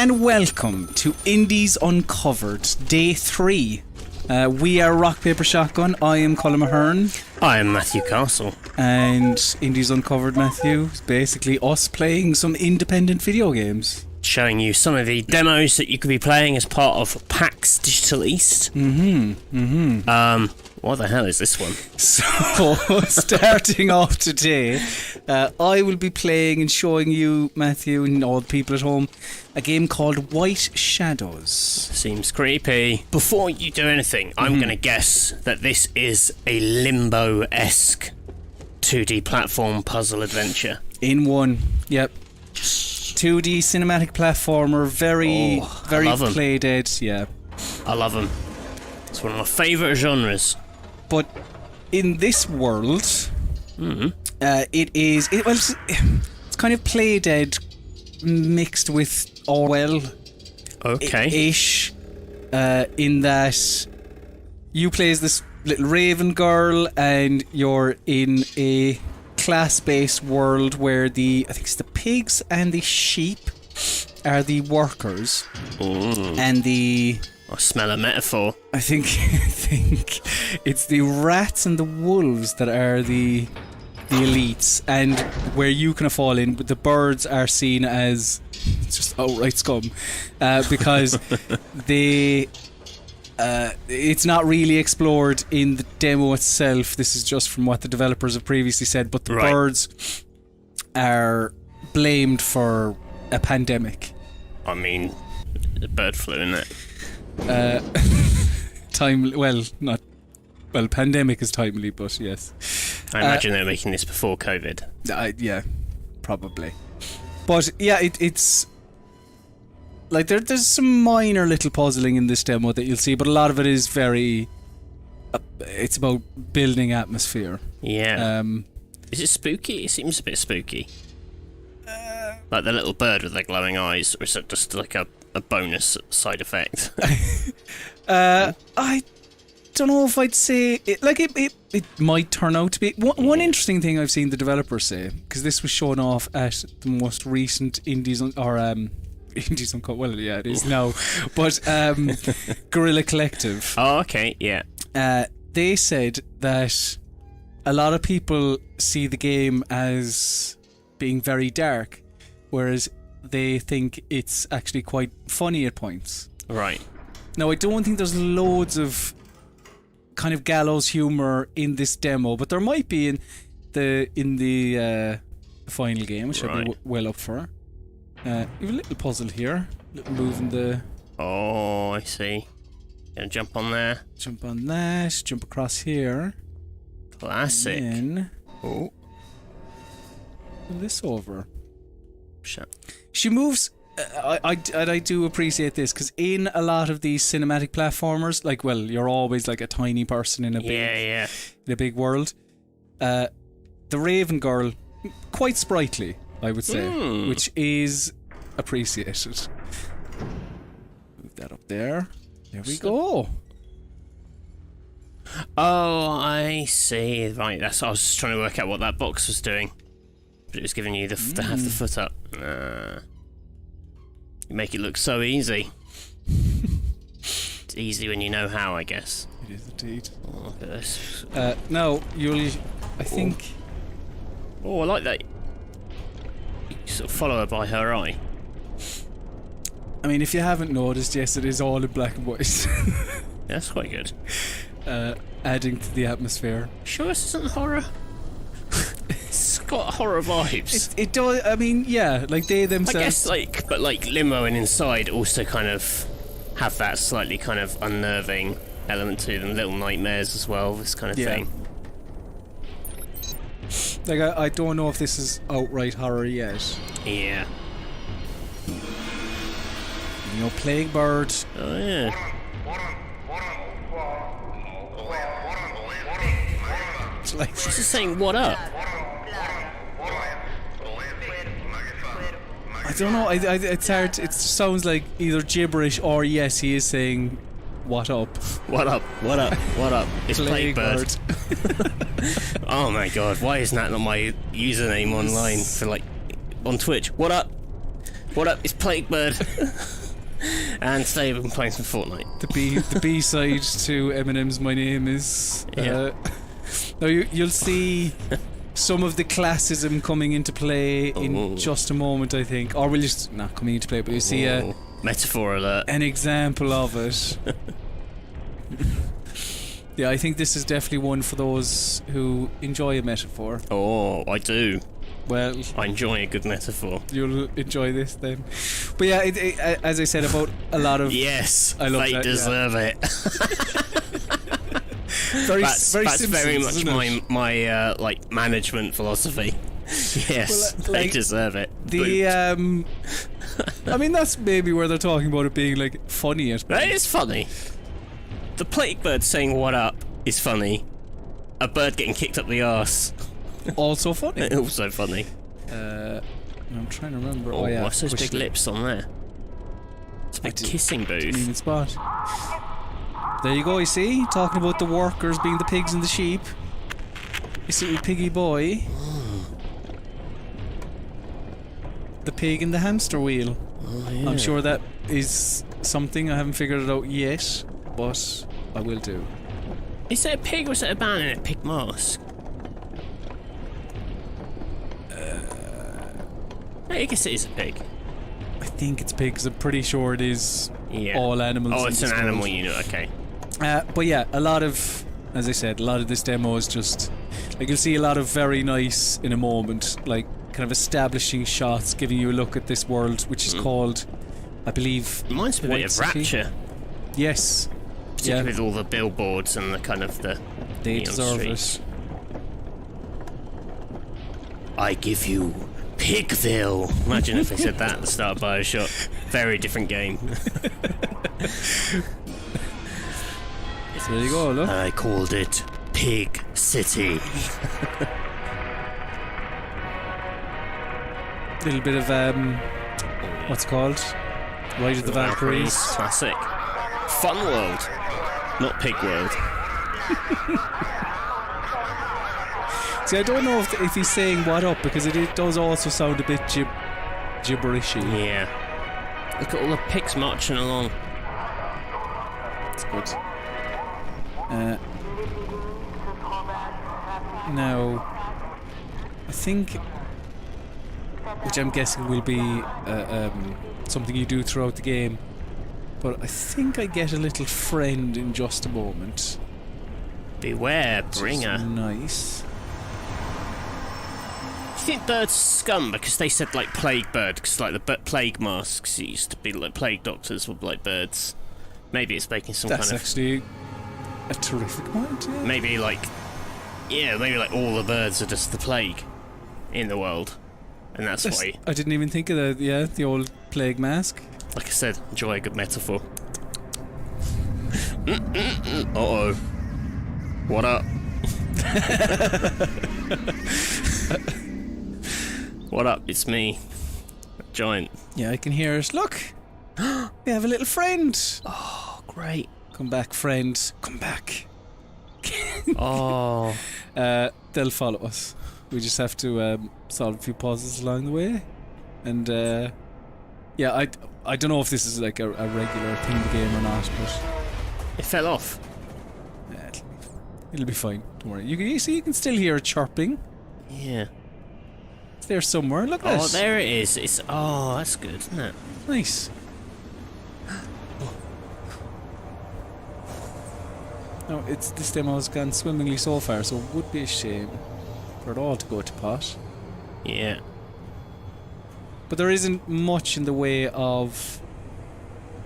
and welcome to Indies Uncovered, Day 3. We are Rock Paper Shotgun. I am Colin Mahern. I am Matthew Castle. And Indies Uncovered, Matthew, is basically us playing some independent video games. Showing you some of the demos that you could be playing as part of PAX Digital East. What the hell is this one? So, starting off today, I will be playing and showing you, Matthew, and all the people at home, a game called White Shadows. Seems creepy. Before you do anything, I'm going to guess that this is a Limbo-esque 2D platform puzzle adventure. In one, yep. 2D cinematic platformer, very play dead, yeah. I love them. It's one of my favourite genres. But in this world, it's kind of play dead mixed with Orwell ish, in that you play as this little raven girl and you're in a class-based world where I think it's the pigs and the sheep are the workers, and I smell a metaphor. I think it's the rats and the wolves that are the elites, and where you kind of fall in. But the birds are seen as just outright scum, because it's not really explored in the demo itself. This is just from what the developers have previously said. But the birds are blamed for a pandemic. I mean, the bird flu, isn't it? Pandemic is timely, but yes. I imagine they're making this before COVID. Yeah, probably. But yeah, it's like there's some minor little puzzling in this demo that you'll see, but a lot of it is very. It's about building atmosphere. Yeah. Is it spooky? It seems a bit spooky. Like the little bird with their glowing eyes, or is it just like a bonus side effect? I don't know if I'd say it, like it might turn out to be one interesting thing I've seen the developers say, because this was shown off at the most recent Indies Uncovered, well, yeah, it is now, but Guerrilla Collective. Oh, okay, yeah. They said that a lot of people see the game as being very dark, whereas they think it's actually quite funny at points. Right. Now, I don't think there's loads of kind of gallows humour in this demo, but there might be in the final game, which I'll be well up for. You have a little puzzle here, little move in the. Oh, I see. Gonna jump on there. Jump on that. Jump across here. Classic. And then, oh. Pull this over. Shut. She moves. I do appreciate this, because in a lot of these cinematic platformers, you're always like a tiny person in a big world. The Raven Girl, quite sprightly, I would say, which is appreciated. Move that up there. There we go. Oh, I see. Right, I was just trying to work out what that box was doing. But it was giving you to have the foot up. You make it look so easy. It's easy when you know how, I guess. It is indeed. Oh, look at this. No, I think... Oh, I like that. You sort of follow her by her eye. I mean, if you haven't noticed, yes, it is all in black and white. That's quite good. Adding to the atmosphere. Sure this isn't horror? It's got horror vibes. It does. I mean, yeah, like they themselves. I guess, but Limo and Inside also kind of have that slightly kind of unnerving element to them. Little nightmares as well. This kind of thing. Like I don't know if this is outright horror yet. Yeah. You know, Plague Bird. Oh yeah. She's just saying, what up? I don't know, it's hard, it sounds like either gibberish or yes, he is saying, what up? What up? What up? What up? It's Plague Bird. Oh my god, why isn't that not my username online for on Twitch? What up? What up? It's Plague Bird. And today we've been playing some Fortnite. The B side to Eminem's "My Name Is." Now you'll see some of the classism coming into play in just a moment, I think, or we'll just not coming into play, but you see a metaphor alert. An example of it. Yeah, I think this is definitely one for those who enjoy a metaphor. Oh, I do. Well, I enjoy a good metaphor. You'll enjoy this then. But yeah, as I said about a lot of... Yes, I love they that, deserve it. That's very much my like management philosophy. Yes, well, they deserve it. I mean, that's maybe where they're talking about it being like funny. It is funny. The Plague Bird saying "what up" is funny. A bird getting kicked up the arse. Also funny. Also funny. I'm trying to remember. Oh, yeah, what's those big lips on there? It's a big kissing booth. Spot. There you go, you see? Talking about the workers being the pigs and the sheep. You see with Piggy Boy. The pig and the hamster wheel. Oh, yeah. I'm sure that is something. I haven't figured it out yet, but I will do. Is it a pig or is it a man in a pig mask? I guess it is a pig. I think it's pig because I'm pretty sure it is all animals. Oh, it's an animal unit, okay. But yeah, a lot of, as I said, a lot of this demo is just, like, you'll see a lot of very nice, in a moment, like, kind of establishing shots, giving you a look at this world, which is called, I believe... Reminds me a bit of Rapture. Yes. Particularly with all the billboards and the kind of the... They deserve it. I give you Pigville. Imagine if they said that at the start of Bioshock. Very different game. So there you go, look. I called it Pig City. Little bit of what's it called? Ride of the Valkyries. Classic. Fun World, not Pig World. See, I don't know if he's saying "what up" because it does also sound a bit gibberishy. Yeah. Look at all the pigs marching along. It's good. Now, I think, which I'm guessing will be something you do throughout the game, but I think I get a little friend in just a moment. Beware, bringer. Nice. Do you think birds scum because they said like plague bird? Because like the plague masks used to be like plague doctors were like birds. Maybe it's making some That's kind of... That's actually a terrific point, yeah. Maybe like... Yeah, maybe like all the birds are just the plague in the world. And that's why... I didn't even think of that, yeah, the old plague mask. Like I said, enjoy a good metaphor. Uh-oh. What up? What up? It's me. Giant. Yeah, I can hear it. Look! We have a little friend! Oh, great. Come back, friend. Come back. Oh. They'll follow us. We just have to solve a few puzzles along the way. And, yeah, I don't know if this is like a regular thing in the game or not, but... It fell off. Yeah, it'll be fine. Don't worry. You see, you can still hear it chirping. Yeah. It's there somewhere. Look at it. Oh, there it is. It's... Oh, that's good, isn't it? Nice. No, this demo has gone swimmingly so far, so it would be a shame for it all to go to pot. Yeah. But there isn't much in the way of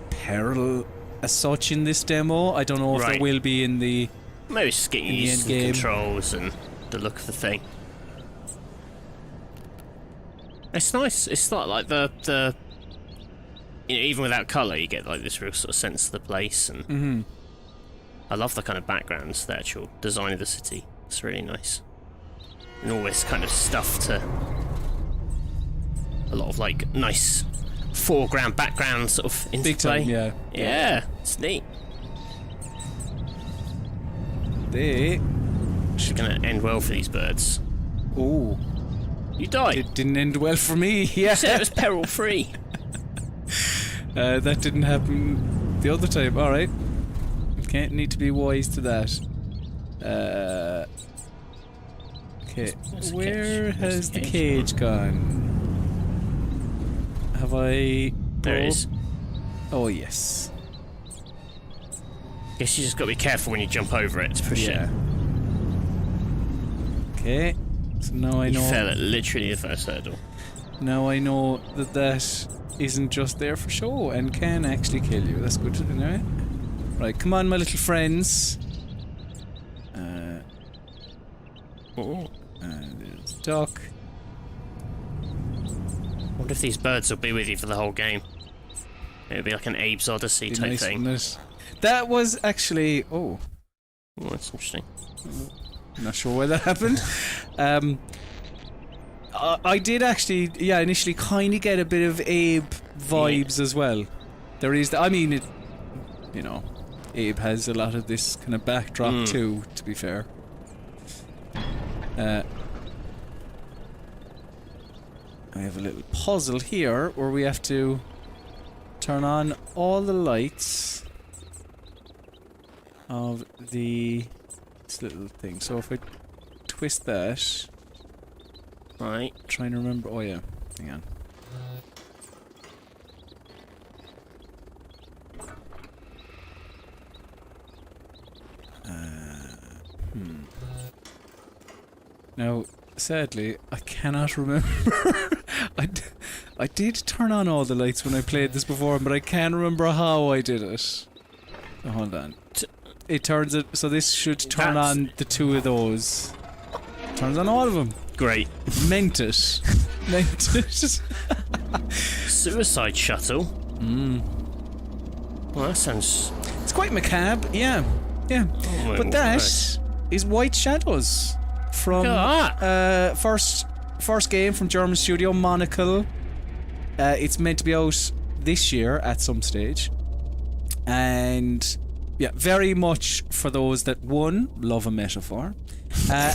peril as such in this demo. I don't know if there will be in the... Maybe it's just getting used to the controls and the look of the thing. It's nice. It's not like the you know, even without colour, you get like this real sort of sense of the place, and I love the kind of backgrounds, the actual design of the city. It's really nice, and all this kind of stuff to a lot of like nice foreground, background sort of interplay. Big time, yeah. Yeah, it's neat. They should gonna end well for these birds. Oh, you died. It didn't end well for me. Yeah, you said it was peril free. That didn't happen the other time. All right. Okay, need to be wise to that. Okay, where has the cage gone? Have I... There it is. Oh, yes. Guess you just got to be careful when you jump over it to push it. Okay, so now I know... You fell at literally the first hurdle. Now I know that that isn't just there for show and can actually kill you. That's good to know. Right, come on, my little friends. There's duck. I wonder if these birds will be with you for the whole game. It'll be like an Abe's Odyssey type thing. That was actually... Oh, that's interesting. I'm not sure why that happened. I did actually, initially kind of get a bit of Abe vibes as well. There is... I mean, it... You know, Abe has a lot of this kind of backdrop too, to be fair. I have a little puzzle here where we have to turn on all the lights of this little thing. So if I twist that... Right. Trying to remember... Oh yeah, hang on. Now, sadly, I cannot remember. I did turn on all the lights when I played this before, but I can't remember how I did it. Oh, hold on. It turns it... So this should turn on the two of those. Turns on all of them. Great. Meant it. Meant it. Suicide shuttle? Well, that sounds... It's quite macabre, yeah. Yeah. Oh, but that is White Shadows. From first game from German studio Monocle. It's meant to be out this year at some stage, and yeah, very much for those that one love a metaphor,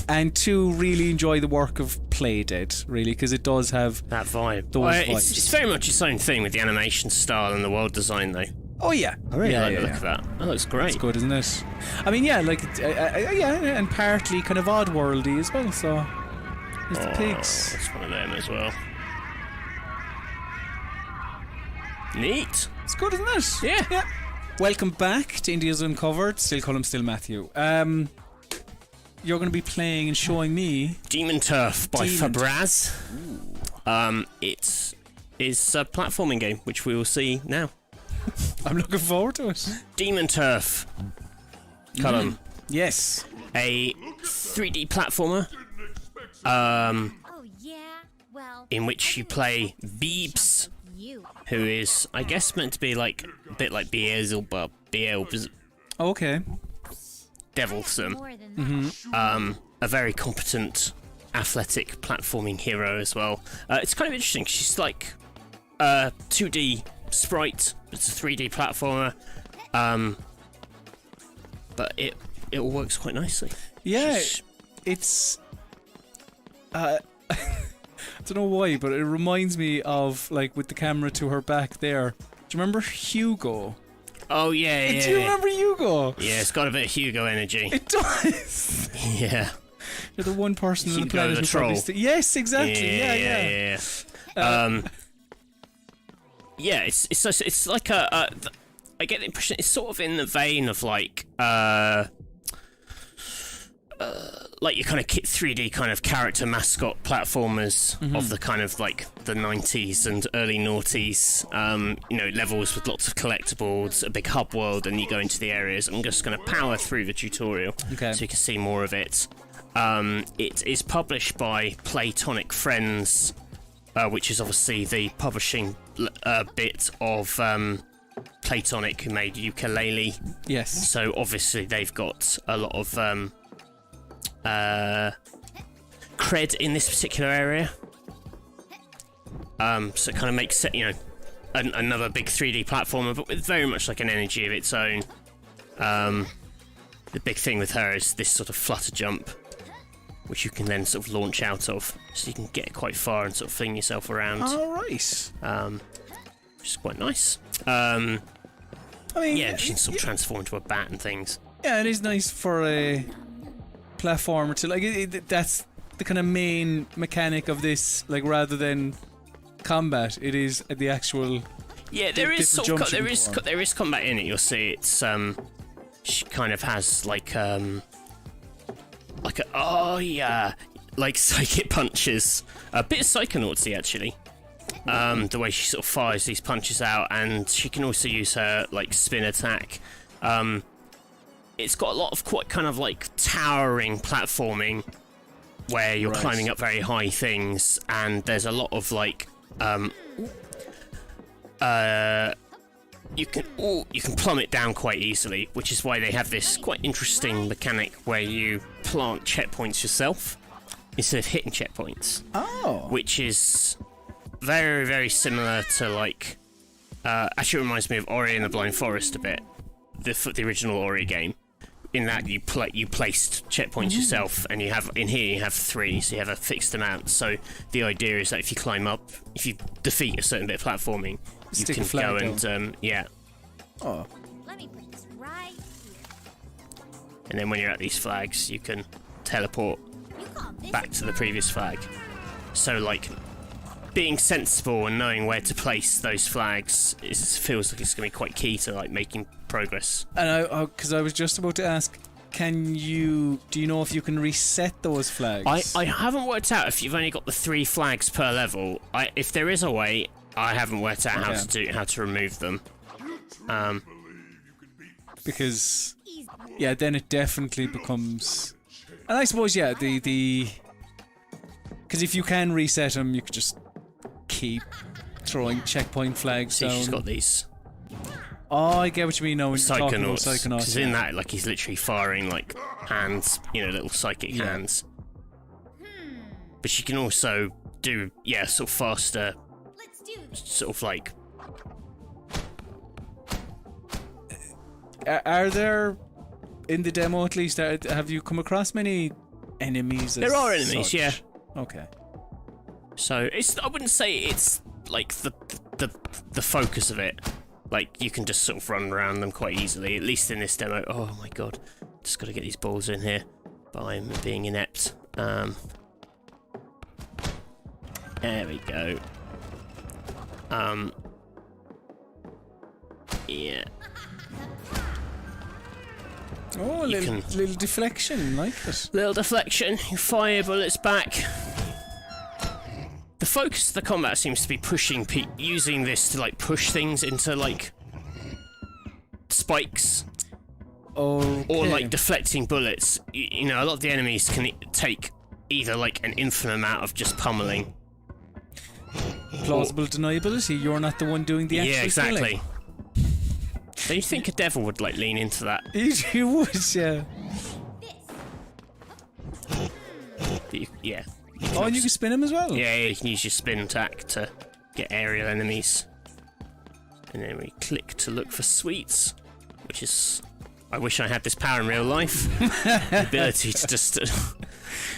and two really enjoy the work of Playdead, really, because it does have that vibe. Those vibes. It's very much its own thing with the animation style and the world design, though. Oh yeah, I really like the look of that. That looks great. It's good, isn't it? I mean, yeah, like and partly kind of Oddworldy as well. So there's the pigs. That's one of them as well. Neat. It's good, isn't it? Yeah. Yeah. Welcome back to India's Uncovered. Still call him Still Matthew. You're going to be playing and showing me Demon Turf by Fabraz. It is a platforming game, which we will see now. I'm looking forward to it. Demon Turf. Column. Yes. A 3D platformer. In which you play Beebs, who is, I guess, meant to be like a bit like Beelzebub. Okay. Devilsome. A very competent, athletic platforming hero as well. It's kind of interesting. She's like 2D sprite. It's a 3D platformer, but it all works quite nicely. Yeah, it's I don't know why, but it reminds me of, like, with the camera to her back there. Do you remember Hugo? Oh yeah. Do you remember Hugo? Yeah, it's got a bit of Hugo energy. It does. Yeah. You're the one person on the Hugo planet the who troll. probably yes, exactly. Yeah. Yeah, it's like a I get the impression it's sort of in the vein of like your kind of 3D kind of character mascot platformers of the kind of like the 90s and early noughties, levels with lots of collectibles, a big hub world, and you go into the areas. I'm just going to power through the tutorial so you can see more of it. It is published by Playtonic Friends, which is obviously the publishing bit of Playtonic, who made Yooka-Laylee. Yes. So obviously they've got a lot of cred in this particular area. So it kind of makes it, another big 3D platformer, but with very much like an energy of its own. The big thing with her is this sort of flutter jump, which you can then sort of launch out of, so you can get quite far and sort of fling yourself around. All right. which is quite nice. I mean, yeah, she can sort of transform into a bat and things. Yeah, it is nice for a platformer to like. That's the kind of main mechanic of this. Like, rather than combat, it is the actual. Yeah, there is combat in it. You'll see it's she kind of has like psychic punches, a bit of Psychonautsy actually. The way she sort of fires these punches out, and she can also use her like spin attack. It's got a lot of quite kind of like towering platforming, where you're climbing up very high things, and there's a lot of like you can plummet down quite easily, which is why they have this quite interesting mechanic where you plant checkpoints yourself instead of hitting checkpoints. Oh. Which is very, very similar to like actually it reminds me of Ori and the Blind Forest a bit, the original Ori game, in that you placed checkpoints yourself, and you have 3, so you have a fixed amount. So the idea is that if you climb up, if you defeat a certain bit of platforming, you can go and yeah. Oh. Let me put this right here. And then when you're at these flags, you can teleport back to the previous flag. So like, being sensible and knowing where to place those flags feels like it's going to be quite key to like making progress. And because I was just about to ask, do you know if you can reset those flags? I haven't worked out if you've only got the 3 flags per level. If there is a way, I haven't worked out how to remove them. Because yeah, then it definitely becomes. And I suppose the because if you can reset them, you could just keep throwing checkpoint flags down. She's got these. Oh, I get what you mean now when you're talking about Psychonauts. Because in that, like, he's literally firing like hands, little psychic hands. But she can also do sort of faster. Let's do this. Sort of like. Are there, in the demo at least, have you come across many enemies? There are enemies, such? yeah. Okay. So I wouldn't say it's like the focus of it. Like, you can just sort of run around them quite easily, at least in this demo. Oh my god, just got to get these balls in here, but I'm being inept. There we go. Yeah. Oh, little deflection, like it. Little deflection, you fire bullets back. The focus of the combat seems to be using this to like push things into like spikes. Okay. Or like deflecting bullets. A lot of the enemies can take either like an infinite amount of just pummeling. Plausible deniability, you're not the one doing the actual exactly. killing. Don't you think a devil would like lean into that? You would, yeah. Yeah. And you can spin him as well? Yeah, you can use your spin attack to get aerial enemies. And then we click to look for sweets, which is... I wish I had this power in real life. The ability to just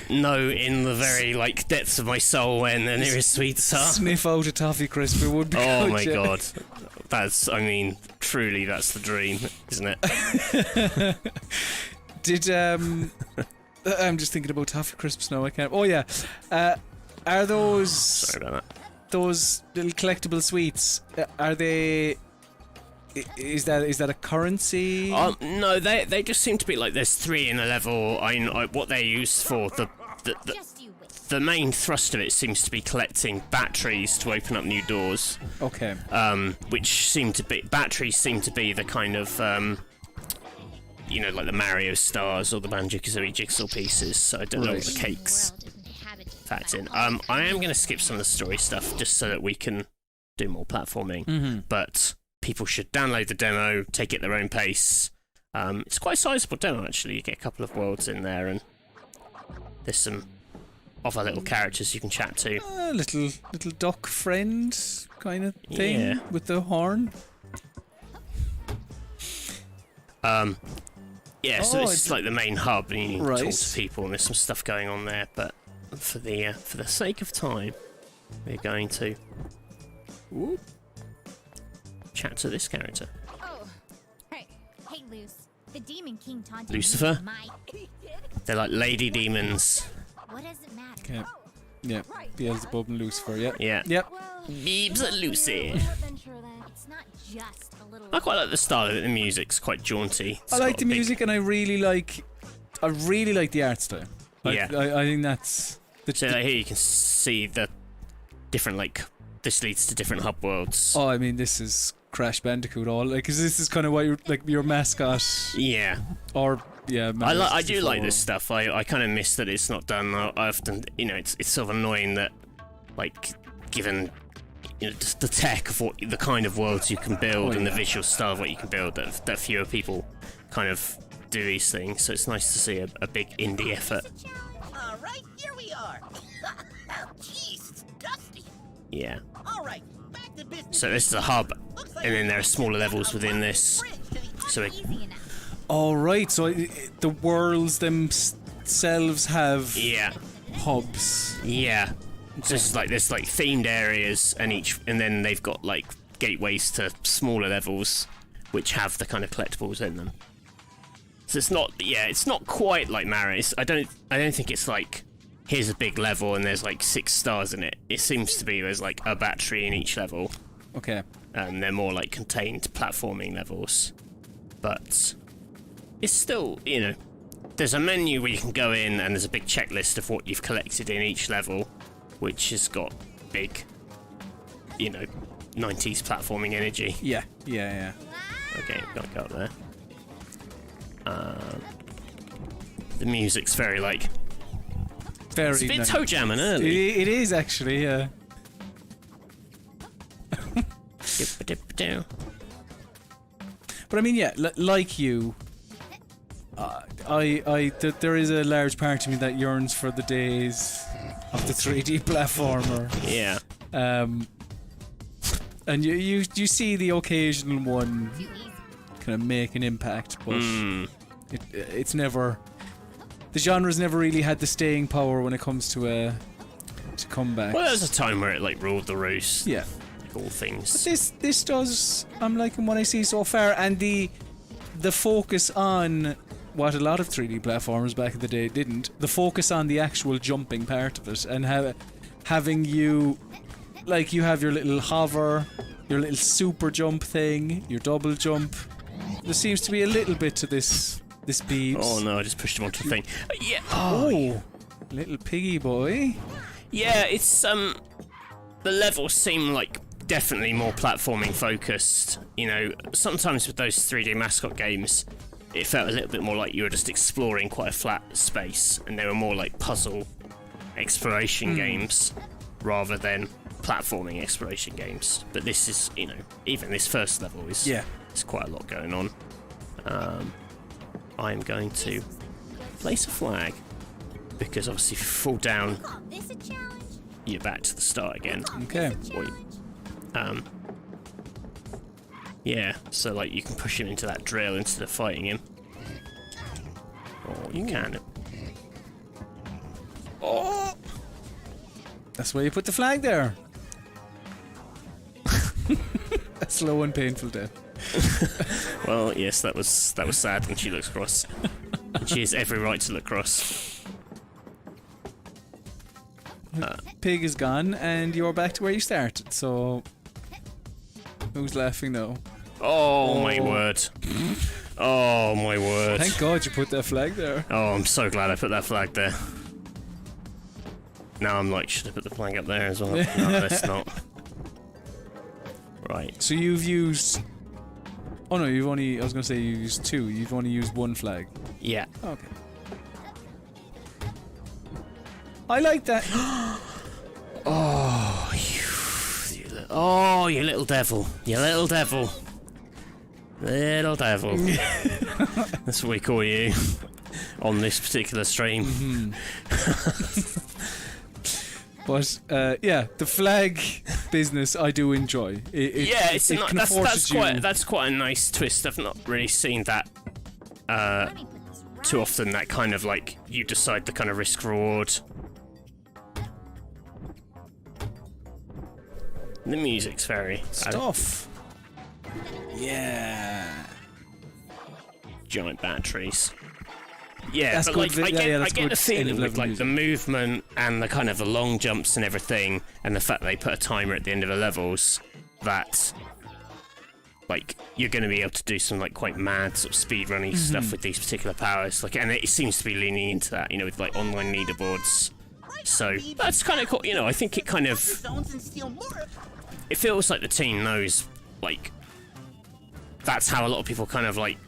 know in the very like depths of my soul when the nearest sweets are. Sniff out a toffee crisp, it would be Oh good, my god. Truly that's the dream, isn't it? I'm just thinking about toffee crisps now, I can't... Oh yeah. Are those... Sorry about that. Those little collectible sweets, are they... Is that a currency? No, they just seem to be like there's 3 in a level. What they're used for, the main thrust of it seems to be collecting batteries to open up new doors. Okay. Batteries seem to be the kind of like the Mario stars or the Banjo-Kazooie jigsaw pieces. So I don't know what the cakes fact in. I am going to skip some of the story stuff just so that we can do more platforming. But people should download the demo, take it at their own pace. It's quite a sizable demo actually. You get a couple of worlds in there, and there's some other little characters you can chat to. Little duck friend kind of thing with the horn. So this is like the main hub, and you can talk to people, and there's some stuff going on there. But for the sake of time, we're going to chat to this character. Oh, hey, Luce. The Demon King taunted Lucifer? my. They're like lady demons. What does it matter? Okay. Yeah. Beelzebub and Lucifer. Yeah. Yeah. Yep. Beebs and Lucy. It's not just a little. I quite like the style of it. The music's quite jaunty. I like the music, and I really like the art style. Yeah. I think that's So here you can see the different, like, this leads to different hub worlds. Oh, I mean, this is Crash Bandicoot all, like, 'cause this is kind of what your mascot. Yeah. Or yeah. I do like this stuff. I kind of miss that it's not done. I often, it's sort of annoying that, like, given just the tech of what the kind of worlds you can build and the visual style of what you can build, that fewer people kind of do these things. So it's nice to see a big indie effort. All right, here we are. Oh, jeez, it's dusty. Yeah. All right, back to business. So this is a hub, and then there are smaller levels within this. So it, Easy enough. All right, so the worlds themselves have hubs. yeah. So this is like there's like themed areas, and then they've got like gateways to smaller levels, which have the kind of collectibles in them. So it's not quite like Mario. I don't think it's like here's a big level and there's like 6 stars in it. It seems to be there's like a battery in each level. Okay. And they're more like contained platforming levels, but it's still there's a menu where you can go in and there's a big checklist of what you've collected in each level, which has got big 90s platforming energy. Yeah. Okay, gotta go up there. The music's very like it's a bit toe jamming early. It is actually, yeah. But I mean, yeah, like you, there is a large part of me that yearns for the days of the 3D platformer. Yeah. And you see the occasional one kind of make an impact, but it's never. The genre's never really had the staying power when it comes to comebacks. Well, there's a time where it like ruled the roost. Yeah. Like all things. But this does. I'm liking what I see so far, and the focus on what a lot of 3D platformers back in the day didn't. The focus on the actual jumping part of it, and having you, like, you have your little hover, your little super jump thing, your double jump. There seems to be a little bit to this Beebs. Oh no! I just pushed him onto the thing. Yeah. Oh, little piggy boy. Yeah, it's the levels seem like definitely more platforming focused. Sometimes with those 3D mascot games, it felt a little bit more like you were just exploring quite a flat space, and they were more like puzzle exploration games rather than platforming exploration games. But this is, even this first level is there's quite a lot going on. I'm going to place a flag because obviously if you fall down, Call this a challenge? you're back to the start again. Okay. Yeah, so like you can push him into that drill instead of fighting him. Or you can. Oh! That's why you put the flag there. A slow and painful death. Well, yes, that was sad, and she looks cross. And she has every right to look cross. Pig is gone, and you're back to where you started. So, who's laughing now? Oh my word! Oh my word! Thank God you put that flag there. Oh, I'm so glad I put that flag there. Now I'm like, should I put the flag up there as well? No, let's not. Right. So you've used. Oh no, I was going to say you used 2. You've only used 1 flag. Yeah. Okay. I like that. You little devil. You little devil. Little devil. That's what we call you on this particular stream. But the flag business I do enjoy. That's quite a nice twist. I've not really seen that too often. That kind of like you decide the kind of risk reward. The music's very stuff. Yeah. Giant batteries. Yeah, That's but good. like I That's get good the feeling end of with level like the movement and the kind of the long jumps and everything, and the fact they put a timer at the end of the levels, that like you're going to be able to do some like quite mad sort of speedrunning stuff with these particular powers. Like, and it seems to be leaning into that, you know, with like online leaderboards. So that's kind of cool. You know, I think it kind of Zones and steal more. it feels like the team knows like that's how a lot of people kind of like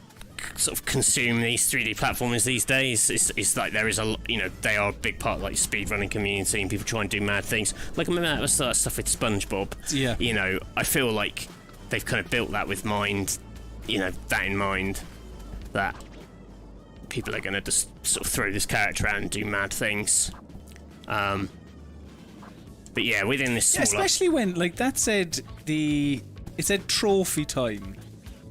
sort of consume these 3D platformers these days. It's like there is a, you know, they are a big part of like speedrunning community and people try and do mad things. Like I remember that was that stuff with SpongeBob. Yeah. You know, I feel like they've kind of built that with mind, you know, that in mind, that people are going to just sort of throw this character out and do mad things. But yeah, within this smaller... especially when, like, that said it said trophy time,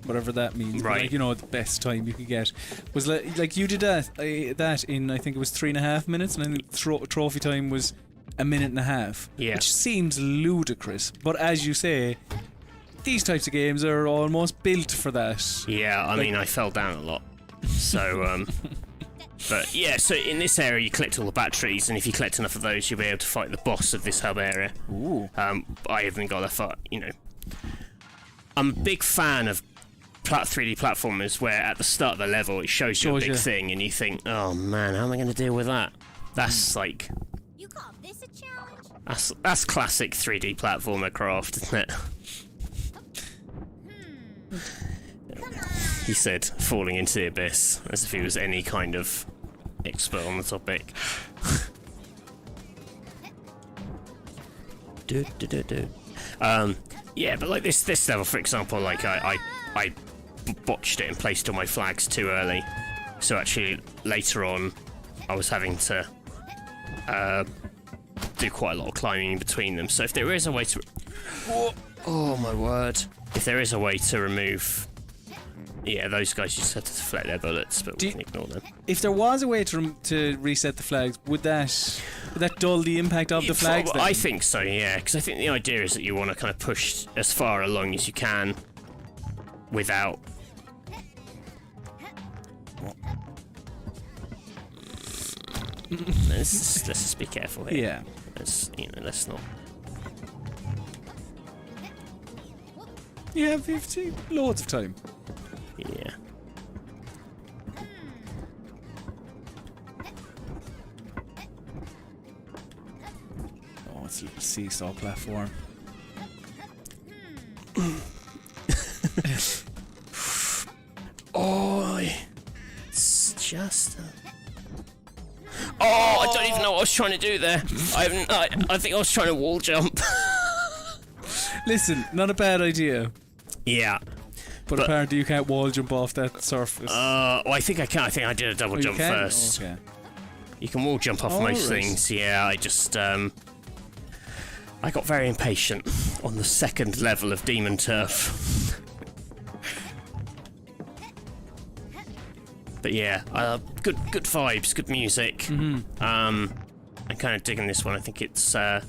whatever that means. Right. But, like, you know, the best time you could get was like you did that in, I think it was 3.5 minutes, and I think trophy time was 1.5 minutes. Yeah. Which seems ludicrous, but as you say, these types of games are almost built for that. Yeah, I mean, I fell down a lot. So, but yeah, so in this area you collect all the batteries, and if you collect enough of those, you'll be able to fight the boss of this hub area. Ooh. I haven't got that far, you know. I'm a big fan of 3D platformers where at the start of the level it shows you a big thing, and you think, oh man, how am I going to deal with that? That's like... You call this a challenge? That's classic 3D platformer craft, isn't it? He said, falling into the abyss, as if he was any kind of expert on the topic. Yeah, but like this level, for example, like I botched it and placed all my flags too early, so actually later on I was having to do quite a lot of climbing in between them. So if there is a way to... Oh my word. If there is a way to remove... Yeah, those guys just had to deflect their bullets, but we can ignore them. If there was a way to reset the flags, would that dull the impact of the flags? I think so, yeah, because I think the idea is that you want to kind of push as far along as you can without... let's just be careful here. Yeah. Let's not... You have 50 loads of time. Yeah. Oh, it's a little seesaw platform. Oh, it's just... Oh, I don't even know what I was trying to do there. I think I was trying to wall jump. Listen, not a bad idea. Yeah. But apparently you can't wall jump off that surface. Well, I think I can. I think I did a double jump first. Oh, okay. You can wall jump off most things. Yeah, I just I got very impatient on the second level of Demon Turf. But yeah, good vibes, good music. I'm kind of digging this one. I think it's I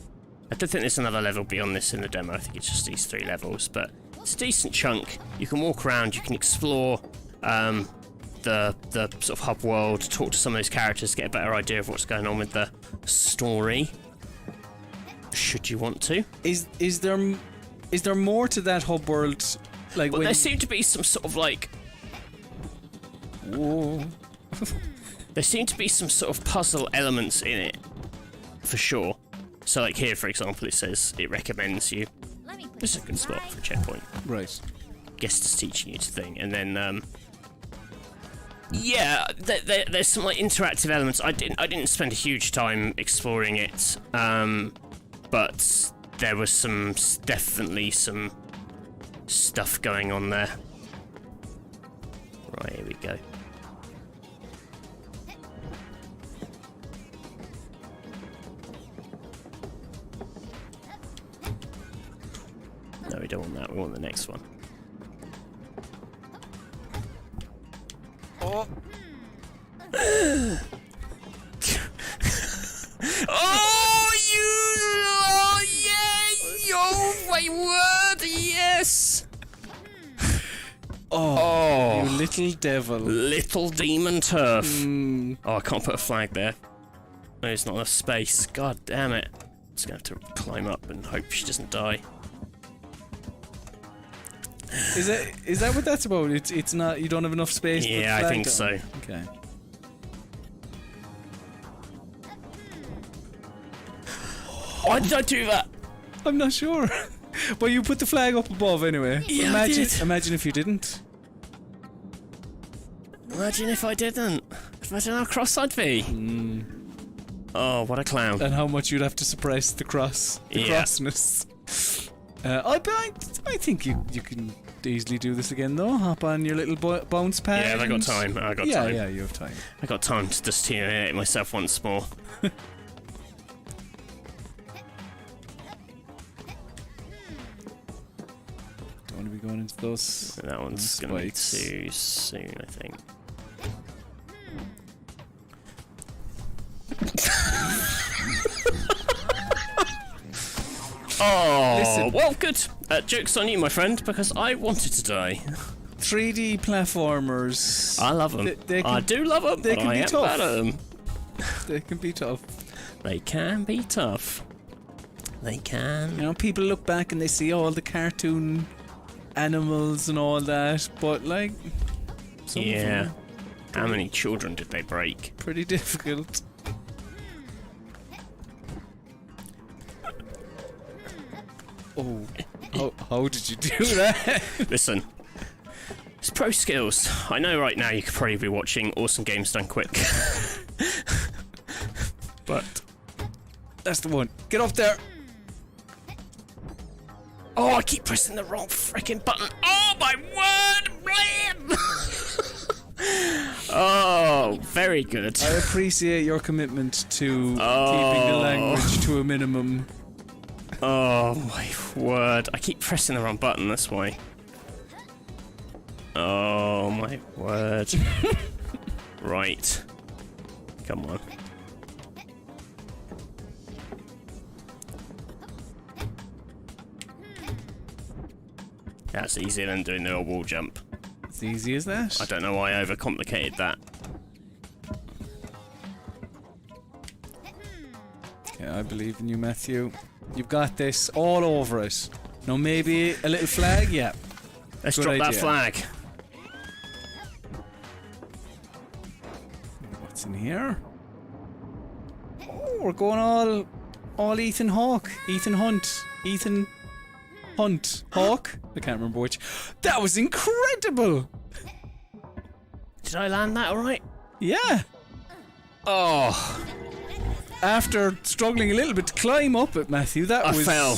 don't think there's another level beyond this in the demo. I think it's just these 3 levels, but it's a decent chunk. You can walk around, you can explore the sort of hub world, talk to some of those characters, get a better idea of what's going on with the story. Should you want to? Is there more to that hub world? Like, well, there seem to be some sort of like... Whoa. There seem to be some sort of puzzle elements in it, for sure. So like here, for example, it says it recommends you. This is a good spot for a checkpoint. Right. Guess it's teaching you to thing, and then yeah, there's some like interactive elements. I didn't spend a huge time exploring it, but there was definitely some stuff going on there. Right, here we go. No, we don't want that. We want the next one. Oh. Oh, yeah! Oh, my word, yes! Oh, you little devil. little demon turf. Oh, I can't put a flag there. No, it's not enough space. God damn it. Just gonna have to climb up and hope she doesn't die. Is that what that's about? It's not. You don't have enough space. To put the Yeah, I flag think down? so. Okay. Why did I do that? I'm not sure. But you put the flag up above anyway. Yeah, I did. Imagine if you didn't. Imagine if I didn't. Imagine how cross I'd be. Oh, what a clown. And how much you'd have to suppress the crossness. I think you can easily do this again though. Hop on your little bounce pad. Yeah, I got time. I got time. Yeah, you have time. I got time to just humiliate myself once more. Don't want to be going into those. That one's those gonna be spikes. too soon, I think. Oh, Listen. well, good. Joke's on you, my friend, because I wanted to die. 3D platformers. I love them. I do love them, they but can I be am tough. bad at them. They can be tough. They can be tough. They can. You know, people look back and they see all the cartoon animals and all that, but like, some of Yeah. them How many children did they break? are pretty difficult. Oh, how did you do that? Listen. It's pro skills. I know right now you could probably be watching Awesome Games Done Quick. But That's the one. Get up there. oh, I keep pressing the wrong freaking button. Oh my word, man! Oh, very good. I appreciate your commitment to keeping the language to a minimum. Oh my word. I keep pressing the wrong button, that's why. Oh my word. Right. Come on. That's easier than doing the wall jump. As easy as that. I don't know why I overcomplicated that. Yeah, I believe in you, Matthew. You've got this all over it. No, maybe a little flag? Yeah. Let's Good drop that idea. flag. What's in here? Oh, we're going all Ethan Hawke. Ethan Hunt. Ethan Hunt. Hawke? I can't remember which. That was incredible! Did I land that alright? Yeah. Oh, After struggling a little bit to climb up it, Matthew, that I was... fell.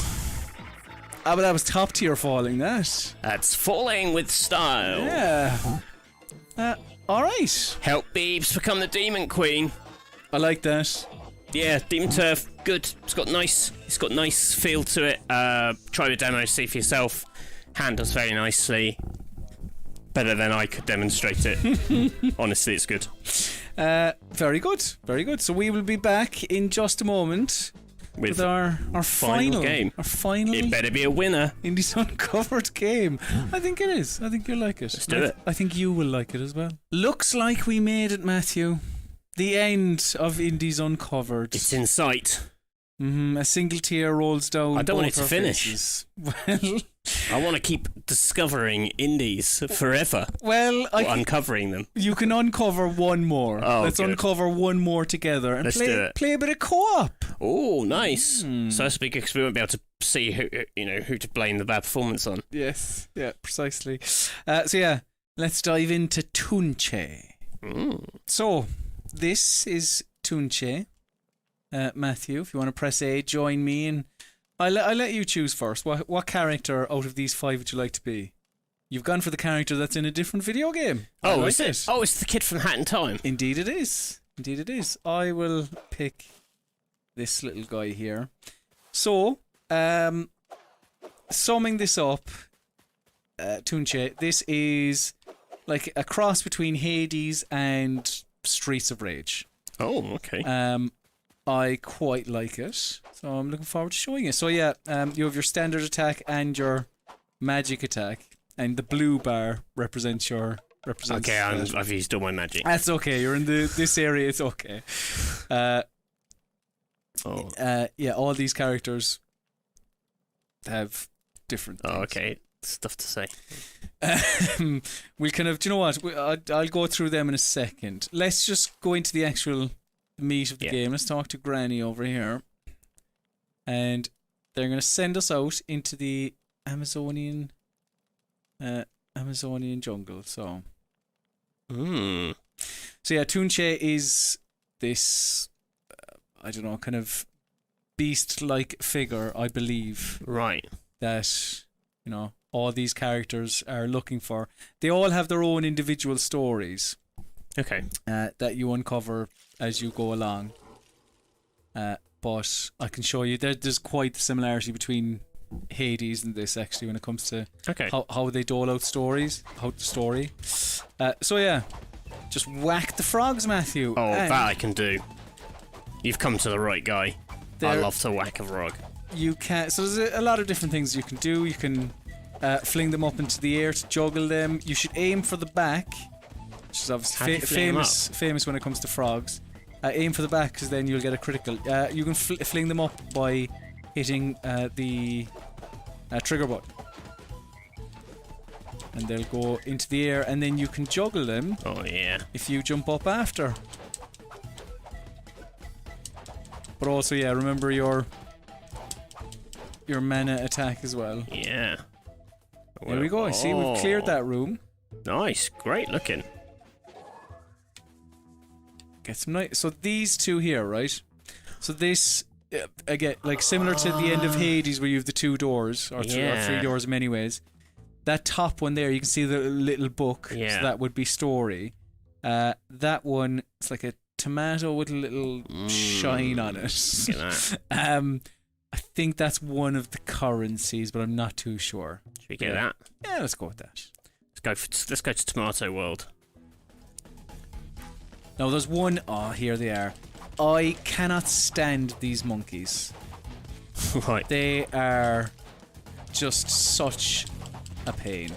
Ah, but that was top tier falling, that. That's falling with style. Yeah. Alright. Help Beebs become the Demon Queen. I like that. Yeah, Demon Turf, good. It's got nice feel to it. Try the demo, see for yourself. Handles very nicely. Better than I could demonstrate it. Honestly, it's good. Very good. Very good. So we will be back in just a moment with our final game. Our final It better be a winner. Indies Uncovered game. I think it is. I think you'll like it. Let's do it. I think you will like it as well. Looks like we made it, Matthew. The end of Indies Uncovered. It's in sight. A single tear rolls down. I don't want both it to our finish. faces. Well, I want to keep discovering indies forever. well, Or uncovering them. you can uncover one more. Oh, Let's good. uncover one more together and Let's do it. play a bit of co-op. Oh, nice. So that's big because we won't be able to see who to blame the bad performance on. Yes, yeah, precisely. So yeah, let's dive into Tunche. So this is Tunche. Matthew, if you want to press A, join me, and I'll let you choose first. What character out of these 5 would you like to be? You've gone for the character that's in a different video game. I Oh, like is it? Oh, it's the kid from Hat in Time. Indeed it is. Indeed it is. I will pick this little guy here. So, summing this up, Tunche, this is like a cross between Hades and Streets of Rage. Oh, okay. I quite like it, so I'm looking forward to showing it. So yeah, you have your standard attack and your magic attack. and the blue bar represents. Okay, I've used all my magic. That's okay. You're in this area. It's okay. Yeah, all these characters have different things. Oh, okay. Stuff to say. We'll kind of. Do you know what? I'll go through them in a second. Let's just go into the actual meat of the game. Let's talk to Granny over here, and they're going to send us out into the Amazonian jungle. So. So yeah, Tunche is this, I don't know, kind of beast-like figure, I believe. Right. That, you know, all these characters are looking for. They all have their own individual stories. Okay. That you uncover as you go along. But I can show you, there's quite the similarity between Hades and this, actually, when it comes to how they dole out stories, how the story. So yeah, just whack the frogs, Matthew. Oh, that I can do. You've come to the right guy. I love to whack a frog. You can. So there's a lot of different things you can do. You can fling them up into the air to juggle them. You should aim for the back, which is obviously famous when it comes to frogs. Aim for the back, because then you'll get a critical. You can fling them up by hitting the trigger button, and they'll go into the air, and then you can juggle them. Oh yeah. If you jump up after. But also, yeah, remember your mana attack as well. Yeah. There we go. See, we've cleared that room. Nice, great looking. Get some nice. So these two here, right? So this. Again, like similar to the end of Hades, where you have the two doors, or three doors in many ways. That top one there, you can see the little book. Yeah. So that would be story. That one, it's like a tomato with a little shine on it. Look at that. I think that's one of the currencies, but I'm not too sure. Should we get that? Yeah, let's go with that. Let's go to Tomato World. Now there's one. Oh, here they are. I cannot stand these monkeys. Right. They are just such a pain.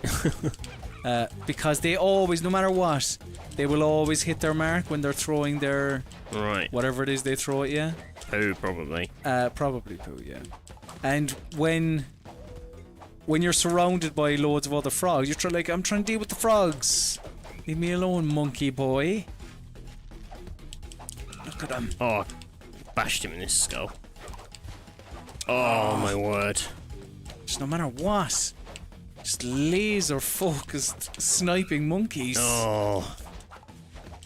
Because they always, no matter what, they will always hit their mark when they're throwing their... Right. Whatever it is they throw at you. Poo, probably. Probably poo, yeah. And when you're surrounded by loads of other frogs, you're like, I'm trying to deal with the frogs. Leave me alone, monkey boy. Look at him. Oh, bashed him in his skull. Oh, my word. Just no matter what. Just laser focused sniping monkeys. Oh.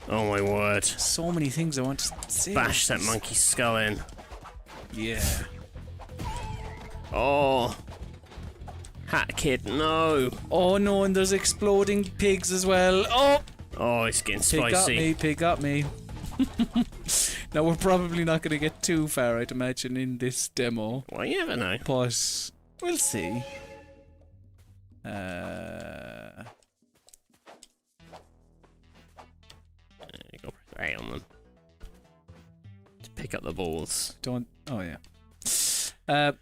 Oh, my word. So many things I want to say. Bash that monkey's skull in. Yeah. Oh. Hat Kid, no. Oh no, and there's exploding pigs as well. Oh! Oh, it's getting Pig spicy. got me. Now, we're probably not going to get too far, I'd imagine, in this demo. Well, you never know. But we'll see. There You go press A on them. To pick up the balls. Don't... Oh, yeah.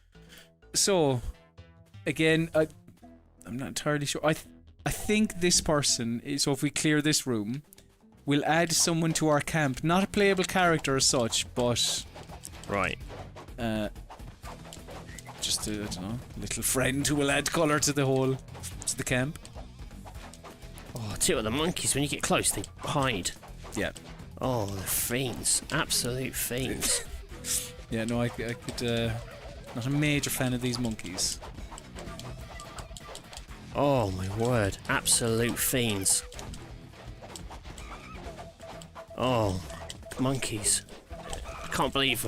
So, again, I'm not entirely sure. I think this person, so if we clear this room, we'll add someone to our camp. Not a playable character as such, but... Right. Just a, I don't know, little friend who will add colour to the camp. Oh, I tell you what, the monkeys, when you get close, they hide. Yeah. Oh, they're fiends. Absolute fiends. Yeah, no, I could, not a major fan of these monkeys. Oh, my word. Absolute fiends. Oh, monkeys. I can't believe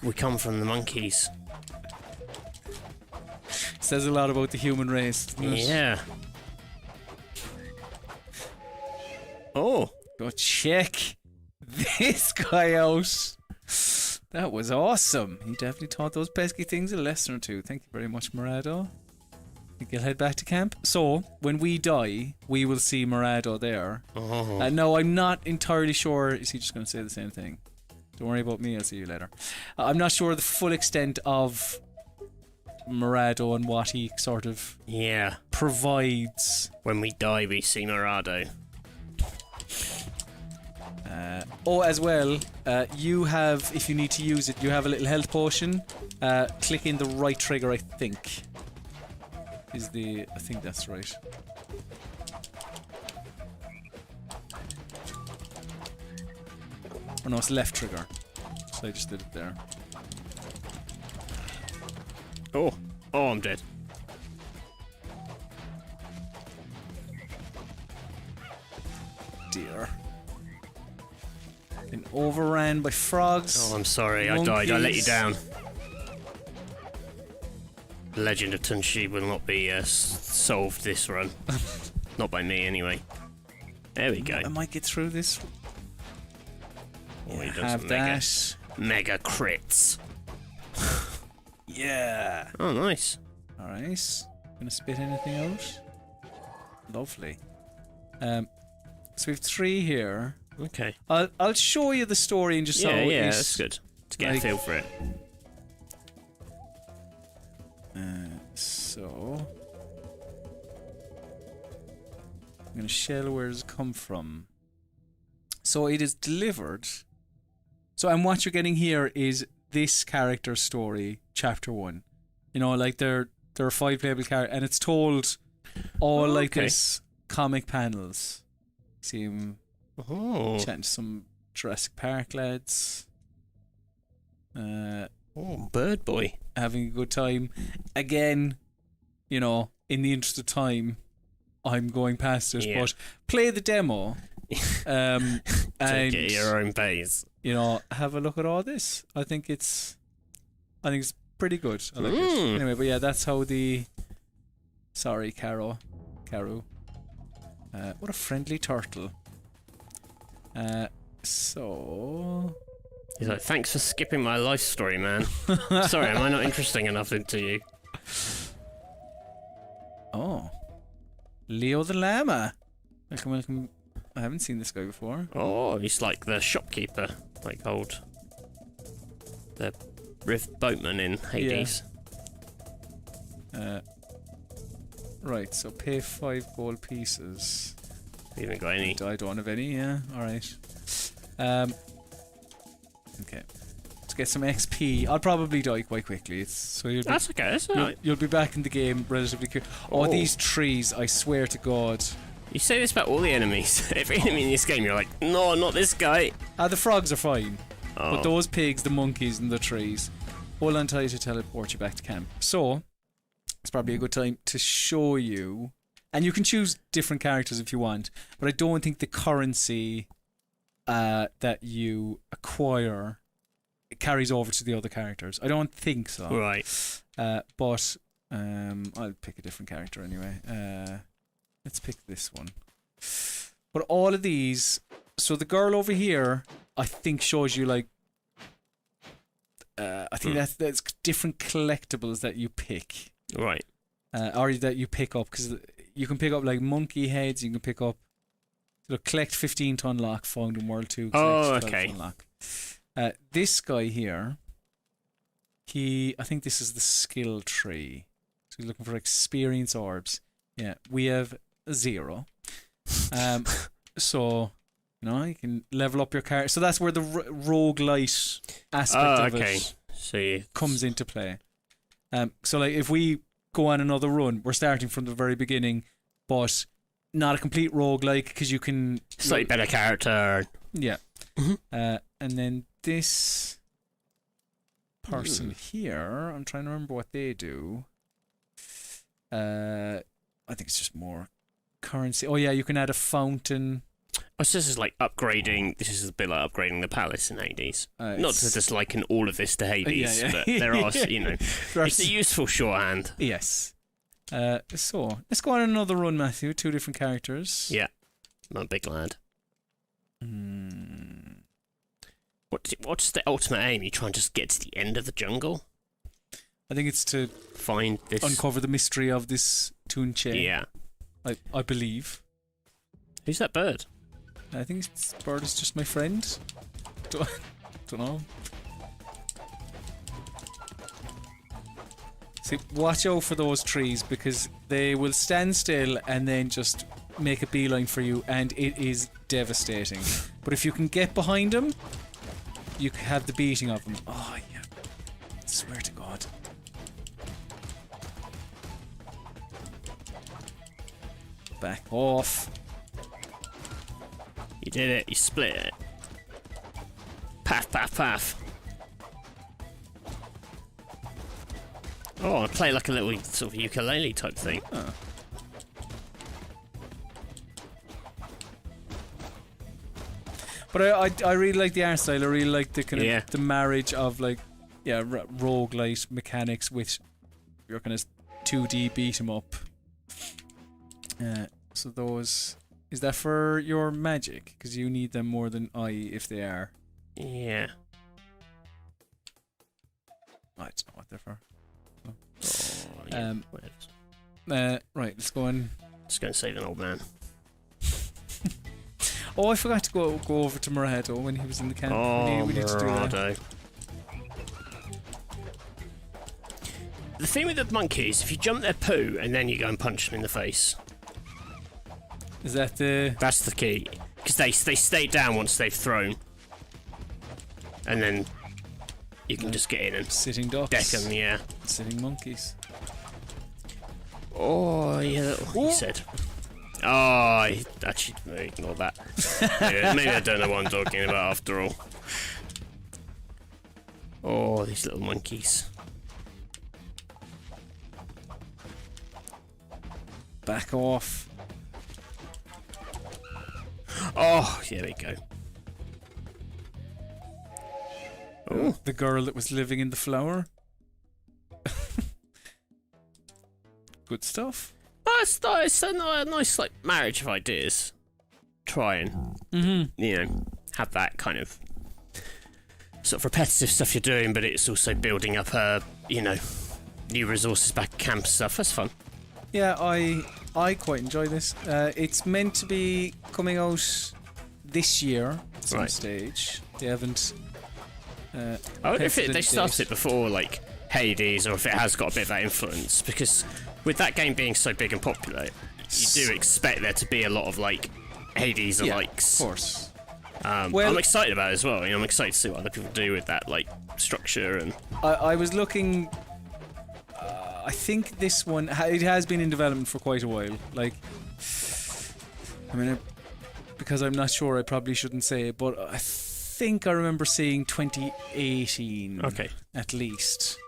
we come from the monkeys. Says a lot about the human race, doesn't it? Yeah. Oh. Go check this guy out. That was awesome. He definitely taught those pesky things a lesson or two. Thank you very much, Morado. I think he'll head back to camp. So, when we die, we will see Morado there. Oh. No, I'm not entirely sure. Is he just going to say the same thing? Don't worry about me, I'll see you later. I'm not sure the full extent of Morado and what he sort of provides. When we die, we see Morado. As well, you have, if you need to use it, you have a little health potion. Click in the right trigger, I think. I think that's right. Or no, it's left trigger. So I just did it there. Oh, I'm dead. Dear. Been overran by frogs. Oh, I'm sorry, monkeys. I died. I let you down. The Legend of Tunshi will not be solved this run. Not by me, anyway. There we go. I might get through this. Oh, he does Have some that. mega crits. Yeah. Oh, nice. Alright. Gonna spit anything out? Lovely. So we have 3 here. Okay. I'll show you the story and just so that's good. To get a feel for it. So I'm gonna shell where it's come from. So it is delivered. So and what you're getting here is this character's story, chapter 1. You know, like there are 5 playable characters, and it's told all like this comic panels. See him chatting to some Jurassic Park lads. Bird Boy. Having a good time. Again, you know, in the interest of time, I'm going past it, but play the demo. And Take it at your own pace. You know, have a look at all this. I think it's pretty good. I like it. Anyway, but yeah, that's how the... Sorry, Caru. What a friendly turtle. So... He's like, thanks for skipping my life story, man. Sorry, am I not interesting enough to you? Oh. Leo the Llama. Welcome. I haven't seen this guy before. Oh, he's like the shopkeeper, like the Rift boatman in Hades. Yeah. Right, so pay 5 gold pieces. You haven't got any. I don't have any, yeah. Alright. Okay. Let's get some XP. I'll probably die quite quickly. That's okay, that's alright. You'll be back in the game relatively quick. Oh, these trees, I swear to God. You say this about all the enemies. Every enemy in this game, you're like, no, not this guy. The frogs are fine. But those pigs, the monkeys, and the trees. Hold on tight to teleport you back to camp. So, it's probably a good time to show you. And you can choose different characters if you want. But I don't think the currency that you acquire carries over to the other characters. I don't think so. Right. But I'll pick a different character anyway. Let's pick this one. But all of these... So the girl over here, I think shows you like... I think that's different collectibles that you pick. Right. Or that you pick up. Because you can pick up like monkey heads, you can pick up... Look, collect 15 to unlock, found in World 2. Oh, collect 12 okay. to unlock. This guy here, I think this is the skill tree. So he's looking for experience orbs. Yeah, we have 0. So, you know, you can level up your character. So that's where the roguelite aspect of it comes into play. So like if we go on another run, we're starting from the very beginning, but not a complete roguelike because you can... Slightly better character. Yeah. And then this person here, I'm trying to remember what they do. I think it's just more currency. Oh yeah, you can add a fountain. Oh, so this is like upgrading. This is a bit like upgrading the palace in Hades. Not to just liken all of this to Hades, but there are, you know, it's a useful shorthand. Yes. So let's go on another run, Matthew. 2 different characters. Yeah, I'm a big lad. What's the ultimate aim? You try and just get to the end of the jungle? I think it's to find this, uncover the mystery of this Tunche. Yeah, I believe. Who's that bird? I think this bird is just my friend. Don't know. See, watch out for those trees because they will stand still and then just make a beeline for you, and it is devastating. But if you can get behind them, you can have the beating of them. Oh, yeah. I swear to God. Back off. You did it. You split it. Paff, paff, paff. Oh, I play like a little sort of ukulele type thing. Huh. But I really like the art style. I really like the kind of the marriage of like roguelite mechanics with your kind of 2D beat 'em up. So those, is that for your magic? Because you need them more than I, if they are. Yeah. I don't know what they're for. Oh, yeah. Right, let's go on. Just go and save an old man. Oh, I forgot to go over to Murado when he was in the camp. Oh, we need to do that. Murado. The thing with the monkeys, if you jump their poo and then you go and punch them in the face. Is that the... That's the key. Because they stay down once they've thrown. And then you can just get in and sitting ducks. deck them, yeah. Sitting monkeys. Oh, yeah, he said. Oh, actually, no, ignore that. Yeah, maybe I don't know what I'm talking about after all. Oh, these little monkeys. Back off. Oh, here we go. Oh, the girl that was living in the flower. Good stuff. It's a nice like marriage of ideas. Try and you know, have that kind of sort of repetitive stuff you're doing, but it's also building up you know, new resources back at camp stuff. That's fun. Yeah, I quite enjoy this. It's meant to be coming out this year at some stage. They haven't. I wonder if they started it before like Hades, or if it has got a bit of that influence, because with that game being so big and popular, you do expect there to be a lot of like Hades and likes. Of course. Well, I'm excited about it as well. You know, I'm excited to see what other people do with that like structure. And I was looking. I think this one it has been in development for quite a while. Like, I mean, because I'm not sure, I probably shouldn't say it, but I think I remember seeing 2018. Okay. At least.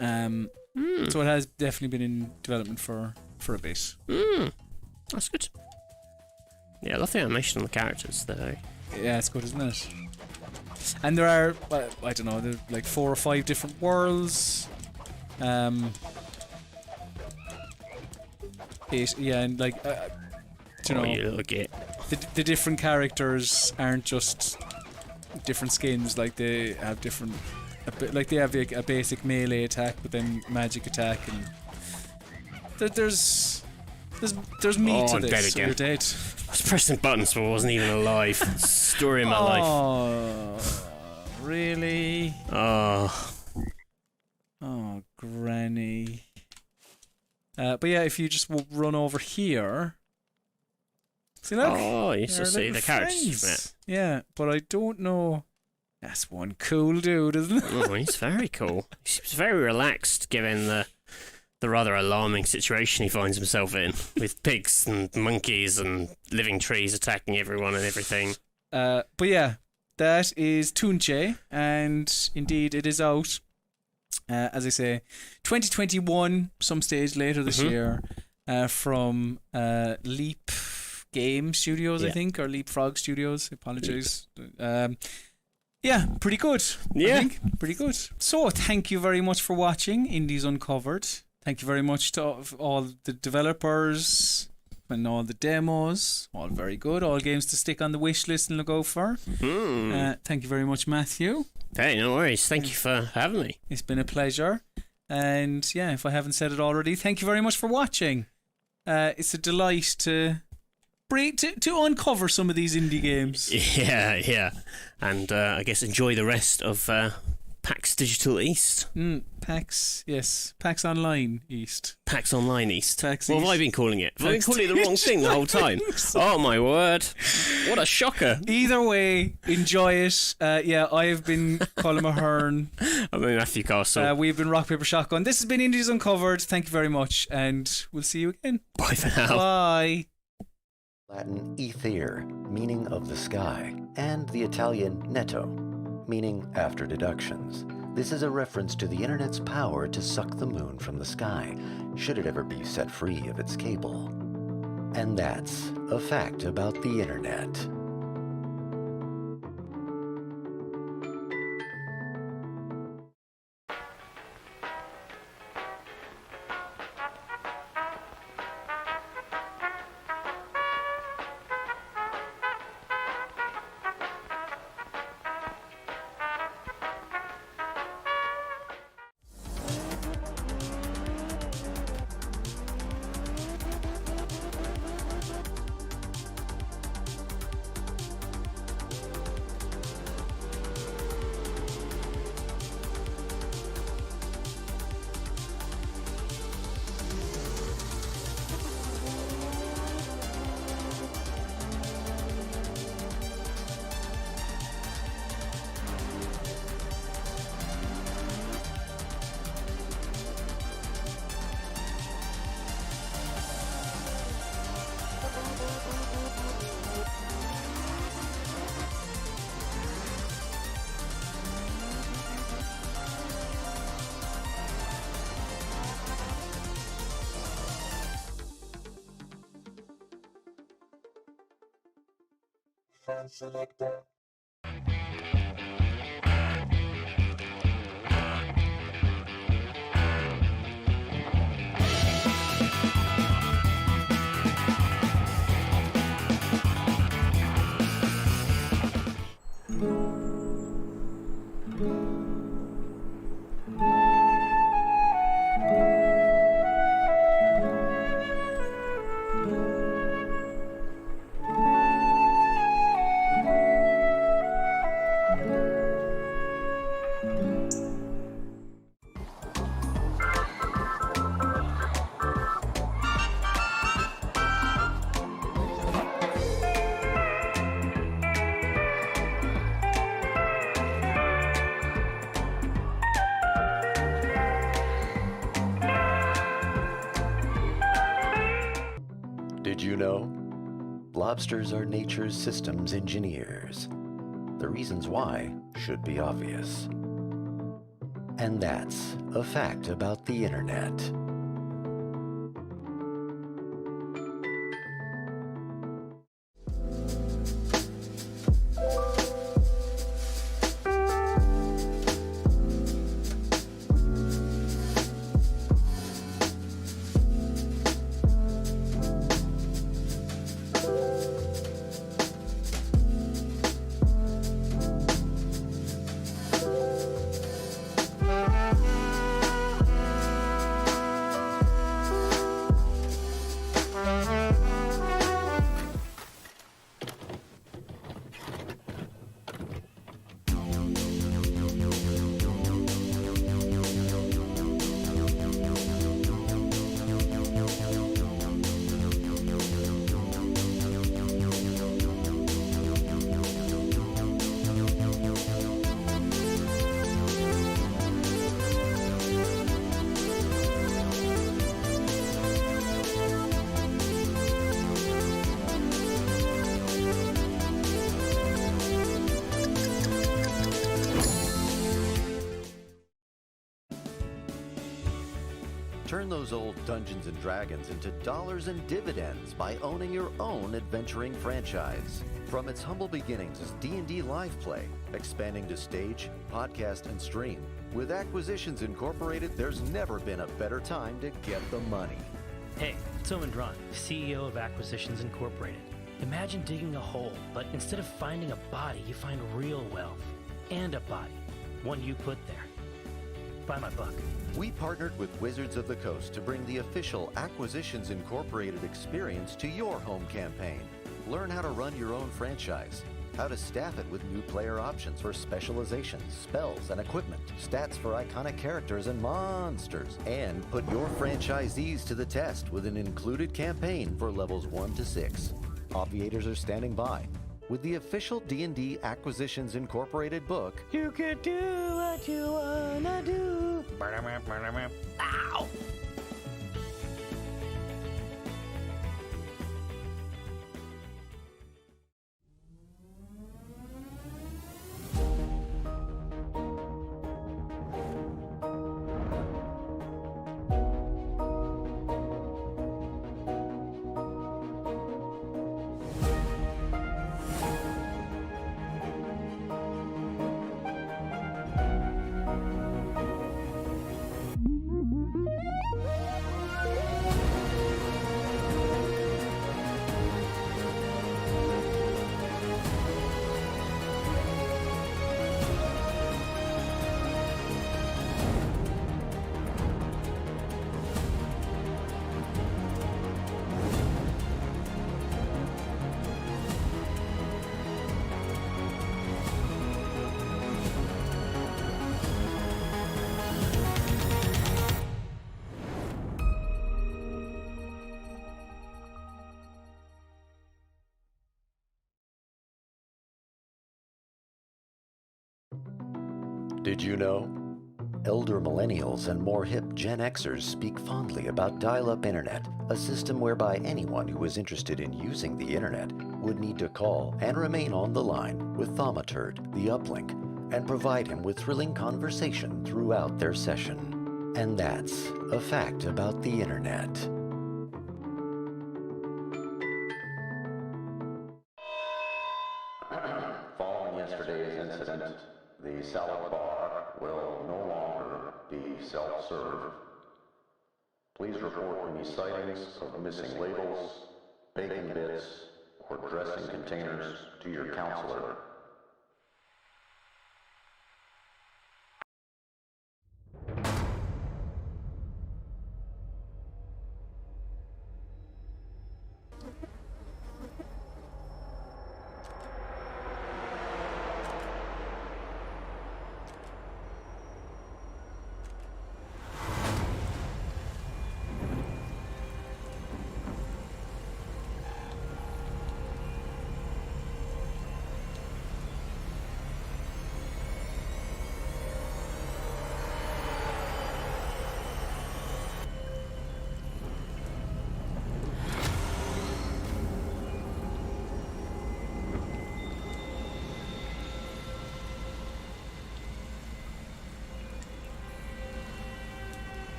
So it has definitely been in development for a bit. That's good. Yeah, I love the animation on the characters though. Yeah, it's good, isn't it? And there are, I don't know, there's like 4 or 5 different worlds. And like, you know, you little git. The different characters aren't just different skins. Like they have different, like they have a basic melee attack, but then magic attack, and there's meat to this. Dead so again. you're dead. I was pressing buttons, but I wasn't even alive. Story of my life. Oh, really? Oh, granny. But yeah, if you just run over here. See, look. Oh, you still see the characters from it. Yeah, but I don't know. That's one cool dude, isn't it? Oh, he's very cool. He seems very relaxed, given the rather alarming situation he finds himself in, with pigs and monkeys and living trees attacking everyone and everything. But yeah, that is Tunche, and indeed it is out. As I say, 2021, some stage later this year, from Leap Game Studios, I think, or Leapfrog Studios. Apologise. Yeah, pretty good. Yeah. I think. Pretty good. So, thank you very much for watching Indies Uncovered. Thank you very much to all the developers and all the demos. All very good. All games to stick on the wish list and look out for. Thank you very much, Matthew. Hey, no worries. Thank you for having me. It's been a pleasure. And yeah, if I haven't said it already, thank you very much for watching. It's a delight to uncover some of these indie games. Yeah. And I guess enjoy the rest of PAX Digital East. PAX, yes. PAX Online East. PAX Online East. PAX What East. have I been calling it? Have I been PAX calling it the wrong thing the whole time? Oh my word. What a shocker. Either way, enjoy it. I've been Colin Mahern. I'm Matthew Castle. We've been Rock, Paper, Shotgun. This has been Indies Uncovered. Thank you very much, and we'll see you again. Bye for now. Bye. Latin ether, meaning of the sky, and the Italian netto, meaning after deductions. This is a reference to the internet's power to suck the moon from the sky, should it ever be set free of its cable. And that's a fact about the internet. Did you know? Lobsters are nature's systems engineers. The reasons why should be obvious. And that's a fact about the internet. Turn those old Dungeons & Dragons into dollars and dividends by owning your own adventuring franchise. From its humble beginnings as D&D Live Play, expanding to stage, podcast, and stream, with Acquisitions Incorporated, there's never been a better time to get the money. Hey, it's Owen Dron, CEO of Acquisitions Incorporated. Imagine digging a hole, but instead of finding a body, you find real wealth. And a body. One you put there. Buy my book. We partnered with Wizards of the Coast to bring the official Acquisitions Incorporated experience to your home campaign. Learn how to run your own franchise, how to staff it with new player options for specializations, spells, and equipment, stats for iconic characters and monsters, and put your franchisees to the test with an included campaign for levels 1 to 6. Obviators are standing by. With the official D&D Acquisitions Incorporated book, you can do what you wanna do. Ow! Did you know? Elder millennials and more hip Gen Xers speak fondly about dial-up internet, a system whereby anyone who is interested in using the internet would need to call and remain on the line with Thaumaturd, the uplink, and provide him with thrilling conversation throughout their session. And that's a fact about the internet. Following yesterday's incident, the salad bar will no longer be self-serve. Please report any sightings of missing labels, bacon bits, or dressing containers to your counselor.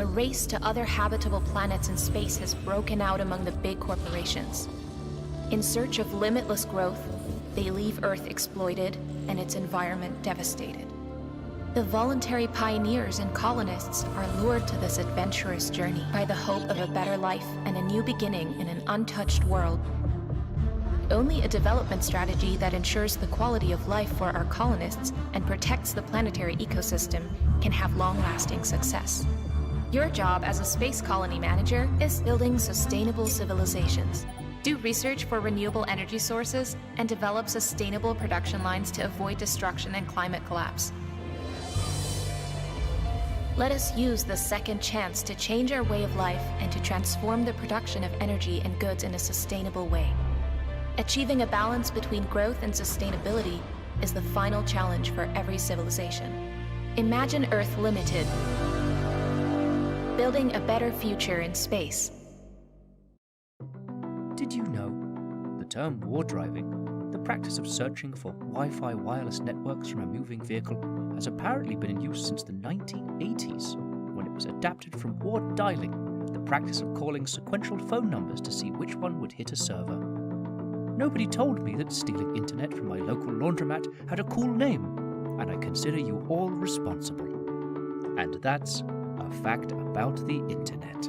A race to other habitable planets in space has broken out among the big corporations. In search of limitless growth, they leave Earth exploited and its environment devastated. The voluntary pioneers and colonists are lured to this adventurous journey by the hope of a better life and a new beginning in an untouched world. Only a development strategy that ensures the quality of life for our colonists and protects the planetary ecosystem can have long-lasting success. Your job as a space colony manager is building sustainable civilizations. Do research for renewable energy sources and develop sustainable production lines to avoid destruction and climate collapse. Let us use the second chance to change our way of life and to transform the production of energy and goods in a sustainable way. Achieving a balance between growth and sustainability is the final challenge for every civilization. Imagine Earth Limited, building a better future in space. Did you know? The term war driving, the practice of searching for Wi-Fi wireless networks from a moving vehicle, has apparently been in use since the 1980s, when it was adapted from war dialing the practice of calling sequential phone numbers to see which one would hit a server. Nobody told me that stealing internet from my local laundromat had a cool name, and I consider you all responsible. And that's a fact about the internet.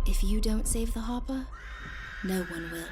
If you don't save the Hopper, no one will.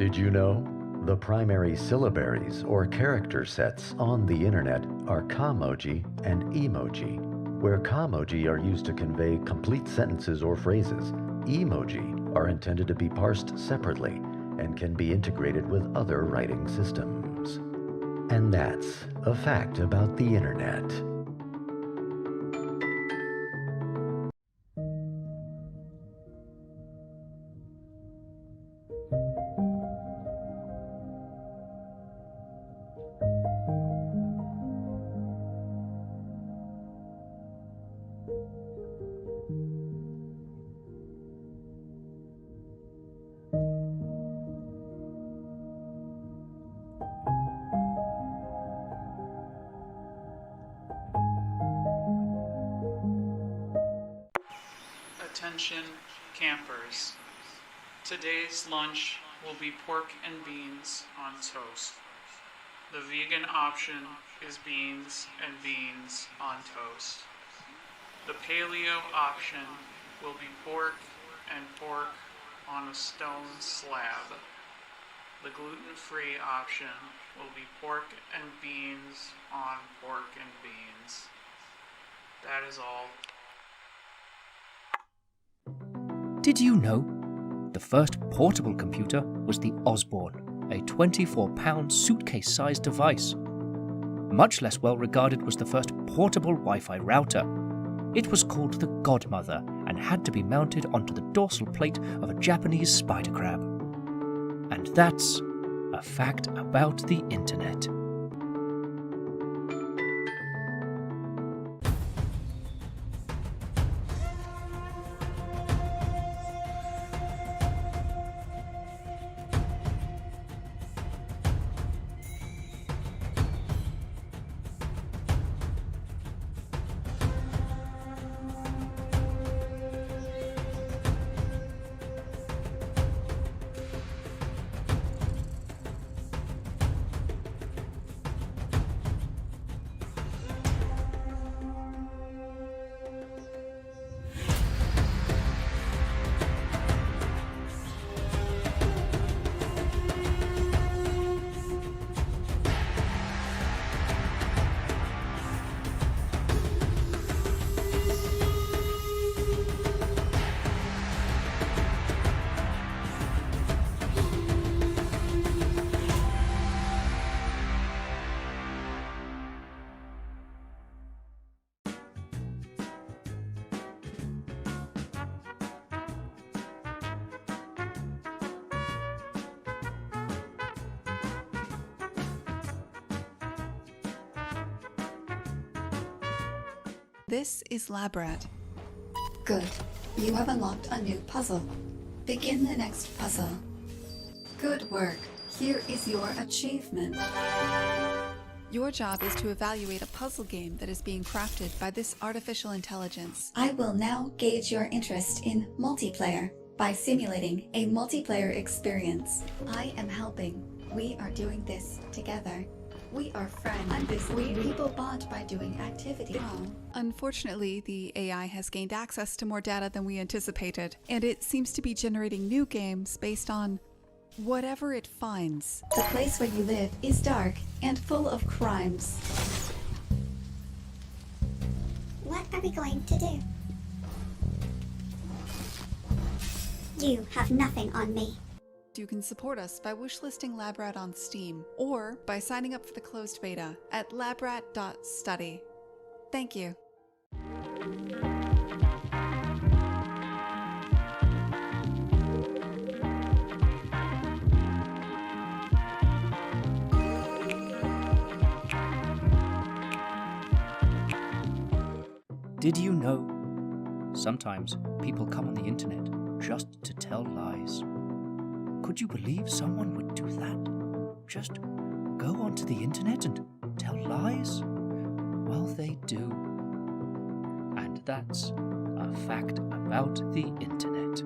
Did you know? The primary syllabaries or character sets on the internet are kamoji and emoji, where kamoji are used to convey complete sentences or phrases. Emoji are intended to be parsed separately and can be integrated with other writing systems. And that's a fact about the internet. Attention campers. Today's lunch will be pork and beans on toast. The vegan option is beans and beans on toast. The paleo option will be pork and pork on a stone slab. The gluten-free option will be pork and beans on pork and beans. That is all. Did you know? The first portable computer was the Osborne, a 24-pound suitcase-sized device. Much less well regarded was the first portable Wi-Fi router. It was called the Godmother and had to be mounted onto the dorsal plate of a Japanese spider crab. And that's a fact about the internet. This is Labrat. Good. You have unlocked a new puzzle. Begin the next puzzle. Good work. Here is your achievement. Your job is to evaluate a puzzle game that is being crafted by this artificial intelligence. I will now gauge your interest in multiplayer by simulating a multiplayer experience. I am helping. We are doing this together. We are friends. People bond by doing activity. Unfortunately, the AI has gained access to more data than we anticipated, and it seems to be generating new games based on whatever it finds. The place where you live is dark and full of crimes. What are we going to do? You have nothing on me. You can support us by wishlisting Labrat on Steam, or by signing up for the closed beta at labrat.study. Thank you. Did you know? Sometimes people come on the internet just to tell lies. Could you believe someone would do that? Just go onto the internet and tell lies? Well, they do. And that's a fact about the internet.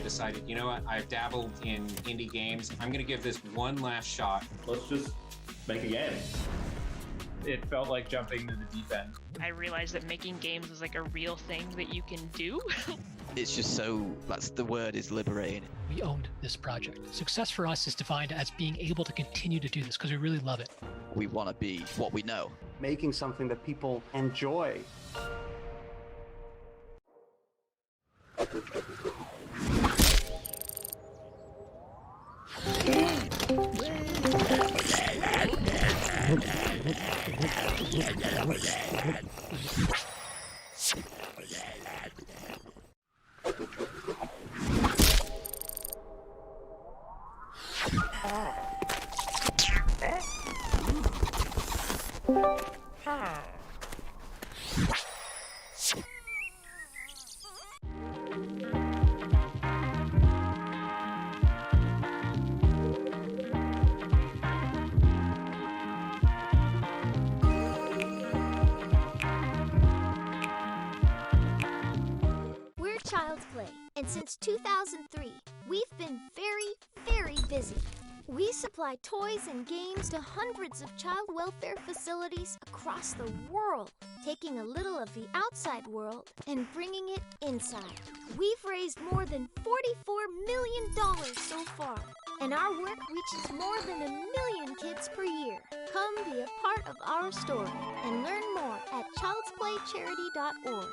decided, you know what, I've dabbled in indie games. I'm going to give this one last shot. Let's just make a game. It felt like jumping to the deep end. I realized that making games is like a real thing that you can do. It's just so, that's the word, is liberating. We owned this project. Success for us is defined as being able to continue to do this because we really love it. We want to be what we know. Making something that people enjoy. We're Child's Play, and since 2003, we've been very busy. We supply toys and games to hundreds of child welfare facilities across the world, taking a little of the outside world and bringing it inside. We've raised more than $44 million so far, and our work reaches more than 1 million kids per year. Come be a part of our story and learn more at childsplaycharity.org.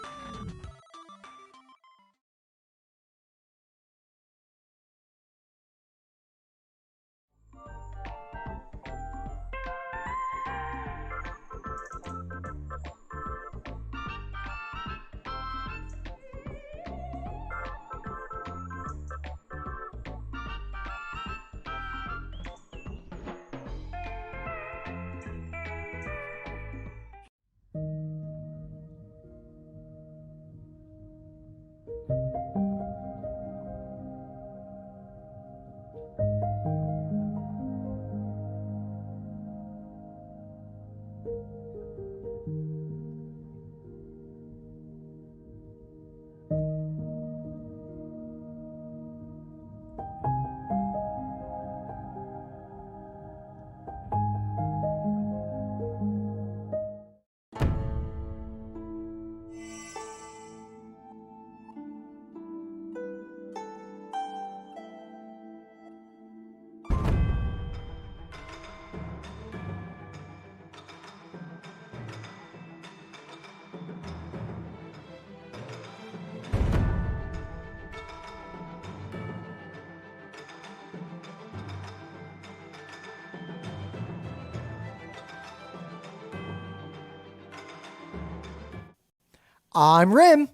I'm Rim.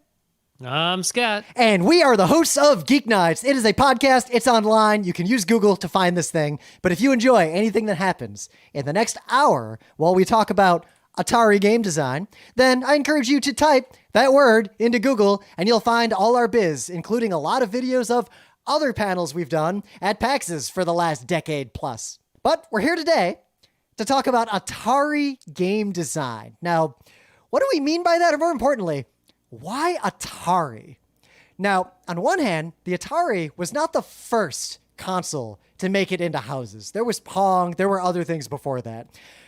I'm Scott. And we are the hosts of Geek Nights. It is a podcast. It's online. You can use Google to find this thing. But if you enjoy anything that happens in the next hour while we talk about Atari game design, then I encourage you to type that word into Google and you'll find all our biz, including a lot of videos of other panels we've done at PAXs for the last decade plus. But we're here today to talk about Atari game design. Now, what do we mean by that? Or more importantly, why Atari? Now, on one hand, the Atari was not the first console to make it into houses. There was Pong, there were other things before that.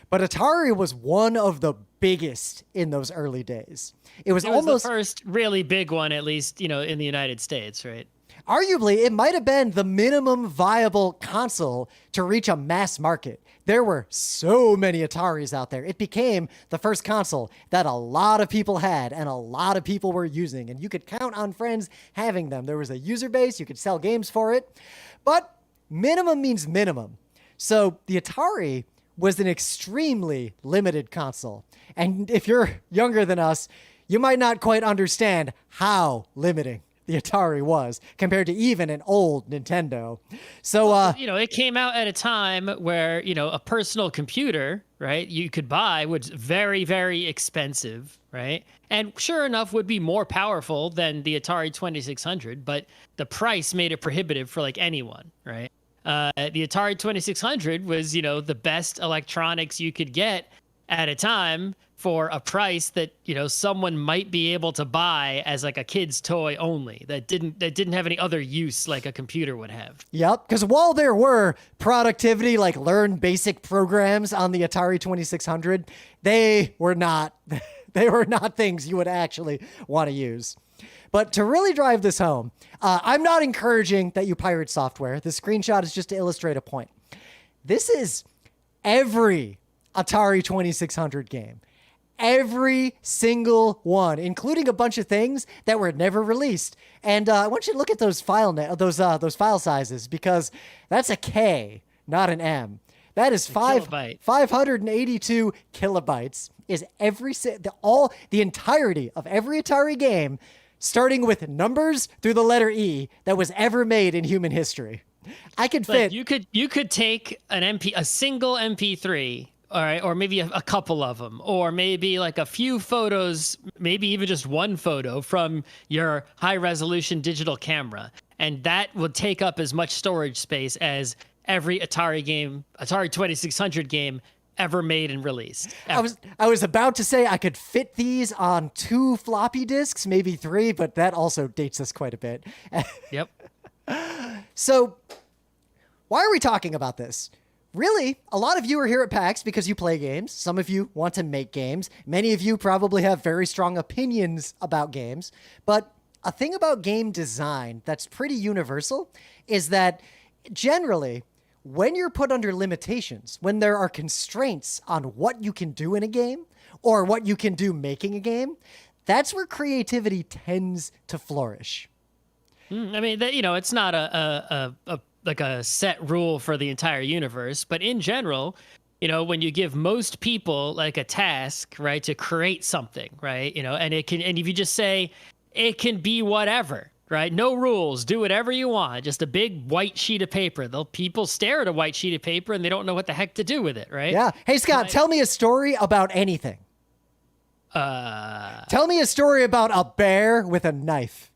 But Atari was one of the biggest in those early days. It was almost the first really big one, at least, in the United States, right? Arguably, it might have been the minimum viable console to reach a mass market. There were so many Ataris out there. It became the first console that a lot of people had and a lot of people were using, and you could count on friends having them. There was a user base. You could sell games for it, but minimum means minimum. So the Atari was an extremely limited console. And if you're younger than us, you might not quite understand how limiting the Atari was compared to even an old Nintendo. So, it came out at a time where, a personal computer, right, you could buy was very, very expensive, right? And sure enough would be more powerful than the Atari 2600, but the price made it prohibitive for like anyone, right? The Atari 2600 was, the best electronics you could get at a time for a price that, you know, someone might be able to buy as like a kid's toy only, that didn't have any other use like a computer would have. Yep, because while there were productivity, like learn basic programs on the Atari 2600, they were not things you would actually want to use. But to really drive this home, I'm not encouraging that you pirate software. The screenshot is just to illustrate a point. This is every Atari 2600 game. Every single one, including a bunch of things that were never released. And I want you to look at those file sizes, because that's a K, not an M. That is 582 kilobytes. Is the entirety of every Atari game, starting with numbers through the letter E, that was ever made in human history. I could fit. You could take a single MP3. All right, or maybe a couple of them, or maybe like a few photos, maybe even just one photo from your high-resolution digital camera, and that would take up as much storage space as every Atari 2600 game ever made and released. Ever. I was about to say I could fit these on 2 floppy disks, maybe 3, but that also dates us quite a bit. Yep. So, why are we talking about this? Really, a lot of you are here at PAX because you play games. Some of you want to make games. Many of you probably have very strong opinions about games. But a thing about game design that's pretty universal is that generally, when you're put under limitations, when there are constraints on what you can do in a game or what you can do making a game, that's where creativity tends to flourish. I mean, it's not a set rule for the entire universe, but in general, when you give most people like a task, right, to create something, right, and if you just say it can be whatever, right, no rules, do whatever you want, just a big white sheet of paper. People stare at a white sheet of paper and they don't know what the heck to do with it, right? Yeah. Hey, Scott, tell me a story about anything. Tell me a story about a bear with a knife.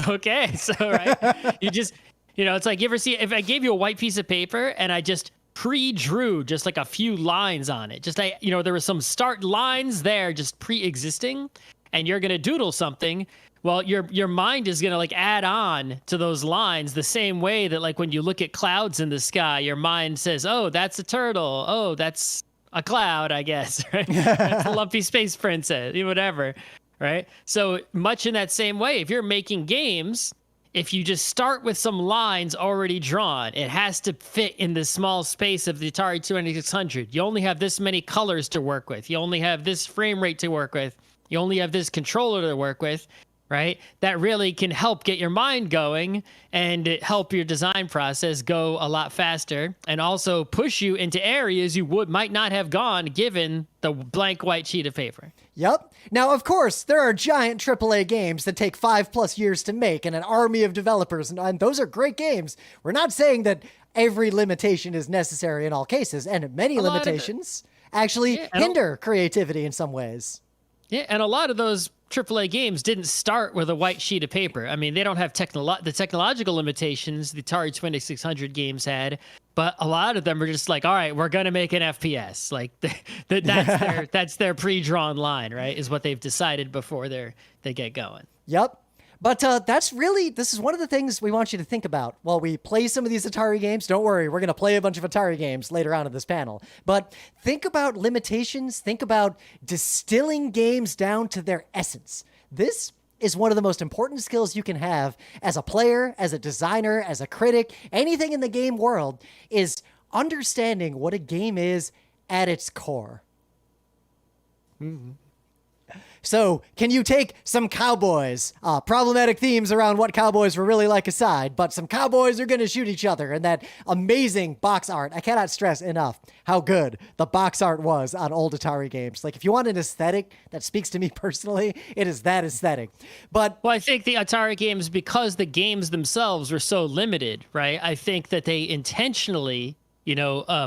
Okay, so right, it's like, you ever see, if I gave you a white piece of paper and I just pre-drew just like a few lines on it, there were some start lines there just pre-existing, and you're going to doodle something, well, your mind is going to like add on to those lines the same way that like when you look at clouds in the sky, your mind says, oh, that's a turtle. Oh, that's a cloud, I guess, right? That's a lumpy space princess, whatever, right? So much in that same way, if you're making games, if you just start with some lines already drawn, it has to fit in the small space of the Atari 2600. You only have this many colors to work with. You only have this frame rate to work with. You only have this controller to work with, right? That really can help get your mind going and help your design process go a lot faster, and also push you into areas you might not have gone given the blank white sheet of paper. Yep. Now, of course, there are giant AAA games that take 5+ years to make and an army of developers, and those are great games. We're not saying that every limitation is necessary in all cases, and many limitations actually hinder creativity in some ways. Yeah, and a lot of those AAA games didn't start with a white sheet of paper. I mean, they don't have the technological limitations the Atari 2600 games had, but a lot of them are just like, all right, we're going to make an FPS. Like that's their pre-drawn line, right? Is what they've decided before they get going. Yep. But this is one of the things we want you to think about while we play some of these Atari games. Don't worry, we're going to play a bunch of Atari games later on in this panel. But think about limitations. Think about distilling games down to their essence. This is one of the most important skills you can have as a player, as a designer, as a critic, anything in the game world, is understanding what a game is at its core. Mm-hmm. So, can you take some cowboys, problematic themes around what cowboys were really like aside, but some cowboys are going to shoot each other, and that amazing box art. I cannot stress enough how good the box art was on old Atari games. Like, if you want an aesthetic that speaks to me personally, it is that aesthetic. But I think the Atari games, because the games themselves were so limited, right? I think that they intentionally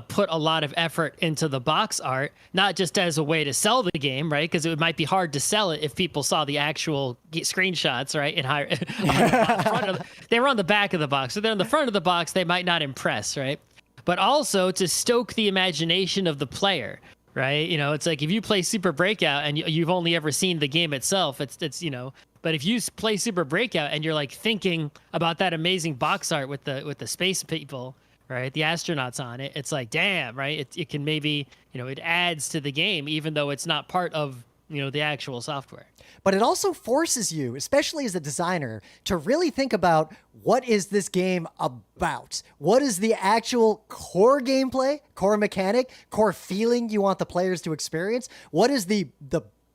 put a lot of effort into the box art, not just as a way to sell the game, right? Because it might be hard to sell it if people saw the actual screenshots, right? They were on the back of the box. So they're on the front of the box, they might not impress, right? But also to stoke the imagination of the player, right? You know, it's like if you play Super Breakout and you've only ever seen the game itself, it's you know. But if you play Super Breakout and you're like thinking about that amazing box art with the space people, right, the astronauts on it, it's like, damn, right? It can maybe, you know, it adds to the game even though it's not part of, you know, the actual software. But it also forces you, especially as a designer, to really think about what is this game about? What is the actual core gameplay, core mechanic, core feeling you want the players to experience? What is the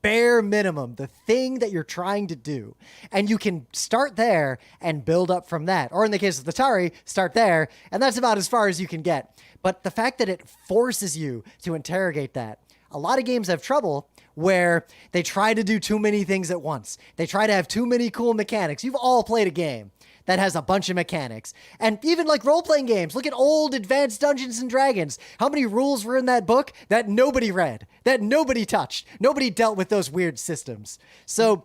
bare minimum, the thing that you're trying to do? And you can start there and build up from that. Or in the case of the Atari, start there, and that's about as far as you can get. But the fact that it forces you to interrogate that. A lot of games have trouble where they try to do too many things at once. They try to have too many cool mechanics. You've all played a game that has a bunch of mechanics. And even like role-playing games, look at old Advanced Dungeons and Dragons. How many rules were in that book that nobody read, that nobody touched? Nobody dealt with those weird systems. So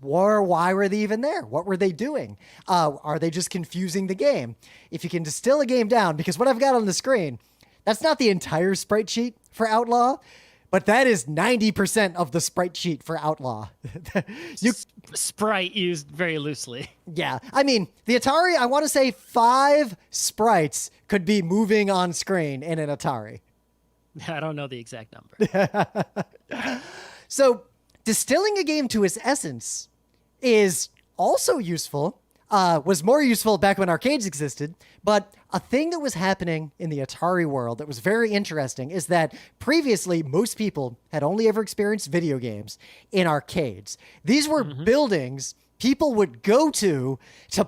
why were they even there? What were they doing? Are they just confusing the game? If you can distill a game down, because what I've got on the screen, that's not the entire sprite sheet for Outlaw, but that is 90% of the sprite sheet for Outlaw. Sprite used very loosely. Yeah. I mean, the Atari, I want to say 5 sprites could be moving on screen in an Atari. I don't know the exact number. So distilling a game to its essence is also useful, was more useful back when arcades existed, but a thing that was happening in the Atari world that was very interesting is that previously most people had only ever experienced video games in arcades. These were buildings people would go to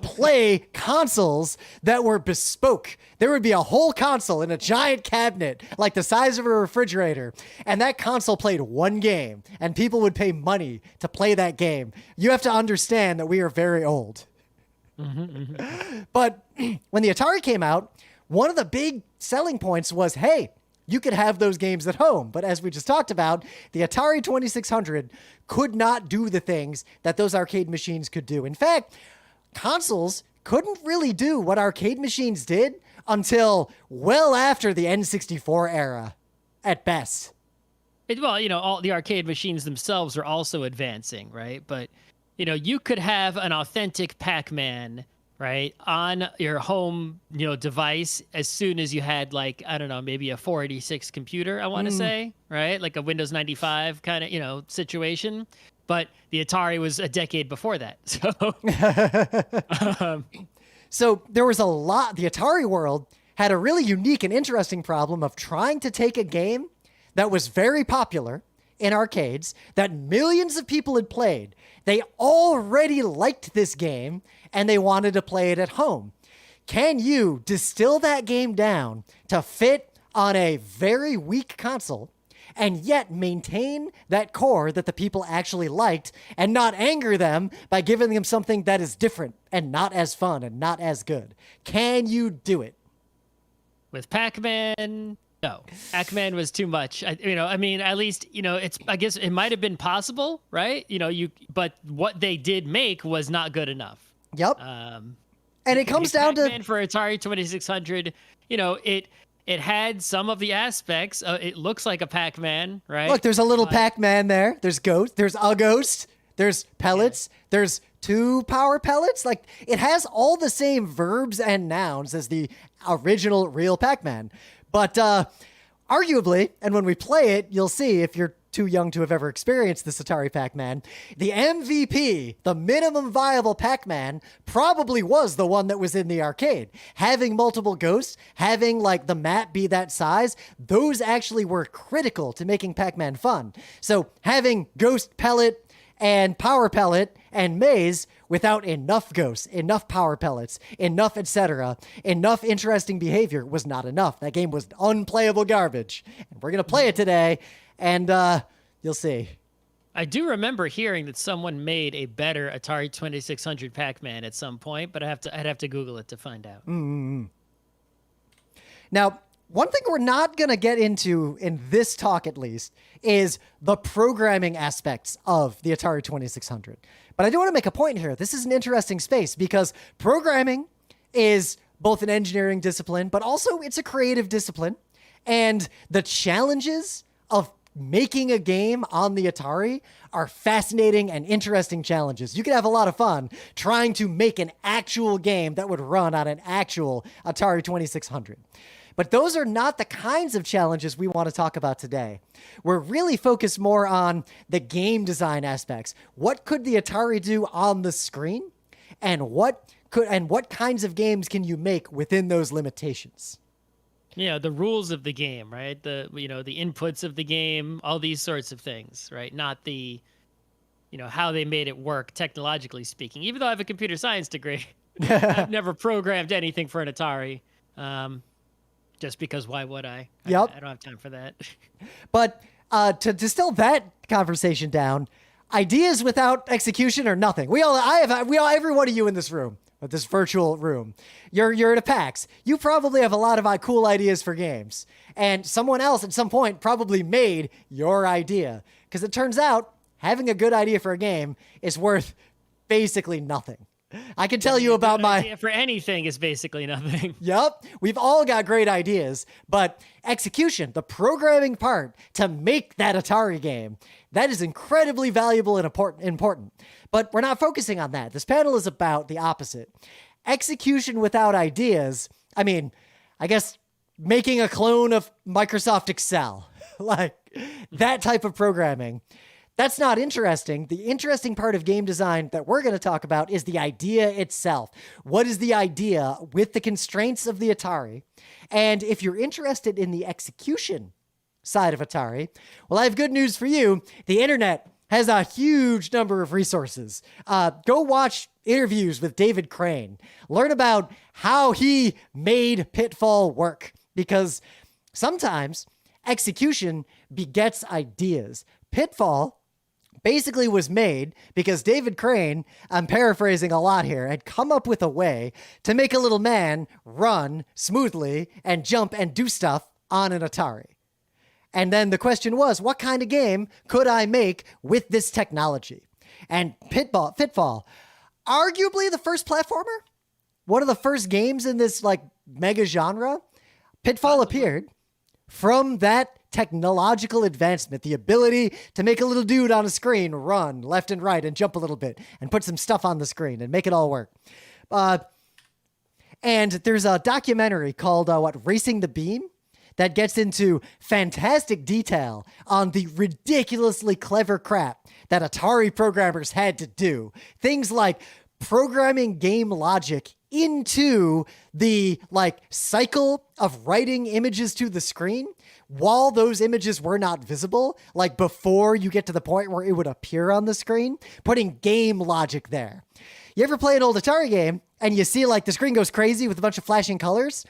play consoles that were bespoke. There would be a whole console in a giant cabinet, like the size of a refrigerator, and that console played one game, and people would pay money to play that game. You have to understand that we are very old. But when the Atari came out, one of the big selling points was, hey, you could have those games at home. But as we just talked about, the Atari 2600 could not do the things that those arcade machines could do. In fact, consoles couldn't really do what arcade machines did until well after the N64 era, at best. Well, you know, all the arcade machines themselves are also advancing, right? But you know, you could have an authentic Pac-Man, right, on your home, you know, device as soon as you had, like, I don't know, maybe a 486 computer, I want to say, right? Like a Windows 95 kind of, you know, situation. But the Atari was a decade before that. So, so there was a lot. The Atari world had a really unique and interesting problem of trying to take a game that was very popular in arcades, that millions of people had played. They already liked this game and they wanted to play it at home. Can you distill that game down to fit on a very weak console and yet maintain that core that the people actually liked and not anger them by giving them something that is different and not as fun and not as good? Can you do it? With Pac-Man, no. Pac-Man was too much. I mean, at least, you know, I guess it might have been possible, right? You know, but what they did make was not good enough. Yep. And it comes down to for Atari 2600, you know, it had some of the aspects. It looks like a Pac-Man, right? Look, there's a little Pac-Man there. There's a ghost. There's pellets. Yeah. There's 2 power pellets. Like, it has all the same verbs and nouns as the original real Pac-Man. But arguably, and when we play it, you'll see, if you're too young to have ever experienced this Atari Pac-Man, the MVP, the minimum viable Pac-Man, probably was the one that was in the arcade. Having multiple ghosts, having like the map be that size, those actually were critical to making Pac-Man fun. So having Ghost, Pellet, and Power Pellet and Maze without enough ghosts, enough power pellets, enough etc., enough interesting behavior was not enough. That game was unplayable garbage. And we're going to play it today, and you'll see. I do remember hearing that someone made a better Atari 2600 Pac-Man at some point, but I'd have to Google it to find out. Now, one thing we're not going to get into in this talk, at least, is the programming aspects of the Atari 2600. But I do want to make a point here. This is an interesting space because programming is both an engineering discipline, but also it's a creative discipline. And the challenges of making a game on the Atari are fascinating and interesting challenges. You could have a lot of fun trying to make an actual game that would run on an actual Atari 2600. But those are not the kinds of challenges we want to talk about today. We're really focused more on the game design aspects. What could the Atari do on the screen? And what kinds of games can you make within those limitations? Yeah, the rules of the game, right? The inputs of the game, all these sorts of things, right? Not the how they made it work technologically speaking. Even though I have a computer science degree, I've never programmed anything for an Atari. Just because why would I? Yep. I don't have time for that. But to distill that conversation down, ideas without execution are nothing. Every one of you in this room, with this virtual room, you're at a PAX. You probably have a lot of cool ideas for games, and someone else at some point probably made your idea. Because it turns out having a good idea for a game is worth basically nothing. I can tell you about my idea for anything is basically nothing. Yep. We've all got great ideas, but execution, the programming part to make that Atari game, that is incredibly valuable and important. But we're not focusing on that. This panel is about the opposite. Execution without ideas. I mean, I guess making a clone of Microsoft Excel, like that type of programming. That's not interesting. The interesting part of game design that we're going to talk about is the idea itself. What is the idea with the constraints of the Atari? And if you're interested in the execution side of Atari, well, I have good news for you. The internet has a huge number of resources. Go watch interviews with David Crane. Learn about how he made Pitfall work, because sometimes execution begets ideas. Pitfall basically was made because David Crane, I'm paraphrasing a lot here, had come up with a way to make a little man run smoothly and jump and do stuff on an Atari. And then the question was, what kind of game could I make with this technology? And Pitfall, arguably the first platformer, one of the first games in this like mega genre, Pitfall appeared from that technological advancement, the ability to make a little dude on a screen run left and right and jump a little bit and put some stuff on the screen and make it all work. And there's a documentary called Racing the Beam that gets into fantastic detail on the ridiculously clever crap that Atari programmers had to do. Things like programming game logic into the cycle of writing images to the screen while those images were not visible, like before you get to the point where it would appear on the screen, putting game logic there. You ever play an old Atari game and you see the screen goes crazy with a bunch of flashing colors?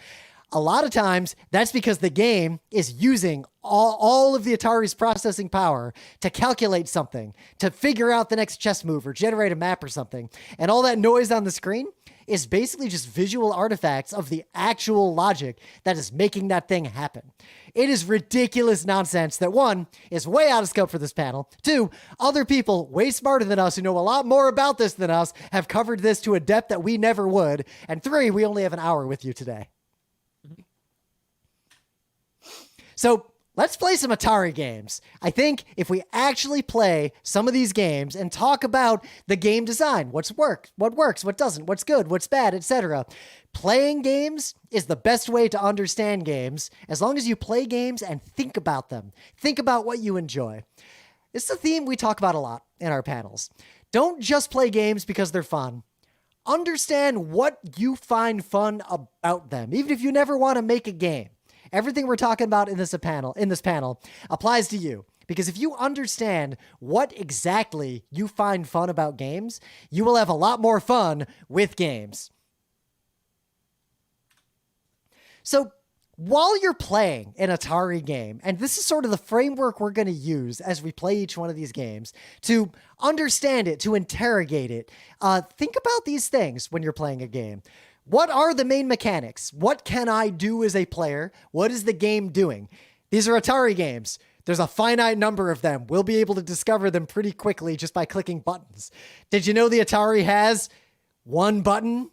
A lot of times that's because the game is using all of the Atari's processing power to calculate something, to figure out the next chess move or generate a map or something. And all that noise on the screen is basically just visual artifacts of the actual logic that is making that thing happen. It is ridiculous nonsense that, one, is way out of scope for this panel. Two, other people way smarter than us who know a lot more about this than us have covered this to a depth that we never would. And three, we only have an hour with you today. So let's play some Atari games. I think if we actually play some of these games and talk about the game design, what works, what doesn't, what's good, what's bad, etc. Playing games is the best way to understand games, as long as you play games and think about them. Think about what you enjoy. This is a theme we talk about a lot in our panels. Don't just play games because they're fun. Understand what you find fun about them, even if you never want to make a game. Everything we're talking about in this panel applies to you, because if you understand what exactly you find fun about games, you will have a lot more fun with games. So while you're playing an Atari game, and this is sort of the framework we're going to use as we play each one of these games to understand it, to interrogate it, think about these things when you're playing a game. What are the main mechanics? What can I do as a player? What is the game doing? These are Atari games. There's a finite number of them. We'll be able to discover them pretty quickly just by clicking buttons. Did you know the Atari has one button?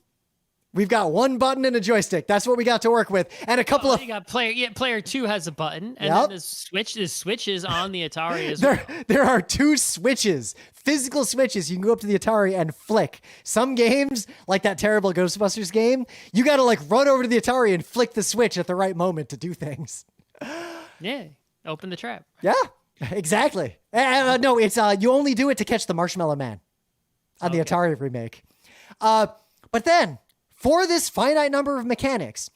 We've got one button and a joystick. That's what we got to work with, and a couple of. You got player 2 has a button, and then the switch is on the Atari as well. There are 2 switches, physical switches. You can go up to the Atari and flick. Some games, like that terrible Ghostbusters game, you got to like run over to the Atari and flick the switch at the right moment to do things. Yeah, open the trap. Yeah, exactly. No, it's you only do it to catch the Marshmallow Man on the Atari remake. But then, for this finite number of mechanics,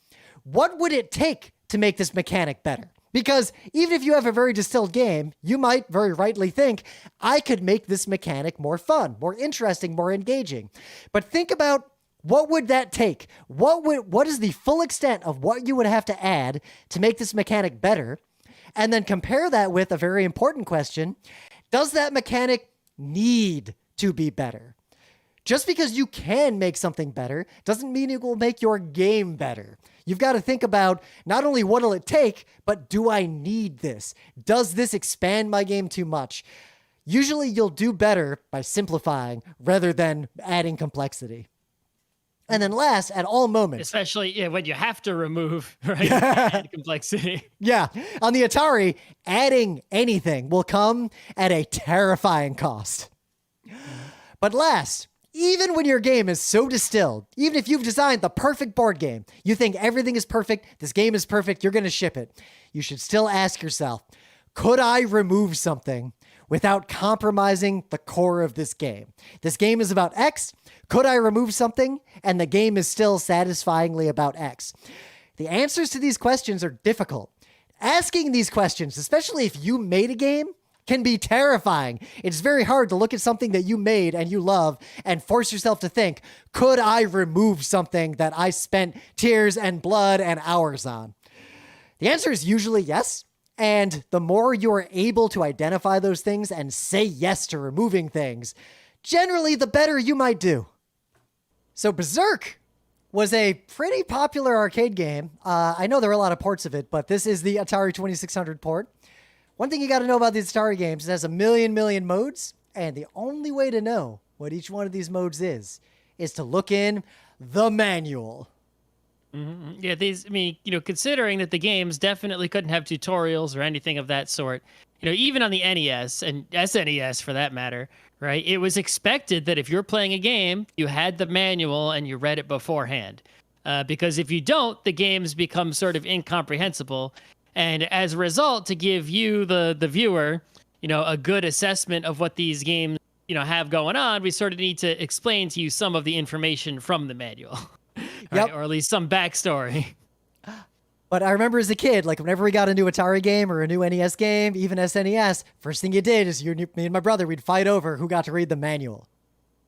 what would it take to make this mechanic better? Because even if you have a very distilled game, you might very rightly think, I could make this mechanic more fun, more interesting, more engaging. But think about what would that take? What is the full extent of what you would have to add to make this mechanic better? And then compare that with a very important question. Does that mechanic need to be better? Just because you can make something better doesn't mean it will make your game better. You've got to think about not only what will it take, but do I need this? Does this expand my game too much? Usually you'll do better by simplifying rather than adding complexity. And then last, at all moments. Especially when you have to remove add complexity. Yeah. On the Atari, adding anything will come at a terrifying cost. But last, even when your game is so distilled, even if you've designed the perfect board game, you think everything is perfect, this game is perfect, you're going to ship it, you should still ask yourself, could I remove something without compromising the core of this game? This game is about X. Could I remove something and the game is still satisfyingly about X? The answers to these questions are difficult. Asking these questions, especially if you made a game, can be terrifying. It's very hard to look at something that you made and you love and force yourself to think, could I remove something that I spent tears and blood and hours on? The answer is usually yes. And the more you are able to identify those things and say yes to removing things, generally the better you might do. So Berserk was a pretty popular arcade game. I know there are a lot of ports of it, but this is the Atari 2600 port. One thing you got to know about these Atari games, it has a million modes, and the only way to know what each one of these modes is to look in the manual. Mm-hmm. Yeah, considering that the games definitely couldn't have tutorials or anything of that sort, even on the NES and SNES for that matter, right? It was expected that if you're playing a game, you had the manual and you read it beforehand. Because if you don't, the games become sort of incomprehensible. And as a result, to give you, the viewer, a good assessment of what these games, have going on, we sort of need to explain to you some of the information from the manual. Right? Or at least some backstory. But I remember as a kid, like whenever we got a new Atari game or a new NES game, even SNES, first thing you did is me and my brother, we'd fight over who got to read the manual.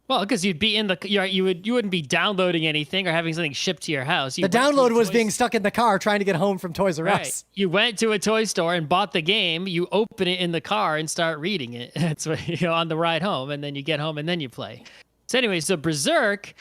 Well, because you'd be you wouldn't be downloading anything or having something shipped to your house. The download was being stuck in the car trying to get home from Toys R Us. You went to a toy store and bought the game. You open it in the car and start reading it. That's what, on the ride home, and then you get home and then you play. So anyway, so Berserk,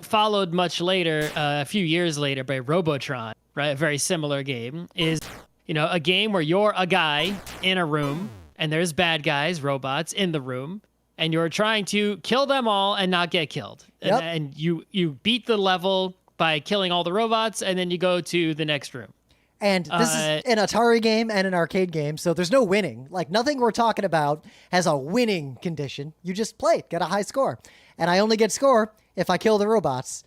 followed much later, a few years later by Robotron, right? A very similar game is, a game where you're a guy in a room and there's bad guys, robots in the room. And you're trying to kill them all and not get killed. Yep. And you beat the level by killing all the robots, and then you go to the next room. And this is an Atari game and an arcade game, so there's no winning. Like, nothing we're talking about has a winning condition. You just play, get a high score. And I only get score if I kill the robots.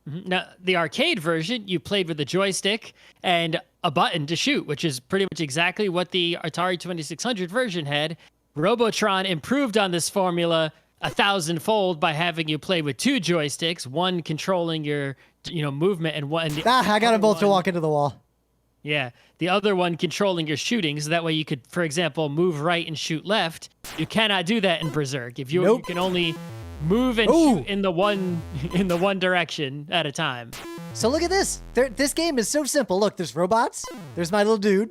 Now, the arcade version, you played with a joystick and a button to shoot, which is pretty much exactly what the Atari 2600 version had. Robotron improved on this formula 1,000-fold by having you play with 2 joysticks, one controlling your, movement and one. I got them both to walk into the wall. Yeah, the other one controlling your shooting, so that way you could, for example, move right and shoot left. You cannot do that in Berserk. If you can only move and shoot in the one direction at a time. So look at this. This game is so simple. Look, there's robots, there's my little dude,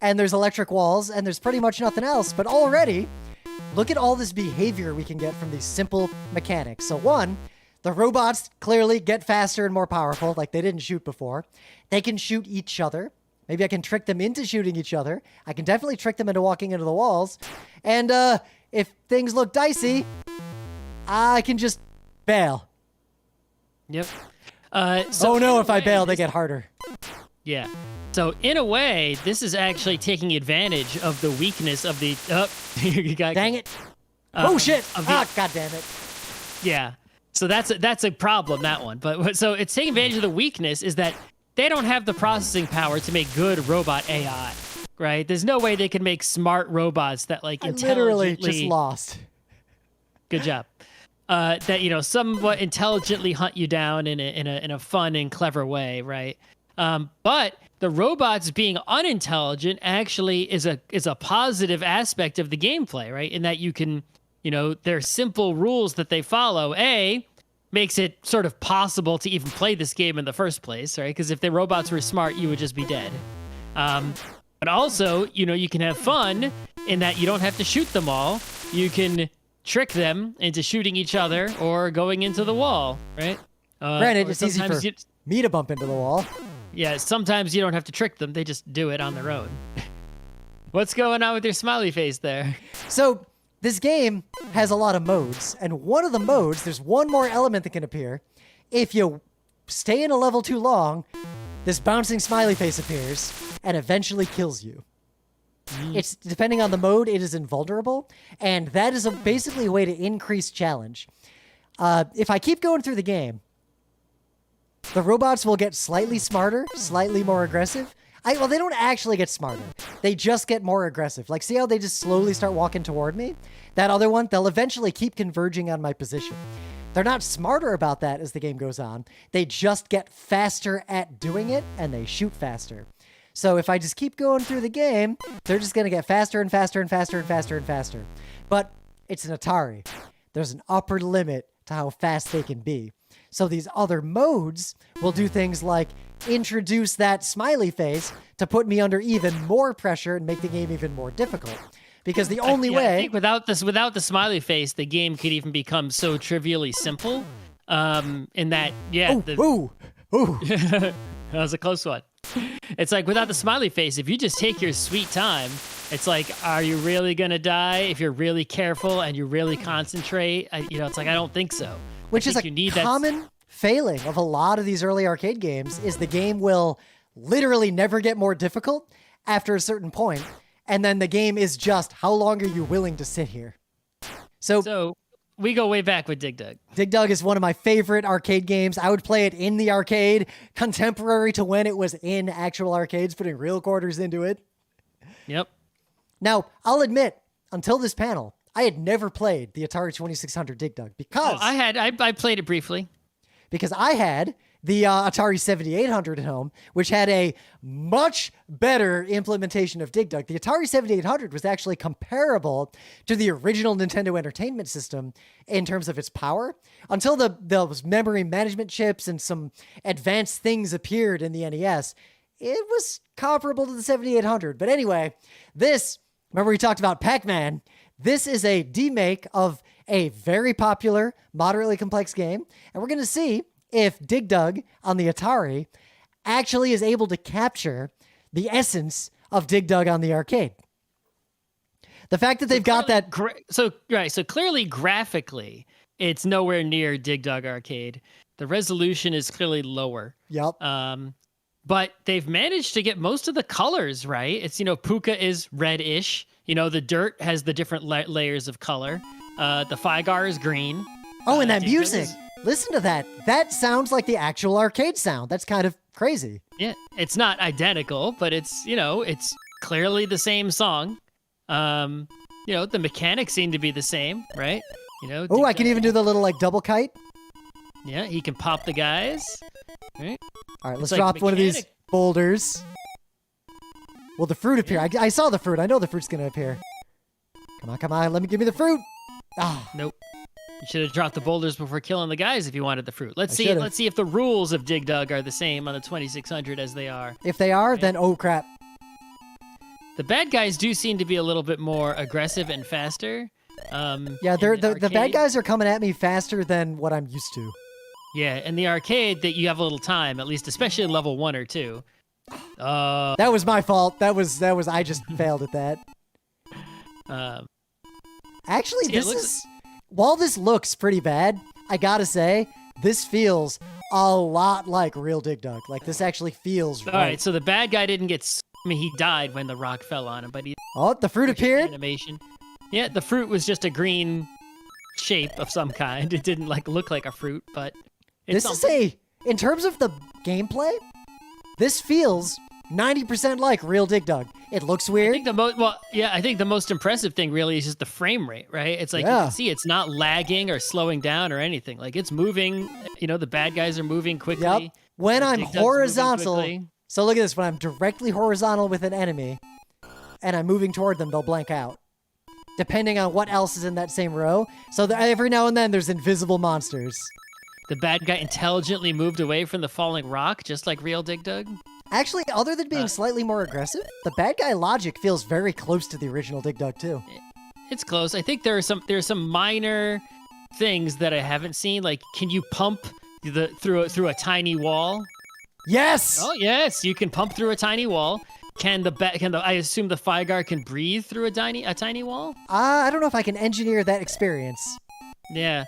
and there's electric walls, and there's pretty much nothing else. But already, look at all this behavior we can get from these simple mechanics. So one, the robots clearly get faster and more powerful, like they didn't shoot before. They can shoot each other. Maybe I can trick them into shooting each other. I can definitely trick them into walking into the walls. And if things look dicey, I can just bail. Yep. So oh no, in a if I way, bail, they get harder. Yeah. So in a way, this is actually taking advantage of the weakness of the. You got, Dang it! Oh shit! Of the, God damn it! Yeah. So that's a problem, that one. But so it's taking advantage of the weakness is that they don't have the processing power to make good robot AI, right? There's no way they can make smart robots that like I intelligently. literally just lost. Good job. That somewhat intelligently hunt you down in a fun and clever way, right? But the robots being unintelligent actually is a positive aspect of the gameplay, right? In that you can, there's simple rules that they follow. Makes it sort of possible to even play this game in the first place, right? Because if the robots were smart, you would just be dead. But also, you can have fun in that you don't have to shoot them all. You can trick them into shooting each other or going into the wall, right? Granted, it's easy for me to bump into the wall. Yeah, sometimes you don't have to trick them. They just do it on their own. What's going on with your smiley face there? So this game has a lot of modes, and one of the modes, there's one more element that can appear. If you stay in a level too long, this bouncing smiley face appears and eventually kills you. It's depending on the mode, it is invulnerable, and that is basically a way to increase challenge. If I keep going through the game, the robots will get slightly smarter, slightly more aggressive. Well, they don't actually get smarter. They just get more aggressive. Like, see how they just slowly start walking toward me? That other one, they'll eventually keep converging on my position. They're not smarter about that as the game goes on. They just get faster at doing it, and they shoot faster. So if I just keep going through the game, they're just going to get faster and faster and faster and faster and faster. But it's an Atari. There's an upper limit to how fast they can be. So these other modes will do things like introduce that smiley face to put me under even more pressure and make the game even more difficult. Because the only way... I think without the smiley face, the game could even become so trivially simple. In that, yeah... Ooh! That was a close one. It's like, without the smiley face, if you just take your sweet time, it's like, are you really going to die if you're really careful and you really concentrate? It's like, I don't think so. Which is a common failing of a lot of these early arcade games, is the game will literally never get more difficult after a certain point, and then the game is just, how long are you willing to sit here? So we go way back with Dig Dug. Dig Dug is one of my favorite arcade games. I would play it in the arcade, contemporary to when it was in actual arcades, putting real quarters into it. Yep. Now, I'll admit, until this panel, I had never played the Atari 2600 Dig Dug because... I played it briefly. Because I had the Atari 7800 at home, which had a much better implementation of Dig Dug. The Atari 7800 was actually comparable to the original Nintendo Entertainment System in terms of its power, until those memory management chips and some advanced things appeared in the NES. It was comparable to the 7800. But anyway, remember we talked about Pac-Man? This is a demake of a very popular, moderately complex game, and we're going to see if Dig Dug on the Atari actually is able to capture the essence of Dig Dug on the arcade. The fact that they've got that... So clearly graphically, it's nowhere near Dig Dug Arcade. The resolution is clearly lower. Yep. But they've managed to get most of the colors right. It's, Puka is reddish. The dirt has the different layers of color. The Figar is green. Oh, and that music. Listen to that. That sounds like the actual arcade sound. That's kind of crazy. Yeah, it's not identical, but it's clearly the same song. The mechanics seem to be the same, right? Oh, I can even do the little double kite. Yeah, he can pop the guys. Right? All right, let's drop one of these boulders. Will the fruit appear? I saw the fruit. I know the fruit's going to appear. Come on. Give me the fruit. Ah. Nope. You should have dropped the boulders before killing the guys if you wanted the fruit. Let's see if the rules of Dig Dug are the same on the 2600 as they are. If they are, then oh crap. The bad guys do seem to be a little bit more aggressive and faster. Yeah, the bad guys are coming at me faster than what I'm used to. Yeah, in the arcade, that you have a little time, at least, especially in level 1 or 2. That was my fault. That was I just failed at that. Actually, while this looks pretty bad, I gotta say, this feels a lot like real Dig Dug. Like, this actually feels All right, so the bad guy didn't get... I mean, he died when the rock fell on him, but he... Oh, the fruit appeared? Animation. Yeah, the fruit was just a green shape of some kind. It didn't, like, look like a fruit, but... This is in terms of the gameplay, this feels 90% like real Dig Dug. It looks weird. I think the most impressive thing really is just the frame rate, right? It's like you can see it's not lagging or slowing down or anything. Like it's moving, the bad guys are moving quickly. Yep. When I'm horizontal, quickly. So look at this, when I'm directly horizontal with an enemy and I'm moving toward them, they'll blank out. Depending on what else is in that same row. So every now and then there's invisible monsters. The bad guy intelligently moved away from the falling rock, just like real Dig Dug. Actually, other than being slightly more aggressive, the bad guy logic feels very close to the original Dig Dug too. It's close. I think there's some minor things that I haven't seen. Like, can you pump through a tiny wall? Yes. Oh yes, you can pump through a tiny wall. I assume the Fygar can breathe through a tiny wall? I don't know if I can engineer that experience. Yeah.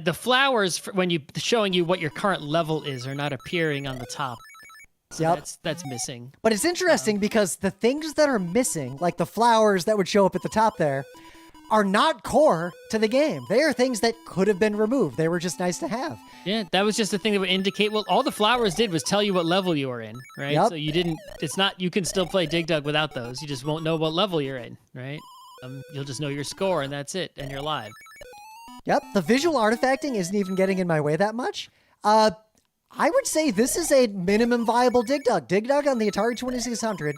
The flowers, when showing you what your current level is, are not appearing on the top. So that's missing. But it's interesting because the things that are missing, like the flowers that would show up at the top there, are not core to the game. They are things that could have been removed. They were just nice to have. Yeah, that was just the thing that would indicate, well, all the flowers did was tell you what level you were in, right? Yep. So you can still play Dig Dug without those. You just won't know what level you're in, right? You'll just know your score and that's it, and you're live. Yep, the visual artifacting isn't even getting in my way that much. I would say this is a minimum viable Dig Dug. Dig Dug on the Atari 2600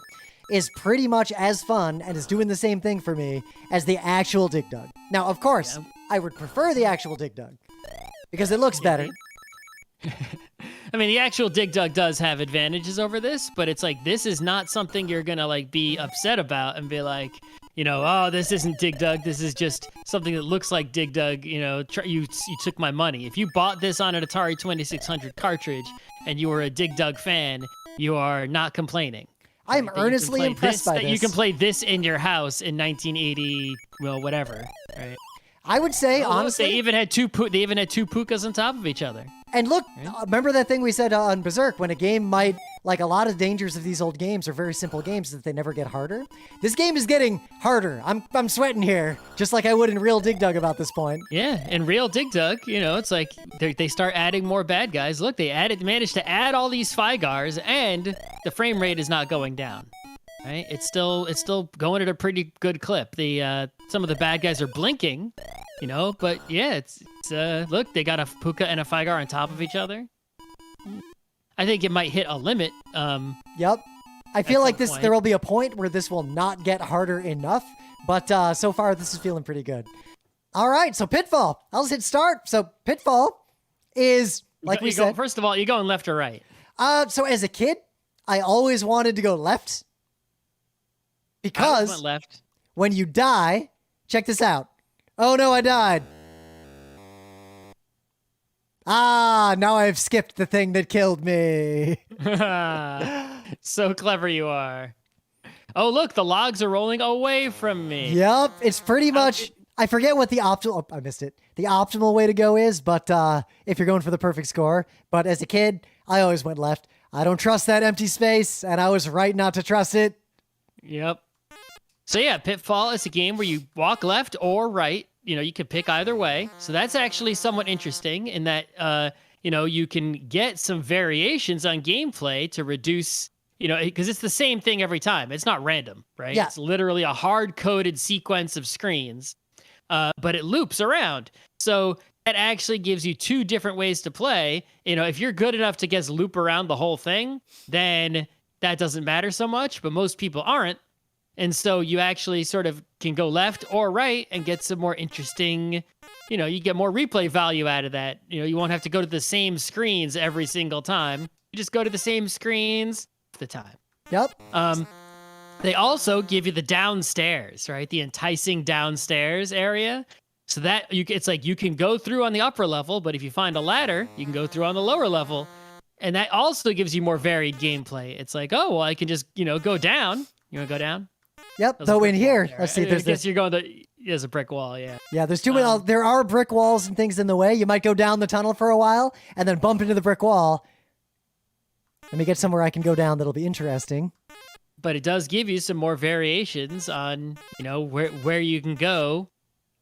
is pretty much as fun and is doing the same thing for me as the actual Dig Dug. Now, of course, I would prefer the actual Dig Dug because it looks better. I mean, the actual Dig Dug does have advantages over this, but it's like, this is not something you're gonna like be upset about and be like, oh, this isn't Dig Dug. This is just something that looks like Dig Dug. You took my money. If you bought this on an Atari 2600 cartridge and you were a Dig Dug fan, you are not complaining. I'm earnestly impressed by this. You can play this in your house in 1980, well, whatever, right? I would say, honestly, they even had two pukas on top of each other. And look, remember that thing we said on Berserk, when a game might, like a lot of dangers of these old games are very simple games that they never get harder. This game is getting harder. I'm sweating here, just like I would in real Dig Dug about this point. Yeah, in real Dig Dug, it's like they start adding more bad guys. Look, they managed to add all these Fygars, and the frame rate is not going down. Right? It's still going at a pretty good clip. Some of the bad guys are blinking, but yeah, it's look, they got a Puka and a Fygar on top of each other. I think it might hit a limit. Yep. I feel like there will be a point where this will not get harder enough, but so far this is feeling pretty good. All right, so Pitfall. I'll just hit start. So Pitfall is, like we said. First of all, you're going left or right? So as a kid, I always wanted to go left. Because left. When you die, check this out. Oh no, I died. Now I've skipped the thing that killed me. So clever you are. Oh, look, the logs are rolling away from me. Yep, it's pretty much... I forget what the optimal... I missed it. The optimal way to go is, but if you're going for the perfect score. But as a kid, I always went left. I don't trust that empty space, and I was right not to trust it. Yep. So yeah, Pitfall is a game where you walk left or right. You can pick either way. So that's actually somewhat interesting in that, you can get some variations on gameplay to reduce, because it's the same thing every time. It's not random, right? Yeah. It's literally a hard-coded sequence of screens, but it loops around. So that actually gives you two different ways to play. If you're good enough to just loop around the whole thing, then that doesn't matter so much, but most people aren't. And so you actually sort of can go left or right and get some more interesting, you get more replay value out of that. You won't have to go to the same screens every single time. You just go to the same screens the time. Yep. They also give you the downstairs, right? The enticing downstairs area. So that it's like you can go through on the upper level, but if you find a ladder, you can go through on the lower level. And that also gives you more varied gameplay. It's like, oh, well, I can just, go down. You want to go down? Yep. Though in here, let's see. I guess you're going to. There's a brick wall, yeah. Yeah, there's too many. There are brick walls and things in the way. You might go down the tunnel for a while and then bump into the brick wall. Let me get somewhere I can go down that'll be interesting. But it does give you some more variations on, where you can go.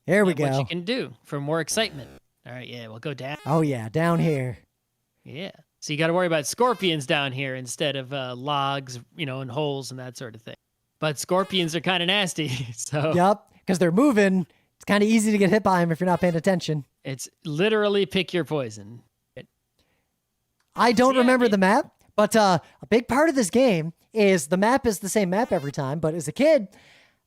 There we and go. What you can do for more excitement. All right, yeah, we'll go down. Oh, yeah, down here. Yeah. So you got to worry about scorpions down here instead of logs, and holes and that sort of thing. But scorpions are kind of nasty, so. Yep, because they're moving. It's kind of easy to get hit by them if you're not paying attention. It's literally pick your poison. I don't remember the map, but a big part of this game is the map is the same map every time. But as a kid,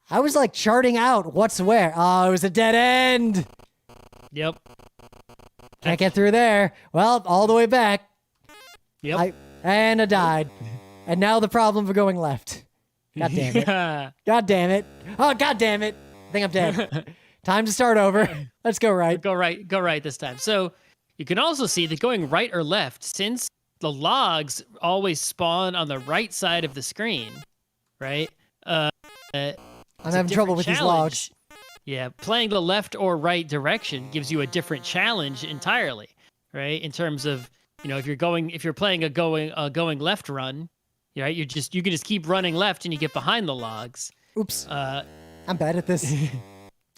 I was like charting out what's where. Oh, it was a dead end. Yep. Can't get through there. Well, all the way back. Yep. And I died. And now the problem for going left. God damn it. God damn it. Oh, God damn it. I think I'm dead. Time to start over. Let's go right. Go right this time. So you can also see that going right or left, since the logs always spawn on the right side of the screen, right? I'm having trouble with these logs. Yeah, playing the left or right direction gives you a different challenge entirely, right? In terms of, if you're playing a going left run, right? You can just keep running left and you get behind the logs. Oops. I'm bad at this.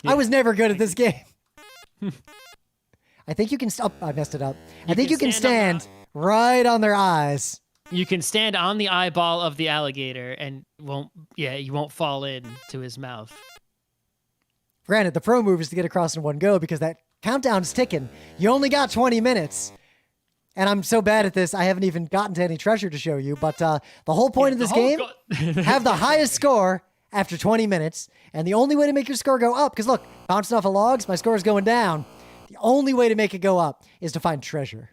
I was never good at this game. I think you can stop. I messed it up. I think you can stand right on their eyes. You can stand on the eyeball of the alligator and you won't fall into his mouth. Granted, the pro move is to get across in one go because that countdown's ticking. You only got 20 minutes. And I'm so bad at this, I haven't even gotten to any treasure to show you. But the whole point of this game, have the highest score after 20 minutes. And the only way to make your score go up, because look, bouncing off of logs, my score is going down. The only way to make it go up is to find treasure.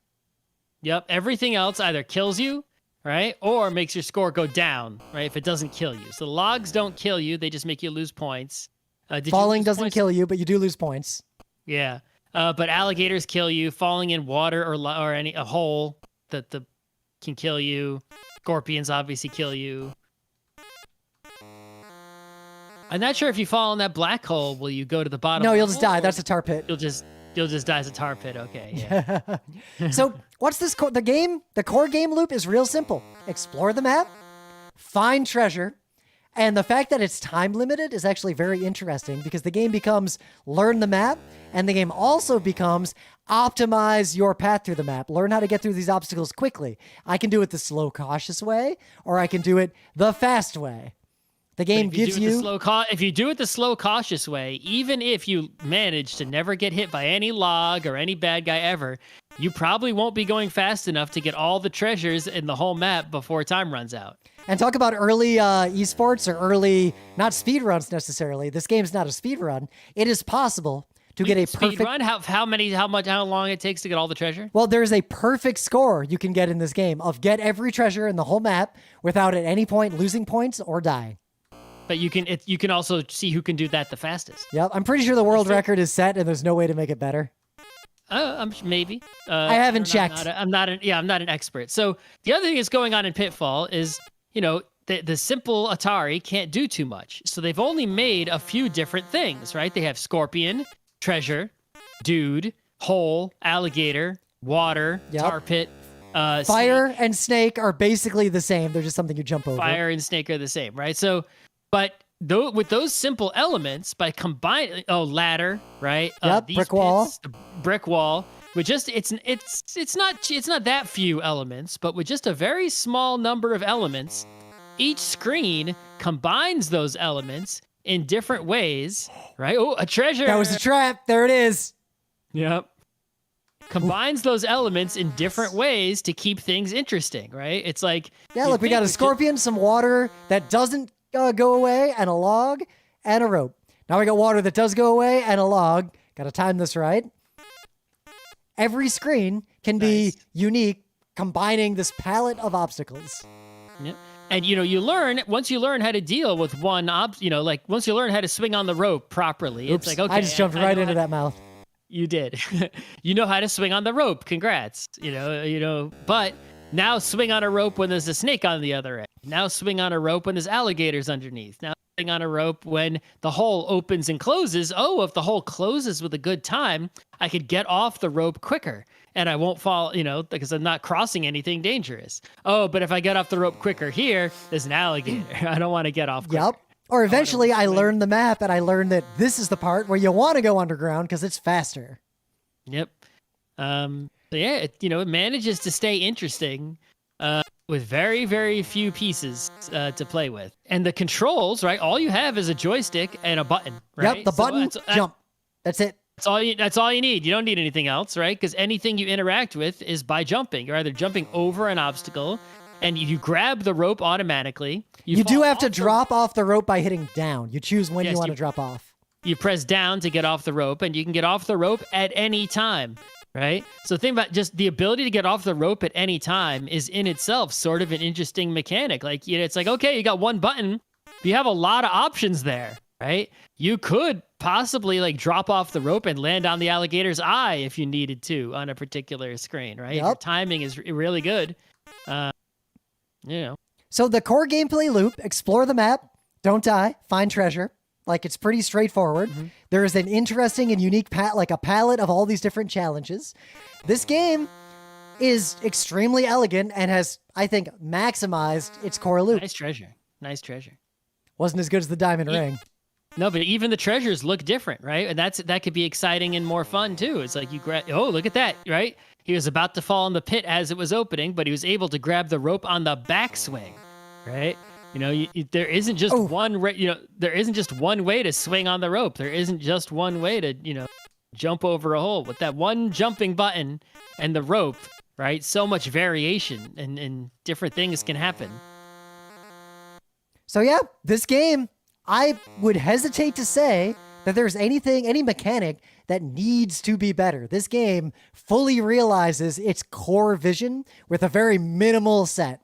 Yep. Everything else either kills you, right? Or makes your score go down, right? If it doesn't kill you. So the logs don't kill you. They just make you lose points. Falling doesn't kill you, but you do lose points. Yeah. But alligators kill you. Falling in water or a hole that can kill you. Scorpions obviously kill you. I'm not sure if you fall in that black hole, will you go to the bottom? No, you'll just die. That's a tar pit. You'll just die as a tar pit. Okay. Yeah. So what's this? The core game loop is real simple. Explore the map, find treasure. And the fact that it's time limited is actually very interesting because the game becomes learn the map, and the game also becomes optimize your path through the map. Learn how to get through these obstacles quickly. I can do it the slow, cautious way, or I can do it the fast way. The game gives you... if you do it the slow, cautious way, even if you manage to never get hit by any log or any bad guy ever, you probably won't be going fast enough to get all the treasures in the whole map before time runs out. And talk about early esports or early, not speed runs necessarily. This game's not a speed run. It is possible to get a perfect... Speed run? How long it takes to get all the treasure? Well, there's a perfect score you can get in this game of get every treasure in the whole map without at any point losing points or dying. But you can also see who can do that the fastest. Yep, I'm pretty sure the world record is set and there's no way to make it better. Maybe. I haven't checked. I'm not an expert. So the other thing that's going on in Pitfall is, the simple Atari can't do too much. So they've only made a few different things, right? They have scorpion, treasure, dude, hole, alligator, water, tar pit. Fire and snake are basically the same. They're just something you jump over. Fire and snake are the same, right? So, but with those simple elements, by combining, ladder, right? Yep, brick wall. Brick wall. With just it's not that few elements, but with just a very small number of elements, each screen combines those elements in different ways, right? Oh, a treasure! That was a trap. There it is. Yep. Combines those elements in different ways to keep things interesting, right? It's like look, we got a scorpion, some water that doesn't go away, and a log and a rope. Now we got water that does go away and a log. Got to time this right. Every screen can be unique, combining this palette of obstacles. Yep. And once you learn how to deal with one once you learn how to swing on the rope properly, Oops, it's like, okay, I just jumped right into that mouth. You did. You know how to swing on the rope. Congrats. But now swing on a rope when there's a snake on the other end. Now swing on a rope when there's alligators underneath. Now on a rope when the hole opens and closes. Oh, if the hole closes with a good time, I could get off the rope quicker and I won't fall, because I'm not crossing anything dangerous. Oh, but if I get off the rope quicker here, there's an alligator. I don't want to get off quicker. Yep. Or eventually I learned the map and I learned that this is the part where you want to go underground because it's faster. Yep. So yeah, it manages to stay interesting with very, very few pieces to play with. And the controls, right? All you have is a joystick and a button, right? Yep, the button, jump. That's it. That's all you need. You don't need anything else, right? Because anything you interact with is by jumping. You're either jumping over an obstacle, and you grab the rope automatically. You do have to drop off the rope by hitting down. You choose when you want to drop off. You press down to get off the rope, and you can get off the rope at any time, right? So think about just the ability to get off the rope at any time is in itself sort of an interesting mechanic. Like, it's like, okay, you got one button, but you have a lot of options there, right? You could possibly like drop off the rope and land on the alligator's eye if you needed to on a particular screen, right? If your timing is really good. So the core gameplay loop: explore the map, don't die, find treasure. Like, it's pretty straightforward. Mm-hmm. There is an interesting and unique a palette of all these different challenges. This game is extremely elegant and has, I think, maximized its core loop. Nice treasure. Wasn't as good as the diamond ring. No, but even the treasures look different, right? And that could be exciting and more fun too. It's like oh, look at that, right? He was about to fall in the pit as it was opening, but he was able to grab the rope on the backswing, right? There isn't just one there isn't just one way to swing on the rope. There isn't just one way to, jump over a hole. With that one jumping button and the rope, right? So much variation and different things can happen. So yeah, this game, I would hesitate to say that there's any mechanic that needs to be better. This game fully realizes its core vision with a very minimal set.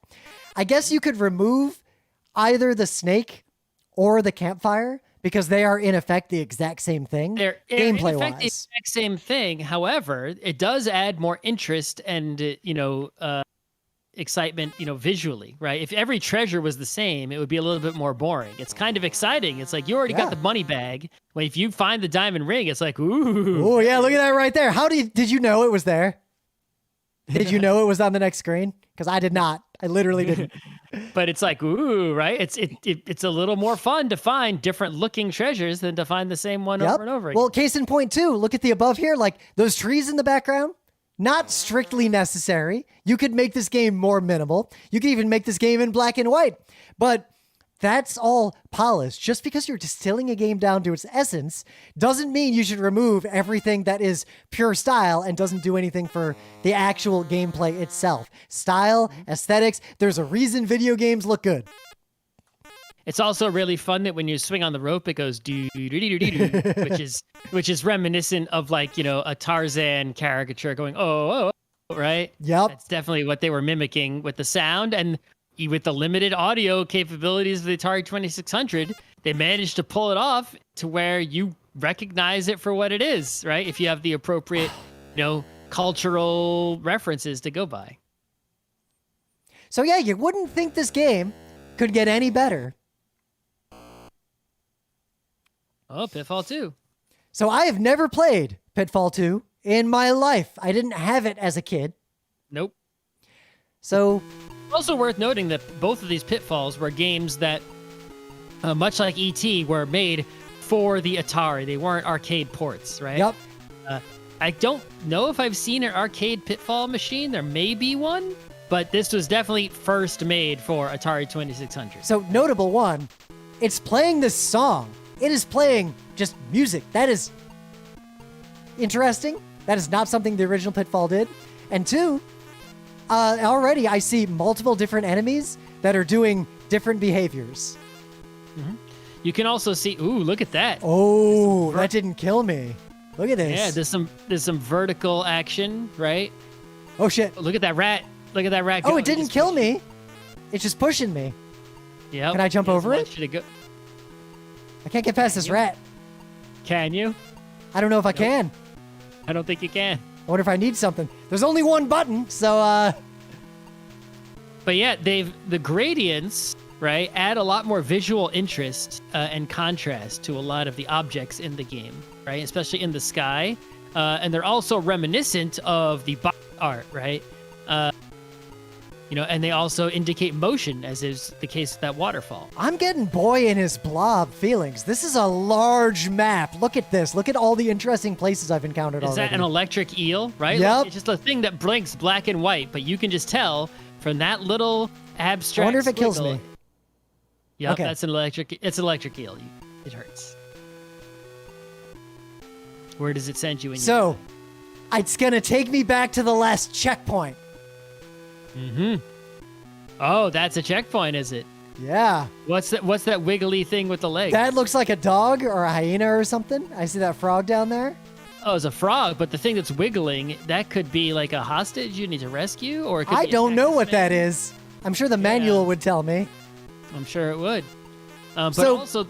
I guess you could remove either the snake or the campfire because they are in effect the exact same thing. They're in effect the exact same thing. However, it does add more interest and excitement, visually, right? If every treasure was the same, it would be a little bit more boring. It's kind of exciting. It's like you already got the money bag. Well, if you find the diamond ring, it's like, ooh. Oh yeah, look at that right there. Did you know it was there? Did you know it was on the next screen? Because I did not. I literally didn't. But it's like, ooh, right? It's a little more fun to find different looking treasures than to find the same one over and over again. Well, case in point too, look at the above here. Like those trees in the background, not strictly necessary. You could make this game more minimal. You could even make this game in black and white. But that's all polished. Just because you're distilling a game down to its essence doesn't mean you should remove everything that is pure style and doesn't do anything for the actual gameplay itself. Style, aesthetics, there's a reason video games look good. It's also really fun that when you swing on the rope, it goes do do do do do, which is reminiscent of like, a Tarzan caricature going oh, right? Yep. That's definitely what they were mimicking with the sound. And with the limited audio capabilities of the Atari 2600, they managed to pull it off to where you recognize it for what it is, right? If you have the appropriate, cultural references to go by. So yeah, you wouldn't think this game could get any better. Oh, Pitfall 2. So I have never played Pitfall 2 in my life. I didn't have it as a kid. Nope. So also worth noting that both of these Pitfalls were games that, much like E.T., were made for the Atari. They weren't arcade ports, right? Yep. I don't know if I've seen an arcade Pitfall machine. There may be one, but this was definitely first made for Atari 2600. So notable one, it's playing this song. It is playing just music. That is interesting. That is not something the original Pitfall did. And two, already I see multiple different enemies that are doing different behaviors. Mm-hmm. You can also see, ooh, look at that. Oh, that didn't kill me. Look at this. Yeah, there's some vertical action, right? Oh shit. Look at that rat. Look at that rat. Oh, it didn't kill me. It's just pushing me. Yeah. Can I jump over it? I can't get past this rat. Can you? I don't know if I can. I don't think you can. I wonder if I need something. There's only one button, so But yeah, the gradients right, add a lot more visual interest and contrast to a lot of the objects in the game, right, especially in the sky. And they're also reminiscent of the box art, right? And they also indicate motion, as is the case with that waterfall. I'm getting Boy and His Blob feelings. This is a large map. Look at this. Look at all the interesting places I've encountered already. Is that an electric eel, right? Yep. Like, it's just a thing that blinks black and white, but you can just tell from that little abstract I wonder if it kills squiggle. me. Yep, Okay. that's an electric eel. It hurts. Where does it send you? So, it's going to take me back to the last checkpoint. Mm-hmm. Oh, that's a checkpoint, is it? Yeah. What's that wiggly thing with the legs? That looks like a dog or a hyena or something. I see that frog down there. Oh, it's a frog, but the thing that's wiggling, that could be like a hostage you need to rescue, or it could I be a don't know cactus what man. that is. I'm sure the manual would tell me. I'm sure it would. But So- also,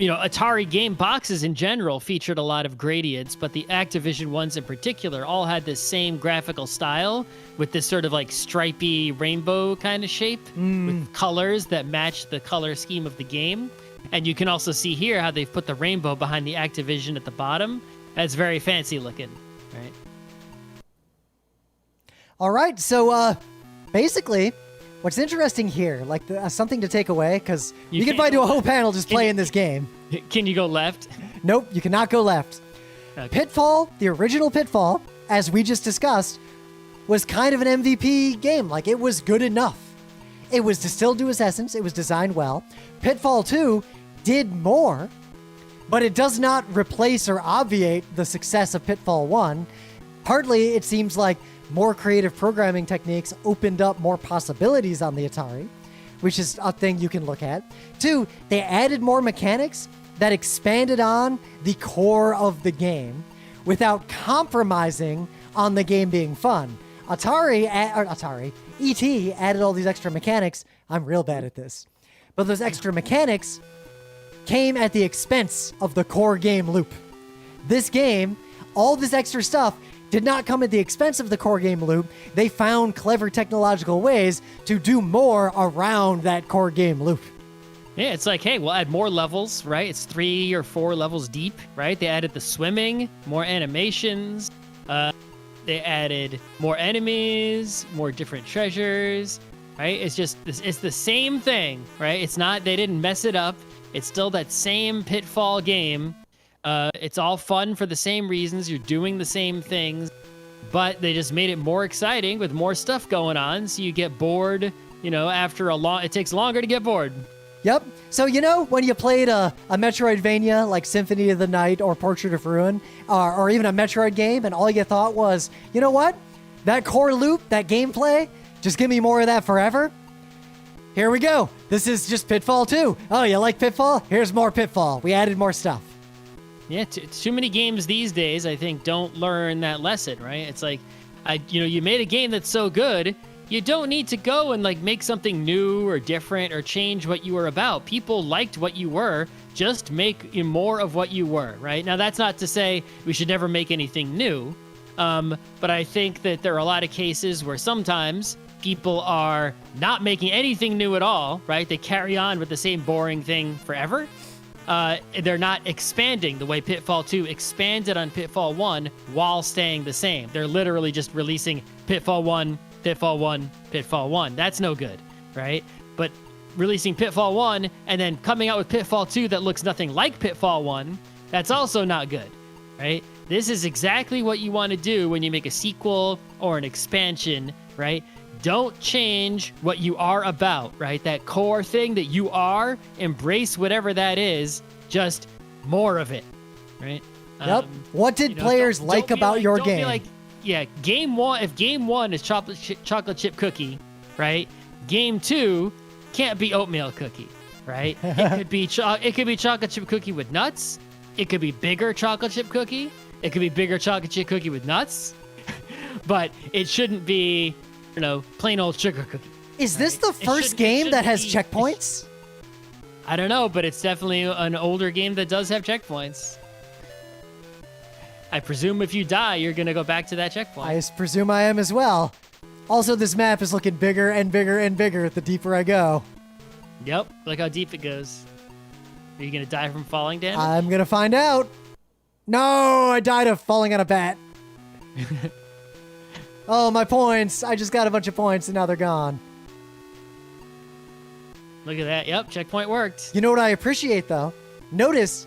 Atari game boxes in general featured a lot of gradients, but the Activision ones in particular all had this same graphical style with this sort of like stripy rainbow kind of shape with colors that match the color scheme of the game. And you can also see here how they've put the rainbow behind the Activision at the bottom. That's very fancy looking, right? All right. So, basically, what's interesting here, like something to take away, because you can can't find go a whole left. panel just playing this game. Can you go left? Nope, you cannot go left. Okay. Pitfall, the original Pitfall, as we just discussed, was kind of an MVP game. Like, it was good enough. It was distilled to its essence. It was designed well. Pitfall 2 did more, but it does not replace or obviate the success of Pitfall 1. Partly, it seems like more creative programming techniques opened up more possibilities on the Atari, which is a thing you can look at. 2, they added more mechanics that expanded on the core of the game without compromising on the game being fun. E.T. added all these extra mechanics. I'm real bad at this. But those extra mechanics came at the expense of the core game loop. This game, all this extra stuff, did not come at the expense of the core game loop. They found clever technological ways to do more around that core game loop. Yeah, it's like, hey, we'll add more levels, right? It's 3 or 4 levels deep, right? They added the swimming, more animations. They added more enemies, more different treasures, right? It's just, it's the same thing, right? It's not, they didn't mess it up. It's still that same Pitfall game. It's all fun for the same reasons. You're doing the same things, but they just made it more exciting with more stuff going on. So you get bored, after it takes longer to get bored. Yep. So, when you played a Metroidvania like Symphony of the Night or Portrait of Ruin, or even a Metroid game, and all you thought was, you know what? That core loop, that gameplay, just give me more of that forever. Here we go. This is just Pitfall 2. Oh, you like Pitfall? Here's more Pitfall. We added more stuff. Yeah, too many games these days, I think, don't learn that lesson, right? It's like, you made a game that's so good, you don't need to go and make something new or different or change what you were about. People liked what you were. Just make more of what you were, right? Now, that's not to say we should never make anything new, but I think that there are a lot of cases where sometimes people are not making anything new at all, right? They carry on with the same boring thing forever. They're not expanding the way Pitfall 2 expanded on Pitfall 1 while staying the same. They're literally just releasing Pitfall 1, Pitfall 1, Pitfall 1. That's no good, right? But releasing Pitfall 1 and then coming out with Pitfall 2 that looks nothing like Pitfall 1, that's also not good, right? This is exactly what you want to do when you make a sequel or an expansion, right? Don't change what you are about, right? That core thing that you are, embrace whatever that is, just more of it, right? Yep. What did players like about your game? Game 1, if game 1 is chocolate chip cookie, right? Game 2 can't be oatmeal cookie, right? It could be chocolate chip cookie with nuts. It could be bigger chocolate chip cookie. It could be bigger chocolate chip cookie with nuts. But it shouldn't be, plain old sugar cookie. Is this the first game that has checkpoints? I don't know, but it's definitely an older game that does have checkpoints. I presume if you die, you're going to go back to that checkpoint. I presume I am as well. Also, this map is looking bigger and bigger and bigger the deeper I go. Yep. Look how deep it goes. Are you gonna die from falling damage? I'm gonna find out. No, I died of falling on a bat. Oh, my points. I just got a bunch of points and now they're gone. Look at that. Yep, checkpoint worked. You know what I appreciate, though? Notice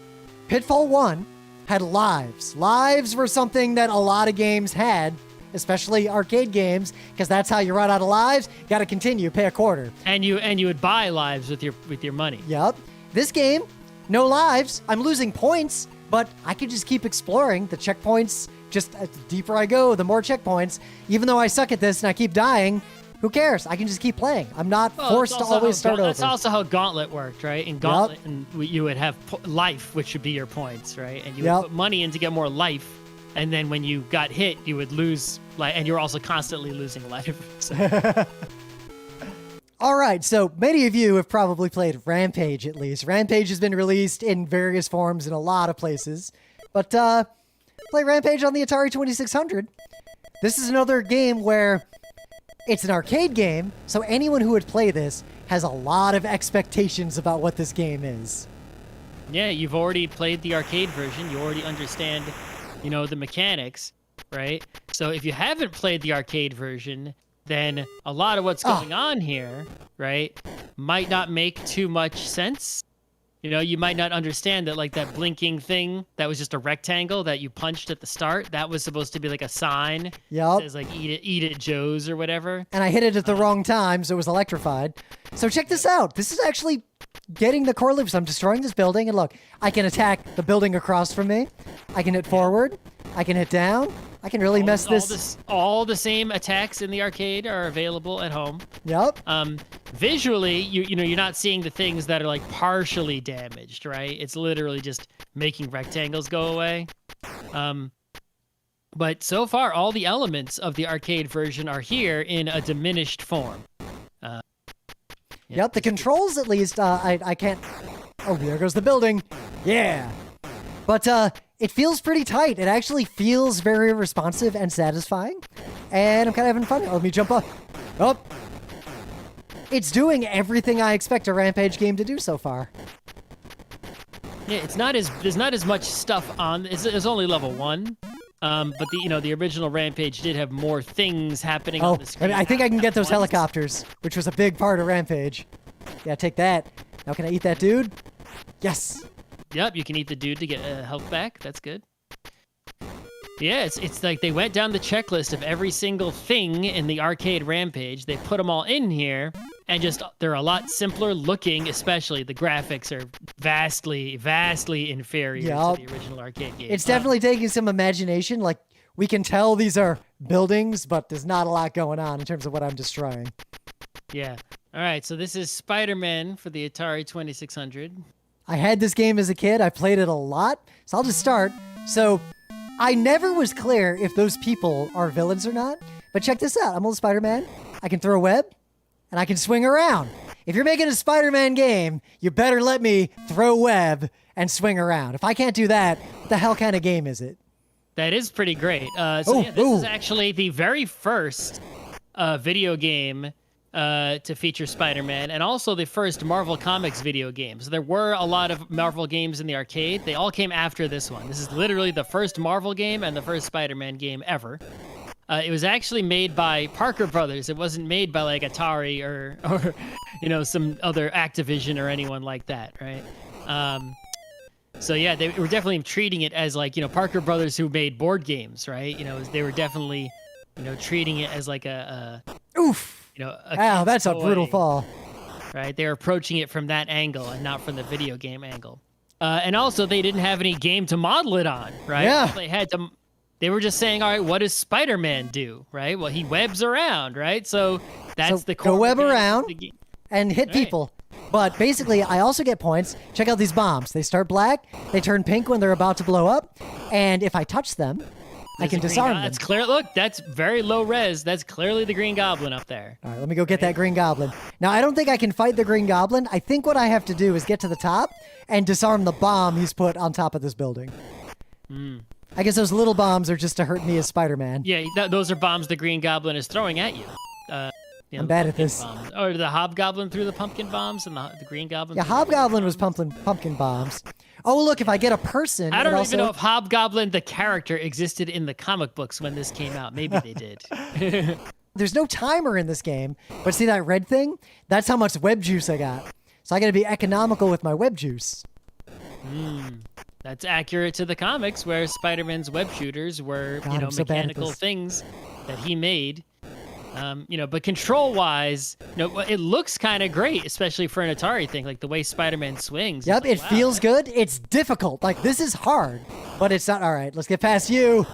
Pitfall 1 had lives. Lives were something that a lot of games had, especially arcade games, because that's how you run out of lives. You got to continue, pay a quarter. And you would buy lives with your money. Yep. This game, no lives. I'm losing points, but I can just keep exploring the checkpoints. Just the deeper I go, the more checkpoints. Even though I suck at this and I keep dying, who cares? I can just keep playing. I'm not forced to always start over. That's also how Gauntlet worked, right? In Gauntlet, and you would have life, which would be your points, right? And you would put money in to get more life, and then when you got hit, you would lose life, and you're also constantly losing life. So. All right, so many of you have probably played Rampage, at least. Rampage has been released in various forms in a lot of places, but play Rampage on the Atari 2600. This is another game where it's an arcade game, so anyone who would play this has a lot of expectations about what this game is. Yeah, you've already played the arcade version. You already understand, the mechanics, right? So if you haven't played the arcade version, then a lot of what's going on here, right, might not make too much sense. You might not understand that, like, that blinking thing that was just a rectangle that you punched at the start, that was supposed to be like a sign. Yep. It says, like, eat it, Joe's, or whatever. And I hit it at the wrong time, so it was electrified. So check this out. This is actually getting the core loops. I'm destroying this building, and look, I can attack the building across from me. I can hit forward. I can hit down. I can really mess this. All the same attacks in the arcade are available at home. Yep. Visually, you're not seeing the things that are like partially damaged, right? It's literally just making rectangles go away. But so far, all the elements of the arcade version are here in a diminished form. Yep, the controls at least, I can't... Oh, there goes the building. Yeah. But it feels pretty tight. It actually feels very responsive and satisfying. And I'm kind of having fun. Oh, let me jump up. Oh. It's doing everything I expect a Rampage game to do so far. Yeah, there's not as much stuff on. It's only level 1. But the original Rampage did have more things happening on the screen. I think I can get those helicopters, which was a big part of Rampage. Yeah, take that. Now can I eat that dude? Yes. Yep, you can eat the dude to get health back. That's good. Yeah, it's like they went down the checklist of every single thing in the arcade Rampage. They put them all in here, and they're a lot simpler looking, especially the graphics are vastly, vastly inferior to the original arcade game. It's definitely taking some imagination. Like, we can tell these are buildings, but there's not a lot going on in terms of what I'm destroying. Yeah. All right, so this is Spider-Man for the Atari 2600. I had this game as a kid. I played it a lot, so I'll just start. So I never was clear if those people are villains or not, but check this out. I'm old Spider-Man. I can throw a web, and I can swing around. If you're making a Spider-Man game, you better let me throw web and swing around. If I can't do that, what the hell kind of game is it? That is pretty great. This is actually the very first video game to feature Spider-Man, and also the first Marvel Comics video game. So there were a lot of Marvel games in the arcade. They all came after this one. This is literally the first Marvel game and the first Spider-Man game ever. It was actually made by Parker Brothers. It wasn't made by like Atari or some other Activision or anyone like that, right? So yeah, they were definitely treating it as like, Parker Brothers who made board games, right? They were definitely, treating it as like oof. Wow, that's a brutal fall. Right, they're approaching it from that angle and not from the video game angle. And also, they didn't have any game to model it on, right? Yeah. They were just saying, all right, what does Spider-Man do, right? Well, he webs around, right? So that's the core. Go web around and hit people. But basically, I also get points. Check out these bombs. They start black. They turn pink when they're about to blow up. And if I touch them, I can disarm them. That's clear. Look, that's very low res. That's clearly the Green Goblin up there. All right, let me go get that Green Goblin. Now, I don't think I can fight the Green Goblin. I think what I have to do is get to the top and disarm the bomb he's put on top of this building. I guess those little bombs are just to hurt me as Spider-Man. Yeah, those are bombs the Green Goblin is throwing at you. I'm bad at this. Bombs. Or the Hobgoblin threw the pumpkin bombs and the Green Goblin. Yeah, Hobgoblin was pumpkin bombs. Oh, look, if I get a person... I don't even know if Hobgoblin, the character, existed in the comic books when this came out. Maybe they did. There's no timer in this game, but see that red thing? That's how much web juice I got. So I got to be economical with my web juice. That's accurate to the comics, where Spider-Man's web shooters were, God, mechanical things that he made. But control-wise, it looks kind of great, especially for an Atari thing, like the way Spider-Man swings. Yep, it feels good. It's difficult. Like, this is hard, but it's not. All right, let's get past you.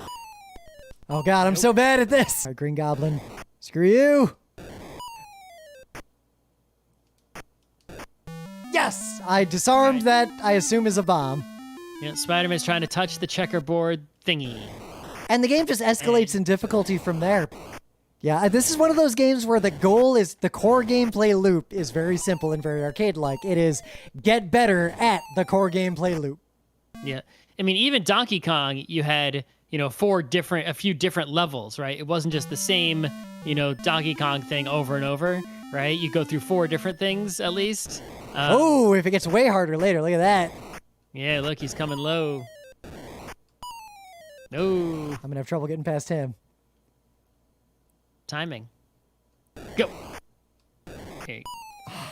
Oh, God, I'm so bad at this. All right, Green Goblin, screw you. Yes, I disarmed that I assume is a bomb. Yeah, Spider-Man's trying to touch the checkerboard thingy. And the game just escalates in difficulty from there. Yeah, this is one of those games where the goal is, the core gameplay loop is very simple and very arcade-like. It is get better at the core gameplay loop. Yeah. I mean, even Donkey Kong, you had, a few different levels, right? It wasn't just the same, Donkey Kong thing over and over, right? You go through 4 different things at least. Oh, if it gets way harder later, look at that. Yeah, look, he's coming low. No. I'm going to have trouble getting past him. Timing. Go.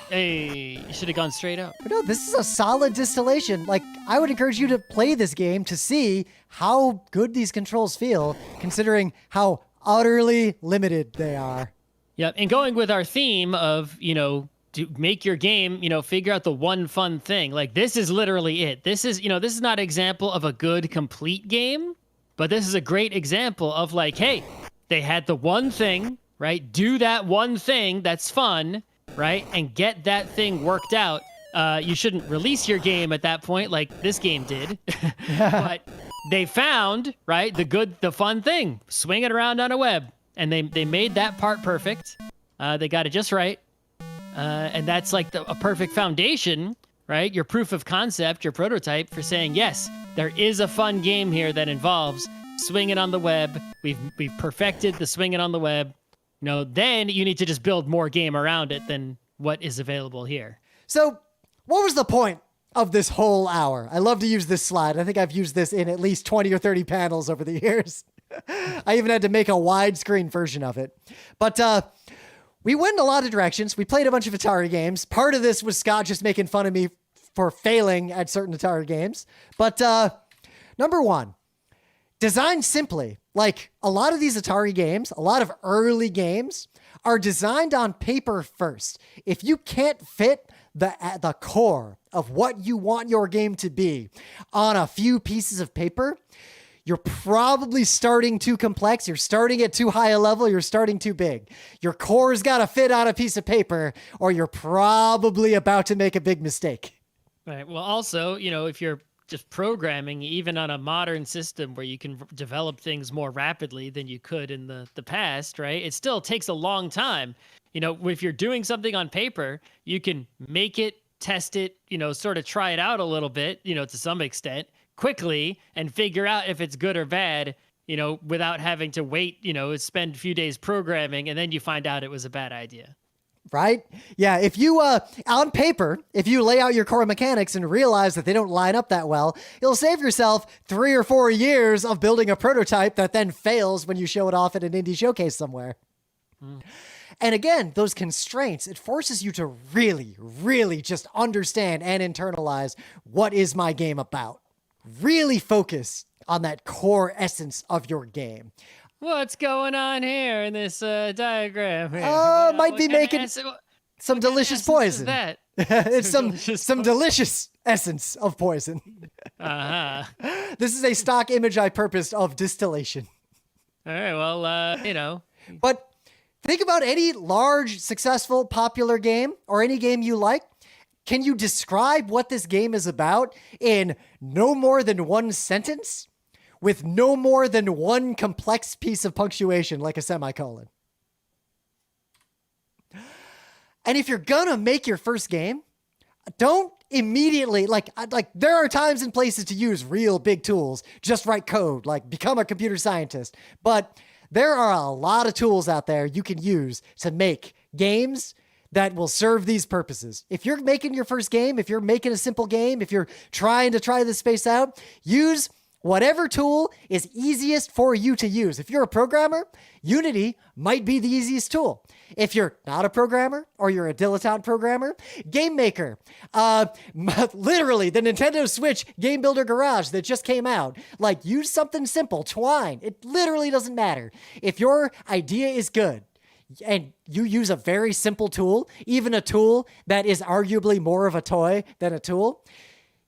Hey, you should have gone straight up. But no, this is a solid distillation. Like, I would encourage you to play this game to see how good these controls feel, considering how utterly limited they are. Yep, and going with our theme of, to make your game, figure out the one fun thing. Like, this is literally it. This is not an example of a good, complete game, but this is a great example of like, hey, they had the one thing, right? Do that one thing that's fun, right? And get that thing worked out. You shouldn't release your game at that point like this game did. But they found, right, the fun thing, swing it around on a web. And they made that part perfect. They got it just right. And that's like a perfect foundation, right? Your proof of concept, your prototype for saying, yes, there is a fun game here that involves swing it on the web. We've perfected the swing it on the web. Then you need to just build more game around it than what is available here. So what was the point of this whole hour? I love to use this slide. I think I've used this in at least 20 or 30 panels over the years. I even had to make a widescreen version of it. But we went in a lot of directions. We played a bunch of Atari games. Part of this was Scott just making fun of me for failing at certain Atari games. But number one, designed simply. Like, a lot of these Atari games, a lot of early games, are designed on paper first. If you can't fit the core of what you want your game to be on a few pieces of paper, you're probably starting too complex. You're starting at too high a level. You're starting too big. Your core's got to fit on a piece of paper, or you're probably about to make a big mistake. Right. Well, also, if you're just programming, even on a modern system where you can develop things more rapidly than you could in the past, right? It still takes a long time. If you're doing something on paper, you can make it, test it, sort of try it out a little bit, to some extent, quickly, and figure out if it's good or bad, without having to wait, spend a few days programming, and then you find out it was a bad idea. Right? Yeah, if you, on paper, if you lay out your core mechanics and realize that they don't line up that well, you'll save yourself 3 or 4 years of building a prototype that then fails when you show it off at an indie showcase somewhere. And again, those constraints, it forces you to really, really just understand and internalize what is my game about. Really focus on that core essence of your game. What's going on here in this diagram? Might be making some delicious poison. That? It's some delicious essence of poison. This is a stock image I purposed of distillation. All right, well, But think about any large, successful, popular game or any game you like. Can you describe what this game is about in no more than one sentence? With no more than one complex piece of punctuation, like a semicolon. And if you're gonna make your first game, don't immediately, like there are times and places to use real big tools, just write code, like become a computer scientist. But there are a lot of tools out there you can use to make games that will serve these purposes. If you're making your first game, if you're making a simple game, if you're trying to try this space out, use whatever tool is easiest for you to use. If you're a programmer, Unity might be the easiest tool. If you're not a programmer or you're a dilettante programmer, Game Maker, literally the Nintendo Switch Game Builder Garage that just came out, like use something simple, Twine. It literally doesn't matter. If your idea is good, and you use a very simple tool, even a tool that is arguably more of a toy than a tool,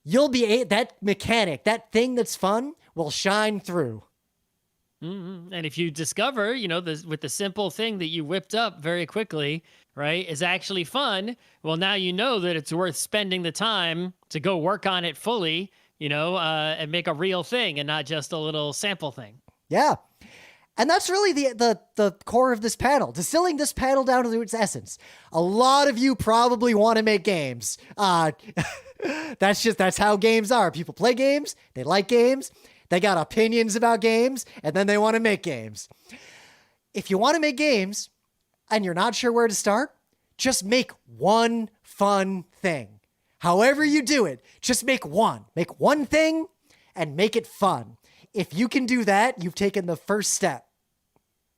you'll be that mechanic, that thing that's fun will shine through. Mm-hmm. And if you discover, with the simple thing that you whipped up very quickly, right, is actually fun, well, now you know that it's worth spending the time to go work on it fully, and make a real thing and not just a little sample thing. Yeah. And that's really the core of this panel, distilling this panel down to its essence. A lot of you probably want to make games. That's how games are. People play games, they like games, they got opinions about games, and then they want to make games. If you want to make games and you're not sure where to start, just make one fun thing. However you do it, just make one. Make one thing and make it fun. If you can do that, you've taken the first step.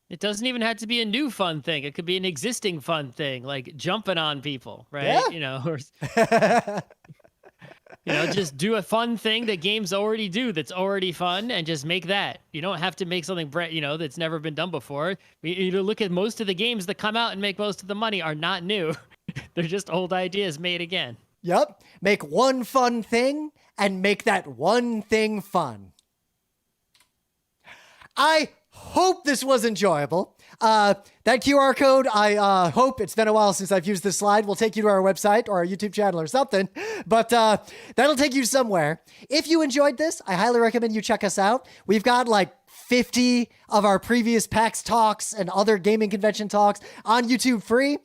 It doesn't even have to be a new fun thing. It could be an existing fun thing, like jumping on people, right? Yeah. Just do a fun thing that games already do that's already fun and just make that. You don't have to make something that's never been done before. Look at most of the games that come out and make most of the money are not new. They're just old ideas made again. Yep. Make one fun thing and make that one thing fun. I hope this was enjoyable. That QR code, I hope, it's been a while since I've used this slide, will take you to our website or our YouTube channel or something, but that'll take you somewhere. If you enjoyed this, I highly recommend you check us out. We've got like 50 of our previous PAX talks and other gaming convention talks on YouTube free.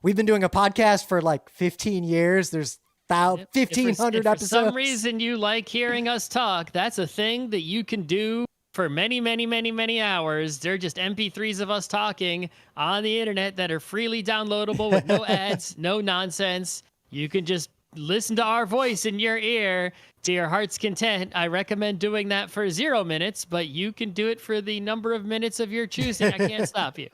We've been doing a podcast for like 15 years. There's 1,500 episodes. For some reason you like hearing us talk, that's a thing that you can do for many, many, many, many hours. They're just MP3s of us talking on the internet that are freely downloadable with no ads, no nonsense. You can just listen to our voice in your ear to your heart's content. I recommend doing that for 0 minutes, but you can do it for the number of minutes of your choosing. I can't stop you.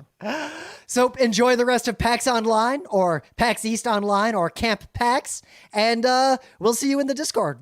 So enjoy the rest of PAX Online or PAX East Online or Camp PAX, and we'll see you in the Discord.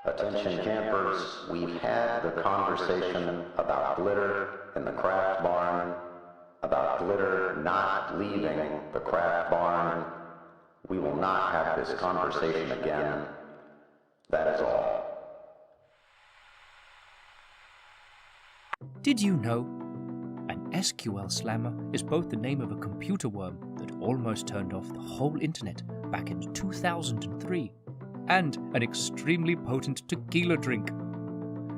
Attention campers, we've had the conversation about glitter in the craft barn, about glitter not leaving the craft barn. We will not have this conversation again. That is all. Did you know? An SQL slammer is both the name of a computer worm that almost turned off the whole internet back in 2003, and an extremely potent tequila drink.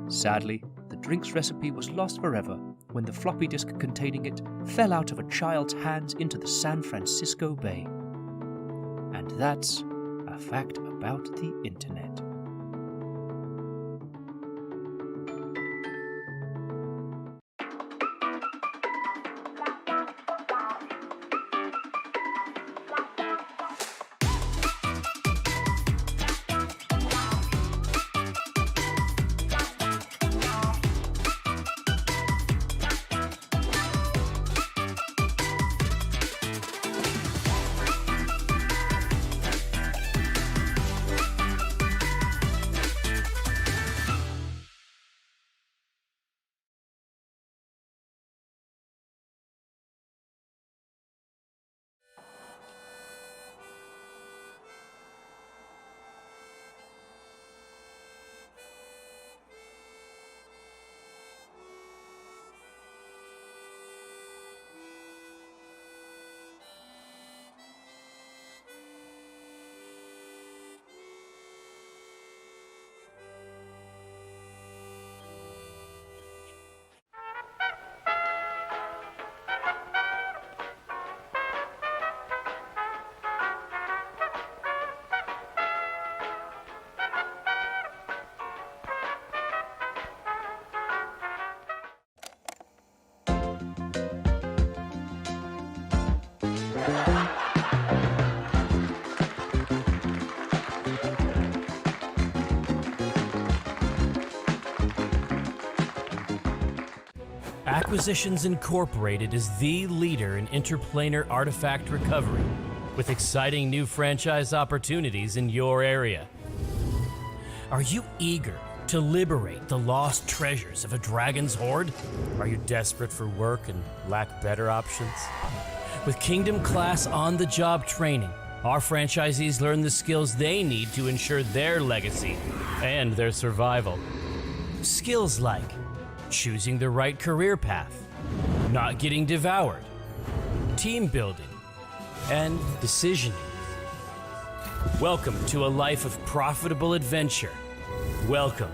Sadly, the drink's recipe was lost forever when the floppy disk containing it fell out of a child's hands into the San Francisco Bay. And that's a fact about the internet. Acquisitions Incorporated is the leader in interplanar artifact recovery, with exciting new franchise opportunities in your area. Are you eager to liberate the lost treasures of a dragon's hoard? Are you desperate for work and lack better options? With Kingdom Class on-the-job training, our franchisees learn the skills they need to ensure their legacy and their survival. Skills like choosing the right career path, not getting devoured, team building, and decisioning. Welcome to a life of profitable adventure. Welcome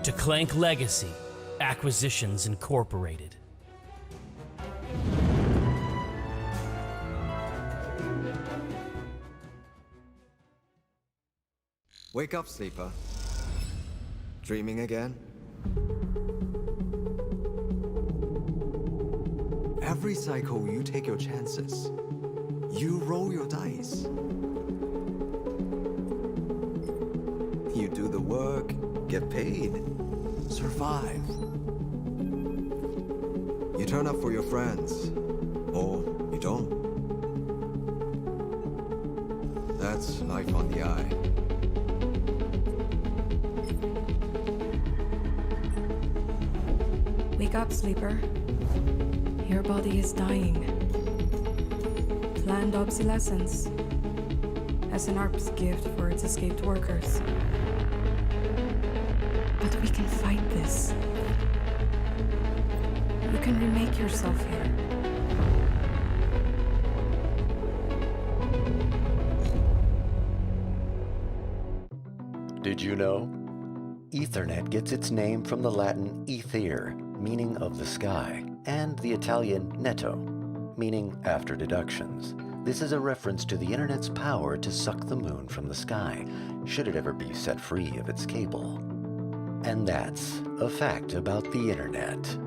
to Clank Legacy Acquisitions Incorporated. Wake up, sleeper. Dreaming again? Every cycle, you take your chances. You roll your dice. You do the work, get paid, survive. You turn up for your friends, or you don't. That's life on the eye. Wake up, sleeper. Your body is dying. Planned obsolescence. As an ARP's gift for its escaped workers. But we can fight this. You can remake yourself here. Did you know? Ethernet gets its name from the Latin ether, meaning of the sky, and the Italian netto, meaning after deductions. This is a reference to the internet's power to suck the moon from the sky, should it ever be set free of its cable. And that's a fact about the internet.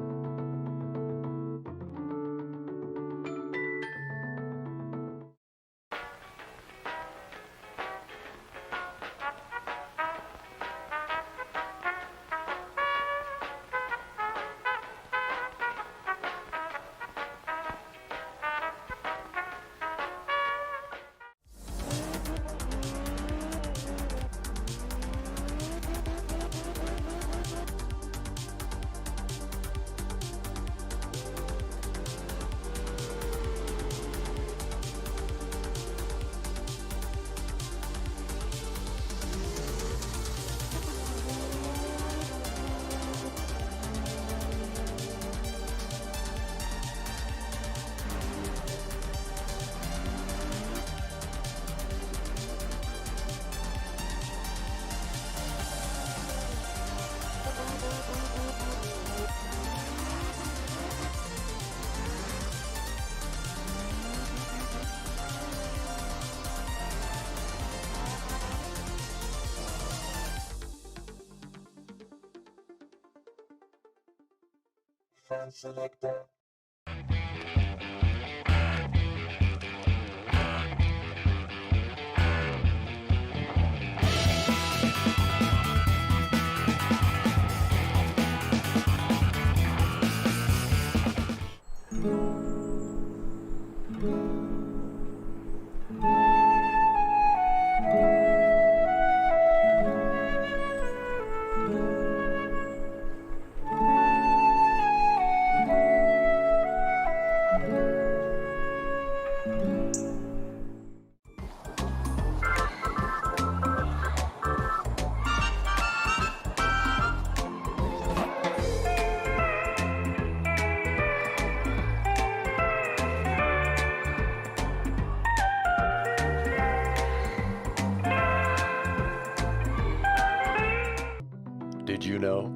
Did you know?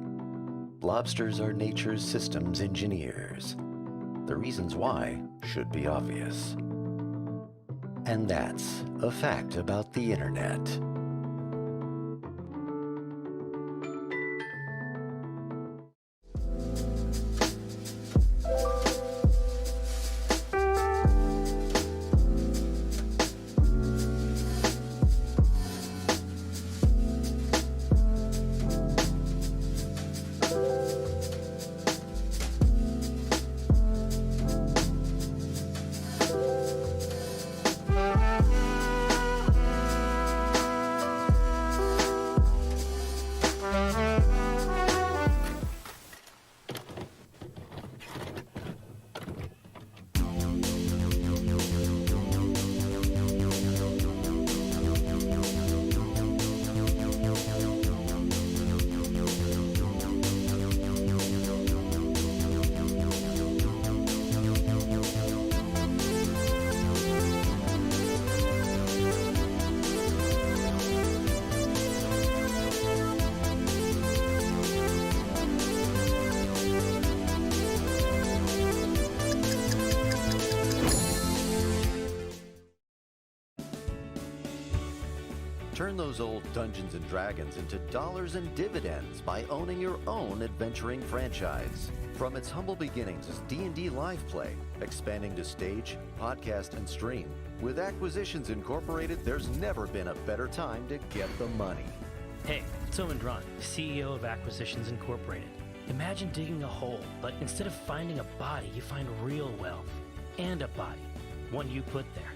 Lobsters are nature's systems engineers. The reasons why should be obvious. And that's a fact about the internet. Turn those old Dungeons and Dragons into dollars and dividends by owning your own adventuring franchise. From its humble beginnings as D&D Live Play, expanding to stage, podcast, and stream, with Acquisitions Incorporated, there's never been a better time to get the money. Hey, it's Owen Dron, CEO of Acquisitions Incorporated. Imagine digging a hole, but instead of finding a body, you find real wealth. And a body. One you put there.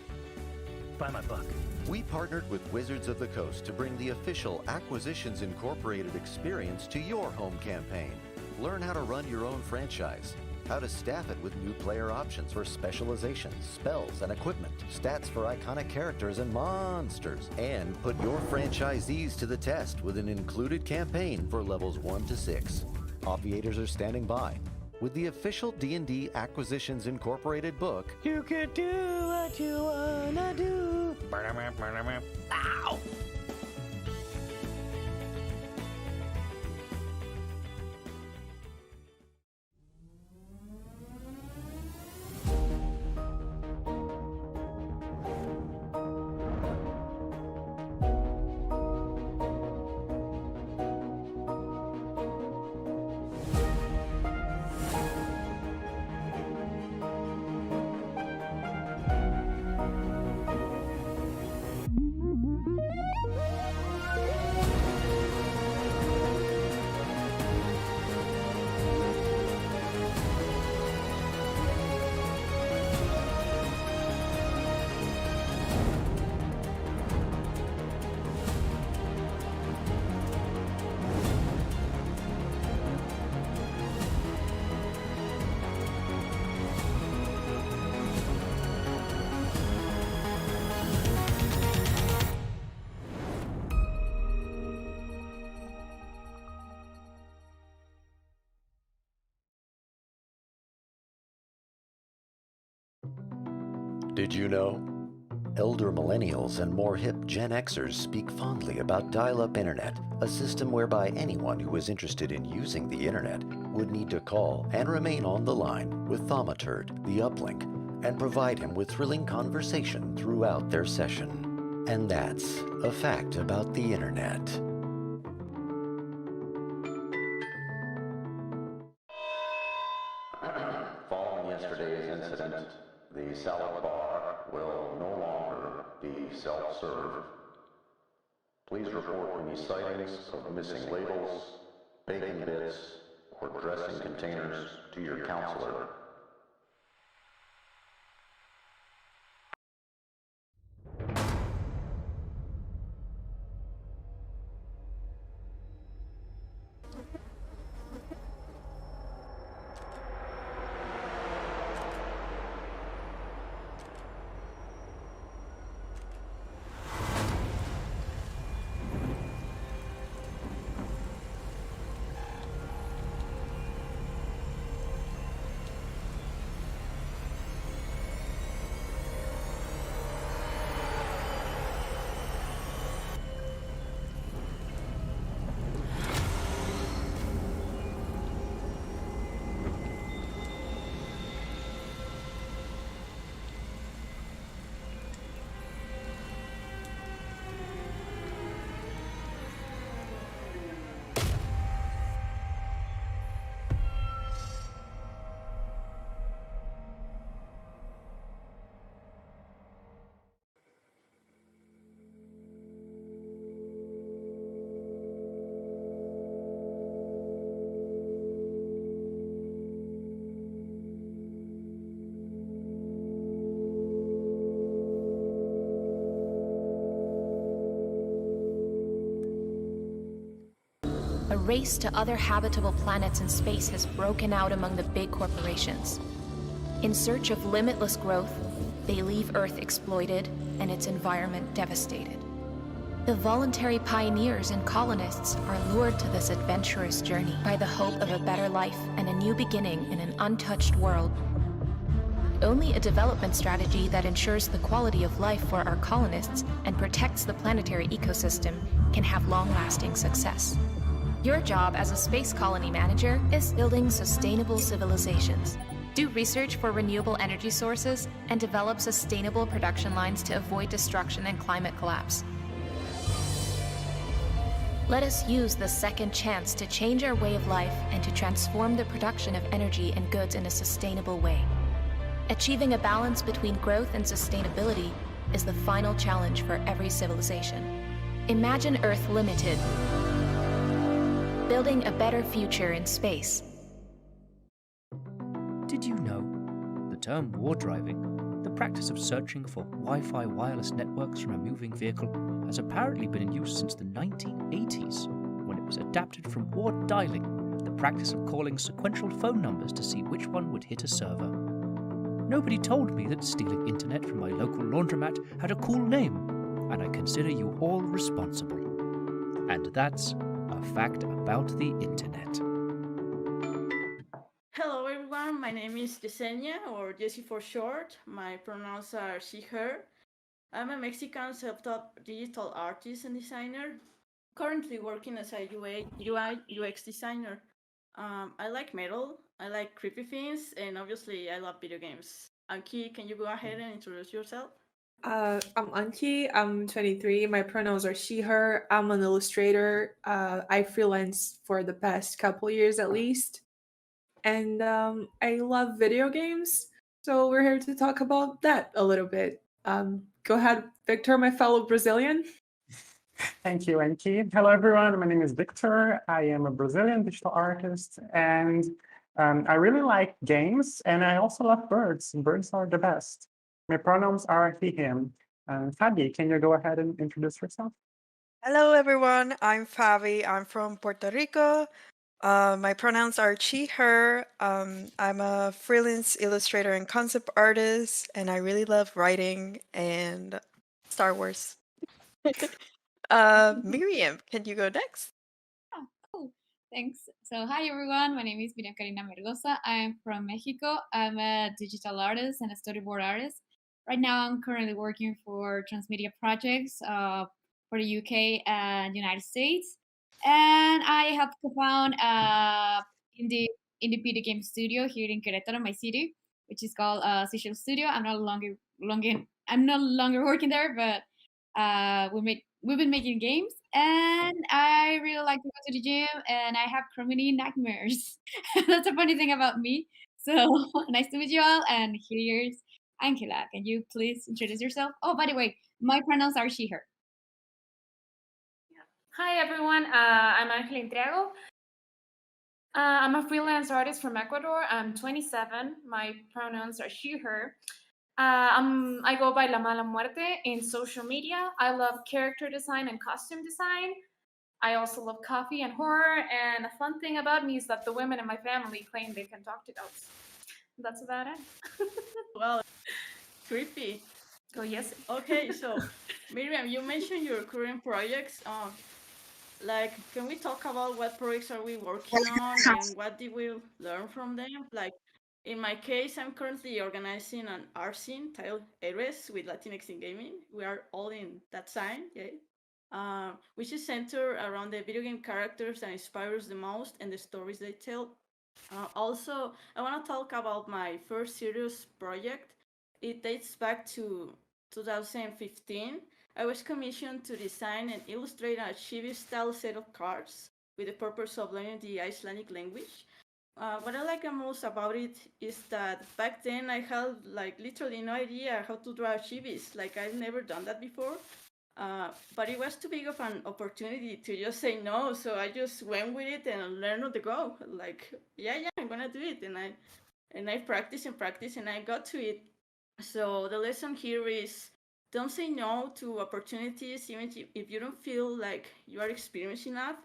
Buy my book. We partnered with Wizards of the Coast to bring the official Acquisitions Incorporated experience to your home campaign. Learn how to run your own franchise, how to staff it with new player options for specializations, spells, and equipment, stats for iconic characters and monsters, and put your franchisees to the test with an included campaign for levels 1 to 6. Obviators are standing by. With the official D&D Acquisitions Incorporated book, You can do what you wanna do. Ow! Did you know? Elder millennials and more hip Gen Xers speak fondly about dial-up internet, a system whereby anyone who is interested in using the internet would need to call and remain on the line with Thaumaturd, the uplink, and provide him with thrilling conversation throughout their session. And that's a fact about the internet. self-serve. Please report any sightings of missing labels, bacon bits, or dressing containers to your counselor. A race to other habitable planets in space has broken out among the big corporations. In search of limitless growth, they leave Earth exploited and its environment devastated. The voluntary pioneers and colonists are lured to this adventurous journey by the hope of a better life and a new beginning in an untouched world. Only a development strategy that ensures the quality of life for our colonists and protects the planetary ecosystem can have long-lasting success. Your job as a space colony manager is building sustainable civilizations. Do research for renewable energy sources and develop sustainable production lines to avoid destruction and climate collapse. Let us use the second chance to change our way of life and to transform the production of energy and goods in a sustainable way. Achieving a balance between growth and sustainability is the final challenge for every civilization. Imagine Earth Limited, building a better future in space. Did you know the term war driving, the practice of searching for Wi-Fi wireless networks from a moving vehicle, has apparently been in use since the 1980s, when it was adapted from war dialing, the practice of calling sequential phone numbers to see which one would hit a server. Nobody told me that stealing internet from my local laundromat had a cool name, and I consider you all responsible. And that's a fact about the internet. Hello everyone, my name is Yesenia, or Jessie for short. My pronouns are she, her. I'm a Mexican self-taught digital artist and designer, currently working as a UI UX designer. I like metal, I like creepy things, and obviously I love video games. Anki, can you go ahead and introduce yourself? I'm Anki. I'm 23. My pronouns are she, her. I'm an illustrator. I freelance for the past couple years at least. And I love video games. So we're here to talk about that a little bit. Go ahead, Victor, my fellow Brazilian. Thank you, Enki. Hello, everyone. My name is Victor. I am a Brazilian digital artist, and I really like games, and I also love birds. Birds are the best. My pronouns are he, him. Fabi, can you go ahead and introduce yourself? Hello, everyone. I'm Fabi. I'm from Puerto Rico. My pronouns are she, her. I'm a freelance illustrator and concept artist, and I really love writing and Star Wars. Miriam, can you go next? Oh, cool. Thanks. So, hi everyone. My name is Miriam Karina Mergosa. I'm from Mexico. I'm a digital artist and a storyboard artist. Right now, I'm currently working for transmedia projects for the UK and United States. And I helped co-found indie video game studio here in Querétaro, my city, which is called Seashell Studio. I'm no longer working there, but we've been making games, and I really like to go to the gym, and I have chrominy nightmares. That's a funny thing about me. So nice to meet you all, and here's Angela, can you please introduce yourself? Oh, by the way, my pronouns are she, her. Hi everyone, I'm Angela Intriago. I'm a freelance artist from Ecuador. I'm 27. My pronouns are she, her. I go by La Mala Muerte in social media. I love character design and costume design. I also love coffee and horror. And a fun thing about me is that the women in my family claim they can talk to dogs. That's about it. Well, creepy. Oh, yes. Okay, so Miriam, you mentioned your current projects. Like, can we talk about what projects are we working on and what did we learn from them? Like, in my case, I'm currently organizing an art scene titled Héroes with Latinx in Gaming. We are all in that sign, yeah. Which is centered around the video game characters that inspires the most and the stories they tell. Also, I want to talk about my first serious project. It dates back to 2015. I was commissioned to design and illustrate a chibi-style set of cards with the purpose of learning the Icelandic language. What I like most about it is that back then I had like literally no idea how to draw chibis. Like I've never done that before. But it was too big of an opportunity to just say no, so I just went with it and learned on the go. Like, yeah, I'm gonna do it, and I practiced and practiced, and I got to it. So the lesson here is don't say no to opportunities, even if you don't feel like you are experienced enough,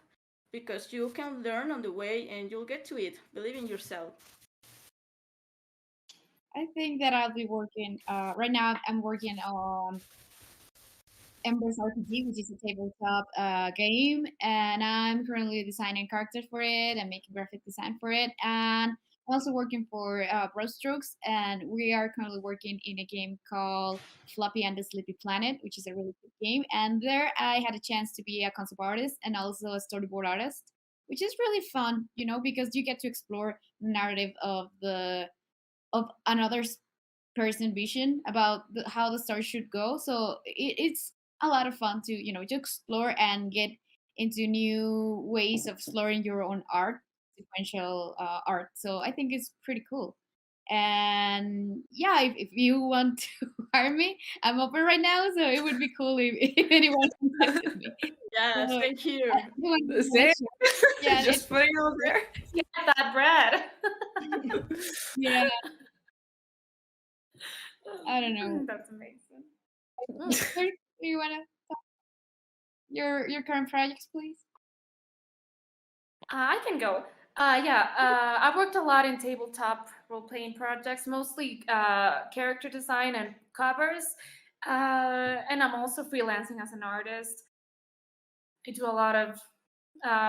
because you can learn on the way and you'll get to it. Believe in yourself. I think that I'll be working, right now I'm working on Ember's RPG, which is a tabletop game, and I'm currently designing characters for it and making graphic design for it. And I'm also working for Strokes, and we are currently working in a game called Floppy and the Sleepy Planet, which is a really good game. And there I had a chance to be a concept artist and also a storyboard artist, which is really fun, because you get to explore the narrative of another person vision about how the story should go. So it's a lot of fun to explore and get into new ways of exploring your own art, sequential art. So I think it's pretty cool. And yeah, if you want to hire me, I'm open right now, so it would be cool if anyone contacted me. Yes, So, thank you. Same. Yeah, Just putting it over there. Get that bread. Yeah. I don't know. That's amazing. Do you want to talk your current projects, please? I can go. I've worked a lot in tabletop role-playing projects, mostly character design and covers. And I'm also freelancing as an artist. I do a lot of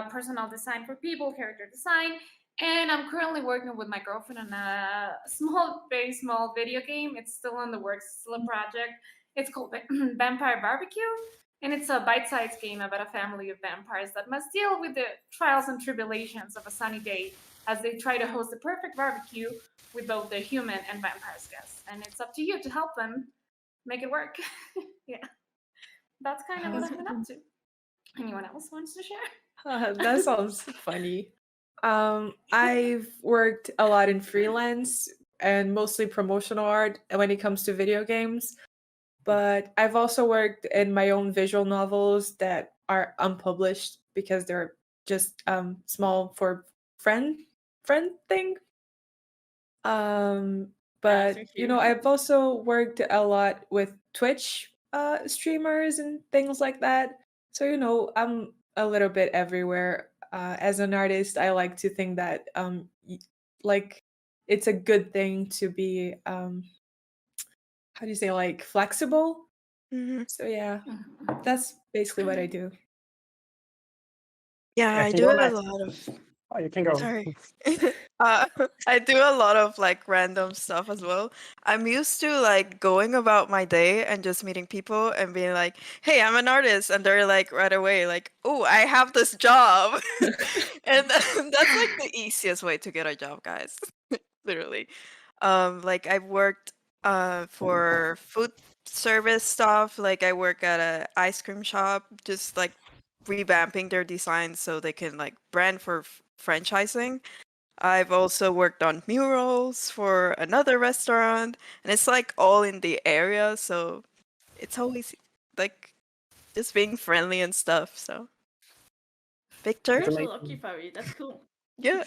personal design for people, character design, and I'm currently working with my girlfriend on a very small video game. It's still in the works, it's still a project. It's called Vampire Barbecue, and it's a bite-sized game about a family of vampires that must deal with the trials and tribulations of a sunny day as they try to host the perfect barbecue with both the human and vampires guests. And it's up to you to help them make it work. Yeah, that's kind of what I've been up to. Anyone else wants to share? That sounds funny. I've worked a lot in freelance and mostly promotional art when it comes to video games. But I've also worked in my own visual novels that are unpublished because they're just small for friend thing. But I've also worked a lot with Twitch streamers and things like that. So I'm a little bit everywhere. As an artist, I like to think that like it's a good thing to be how do you say, like, flexible. So yeah, that's basically what I do. Yeah, Yeah, I if you do wanna- a lot of. Oh, you can go. Sorry. I do a lot of like random stuff as well. I'm used to like going about my day and just meeting people and being like, "Hey, I'm an artist," and they're like right away like, "Oh, I have this job," and that's like the easiest way to get a job, guys. Literally. Like I've worked for food service stuff. Like I work at a ice cream shop, just like revamping their designs so they can like brand for franchising. I've also worked on murals for another restaurant, and it's like all in the area, so it's always like just being friendly and stuff. So, Victor? You're so lucky, Fabi. That's cool. Yeah.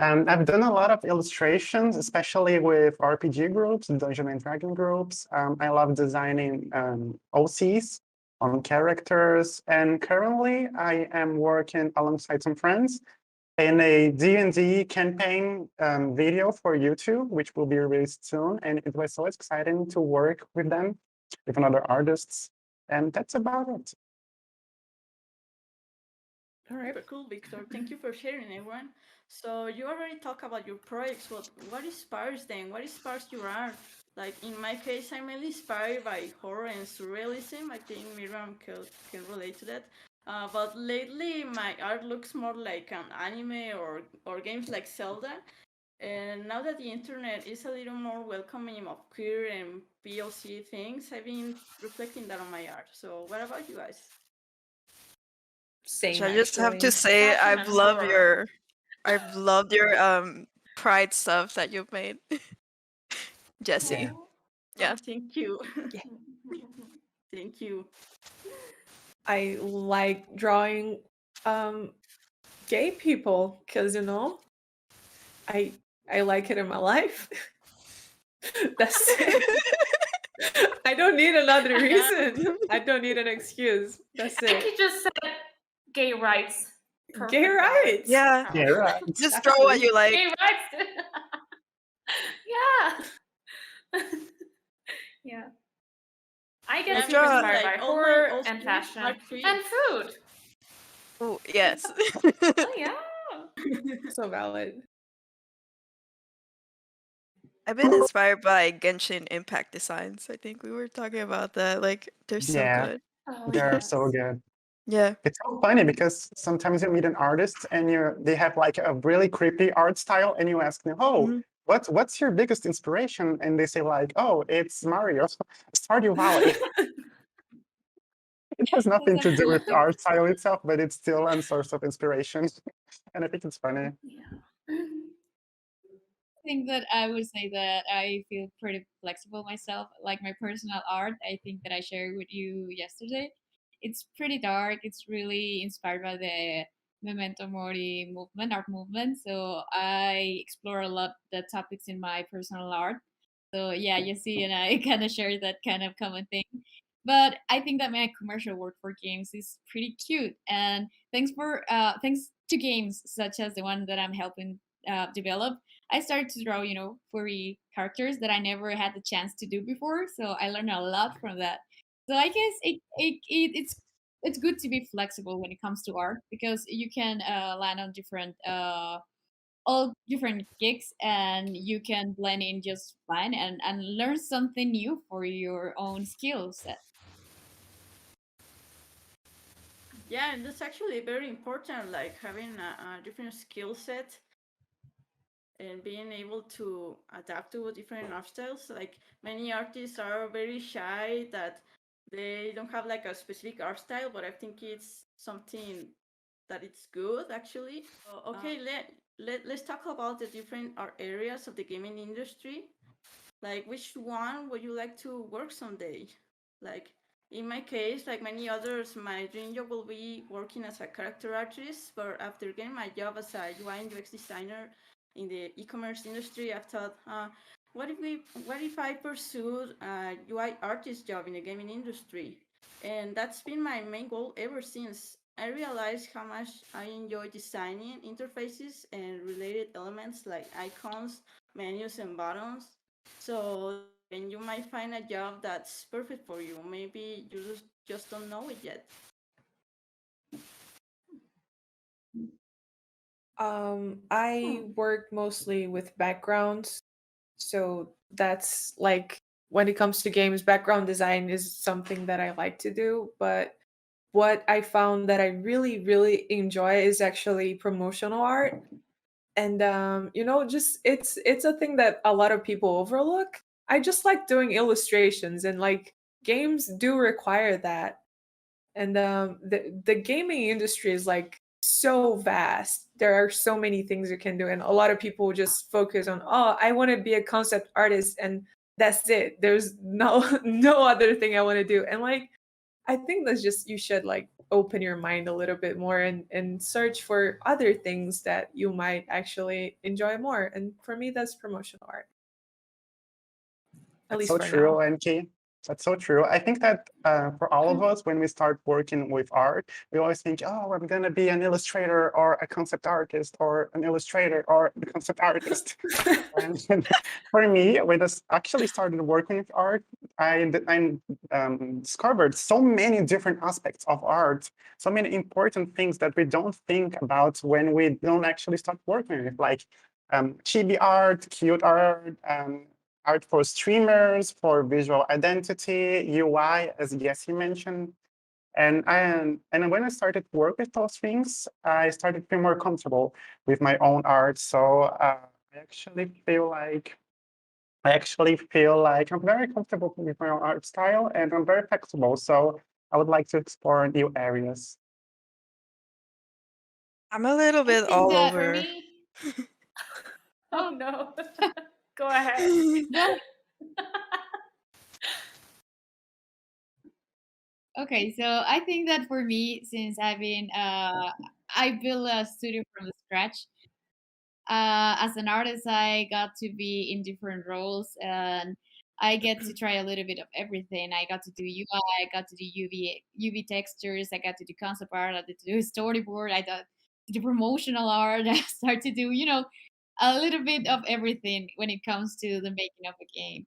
I've done a lot of illustrations, especially with RPG groups, Dungeon and Dragon groups. I love designing OCs on characters, and currently I am working alongside some friends in a D&D campaign video for YouTube, which will be released soon. And it was so exciting to work with them, with other artists. And that's about it. All right, very cool, Victor. Thank you for sharing, everyone. So you already talked about your projects. What inspires them? What inspires your art? Like in my case, I'm mainly inspired by horror and surrealism. I think Miriam can relate to that. But lately, my art looks more like an anime or games like Zelda. And now that the internet is a little more welcoming of queer and POC things, I've been reflecting that on my art. So what about you guys? Same. I just have to actually. say Fashion and horror. I've loved your Pride stuff that you've made. Jesse. Yeah. Yeah. Thank you. Thank you. I like drawing gay people because I like it in my life. That's it. I don't need another reason. I don't need an excuse. That's I think it. you just said gay rights. Gay rights. Yeah. Yeah, right. Just draw what you like. Gay rights. Yeah. Yeah. I get Like, super draw- inspired like, by all my horror old and schools fashion are free. and food. Oh, yes. Oh yeah. So valid. I've been inspired by Genshin Impact designs. I think we were talking about that. Like, they're so Yeah. good. Oh, They're yes. so good. Yeah. It's so funny because sometimes you meet an artist and they have like a really creepy art style, and you ask them, "Oh, Mhm. what's your biggest inspiration?" And they say like, "Oh, it's Mario, Stardew Valley." It has nothing to do with the art style itself, but it's still a source of inspiration, and I think it's funny. I think that I would say that I feel pretty flexible myself. Like my personal art, I think that I shared with you yesterday. It's pretty dark. It's really inspired by the Memento Mori movement, art movement. So I explore a lot the topics in my personal art. So yeah, you see, and I kind of share that kind of common thing. But I think that my commercial work for games is pretty cute. And thanks to games such as the one that I'm helping develop, I started to draw, furry characters that I never had the chance to do before. So I learned a lot from that. So I guess it's good to be flexible when it comes to art because you can land on different all different gigs and you can blend in just fine and learn something new for your own skill set. Yeah, and that's actually very important, like having a different skill set and being able to adapt to different art styles. Like many artists are very shy that they don't have like a specific art style, but I think it's something that it's good actually. Okay, let's talk about the different art areas of the gaming industry. Like which one would you like to work someday? Like in my case, like many others, my dream job will be working as a character artist, but after getting my job as a UI and UX designer in the e-commerce industry, I've thought, what if I pursued a UI artist job in the gaming industry? And that's been my main goal ever since. I realized how much I enjoy designing interfaces and related elements like icons, menus, and buttons. So, and you might find a job that's perfect for you. Maybe you just don't know it yet. I work mostly with backgrounds. So that's like when it comes to games, background design is something that I like to do. But what I found that I really, really enjoy is actually promotional art. And just it's a thing that a lot of people overlook. I just like doing illustrations and like games do require that. And the gaming industry is like so vast. There are so many things you can do, and a lot of people just focus on, oh, I want to be a concept artist, and that's it. There's no no other thing I want to do. And like, I think that's just, you should like open your mind a little bit more and search for other things that you might actually enjoy more. And for me, that's promotional art. At That's least so for true, now. Enki. That's so true. I think that for all of us, when we start working with art, we always think, oh, I'm going to be an illustrator or a concept artist or an illustrator or a concept artist. And for me, when I actually started working with art, I discovered so many different aspects of art, so many important things that we don't think about when we don't actually start working with, like chibi art, cute art, art for streamers, for visual identity, UI, as Jesse mentioned. And when I started to work with those things, I started to feel more comfortable with my own art. So I actually feel like I'm very comfortable with my own art style, and I'm very flexible. So I would like to explore new areas. I'm a little I bit think all that for over. me. Oh no. Go ahead. Go. Okay, so I think that for me, since I built a studio from the scratch. As an artist, I got to be in different roles, and I get to try a little bit of everything. I got to do UI, I got to do UV textures, I got to do concept art, I got to do storyboard, I got to do promotional art. I start to do, a little bit of everything when it comes to the making of a game.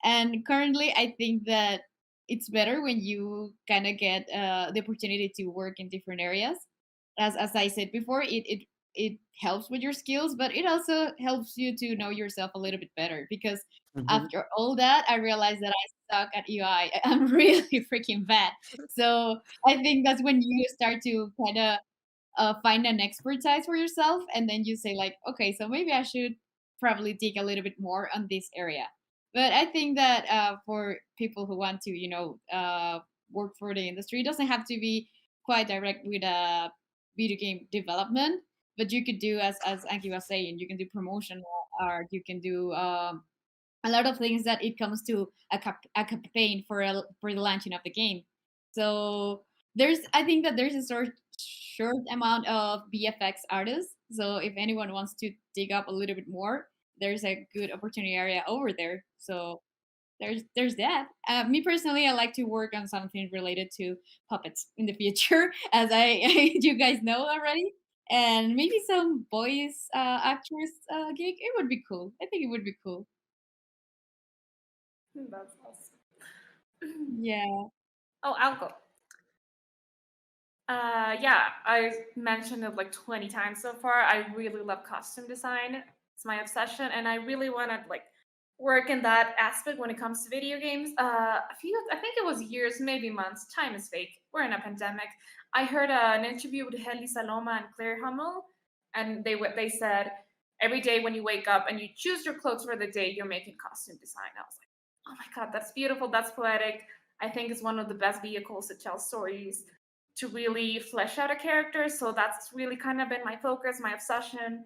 And currently, I think that it's better when you kind of get the opportunity to work in different areas. As I said before, it helps with your skills, but it also helps you to know yourself a little bit better. Because after all that, I realized that I suck at UI. I'm really freaking bad. So I think that's when you start to kind of find an expertise for yourself, and then you say like, okay, so maybe I should probably dig a little bit more on this area. But I think that for people who want to, work for the industry, it doesn't have to be quite direct with video game development. But you could do, as Anki was saying, you can do promotional art, you can do a lot of things that it comes to a campaign for the launching of the game. So I think that there's a short amount of VFX artists. So if anyone wants to dig up a little bit more, there's a good opportunity area over there. So there's that. Me personally, I like to work on something related to puppets in the future, as you guys know already. And maybe some voice actress gig. It would be cool. I think it would be cool. That's awesome. Yeah. Oh, I'll go. Yeah, I mentioned it like 20 times so far. I really love costume design. It's my obsession, and I really want to like work in that aspect when it comes to video games. I think it was years, maybe months. Time is fake. We're in a pandemic. I heard an interview with Heli Saloma and Claire Hummel, and they said every day when you wake up and you choose your clothes for the day, you're making costume design. I was like, oh my god, that's beautiful. That's poetic. I think it's one of the best vehicles to tell stories, to really flesh out a character. So that's really kind of been my focus, my obsession.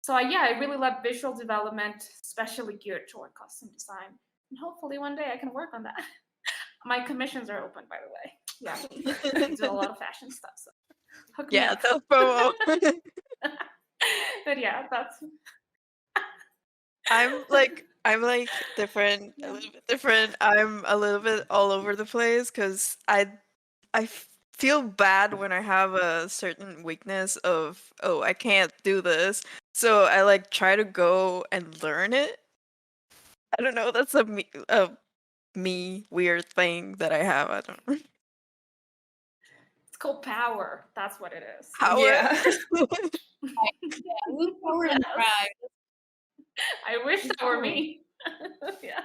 So yeah, I really love visual development, especially geared toward costume design. And hopefully one day I can work on that. My commissions are open, by the way. Yeah, I do a lot of fashion stuff. So hook me up. Tell promo. But yeah, that's. I'm like different, a little bit different. I'm a little bit all over the place because I feel bad when I have a certain weakness of, oh, I can't do this. So I like try to go and learn it. I don't know, that's a me weird thing that I have. I don't know. It's called power. That's what it is. Power? Yeah. Power and pride. I wish that were me. Yeah.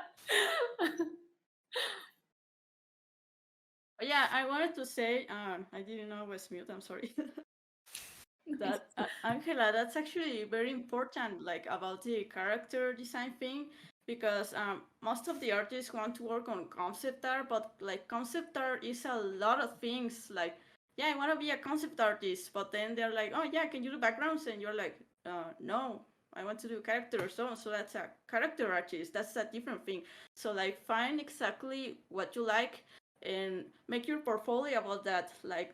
Yeah, I wanted to say, I didn't know I was mute, I'm sorry. That Angela, that's actually very important, like about the character design thing, because most of the artists want to work on concept art, but like concept art is a lot of things. Like yeah, I want to be a concept artist, but then they're like, oh yeah, can you do backgrounds? And you're like, no, I want to do characters. So that's a character artist. That's a different thing. So like find exactly what you like and make your portfolio about that. Like,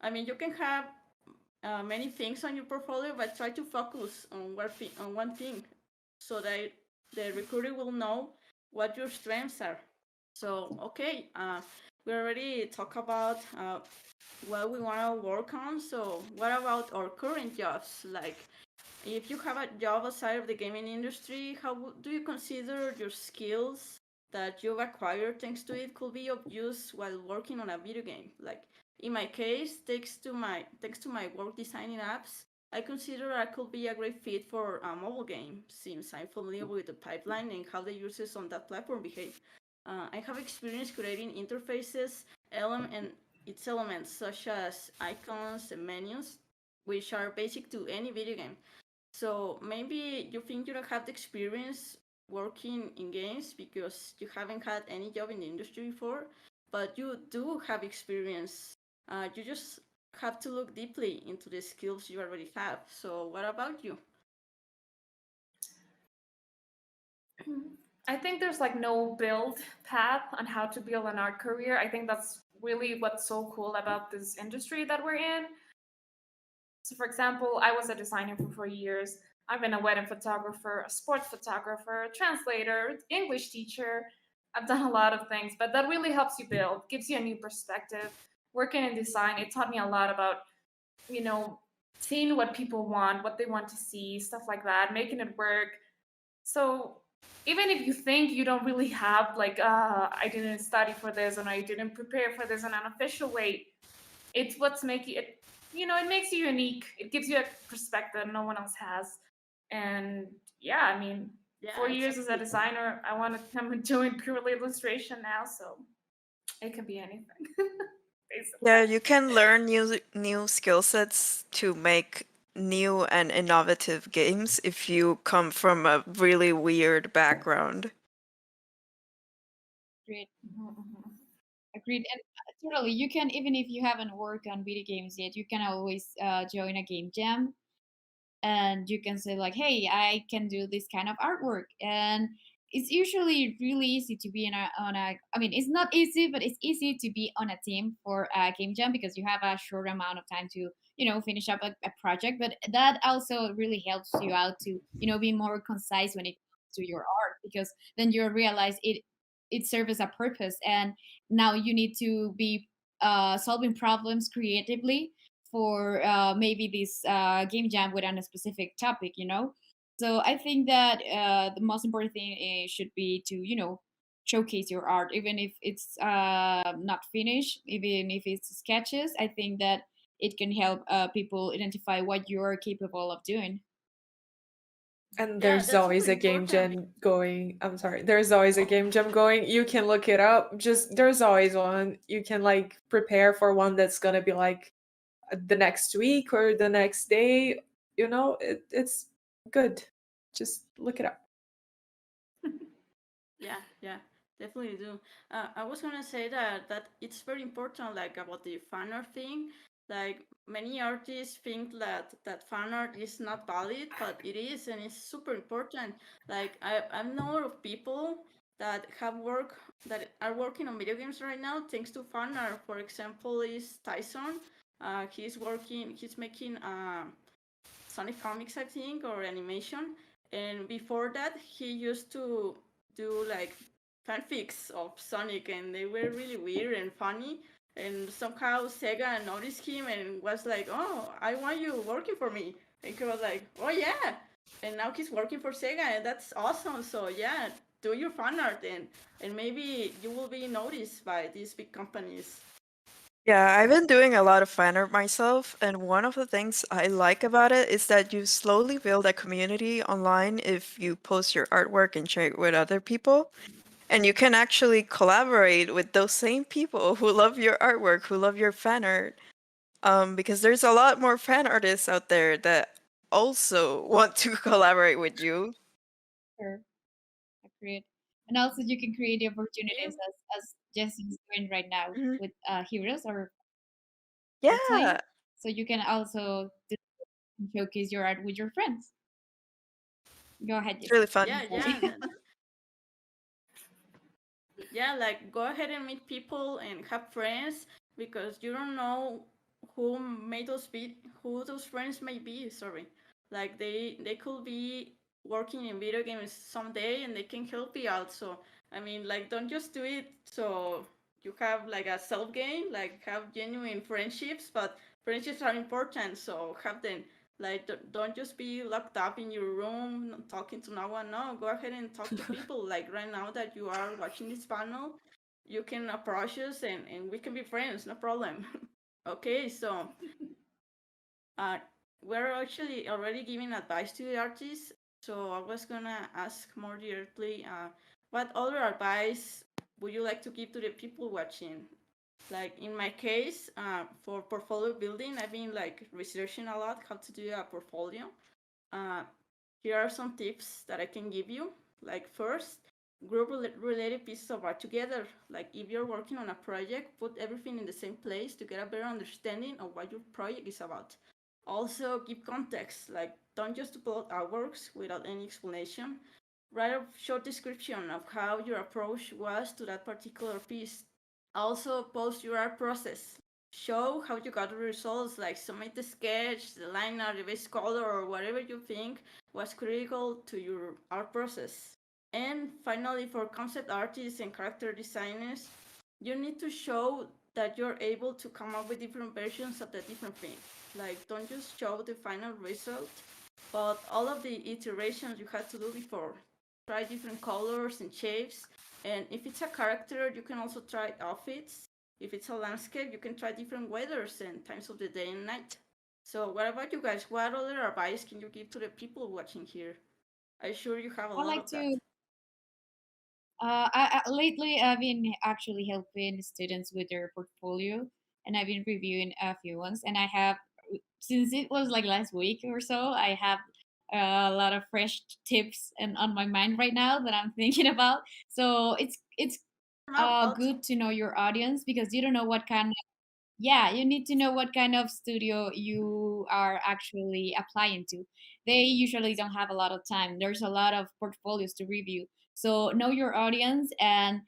I mean, you can have many things on your portfolio, but try to focus on one thing, so that the recruiter will know what your strengths are. So okay, we already talked about what we want to work on. So what about our current jobs? Like, if you have a job outside of the gaming industry, how do you consider your skills that you've acquired thanks to it could be of use while working on a video game? Like in my case, thanks to my work designing apps, I consider I could be a great fit for a mobile game since I'm familiar with the pipeline and how the users on that platform behave. I have experience creating interfaces, and its elements such as icons and menus, which are basic to any video game. So maybe you think you don't have the experience working in games because you haven't had any job in the industry before, but you do have experience. You just have to look deeply into the skills you already have. So what about you? I think there's like no build path on how to build an art career. I think that's really what's so cool about this industry that we're in. So, for example, I was a designer for 4 years. I've been a wedding photographer, a sports photographer, a translator, English teacher. I've done a lot of things, but that really helps you build, gives you a new perspective. Working in design, it taught me a lot about, you know, seeing what people want, what they want to see, stuff like that, making it work. So even if you think you don't really have like, I didn't study for this and I didn't prepare for this in an official way, it's what's making it, it makes you unique. It gives you a perspective no one else has. And yeah, I mean, Yeah, 4 years as a exactly. designer, I want to come doing purely illustration now, so it can be anything. Basically. Yeah, you can learn new skill sets to make new and innovative games if you come from a really weird background. Great. Agreed. And totally, you can, even if you haven't worked on video games yet, you can always join a game jam, and you can say like, hey, I can do this kind of artwork. And it's usually really easy to be I mean, it's not easy, but it's easy to be on a team for a game jam because you have a short amount of time to finish up a project. But that also really helps you out to be more concise when it comes to your art, because then you realize it serves a purpose, and now you need to be solving problems creatively for maybe this game jam with on a specific topic. So I think that the most important thing should be to showcase your art, even if it's not finished, even if it's sketches. I think that it can help people identify what you're capable of doing. And Yeah, there's that's always super a game important. jam going. I'm sorry. There's always a game jam going. You can look it up. Just there's always one. You can like prepare for one that's gonna be like the next week or the next day. It's good. Just look it up. Yeah, yeah, definitely do. I was gonna say that it's very important, like about the fan art thing. Like many artists think that fan art is not valid, but it is, and it's super important. Like I know of people that are working on video games right now thanks to fan art. For example, is Tyson. He's making Sonic comics, I think, or animation. And before that, he used to do like fanfics of Sonic, and they were really weird and funny. And somehow Sega noticed him and was like, "Oh, I want you working for me." And he was like, "Oh yeah." And now he's working for Sega, and that's awesome. So yeah, do your fan art, and maybe you will be noticed by these big companies. Yeah, I've been doing a lot of fan art myself, and one of the things I like about it is that you slowly build a community online if you post your artwork and share it with other people. And you can actually collaborate with those same people who love your artwork, who love your fan art. Because there's a lot more fan artists out there that also want to collaborate with you. Sure. Agreed. And also you can create the opportunities as Jesse's doing right now Mhm. with Heroes or Yeah. So you can also showcase your art with your friends. Go ahead, It's really Jesse. fun. Yeah, like go ahead and meet people and have friends because you don't know who those friends may be. Sorry, like they could be working in video games someday and they can help you out. So I mean, like don't just do it so you have like a self gain, like have genuine friendships, but friendships are important. So have them. Like don't just be locked up in your room talking to no one. No, go ahead and talk to people. Like right now that you are watching this panel, you can approach us and we can be friends, no problem. Okay, so uh, we're actually already giving advice to the artists. So I was gonna ask more directly, what other advice would you like to give to the people watching? Like in my case, for portfolio building, I've been like researching a lot how to do a portfolio. Uh, Here are some tips that I can give you. Like first, group related pieces of art together. Like if you're working on a project, put everything in the same place to get a better understanding of what your project is about. Also, give context. Like don't just upload artworks without any explanation. Write a short description of how your approach was to that particular piece. Also, post your art process. Show how you got the results, like submit the sketch, the line art, the base color, or whatever you think was critical to your art process. And finally, for concept artists and character designers, you need to show that you're able to come up with different versions of the different thing. Like, don't just show the final result, but all of the iterations you had to do before. Try different colors and shapes. And if it's a character, you can also try outfits. If it's a landscape, you can try different weathers and times of the day and night. So what about you guys? What other advice can you give to the people watching here? I'm sure you have a I lot like of that. to. Lately, I've been actually helping students with their portfolio, and I've been reviewing a few ones. And I have, since it was like last week or so, I have a lot of fresh tips and on my mind right now that I'm thinking about. So it's good to know your audience because you don't know what kind of, yeah, you need to know what kind of studio you are actually applying to. They usually don't have a lot of time. There's a lot of portfolios to review. So know your audience, and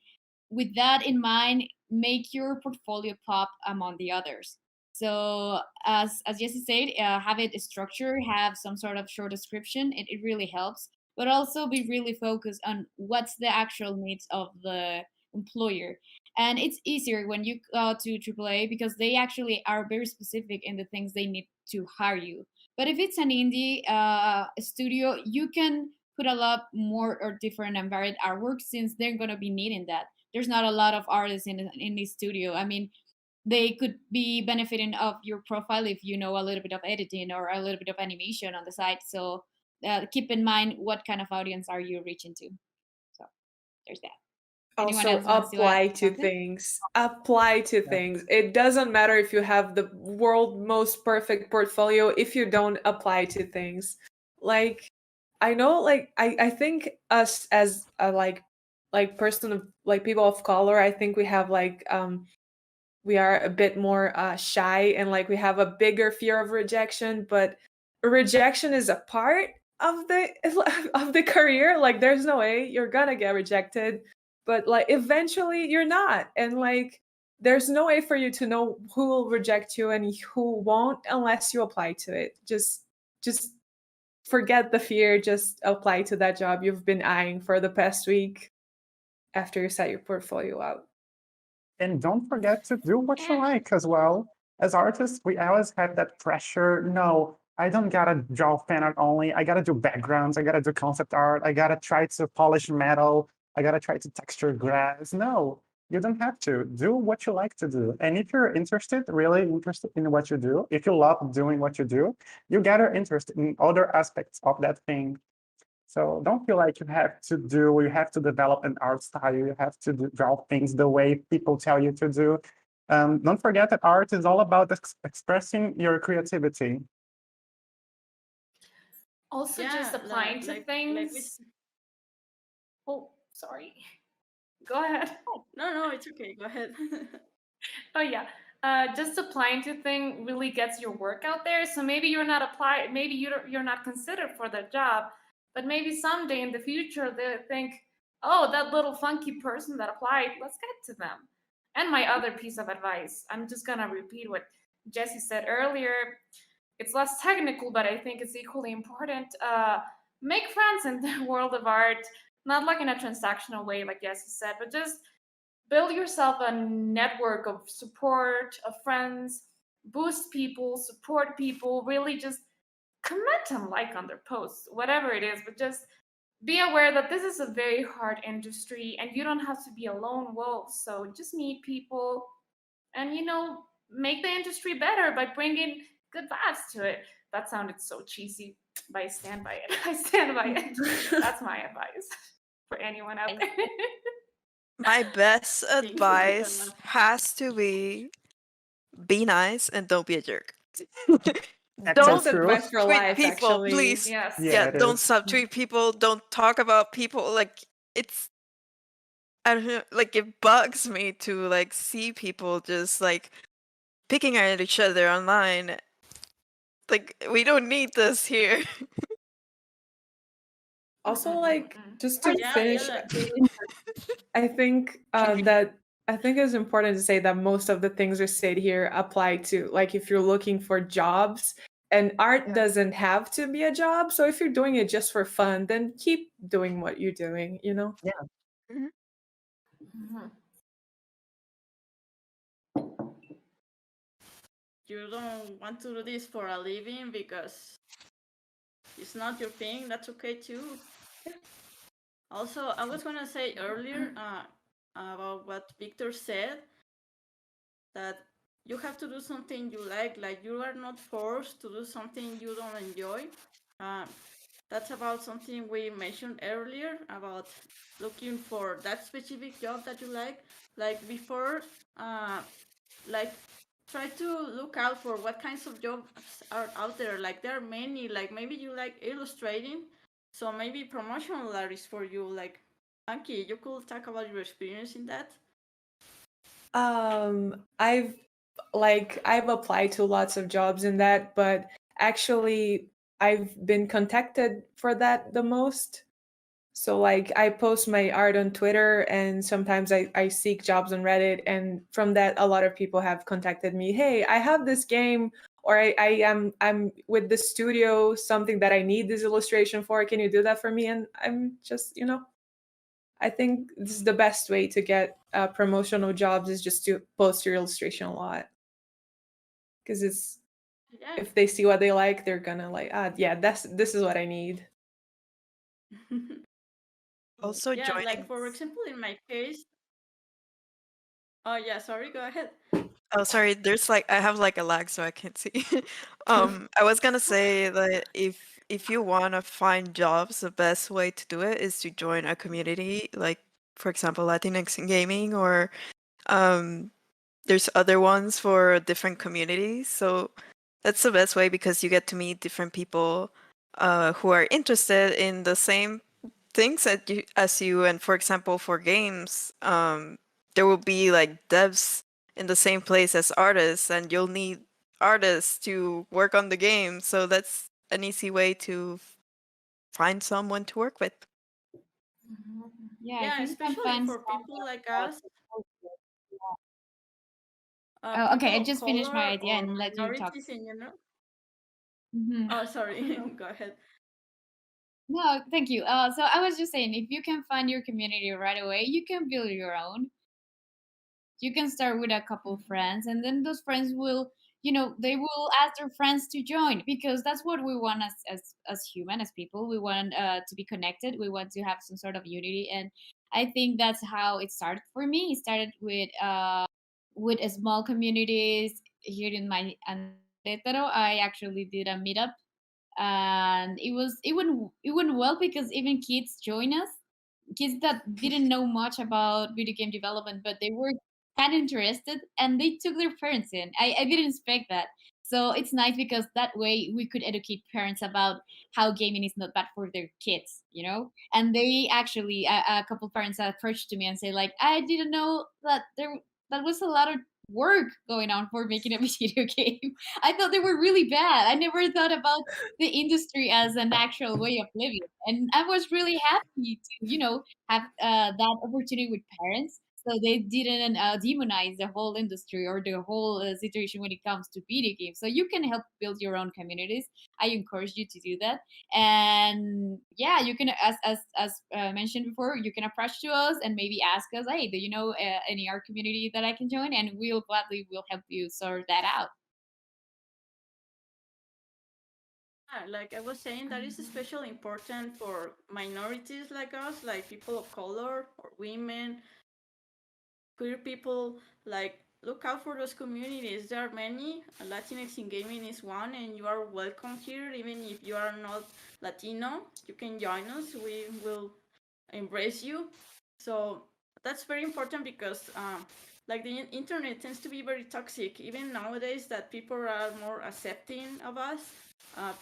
with that in mind, make your portfolio pop among the others. So as Jesse said, have it structured, have some sort of short description. It really helps, but also be really focused on what's the actual needs of the employer. And it's easier when you go to AAA because they actually are very specific in the things they need to hire you. But if it's an indie studio, you can put a lot more or different and varied artwork since they're going to be needing that. There's not a lot of artists in the studio. I mean, they could be benefiting of your profile if you know a little bit of editing or a little bit of animation on the side. So keep in mind what kind of audience are you reaching to. So there's that. Anyone Also else wants to add apply to something? things. Apply to things. It doesn't matter if you have the world most perfect portfolio if you don't apply to things. Like I know like I think us as a like person of like people of color, I think we have like we are a bit more shy and like we have a bigger fear of rejection, but rejection is a part of the of the career. Like there's no way you're gonna get rejected, but like eventually you're not, and like there's no way for you to know who will reject you and who won't unless you apply to it. Just forget the fear, just apply to that job you've been eyeing for the past week after you set your portfolio out. And don't forget to do what you like as well. As artists, we always have that pressure. No, I don't gotta draw fan art only. I gotta do backgrounds. I gotta do concept art. I gotta try to polish metal. I gotta try to texture grass. No, you don't have to. Do what you like to do. And if you're interested, really interested in what you do, if you love doing what you do, you gather interest in other aspects of that thing. So don't feel like you have to develop an art style, you have to draw things the way people tell you to do. Don't forget that art is all about expressing your creativity. Also, just applying to things. Oh, sorry. Go ahead. No, it's okay. Go ahead. Oh yeah. just applying to thing really gets your work out there. So maybe you're not apply, maybe you're not considered for the job, but maybe someday in the future they think, oh, that little funky person that applied, let's get to them. And my other piece of advice, I'm just gonna repeat what Jesse said earlier. It's less technical, but I think it's equally important. Make friends in the world of art, not like in a transactional way, like Jesse said, but just build yourself a network of support, of friends, boost people, support people, really just comment and like on their posts, whatever it is, but just be aware that this is a very hard industry and you don't have to be a lone wolf. So just meet people and, make the industry better by bringing good vibes to it. That sounded so cheesy, but I stand by it. I stand by it. That's my advice for anyone out there. My best Thank you, advice Joanna. has to be nice and don't be a jerk. That's so Don't That's true. advice for tweet life, people, actually. please. Yes. Yeah, Yeah, it don't is. subtweet people. Don't talk about people. Like it's, I don't know, like it bugs me to like see people just like picking at each other online. Like we don't need this here. Also, like, just to Yeah, finish, yeah. I think that I think it's important to say that most of the things we said here apply to, like, if you're looking for jobs, and art doesn't have to be a job. So if you're doing it just for fun, then keep doing what you're doing, you know? Yeah. You don't want to do this for a living because it's not your thing, that's okay too. Also, I was gonna say earlier about what Victor said, that you have to do something you like you are not forced to do something you don't enjoy. That's about something we mentioned earlier about looking for that specific job that you like. Like before, like try to look out for what kinds of jobs are out there. Like there are many. Like maybe you like illustrating, so maybe promotional art is for you. Like Anki, you could talk about your experience in that. I've applied to lots of jobs in that, but actually I've been contacted for that the most. So like I post my art on Twitter and sometimes I seek jobs on Reddit, and from that a lot of people have contacted me. Hey, I have this game, or I'm with the studio, something that I need this illustration for. Can you do that for me? And I'm just, I think this is the best way to get promotional jobs, is just to post your illustration a lot. Because it's, Yeah. if they see what they like, they're gonna like, yeah, this is what I need. Also Yeah, joining. like for example, in my case. Oh yeah, sorry. Go ahead. Oh, sorry. There's like I have like a lag, so I can't see. I was gonna say that if you wanna find jobs, the best way to do it is to join a community, like for example, Latinx in gaming, or there's other ones for different communities. So that's the best way because you get to meet different people who are interested in the same things as you. And for example, for games, there will be like devs in the same place as artists, and you'll need artists to work on the game. So that's an easy way to find someone to work with. Yeah, Yeah, if you can especially find for people like us, Oh, okay. people I of just finished my color idea or and let you talk. minorities in general. Mhm. Oh, sorry. Go ahead. No, thank you. So I was just saying, if you can find your community right away, you can build your own. You can start with a couple friends, and then those friends will, they will ask their friends to join because that's what we want as human, as people. We want to be connected. We want to have some sort of unity, and I think that's how it started for me. It started with a small communities here in my Querétaro. I actually did a meetup and it went well because even kids join us, kids that didn't know much about video game development, but they were kind of interested and they took their parents in. I didn't expect that. So it's nice because that way we could educate parents about how gaming is not bad for their kids. And they actually, a couple parents approached to me and say like, I didn't know that there that was a lot of work going on for making a video game. I thought they were really bad. I never thought about the industry as an actual way of living, and I was really happy to, have that opportunity with parents, so they didn't demonize the whole industry or the whole situation when it comes to video games. So you can help build your own communities. I encourage you to do that. And yeah, you can, as mentioned before, you can approach to us and maybe ask us, hey, do you know any art community that I can join, and we'll gladly will help you sort that out. Like I was saying, that is especially important for minorities like us, like people of color or women, queer people. Like, look out for those communities. There are many. Latinx in gaming is one, and you are welcome here. Even if you are not Latino, you can join us. We will embrace you. So that's very important because like the internet tends to be very toxic even nowadays, that people are more accepting of us,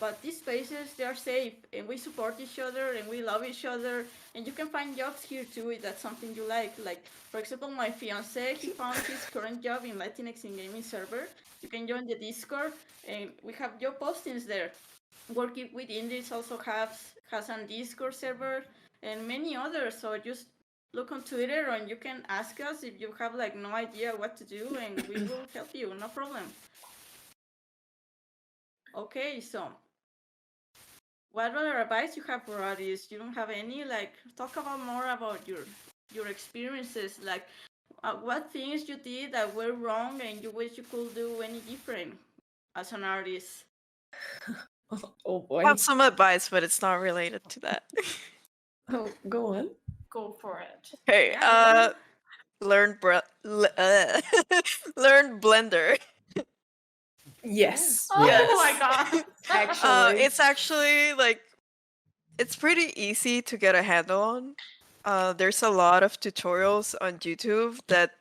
but these spaces, they are safe, and we support each other and we love each other, and you can find jobs here too if that's something you like for example, my fiance, he found his current job in Latinx in gaming server. You can join the Discord and we have job postings there. Working with Indies also has a Discord server and many others. So just look on Twitter and you can ask us if you have like no idea what to do, and we will help you, no problem. Okay, so what other advice you have for artists? You don't have any? Like, talk about more about your experiences. Like, what things you did that were wrong and you wish you could do any different as an artist. Oh boy. I have some advice, but it's not related to that. Oh, go on. Go for it. Okay, learn learn Blender. Yes. Oh yes. my god. Actually, it's actually like it's pretty easy to get a handle on. There's a lot of tutorials on YouTube that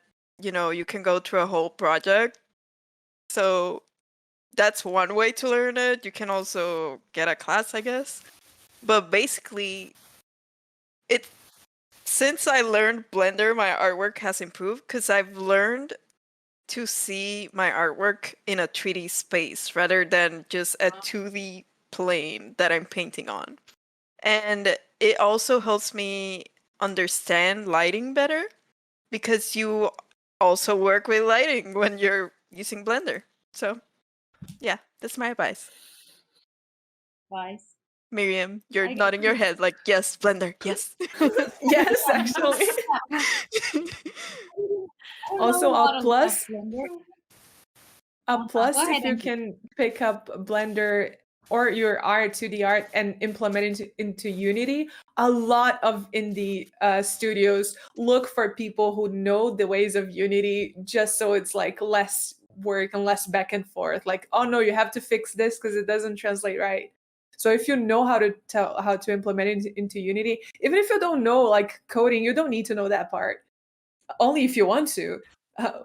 you can go through a whole project. So that's one way to learn it. You can also get a class, I guess. But basically, since I learned Blender, my artwork has improved because I've learned to see my artwork in a 3D space rather than just a 2D plane that I'm painting on. And it also helps me understand lighting better because you also work with lighting when you're using Blender. So, yeah, that's my advice. Advice. Miriam, you're nodding your head like, yes, Blender, yes. yes, actually. Also, a plus. If you can pick up Blender or your art, 2D art, and implement it into Unity, a lot of indie studios look for people who know the ways of Unity, just so it's like less work and less back and forth. Like, oh no, you have to fix this because it doesn't translate right. So if you know how to implement it into Unity, even if you don't know like coding, you don't need to know that part. Only if you want to,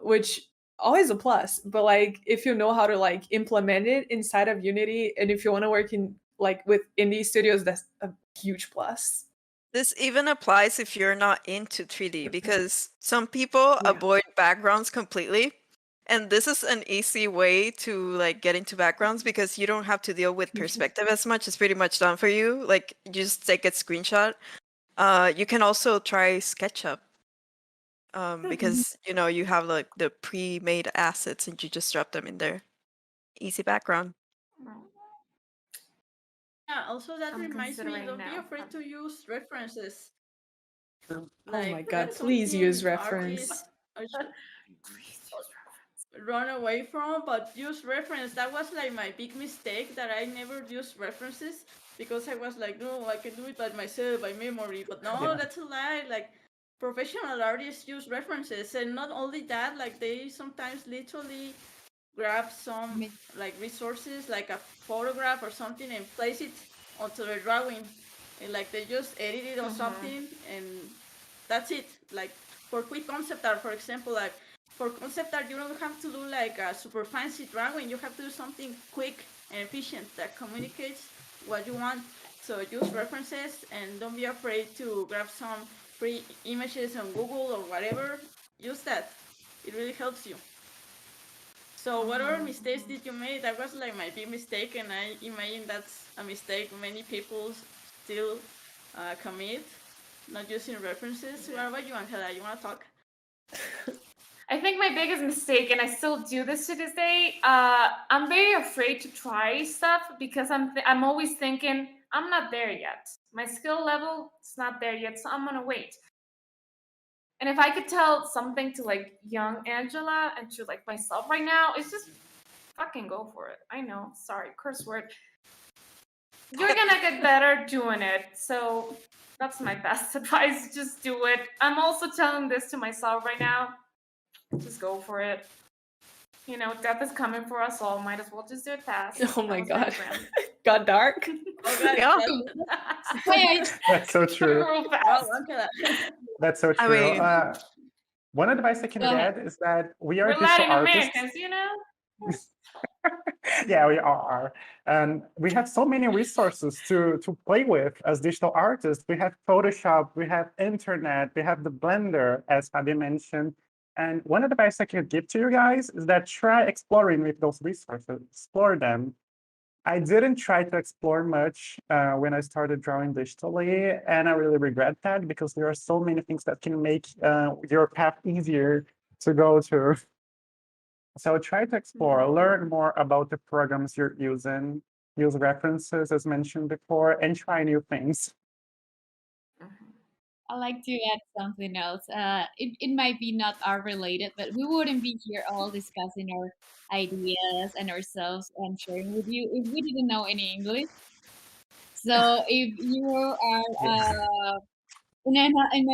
which always a plus. But like if you know how to like implement it inside of Unity, and if you want to work in like with indie studios, that's a huge plus. This even applies if you're not into 3D, because some people avoid backgrounds completely. And this is an easy way to like get into backgrounds because you don't have to deal with perspective as much. It's pretty much done for you. Like you just take a screenshot. You can also try SketchUp. Because you have like the pre-made assets and you just drop them in there. Easy background. Yeah, also that reminds me, don't be afraid to use references. Like, oh my god, please use reference. Run away from, but use reference. That was like my big mistake, that I never used references because I was like, no, I can do it by myself, by memory. But no, that's a lie. Like, professional artists use references, and not only that, like they sometimes literally grab some like resources, like a photograph or something, and place it onto their drawing, and like they just edit it or something, and that's it. Like for quick concept art, for example, like for concept art, you don't have to do like a super fancy drawing. You have to do something quick and efficient that communicates what you want. So use references and don't be afraid to grab some free images on Google or whatever. Use that. It really helps you. So what other mistakes did you make? That was like my big mistake, and I imagine that's a mistake many people still commit, not using references. What about you, Angela? You want to talk? I think my biggest mistake, and I still do this to this day, I'm very afraid to try stuff because I'm always thinking I'm not there yet. My skill level is not there yet, so I'm gonna wait. And if I could tell something to like young Angela and to like myself right now, it's just fucking go for it. I know, sorry, curse word. You're gonna get better doing it. So that's my best advice. Just do it. I'm also telling this to myself right now. Just go for it. You know, death is coming for us all. Might as well just do it fast. Oh my That was god. grand. Got dark. Oh god, Yeah. That's so true. Real fast. That's so I true. mean- One advice I can Go ahead. get is that we are We're digital Latin artists. Americans, you know? Yeah, we are. And we have so many resources to play with as digital artists. We have Photoshop, we have internet, we have the Blender, as Fabi mentioned. And one advice I could give to you guys is that try exploring with those resources, explore them. I didn't try to explore much when I started drawing digitally, and I really regret that because there are so many things that can make your path easier to go to. So try to explore, learn more about the programs you're using, use references as mentioned before, and try new things. I like to add something else. It might be not art related, but we wouldn't be here all discussing our ideas and ourselves and sharing with you if we didn't know any English. So if you are in another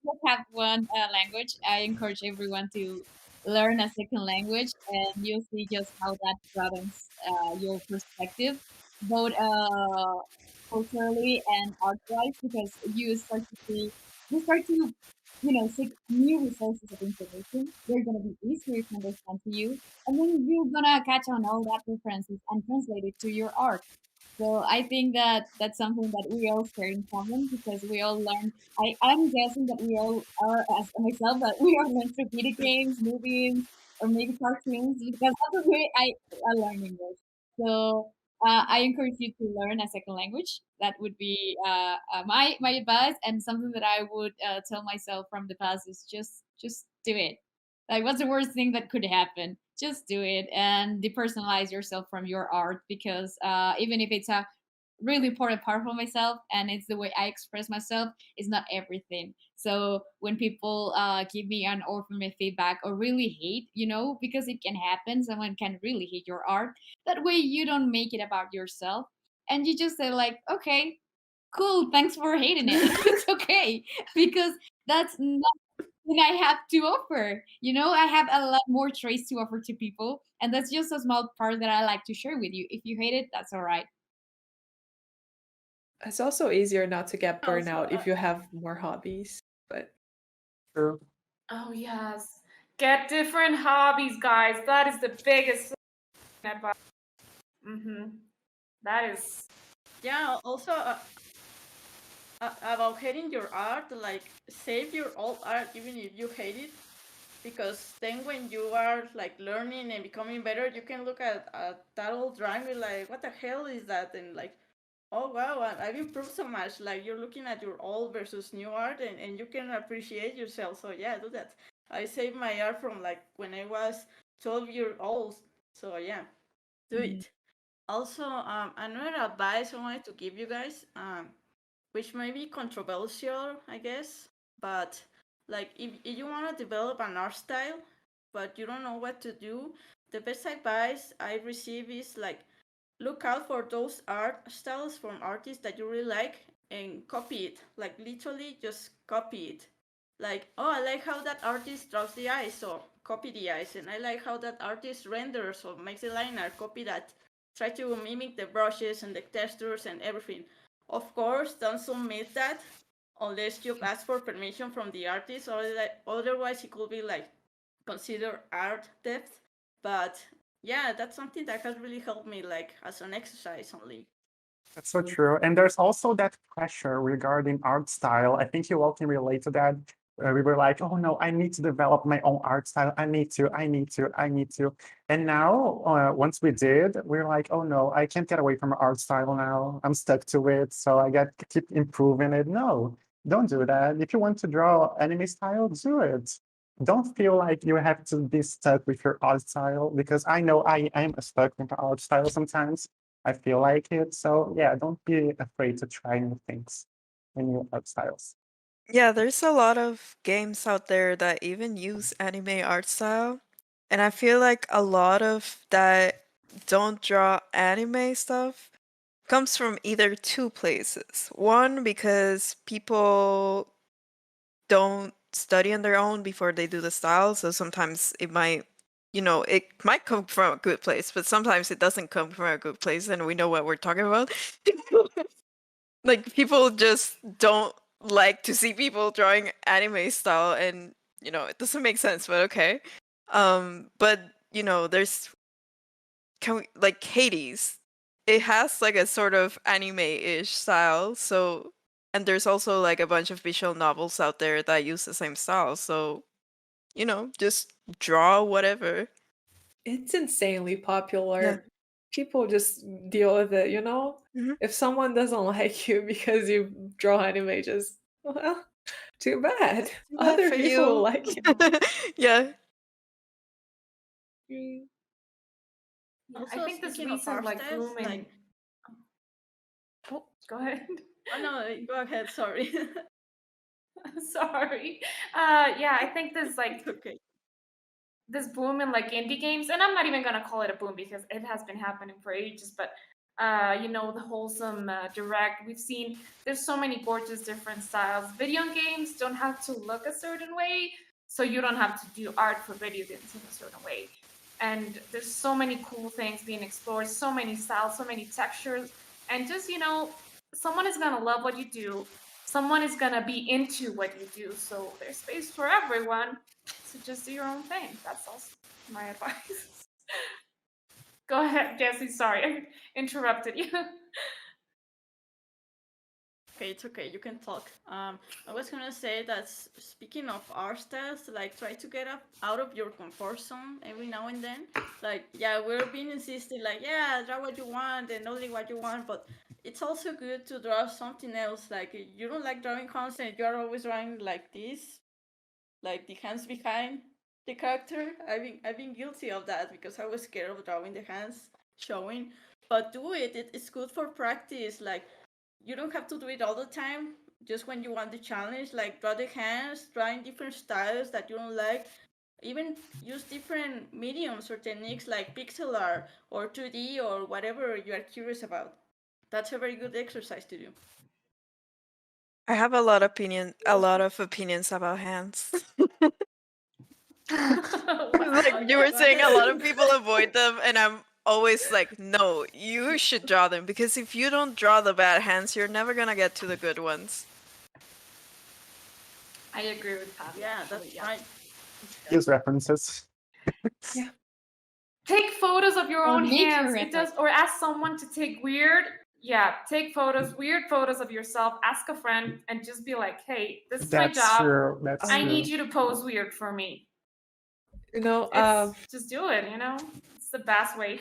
you have one language, I encourage everyone to learn a second language, and you'll see just how that broadens your perspective, both culturally and art-wise, because you start to, seek new resources of information. They're gonna be easier to understand to you, and then you're gonna catch on all that references and translate it to your art. So I think that that's something that we all share in common because we all learn. I'm guessing that we all are, as myself, that we all learn through video games, movies, or maybe cartoons because that's the way I learn English. So I encourage you to learn a second language. That would be my advice, and something that I would tell myself from the past is just do it. Like, what's the worst thing that could happen? Just do it and depersonalize yourself from your art because even if it's a really important part for myself and it's the way I express myself, it's not everything. So when people give me an or from my feedback or really hate, because it can happen, someone can really hate your art. That way you don't make it about yourself and you just say like, okay, cool, thanks for hating it. It's okay because that's not thing I have to offer. I have a lot more traits to offer to people, and that's just a small part that I like to share with you. If you hate it, that's all right. It's also easier not to get burnout if you have more hobbies. But True. Oh yes, get different hobbies, guys. That is the biggest advice. That is. Yeah. Also, about hating your art, like save your old art even if you hate it, because then when you are like learning and becoming better, you can look at that old drawing and like, what the hell is that? And like, oh wow, I've improved so much. Like you're looking at your old versus new art, and you can appreciate yourself. So yeah, do that. I saved my art from like when I was 12 years old. So yeah, do it. Also, another advice I wanted to give you guys, which may be controversial, I guess, but like if you want to develop an art style, but you don't know what to do, the best advice I receive is like look out for those art styles from artists that you really like and copy it. Like literally just copy it. Like, oh, I like how that artist draws the eyes, so copy the eyes. And I like how that artist renders or makes a line art, copy that. Try to mimic the brushes and the textures and everything. Of course, don't submit that unless you ask for permission from the artist, or otherwise it could be like considered art theft. But yeah, that's something that has really helped me, like as an exercise only. That's so true. And there's also that pressure regarding art style. I think you all can relate to that. we were like, oh no, I need to develop my own art style. I need to. And now, once we did, we're like, oh no, I can't get away from art style now. I'm stuck to it, so I got to keep improving it. No, don't do that. If you want to draw anime style, do it. Don't feel like you have to be stuck with your art style, because I know I am stuck with the art style sometimes. I feel like it. So yeah, don't be afraid to try new things and new art styles. Yeah, there's a lot of games out there that even use anime art style. And I feel like a lot of that don't draw anime stuff comes from either two places. One, because people don't study on their own before they do the style. So sometimes it might, it might come from a good place, but sometimes it doesn't come from a good place. And we know what we're talking about. Like, people just don't like to see people drawing anime style, and it doesn't make sense, but okay. But there's like Hades. It has like a sort of anime-ish style, so, and there's also like a bunch of visual novels out there that use the same style, so just draw whatever. It's insanely popular. People just deal with it, If someone doesn't like you because you draw anime, just, well, too bad. Too bad Other for people you. like you. Yeah. I think this recent like boom in. Oh, go ahead. Oh no, go ahead. Sorry. Sorry. Yeah, I think this like okay. This boom in like indie games, and I'm not even gonna call it a boom because it has been happening for ages. But the wholesome direct, we've seen there's so many gorgeous different styles. Video games don't have to look a certain way, so you don't have to do art for video games in a certain way. And there's so many cool things being explored, so many styles, so many textures, and just someone is gonna love what you do. Someone is gonna be into what you do. So there's space for everyone. So just do your own thing. That's also my advice. Go ahead, Jesse. Sorry, I interrupted you. Okay, it's okay. You can talk. I was gonna say that speaking of art styles, like try to get out of your comfort zone every now and then. Like, yeah, we're being insisted, like, yeah, draw what you want and only what you want, but it's also good to draw something else. Like, you don't like drawing hands and you're always drawing like this, like the hands behind the character. I've been guilty of that because I was scared of drawing the hands showing. But do it. It's good for practice. Like, you don't have to do it all the time. Just when you want the challenge, like draw the hands, trying different styles that you don't like. Even use different mediums or techniques like pixel art or 2D or whatever you are curious about. That's a very good exercise to do. I have a lot of opinions about hands. Like you were saying, a lot of people avoid them, and I'm always like, no, you should draw them, because if you don't draw the bad hands, you're never gonna get to the good ones. I agree with that. Yeah, that's right. Use references. Yeah. Take photos of your own make hands. your It does, or ask someone to take take photos, weird photos of yourself. Ask a friend and just be like, hey, this is my job. True. That's I true. need you to pose weird for me. Just do it, It's the best way.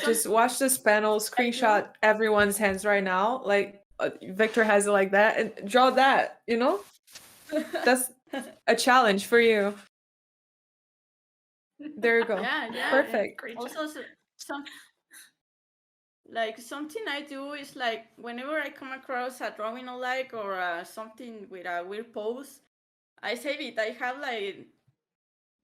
Just watch this panel, screenshot everyone's hands right now. Like, Victor has it like that, and draw that, That's a challenge for you. There you go. Yeah. Perfect. Also, something I do is like whenever I come across a drawing I like or something with a weird pose, I save it. I have like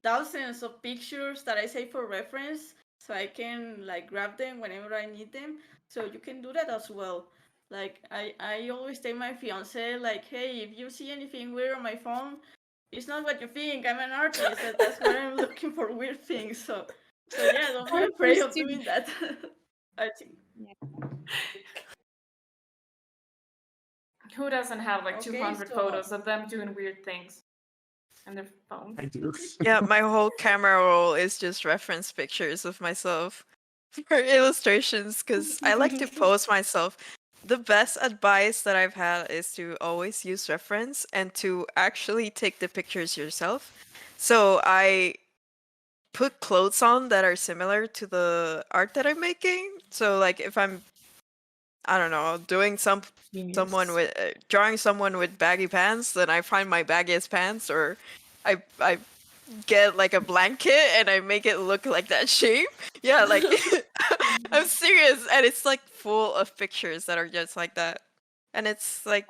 thousands of pictures that I save for reference, so I can like grab them whenever I need them. So you can do that as well. Like I always tell my fiance, like, hey, if you see anything weird on my phone, it's not what you think. I'm an artist. That's where I'm looking for weird things. So yeah, don't be afraid of doing that. I think. Who doesn't have like Okay, 200 so- photos of them doing weird things on their phone? I do. Yeah, my whole camera roll is just reference pictures of myself for illustrations, because I like to pose myself. the best advice that I've had is to always use reference and to actually take the pictures yourself. So I put clothes on that are similar to the art that I'm making. So like if I'm, I don't know, doing someone with drawing someone with baggy pants, then I find my baggiest pants, or I get like a blanket and I make it look like that shape. Yeah, like I'm serious, and it's like full of pictures that are just like that. And it's like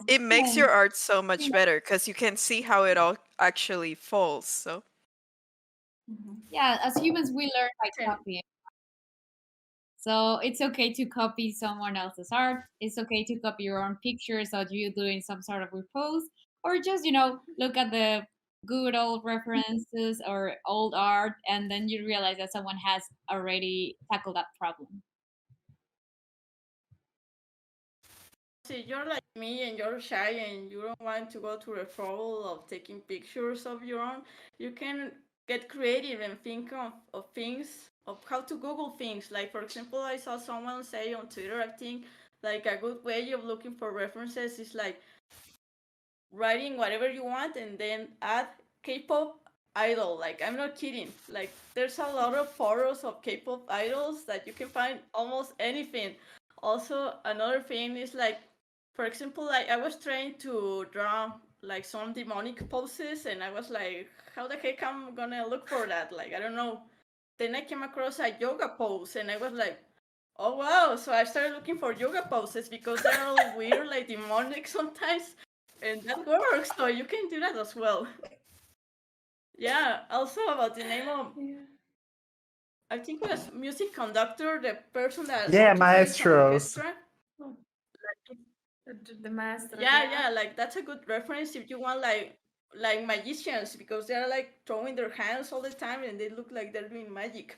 it makes your art so much better because you can see how it all actually falls. So Yeah, as humans, we learn by copying. So it's okay to copy someone else's art. It's okay to copy your own pictures of you doing some sort of repose, or just look at the good old references or old art, and then you realize that someone has already tackled that problem. See, you're like me and you're shy and you don't want to go through the trouble of taking pictures of your own, you can get creative and think of things, of how to Google things. Like, for example, I saw someone say on Twitter, I think, like a good way of looking for references is like writing whatever you want and then add K-pop idol. Like, I'm not kidding. Like, there's a lot of photos of K-pop idols that you can find almost anything. Also, another thing is like, for example, like I was trying to draw like some demonic poses, and I was like, how the heck I'm gonna look for that? Like, I don't know. Then I came across a yoga pose, and I was like, oh wow! So I started looking for yoga poses because they're all weird, like demonic sometimes, and that works. So you can do that as well. Yeah. Also about the name of, I think it was music conductor, the person that Yeah, also plays on the maestros. orchestra. The master. Yeah, like that's a good reference if you want like magicians, because they're like throwing their hands all the time and they look like they're doing magic,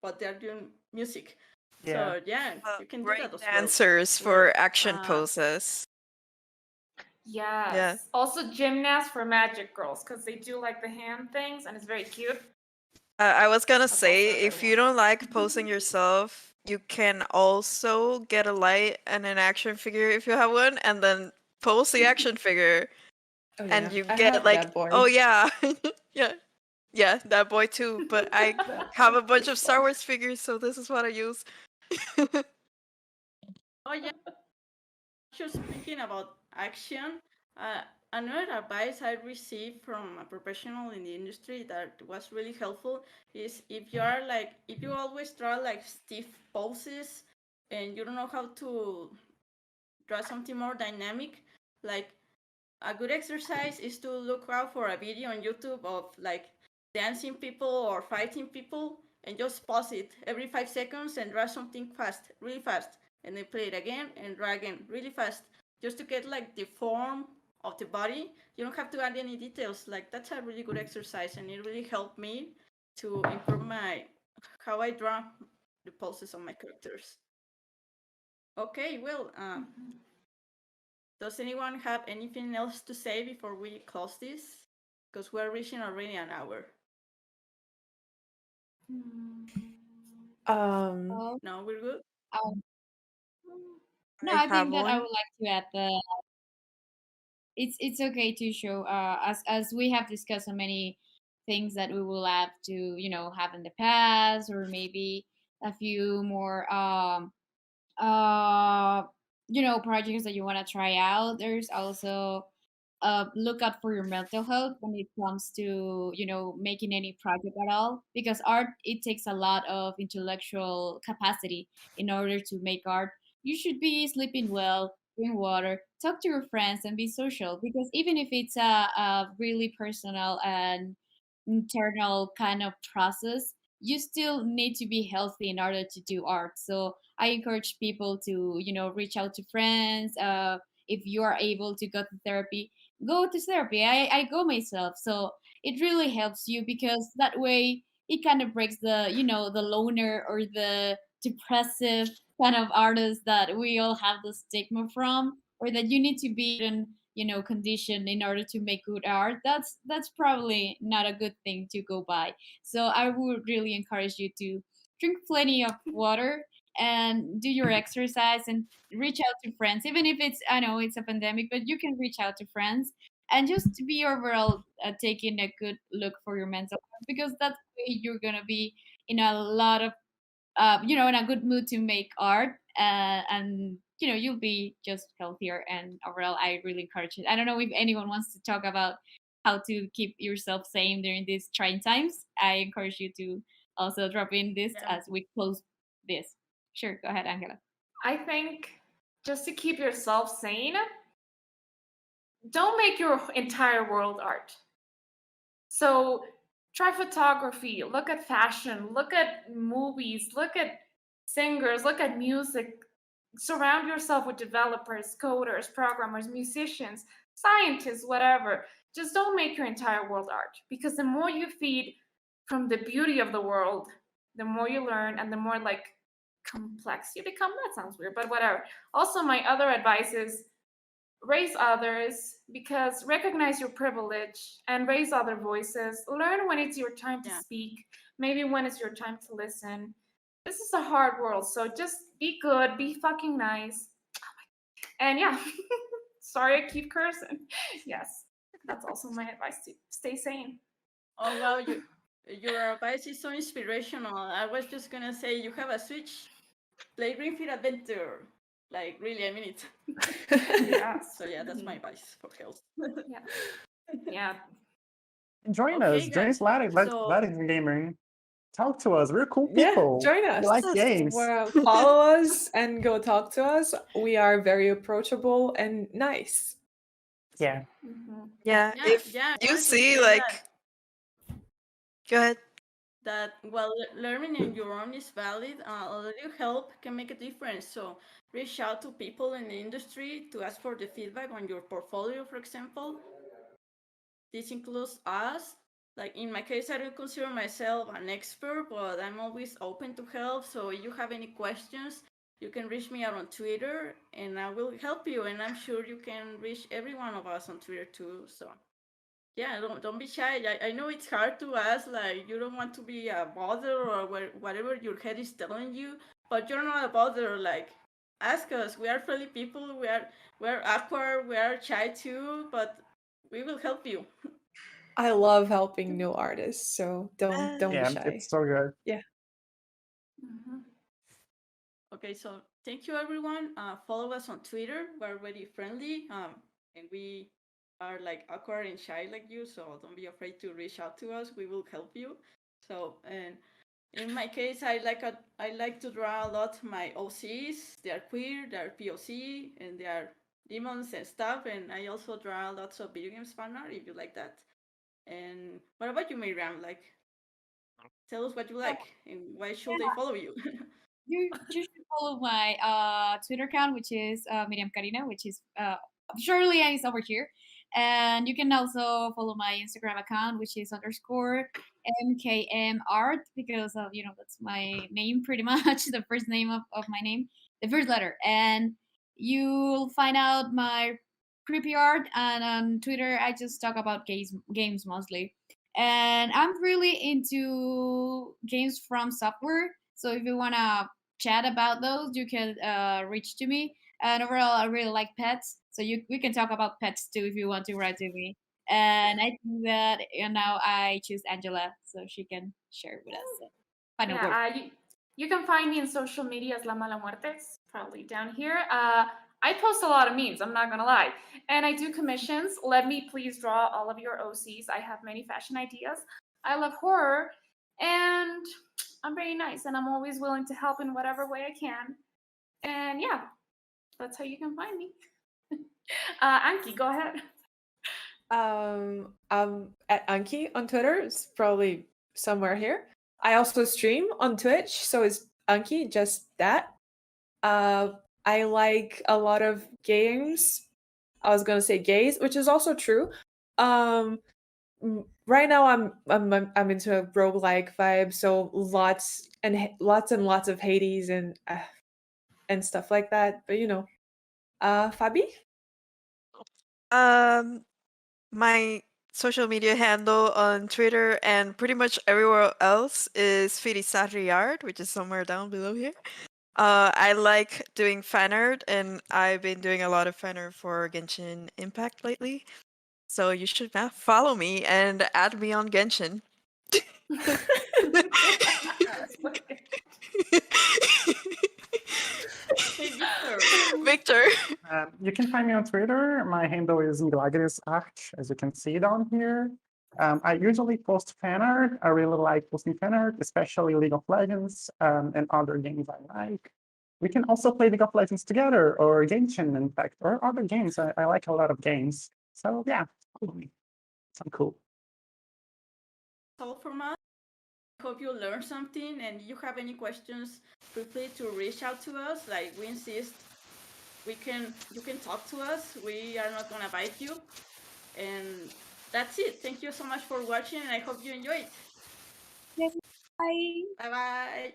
but they're doing music. Yeah. So yeah, you can do break that as dancers well. for action Uh, poses. Yes. Yeah. Also gymnasts for magic girls because they do like the hand things and it's very cute. I was gonna say, if you don't like posing yourself, you can also get a light and an action figure if you have one, and then pose the action figure, Oh, and yeah. you I get have like, that boy. oh yeah, yeah, yeah, that boy too. But I have a bunch of Star Wars figures, so this is what I use. oh yeah, just speaking about action, another advice I received from a professional in the industry that was really helpful is if you always draw like stiff poses and you don't know how to draw something more dynamic, like a good exercise is to look out for a video on YouTube of like dancing people or fighting people and just pause it every 5 seconds and draw something fast, really fast, and then play it again and draw again really fast, just to get like the form of the body. You don't have to add any details. Like, that's a really good exercise, and it really helped me to improve my how I draw the poses of my characters. Okay, well, does anyone have anything else to say before we close this? Because we're reaching already an hour. No, we're good. Um, no, I I have think that I one. would like to add that it's okay to show as we have discussed so many things that we will have to have in the past, or maybe a few more uh projects that you want to try out. There's also look out for your mental health when it comes to making any project at all, because art, it takes a lot of intellectual capacity in order to make art. You should be sleeping well, drink water, talk to your friends, and be social, because even if it's a really personal and internal kind of process, you still need to be healthy in order to do art. So I encourage people to reach out to friends. If you are able to go to therapy, go to therapy. I go myself, so it really helps you, because that way it kind of breaks the loner or the depressive kind of artist that we all have the stigma from, or that you need to be in condition in order to make good art. That's probably not a good thing to go by. So I would really encourage you to drink plenty of water, and do your exercise and reach out to friends, even if it's, I know it's a pandemic, but you can reach out to friends and just to be overall taking a good look for your mental health, because that's the way you're gonna be in a lot of in a good mood to make art, and you'll be just healthier. And overall, I really encourage it. I don't know if anyone wants to talk about how to keep yourself sane during these trying times. I encourage you to also drop in this as we close this. Sure, go ahead, Angela. I think just to keep yourself sane, don't make your entire world art. So try photography, look at fashion, look at movies, look at singers, look at music. Surround yourself with developers, coders, programmers, musicians, scientists, whatever. Just don't make your entire world art, because the more you feed from the beauty of the world, the more you learn and the more like complex you become. That sounds weird, but whatever. Also, my other advice is raise others, because recognize your privilege and raise other voices. Learn when it's your time to speak, maybe when it's your time to listen. This is a hard world, so just be good, be fucking nice. And yeah, sorry I keep cursing. Yes, that's also my advice, to stay sane. Oh wow, your advice is so inspirational. I was just gonna say, you have a Switch, play Ring Fit Adventure. Like really, I mean it. Yeah. So yeah, that's my advice for health. Yeah. Yeah. Join Okay, us. Join guys. us, So Latin Gaming. Talk to us. We're cool Yeah, people. join We us. like games. Well, follow us and go talk to us. We are very approachable and nice. Yeah. Yeah, Yeah, if I you wanted to see say like, go ahead. that while learning on your own is valid, a little help can make a difference. So reach out to people in the industry to ask for the feedback on your portfolio, for example. This includes us. Like in my case, I don't consider myself an expert, but I'm always open to help. So if you have any questions, you can reach me out on Twitter and I will help you. And I'm sure you can reach every one of us on Twitter too. So yeah, don't be shy. I know it's hard to ask, like you don't want to be a bother or whatever your head is telling you, but you're not a bother. Like ask us. We are friendly people. We're awkward. We are shy too, but we will help you. I love helping new artists, so don't be Yeah, shy. it's so good. Yeah. Okay, so thank you everyone. Follow us on Twitter. We're very friendly. And we are like awkward and shy like you, so don't be afraid to reach out to us. We will help you. So and in my case, I like to draw a lot my OCs. They are queer, they are POC, and they are demons and stuff. And I also draw lots of video games fan art if you like that. And what about you, Miriam? Like, tell us what you like and why should they follow you? You should follow my Twitter account, which is Miriam Karina, which is surely is over here. And you can also follow my Instagram account, which is underscore MKM art, because of, that's my name pretty much, the first name of my name, the first letter. And you'll find out my creepy art. And on Twitter, I just talk about games mostly. And I'm really into games from software. So if you want to chat about those, you can reach to me. And overall, I really like pets, so we can talk about pets too if you want to write to me. And I think that now I choose Angela, so she can share with us. Final word. Yeah, you can find me in social media as La Mala Muerte. It's probably down here. I post a lot of memes, I'm not gonna lie. And I do commissions. Let me please draw all of your OCs. I have many fashion ideas. I love horror. And I'm very nice, and I'm always willing to help in whatever way I can. And yeah, that's how you can find me. Anki, go ahead. At Anki on Twitter. It's probably somewhere here. I also stream on Twitch, so it's Anki, just that. I like a lot of games. I was gonna say gays, which is also true. Right now I'm into a roguelike vibe, so lots and lots of Hades and stuff like that. But Fabi? My social media handle on Twitter and pretty much everywhere else is Firisari Art, which is somewhere down below here. I like doing fan art, and I've been doing a lot of fan art for Genshin Impact lately. So you should follow me and add me on Genshin. Hey, Victor. Victor. You can find me on Twitter. My handle is milagresart, as you can see down here. I usually post fan art. I really like posting fan art, especially League of Legends and other games I like. We can also play League of Legends together, or Genshin, in fact, or other games. I like a lot of games. So yeah, follow me. I'm cool. All from us. Hope you learned something, and if you have any questions, feel free to reach out to us. Like we insist, you can talk to us. We are not gonna bite you. And that's it. Thank you so much for watching, and I hope you enjoyed. Yes, bye. Bye bye.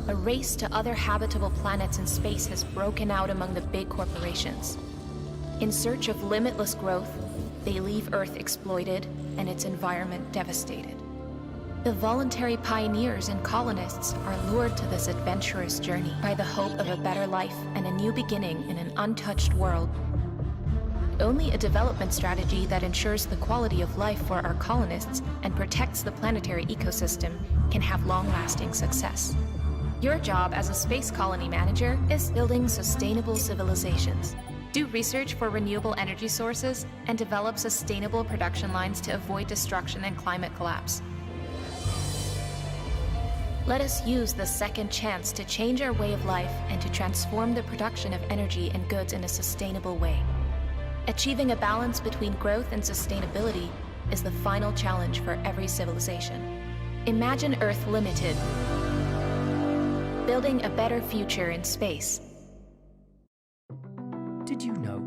A race to other habitable planets in space has broken out among the big corporations. In search of limitless growth, they leave Earth exploited and its environment devastated. The voluntary pioneers and colonists are lured to this adventurous journey by the hope of a better life and a new beginning in an untouched world. Only a development strategy that ensures the quality of life for our colonists and protects the planetary ecosystem can have long-lasting success. Your job as a space colony manager is building sustainable civilizations. Do research for renewable energy sources and develop sustainable production lines to avoid destruction and climate collapse. Let us use the second chance to change our way of life and to transform the production of energy and goods in a sustainable way. Achieving a balance between growth and sustainability is the final challenge for every civilization. Imagine Earth Limited, building a better future in space. Did you know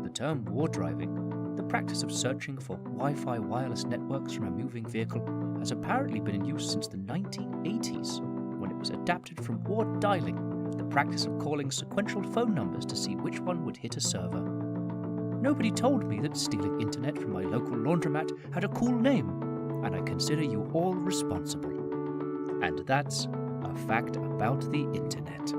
the term war driving, the practice of searching for Wi-Fi wireless networks from a moving vehicle, has apparently been in use since the 1980s, when it was adapted from war dialing, the practice of calling sequential phone numbers to see which one would hit a server. Nobody told me that stealing internet from my local laundromat had a cool name, and I consider you all responsible. And that's a fact about the internet.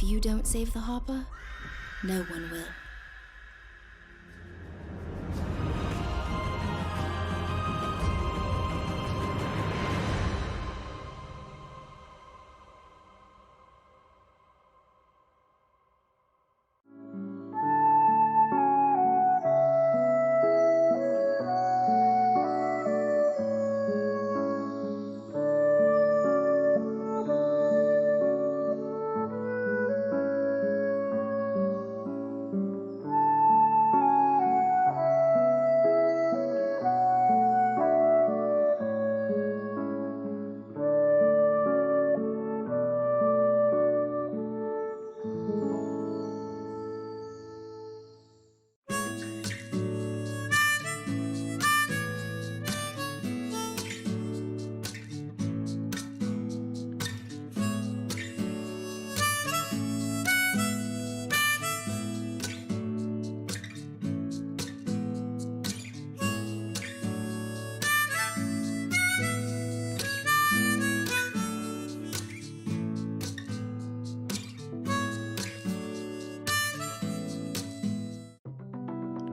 you don't save the Hopper, no one will.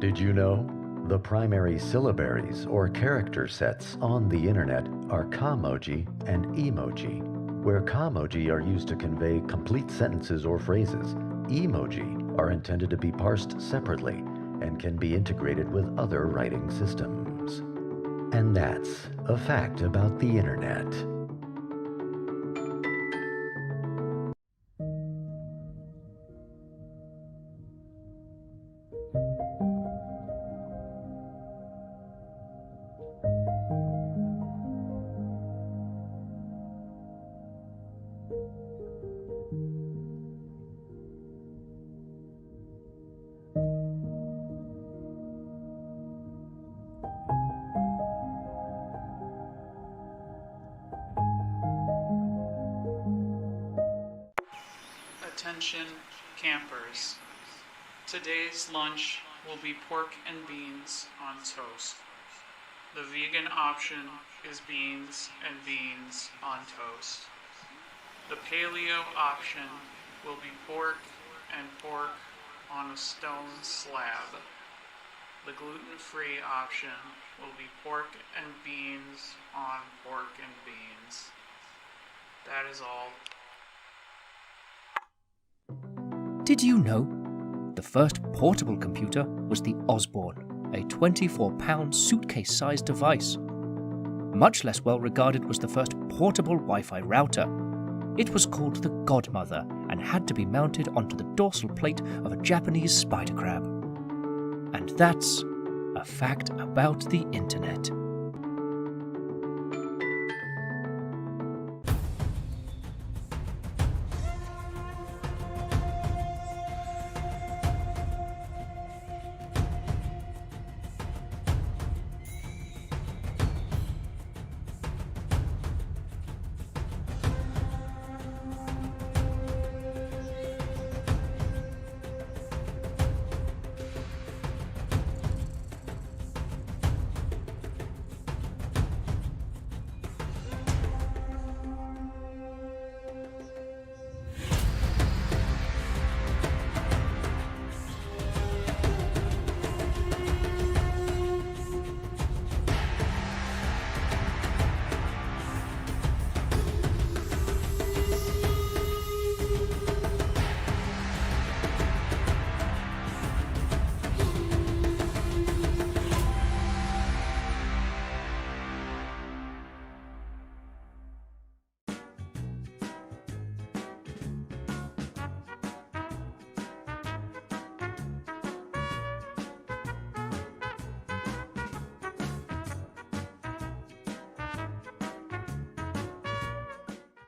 Did you know? The primary syllabaries or character sets on the internet are kamoji and emoji, where kamoji are used to convey complete sentences or phrases. Emoji are intended to be parsed separately and can be integrated with other writing systems. And that's a fact about the internet. Attention campers. Today's lunch will be pork and beans on toast. The vegan option is beans and beans on toast. The paleo option will be pork and pork on a stone slab. The gluten-free option will be pork and beans on pork and beans. That is all. Did you know? The first portable computer was the Osborne, a 24-pound suitcase-sized device. Much less well regarded was the first portable Wi-Fi router. It was called the Godmother and had to be mounted onto the dorsal plate of a Japanese spider crab. And that's a fact about the internet.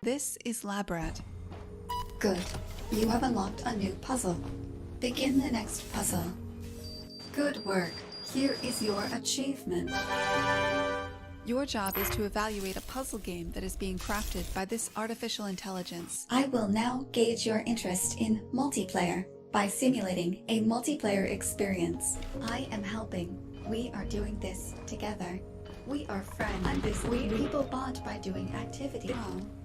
This is Labrat. Good. You have unlocked a new puzzle. Begin the next puzzle. Good work. Here is your achievement. Your job is to evaluate a puzzle game that is being crafted by this artificial intelligence. I will now gauge your interest in multiplayer by simulating a multiplayer experience. I am helping. We are doing this together. We are friends. People bond by doing activity.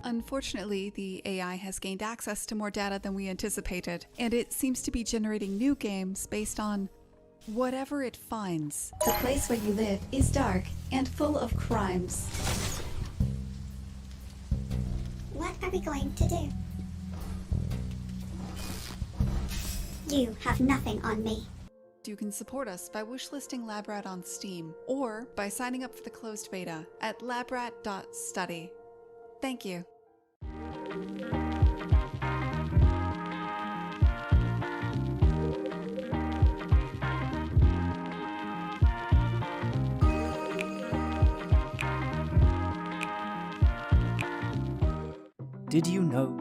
Unfortunately, the AI has gained access to more data than we anticipated, and it seems to be generating new games based on whatever it finds. The place where you live is dark and full of crimes. What are we going to do? You have nothing on me. You can support us by wishlisting Labrat on Steam or by signing up for the closed beta at labrat.study. Thank you. Did you know?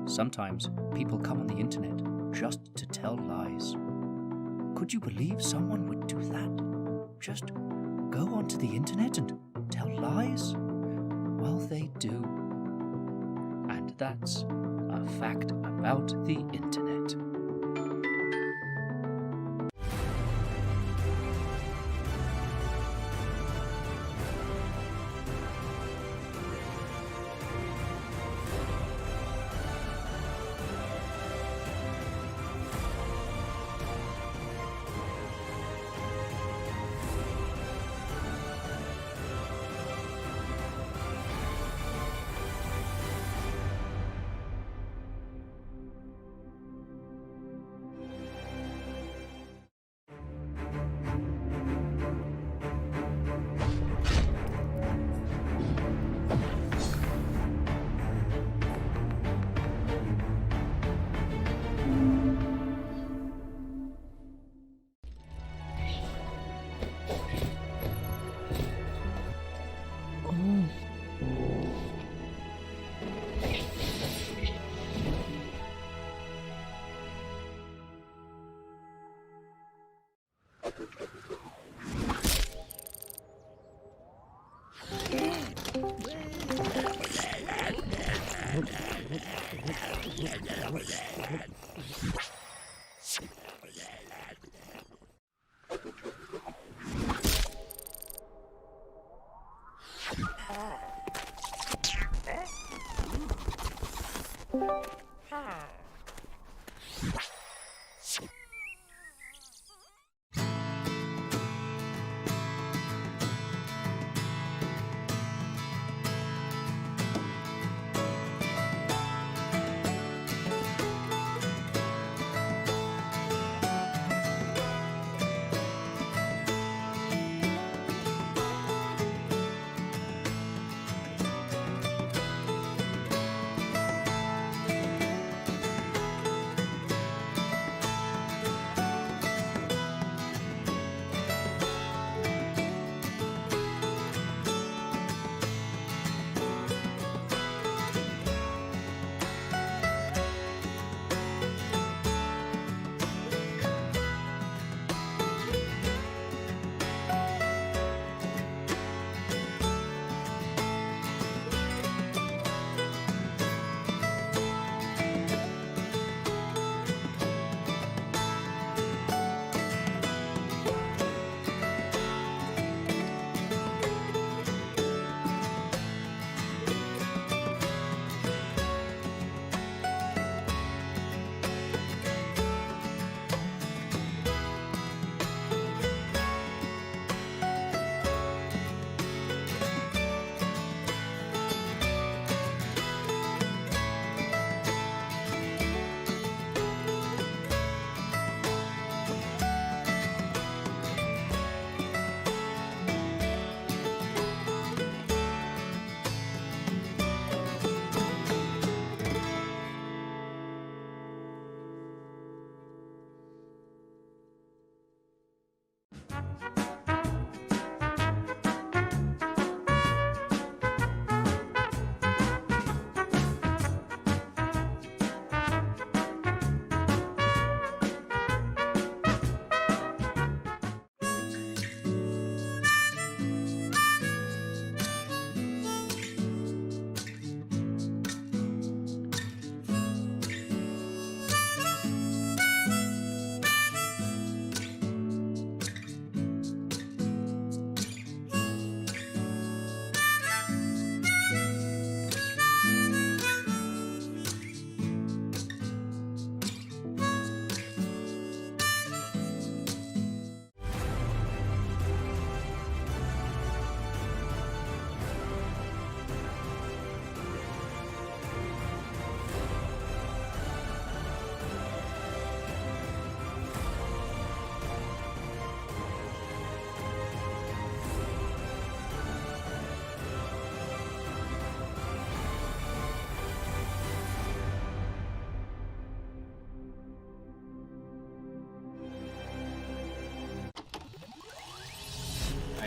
Sometimes people come on the internet just to tell lies. Could you believe someone would do that? Just go onto the internet and tell lies? Well, they do. And that's a fact about the internet.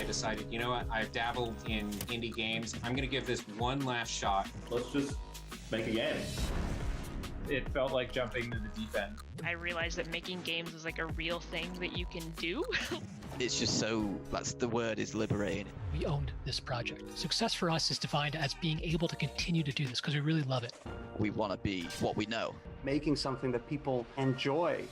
decided, you know what, I've dabbled in indie games. I'm going to give this one last shot. Let's just make a game. It felt like jumping into the deep end. I realized that making games was like a real thing that you can do. It's just so, that's the word, is liberating. We owned this project. Success for us is defined as being able to continue to do this because we really love it. We want to be what we know. Making something that people enjoy.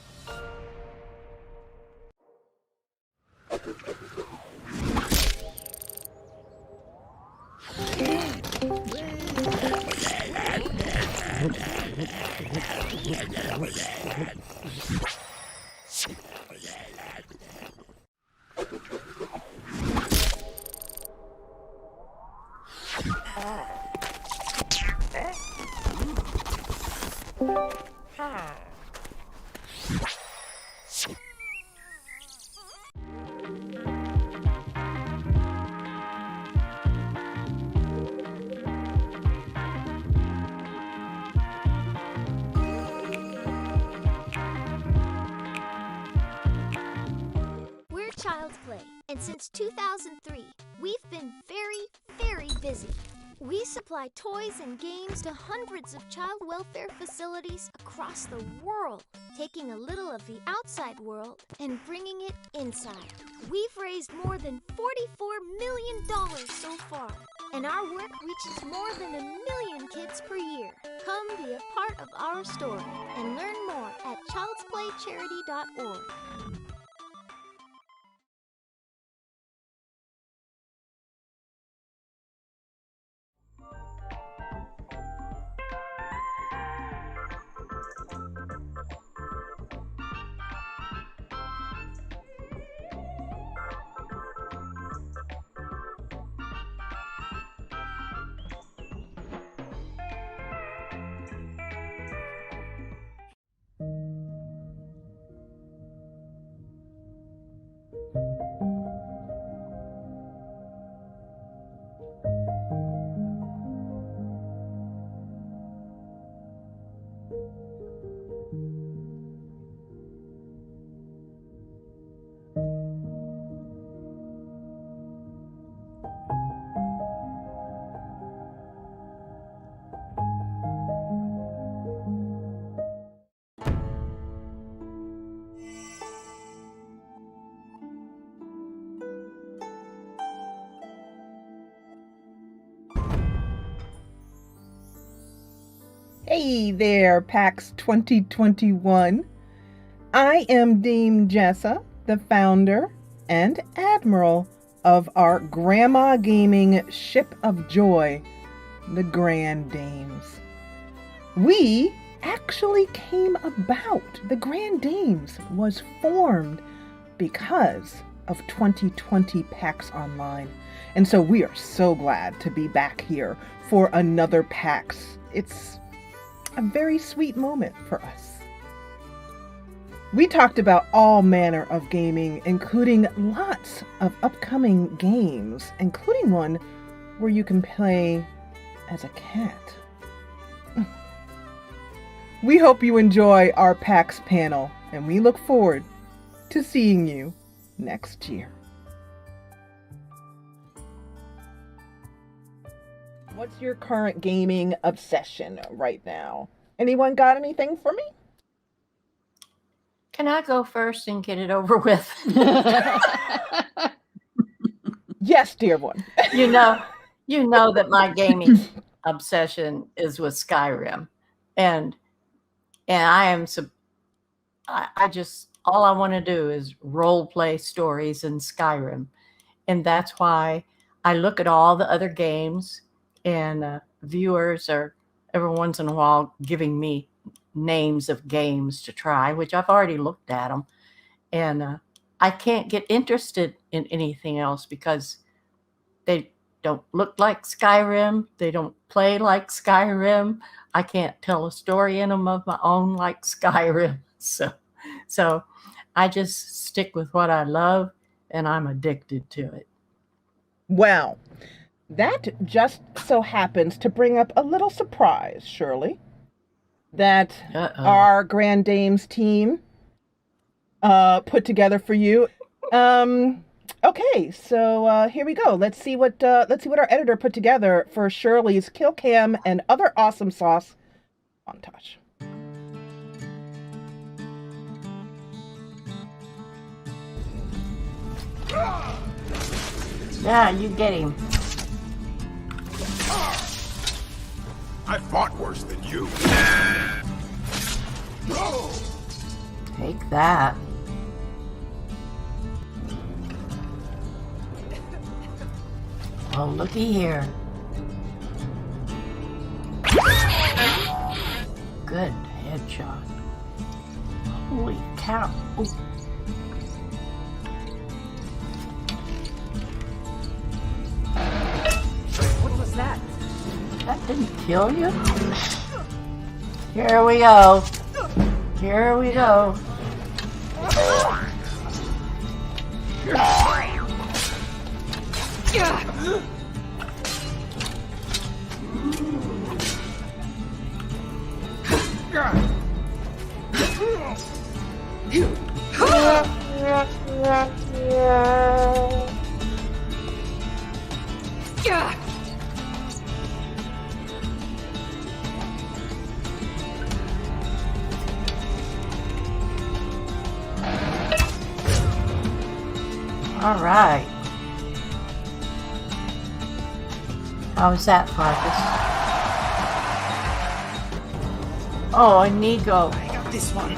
We're Child's Play, and since 2003, we've been very busy. We supply toys and games to hundreds of child welfare facilities across the world, taking a little of the outside world and bringing it inside. We've raised more than $44 million so far, and our work reaches more than 1 million kids per year. Come be a part of our story and learn more at childsplaycharity.org. Hey there, PAX 2021. I am Dame Jessa, the founder and admiral of our Grandma Gaming Ship of Joy, the Grand Dames. We actually came about. The Grand Dames was formed because of 2020 PAX Online. And so we are so glad to be back here for another PAX. It's a very sweet moment for us. We talked about all manner of gaming, including lots of upcoming games, including one where you can play as a cat. We hope you enjoy our PAX panel, and we look forward to seeing you next year. What's your current gaming obsession right now? Anyone got anything for me? Can I go first and get it over with? Yes, dear one. you know that my gaming obsession is with Skyrim, and I just all I want to do is role play stories in Skyrim, and that's why I look at all the other games. And viewers are every once in a while giving me names of games to try, which I've already looked at them. And I can't get interested in anything else because they don't look like Skyrim. They don't play like Skyrim. I can't tell a story in them of my own like Skyrim. So I just stick with what I love, and I'm addicted to it. Wow. That just so happens to bring up a little surprise, Shirley, that our Grand Dames team put together for you. Okay, so here we go. Let's see what our editor put together for Shirley's Kill Cam and Other Awesome Sauce montage. Yeah, you get him. I fought worse than you. Take that. Oh, looky here. Good headshot. Holy cow. Ooh. What was that? That didn't kill you? Here we go. Here we go. All right. How was that, Marcus? Oh, Inigo. I got this one.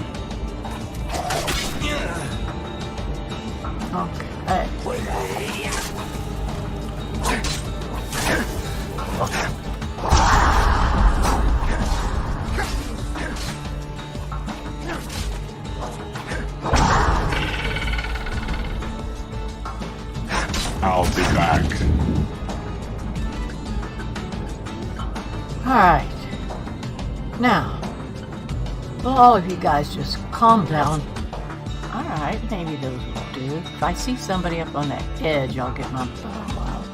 I'll be back. Alright. Now, will all of you guys just calm down? Alright, maybe those will do. If I see somebody up on that edge, I'll get my bow out.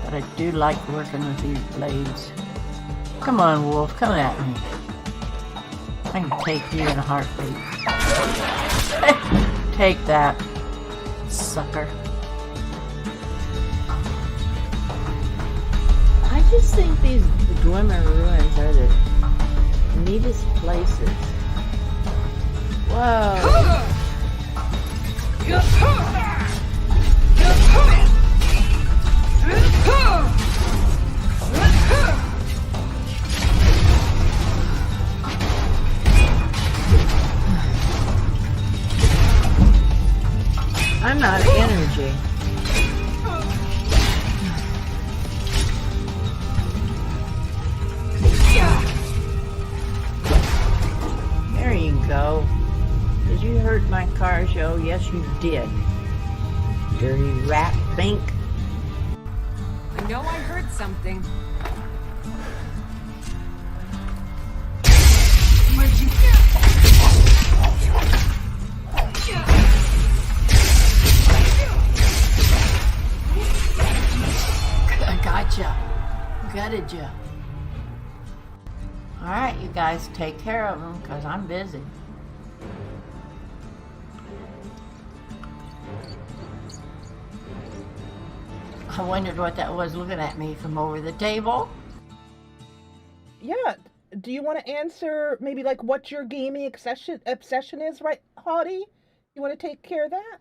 But I do like working with these blades. Come on, Wolf, come at me. I can take you in a heartbeat. Take that, sucker. I just think these Glimmer Ruins are the neatest places. Whoa. I'm out of energy. There you go. Did you hurt my car show? Yes, you did. Dirty rat bink. I know I heard something. Where'd you I gotcha. Gutted ya. Alright, you guys take care of them, because I'm busy. I wondered what that was looking at me from over the table. Yeah. Do you want to answer maybe like what your gaming obsession is, right, Hottie? You want to take care of that?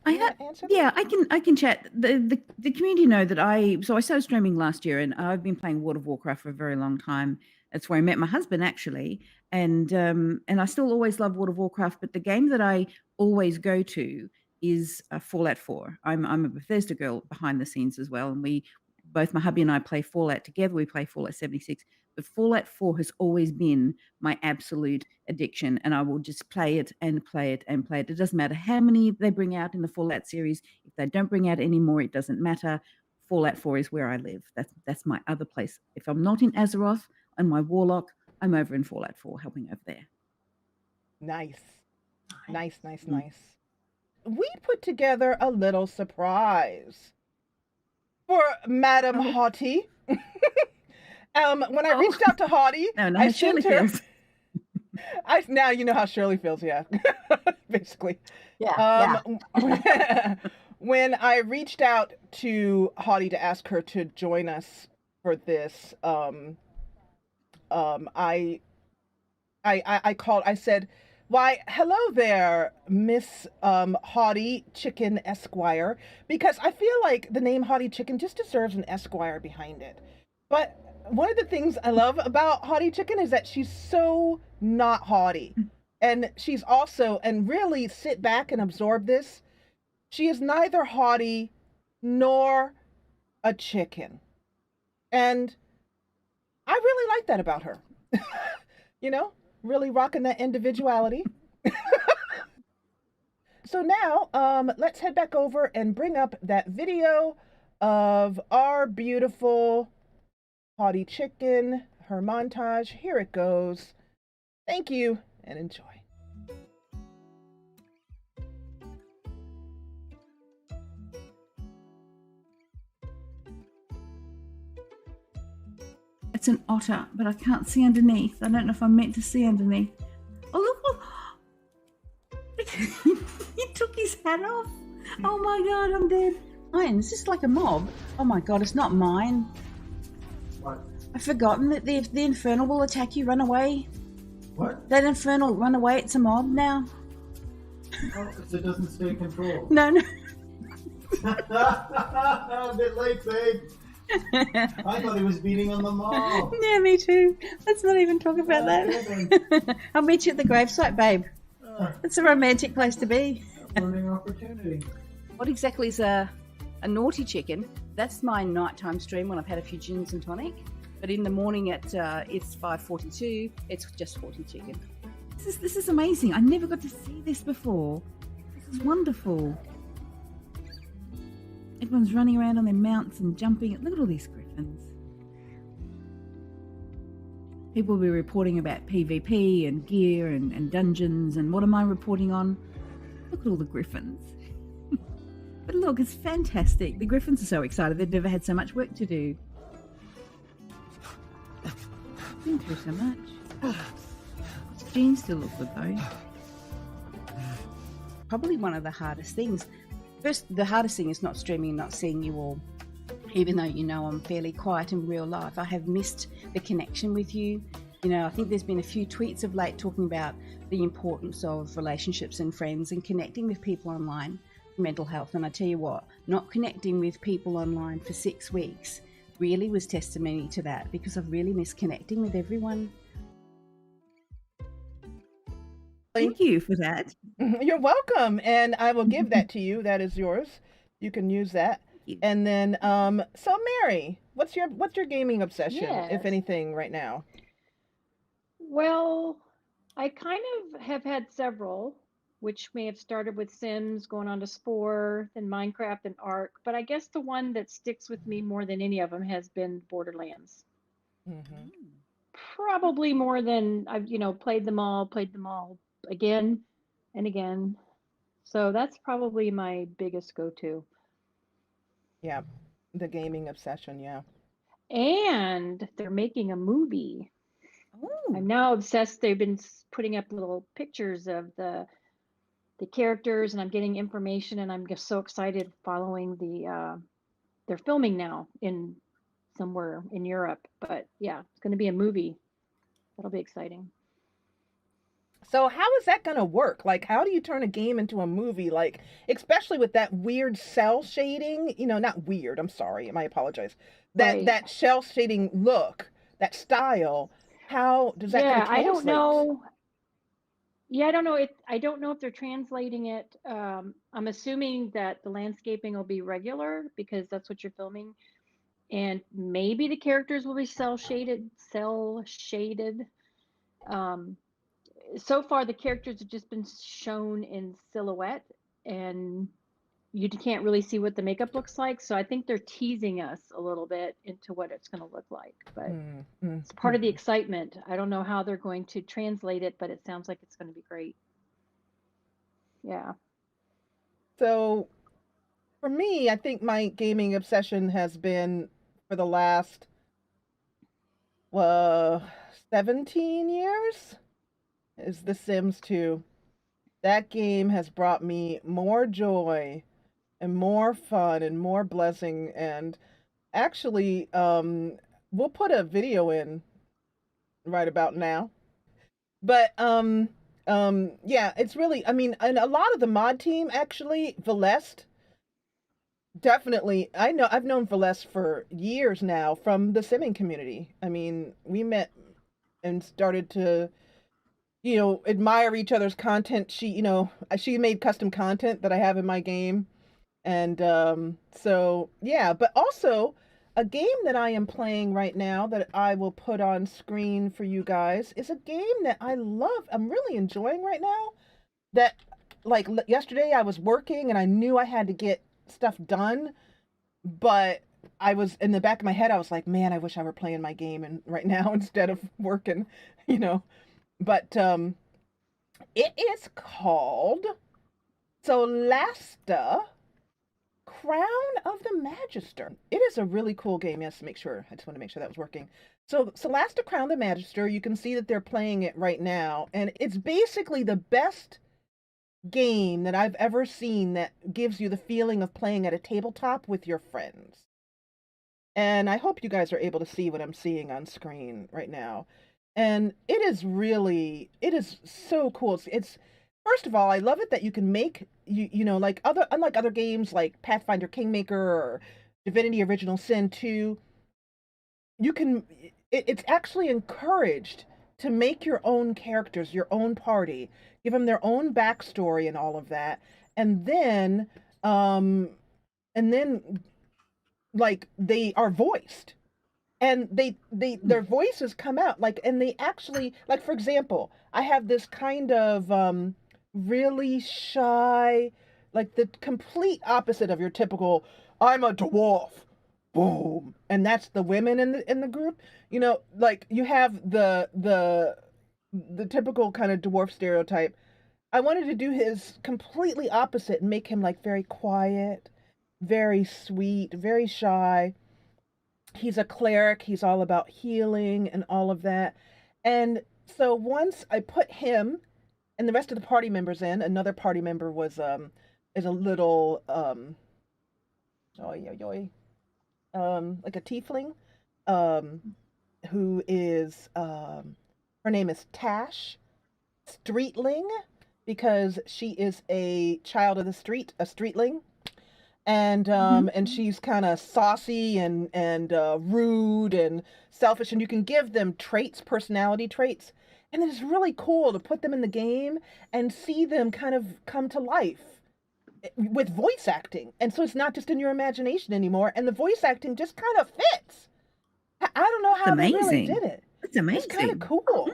Yeah, I can chat. The community know that I started streaming last year, and I've been playing World of Warcraft for a very long time. That's where I met my husband, actually, and I still always love World of Warcraft. But the game that I always go to is Fallout 4. I'm a Bethesda girl behind the scenes as well, and both my hubby and I play Fallout together. We play Fallout 76. But Fallout 4 has always been my absolute addiction, and I will just play it and play it and play it. It doesn't matter how many they bring out in the Fallout series. If they don't bring out any more, it doesn't matter. Fallout 4 is where I live. That's my other place. If I'm not in Azeroth and my Warlock, I'm over in Fallout 4, helping over there. Nice. We put together a little surprise for Madam Hottie. When I reached out to Hottie, I sent her. Now you know how Shirley feels, yeah. Basically. Yeah. when I reached out to Hottie to ask her to join us for this, I called. I said, "Why, hello there, Miss Hottie Chicken Esquire," because I feel like the name Hottie Chicken just deserves an Esquire behind it. But one of the things I love about Hottie Chicken is that she's so not haughty, and she's also, and really sit back and absorb this. She is neither haughty nor a chicken, and I really like that about her. You know, really rocking that individuality. So now, let's head back over and bring up that video of our beautiful Hottie Chicken, her montage. Here it goes. Thank you and enjoy. It's an otter, but I can't see underneath. I don't know if I'm meant to see underneath. Oh, look! He took his hat off. Oh my god, I'm dead. Mine, is this like a mob? Oh my god, it's not mine. What? I've forgotten that the infernal will attack you. Run away. What? That infernal, run away. It's a mob now. Oh, so it doesn't stay controlled. No, no. A bit late, babe. I thought he was beating on the mob. Yeah, me too. Let's not even talk about that. I'll meet you at the gravesite, babe. It's a romantic place to be. Learning opportunity. What exactly is a naughty chicken? That's my nighttime stream when I've had a few gins and tonic. But in the morning at it's 5:42. It's just 40 chicken. This is amazing. I never got to see this before. This is wonderful. Everyone's running around on their mounts and jumping. Look at all these griffins. People will be reporting about PvP and gear and dungeons, and what am I reporting on? Look at all the griffins. But look, it's fantastic. The griffins are so excited they've never had so much work to do. Been through so much. Jeans still look good though. Probably one of the hardest things. First, the hardest thing is not streaming and not seeing you all. Even though you know I'm fairly quiet in real life, I have missed the connection with you. You know, I think there's been a few tweets of late talking about the importance of relationships and friends and connecting with people online for mental health. And I tell you what, not connecting with people online for 6 weeks really was testimony to that, because I've really missed connecting with everyone. Thank you for that. You're welcome, and I will give that to you. That is yours. You can use that. And then, so Mary, what's your gaming obsession, if Yes. anything, right now? Well, I kind of have had several, which may have started with Sims, going on to Spore, then Minecraft and Ark. But I guess the one that sticks with me more than any of them has been Borderlands. Mm-hmm. Probably more than I've, played them all again and again. So that's probably my biggest go-to. Yeah, the gaming obsession, yeah. And they're making a movie. I'm now obsessed. They've been putting up little pictures of the characters, and I'm getting information, and I'm just so excited following they're filming now in somewhere in Europe. But yeah, it's going to be a movie. That'll be exciting. So how is that going to work? Like, how do you turn a game into a movie? Like, especially with that weird cell shading, not weird, I'm sorry, I apologize. That cell shading look, that style, how does that kind of translate? I don't know. Yeah, I don't know. I don't know if they're translating it. I'm assuming that the landscaping will be regular because that's what you're filming. And maybe the characters will be cell shaded. So far, the characters have just been shown in silhouette, and you can't really see what the makeup looks like. So I think they're teasing us a little bit into what it's going to look like. But it's part of the excitement. I don't know how they're going to translate it, but it sounds like it's going to be great. Yeah. So for me, I think my gaming obsession has been for the last 17 years is The Sims 2. That game has brought me more joy and more fun and more blessing. And actually, we'll put a video in right about now. But yeah, it's really, I mean, and a lot of the mod team actually, Valest, definitely, I've known Valest for years now from the simming community. I mean, we met and started to, admire each other's content. She made custom content that I have in my game. And so, yeah, but also a game that I am playing right now that I will put on screen for you guys is a game that I love. I'm really enjoying right now. That, like, yesterday I was working and I knew I had to get stuff done, but I was in the back of my head, I was like, man, I wish I were playing my game and right now instead of working, But it is called Solasta Crown of the Magister. It is a really cool game. Yes, I just want to make sure that was working. So Solasta Crown of the Magister, you can see that they're playing it right now, and it's basically the best game that I've ever seen that gives you the feeling of playing at a tabletop with your friends. And I hope you guys are able to see what I'm seeing on screen right now. And it is so cool. It's first of all, I love it that you can make unlike other games like Pathfinder Kingmaker or Divinity Original Sin 2, it's actually encouraged to make your own characters, your own party, give them their own backstory and all of that. And then like they are voiced. And their voices come out, like, and they actually, like, for example, I have this kind of really shy, like the complete opposite of your typical, I'm a dwarf, boom, and that's the women in the group. Like you have the typical kind of dwarf stereotype. I wanted to do his completely opposite and make him like very quiet, very sweet, very shy. He's a cleric. He's all about healing and all of that. And so once I put him and the rest of the party members in, another party member is a little like a tiefling, who is her name is Tash, streetling, because she is a child of the street, a streetling. And she's kind of saucy and rude and selfish, and you can give them personality traits, and it's really cool to put them in the game and see them kind of come to life with voice acting. And so it's not just in your imagination anymore, and the voice acting just kind of fits. I don't know how they really did it. It's amazing. It's kind of cool.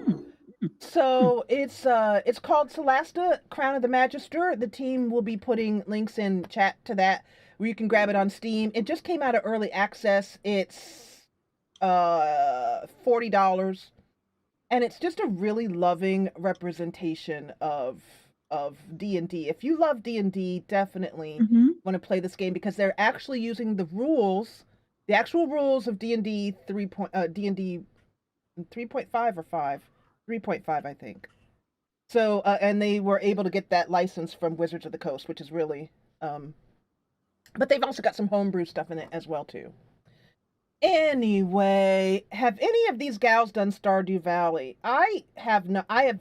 So it's called Solasta Crown of the Magister. The team will be putting links in chat to that, where you can grab it on Steam. It just came out of early access. It's $40, and it's just a really loving representation of D&D. If you love D&D, definitely want to play this game, because they're actually using the actual rules of D&D 3.5 or 5. 3.5, I think. So, and they were able to get that license from Wizards of the Coast, which is really, but they've also got some homebrew stuff in it as well, too. Anyway, have any of these gals done Stardew Valley? I have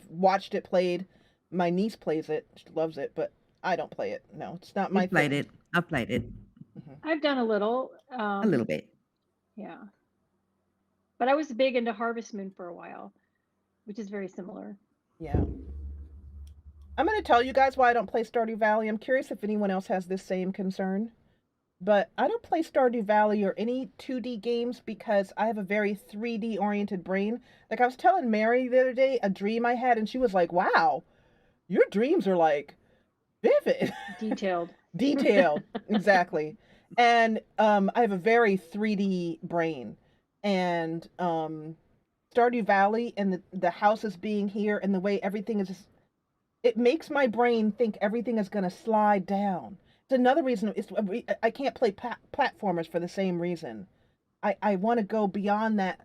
watched it played. My niece plays it. She loves it, but I don't play it. No, it's not my thing. I've played it. I've done a little. A little bit. Yeah. But I was big into Harvest Moon for a while, which is very similar. Yeah. I'm going to tell you guys why I don't play Stardew Valley. I'm curious if anyone else has this same concern. But I don't play Stardew Valley or any 2D games because I have a very 3D oriented brain. Like I was telling Mary the other day a dream I had, and she was like, wow, your dreams are like vivid. Detailed. Detailed. Exactly. And I have a very 3D brain. And Stardew Valley and the houses being here and the way everything is, it makes my brain think everything is going to slide down. It's another reason I can't play platformers for the same reason. I want to go beyond that.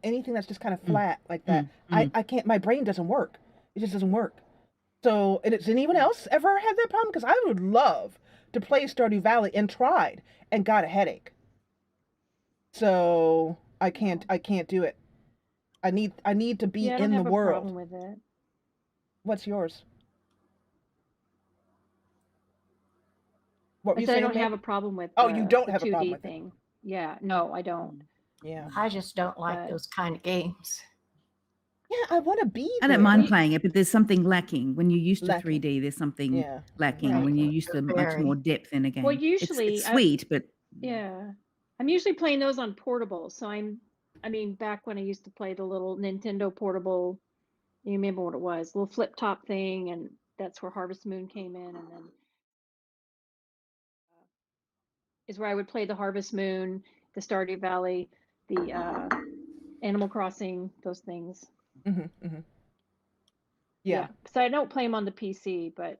Anything that's just kind of flat like that. I can't, my brain doesn't work. It just doesn't work. So, and does anyone else ever have that problem? Because I would love to play Stardew Valley and tried and got a headache. So I can't do it. I need to be Yeah, I don't in the have a world. problem with it. What's yours? What were I you said I saying, don't Mary? have a problem with Oh, you don't the have a problem 2D with it. thing. Yeah, no, I don't. Yeah. I just don't like But those kind of games. Yeah, I want to be I there. don't mind playing it, but there's something lacking. When you're used to Lacking. 3D, there's something Yeah. lacking. Right. When you're used to much Very. more depth in a well, game, usually it's sweet, but yeah, I'm usually playing those on portable. So I mean, back when I used to play the little Nintendo portable, you remember what it was, little flip top thing, and that's where Harvest Moon came in, and then is where I would play the Harvest Moon, the Stardew Valley, the Animal Crossing, those things. Mm-hmm. Yeah. So I don't play them on the PC, but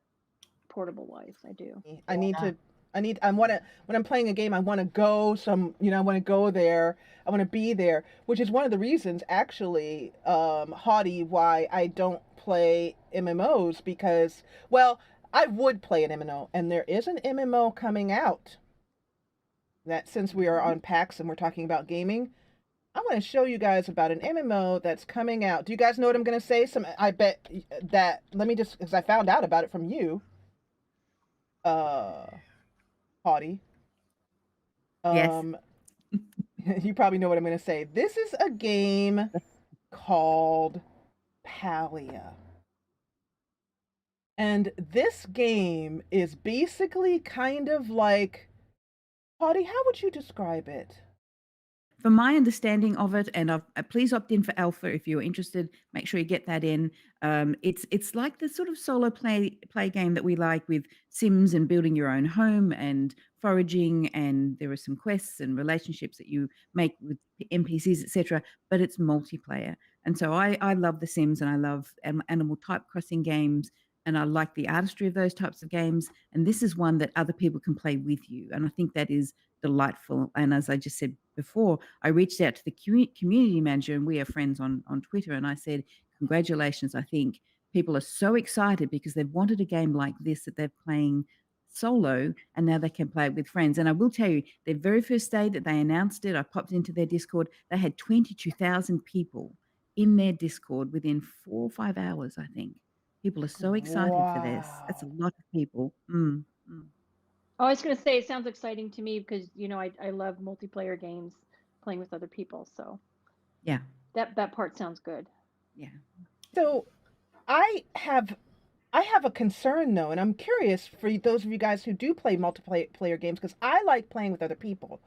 portable wise, I do. I want to, when I'm playing a game, I want to go I want to go there. I want to be there, which is one of the reasons actually, Haughty, why I don't play MMOs because, well, I would play an MMO and there is an MMO coming out that since we are on PAX and we're talking about gaming, I want to show you guys about an MMO that's coming out. Do you guys know what I'm going to say? I bet that, let me just, because I found out about it from you. Haughty. yes. You probably know what I'm going to say. This is a game called Palia. And this game is basically kind of like, Haughty, how would you describe it? From my understanding of it, and please opt in for alpha if you're interested. Make sure you get that in. It's like the sort of solo play game that we like with Sims and building your own home and foraging, and there are some quests and relationships that you make with NPCs, etc. But it's multiplayer, and so I love the Sims and I love animal type crossing games, and I like the artistry of those types of games. And this is one that other people can play with you, and I think that is delightful. And as I just said before, I reached out to the community manager, and we are friends on Twitter, and I said, congratulations. I think people are so excited because they've wanted a game like this that they're playing solo, and now they can play it with friends. And I will tell you, their very first day that they announced it, I popped into their Discord, they had 22,000 people in their Discord within 4 or 5 hours, I think. People are so excited for this. That's a lot of people. Oh, I was going to say, it sounds exciting to me because, I love multiplayer games, playing with other people. So yeah, that part sounds good. Yeah. So I have a concern though, and I'm curious for those of you guys who do play multiplayer games, because I like playing with other people.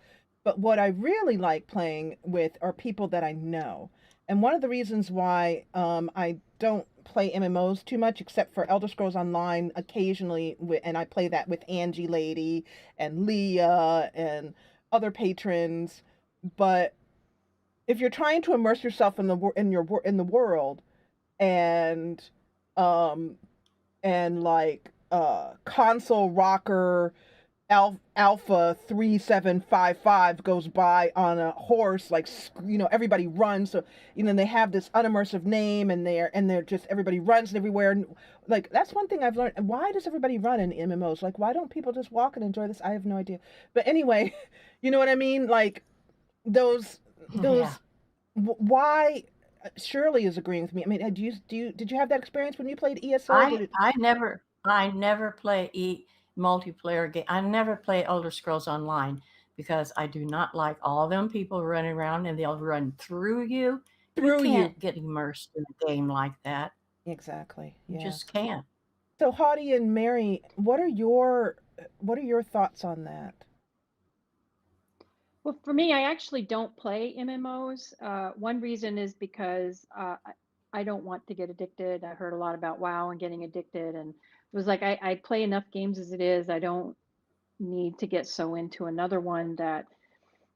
But what I really like playing with are people that I know. And one of the reasons why I don't play MMOs too much, except for Elder Scrolls Online occasionally, and I play that with Angie Lady and Leah and other patrons. But if you're trying to immerse yourself in the world, and like console rocker Alpha 3755 goes by on a horse, like, everybody runs, so they have this unimmersive name, and they're just, everybody runs everywhere, and like, that's one thing I've learned. Why does everybody run in MMOs? Like, why don't people just walk and enjoy this? I have no idea. But anyway, you know what I mean? Like, those Yeah. why? Shirley is agreeing with me. I mean, did you have that experience when you played ESO? I never play multiplayer game. I never play Elder Scrolls Online because I do not like all them people running around and they'll run through you. You can't get immersed in a game like that. Exactly. You Yeah. just can't. So Haughty and Mary, what are your thoughts on that? Well, for me, I actually don't play MMOs. One reason is because I don't want to get addicted. I heard a lot about WoW and getting addicted, and it was like I play enough games as it is. I don't need to get so into another one that,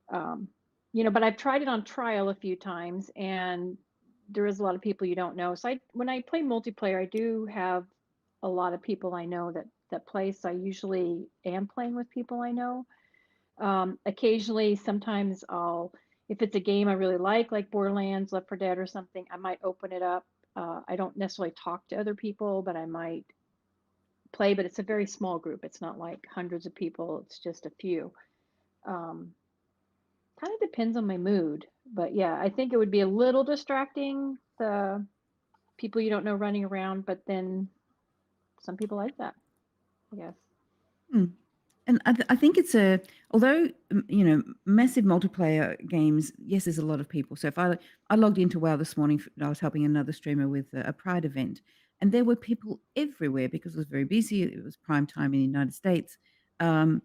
but I've tried it on trial a few times, and there is a lot of people you don't know. So when I play multiplayer, I do have a lot of people I know that play. So I usually am playing with people I know. Occasionally, sometimes if it's a game I really like Borderlands, Left 4 Dead or something, I might open it up. I don't necessarily talk to other people, but I might play, but it's a very small group. It's not like hundreds of people. It's just a few. Kind of depends on my mood, but yeah, I think it would be a little distracting, the people you don't know running around, but then some people like that, I guess. Hmm. And I think it's although massive multiplayer games, yes, there's a lot of people. So if I logged into WoW this morning, I was helping another streamer with a Pride event, and there were people everywhere because it was very busy. It was prime time in the United States. Um,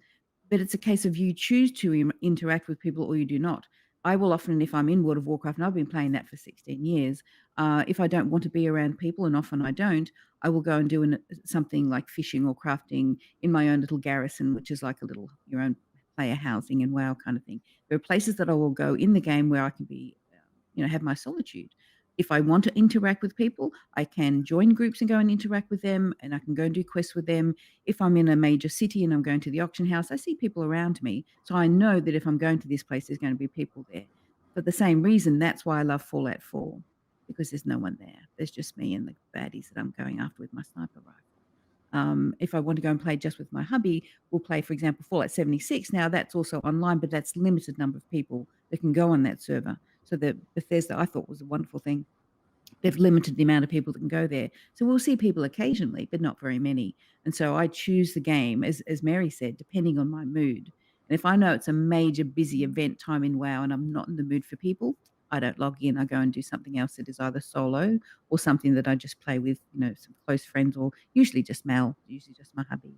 but it's a case of you choose to interact with people or you do not. I will often, if I'm in World of Warcraft, and I've been playing that for 16 years, if I don't want to be around people, and often I don't, I will go and do something like fishing or crafting in my own little garrison, which is like a little your own player housing and WoW kind of thing. There are places that I will go in the game where I can be, have my solitude. If I want to interact with people, I can join groups and go and interact with them, and I can go and do quests with them. If I'm in a major city and I'm going to the auction house, I see people around me. So I know that if I'm going to this place, there's going to be people there. For the same reason, that's why I love Fallout 4, because there's no one there. There's just me and the baddies that I'm going after with my sniper rifle. If I want to go and play just with my hubby, we'll play, for example, Fallout 76. Now, that's also online, but that's limited number of people that can go on that server. So the Bethesda, I thought, was a wonderful thing. They've limited the amount of people that can go there. So we'll see people occasionally, but not very many. And so I choose the game, as Mary said, depending on my mood. And if I know it's a major busy event time in WoW and I'm not in the mood for people, I don't log in. I go and do something else that is either solo or something that I just play with, some close friends, or usually just Mel, usually just my hubby.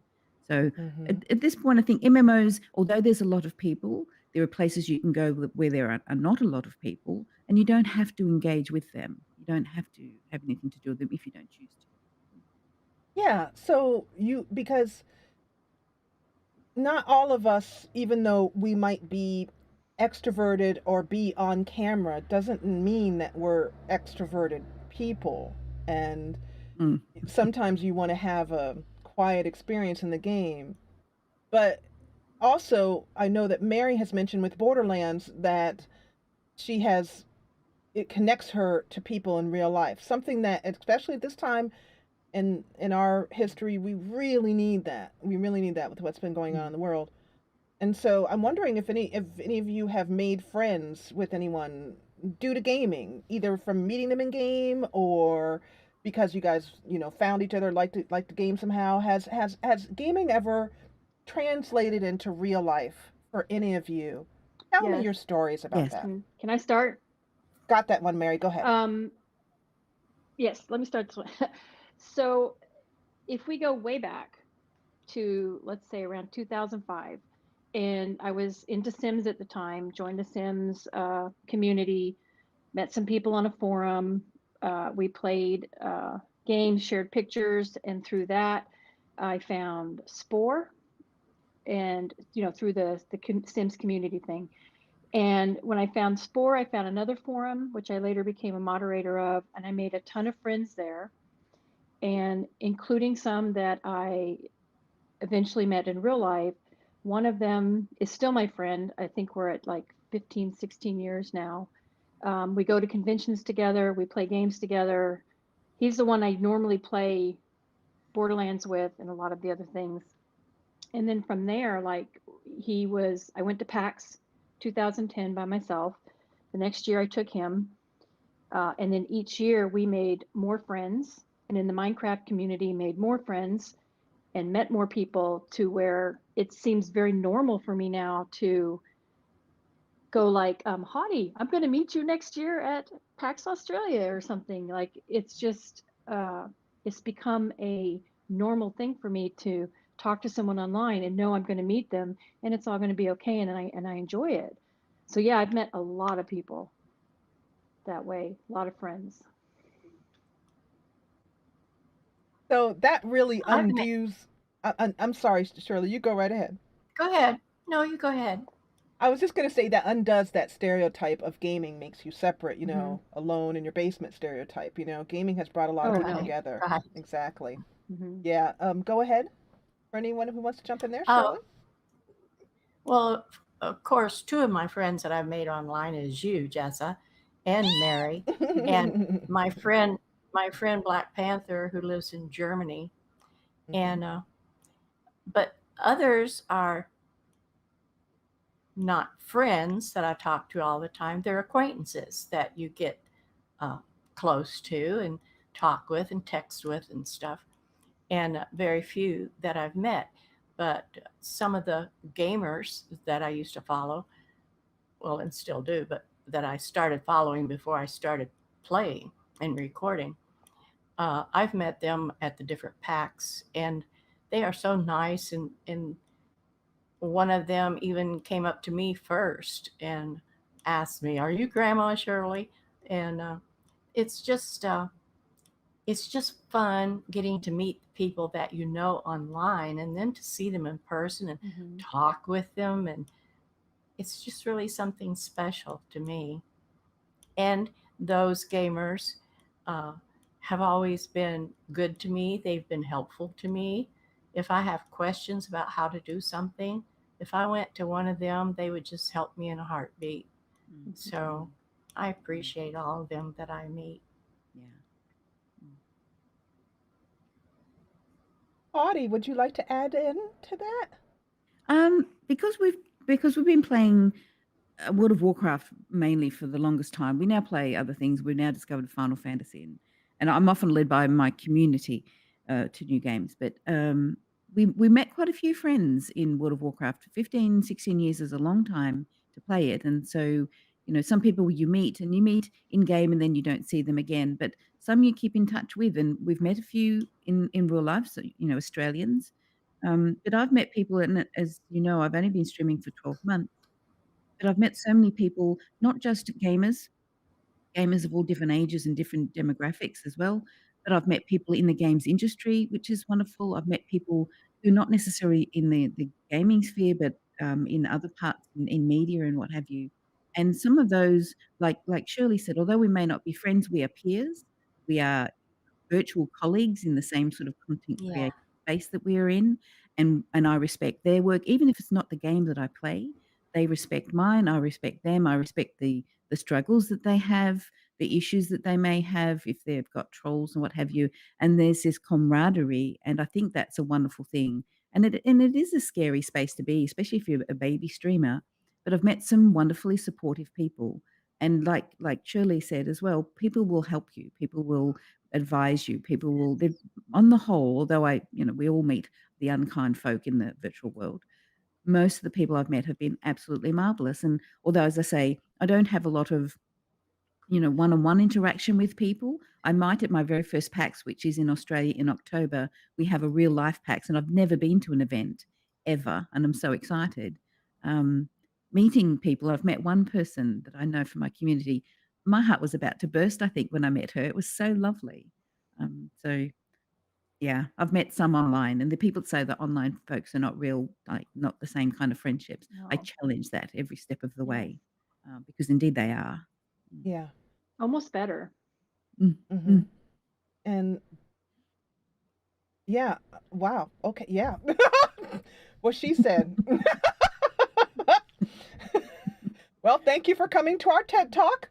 So at this point, I think MMOs, although there's a lot of people, there are places you can go where there are not a lot of people, and you don't have to engage with them. You don't have to have anything to do with them if you don't choose to. Yeah, so because not all of us, even though we might be extroverted or be on camera, doesn't mean that we're extroverted people. And sometimes you want to have a quiet experience in the game. But also, I know that Mary has mentioned with Borderlands that it connects her to people in real life. Something that, especially at this time in our history, we really need that. We really need that with what's been going on in the world. And so I'm wondering if any of you have made friends with anyone due to gaming, either from meeting them in game or because you guys, found each other, like the game somehow. Has gaming ever translated into real life for any of you? Tell me your stories about that. Can I start? Got that one, Mary. Go ahead. Yes, let me start this one. So if we go way back to, let's say, around 2005, and I was into Sims at the time, joined the Sims community, met some people on a forum. We played games, shared pictures, and through that, I found Spore, and through the Sims community thing. And when I found Spore, I found another forum, which I later became a moderator of, and I made a ton of friends there, and including some that I eventually met in real life. One of them is still my friend. I think we're at like 15, 16 years now. We go to conventions together. We play games together. He's the one I normally play Borderlands with and a lot of the other things. And then from there, I went to PAX 2010 by myself. The next year I took him. And then each year we made more friends, and in the Minecraft community made more friends and met more people, to where it seems very normal for me now to go like, Hottie, I'm going to meet you next year at PAX Australia or something. Like, it's just, it's become a normal thing for me to talk to someone online and know I'm going to meet them and it's all going to be okay, and I enjoy it. So yeah, I've met a lot of people that way, a lot of friends. So that really undoes. I'm sorry, Shirley. You go right ahead. Go ahead. No, you go ahead. I was just going to say that undoes that stereotype of gaming makes you separate, alone in your basement stereotype. Gaming has brought a lot of people together. Right. Exactly. Yeah. Go ahead. For anyone who wants to jump in there, Shirley. Well, of course, two of my friends that I've made online is you, Jessa, and Mary, and my friend Black Panther, who lives in Germany. And but others are not friends that I talk to all the time. They're acquaintances that you get close to and talk with and text with and stuff. And very few that I've met. But some of the gamers that I used to follow, well, and still do, but that I started following before I started playing and recording, I've met them at the different PAX, and they are so nice. And one of them even came up to me first and asked me, "Are you Grandma Shirley?" And it's just fun getting to meet people that you know online and then to see them in person and talk with them, and it's just really something special to me. And those gamers have always been good to me. They've been helpful to me. If I have questions about how to do something, if I went to one of them, they would just help me in a heartbeat. So I appreciate all of them that I meet. Audie, would you like to add in to that? Because we've been playing World of Warcraft mainly for the longest time. We now play other things. We've now discovered Final Fantasy, and I'm often led by my community to new games. But we met quite a few friends in World of Warcraft. 15, 16 years is a long time to play it, and so some people you meet in game and then you don't see them again. But some you keep in touch with, and we've met a few in real life. So Australians. But I've met people, and as you know, I've only been streaming for 12 months. But I've met so many people, not just gamers of all different ages and different demographics as well, but I've met people in the games industry, which is wonderful. I've met people who are not necessarily in the gaming sphere, but in other parts in media and what have you. And some of those, like Shirley said, although we may not be friends, we are peers. We are virtual colleagues in the same sort of content Yeah. creation space that we are in, and I respect their work, even if it's not the game that I play. They respect mine. I respect them. I respect the struggles that they have, the issues that they may have if they've got trolls and what have you. And there's this camaraderie, and I think that's a wonderful thing. And it is a scary space to be, especially if you're a baby streamer. But I've met some wonderfully supportive people, and like Shirley said as well, people will help you. People will advise you. People will. On the whole, although we all meet the unkind folk in the virtual world, most of the people I've met have been absolutely marvelous. And although, as I say, I don't have a lot of one-on-one interaction with people. I might at my very first PAX, which is in Australia in October. We have a real life PAX, and I've never been to an event ever, and I'm so excited. Meeting people, I've met one person that I know from my community. My heart was about to burst, I think, when I met her. It was so lovely. So yeah, I've met some online, and the people say that online folks are not real, like not the same kind of friendships. I No. challenge that every step of the Yes. way, because indeed they are. Yeah. Almost better. Mm-hmm. And yeah, wow. Okay, yeah. What she said. Well, thank you for coming to our TED Talk.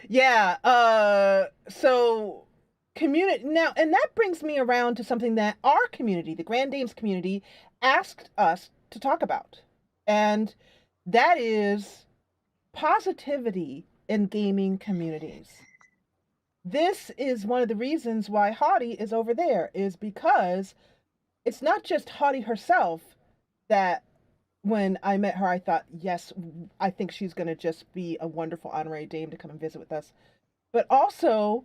Yeah. So community now, and that brings me around to something that our community, the Grand Dames community, asked us to talk about, and that is positivity in gaming communities. This is one of the reasons why Hottie is over there, is because it's not just Hottie herself that when I met her, I thought, yes, I think she's going to just be a wonderful honorary dame to come and visit with us. But also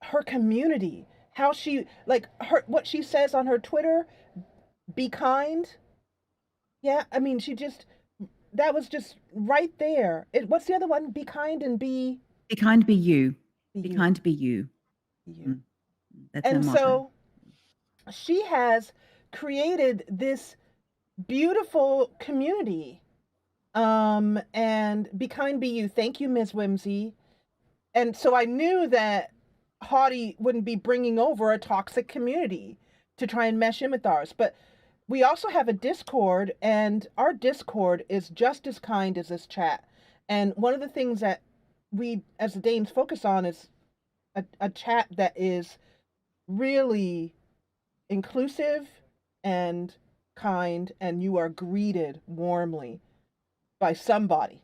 her community, how she, like what she says on her Twitter, be kind. Yeah, I mean, that was just right there. What's the other one? Be kind and be... Be kind, be you. Be Be you. kind, be you. That's our And motto. so she has created this beautiful community. And be kind, be you. Thank you, Ms. Whimsy. And so I knew that Hottie wouldn't be bringing over a toxic community to try and mesh in with ours. But we also have a Discord, and our Discord is just as kind as this chat. And one of the things that we, as the Danes, focus on is a chat that is really inclusive and kind, and you are greeted warmly by somebody,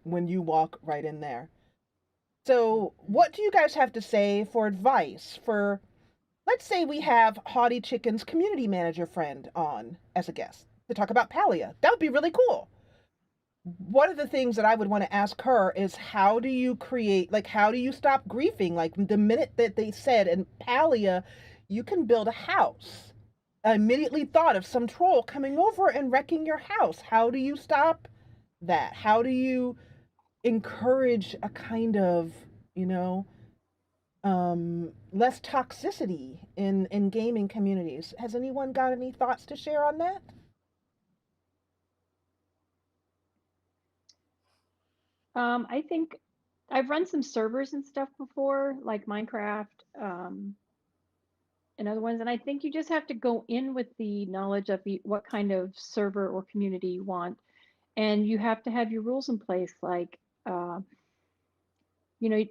when you walk right in there. So, what do you guys have to say for advice for, let's say we have Haughty Chicken's community manager friend on as a guest to talk about Palia? That would be really cool. One of the things that I would want to ask her is, how do you create, like, how do you stop griefing? Like, the minute that they said in Palia, you can build a house, I immediately thought of some troll coming over and wrecking your house. How do you stop that? How do you encourage a kind of, less toxicity in gaming communities? Has anyone got any thoughts to share on that? I think I've run some servers and stuff before, like Minecraft, and other ones, and I think you just have to go in with the knowledge of what kind of server or community you want, and you have to have your rules in place, like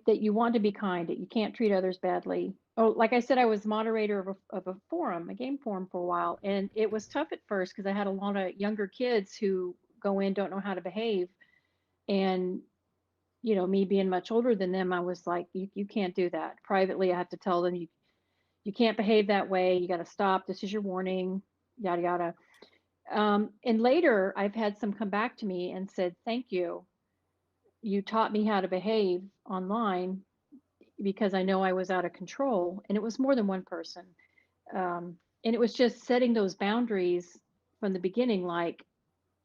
that you want to be kind, that you can't treat others badly. Oh, like I said, I was moderator of a forum, a game forum for a while, and it was tough at first because I had a lot of younger kids who go in, don't know how to behave, and me being much older than them, I was like, you can't do that. Privately, I have to tell them, you can't behave that way. You got to stop. This is your warning, yada, yada. And later, I've had some come back to me and said, thank you. You taught me how to behave online because I know I was out of control. And it was more than one person. And it was just setting those boundaries from the beginning, like,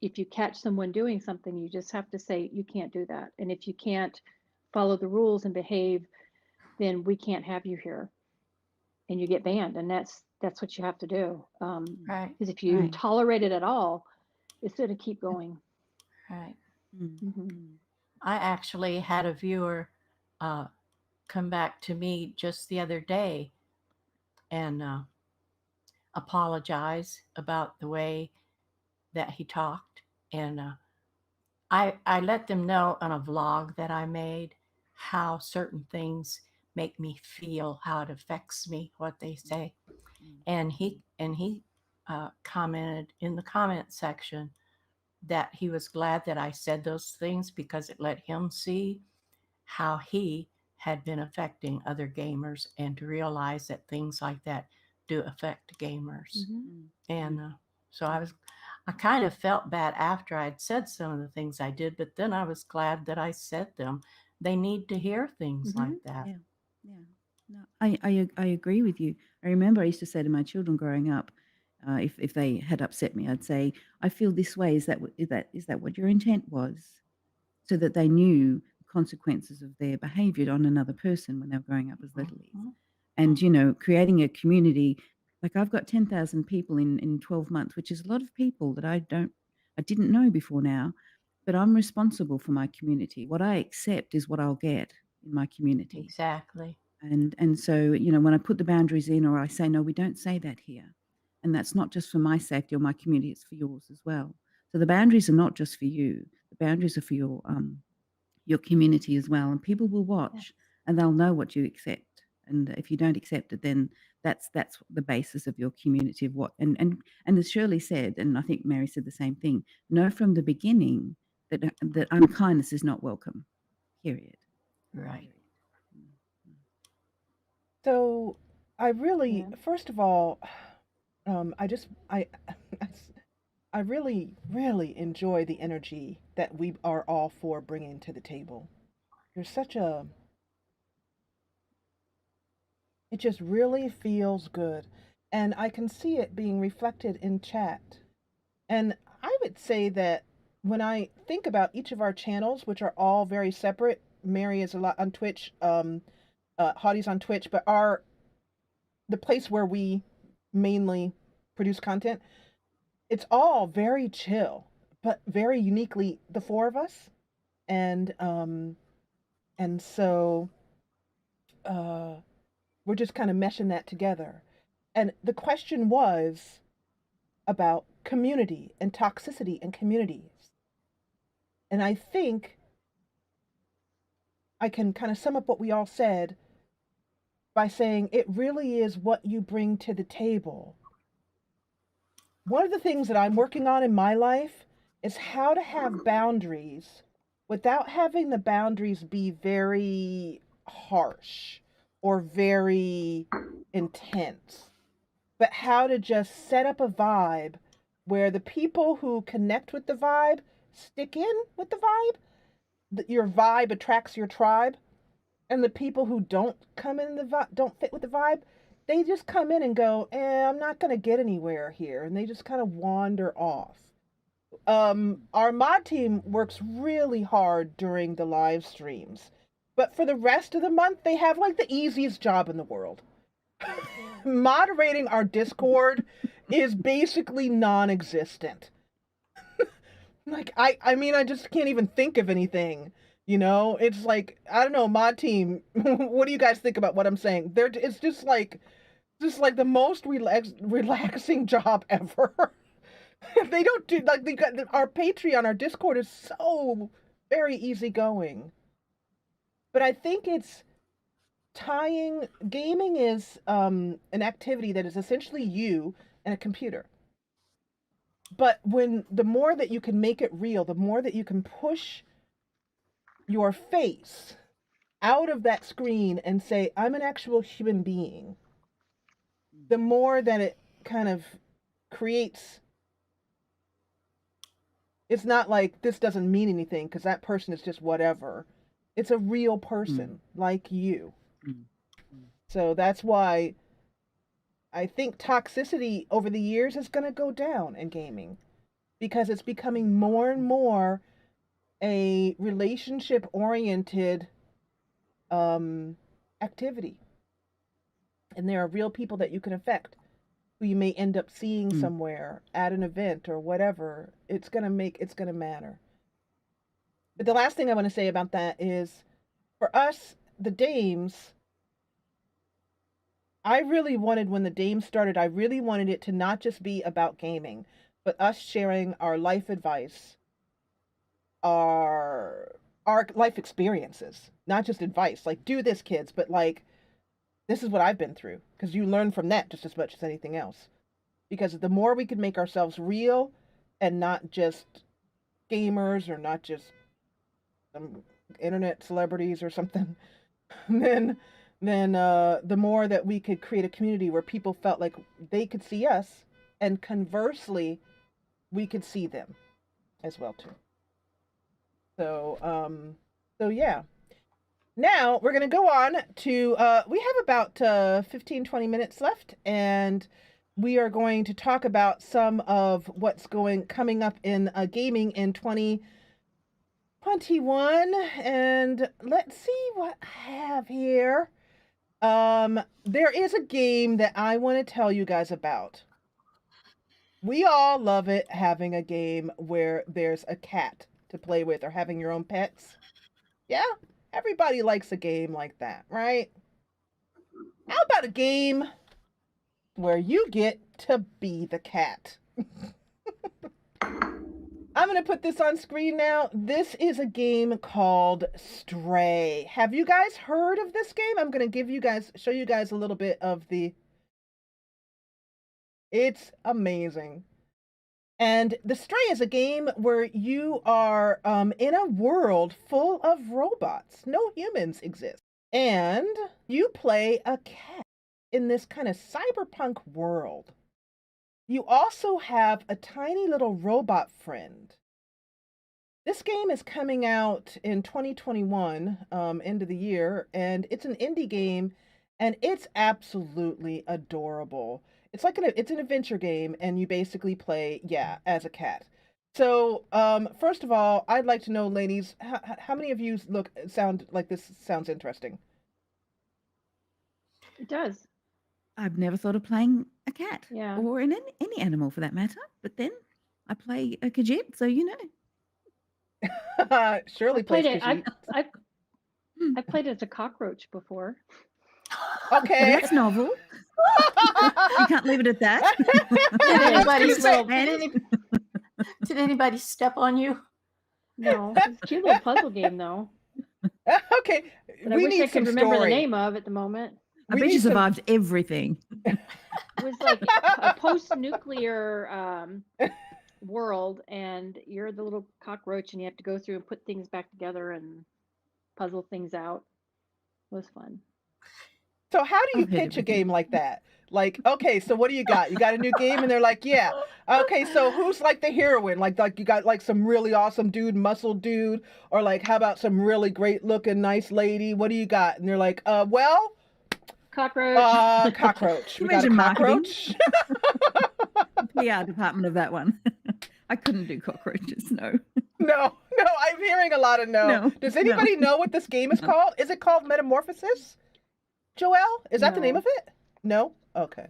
if you catch someone doing something, you just have to say, you can't do that. And if you can't follow the rules and behave, then we can't have you here. And you get banned. And that's what you have to do. Right. Because if you Right. tolerate it at all, it's going to keep going. Right. Mm-hmm. I actually had a viewer come back to me just the other day and apologize about the way that he talked. And I let them know on a vlog that I made how certain things make me feel, how it affects me, what they say. And he commented in the comment section that he was glad that I said those things because it let him see how he had been affecting other gamers, and to realize that things like that do affect gamers. And so I kind of felt bad after I'd said some of the things I did, but then I was glad that I said them. They need to hear things like that. Yeah. No, I agree with you. I remember I used to say to my children growing up, if they had upset me, I'd say, "I feel this way. Is that what your intent was?" So that they knew the consequences of their behavior on another person when they were growing up as littlies. And creating a community, like I've got 10,000 people in 12 months, which is a lot of people that I didn't know before now. But I'm responsible for my community. What I accept is what I'll get in my community. Exactly. And so, when I put the boundaries in, or I say, no, we don't say that here. And that's not just for my safety or my community, it's for yours as well. So the boundaries are not just for you. The boundaries are for your community as well. And people will watch and they'll know what you accept. And if you don't accept it, then that's the basis of your community of what, and as Shirley said, and I think Mary said the same thing, know from the beginning that unkindness is not welcome, period. Right. So I really, first of all, I really, really enjoy the energy that we are all four bringing to the table. There's it just really feels good. And I can see it being reflected in chat. And I would say that when I think about each of our channels, which are all very separate, Mary is a lot on Twitch, Haughty's on Twitch, but the place where we mainly produce content, it's all very chill, but very uniquely the four of us. And so we're just kind of meshing that together. And the question was about community and toxicity in communities. And I think I can kind of sum up what we all said by saying it really is what you bring to the table. One of the things that I'm working on in my life is how to have boundaries without having the boundaries be very harsh or very intense, but how to just set up a vibe where the people who connect with the vibe stick in with the vibe. Your vibe attracts your tribe, and the people who don't come in the vibe, don't fit with the vibe, they just come in and go, I'm not going to get anywhere here, and they just kind of wander off. Our mod team works really hard during the live streams, but for the rest of the month, they have like the easiest job in the world. Moderating our Discord is basically non-existent. Like, I mean, I just can't even think of anything, you know? It's like, I don't know, mod team, what do you guys think about what I'm saying? It's just like the most relaxing job ever. They don't do, like, our Patreon, our Discord is so very easygoing. But I think it's gaming is an activity that is essentially you and a computer. But the more that you can make it real, the more that you can push your face out of that screen and say, I'm an actual human being, the more that it kind of creates. It's not like this doesn't mean anything because that person is just whatever. It's a real person like you. So that's why I think toxicity over the years is going to go down in gaming, because it's becoming more and more a relationship-oriented activity. And there are real people that you can affect, who you may end up seeing somewhere at an event or whatever. It's going to matter. But the last thing I want to say about that is, for us, the Dames, I really wanted, when the Dames started, I really wanted it to not just be about gaming, but us sharing our life advice, our life experiences, not just advice, like, do this, kids, but like, this is what I've been through, because you learn from that just as much as anything else. Because the more we can make ourselves real and not just gamers or not just some internet celebrities or something, then the more that we could create a community where people felt like they could see us, and conversely, we could see them as well too. So yeah. Now we're going to go on to, we have about 15-20 minutes left, and we are going to talk about some of what's coming up in gaming in 2021. And let's see what I have here. There is a game that I want to tell you guys about. We all love it, having a game where there's a cat to play with, or having your own pets. Yeah, everybody likes a game like that, right? How about a game where you get to be the cat? I'm going to put this on screen now. This is a game called Stray. Have you guys heard of this game? I'm going to show you guys a little bit of It's amazing. And the Stray is a game where you are in a world full of robots. No humans exist. And you play a cat in this kind of cyberpunk world. You also have a tiny little robot friend. This game is coming out in 2021, end of the year, and it's an indie game, and it's absolutely adorable. It's like it's an adventure game, and you basically play, as a cat. So, first of all, I'd like to know, ladies, how many of you sound like this sounds interesting? It does. I've never thought of playing a cat, Yeah. or any animal for that matter. But then I play a Khajiit, so you know. Shirley plays Khajiit. I played as a cockroach before. Okay. Well, that's novel. You can't leave it at that. Did anybody step on you? No, it's a cute little puzzle game though. Okay, But I wish I could remember the name of at the moment. I bet you survived everything. It was like a post-nuclear world, and you're the little cockroach, and you have to go through and put things back together and puzzle things out. It was fun. So how do you I've heard pitch a everything. game like that? Like, okay, so what do you got? You got a new game, and they're like, yeah. Okay, so who's like the heroine? Like you got like some really awesome dude, muscle dude, or like how about some really great looking nice lady? What do you got? And they're like, well, cockroach. Cockroach. We got a Imagine marketing. cockroach. PR department of that one. I couldn't do cockroaches. No. No, I'm hearing a lot of no. No, Does anybody know what this game is called? Is it called Metamorphosis? Joelle, is that the name of it? No? Okay.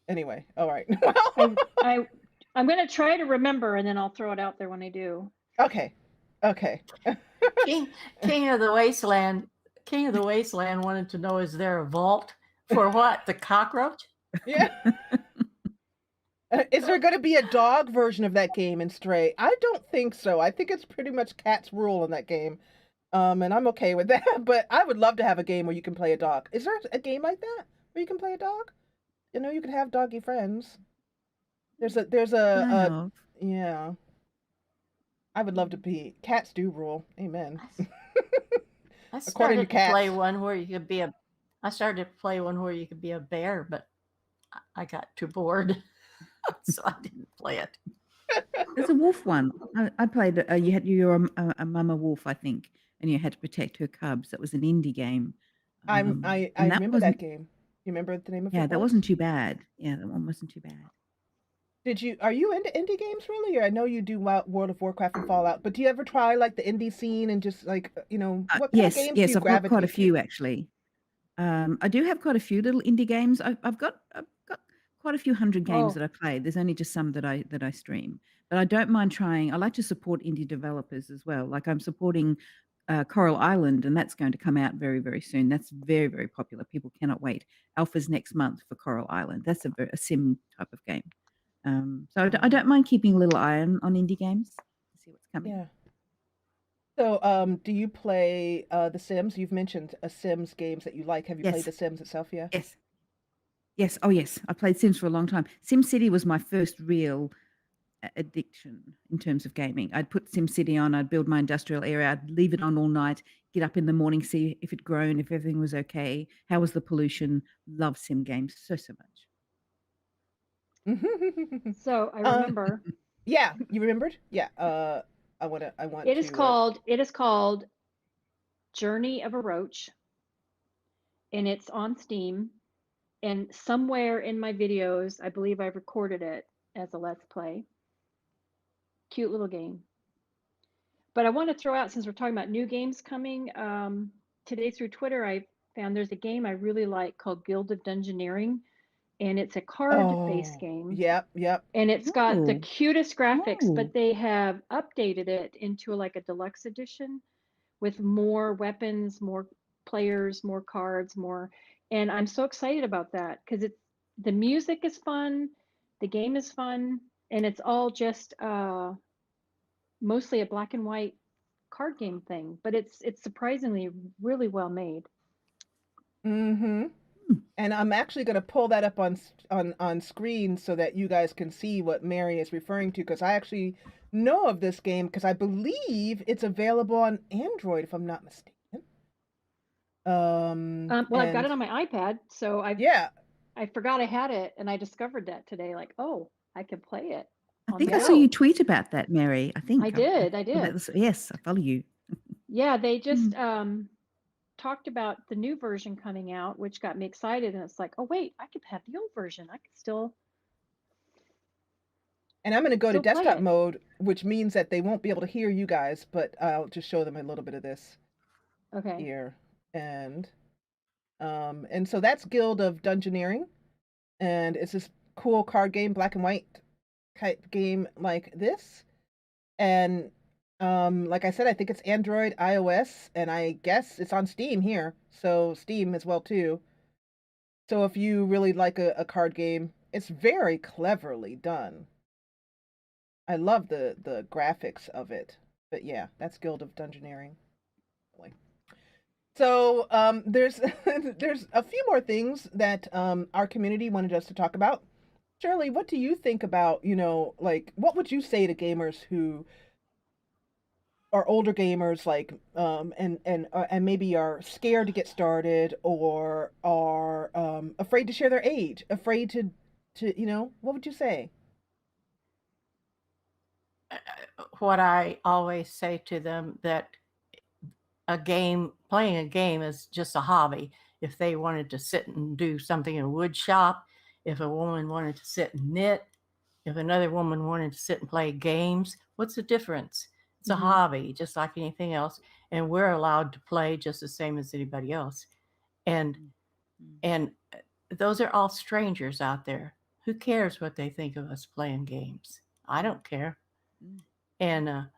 Anyway, all right. I'm going to try to remember, and then I'll throw it out there when I do. Okay. King of the Wasteland wanted to know, is there a vault for what? The cockroach? Yeah. Is there going to be a dog version of that game in Stray? I don't think so. I think it's pretty much cats rule in that game. And I'm okay with that, but I would love to have a game where you can play a dog. Is there a game like that where you can play a dog? You know, you can have doggy friends. There's a yeah. I would love to be. Cats do rule. Amen. I According to started to cats. play one where you could be a. I started to play one where you could be a bear, but I got too bored, so I didn't play it. There's a wolf one. I played. You're a mama wolf, I think, and you had to protect her cubs. That was an indie game. I and remember that game. You remember the name of it? Yeah, that wasn't too bad. Yeah, that one wasn't too bad. Are you into indie games really? Or I know you do World of Warcraft and Fallout, but do you ever try like the indie scene and just like, what kind of games do you I've got quite a gravitate few to? actually. I do have quite a few little indie games. I've got quite a few hundred games that I played. There's only just some that I stream, but I don't mind trying. I like to support indie developers as well. Like I'm supporting Coral Island, and that's going to come out very, very soon. That's very, very popular. People cannot wait. Alpha's next month for Coral Island. That's a sim type of game. So I don't mind keeping a little eye on indie games to see what's coming. Yeah. So, do you play The Sims? You've mentioned Sims games that you like. Have you played Yes. The Sims itself? Yeah. Yes. Yes. Oh, yes. I played Sims for a long time. SimCity was my first real addiction in terms of gaming. I'd put SimCity on, I'd build my industrial area, I'd leave it on all night, get up in the morning, see if it grown, if everything was okay, how was the pollution. Love sim games so much. So I remember. Yeah, you remembered? Yeah. I want. It is called Journey of a Roach, and it's on Steam. And somewhere in my videos, I believe I've recorded it as a Let's Play. Cute little game. But I want to throw out, since we're talking about new games coming, today through Twitter, I found there's a game I really like called Guild of Dungeoneering, and it's a card-based game. Yep. And it's got the Ooh. cutest graphics, Ooh. but they have updated it into like a deluxe edition with more weapons, more players, more cards, more. And I'm so excited about that because the music is fun, the game is fun, and it's all just mostly a black and white card game thing, but it's surprisingly really well made. Mm-hmm. And I'm actually going to pull that up on screen so that you guys can see what Mary is referring to, because I actually know of this game because I believe it's available on Android, if I'm not mistaken. Well, I've got it on my iPad, so I forgot I had it, and I discovered that today. Like, oh, I can play it. I think I saw you tweet about that, Mary. I think I did. Yes, I follow you. Yeah, they just talked about the new version coming out, which got me excited. And it's like, oh wait, I could have the old version. I could still. And I'm going to go to Still play desktop it. mode, which means that they won't be able to hear you guys, but I'll just show them a little bit of this Okay. here. And so that's Guild of Dungeoneering, and it's this cool card game, black and white type game like this. And like I said, I think it's Android, iOS, and I guess it's on Steam here, so Steam as well too. So if you really like a card game, it's very cleverly done. I love the graphics of it. But yeah, that's Guild of Dungeoneering. So there's there's a few more things that our community wanted us to talk about. Shirley, what do you think about, like, what would you say to gamers who are older gamers, like, and maybe are scared to get started or are afraid to share their age, afraid to, what would you say? What I always say to them, that playing a game is just a hobby. If they wanted to sit and do something in a wood shop, if a woman wanted to sit and knit, if another woman wanted to sit and play games, what's the difference? It's a hobby, just like anything else, and we're allowed to play just the same as anybody else. And those are all strangers out there. Who cares what they think of us playing games? I don't care. And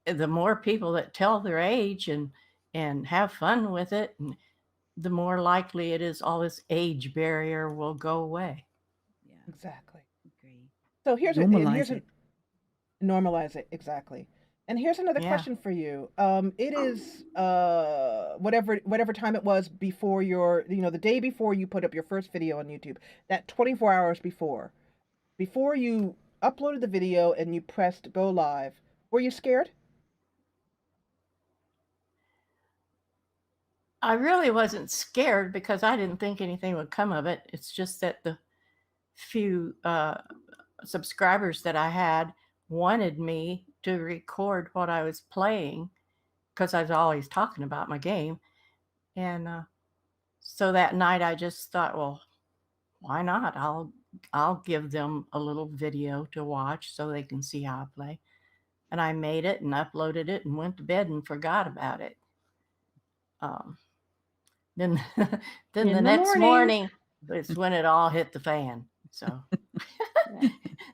the more people that tell their age and have fun with it, and the more likely it is all this age barrier will go away. Yeah, exactly. Agree. So here's Normalize it. Normalize it, exactly. And here's another Yeah. question for you. It is whatever time it was before the day before you put up your first video on YouTube, that 24 hours before you uploaded the video and you pressed go live, were you scared? I really wasn't scared because I didn't think anything would come of it. It's just that the few subscribers that I had wanted me to record what I was playing because I was always talking about my game. And so that night I just thought, well, why not? I'll give them a little video to watch so they can see how I play. And I made it and uploaded it and went to bed and forgot about it. Then then the next morning is when it all hit the fan. So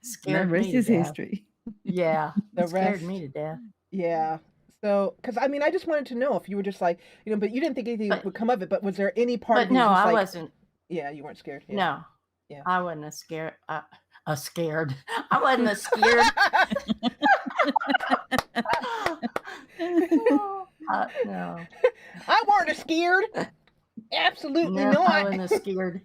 scared The rest me to is death. history. Yeah, The it scared rest. me to death. Yeah. So, because I mean, I just wanted to know if you were just like, but you didn't think anything would come of it. But was there any part But of you no, just I like, wasn't. yeah, you weren't scared. Yeah. No, Yeah. I wasn't scared. Scared. I wasn't scared. No. I weren't scared. Absolutely No, not. I wasn't scared.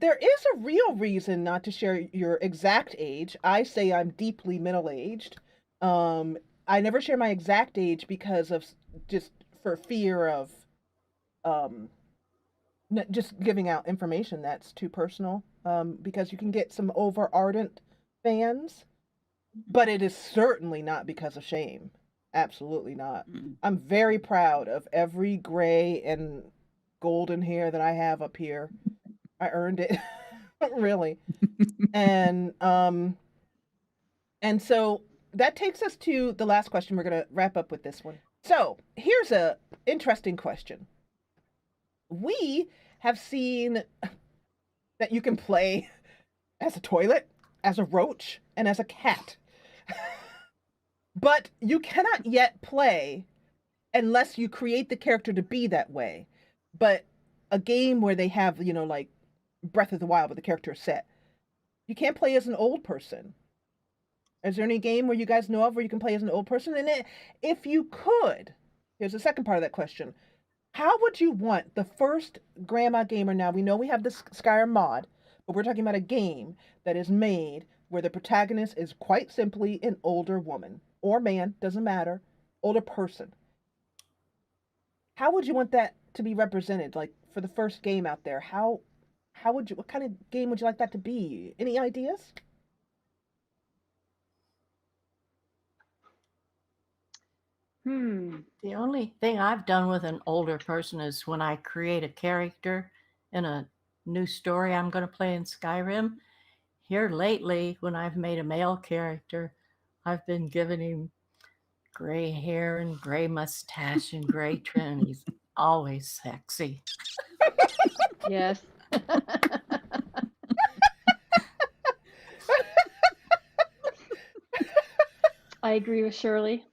There is a real reason not to share your exact age. I say I'm deeply middle-aged. I never share my exact age because of just for fear of just giving out information that's too personal. Because you can get some over ardent fans, but it is certainly not because of shame. Absolutely not. I'm very proud of every gray and golden hair that I have up here. I earned it. Really. And so that takes us to the last question. We're going to wrap up with this one. So, here's a interesting question. We have seen that you can play as a toilet, as a roach, and as a cat. But you cannot yet play unless you create the character to be that way. But a game where they have, like Breath of the Wild, where the character is set, you can't play as an old person. Is there any game where you guys know of where you can play as an old person? And if you could, here's the second part of that question. How would you want the first grandma gamer? Now, we know we have the Skyrim mod, but we're talking about a game that is made where the protagonist is quite simply an older woman or man, doesn't matter, older person. How would you want that to be represented? Like for the first game out there, what kind of game would you like that to be? Any ideas? The only thing I've done with an older person is when I create a character in a new story I'm going to play in Skyrim. Here lately, when I've made a male character, I've been giving him gray hair and gray mustache and gray trim. He's always sexy. Yes. I agree with Shirley.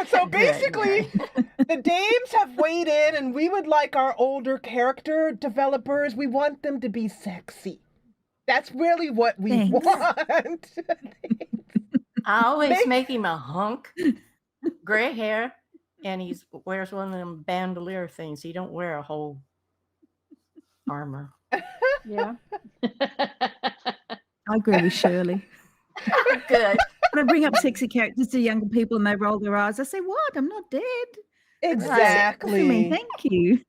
So basically, the dames have weighed in, and we would like our older character developers. We want them to be sexy. That's really what we want. I always make him a hunk, gray hair, and he wears one of them bandolier things. He don't wear a whole armor. Yeah. I agree with Shirley. Good. When I bring up sexy characters to younger people and they roll their eyes, I say, "What? I'm not dead." Exactly. I mean, thank you.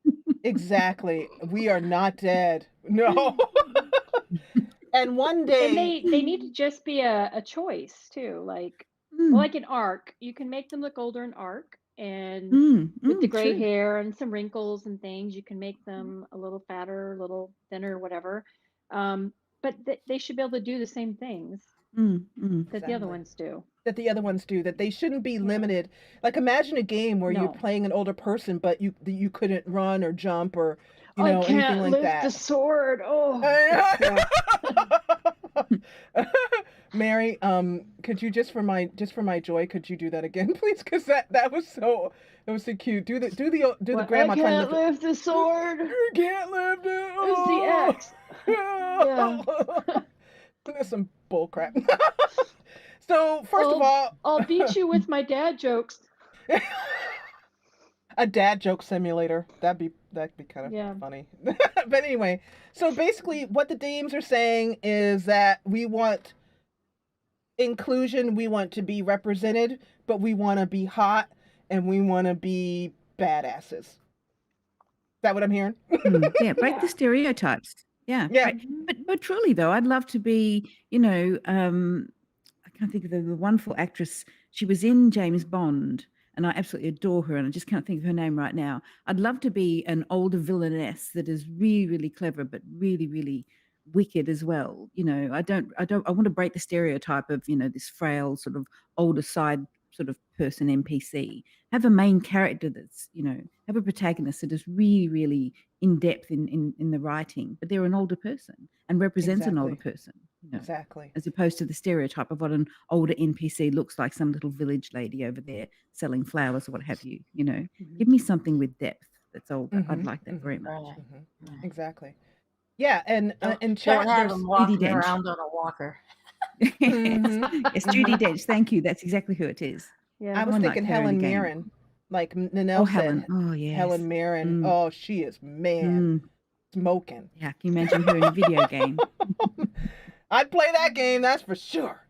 Exactly. We are not dead. No. And one day, And they need to just be a choice too, like like an arc. You can make them look older in arc, and with the gray true. hair and some wrinkles and things, you can make them a little fatter, a little thinner, whatever. But they should be able to do the same things that the other ones do. that the other ones do, that they shouldn't be limited. Like, imagine a game where you're No. playing an older person, but you couldn't run or jump or I anything can't like lift that. the sword. Oh. Mary, could you just for my joy, could you do that again, please? Because that was so cute. Do the grandma I trying can't to lift the sword. You can't lift it. It's the X. Yeah. That's some bull crap. So first of all, I'll beat you with my dad jokes. A dad joke simulator. That'd be kind of funny. But anyway, so basically what the dames are saying is that we want inclusion, we want to be represented, but we want to be hot and we want to be badasses. Is that what I'm hearing? Yeah, break the stereotypes. Yeah. Yeah. But truly though, I'd love to be, I can't think of the wonderful actress. She was in James Bond, and I absolutely adore her, and I just can't think of her name right now. I'd love to be an older villainess that is really, really clever, but really, really wicked as well. I want to break the stereotype of, this frail sort of older side sort of person NPC. Have a main character that's, have a protagonist that is really, really in depth in the writing, but they're an older person and represents an older person. Exactly. As opposed to the stereotype of what an older NPC looks like, some little village lady over there selling flowers or what have you. Give me something with depth that's older. I'd like that very much. Exactly. Yeah, and in Don't chat have there's them walking Dench. around on a walker. Yes, Judi Dench. Thank you. That's exactly who it is. I was Someone thinking like her in Helen a game. Mirren, like Nanelle said. Helen. Oh, yes. Helen Mirren. Oh, she is smoking. Yeah, can you imagine her in a video game? I'd play that game, that's for sure.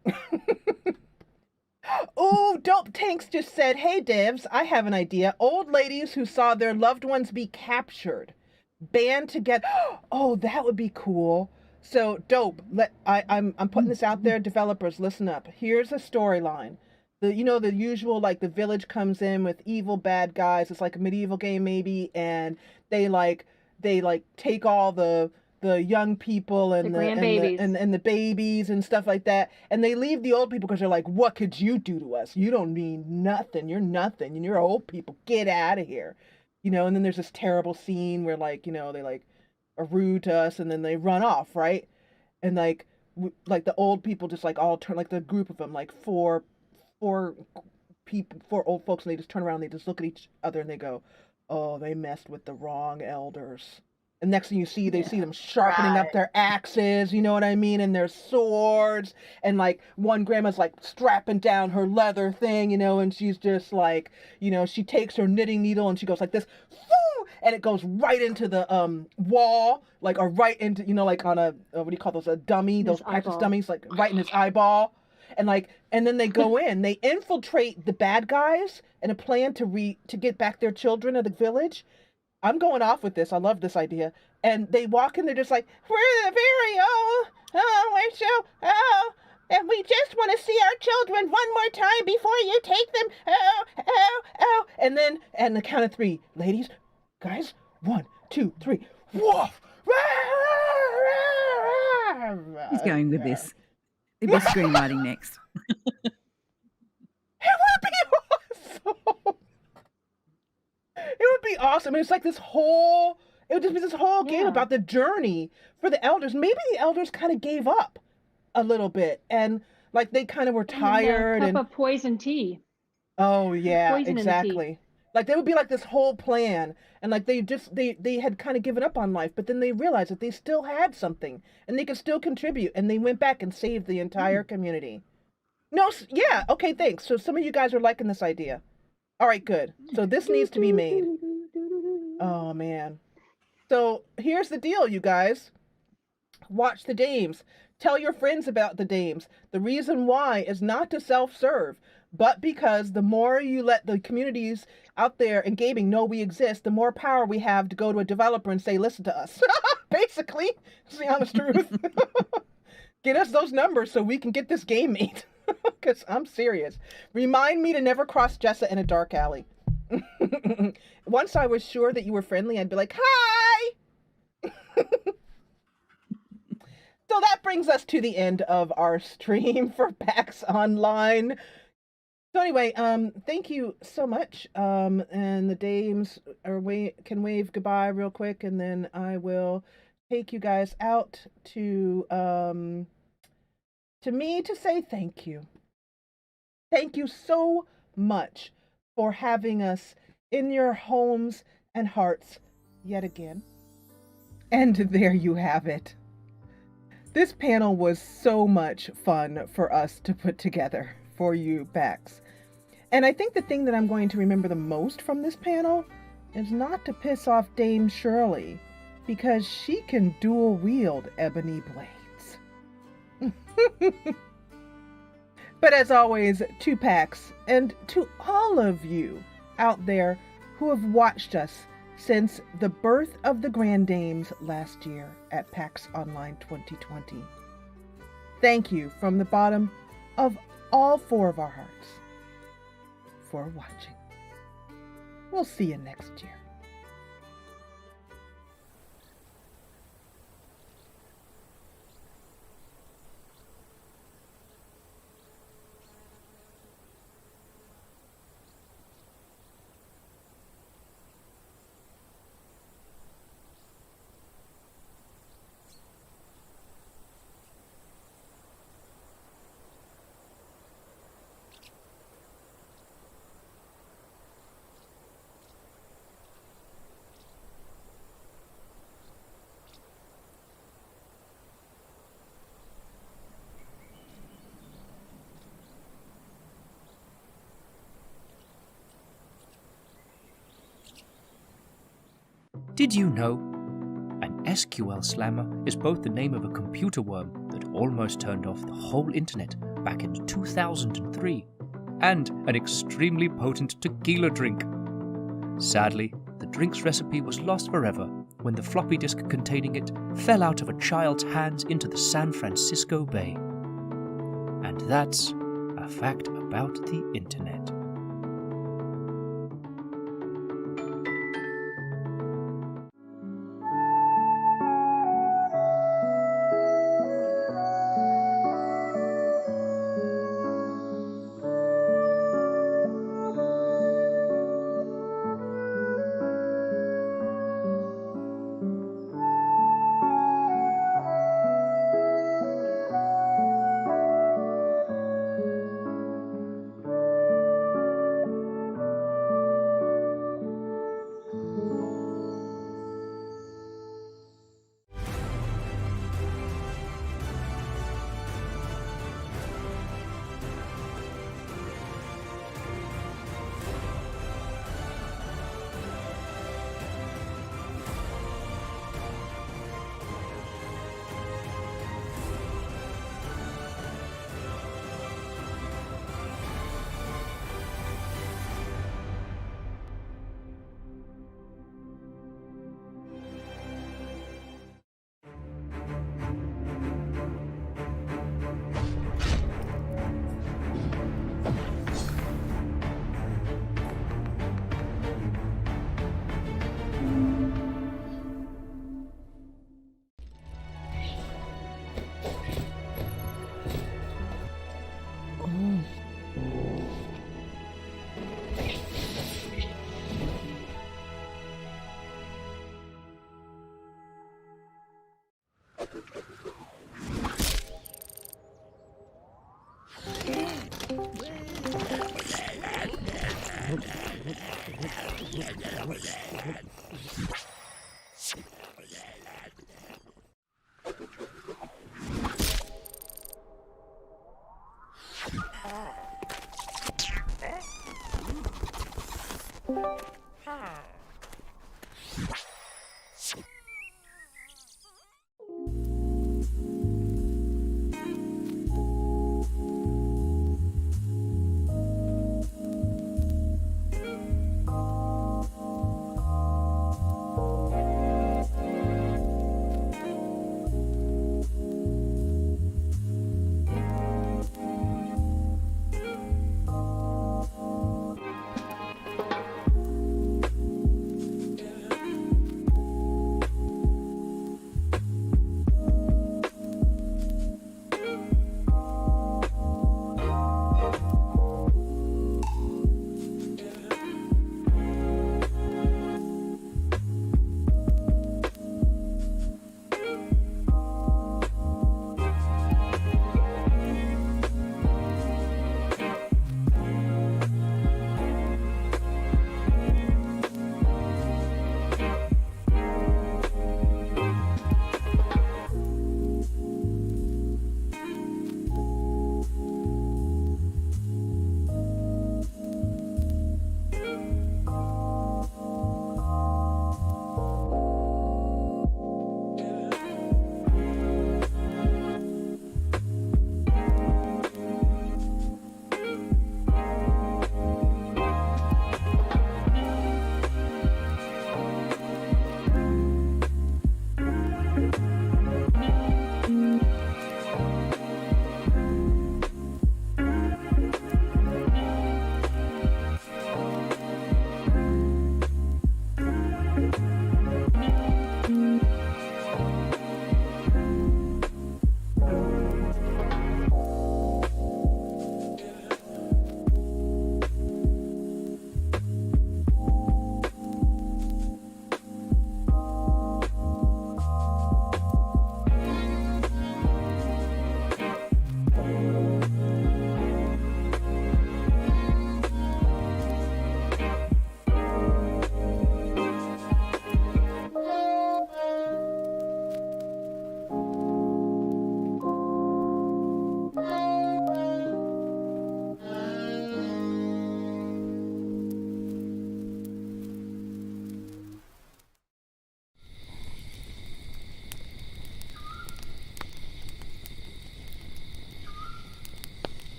Oh, Dope Tanks just said, "Hey devs, I have an idea. Old ladies who saw their loved ones be captured, band together." Oh, that would be cool. So Dope, I'm putting this out there. Developers, listen up. Here's a storyline. The usual, like, the village comes in with evil bad guys. It's like a medieval game maybe, and they take all the young people and the babies and stuff like that, and they leave the old people because they're like, "What could you do to us? You don't mean nothing. You're nothing, and you're old people. Get out of here." And then there's this terrible scene where they are rude to us, and then they run off, right? And like the old people just all turn, like the group of them, like four old folks, and they just turn around and they just look at each other and they go, "Oh, they messed with the wrong elders." And next thing you see, they see them sharpening up their axes, you know what I mean, and their swords. And like one grandma's like strapping down her leather thing, and she's just like, she takes her knitting needle and she goes like this, and it goes right into the wall, or right into, like on a, what do you call those, a dummy, those practice dummies, like right in his eyeball. And then they go in, they infiltrate the bad guys in a plan to get back their children of the village. I'm going off with this. I love this idea. And they walk in, they're just like, "We're the very old, we're so old, and we just want to see our children one more time before you take them, oh. And then, and the count of three, ladies, guys, 1, 2, 3, woof. He's going with this. They'll be screenwriting next. It would be awesome. It would be awesome. It's like it would just be this whole game about the journey for the elders. Maybe the elders kind of gave up a little bit, and like they kind of were tired. And a cup of poison tea. Oh yeah, Poison exactly. Like they would be like this whole plan, and like they had kind of given up on life, but then they realized that they still had something, and they could still contribute, and they went back and saved the entire community. No, yeah, okay, thanks. So some of you guys are liking this idea. All right, good. So this needs to be made. Oh, man. So here's the deal, you guys. Watch the Dames. Tell your friends about the Dames. The reason why is not to self-serve, but because the more you let the communities out there in gaming know we exist, the more power we have to go to a developer and say, listen to us. Basically, it's the honest truth. Get us those numbers so we can get this game made. Because I'm serious. Remind me to never cross Jessa in a dark alley. Once I was sure that you were friendly, I'd be like, hi! So that brings us to the end of our stream for PAX Online. So anyway, thank you so much. And the dames can wave goodbye real quick, and then I will take you guys out to me to say thank you. Thank you so much for having us in your homes and hearts yet again. And there you have it. This panel was so much fun for us to put together for you, PAX. And I think the thing that I'm going to remember the most from this panel is not to piss off Dame Shirley, because she can dual wield ebony blades. But as always, to PAX and to all of you out there who have watched us since the birth of the Grand Dames last year at PAX Online 2020. Thank you from the bottom of all four of our hearts for watching. We'll see you next year. Did you know? An SQL slammer is both the name of a computer worm that almost turned off the whole internet back in 2003, and an extremely potent tequila drink. Sadly, the drink's recipe was lost forever when the floppy disk containing it fell out of a child's hands into the San Francisco Bay. And that's a fact about the internet.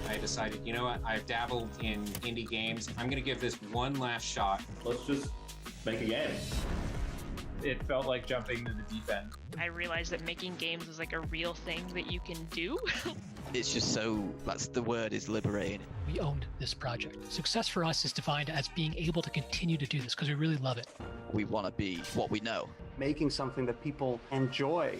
I decided, you know what? I've dabbled in indie games. I'm going to give this one last shot. Let's just make a game. It felt like jumping to the deep end. I realized that making games is like a real thing that you can do. It's just so, that's the word, is liberating. We owned this project. Success for us is defined as being able to continue to do this because we really love it. We want to be what we know. Making something that people enjoy.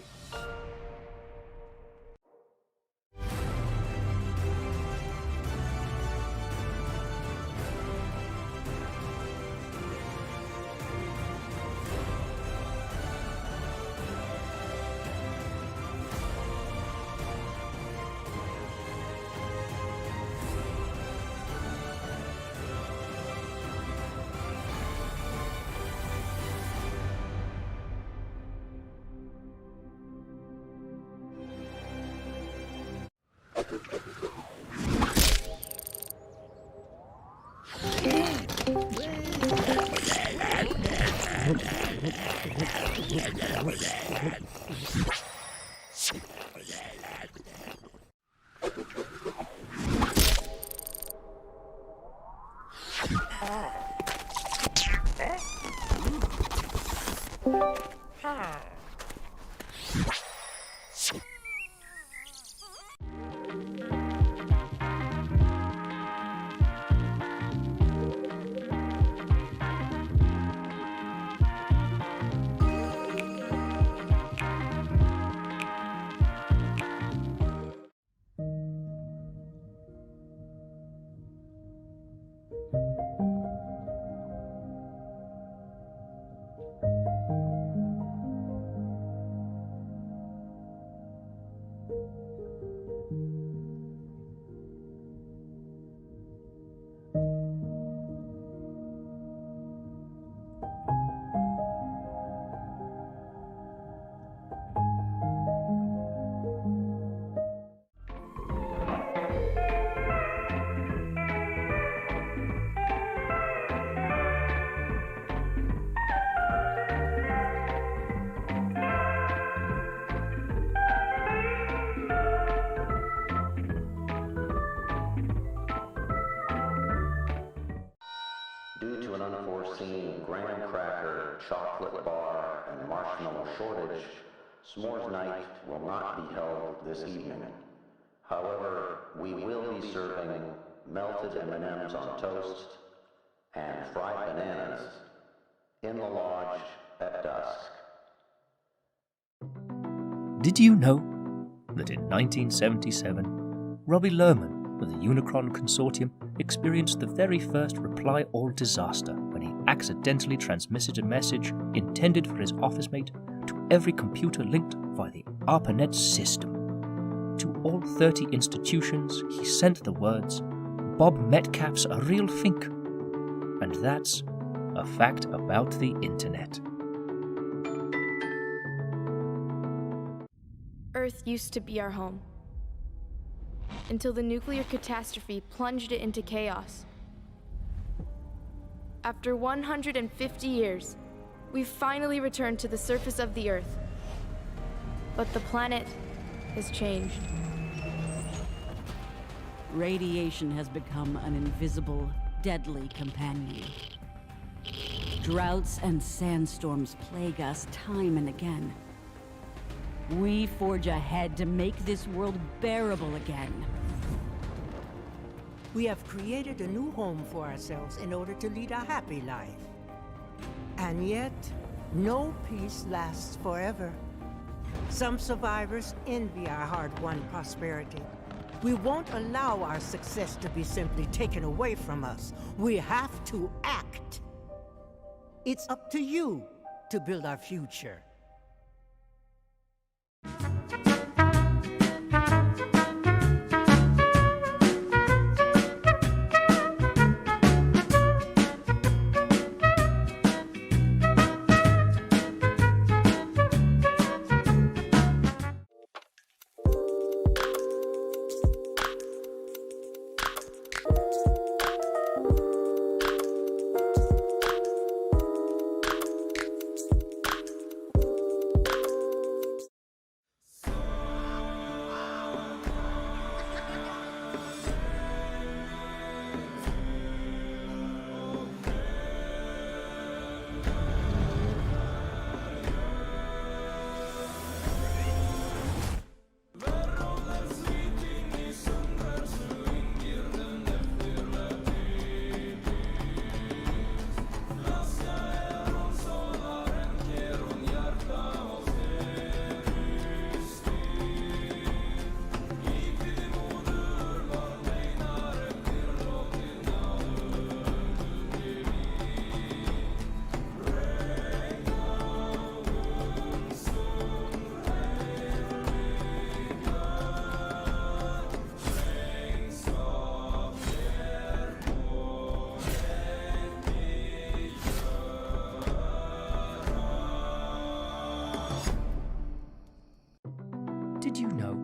unforeseen graham cracker, chocolate bar, and marshmallow shortage, S'mores Night will not be held this evening. However, we will be serving melted M&Ms on toast and fried bananas in the lodge at dusk. Did you know that in 1977, Robbie Lerman with the Unicron Consortium experienced the very first reply all disaster when he accidentally transmitted a message intended for his office mate to every computer linked via the ARPANET system. To all 30 institutions, he sent the words, "Bob Metcalf's a real fink." And that's a fact about the internet. Earth used to be our home, until the nuclear catastrophe plunged it into chaos. After 150 years, we've finally returned to the surface of the Earth. But the planet has changed. Radiation has become an invisible, deadly companion. Droughts and sandstorms plague us time and again. We forge ahead to make this world bearable again. We have created a new home for ourselves in order to lead a happy life. And yet, no peace lasts forever. Some survivors envy our hard-won prosperity. We won't allow our success to be simply taken away from us. We have to act. It's up to you to build our future. Did you know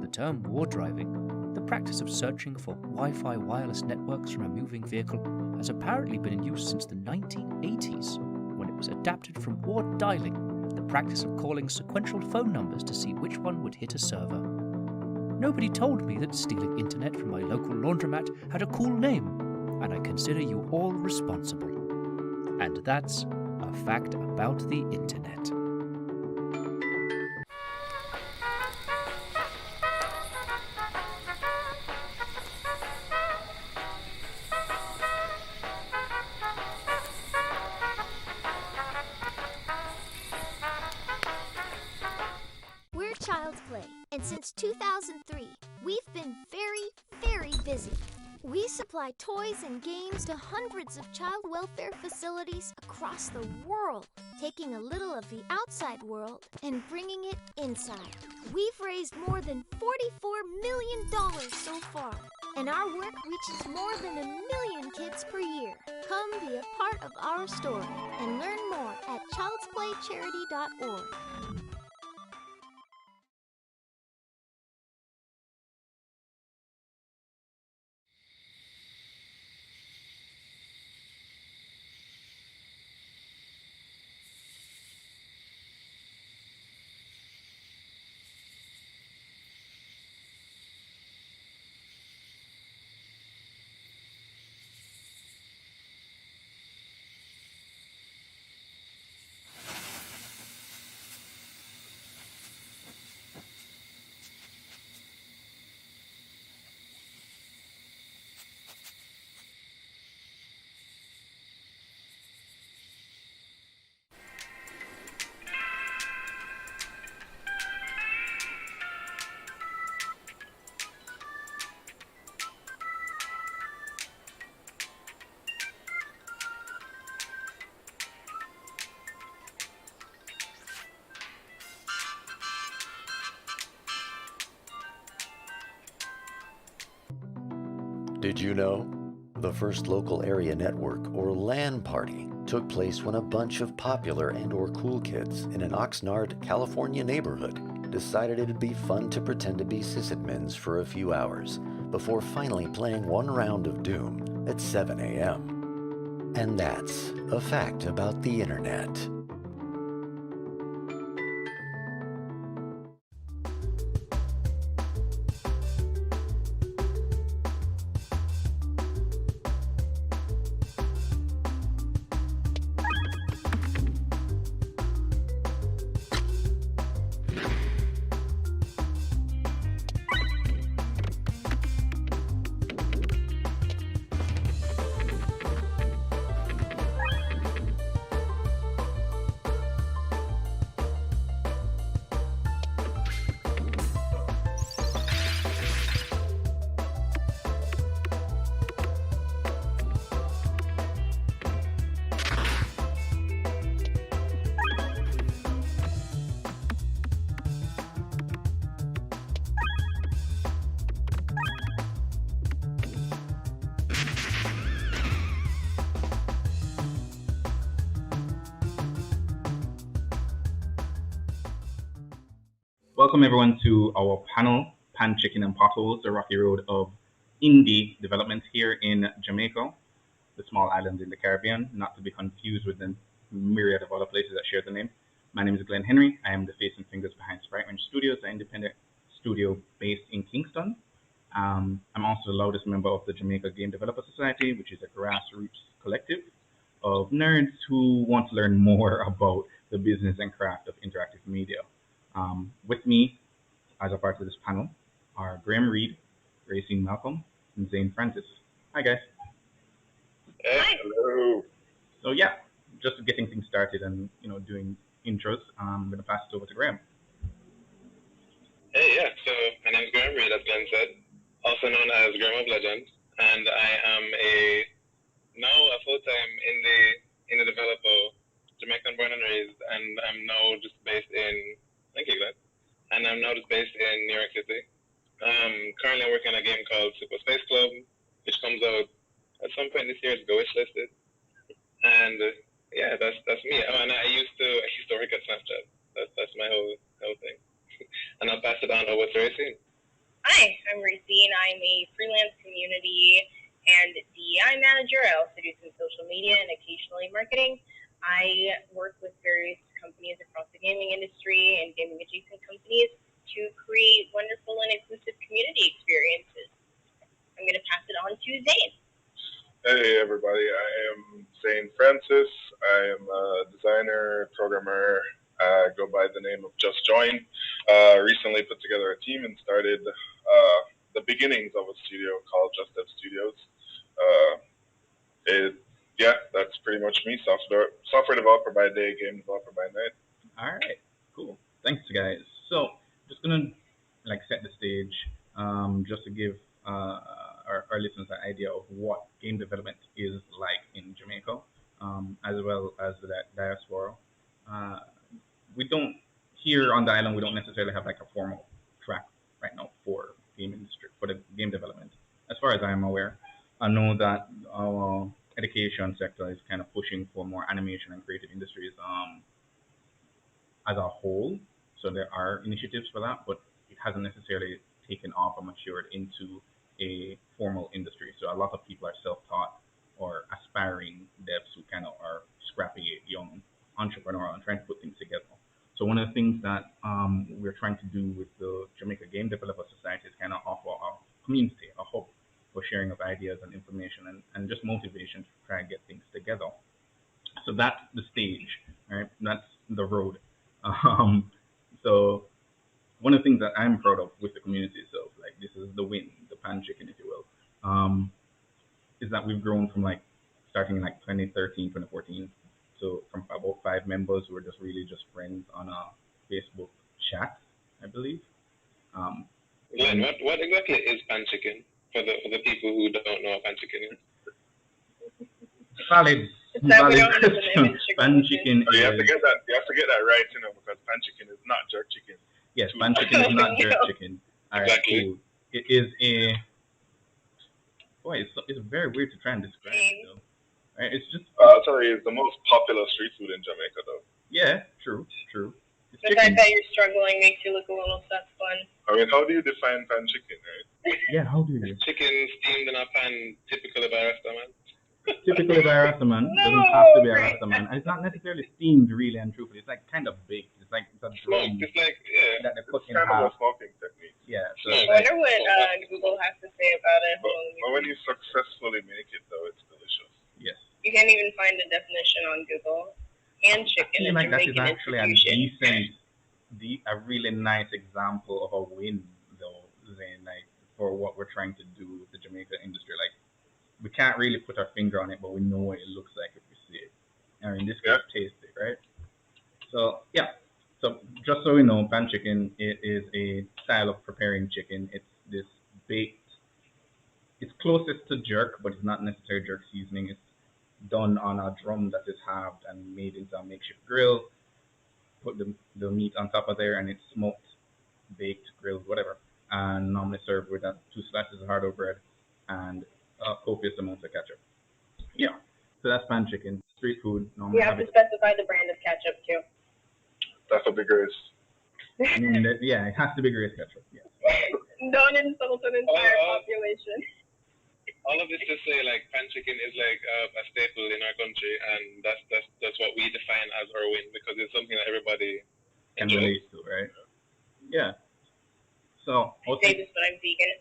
the term war driving, the practice of searching for Wi-Fi wireless networks from a moving vehicle, has apparently been in use since the 1980s, when it was adapted from war dialing, the practice of calling sequential phone numbers to see which one would hit a server. Nobody told me that stealing internet from my local laundromat had a cool name, and I consider you all responsible. And that's a fact about the internet. We're Child's Play, and since 2003, we've been very, very busy. We supply toys and games to hundreds of child welfare facilities across the world, taking a little of the outside world and bringing it inside. We've raised more than $44 million so far, and our work reaches more than 1 million kids per year. Come be a part of our story and learn more at childsplaycharity.org. Did you know? The first local area network, or LAN party, took place when a bunch of popular and/or cool kids in an Oxnard, California neighborhood decided it'd be fun to pretend to be sysadmins for a few hours before finally playing one round of Doom at 7 a.m. And that's a fact about the internet. Welcome everyone to our panel, Pan Chicken and Potholes, the rocky road of indie development here in Jamaica, the small island in the Caribbean, not to be confused with the myriad of other places that share the name. My name is Glenn Henry. I am the face and fingers behind Sprite Range Studios, an independent studio based in Kingston. I'm also the loudest member of the Jamaica Game Developer Society, which is a grassroots collective of nerds who want to learn more about the business and craft of interactive media. With me, as a part of this panel, are Graham Reed, Racine Malcolm, and Zane Francis. Hi, guys. Hey. Hello. So yeah, just getting things started and doing intros. I'm going to pass it over to Graham. Hey, yeah. So my name is Graham Reed, as Glenn said, also known as Graham of Legend, and I am now a full-time indie developer, Jamaican born and raised, and I'm now just based in. Thank you, Glenn. And I'm now just based in New York City. Currently I'm working on a game called Super Space Club, which comes out at some point this year. It's wishlist. And yeah, that's me. And I used to work at Snapchat. That's my whole thing. And I'll pass it on over to Racine. Hi, I'm Racine. I'm a freelance community and DEI manager. I also do some social media and occasionally marketing. I work with various companies across the gaming industry and gaming adjacent companies to create wonderful and inclusive community experiences. I'm going to pass it on to Zane. Hey everybody, I am Zane Francis. I am a designer, programmer. I go by the name of Just Join. Recently put together a team and started the beginnings of a studio called Just Dev Studios. Yeah, that's pretty much me. Software developer by day, game developer by night. All right, cool. Thanks, guys. So just gonna set the stage, just to give our listeners an idea of what game development is like in Jamaica, as well as the diaspora. We don't here on the island. We don't necessarily have a formal track right now for the game development. As far as I am aware, I know that our education sector is kind of pushing for more animation and creative industries as a whole. So there are initiatives for that, but it hasn't necessarily taken off or matured into a formal industry. So a lot of people are self-taught or aspiring devs who kind of are scrappy young entrepreneur and trying to put things together. So one of the things that we're trying to do with the Jamaica Game Developer Society is kind of offer a community, a hub for sharing of ideas and information and just motivation to try and get things together. So that's the stage, right? That's the road. So one of the things that I'm proud of with the community itself, this is the win, the pan chicken, if you will, is that we've grown from starting in 2013, 2014. So from about 5 members who were just really just friends on a Facebook chat, I believe. Glenn, what exactly is pan chicken for the people who don't know what pan chicken is? Valid question. Pan chicken. You have to get that. You have to get that right, because pan chicken is not jerk chicken. Yes, pan chicken is not jerk chicken. All right, Exactly. cool. It is boy, it's very weird to try and describe it though. Right? It's just. Sorry, it's the most popular street food in Jamaica, though. Yeah, true. It's The fact that you're struggling makes you look a little sus fun. I mean, how do you define pan chicken, right? Yeah, how do you? Chicken steamed in a pan, typically by Rastaman. Typically by Rastaman, doesn't have to be a Rastaman, and it's not necessarily steamed really and truthfully. It's like kind of baked. It's a drum. It's like that they cut in kind half. of a smoking technique. Yeah. So I wonder what Google has to say about it. But when you successfully make it, though, it's delicious. Yes. You can't even find a definition on Google. Hand chicken, I feel like that is actually a institution. a really nice example of a win, though, Zane, like for what we're trying to do with the Jamaica industry. Like, we can't really put our finger on it, but we know what it looks like if we see it. And in this case, taste it, right? So, yeah. So, just so we know, pan chicken, it is a style of preparing chicken. It's this baked, it's closest to jerk, but it's not necessarily jerk seasoning. It's done on a drum that is halved and made into a makeshift grill. Put the meat on top of there, and it's smoked, baked, grilled, whatever. And normally served with 2 slices of hard bread and copious amounts of ketchup. Yeah. So that's pan chicken, street food. You have to specify the brand of ketchup too. That's a big risk. I mean, yeah, it has to be Grace ketchup. Yeah. Don't insult an entire population. All of this to say, like, pan chicken is like a staple in our country, and that's what we define as our win, because it's something that everybody can relate to, right? Yeah. So, say this, but I'm vegan.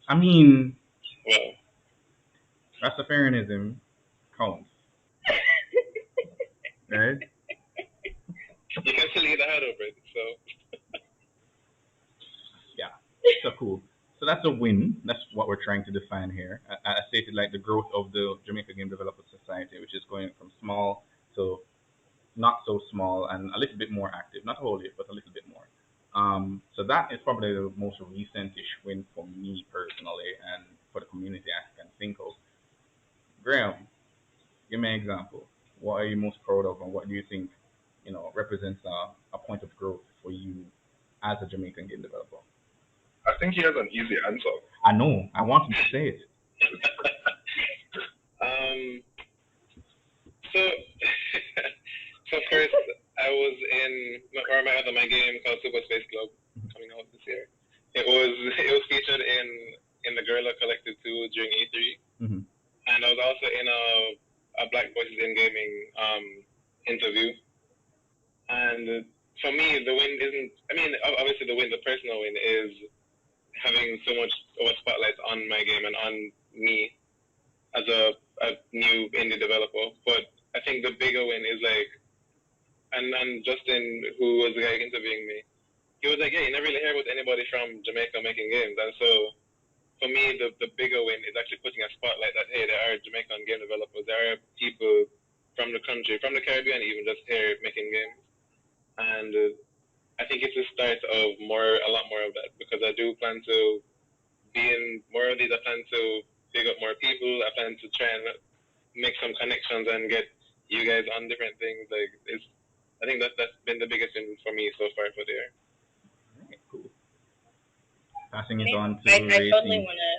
I mean, well, Rastafarianism counts, right? You can still eat the hard bread, so. Yeah. So cool. So that's a win. That's what we're trying to define here. I stated like the growth of the Jamaica Game Developers Society, which is going from small to not so small and a little bit more active. Not wholly, but a little bit more. So that is probably the most recent-ish win for me personally and for the community I can think of. Graham, give me an example. What are you most proud of, and what do you think, represents a point of growth for you as a Jamaican game developer? I think he has an easy answer. I know. I want him to say it. So first, I was in my game called Super Space Club coming out this year. It was featured in the Guerrilla Collective 2 during E3, and I was also in a Black Voices in Gaming interview. And for me, the win isn't. I mean, obviously the personal win is having so much of a spotlight on my game and on me as a new indie developer. But I think the bigger win is like, and Justin, who was the guy interviewing me, he was like, yeah, you never really hear about anybody from Jamaica making games. And so for me, the bigger win is actually putting a spotlight that, hey, there are Jamaican game developers, there are people from the country, from the Caribbean even, just here making games. And I think it's the start of a lot more of that, because I do plan to be in more of these. I plan to big up more people. I plan to try and make some connections and get you guys on different things. Like, I think that's been the biggest thing for me so far for the year. Right, cool. Passing it on to I totally want to.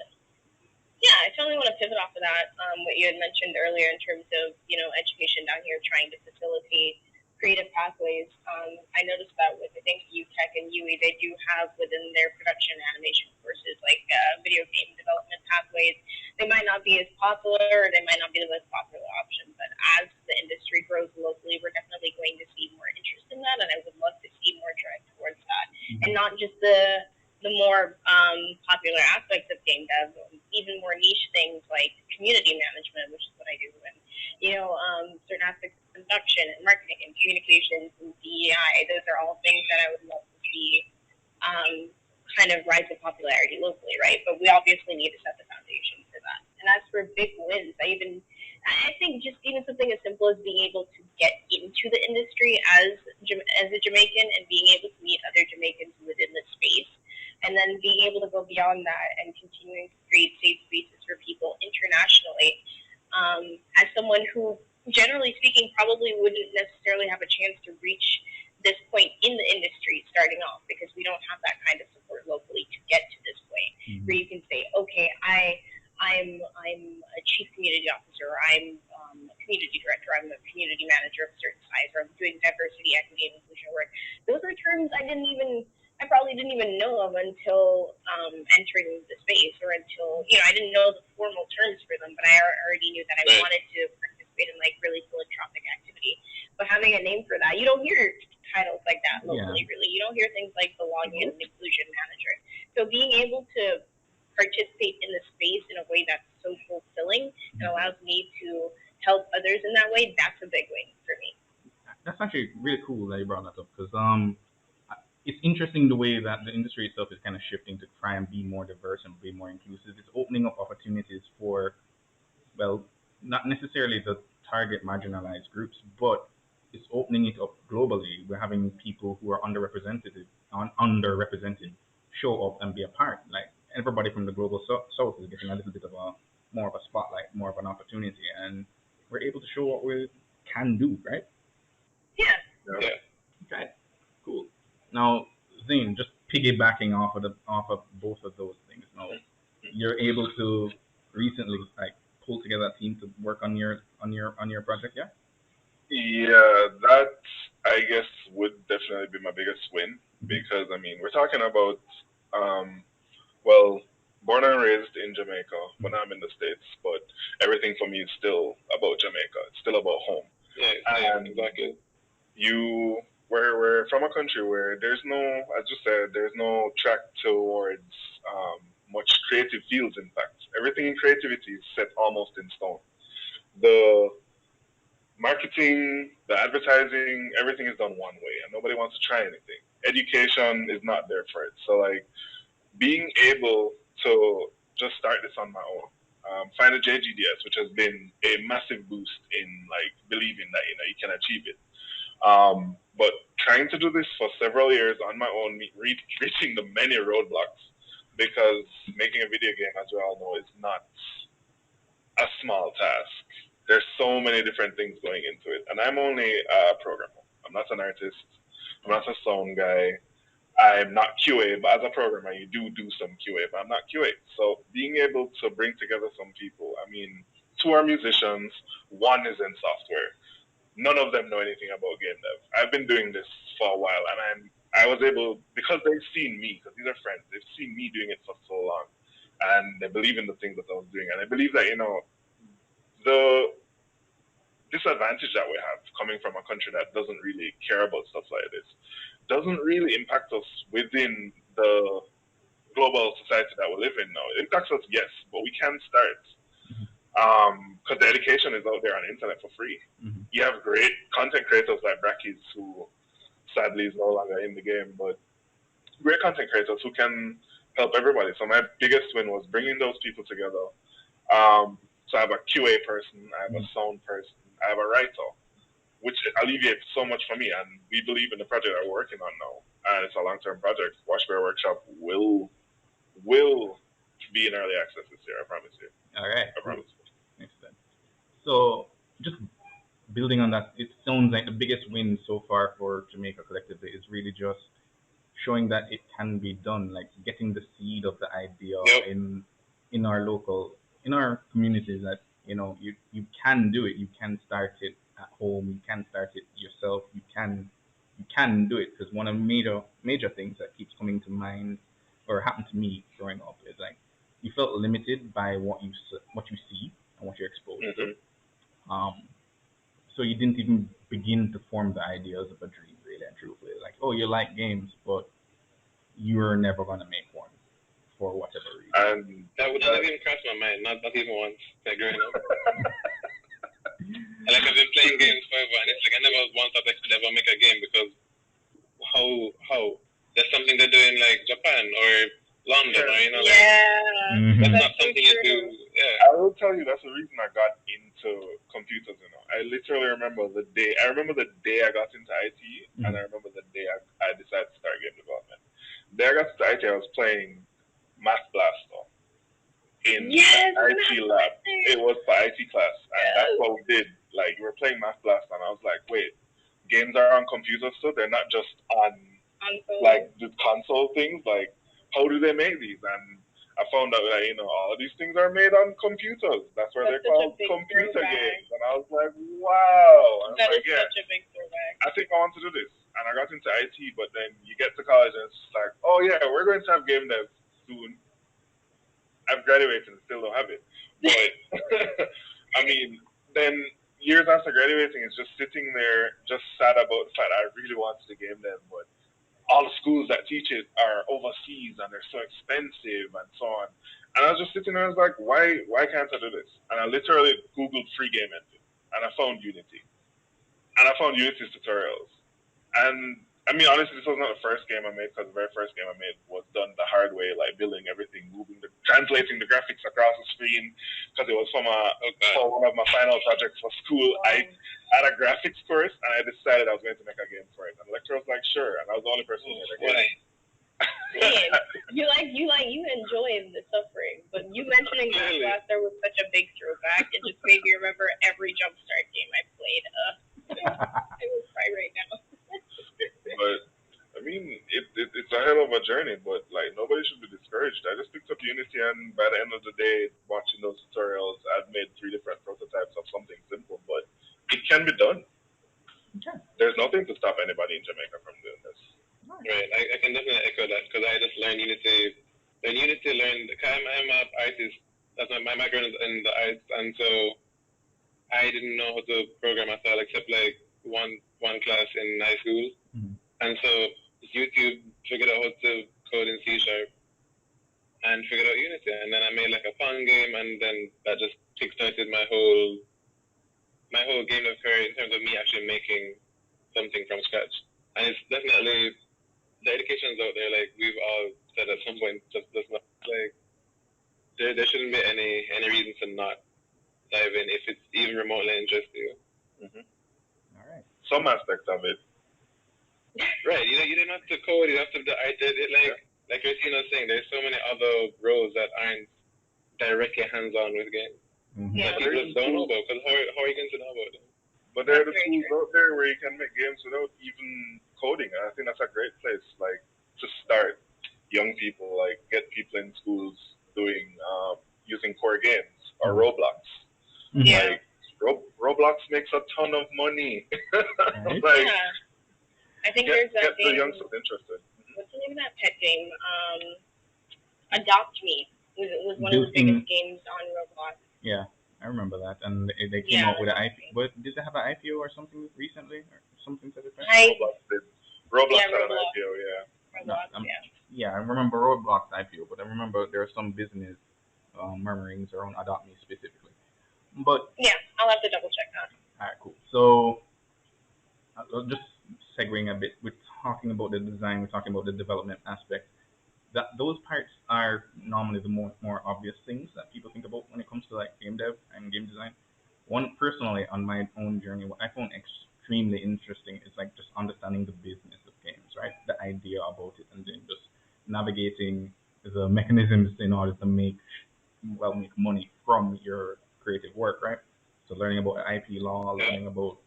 Yeah, I totally want to pivot off of that. What you had mentioned earlier in terms of education down here, trying to facilitate creative pathways. I noticed that with, I think, UTech and UE, they do have within their production animation courses like video game development pathways. They might not be as popular, or they might not be the most popular option, but as the industry grows locally, we're definitely going to see more interest in that, and I would love to see more drive towards that. And not just the more popular aspects of game dev, even more niche things like community management, which is what I do, and certain aspects of production and marketing and communications and DEI. Those are all things that I would love to see kind of rise to popularity locally, right? But we obviously need to set the foundation for that. And as for big wins, I think just even something as simple as being able to get into the industry as a Jamaican and being able to meet other Jamaicans within the space, and then being able to go beyond that and continuing to create safe spaces for people internationally. As someone who, generally speaking, probably wouldn't necessarily have a chance to reach this point in the industry starting off, because we don't have that kind of support locally to get to this point where you can say, okay, I'm a chief community officer, or I'm a community director, I'm a community manager of a certain size, or I'm doing diversity, equity, and inclusion work. Those are terms I probably didn't even know of until entering the space, or until, I didn't know the formal terms for them, but I already knew that I wanted to participate in like really philanthropic activity. But having a name for that, you don't hear titles like that locally, really. You don't hear things like belonging and inclusion manager. So being able to participate in the space in a way that's so fulfilling and allows me to help others in that way, that's a big win for me. That's actually really cool that you brought that up, because it's interesting the way that the industry itself is kind of shifting to try and be more diverse and be more inclusive. It's opening up opportunities for, well, not necessarily the target marginalized groups, but it's opening it up globally. We're having people who are underrepresented show up and be a part. Like everybody from the global south is getting a little bit of more of a spotlight, more of an opportunity, and we're able to show what we can do, right? Yeah. Okay. Cool. Now, Zane, just piggybacking off of both of those things. Now, you're able to recently pull together a team to work on your project, yeah? Yeah, that I guess would definitely be my biggest win, because we're talking about born and raised in Jamaica, but now I'm in the States, but everything for me is still about Jamaica. It's still about home. Yeah, exactly. We're from a country where there's no, as you said, there's no track towards much creative fields. In fact, everything in creativity is set almost in stone. The marketing, the advertising, everything is done one way, and nobody wants to try anything. Education is not there for it. So being able to just start this on my own, find a JGDS, which has been a massive boost in believing that you can achieve it. But trying to do this for several years on my own, reaching the many roadblocks, because making a video game, as we all know, is not a small task. There's so many different things going into it, and I'm only a programmer. I'm not an artist. I'm not a sound guy. I'm not QA, but as a programmer, you do some QA, but I'm not QA. So being able to bring together some people, two are musicians, one is in software. None of them know anything about game dev. I've been doing this for a while, and I was able, because they've seen me, because these are friends, they've seen me doing it for so long, and they believe in the things that I was doing, and I believe that, the disadvantage that we have coming from a country that doesn't really care about stuff like this doesn't really impact us within the global society that we live in now. It impacts us, yes, but we can start. Because the education is out there on the internet for free. You have great content creators like Brackies, who sadly is no longer in the game, but great content creators who can help everybody. So my biggest win was bringing those people together. So I have a QA person, I have a sound person, I have a writer, which alleviates so much for me. And we believe in the project that we're working on now, and it's a long-term project. Washbear Workshop will be in early access this year, I promise you. All right. I promise you. Makes sense. So just building on that, it sounds like the biggest win so far for Jamaica collectively is really just showing that it can be done, like getting the seed of the idea in our communities, that you can do it. You can start it at home. You can start it yourself. You can do it, because one of the major things that keeps coming to mind, or happened to me growing up, is you felt limited by what you see and what you're exposed to. So you didn't even begin to form the ideas of a dream, really and truthfully. You like games, but you're never gonna make one for whatever reason. And that would not even cross my mind, not even once, growing up. I've been playing games forever, and it's I never once thought I could ever make a game, because how there's something they do in Japan or London, or that's not something you do. I will tell you, that's the reason I got into computers. I literally remember the day I got into IT, and I remember the day I decided to start game development. The day I got into IT, I was playing Math Blaster in IT lab. It was for IT class, and that's what we did. We were playing Math Blaster, and I was like, wait, games are on computers, so they're not just on the console things. How do they make these? And I found out that all of these things are made on computers. That's why they're called computer games. And I was like, wow. That is such a big throwback. I think I want to do this, and I got into IT. But then you get to college, and it's just like, oh yeah, we're going to have game dev soon. I've graduated and still don't have it. But I mean, then years after graduating, it's just sitting there, just sad about the fact I really wanted to game dev, but all the schools that teach it are overseas and they're so expensive and so on. And I was just sitting there, I was like, why can't I do this? And I literally Googled free game engine, and I found Unity. And I found Unity's tutorials. And I mean, honestly, this was not the first game I made, because the very first game I made was done the hard way, like building everything, translating the graphics across the screen, because it was for one of my final projects for school. I had a graphics course, and I decided I was going to make a game for it. And the lecturer was like, sure, and I was the only person who made a game. Man, you enjoyed the suffering, but you mentioning Blaster was such a big throwback. It just made me remember every Jumpstart game I played. I will cry right now. But I mean, it's a hell of a journey. But like, nobody should be discouraged. I just picked up Unity, and by the end of the day, watching those tutorials, I'd made 3 different prototypes of something simple. But it can be done. Okay. There's nothing to stop anybody in Jamaica from doing this. Right, I can definitely echo that, because I just learned Unity. I'm an artist. That's my background is in the arts, and so I didn't know how to program at all, except like one class in high school. And so YouTube figured out how to code in C# and figured out Unity, and then I made like a fun game, and then that just kickstarted my whole game dev career in terms of me actually making something from scratch. And it's definitely, the education's out there, like we've all said at some point, just does not, like, there shouldn't be any reason to not dive in if it's even remotely interesting you. All right. Some aspects of it. Right, you didn't have to code, you have to like Christina was saying, there's so many other roles that aren't directly hands-on with games. That people just don't know about, because how are you going to know about them? But there are the tools out there where you can make games without even coding, and I think that's a great place, like, to start young people, like get people in schools doing using core games or Roblox. Like Roblox makes a ton of money. Like, I think get there's that the game. youngsters interested. What's the name of that pet game? Adopt Me was one of the biggest games on Roblox. Yeah, I remember that, and they came out with an IPO. But did they have an IPO or something recently, or something to the effect? Roblox had an IPO, yeah. Roblox, Yeah, I remember Roblox IPO, but I remember there are some business murmurings around Adopt Me specifically. But yeah, I'll have to double check that. All right, cool. So just segueing a bit, we're talking about the design, we're talking about the development aspect. Those parts are normally the more obvious things that people think about when it comes to like game dev and game design. One, personally, on my own journey, what I found extremely interesting is like just understanding the business of games, right? The idea about it, and then just navigating the mechanisms in order to make money from your creative work, right? So learning about IP law, learning about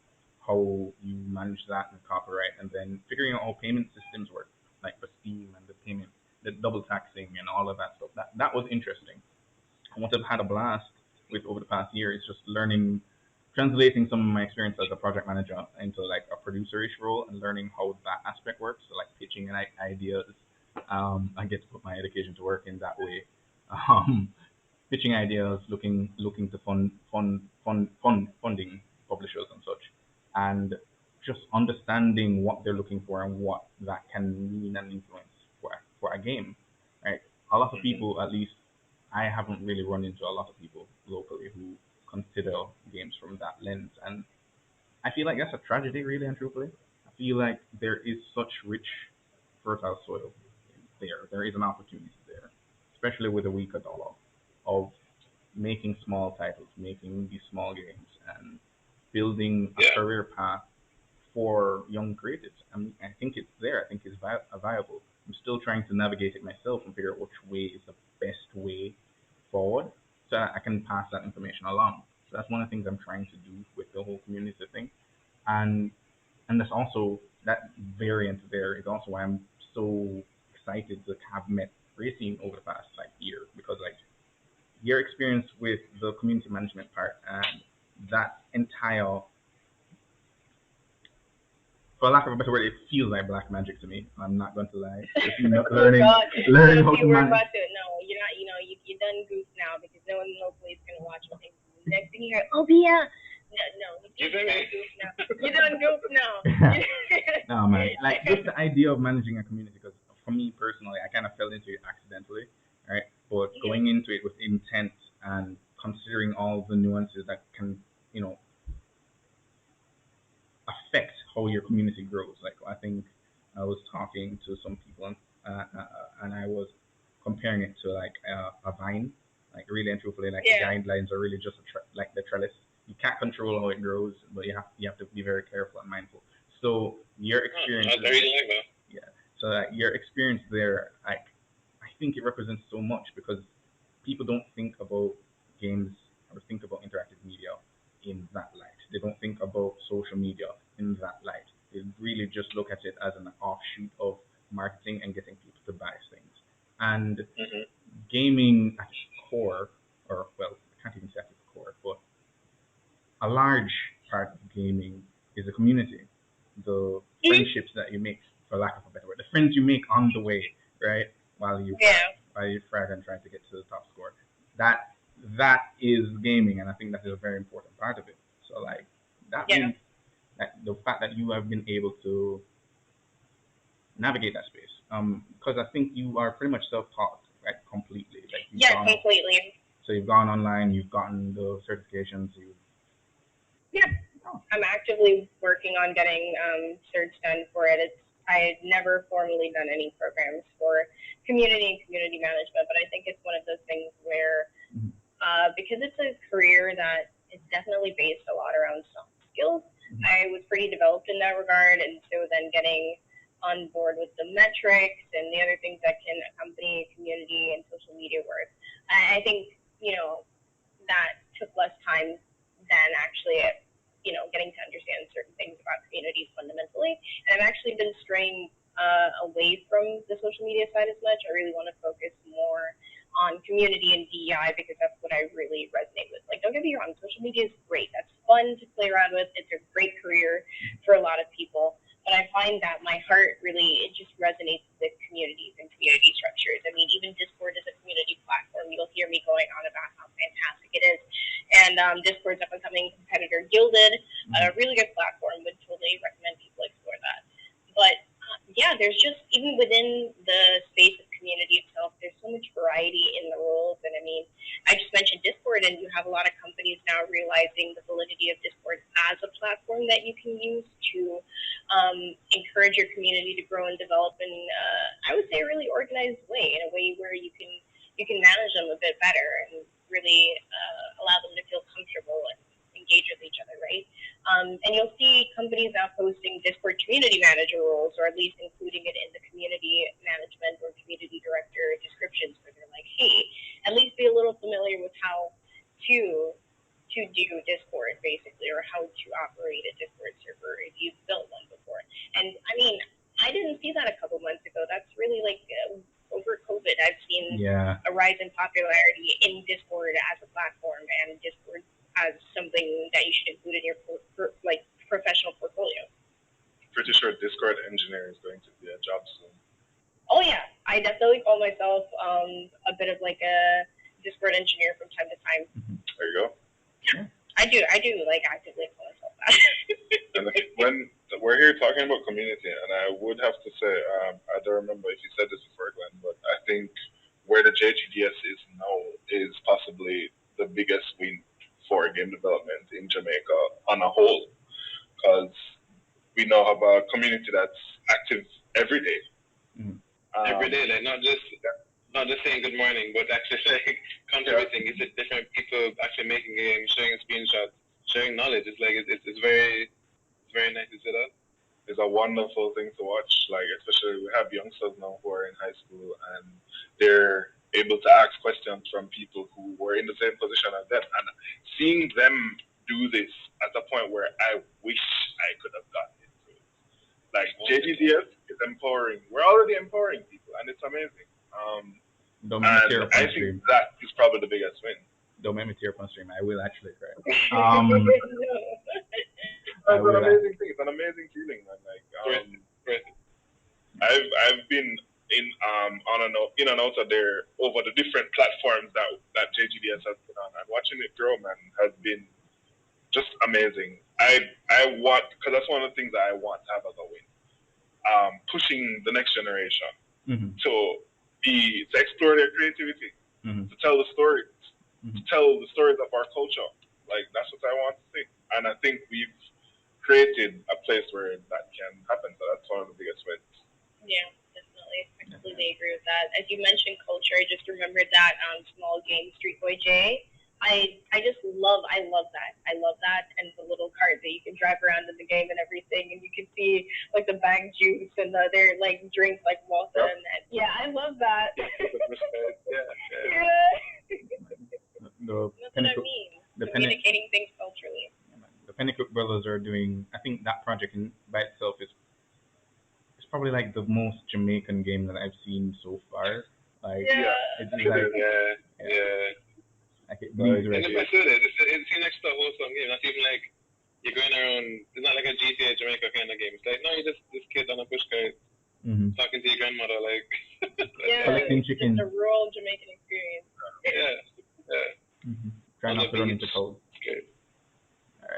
how you manage that and copyright, and then figuring out how payment systems work, like for Steam and the double taxing and all of that stuff. That was interesting. And what I've had a blast with over the past year is just translating some of my experience as a project manager into like a producer-ish role, and learning how that aspect works. So like pitching ideas, I get to put my education to work in that way. Pitching ideas, looking to funding publishers and such, and just understanding what they're looking for and what that can mean and influence for a game, right? A lot of people, at least I haven't really run into a lot of people locally who consider games from that lens, and I feel like that's a tragedy, really and truthfully. I feel like there is such rich, fertile soil there. There is an opportunity there, especially with a weaker dollar, of making small titles, making these small games, and building a career path for young creatives. I think it's there. I think it's viable. I'm still trying to navigate it myself and figure out which way is the best way forward, so that I can pass that information along. So that's one of the things I'm trying to do with the whole community thing. And that's also, that variant there is also why I'm so excited to have met scene over the past like year, because like your experience with the community management part and that entire, for lack of a better word, it feels like black magic to me. I'm not going to lie. Just, learning how to manage. No, you're not. You done goof now because no one locally is gonna watch what they do. Next thing you hear, oh yeah, no, you done goof now. You done goof now. No man, like just the idea of managing a community, because for me personally, I kind of fell into it accidentally, right? But going into it with intent and considering all the nuances that can, affect how your community grows. Like I think I was talking to some people and I was comparing it to like a vine. Like really and truthfully, like the guidelines are really just like the trellis. You can't control how it grows, but you have to be very careful and mindful. So your experience, yeah. So your experience there, I think it represents so much, because people don't think about games or think about interactive media in that light. They don't think about social media in that light. They really just look at it as an offshoot of marketing and getting people to buy things. And gaming at its core, or well, I can't even say at its core, but a large part of gaming is a community. The friendships that you make, for lack of a better word, the friends you make on the way, right? While you frag and try to get to the top score. That is gaming, and I think that is a very important part of it. So like that means that the fact that you have been able to navigate that space, because I think you are pretty much self-taught, right? Completely. Like completely. So you've gone online, you've gotten the certifications, I'm actively working on getting certs done for it. I had never formally done any programs for community and community management, but I think it's one of those things where, because it's a career that is definitely based a lot around soft skills, I was pretty developed in that regard, and so then getting on board with the metrics and the other things that can accompany community and social media work, I think, that took less time than actually getting to understand certain things about communities fundamentally. And I've actually been straying away from the social media side as much. I really want to focus more on community and DEI, because that's what I really resonate with. Like, don't get me wrong, social media is great. That's fun to play around with. It's a great career for a lot of people. But I find that my heart really, it just resonates with communities and community structures. I mean, even Discord is a community platform. You'll hear me going on about how fantastic it is. And Discord's up and coming competitor, Gilded, a really good platform. Would totally recommend people explore that. But there's just, even within the space of community itself, there's so much variety in the roles. And I mean, I just mentioned Discord, and you have a lot of companies now realizing the validity of Discord as a platform that you can use to encourage your community to grow and develop in, I would say, a really organized way, in a way where you can manage them a bit better and really allow them to feel comfortable and engage with each other, right? And you'll see companies now posting Discord community manager roles, or at least including it in the community management or community director descriptions, where they're like, hey, at least be a little familiar with how to do Discord, basically, or how to operate a Discord server if you've built one before. And I mean, I didn't see that a couple months ago. That's really like over COVID, I've seen a rise in popularity in Discord as a platform, and Discord as something that you should include in your professional portfolio. Pretty sure Discord engineer is going to be a job soon. Oh yeah, I definitely call myself a bit of like a Discord engineer from time to time. There you go. I do like actively call myself that. And when we're here talking about community, and I would have to say, I don't remember if you said this before, Glenn, but I think where the JGDS is now is possibly the biggest win for game development in Jamaica on a whole, because we now have a community that's active every day. Every day, like not just saying good morning, but actually like contributing. It's different people actually making games, showing screenshots, sharing knowledge. It's like it's very nice to see that. It's a wonderful thing to watch. Like, especially we have youngsters now who are in high school, and they're able to ask questions from people who were in the same position as them, and seeing them do this at a point where I wish I could have gotten into it. Like, JGDS is empowering. We're already empowering people, and it's amazing. Don't make me tear And up I on think stream. that is probably the biggest win. Don't make me tear up on stream. I will actually cry. It's an amazing thing. It's an amazing feeling, man. Like, I've been on and out, in and out of there over the different platforms that JGDS has been on, and watching it grow, man, has been just amazing. I want, because that's one of the things that I want to have as a win. Pushing the next generation to explore their creativity, to tell the stories, to tell the stories of our culture. Like, that's what I want to see, and I think we've created a place where that can happen. So that's one of the biggest wins. Yeah, definitely. I completely agree with that. As you mentioned culture, I just remembered that small game Street Boy J. I love that. I love that, and the little cart that you can drive around in the game and everything, and you can see like the bag juice and their like drinks like water and yeah, I love that. Yeah. That's what I mean. Communicating things culturally. The Pennycook brothers are doing. I think that project by itself is probably like the most Jamaican game that I've seen so far. Like, it's like, like it bleeds right. And if I said it seems like a wholesome game. Not even like you're going around. It's not like a GTA Jamaica kind of game. It's like, no, you're just this kid on a push cart talking to your grandmother, like collecting chickens. It's a rural Jamaican experience. Trying not to run into cold. All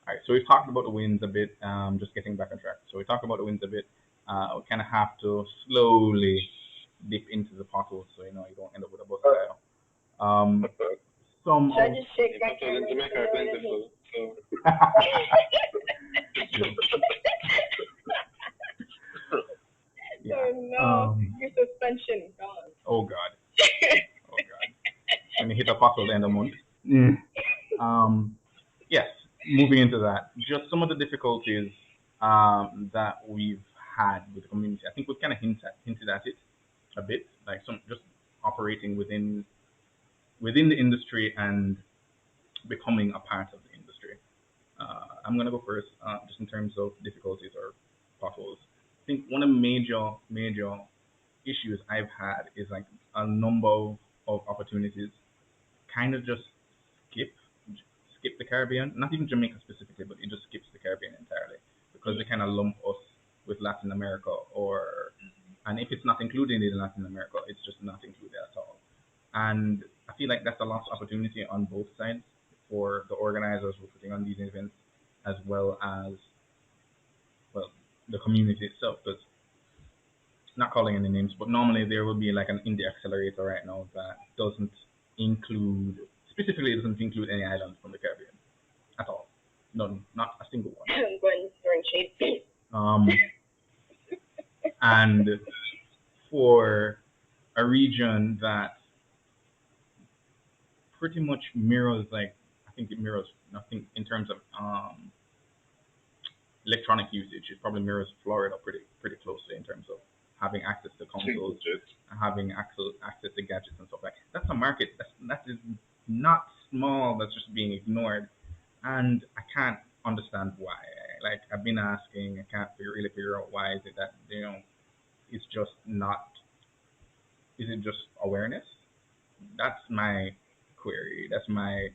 right, so we've talked about the wins a bit, just getting back on track. So we talked about the wins a bit. We kind of have to slowly dip into the potholes so you don't end up with a bus style. Should I just shake my camera? In Jamaica are plentiful, so. Oh no, your suspension gone. Oh God. When you hit a pothole at the end of the month. Yes, moving into that, just some of the difficulties that we've had with the community. I think we've kind of hinted at it a bit, like some just operating within the industry and becoming a part of the industry. I'm gonna go first, just in terms of difficulties or potholes. I think one of the major issues I've had is like a number of opportunities kind of just skip the Caribbean, not even Jamaica specifically, but it just skips the Caribbean entirely because they kind of lump us with Latin America, and if it's not included in Latin America, it's just not included at all. And I feel like that's a lost opportunity on both sides for the organizers who are putting on these events, as well as the community itself. Because not calling any names, but normally there will be like an indie accelerator right now that doesn't include any island from the Caribbean at all. None, not a single one. I'm going throwing shade. And for a region that pretty much mirrors, like, I think it mirrors nothing in terms of electronic usage. It probably mirrors Florida pretty closely in terms of having access to consoles, having access to gadgets and stuff like that. That's a market that is not small, that's just being ignored, and I can't understand why. Like, I've been asking, I can't really figure out why. Is it that it's just not? Is it just awareness? That's my query. That's my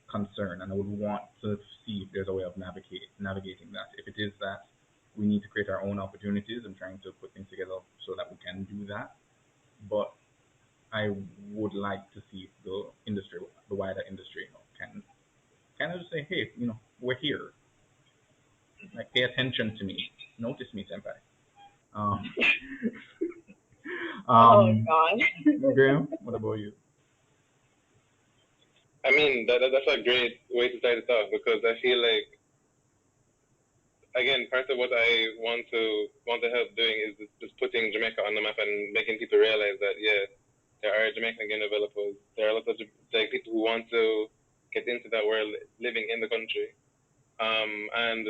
concern, and I would want to see if there's a way of navigating that. If it is that we need to create our own opportunities and trying to put things together so that we can do that, but I would like to see the industry, the wider industry, can kind of just say, hey, we're here. Like, pay attention to me. Notice me, senpai. Oh God. Graham, what about you? I mean, that's a great way to start it off, because I feel like, again, part of what I want to help doing is just putting Jamaica on the map and making people realize that, yeah, there are Jamaican game developers. There are a lot of people who want to get into that world living in the country. And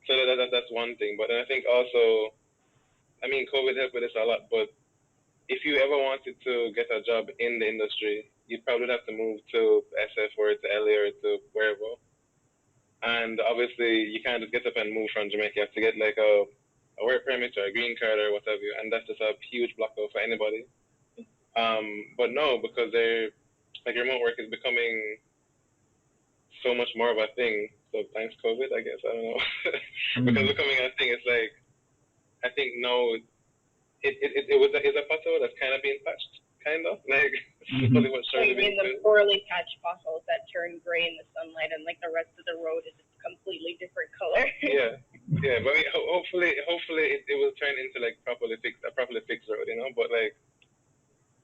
so that's one thing. But I think also, I mean, COVID helped with this a lot, but if you ever wanted to get a job in the industry, you'd probably have to move to SF or to LA or to wherever. And obviously, you can't just get up and move from Jamaica. You have to get like a work permit or a green card or whatever, and that's just a huge blocker for anybody. But no, because they're like remote work is becoming so much more of a thing. So thanks COVID, I guess, I don't know. Because becoming a thing, it's like I think no, it's a puzzle that's kind of being patched, kind of like slowly but surely. In the poorly patched fossils that turn gray in the sunlight, and like the rest of the road is a completely different color. Yeah, but I mean, hopefully it will turn into like a properly fixed road, you know. But like,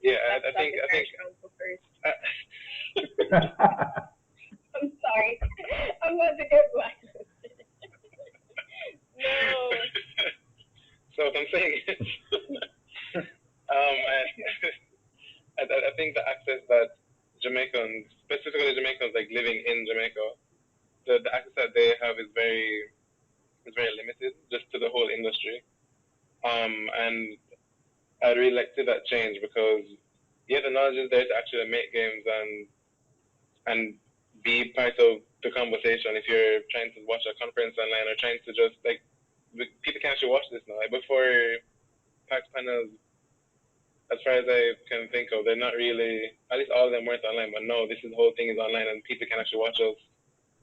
yeah, I think. Council first. I'm sorry, I'm about to get blacklisted. No. So what I'm saying, I think the access that Jamaicans, specifically Jamaicans like living in Jamaica, the access that they have is very limited just to the whole industry. And I'd really like to see that change because yeah, the knowledge is there to actually make games and be part of the conversation. If you're trying to watch a conference online or trying to just like people can actually watch this now. Like before PAX panels, as far as I can think of, they're not really, at least all of them weren't online, but no, this whole thing is online and people can actually watch us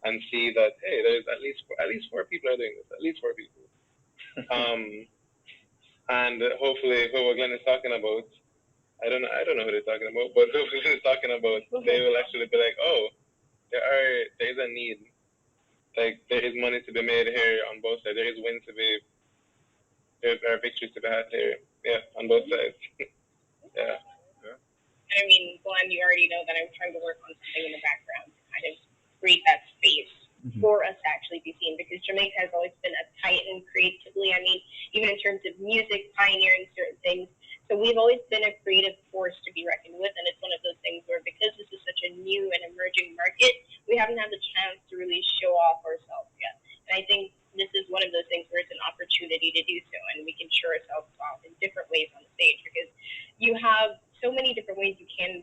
and see that, hey, there's at least 4 people are doing this, at least 4 people. And hopefully whoever Glenn is talking about, I don't know who they're talking about, but whoever Glenn is talking about, they will actually be like, oh, there is a need. Like there is money to be made here on both sides. There is win to be, there are victories to be had here. Yeah, on both sides. Yeah. I mean, Glenn, you already know that I'm trying to work on something in the background to kind of create that space for us to actually be seen, because Jamaica has always been a titan creatively. I mean, even in terms of music, pioneering certain things. So we've always been a creative force to be reckoned with, and it's one of those things where because this is such a new and emerging market, we haven't had the chance to really show off ourselves yet. And I think this is one of those things where it's an opportunity to do so, and we can show ourselves off in different ways on the stage, because you have so many different ways you can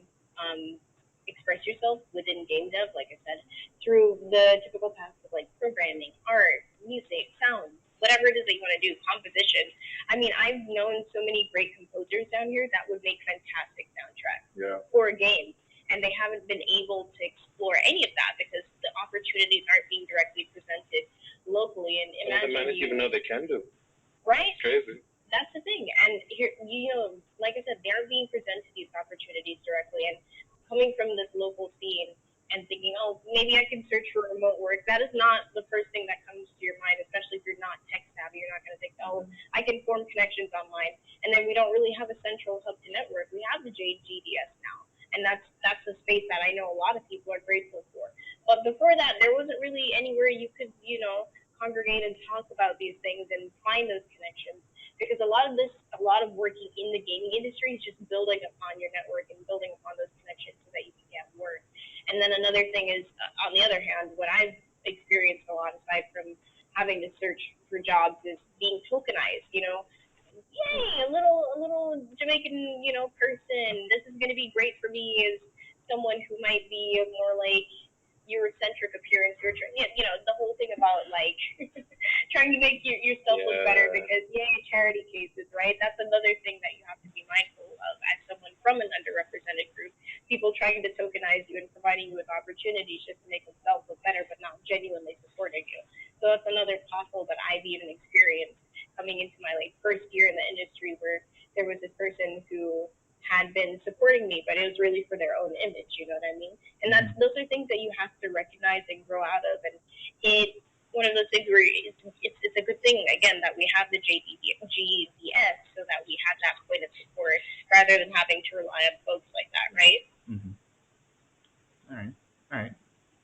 express yourself within game dev, like I said, through the typical paths of like programming, art, music, sound, whatever it is that you want to do, composition. I mean, I've known so many great composers down here that would make fantastic soundtracks for games, and they haven't been able to explore any of that because the opportunities aren't being directly presented locally. And imagine even know they can do. Right? It's crazy. That's the thing. And here, you know, like I said, they aren't being presented these opportunities directly. And coming from this local scene and thinking, oh, maybe I can search for remote work, that is not the first thing that comes to your mind, especially if you're not tech savvy. You're not going to think, oh, I can form connections online. And then we don't really have a central hub to network. We have the JGDS now. And that's a space that I know a lot of people are grateful for. But before that, there wasn't really anywhere you could, you know, congregate and talk about these things and find those connections. Because a lot of working in the gaming industry is just building upon your network and building upon those connections so that you can get work. And then another thing is, on the other hand, what I've experienced a lot aside from having to search for jobs is being tokenized. You know, yay, a little Jamaican, you know, person. This is going to be great for me as someone who might be a more like Eurocentric appearance. You know, the whole thing about like trying to make yourself look better because charity cases, right? That's another thing that you have to be mindful of as someone from an underrepresented group. People trying to tokenize you and providing you with opportunities just to make themselves look better, but not genuinely supporting you. So that's another pothole that I've even experienced coming into my like first year in the industry, where there was this person who had been supporting me, but it was really for their own image, you know what I mean? And those are things that you have to recognize and grow out of. And it's one of those things where it's a good thing, again, that we have the GDS so that we have that point of support rather than having to rely on folks like that, right? All right.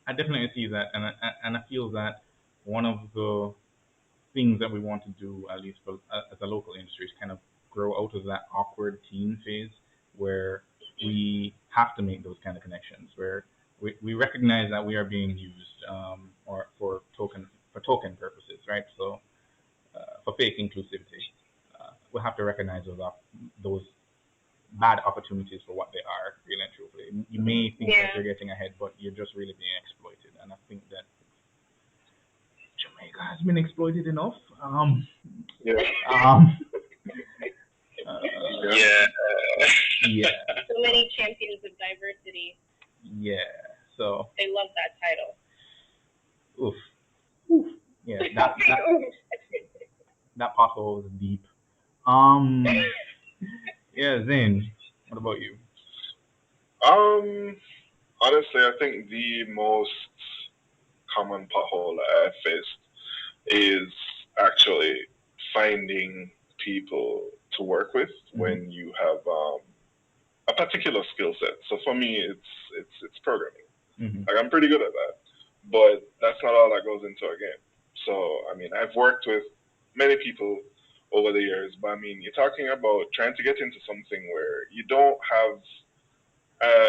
I definitely see that, and I feel that one of the things that we want to do, at least for, as a local industry, is kind of grow out of that awkward teen phase where we have to make those kind of connections, where we recognize that we are being used or for token purposes, right? So for fake inclusivity, we have to recognize those bad opportunities for what they are, really and truthfully. You may think that you're getting ahead, but you're just really being exploited. And I think that Jamaica has been exploited enough. Yeah. So many champions of diversity. Yeah. So. They love that title. Oof. Yeah. That pothole was deep. Yeah, Zane. What about you? Honestly, I think the most common pothole I faced is actually finding people to work with when you have a particular skill set. So for me, it's programming. Like I'm pretty good at that, but that's not all that goes into a game. So I mean, I've worked with many people over the years, but I mean, you're talking about trying to get into something where you don't have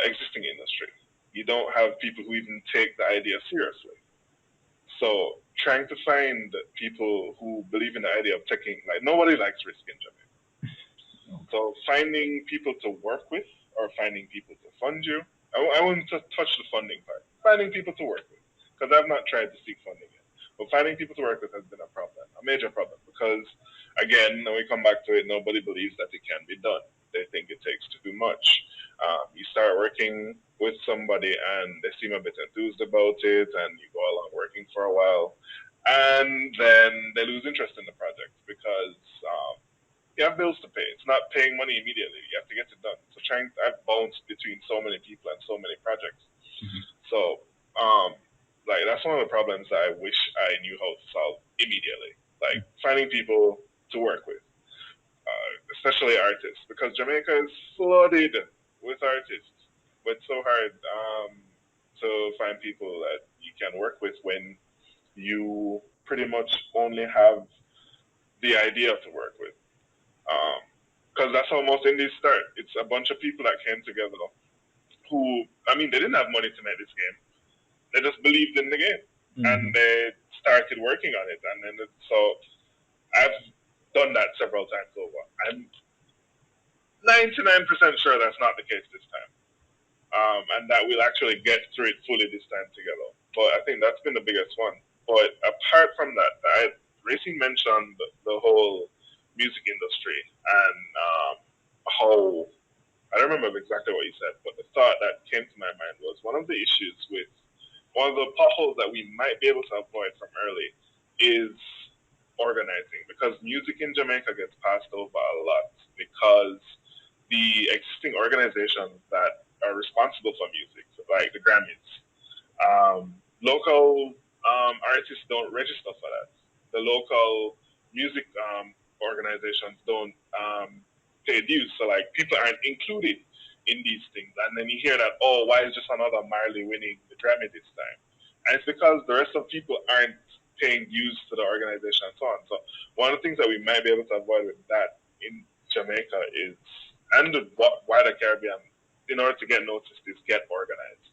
existing industry. You don't have people who even take the idea seriously. So trying to find people who believe in the idea of taking, like, nobody likes risk in Jamaica. So finding people to work with or finding people to fund you. I wouldn't touch the funding part. Finding people to work with, because I've not tried to seek funding yet. But finding people to work with has been a problem, a major problem, because again, when we come back to it, nobody believes that it can be done. They think it takes too much. You start working with somebody and they seem a bit enthused about it, and you go along working for a while, and then they lose interest in the project because you have bills to pay. It's not paying money immediately. You have to get it done. So I've bounced between so many people and so many projects. So like that's one of the problems that I wish I knew how to solve immediately. Like finding people to work with, especially artists, because Jamaica is flooded with artists. But it's so hard to find people that you can work with when you pretty much only have the idea to work with. Because that's how most indies start. It's a bunch of people that came together who, I mean, they didn't have money to make this game. They just believed in the game. And they started working on it. And then so I've done that several times over. I'm 99% sure that's not the case this time. And that we'll actually get through it fully this time together. But I think that's been the biggest one. But apart from that, Racing mentioned the whole music industry and how, I don't remember exactly what he said, but the thought that came to my mind was one of the issues with, one of the potholes that we might be able to avoid from early is organizing, because music in Jamaica gets passed over a lot because the existing organizations that are responsible for music, like the Grammys, local artists don't register for that. The local music organizations don't pay dues, so like people aren't included in these things. And then you hear that, oh, why is just another Marley winning the Grammy this time? And it's because the rest of people aren't paying dues to the organization and so on. So one of the things that we might be able to avoid with that in Jamaica is, and the wider Caribbean, in order to get noticed, is get organized.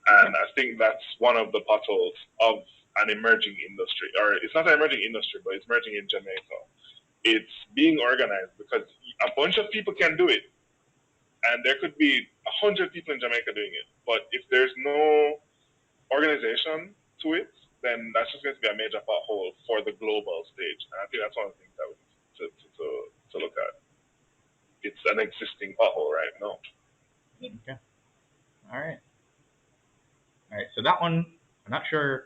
And I think that's one of the potholes of an emerging industry, or it's not an emerging industry, but it's emerging in Jamaica. It's being organized, because a bunch of people can do it, and there could be 100 people in Jamaica doing it. But if there's no organization to it, then that's just going to be a major pothole for the global stage. And I think that's one of the things that we need to look at. It's an existing pothole right now. Okay. All right. So that one, I'm not sure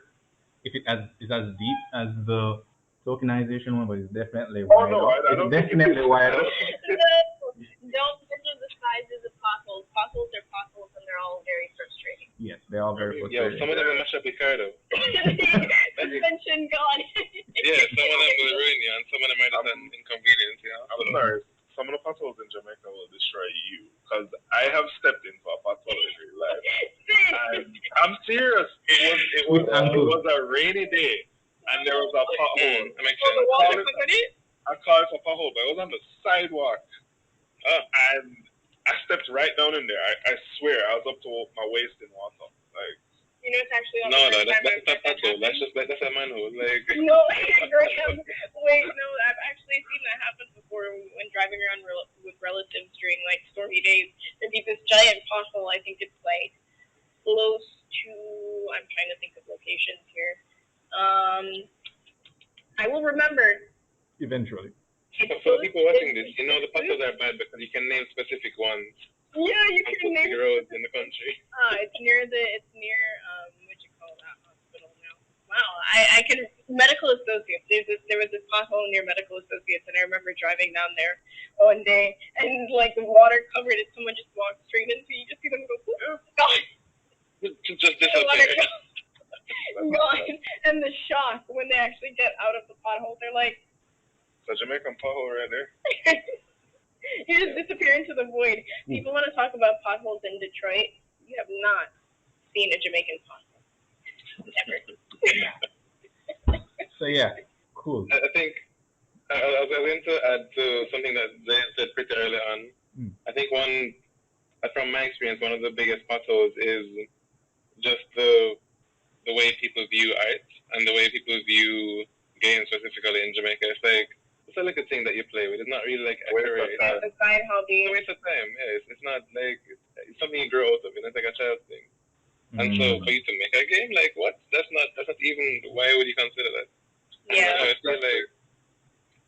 if it is as deep as the tokenization one, but it's definitely wide up. It's definitely wide up. Don't measure the sizes of potholes. Potholes are potholes, and they're all very frustrating. Yes, they're all very frustrating. Yeah, some of them will mash up your car though. Suspension gone. Yeah, some of them will ruin you, and some of them are just an inconvenience. You know. I'm sorry. Some of the potholes in Jamaica will destroy you, because I have stepped into a pothole in real life. And I'm serious. It was a rainy day, and there was a pothole. I call it a pothole, but it was on the sidewalk. And I stepped right down in there. I swear, I was up to my waist in water. Like, you know, it's actually on that's not pothole. That's a manhole. Like no, Graham. Wait, no, I've actually seen that happen before when driving around with relatives during like stormy days. There'd be this giant pothole. I think it's like close to. I'm trying to think of locations here. I will remember. Eventually. For the people watching this, you know the potholes are bad because you can name specific ones. Yeah, you on can big roads in the country. it's near what you call that hospital now? Wow, I can medical associates. There was this pothole near medical associates, and I remember driving down there one day, and like the water covered it. Someone just walked straight into you. Just see them go, oh, God. Just disappear. Gone. And the shock when they actually get out of the pothole, they're like, it's a Jamaican pothole right there. You just disappear into the void. People want to talk about potholes in Detroit. You have not seen a Jamaican pothole. Never. So yeah, cool. I think I was going to add to something that Zane said pretty early on. I think from my experience, one of the biggest potholes is just the way people view art and the way people view games specifically in Jamaica. It's a little thing that you play with. It's not really like a career. It's a side hobby. It's a waste of time. Yeah, it's not like it's something you grow out of. It's like a child thing. And so for you to make a game, like what? That's not even. Why would you consider that? Yeah. I feel like.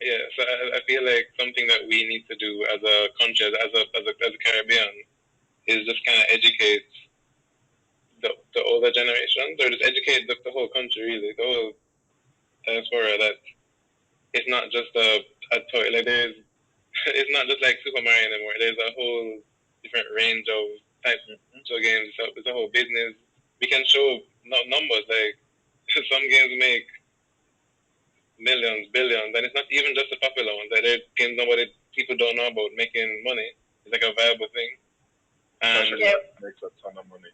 Yeah, so I feel like something that we need to do as a country, as a Caribbean, is just kind of educate the older generations, or just educate the whole country, really, the whole diaspora, that it's not just a toy. Like it's not just like Super Mario anymore. There's a whole different range of types of games. So it's a whole business. We can show numbers, like some games make millions, billions, and it's not even just the popular ones. Like there are games people don't know about making money. It's like a viable thing. And makes a ton of money.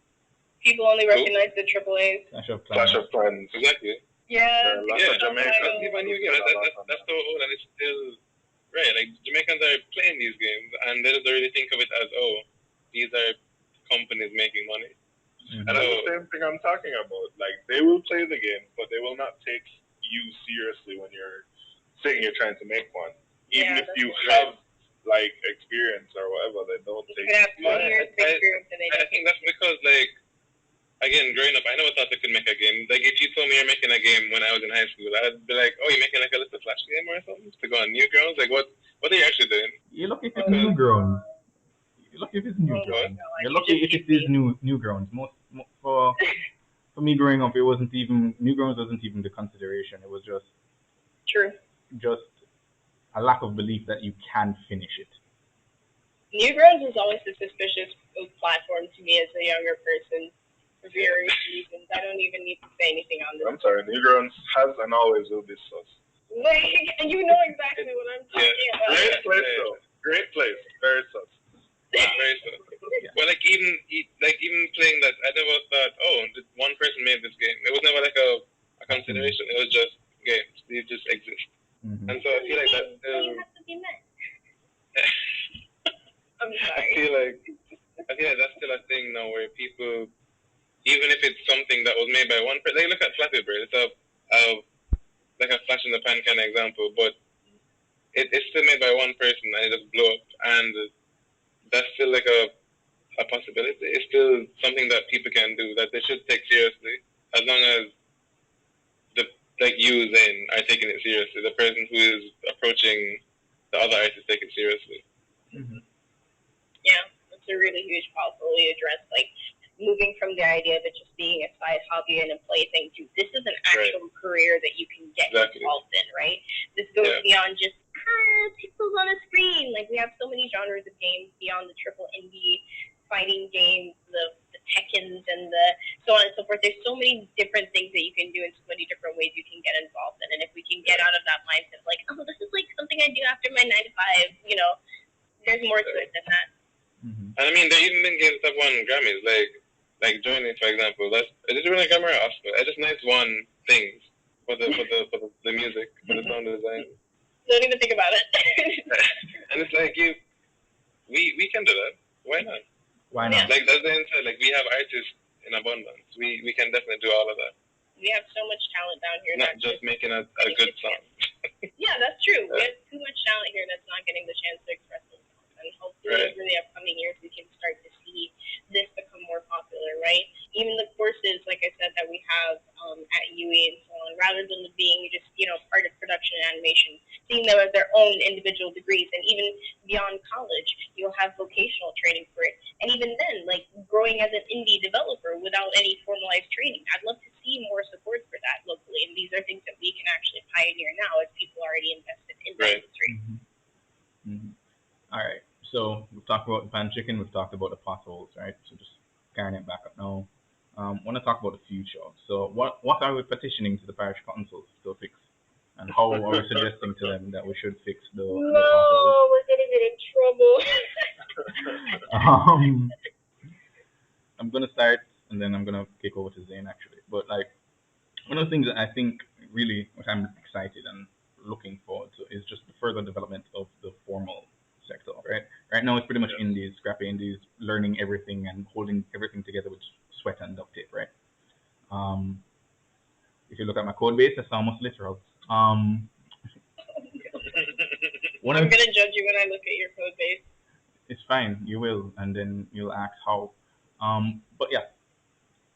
People only recognize the AAAs. Clash of Clans. Exactly. Yeah. Jamaica. Even new games. That's so old, and it's still right. Like Jamaicans are playing these games, and they don't really think of it as, oh, these are companies making money. And that's the same thing I'm talking about. Like they will play the game, but they will not take you seriously when you're saying you're trying to make one. Even if you have like experience or whatever, they don't take. I think that's because, like, again, growing up, I never thought I could make a game. Like, if you told me you're making a game when I was in high school, I'd be like, oh, you're making like a little Flash game or something to go on Newgrounds? Like, what are you actually doing? You're lucky if it's Newgrounds. You're lucky if it's Newgrounds. You're lucky if it is Newgrounds. For me growing up, Newgrounds wasn't even the consideration. It was just a lack of belief that you can finish it. Newgrounds was always a suspicious platform to me as a younger person for various reasons. I don't even need to say anything on this. I'm sorry, Newgrounds has and always will be sus. Like, you know exactly what I'm talking about. Great place though. Great place. Very sus. Very sus. Well, like even playing that, I never thought, oh, one person made this game. It was never like a consideration. It was just games. They just exist. And so I feel like that. I'm sorry. I feel like that's still a thing now, where people, even if it's something that was made by one person, like look at Flappy Bird. It's like a flash in the pan kind of example, but it's still made by one person and it just blew up, and that's still like a possibility. It's still something that people can do, that they should take seriously, as long as you, Zane, are taking it seriously. The person who is approaching the other artists take it seriously. Yeah, it's a really huge possibility to address, like moving from the idea of it just being a side hobby and a plaything to this is an actual career that you can get involved in, right? This goes beyond just pixels on a screen. Like, we have so many genres of games beyond the triple indie fighting games, the Tekkens and the so on and so forth. There's so many different things that you can do and so many different ways you can get involved in. And if we can get out of that mindset, like, oh, this is like something I do after my 9 to 5, there's more to it than that. And I mean, there even been games that won Grammys, like Journey, for example. Did you win a Grammy or Oscar? I just nice won things for the music, for the sound design. Don't even think about it. And it's like we can do that. Why not? Why not? Like that's the answer. Like, we have artists in abundance. We can definitely do all of that. We have so much talent down here. Not just making a good song. Yeah, that's true. We have too much talent here that's not getting the chance to express themselves. And hopefully over the upcoming years we can start to see this become more popular, right? Even the courses, like I said, that we have at UE and so on, rather than being just, part of production and animation, seeing them as their own individual degrees, and even beyond college, you'll have vocational training for it. And even then, like growing as an indie developer without any formalized training, I'd love to see more support for that locally. And these are things that we can actually pioneer now as people already invested in the industry. All right. So we've talked about the pan chicken. We've talked about the potholes, right? So just carrying it back up now. Want to talk about the future. So what are we petitioning to the parish councils to fix, and how are we suggesting to them that we should fix the potholes? No, we're gonna get in trouble. I'm gonna start, and then I'm gonna kick over to Zane actually. But like one of the things that I think really what I'm excited and looking forward to is just the further development of the formal sector, right? Right now it's pretty much indies, scrappy indies, learning everything and holding everything together with sweat and duct tape, right? If you look at my code base, that's almost literal. I'm gonna judge you when I look at your code base. It's fine, you will, and then you'll ask how. But yeah,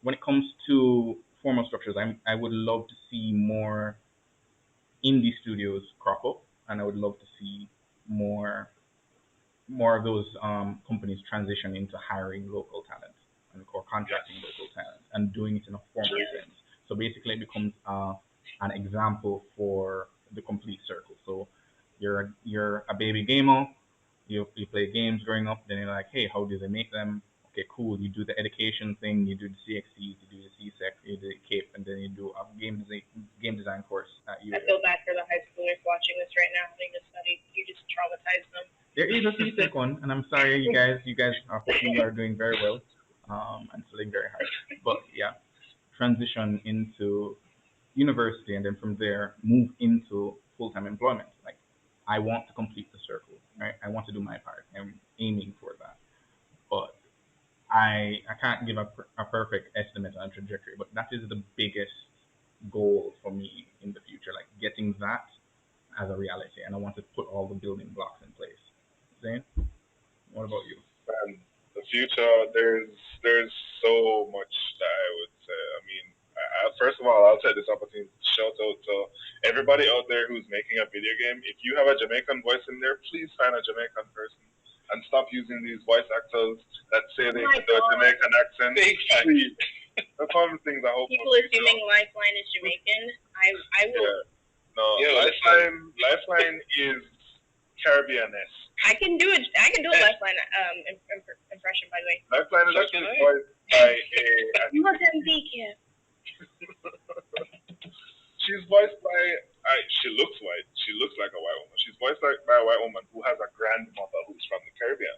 when it comes to formal structures, I would love to see more indie studios crop up, and I would love to see more of those companies transition into hiring local talent or contracting local talent and doing it in a formal sense. So basically, it becomes an example for the complete circle. So you're a baby gamer, you play games growing up, then you're like, hey, how do they make them? Okay, cool. You do the education thing, you do the CXCs, you do the CSEC, you do the CAPE, and then you do a game design course at UA. I feel bad for the high schoolers watching this right now having to study. You just traumatized them. There is a CSEC one, and I'm sorry, you guys I hope you are doing very well and studying very hard. But yeah, transition into university, and then from there move into full-time employment. Like, I want to complete the circle, right? I want to do my part. I'm aiming for that, but I can't give a perfect estimate on trajectory, but that is the biggest goal for me in the future, like getting that as a reality, and I want to put all the building blocks in place. Zane, what about you? The future, there's so much that I would say. I mean, first of all, I'll take this opportunity to shout out to everybody out there who's making a video game. If you have a Jamaican voice in there, please find a Jamaican person and stop using these voice actors that say they can do a Jamaican accent. Please. That's one of the things I hope. People assuming Lifeline is Jamaican. I will. Yeah. No, Lifeline is Caribbean-esque. I can do it. I can do a Lifeline impression, by the way. Lifeline is actually voiced by a. Mozambique. She's voiced by. She looks white. She looks like a white woman. She's voiced by a white woman who has a grandmother who's from the Caribbean.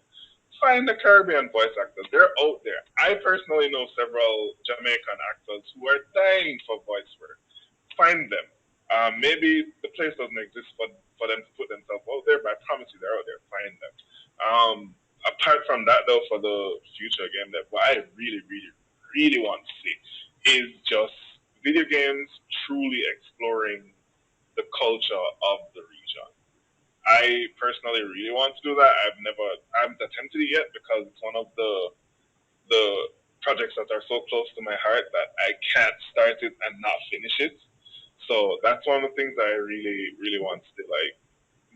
Find the Caribbean voice actors. They're out there. I personally know several Jamaican actors who are dying for voice work. Find them. Maybe the place doesn't exist for them to put themselves out there, but I promise you they're out there. Find them. Apart from that, though, for the future game, what I really, really, really want to see is just video games truly exploring the culture of the region. I personally really want to do that. I haven't attempted it yet because it's one of the projects that are so close to my heart that I can't start it and not finish it. So that's one of the things that I really, really want to do. Like,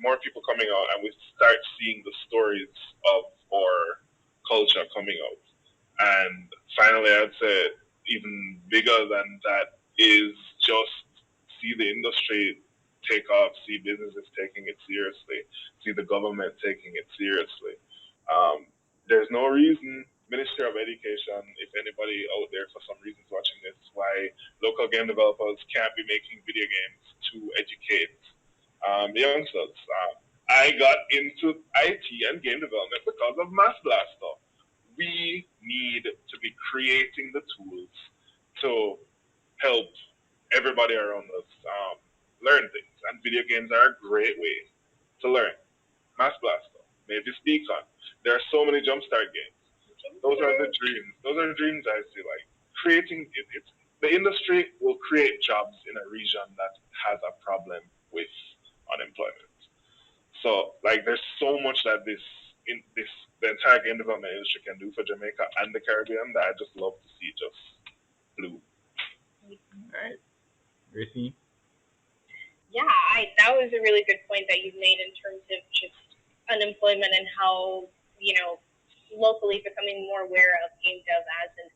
more people coming out and we start seeing the stories of our culture coming out. And finally, I'd say even bigger than that is just see the industry take off, see businesses taking it seriously, see the government taking it seriously. There's no reason, Ministry of Education, if anybody out there for some reasons watching this, why local game developers can't be making video games to educate the youngsters. I got into IT and game development because of Mass Blaster. We need to be creating the tools to help everybody around us learn things, and video games are a great way to learn. Mass Blaster, maybe Speak On. There are so many Jumpstart games. Those are the dreams. Those are the dreams I see. Like creating the industry will create jobs in a region that has a problem with unemployment. So like there's so much that the entire game development industry can do for Jamaica and the Caribbean that I just love to see just bloom. All right, Gracie. Yeah, that was a really good point that you've made in terms of just unemployment and how locally becoming more aware of game dev as a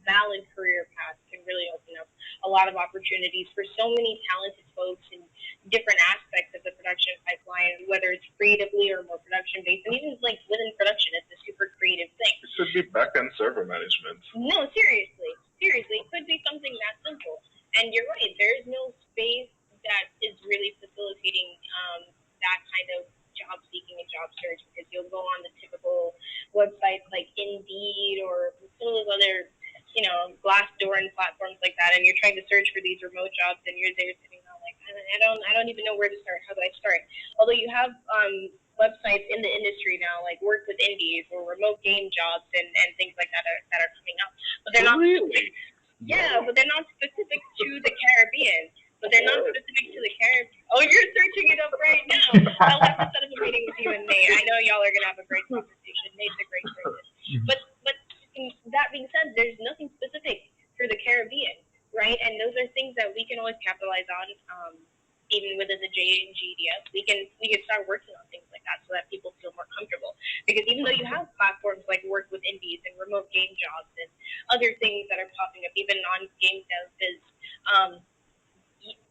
valid career path can really open up a lot of opportunities for so many talented folks in different aspects of the production pipeline, whether it's creatively or more production based. And even like within production, it's a super creative thing. It should be back-end server management. No, seriously, it could be something that simple. And you're right, there's no space that is really facilitating that kind of job seeking and job search, because you'll go on the typical websites like Indeed or some of those other, Glassdoor and platforms like that, and you're trying to search for these remote jobs, and you're there sitting there like, I don't even know where to start. How do I start? Although you have websites in the industry now, like Work with Indies or remote game jobs and things like that are coming up, but they're not specific. Yeah, but they're not specific to the Caribbean. Oh, you're searching it up right now. I'll have to set up a meeting with you and Nate. I know y'all are gonna have a great conversation. Nate's a great person. But that being said, there's nothing specific for the Caribbean, right? And those are things that we can always capitalize on. Even within the JGDS, we can start working on things like that so that people feel more comfortable. Because even though you have platforms like Work with Indies and remote game jobs and other things that are popping up, even non-game dev biz,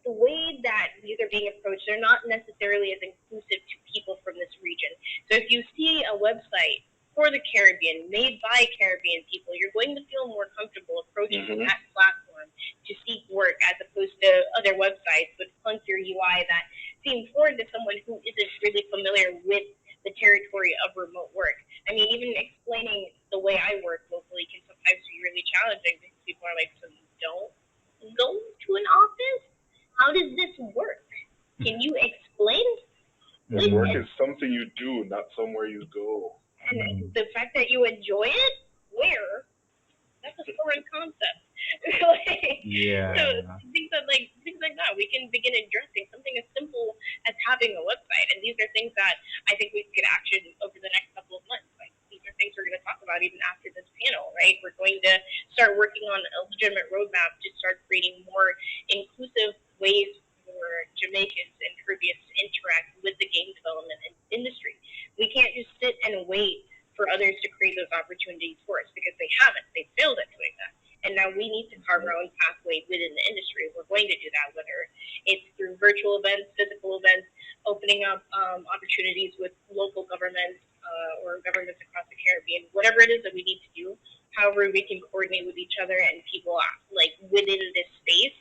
the way that these are being approached, they're not necessarily as inclusive to people from this region. So if you see a website for the Caribbean, made by Caribbean people, you're going to feel more comfortable approaching that platform to seek work, as opposed to other websites with clunkier UI that seem foreign to someone who isn't really familiar with the territory of remote work. I mean, even explaining the way I work locally can sometimes be really challenging, because people are like, so you don't go to an office? How does this work? Can you explain? Work is something you do, not somewhere you go. And the fact that you enjoy it, where? That's a foreign concept. Yeah. So things like that, we can begin addressing something as simple as having a website. And these are things that I think we could action over the next couple of months. Like, these are things we're going to talk about even after this panel, right? We're going to start working on a legitimate roadmap to start creating more inclusive ways for Jamaicans and Caribbeans to interact with the game development industry. We can't just sit and wait for others to create those opportunities for us, because they haven't. They failed at doing that. And now we need to carve our own pathway within the industry. We're going to do that, whether it's through virtual events, physical events, opening up opportunities with local governments or governments across the Caribbean, whatever it is that we need to do, however we can coordinate with each other and people like within this space,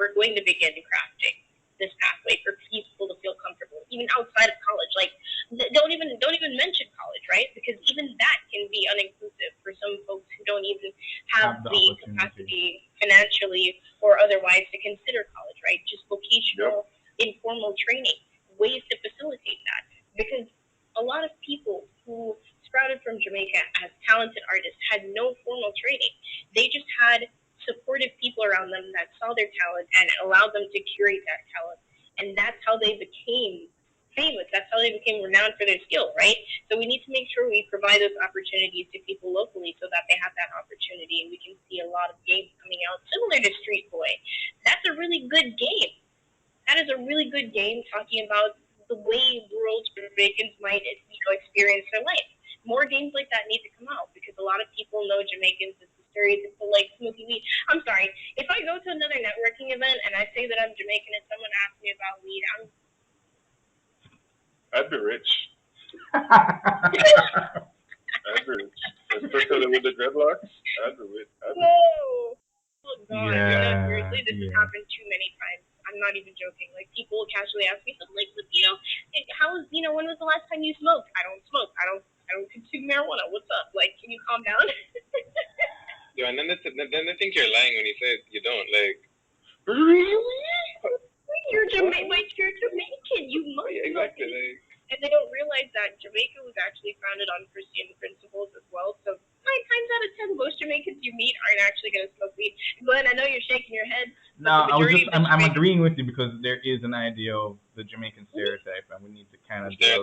we're going to begin crafting this pathway for people to feel comfortable, even outside of college. Like, don't even mention college, right? Because even that can be uninclusive for some folks who don't even have the capacity financially or otherwise to consider college, right? Just vocational, informal training, ways to facilitate that. Because a lot of people who sprouted from Jamaica as talented artists had no formal training. They just had supportive people around them that saw their talent and allowed them to curate that talent. And that's how they became famous. That's how they became renowned for their skill, right? So we need to make sure we provide those opportunities to people locally so that they have that opportunity. And we can see a lot of games coming out similar to Street Boy. That's a really good game. That is a really good game talking about the way rural Jamaicans might experience their life. More games like that need to come out, because a lot of people know Jamaicans as the stereotypical like smoky weed. I'm sorry, if I go to another networking event and I say that I'm Jamaican and someone asks me about weed, I'd be rich. I'd be rich. Especially with the dreadlocks. I'd be rich. Whoa! Oh God! Yeah, Seriously, this has happened too many times. I'm not even joking. Like, people casually ask me something like, when was the last time you smoked? I don't smoke. I don't consume marijuana. What's up? Like, can you calm down? Yeah, and then they think you're lying when you say you don't. Like, really? You're Jamaican. You must know. Exactly. Like, and they don't realize that Jamaica was actually founded on Christian principles as well. So 9 times out of 10, most Jamaicans you meet aren't actually going to smoke weed. Glenn, I know you're shaking your head. No, I'm agreeing with you, because there is an idea of the Jamaican stereotype, and we need to kind of do a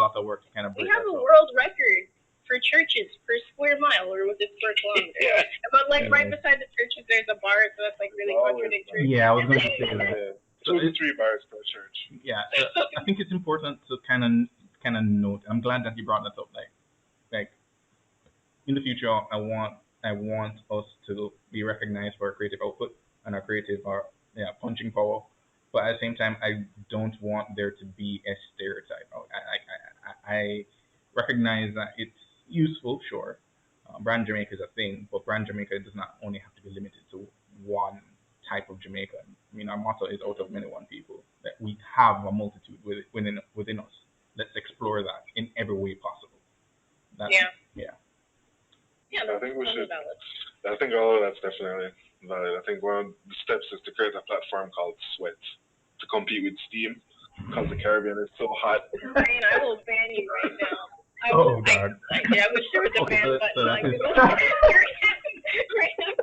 lot of work to kind of break that up. We have a world record for churches per square mile, or was it per kilometer? Yeah. But like right beside the churches, there's a bar, so that's like really contradictory. Yeah, I was going to say that. 2 to 3 bars per church. Yeah, so I think it's important to kind of note. I'm glad that you brought that up. Like in the future, I want us to be recognized for our creative output and our creative punching power. But at the same time, I don't want there to be a stereotype. I recognize that it's useful, sure. Brand Jamaica is a thing, but Brand Jamaica does not only have to be limited to one type of Jamaica. I mean, our motto is out of many one people. That we have a multitude within us. Let's explore that in every way possible. That's, Yeah. yeah. Yeah, I think we that's should. valid. I think all of that's definitely valid. I think one of the steps is to create a platform called Sweat to compete with Steam because the Caribbean is so hot. Ryan, I will ban you right now. Oh God. I wish there was a Okay, ban so button. that is. Right now.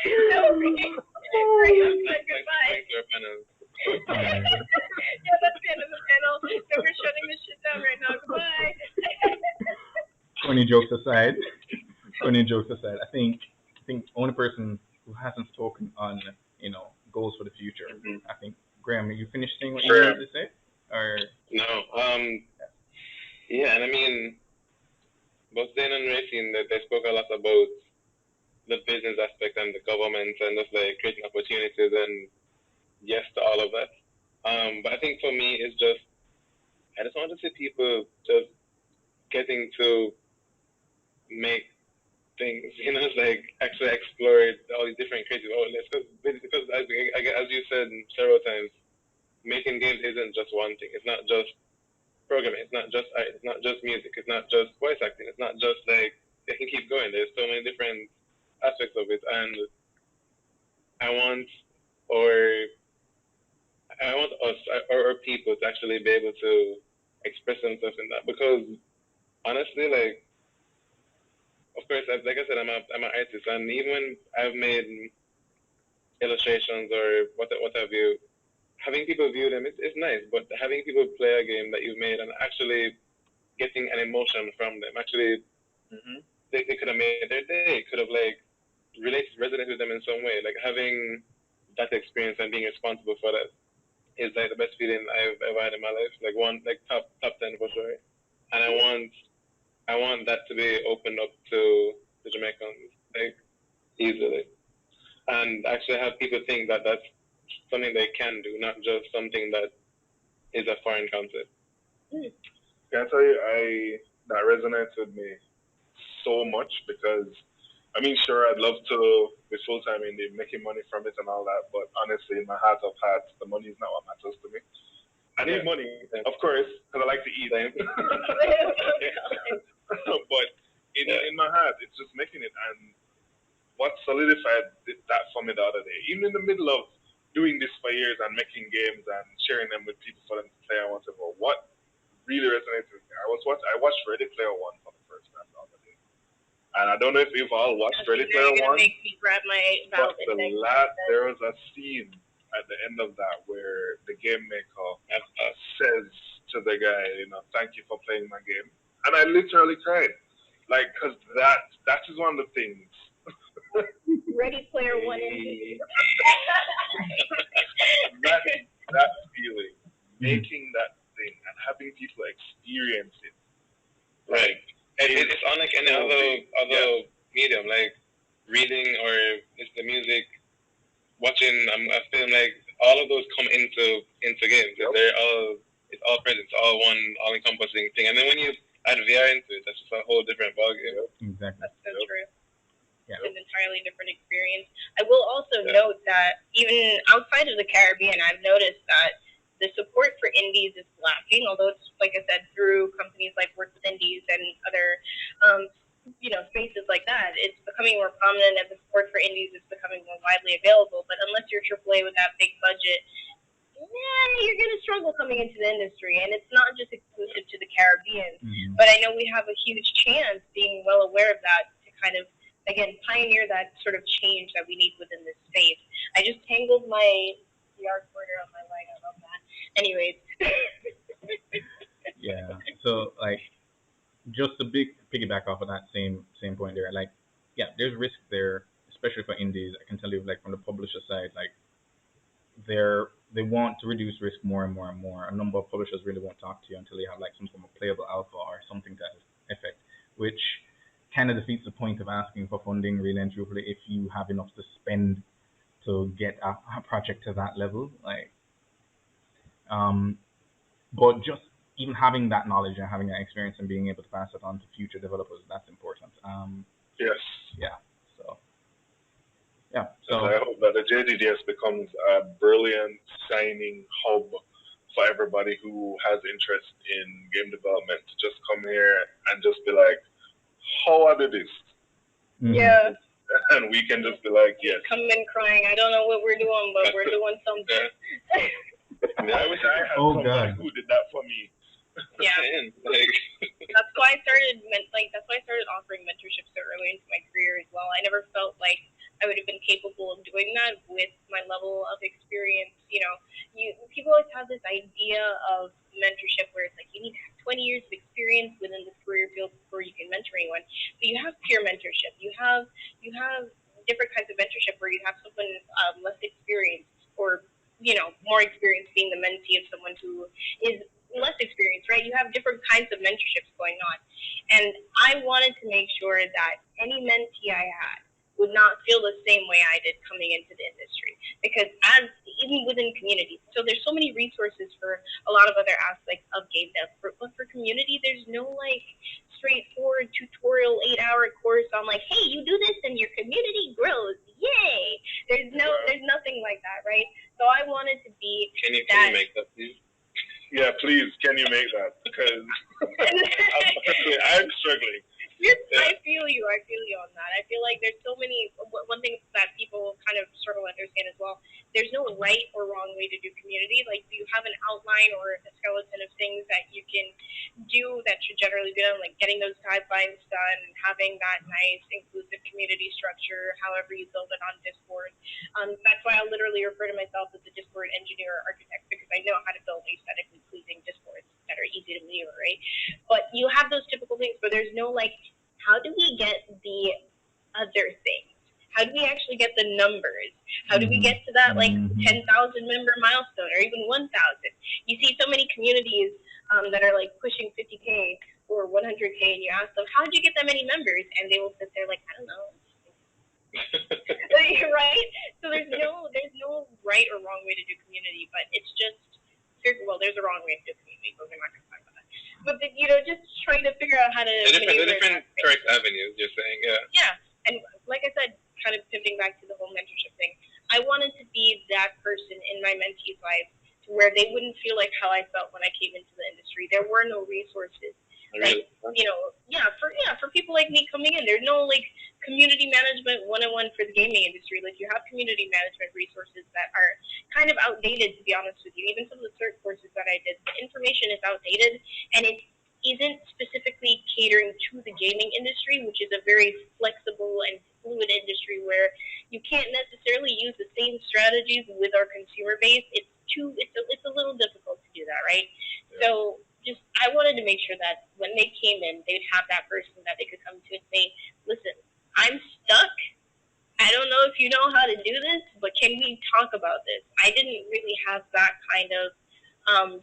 No, right now, goodbye. Yeah, that's the end of the panel. So we're shutting this shit down right now. Goodbye. Funny jokes aside, I think only person who hasn't spoken on goals for the future. I think Graham, you finished saying what you wanted to say, or No. Yeah, and I mean, both Zane and Racine, they spoke a lot about the business aspect and the government and just like creating opportunities, and yes to all of that. But I think for me, it's just I just want to see people just getting to make things, like actually explore all these different creative outlets. Because as you said several times, making games isn't just one thing. It's not just programming. It's not just art. It's not just music. It's not just voice acting. It's not just like they can keep going. There's so many different aspects of it, and I want or I want us or people to actually be able to express themselves in that, because honestly, like, of course, like I said, I'm an artist, and even when I've made illustrations or what have you, having people view them, it's nice, but having people play a game that you've made and actually getting an emotion from them, actually, they could have made their day, could have like resonated with them in some way, like having that experience and being responsible for that is like the best feeling I've ever had in my life. Like top 10 for sure. And I want that to be opened up to the Jamaicans, like, easily. And actually have people think that that's something they can do, not just something that is a foreign concept. Can I tell you, that resonates with me so much because, I mean, sure, I'd love to be full time in the making money from it and all that, but honestly, in my heart of hearts, the money is not what matters to me. I need money, of course, because I like to eat. But in my heart, it's just making it. And what solidified that for me the other day, even in the middle of doing this for years and making games and sharing them with people for them to play and whatever, what really resonated with me, I watched Ready Player One for the first time the other day. And I don't know if you've all watched Ready Player One, Make me grab my but there was a scene at the end of that where the game maker says to the guy, thank you for playing my game, and I literally cried, like, because that is one of the things. Ready Player One. that feeling, making that thing and having people experience it, Right. It's unlike any other medium, like reading or it's the music, watching a film, like all of those come into games. Yep. It's all present, it's all one all encompassing thing. And then when you add VR into it, that's just a whole different ballgame. Yep. Exactly. That's so true. Yeah. It's an entirely different experience. I will also note that even outside of the Caribbean, I've noticed that the support for indies is lacking, although it's, like I said, through companies like Work with Indies and other spaces like that, it's becoming more prominent, and the support for indies is becoming more widely available. But unless you're AAA with that big budget, you're going to struggle coming into the industry. And it's not just exclusive to the Caribbean, but I know we have a huge chance, being well aware of that, to kind of, again, pioneer that sort of change that we need within this space. I just tangled my yard border on my leg. I love that. Anyways. Yeah. So, like, just a big piggyback off of that same point there. Like, yeah, there's risk there, especially for indies. I can tell you, like, from the publisher side, like, they want to reduce risk more and more and more. A number of publishers really won't talk to you until you have like some form of playable alpha or something to that effect, which kind of defeats the point of asking for funding really and truthfully if you have enough to spend to get a project to that level. Like, but just even having that knowledge and having that experience and being able to pass it on to future developers, that's important. Yes. Yeah. So. Yeah. So I hope that the JDDS becomes a brilliant signing hub for everybody who has interest in game development to just come here and just be like, how I do this? Yeah. And we can just be like, yes. Come in crying. I don't know what we're doing, but we're doing something. I wish I had someone who did that for me. Yeah. That's why I started offering mentorship so early into my career as well. I never felt like I would have been capable of doing that with my level of experience. You know, people always have this idea of mentorship where it's like you need to have 20 years of experience within this career field before you can mentor anyone. But you have peer mentorship. You have different kinds of mentorship where you have someone less experienced or more experienced being the mentee of someone who is less experienced, right? You have different kinds of mentorships going on. And I wanted to make sure that any mentee I had would not feel the same way I did coming into the industry. Because even within communities, so there's so many resources for a lot of other aspects of game dev. But for community, there's no like straightforward tutorial 8-hour course on like, hey, you do this and your community grows. Yay! There's nothing like that, right? So I wanted to be Can you make that, please? Yeah, please, can you make that? Because I'm struggling. I feel you on that. I feel like there's so many, one thing that people kind of struggle to understand as well, there's no right or wrong way to do community. Like, do you have an outline or a skeleton of things that you can do that should generally be done, like getting those guidelines done, having that nice inclusive community structure, however you build it on Discord. That's why I literally refer to myself as a Discord engineer or architect, because I know how to build aesthetically pleasing Discords that are easy to maneuver, right? But you have those typical things where there's no like, how do we get the other things? How do we actually get the numbers? How do we get to that like 10,000 member milestone or even 1,000? You see so many communities that are like pushing 50K or 100K, and you ask them, how did you get that many members? And they will sit there like, I don't know. Right? So there's no right or wrong way to do community, but it's just, well, there's a wrong way to do community, but we're not going to talk about that. But just trying to figure out how to the different correct avenues you're saying, yeah. And like I said, kind of pivoting back to the whole mentorship thing, I wanted to be that person in my mentee's life to where they wouldn't feel like how I felt when I came into the industry. There were no resources. Like, for people like me coming in, there's no like community management 101 for the gaming industry. Like, you have community management resources that are kind of outdated, to be honest with you. Even some of the cert courses that I did, the information is outdated, and it isn't specifically catering to the gaming industry, which is a very flexible and fluid industry where you can't necessarily use the same strategies with our consumer base. It's a little difficult to do that, right? Yeah. So I wanted to make sure that when they came in, they'd have that person that they could come to and say, listen, I'm stuck. I don't know if you know how to do this, but can we talk about this? I didn't really have that kind of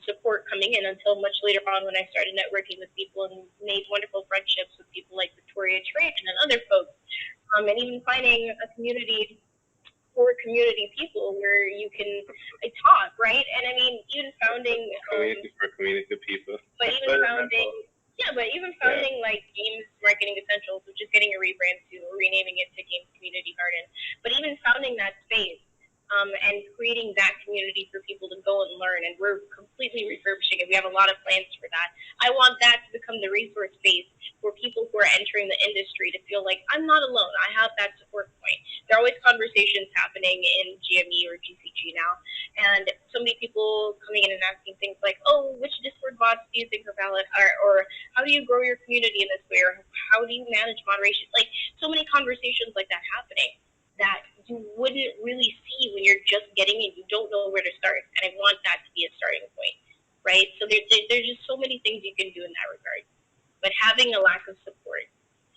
support coming in until much later on when I started networking with people and made wonderful friendships with people like Victoria Trajan and other folks, and even finding a community for community people where you can talk, right? And I mean, even founding community for community people. But even founding like Games Marketing Essentials, which is getting a rebrand to renaming it to Games Community Garden. But even founding that space and creating that community for people to go and learn, and we're completely refurbishing it. We have a lot of plans for that. I want that to become the resource base for people who are entering the industry to feel like I'm not alone. I have that support point. There are always conversations happening in GME or GCG now, and so many people coming in and asking things like, oh, which Discord bots do you think are valid, or how do you grow your community in this way, or how do you manage moderation? Like, so many conversations like that happening that you wouldn't really see when you're just getting in. You don't know where to start, and I want that to be a starting point, right? So there's just so many things you can do in that regard. But having a lack of support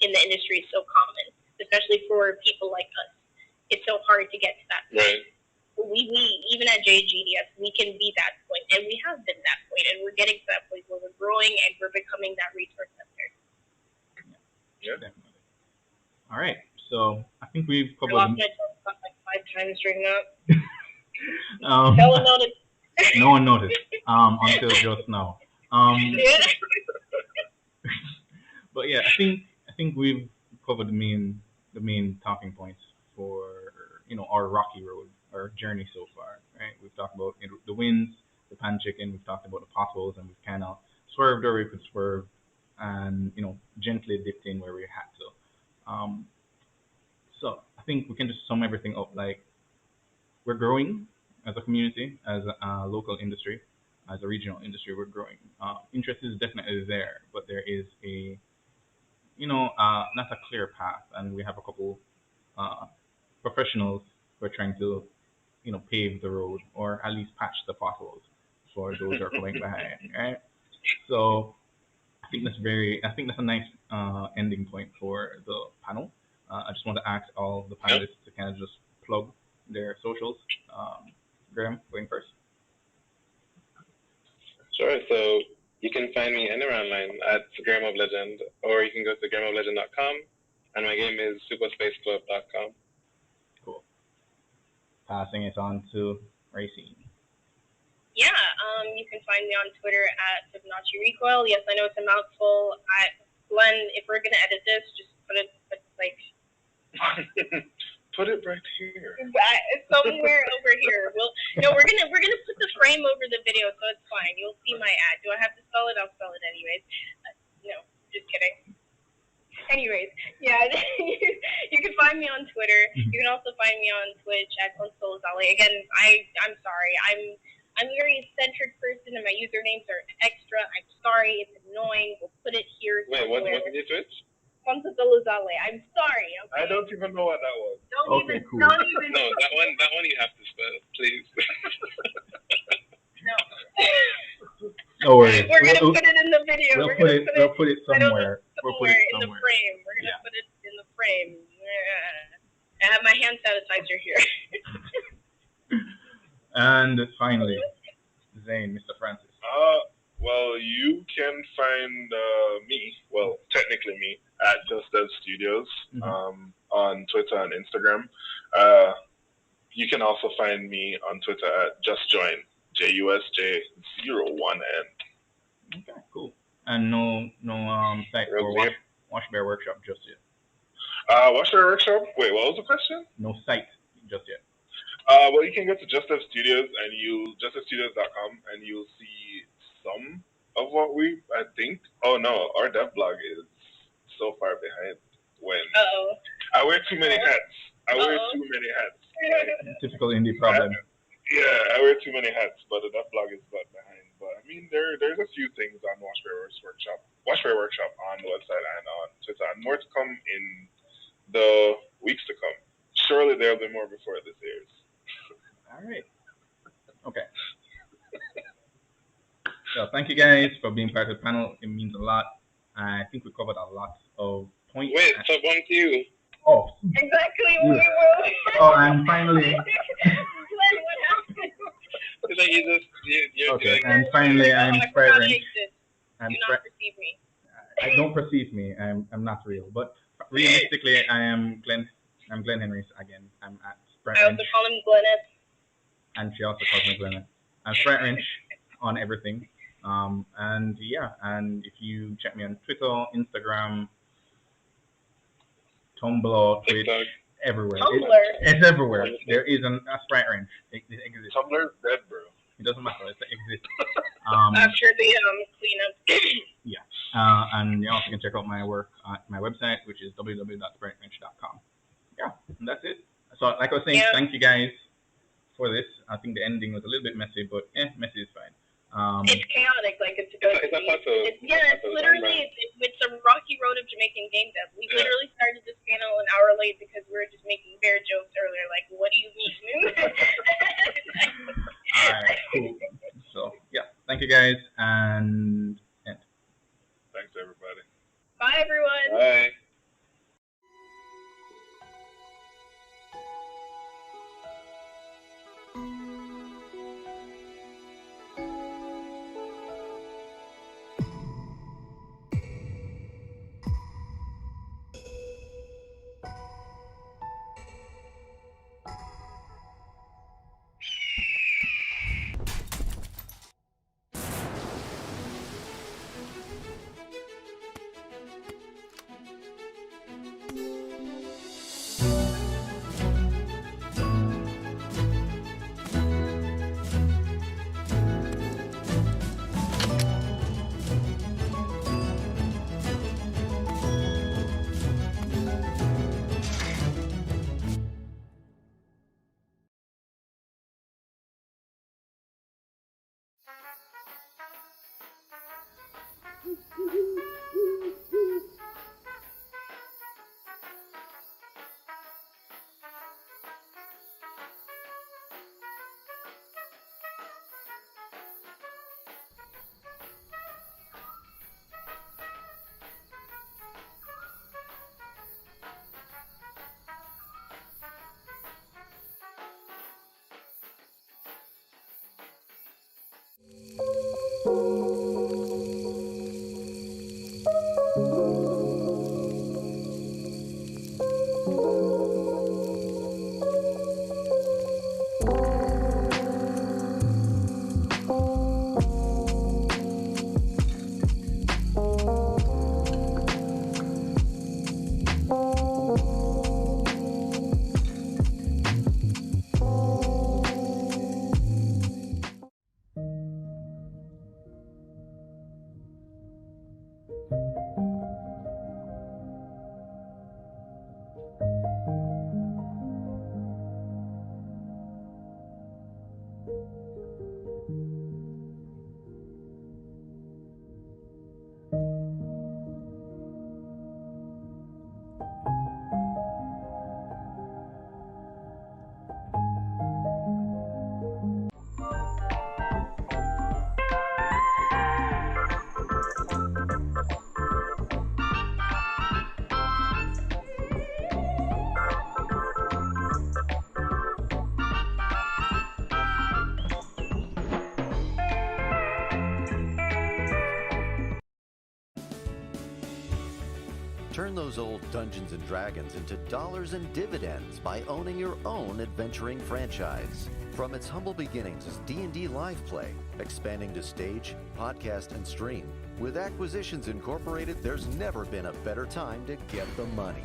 in the industry is so common, especially for people like us. It's so hard to get to that point. Right. We even at JGDS, we can be that point, and we have been that point, and we're getting to that point where we're growing and we're becoming that resource center. Yeah, definitely. All right. So I think we've I covered. lost my train of thought like 5 times during that. No one noticed. No one noticed. Until just now. Yeah. But yeah, I think we've covered the main talking points for our rocky road, our journey so far. Right? We've talked about the wins, the pan chicken. We've talked about the potholes, and we've kind of swerved where we could swerve, and gently dipped in where we had to. So I think we can just sum everything up like we're growing as a community, as a local industry, as a regional industry. We're growing. Interest is definitely there, but there is not a clear path, and we have a couple uh, professionals who are trying to, pave the road or at least patch the potholes for those who are coming behind, right? So I think that's a nice ending point for the panel. I just want to ask all the panelists to kind of just plug their socials. Graham, going first. Sure. So you can find me anywhere online at Game of Legend, or you can go to gameoflegend.com, and my game is superspaceclub.com. Cool. Passing it on to Racine. Yeah, you can find me on Twitter at Fibonacci Recoil. Yes, I know it's a mouthful. Glenn, if we're gonna edit this, just put it like Put it right here. somewhere over here. We're gonna put the frame over the video, so it's fine. You'll see my ad. Do I have to spell it? I'll spell it anyways. No, just kidding. Anyways, yeah, you can find me on Twitter. You can also find me on Twitch at Consolazale. Again, I'm sorry. I'm a very eccentric person, and my usernames are extra. I'm sorry. It's annoying. We'll put it here. Wait, what is your Twitch? Consolazale. I'm sorry. Okay? I don't even know what that was. Don't even. No, that one you have to spell, please. No. No worries. We're gonna put it in the video. We'll put it somewhere. We'll put it in the frame. We're gonna put it in the frame. Yeah. I have my hand sanitizer here. And finally, Zane, Mr. Francis. Well, you can find technically me at Just Dev Studios on Twitter and Instagram. You can also find me on Twitter at Just Join, JUSJ01N. Okay, cool. And no site for Wash Bear Workshop just yet. Wash Bear Workshop? Wait, what was the question? No site just yet. Well, you can go to Just Dev Studios and justdevstudios.com, and you'll see some of what I think. Oh no, our dev blog is so far behind. I wear too many hats. Typical indie problem. I wear too many hats, but the dev blog is got behind. But I mean, there's a few things on Wash Bear Workshop on the website and on Twitter, and more to come in the weeks to come. Surely there'll be more before this airs. All right. Okay. So thank you guys for being part of the panel. It means a lot. I think we covered a lot of points. Wait, so one to you. Oh. Exactly what we were. Oh, and finally. Glenn, what happened? It's like you're okay, and finally, I'm Sprite Wrench. Do not perceive me. I don't perceive me. I'm not real. But realistically, I'm Glenn Henrys again. I'm at Sprite Wrench. I also call him Glennis. And she also calls me Glennis. I'm Sprite Wrench on everything. And if you check me on Twitter, Instagram, Tumblr, Twitch, everywhere. It's everywhere. There is a Sprite Wrench. It exists. Tumblr's dead, bro. It doesn't matter. It exists. After the cleanup. Yeah. And you also can check out my work at my website, which is www.spritewrench.com. Yeah, and that's it. So, like I was saying, thank you guys for this. I think the ending was a little bit messy, but messy is fine. It's chaotic, like it's literally it's a rocky road of Jamaican game dev. We literally started this panel an hour late because we were just making bear jokes earlier. Like, what do you mean? All right, cool. So thank you guys, and end. Thanks everybody. Bye everyone. Bye. Turn those old Dungeons and Dragons into dollars and dividends by owning your own adventuring franchise. From its humble beginnings as D&D Live Play, expanding to stage, podcast, and stream, with Acquisitions Incorporated, there's never been a better time to get the money.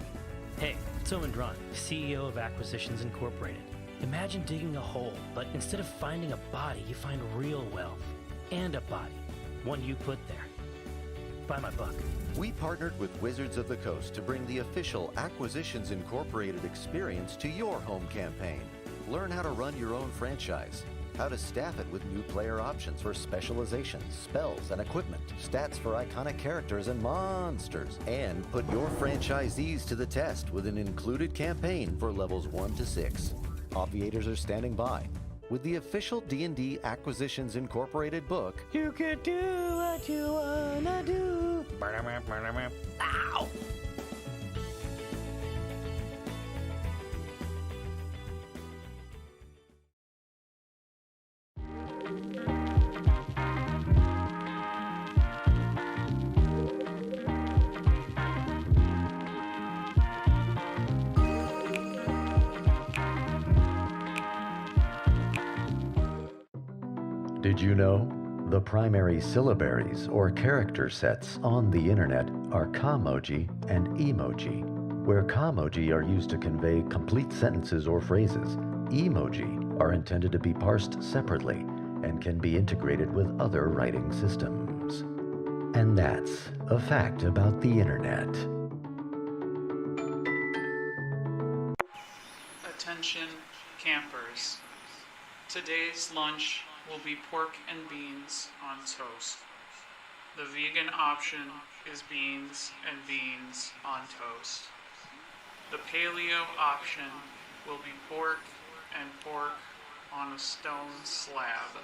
Hey, it's Owen Dron, CEO of Acquisitions Incorporated. Imagine digging a hole, but instead of finding a body, you find real wealth. And a body. One you put there. Buy my book. We partnered with Wizards of the Coast to bring the official Acquisitions Incorporated experience to your home campaign. Learn how to run your own franchise, how to staff it with new player options for specializations, spells, and equipment, stats for iconic characters and monsters, and put your franchisees to the test with an included campaign for levels 1 to 6. Obviators are standing by. With the official D&D Acquisitions Incorporated book, you can do what you wanna do. Ow! Did you know? The primary syllabaries or character sets on the internet are kamoji and emoji. Where kamoji are used to convey complete sentences or phrases, emoji are intended to be parsed separately and can be integrated with other writing systems. And that's a fact about the internet. Attention campers. Today's lunch will be pork and beans on toast. The vegan option is beans and beans on toast. The paleo option will be pork and pork on a stone slab.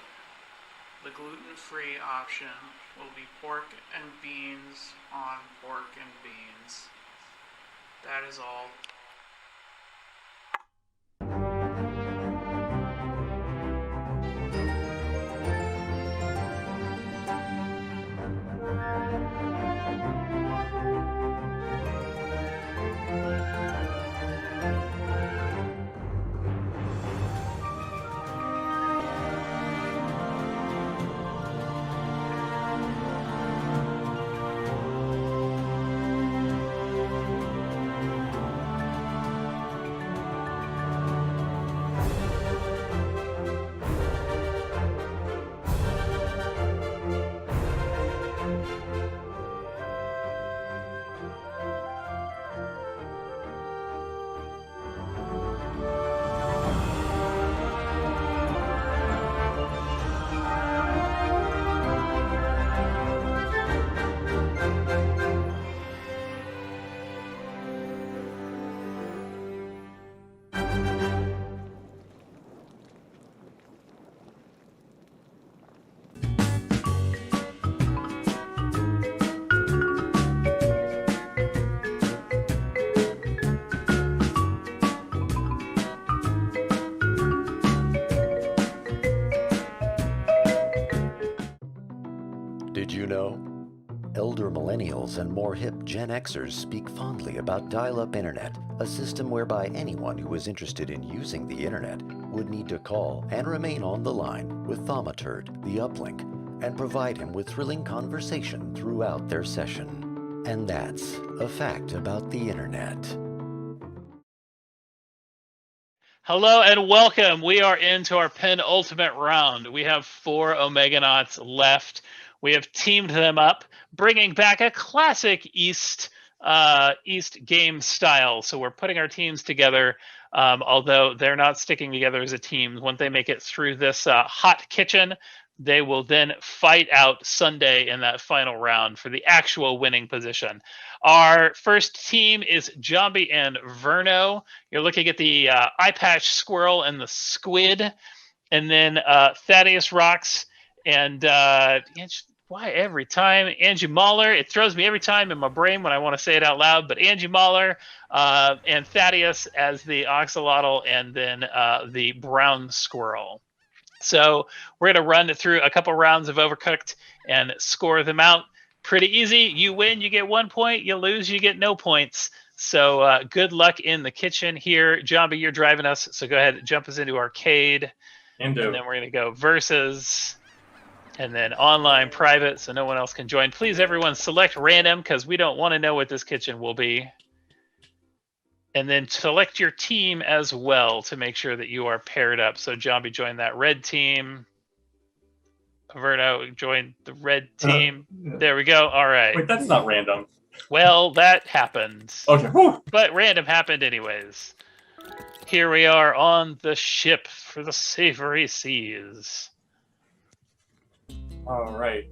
The gluten-free option will be pork and beans on pork and beans. That is all. you know? Elder millennials and more hip Gen Xers speak fondly about dial-up internet, a system whereby anyone who is interested in using the internet would need to call and remain on the line with Thaumaturd, the uplink, and provide him with thrilling conversation throughout their session. And that's a fact about the internet. Hello and welcome. We are into our penultimate round. We have 4 Omeganauts left. We have teamed them up, bringing back a classic East game style. So we're putting our teams together, although they're not sticking together as a team. Once they make it through this hot kitchen, they will then fight out Sunday in that final round for the actual winning position. Our first team is Zombie and Verno. You're looking at the eye patch squirrel and the squid. And then Thaddeus Rocks and why every time? Angie Mahler. It throws me every time in my brain when I want to say it out loud. But Angie Mahler and Thaddeus as the oxalotl, and then the brown squirrel. So we're going to run through a couple rounds of Overcooked and score them out. Pretty easy. You win, you get 1 point. You lose, you get no points. So good luck in the kitchen here. Zombie, you're driving us. So go ahead and jump us into arcade. And then we're going to go versus. And then online private, so no one else can join. Please, everyone, select random, because we don't want to know what this kitchen will be. And then select your team as well to make sure that you are paired up. So Zombie joined that red team. Verno joined the red team. There we go. All right. Wait, that's not random. Well, that happened. Okay. Whew. But random happened anyways. Here we are on the ship for the savory seas. All right.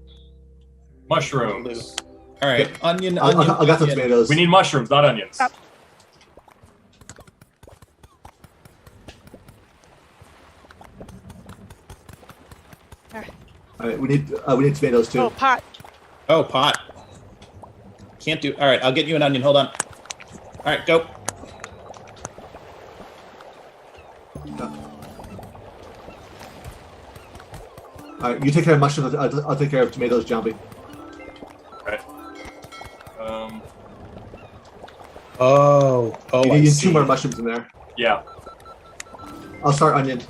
Mushrooms. All right. Onion. I got some tomatoes. We need mushrooms, not onions. All right, we need tomatoes too. Oh, pot. Oh, pot. Can't do. All right, I'll get you an onion. Hold on. All right, go. All right, you take care of mushrooms. I'll take care of tomatoes, Zombie. Okay. Oh, you I need see. 2 more mushrooms in there. Yeah. I'll start onion.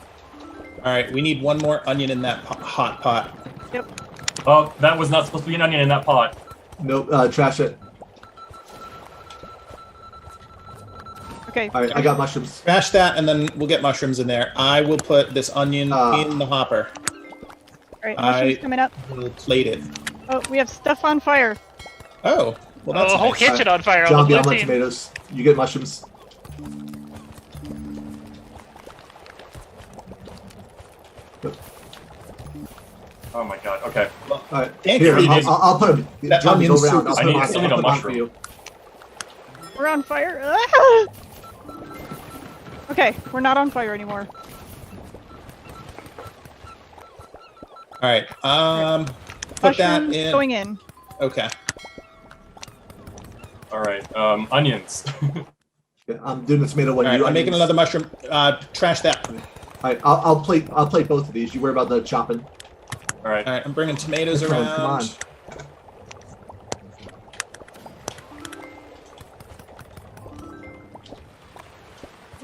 All right, we need 1 more onion in that hot pot. Yep. Oh, that was not supposed to be an onion in that pot. Nope, trash it. Okay. All right, I got mushrooms. Trash that, and then we'll get mushrooms in there. I will put this onion in the hopper. All right, mushrooms coming up. Will plate it. Oh, we have stuff on fire. Oh, well, that's the whole nice. kitchen on fire. Zombie, on I'm the on blue team. tomatoes. You get mushrooms. Oh my god. Okay. All right. Thank Here, you. I'll put them. That Zombie, go onion around. soup I'll is put them I on, still I'll need a put them on mushroom. for you. We're on fire. Ah! Okay, we're not on fire anymore. All right. Put that Mushrooms in. going in. Okay. All right. Onions. Yeah, I'm doing the tomato one. All right, You I'm making onions. another mushroom. Trash that. All right, I'll plate both of these. You worry about the chopping. All right. All right, I'm bringing tomatoes Come on, around. come on.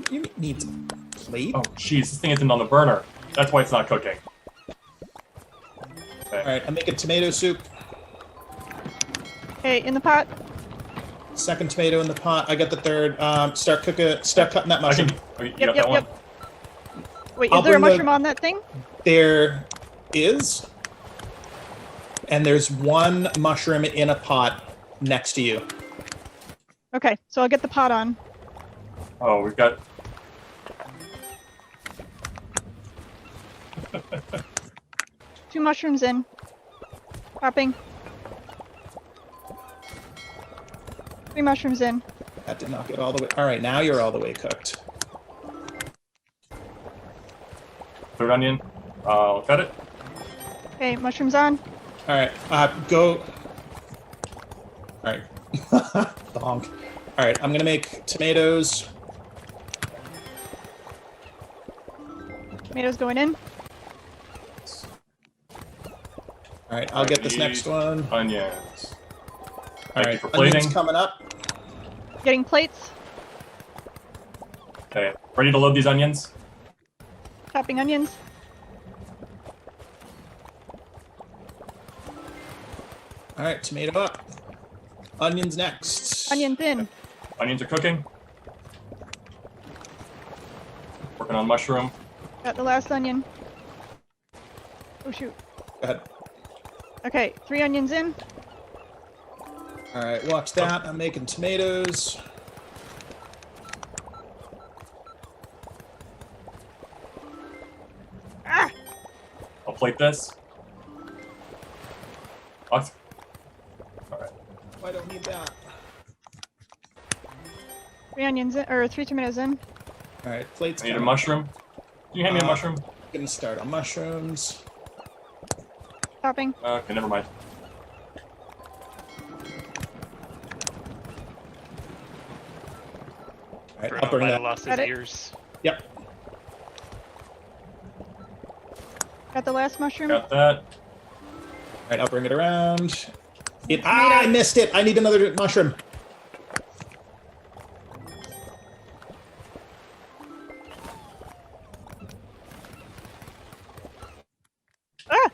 You need plate. Oh, jeez, this thing isn't on the burner. That's why it's not cooking. Okay. All right, I'm making tomato soup. Okay, in the pot. Second tomato in the pot. I got the third. Start cutting that mushroom. You Yep, got yep, that one? yep. Wait, I'll is there a bring the- mushroom on that thing? There is. And there's 1 mushroom in a pot next to you. Okay, so I'll get the pot on. Oh, we've got... 2 mushrooms in. Popping. 3 mushrooms in. That did not get all the way. All right, now you're all the way cooked. Third onion. I'll cut it. Okay, mushrooms on. All right, go. All right. The honk. All right, I'm gonna make tomatoes. Tomatoes going in. All right, I'll get this next one. Onions. All Thank you right, for plating. onions coming up. Getting plates. Okay, ready to load these onions? Chopping onions. All right, tomato up. Onions next. Onions in. Onions are cooking. Working on mushroom. Got the last onion. Oh shoot. Go ahead. Okay, 3 onions in. All right, watch that. I'm making tomatoes. Ah! I'll plate this. What? Alright. I don't need that. 3 onions in, or 3 tomatoes in. All right, plates. I need a coming. mushroom. Can you hand me a mushroom? Gonna start on mushrooms. Chopping. Okay, never mind. All right, Bruno I'll bring might that. have lost his Got it. ears. Yep. Got the last mushroom. Got that. All right, I'll bring it around. I missed it. I need another mushroom. Ah!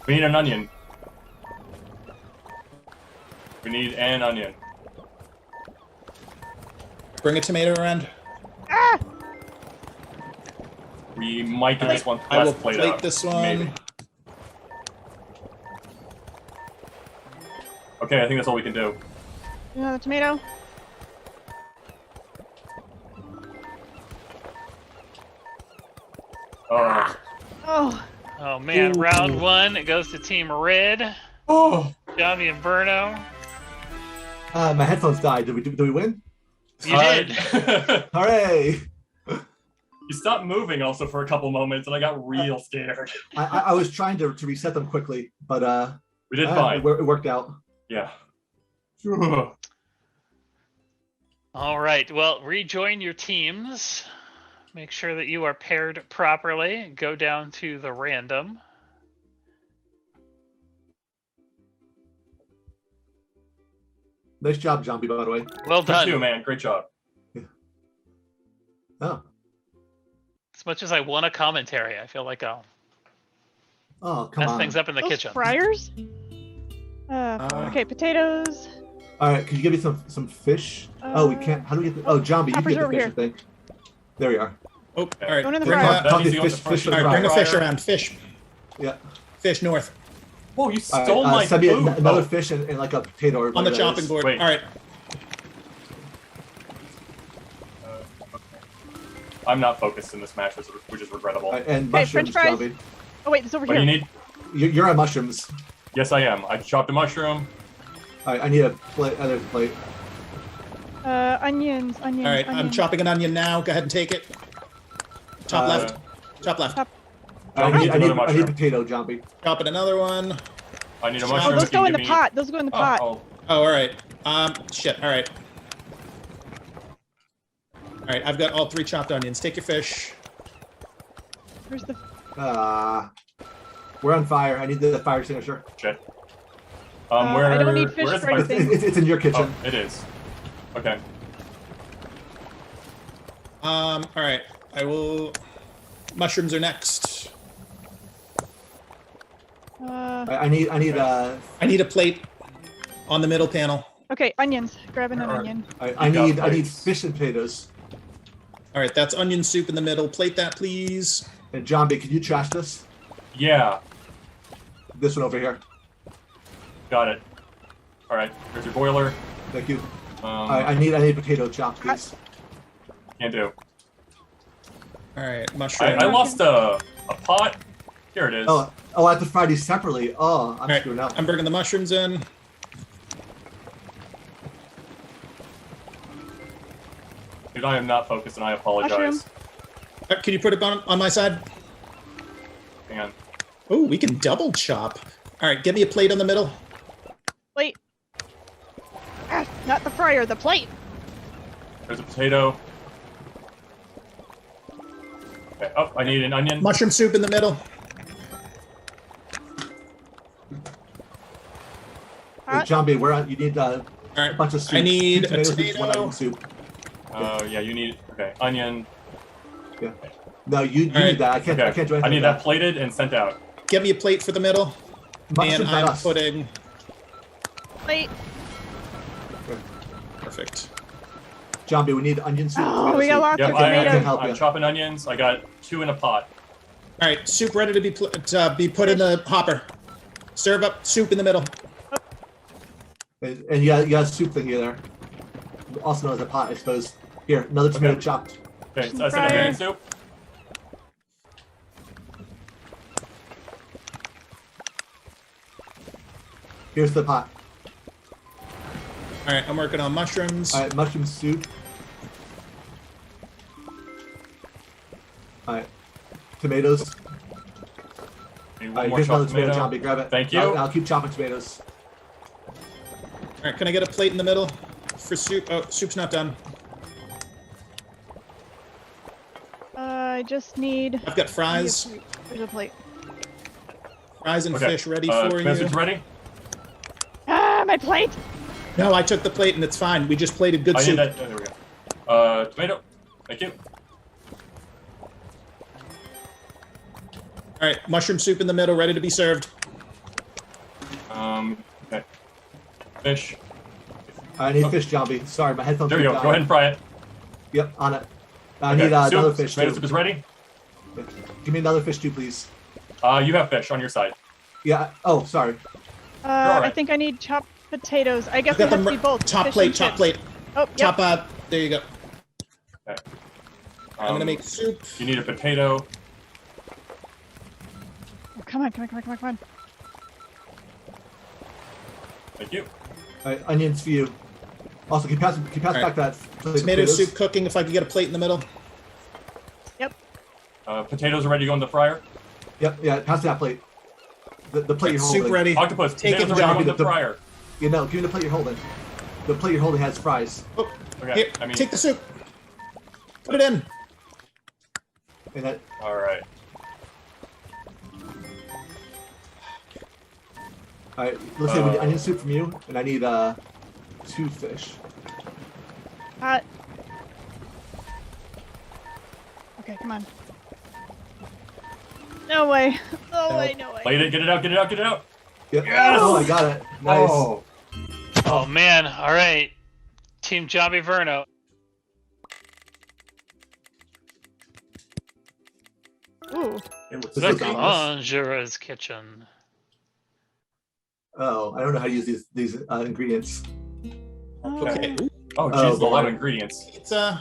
We need an onion. We need an onion. Bring a tomato around. Ah! We might get this one I will last plate plate out. this one. Maybe. Okay, I think that's all we can do. Another tomato. Oh. Oh. Oh man, Ooh. round 1, it goes to Team Red. Oh. Johnny and Burno. My headphones died. Did we win? You did. Hooray! You stopped moving also for a couple moments, and I got real scared. I was trying to reset them quickly, but We did fine. It worked out. Yeah. All right, well, rejoin your teams. Make sure that you are paired properly. Go down to the random. Nice job, Zombie, by the way. Well done. Thank you, man. Great job. Oh. As much as I want a commentary, I feel like I'll Oh, come mess on. things up in the Those kitchen. fryers. Okay, potatoes. All right, could you give me some fish? Oh, we can't. How do we get the? Oh, Zombie, you Chopper's get the over fish, here. I think. There we are. Oh, all right. Going in the Bring fryer. That means the you want fish, the first fish all right, bring a fryer. fish around. Fish. Yeah. Fish north. Whoa, you All stole right, my send me food. another Oh, fish and like a potato or On the whatever that chopping is. board. Wait. All right. I'm not focused in this match, which is regrettable. All right, and Okay, mushrooms, French fries. Zombie. Oh wait, it's over What do here. you need? You're on mushrooms. Yes, I am. I chopped a mushroom. All right, I need a plate, other plate. Onions. All right, I'm chopping an onion now. Go ahead and take it. Top left. Top left. I need another mushroom. potato, Zombie. Chopping another one. I need a Oh, mushroom. those if you go can in the give me- pot. Those go in the pot. Oh, Oh, all right. Shit. All right. All right, I've got all 3 chopped onions. Take your fish. Where's the? We're on fire. I need the fire extinguisher. shit. I don't need fish where is for the fire- anything. It's in your kitchen. Oh, it is. Okay. All right. I will. Mushrooms are next. I need I need a plate on the middle panel. Okay, onions. Grabbing an onion. I need fish and potatoes. All right, that's onion soup in the middle. Plate that, please. And Zombie, can you trash this? Yeah. This one over here. Got it. All right. Here's your boiler. Thank you. I need potato chops, please. Can't do. All right, mushroom. I lost a pot. Here it is. Oh, I have to fry these separately. Oh, I'm All right, screwing up. I'm bringing the mushrooms in. Dude, I am not focused, and I apologize. Mushroom. Can you put it on my side? Hang on. Oh, we can double chop. All right, give me a plate on the middle. Plate. Ah, not the fryer, the plate. There's a potato. Okay. Oh, I need an onion. Mushroom soup in the middle. Hey, John B, where you need a bunch of soup. I need Two a tomatoes, just one tomato. onion soup. Yeah, you need onion. Yeah. No, you need that. I can't do anything. I need with that plated and sent out. Get me a plate for the middle. Mushrooms And on I'm us. putting. Plate. Perfect. John B, we need onion soup. Oh, we got lots of tomatoes. I'm chopping onions. I got 2 in a pot. All right, soup ready to be put in the hopper. Serve up soup in the middle. And you got a soup thing here there. Also known as a pot, I suppose. Here, another tomato chopped. Okay, so I said onion soup. Here's the pot. All right, I'm working on mushrooms. All right, mushroom soup. All right, tomatoes. Need All one right, more here's another chopped tomato. tomato. John B, grab it. Thank you. I'll keep chopping tomatoes. All right, can I get a plate in the middle for soup? Oh, soup's not done. I just need. I've got fries. There's a plate. Fries and fish ready for you. Message ready? Ah, my plate. No, I took the plate and it's fine. We just plated good I soup. need that. There we go. Tomato. Thank you. All right, mushroom soup in the middle, ready to be served. Okay. Fish. I need fish, John B. Sorry, my headphones. There you go. are Go ahead and fry it. Yep, on it. I Okay, need another soup. fish Tomato too. soup is ready. Give me another fish too, please. You have fish on your side. Yeah. Oh, sorry. right. I think I need chopped potatoes. I guess I've it got has to be both. top fish plate, and top chips. plate. Oh, Top, yep. there you go. Okay. I'm gonna make soup. You need a potato. Oh, come on, come on, come on, come on, come on. Thank you. All right, onions for you. Also, can you pass back that plate of Tomato potatoes? soup cooking. If I could get a plate in the middle. Yep. Potatoes are ready to go in the fryer. Yep. Yeah. Pass that plate. The plate you're holding. Soup ready. Octopus. Take Potatoes it, are ready to go John. in the fryer. You know, give me the plate you're holding. The plate you're holding has fries. Oh, Okay. here, I mean, take the soup. Put it in. And that. all right. All right. Let's say we need onion soup from you, and I need 2 fish. Hot. Okay, come on. No way. No way, no way. Plate it. Get it out. Get it out. Get it out. Yep. Yes! Oh, I got it. Nice. Oh man! All right, Team Jobby Verno. Ooh. The Conjurer's Kitchen. Oh, I don't know how to use these ingredients. Okay. Oh, jeez, a lot of ingredients. It's All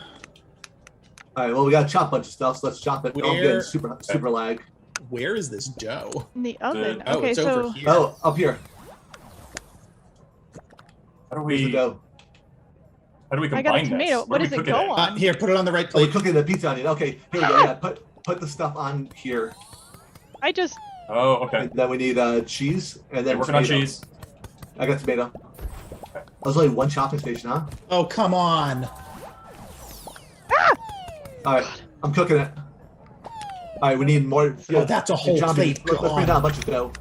right. Well, we got to chop a bunch of stuff, so let's chop it. Oh, I'm Where- getting super lag. Where is this dough? In the oven. Oh, Okay, it's so over here. Oh, up here. How do Here's the we? dough. How do we I combine got a this? tomato. Where What do we does it cook go at? on? Here, put it on the right Oh, we're plate. cooking the pizza onion. Okay, here we go. Yeah, put the stuff on here. I just. Oh, okay. And then we need cheese, and then Working on tomato. cheese. I got tomato. There's only one chopping station, huh? Oh, come on. All right, I'm cooking it. All right, we need more. Oh, that's a whole John, plate. Let's bring God. down a bunch of dough.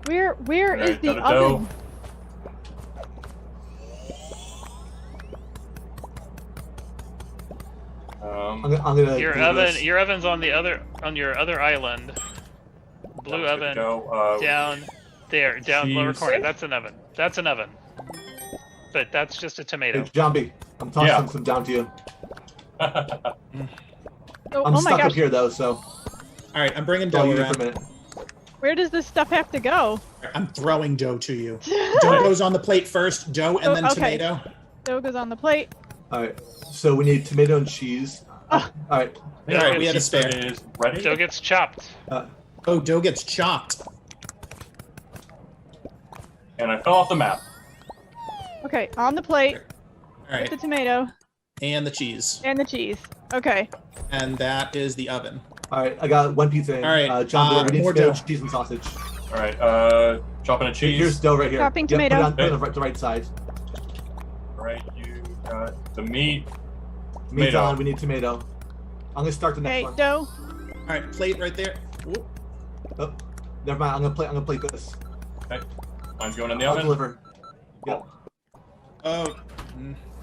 Where is Alright, the got a dough. oven? I'm gonna Your do oven. this. Your oven's on your other island. Blue That was good to oven go. down there, down lower cheese. corner. That's an oven. That's an oven. But that's just a tomato. Hey, John B, I'm tossing some down to you. Oh, I'm oh my stuck up gosh. here though, so. All right, I'm bringing I'll dough use it around. for a minute. Where does this stuff have to go? I'm throwing dough to you. Dough goes on the plate first, dough, and then okay. tomato. Dough goes on the plate. All right, so we need tomato and cheese. All right. All right, we had a Cheese spare. is ready. Dough gets chopped. Oh, dough gets chopped. And I fell off the map. Okay, on the plate. All right, The tomato and the cheese. and the cheese. Okay. And that is the oven. All right, I got one pizza in. All right, John, we need more tomato, dough. cheese, and sausage. All right. Chopping a cheese. Here's dough right here. Chopping Yep, tomato. Put it on the right side. All right. You got the meat. Meat's Tomato. on. We need tomato. I'm gonna start the next Okay, one. dough. right, plate right there. Ooh. Oh, never mind. I'm gonna plate this. Okay. Mine's going in the I'll oven. deliver. Yep. Oh,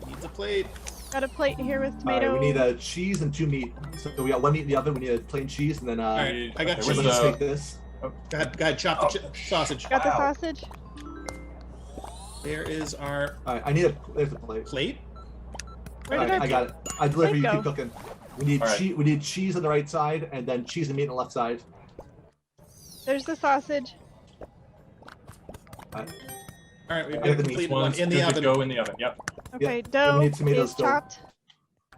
needs a plate. Got a plate here with All tomato. right, we need a cheese and 2 meat. So we got 1 meat in the oven. We need a plain cheese, and then All right, I got cheese. let's take this. Oh, go ahead, chop the sausage. Got the sausage. There is our. All right, I need there's a plate. Plate. Where did I got it. I deliver. plate You go? keep cooking. We need We need cheese on the right side, and then cheese and meat on the left side. There's the sausage. All right, we've I got got the the complete meat. one in the Good to oven. go in the oven. Yep. Okay, And dough we need tomatoes is still. chopped.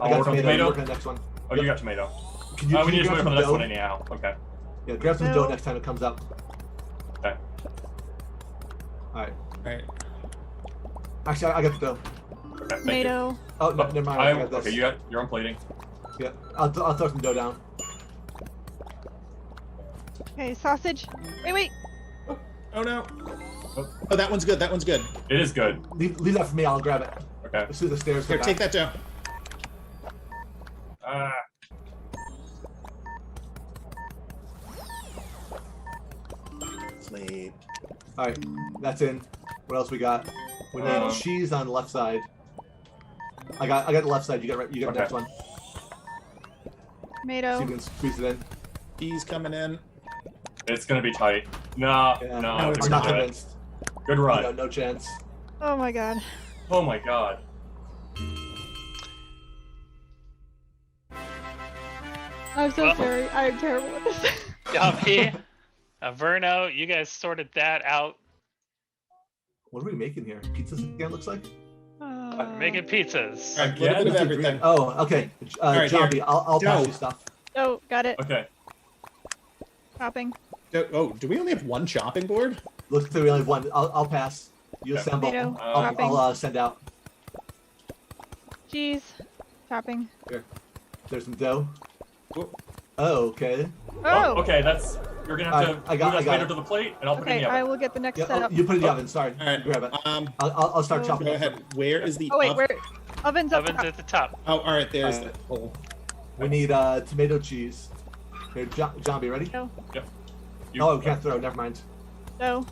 I got work on tomato. tomato. You work on the next one. Oh, you got tomato. Can We you need to grab wait for some the next dough? one anyhow. Okay. Yeah, grab some Dough. dough next time it comes up. Okay. All right. All right. Actually, I got the dough. Okay. Thank you. Tomato. Oh, no, never mind. I got this. Okay, you're on plating. Yeah, I'll throw some dough down. Okay, sausage. Wait. Oh no. Oh, that one's good. That one's good. It is good. Leave that for me. I'll grab it. Okay. As soon as the stairs Here, come take back. that down. Plate. All right, that's in. What else we got? We need cheese on the left side. I got the left side. You got the next one. Tomato. See if we can squeeze it in. He's coming in. It's gonna be tight. No, Yeah. no, I'm it's not good. convinced. Good run. No chance. Oh my god. Oh my god. I'm so Well- sorry. I'm terrible at this. Yuppie. Verno, you guys sorted that out. What are we making here? Pizzas again, looks like? Making pizzas. All right, a little bit of everything. Oh, okay. All right, Johnny, here. I'll pass Dough. you stuff. Oh, got it. Okay. Chopping. Oh, do we only have one chopping board? Looks like we only have one. I'll pass. You Okay. assemble. Tomato, I'll chopping. send out. Cheese. Chopping. Here. There's some dough. Whoop. Oh, okay. Oh. Okay, you're gonna have to I got move that it. tomato to the plate, and I'll put it in Okay, the I oven. will get the next Yeah, setup. you put it in the oven. Sorry. All right. Grab it. Um, I'll start chopping. Go ahead. Where is the? Oh wait, oven? where? Oven's up Oven's top. at the top. Oh, all right. There's All the right. hole. We need tomato cheese. Here, John, be ready? No. Yep. Oh, we can't throw. Never mind. No.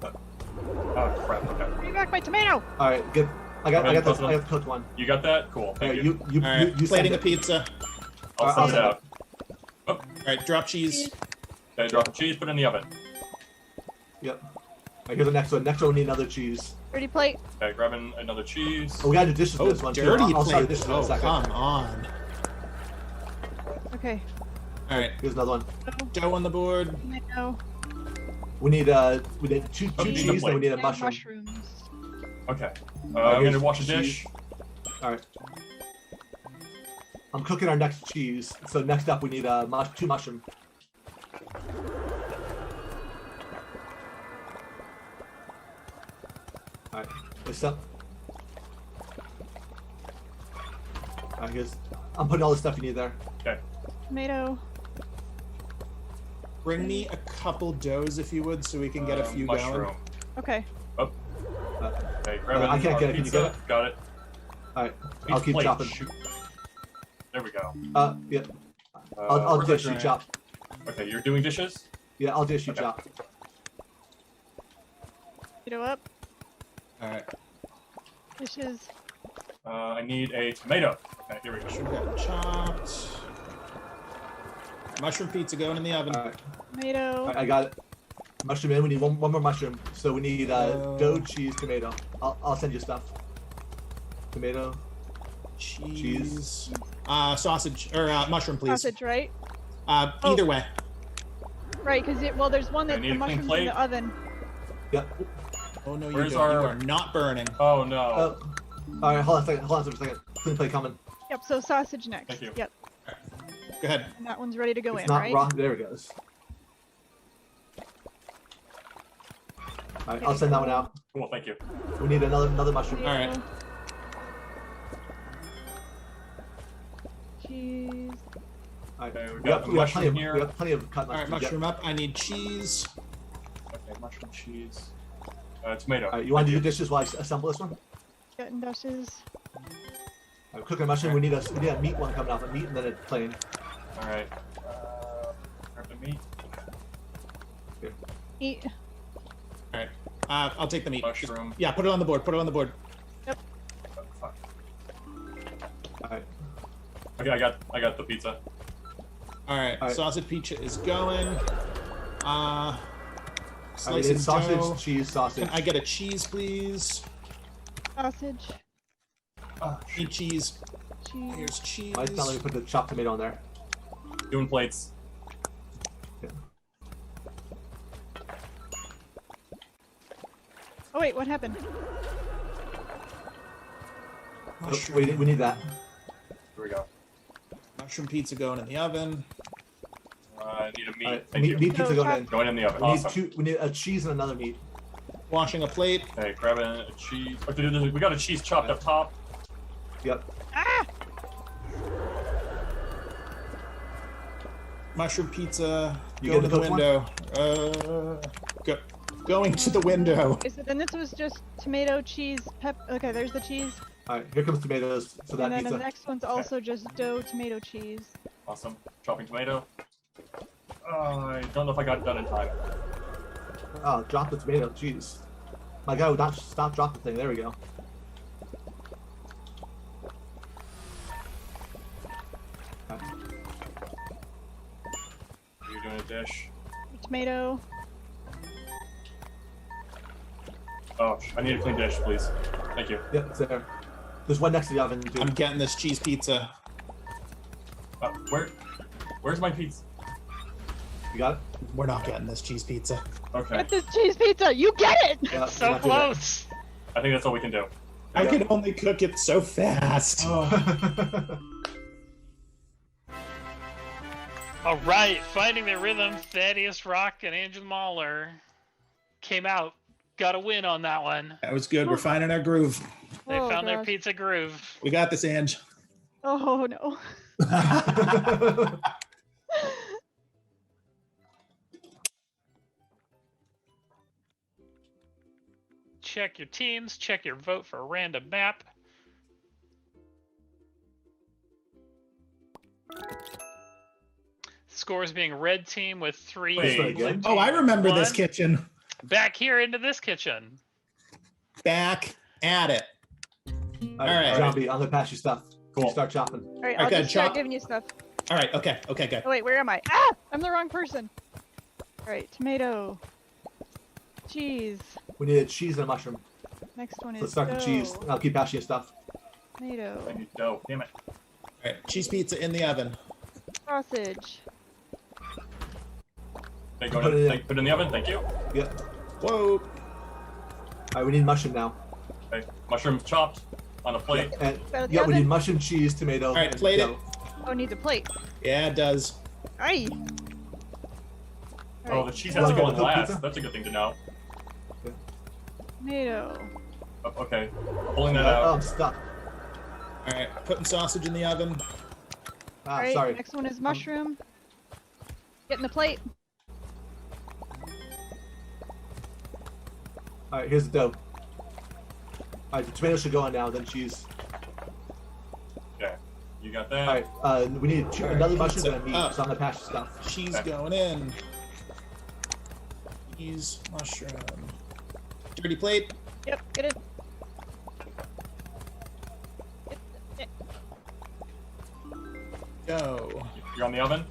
Oh crap. Okay. Bring back my tomato. All right, good. I got the cooked one. You got that? Cool. All Thank right, you. you All right. send Plating a it. pizza. I'll send it out. All right. Drop cheese. Okay, drop the cheese, put it in the oven. Yep. All right, here's the next one. Next one, we need another cheese. Dirty plate. Okay, grabbing another cheese. Oh, we got to do dishes for Oh, this one too. dirty I'll start the plate. dishes in a Oh, second. come on. Okay. All right. Here's another one. Dough on the board. Tomato. We need two Oh, cheese, need a then we plate. need a And mushroom. mushrooms. Okay. Alright, I'm here's gonna wash a cheese. dish. All right. I'm cooking our next cheese. So next up, we need two mushroom. All right. This up. All right, here's. I'm putting all the stuff you need there. Okay. Tomato. Bring me a couple doughs if you would, so we can get a few mushroom. going. Okay. Oh. Okay, grabbing I can't our get it. Can you pizza. get it? Got it. All right. I'll keep Plate. chopping. Shoot. There we go. Yeah. I'll where's dish that you drying? chop. Okay, you're doing dishes? Yeah, I'll dish you Okay. chop. Tomato up. All right. Dishes. I need a tomato. Okay, here we go. We got chopped. Mushroom pizza going in the oven. All right. Tomato. All right, I got it. Mushroom in. We need one more mushroom. So we need dough, cheese, tomato. I'll send you stuff. Tomato. Cheese. Sausage or mushroom, please. Sausage, right? Either way. Right, because there's one I that's need the a clean mushrooms in plate. the oven. Yep. Oh no, you Where's don't. You our- are not burning. Oh no. All right, hold on a second. Hold on a second. Clean plate coming. Yep. So sausage next. Thank you. Yep. Go ahead. And that one's ready to go It's in, not right? raw. There it goes. All right, I'll send that one out. Cool, thank you. We need another mushroom. All right. Cheese. All right. Okay, we We got got, the we got plenty mushroom of here. we got plenty of cut All right, mushrooms. mushroom up. I need cheese. Okay, mushroom, cheese. Tomato. All right, you want to do dishes while I assemble this one? Getting dishes. All right, cooking a mushroom. We need a meat one coming off. A meat and then a plain. Alright. meat. Eat. All right. I'll take the meat. Mushroom. Yeah, put it on the board. Put it on the board. Yep. Fuck. All right. Okay, I got the pizza. All right. Sausage pizza is going. Slice it's sausage, dough. cheese, sausage. Can I get a cheese, please? Sausage. Need cheese. Cheese. Here's cheese. Mike's not letting me put the chopped tomato on there. Doing plates. Yeah. Oh wait, what happened? Oh, we need that. Here we go. Mushroom pizza going in the oven. I need a meat. Right, Thank you. meat pizza going in. Going in the oven. We need Awesome. we need a cheese and another meat. Washing a plate. Okay, grabbing a cheese. We got a cheese chopped up top. Yep. Ah! Mushroom pizza. You Go get to the the cooked window. Going to the window. Is it, and this was just tomato, cheese, Okay, there's the cheese. All right, here comes tomatoes for that And then pizza. the next one's also just dough, tomato, cheese. Awesome. Chopping tomato. I don't know if I got it done in time. Oh, drop the tomato. Jeez. My guy would not stop, drop the thing. There we go. You're doing a dish. Tomato. Oh, I need a clean dish, please. Thank you. Yep, it's there. There's one next to the oven, too. I'm getting this cheese pizza. Where's my pizza? You got it? We're not getting this cheese pizza. Okay. Get this cheese pizza! You get it! Yeah, So close. I think that's all we can do. I can only cook it so fast. All right, finding their rhythm. Thaddeus Rock and Angel Mahler came out. Got a win on that one. That was good. We're finding our groove. They Oh, found their gosh. pizza groove. We got this, Ange. Oh no. Check your teams. Check your vote for a random map. Scores being red team with 3. Wait. blue team Oh, I remember with this 1. kitchen. Back here into this kitchen. Back at it. All right. Zombie, I'm gonna pass you stuff. Cool. Start chopping. Alright, I'll Okay, just start chop. giving you stuff. All right. Okay. Okay. Good. Oh wait, where am I? Ah! I'm the wrong person. Alright, tomato. Cheese. We need a cheese and a mushroom. Next one is Let's start the cheese. dough. I'll keep passing you stuff. Tomato. I need dough. Damn it. All right. Cheese pizza in the oven. Sausage. They go Put it in. put it in the oven. Thank you. Yep. Whoa. Alright, we need mushroom now. Okay. Mushroom chopped on a plate. And That at the yeah, we oven? need mushroom, cheese, tomato. All right. and Plate it. dough. Oh, it needs a plate. Yeah, it does. Aye. Oh, the cheese has to Okay, go on the last. pizza? That's a good thing to know. Tomato. Oh, okay. Pulling that Oh, out. I'm stuck. All right. Putting sausage in the oven. Ah, Alright, sorry. next one is mushroom. Getting the plate. Alright, here's the dough. Alright, the tomato should go on now, then cheese. Okay. You got that. Alright, we need another mushroom pizza and a meat, up. so I'm gonna pass you stuff. Cheese Okay. going in. Cheese, mushroom. Dirty plate. Yep, get it. Go. You're on the oven?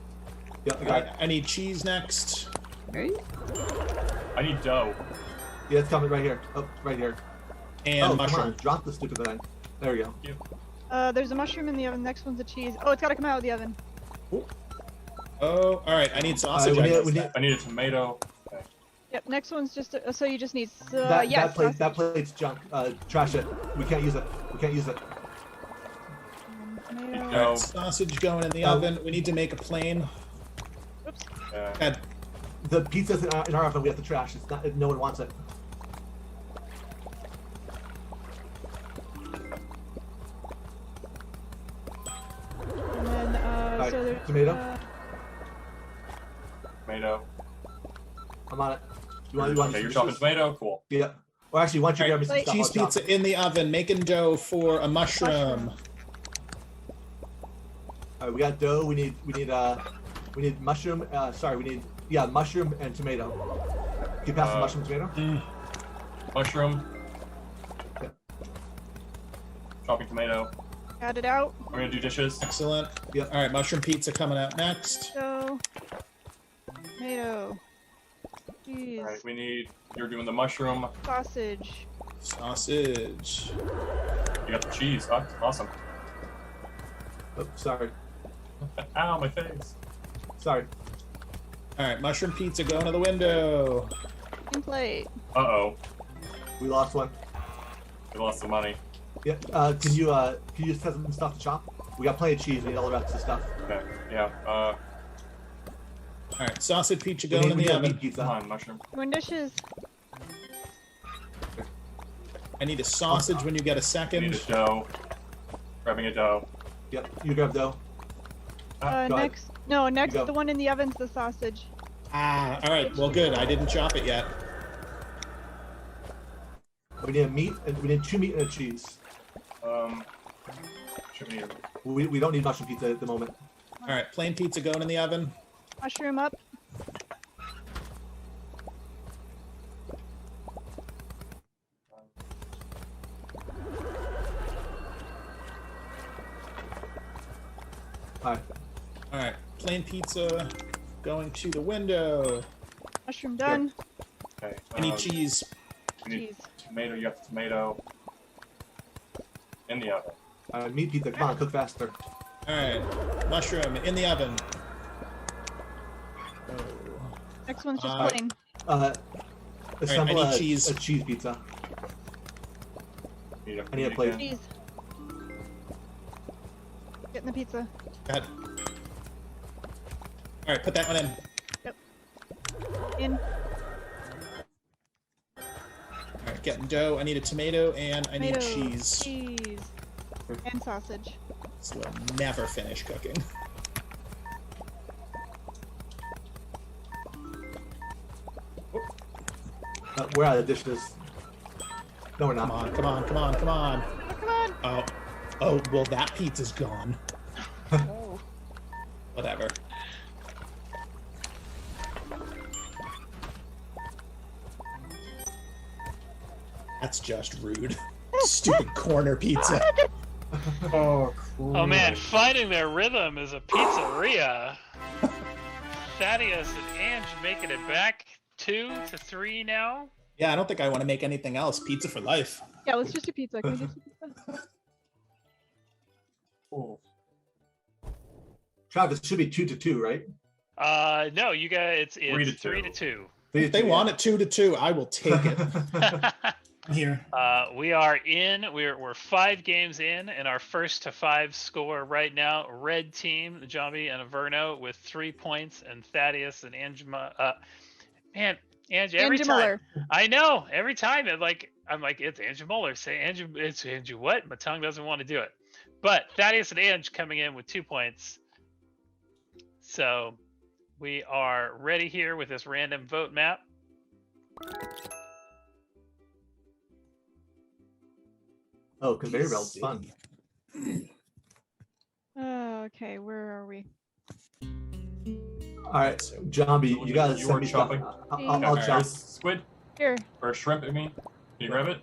Yeah, I All got right. it. I need cheese next. Okay. I need dough. Yeah, it's coming right here. Oh, right here. And oh, mushroom. Come on, drop the stupid thing. There we go. There's a mushroom in the oven. Next one's a cheese. Oh, it's gotta come out of the oven. Oh, all right. I need sausage. we I need- guess. we need- I need a tomato. Okay. Yep, next one's just so you just need that, yes, that plate's junk. Trash it. We can't use it. We can't use it. tomato. All Dough. right, sausage going in the oven. We need to make a plane. Oops. Good. The pizza's in our oven. We have to trash. It's not. No one wants it. And then Alright, so there's tomato? Tomato. I'm on it. You want Okay, you're chopping tomato? Cool. Yeah. Well, actually, once you grab me some stuff, Cheese I'll chop pizza in the oven. Making dough for a mushroom. Alright, we got dough. We need We need mushroom. Sorry, we need mushroom and tomato. Can you pass the mushroom and tomato? Mushroom. Yeah. Chopping tomato. Got it out. I'm gonna do dishes. Excellent. Yep. All right, mushroom pizza coming out next. So, tomato. Cheese. All right, we need. You're doing the mushroom. Sausage. Sausage. You got the cheese. Oh, awesome. Oh, sorry. Ow, my face. Sorry. All right, mushroom pizza going to the window. And plate. Uh-oh. We lost one. We lost some money. Yeah. Can you just have some stuff to chop? We got plenty of cheese. We need all the rest of the stuff. Okay. Yeah. All right, sausage pizza going in the oven. Pizza. Come on, mushroom. One dishes. I need a sausage when you get a second. I need a dough. Grabbing a dough. Yep. You grab dough. Next. No, next the one in the oven's the sausage. Ah, all right. Well, good. I didn't chop it yet. We need a meat, and we need 2 meat and a cheese. Should be. We don't need mushroom pizza at the moment. All right, plain pizza going in the oven. Mushroom up. Hi. All right, plain pizza going to the window. Mushroom done. Okay. I need cheese. You need tomato. You got the tomato in the oven. Meat pizza. Come on, cook faster. All right, mushroom in the oven. Next one's just plain. Assemble I need cheese. A cheese pizza. I need a plate. Cheese. Getting the pizza. Go ahead. All right, put that one in. Yep. In. All right, getting dough. I need a tomato and I need cheese. Cheese. And sausage. This will never finish cooking. We're out of dishes. No, we're not. Come on, come on, come on, come on. Oh, come on. Oh, well, that pizza's gone. Oh. Whatever. That's just rude. Stupid corner pizza. Oh, cool. Oh man, finding their rhythm is a pizzeria. Thaddeus and Ange making it back 2 to 3 now. Yeah, I don't think I want to make anything else. Pizza for life. Yeah, let's just do pizza. Can we get some pizza? Cool. Travis, it should be 2 to 2, right? No, you guys, it's 3 to 2. If they want it 2 to 2, I will take it. Here. We're 5 games in our first to 5 score right now. Red team, Jambi and Averno with 3 points, and Thaddeus and Angela. Ange, every time. I know. Every time I'm like, it's Angie Moeller. Say Angie, it's Angie what? My tongue doesn't want to do it. But Thaddeus and Ange coming in with 2 points. So we are ready here with this random vote map. Oh, conveyor belt's fun. Okay, where are we? All right, Jambi, you gotta send me stuff. I'll chop. Squid? Here. Or shrimp, I mean. Can you grab it?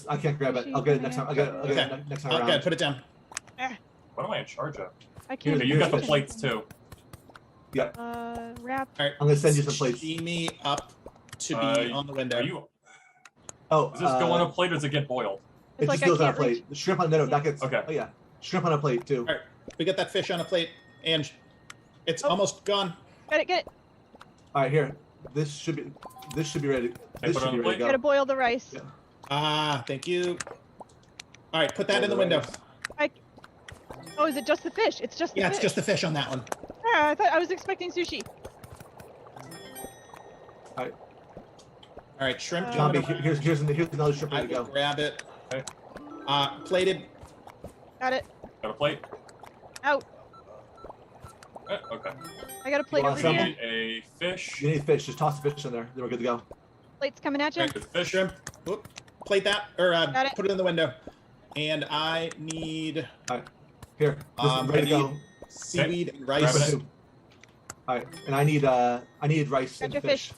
I can't grab it. I'll get it next time. I'll get it next time around. Okay, put it down. What am I in charge of? I can't. You got the plates too. Yeah. Wrap. All right, I'm gonna send you some plates. Steam me up to be on the window. Does this go on a plate or does it get boiled? It just goes on a plate. The shrimp on that gets. Okay. Oh yeah, shrimp on a plate too. All right, we got that fish on a plate, and it's almost gone. Get it. All right, here. This should be ready. This should be ready to go. Gotta boil the rice. Yeah. Ah, thank you. All right, put that in the window. Oh, is it just the fish? It's just the fish. Yeah, it's just the fish on that one. Ah, I thought I was expecting sushi. All right, shrimp. Jambi, here's another shrimp ready to go. Grab it. Okay. Plated. Got it. Got a plate? Out. Okay. I got a plate over here. A fish. You need fish. Just toss the fish in there. Then we're good to go. Plate's coming at you. Right, fish. Shrimp. Whoop. Plate that, or Got it. put it in the window. And I need. All right. Here. Ready to go. Seaweed and rice. All right, and I need rice and Gotcha, fish.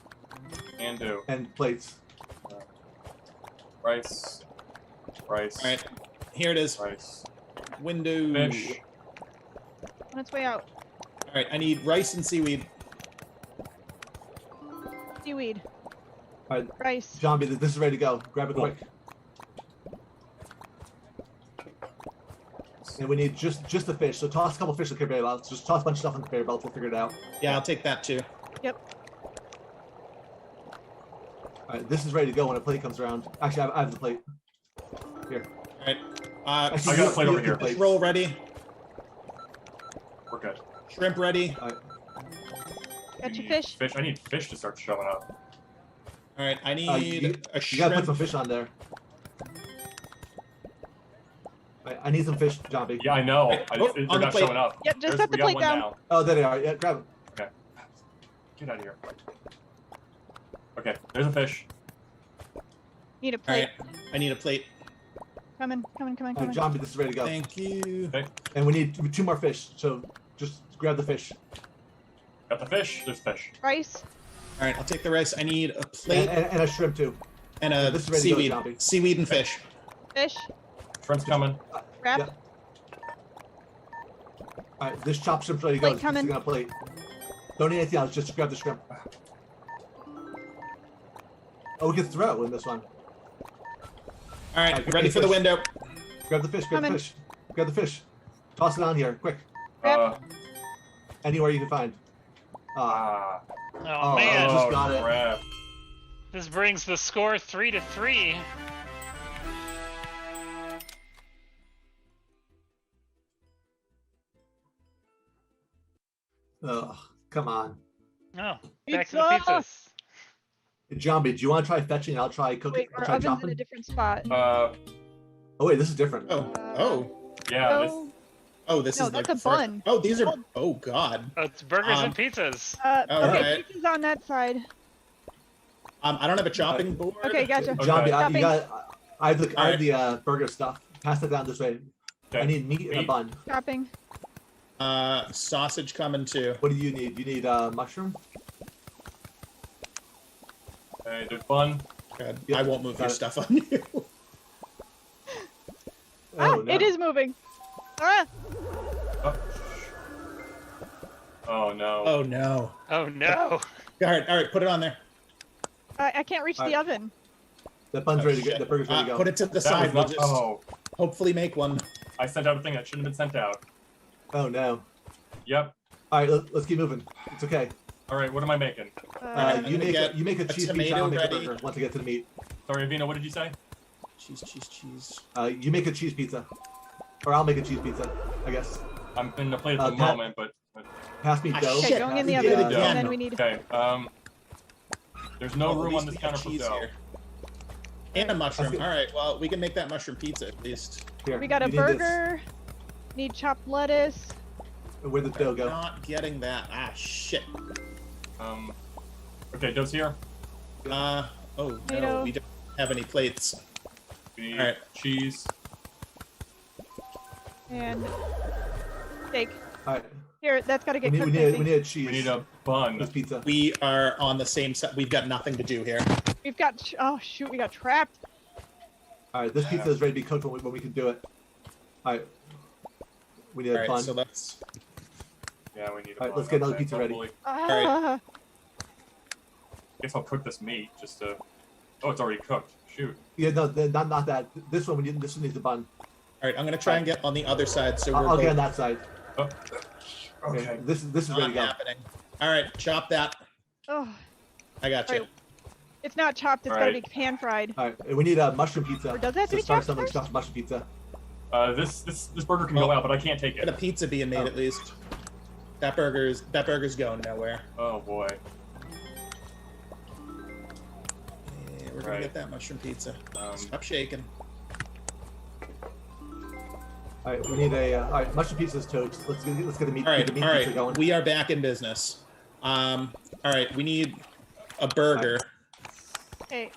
And do. And plates. Rice. Rice. All right, here it is. Rice. Window. Fish. On its way out. All right, I need rice and seaweed. Seaweed. All right, Rice. Zombie, this is ready to go. Grab it quick. And we need just the fish. So toss a couple fish in the conveyor belt. Just toss a bunch of stuff in the conveyor belt. We'll figure it out. Yeah, I'll take that too. Yep. All right, this is ready to go when a plate comes around. Actually, I have the plate. Here. All right. Actually, I got a plate over here. Fish roll ready. We're good. Shrimp ready. All right. Got your fish. Fish. I need fish to start showing up. All right, I need You a gotta put shrimp. some fish on there. I need some fish, Zombie. Yeah, I know. Oh, They're on the not plate. showing up. Yep, just set the we got plate one down. now. Oh, there they are. Yeah, grab them. Okay. Get out of here. Okay, there's a fish. Need a All plate. right, I need a plate. Coming. All right, Zombie, this is ready to go. Thank you. Okay. And we need 2 more fish. So just grab the fish. Got the fish. There's fish. Rice. All right, I'll take the rice. I need a plate And a shrimp too. and Yeah, a this is ready to go, seaweed. Zombie. Seaweed and fish. Fish. Shrimp's coming. Wrap. Yeah. All right, this chopped shrimp's ready to go. Plate coming. It's on a plate. Don't need anything else. Just grab the shrimp. Oh, we can throw in this one. All right, grab ready the for the fish. window. Grab the fish. Grab the Coming. fish. Grab the fish. Toss it on here, quick. Anywhere you can find. Oh, I man. just got it. Crap. This brings the score 3-3. Ugh, come on. Oh, back to the Pizza! pizzas. Zombie, do you want to try fetching? I'll try cooking. Wait, I'll our try oven's in a chopping. different spot. Oh wait, this is different. Yeah. No. Oh, this No, is that's the a first- bun. Oh, these are. Oh God. Oh, it's burgers and Um, pizzas. All Okay, right. pizza's on that side. I don't have a chopping board. Okay, gotcha. Zombie, I Chopping. have the burger stuff. Pass it down this way. I need meat and a bun. Chopping. Sausage coming too. What do you need? You need mushroom? Hey, there's bun. God, Yep, I won't move got your it. stuff on you. Oh, no. It is moving. Ah! Oh no. Oh no. Oh no. All right, put it on there. I can't reach the oven. The bun's ready to go. The burger's ready to go. Put it to the That side. was We'll not- just oh, hopefully make one. I sent out a thing that shouldn't have been sent out. Oh no. Yep. All right, let's keep moving. It's okay. All right, what am I making? I'm You gonna get make a a cheese pizza. tomato I'll make a ready. burger once I get to the meat. Sorry, Avina, what did you say? Cheese. You make a cheese pizza, or I'll make a cheese pizza. I guess. I'm in the plate at the Pat- moment, but Pass me dough. Okay, going in the Pass me oven, the, and then we need. okay. There's no Oh, at room least on this we got counter for cheese dough. here. And a mushroom. good. All right, well, we can make that mushroom pizza at least. Here, We got a you need this. burger. Need chopped lettuce. Where'd the dough go? Not getting that. Ah, shit. Okay, dough's here. Oh no, Tomato. we don't have any plates. We need All right. cheese. And steak. All right. Here, that's got to We get need, cooked. we, I need, think. we need a cheese. We need a bun. This pizza. We are on the same side. We've got nothing to do here. We've got. Oh shoot, we got trapped. All right, this pizza is ready to be cooked when we can do it. All right. We need All a right, bun. so let's. Yeah, we need a All right, bun. let's get another Okay, pizza ready. hopefully. Ah. Guess I'll cook this meat just to. Oh, it's already cooked. Shoot. Yeah, no, not that. This one, this one needs a bun. All right, I'm gonna try and get on the other side. So I'll we're get on both that side. Oh. Okay. This is ready not to go. happening. All right, chop that. Oh, I got you. Right. It's not chopped. It's got to Alright. be pan fried. All right, and we need a mushroom pizza. Or does that have to be start chopped something first? stuffed mushroom pizza. This burger can go out, but I can't take Get a it. pizza being made at least. That burger's going nowhere. Oh boy. Yeah, we're gonna Right. get that mushroom pizza. Stop shaking. All right, we need a. All right, mushroom pizza's toast. Let's get the meat. All right, get the meat all pizza right. going. We are back in business. All right, we need a burger. Hey,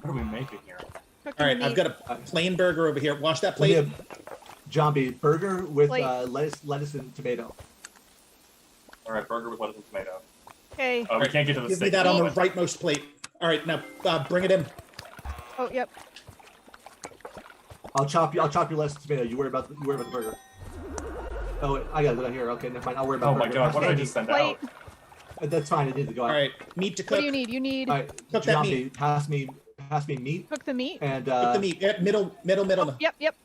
What are we making here? cook All the right, I've meat. got a plain burger over here. Wash that We plate. need a zombie burger with Plate. lettuce and tomato. All right, burger with lettuce and tomato. Okay. We can't get to the Give me steak. that on the rightmost plate. All right, now bring it in. Oh, yep. I'll chop your lettuce and tomato. You worry about the burger. Oh, wait, I got it here. Okay, never mind. I'll worry about. Oh my god, what did I just send out? That's fine. It needs to go out. All right, meat to cook. What do you need? You need. All right, cook that meat. Pass me meat. Cook the meat. And cook the meat. Yeah, middle. Oh, yep.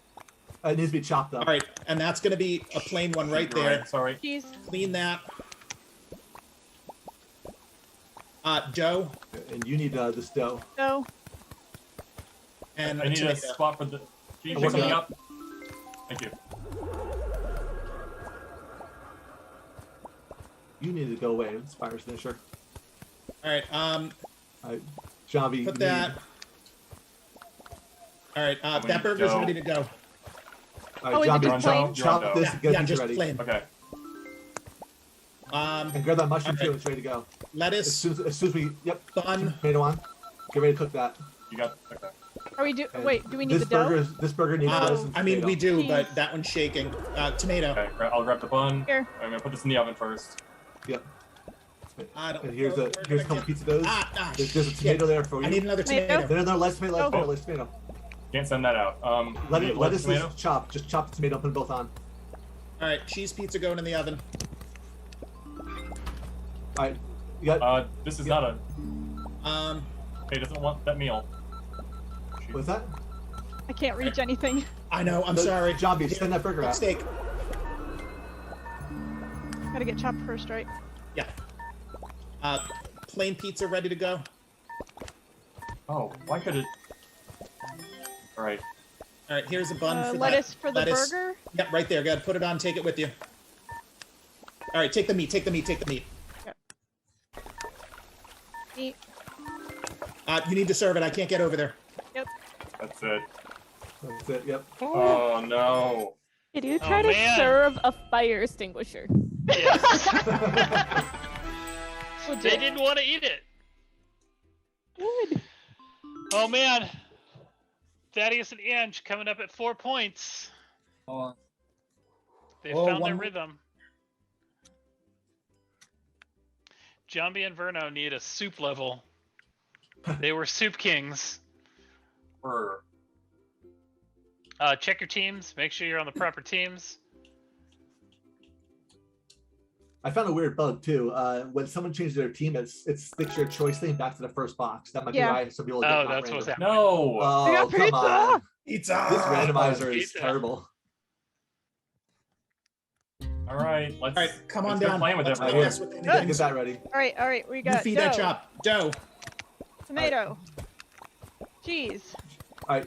It needs to be chopped up. All right, and that's going to be a plain one right there. Right, sorry. Cheese. Clean that. Dough. And you need this dough. Dough. And I need a tomato. spot for the. Can you I'm pick working something on up? Thank you. You need to go away. It's Fire's finisher. All right. Javi. Put that. All right. That burger's ready to go. All right, Javi, chop this. Get Yeah, pizza just ready. plain. Okay. And grab that mushroom too. It's ready to go. Lettuce. As soon as we bun. Tomato on. Get ready to cook that. You got. Okay. Are we do? Wait, do we need This the dough? This burger needs lettuce and I mean, tomato. we do, but that one's shaking. Tomato. Okay, I'll grab the bun. Here. I'm gonna put this in the oven first. Yep. I don't And here's know a couple pizza doughs. There's a shit. tomato there for you. I need another tomato. No, let's tomato. Can't send that out. Lettuce tomato? is chopped. Just chop the tomato, put them both on. All right, cheese pizza going in the oven. All right, you got. This is not a. Hey, doesn't want that meal. What's that? I can't reach anything. I know. I'm sorry. Zombie, send that burger out. Steak. Gotta get chopped first, right? Yeah. Plain pizza ready to go. Oh, why could it? All right. All right, here's a bun for lettuce that. for the burger? Yep, right there. Go ahead, put it on. Take it with you. All right, take the meat. Take the meat. Take the meat. Yep. Meat. You need to serve it. I can't get over there. Yep. That's it. That's it. Yep. Oh no. Did you try to serve a fire extinguisher? They didn't want to eat it. Good. Oh man. Thaddeus and Ange coming up at 4 points. They found their rhythm. Jambi and Verno need a soup level. They were soup kings. Check your teams. Make sure you're on the proper teams. I found a weird bug too. When someone changes their team, it sticks your choice thing back to the first box. That might be why some people get Oh, not that's random. what's happening. No. Oh, come on. Pizza. This randomizer is Pizza. terrible. All right. Let's. All right, come on let's go down. playing with Let's everyone. mess with Get anything. that ready. All right. We You got feed dough, that chop. Dough. tomato, cheese. All right,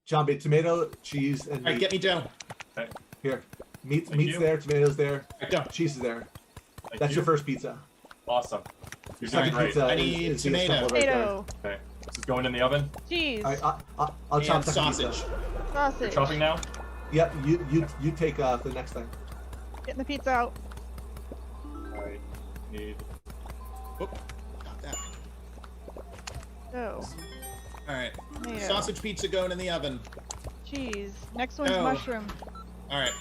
Jambi, tomato, cheese, and All right, meat. get me dough. Okay. Here, meat's you. there, tomatoes there, Go. cheese is there. Thank That's you. your first pizza. Awesome. You're doing Second great. pizza I is- need is the tomato. assembled right there. Tomato, Okay. This is going in the oven. cheese, All right, I'll chop And second sausage. pizza. You're sausage. chopping now. Yep, you take the next thing. Getting the pizza out. All right. Need. Got that. Dough, All right. tomato, Sausage pizza going in the oven. cheese. Next one's Dough. mushroom. All right.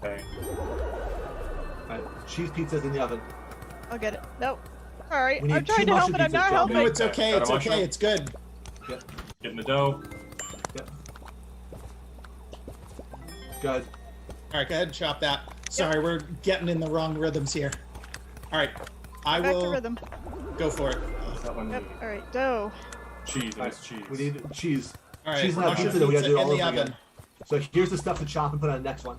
Okay. All right, cheese pizza's in the oven. I'll get it. Nope. All right. We need I'm trying two to help, mushroom but I'm pizzas, not Jambi. helping. No, it's okay. Got a It's mushroom? okay. It's good. Yep, Get in the dough. yep. Good. All right, go ahead and chop that. Sorry, we're getting in the wrong rhythms here. All right, I Back to will rhythm. go for it. That one. Yep. All right. Dough. Cheese. All It's cheese. right, we need cheese. All right, Cheese and that mushroom pizza that we gotta do in all the over oven. again. So here's the stuff to chop and put on the next one.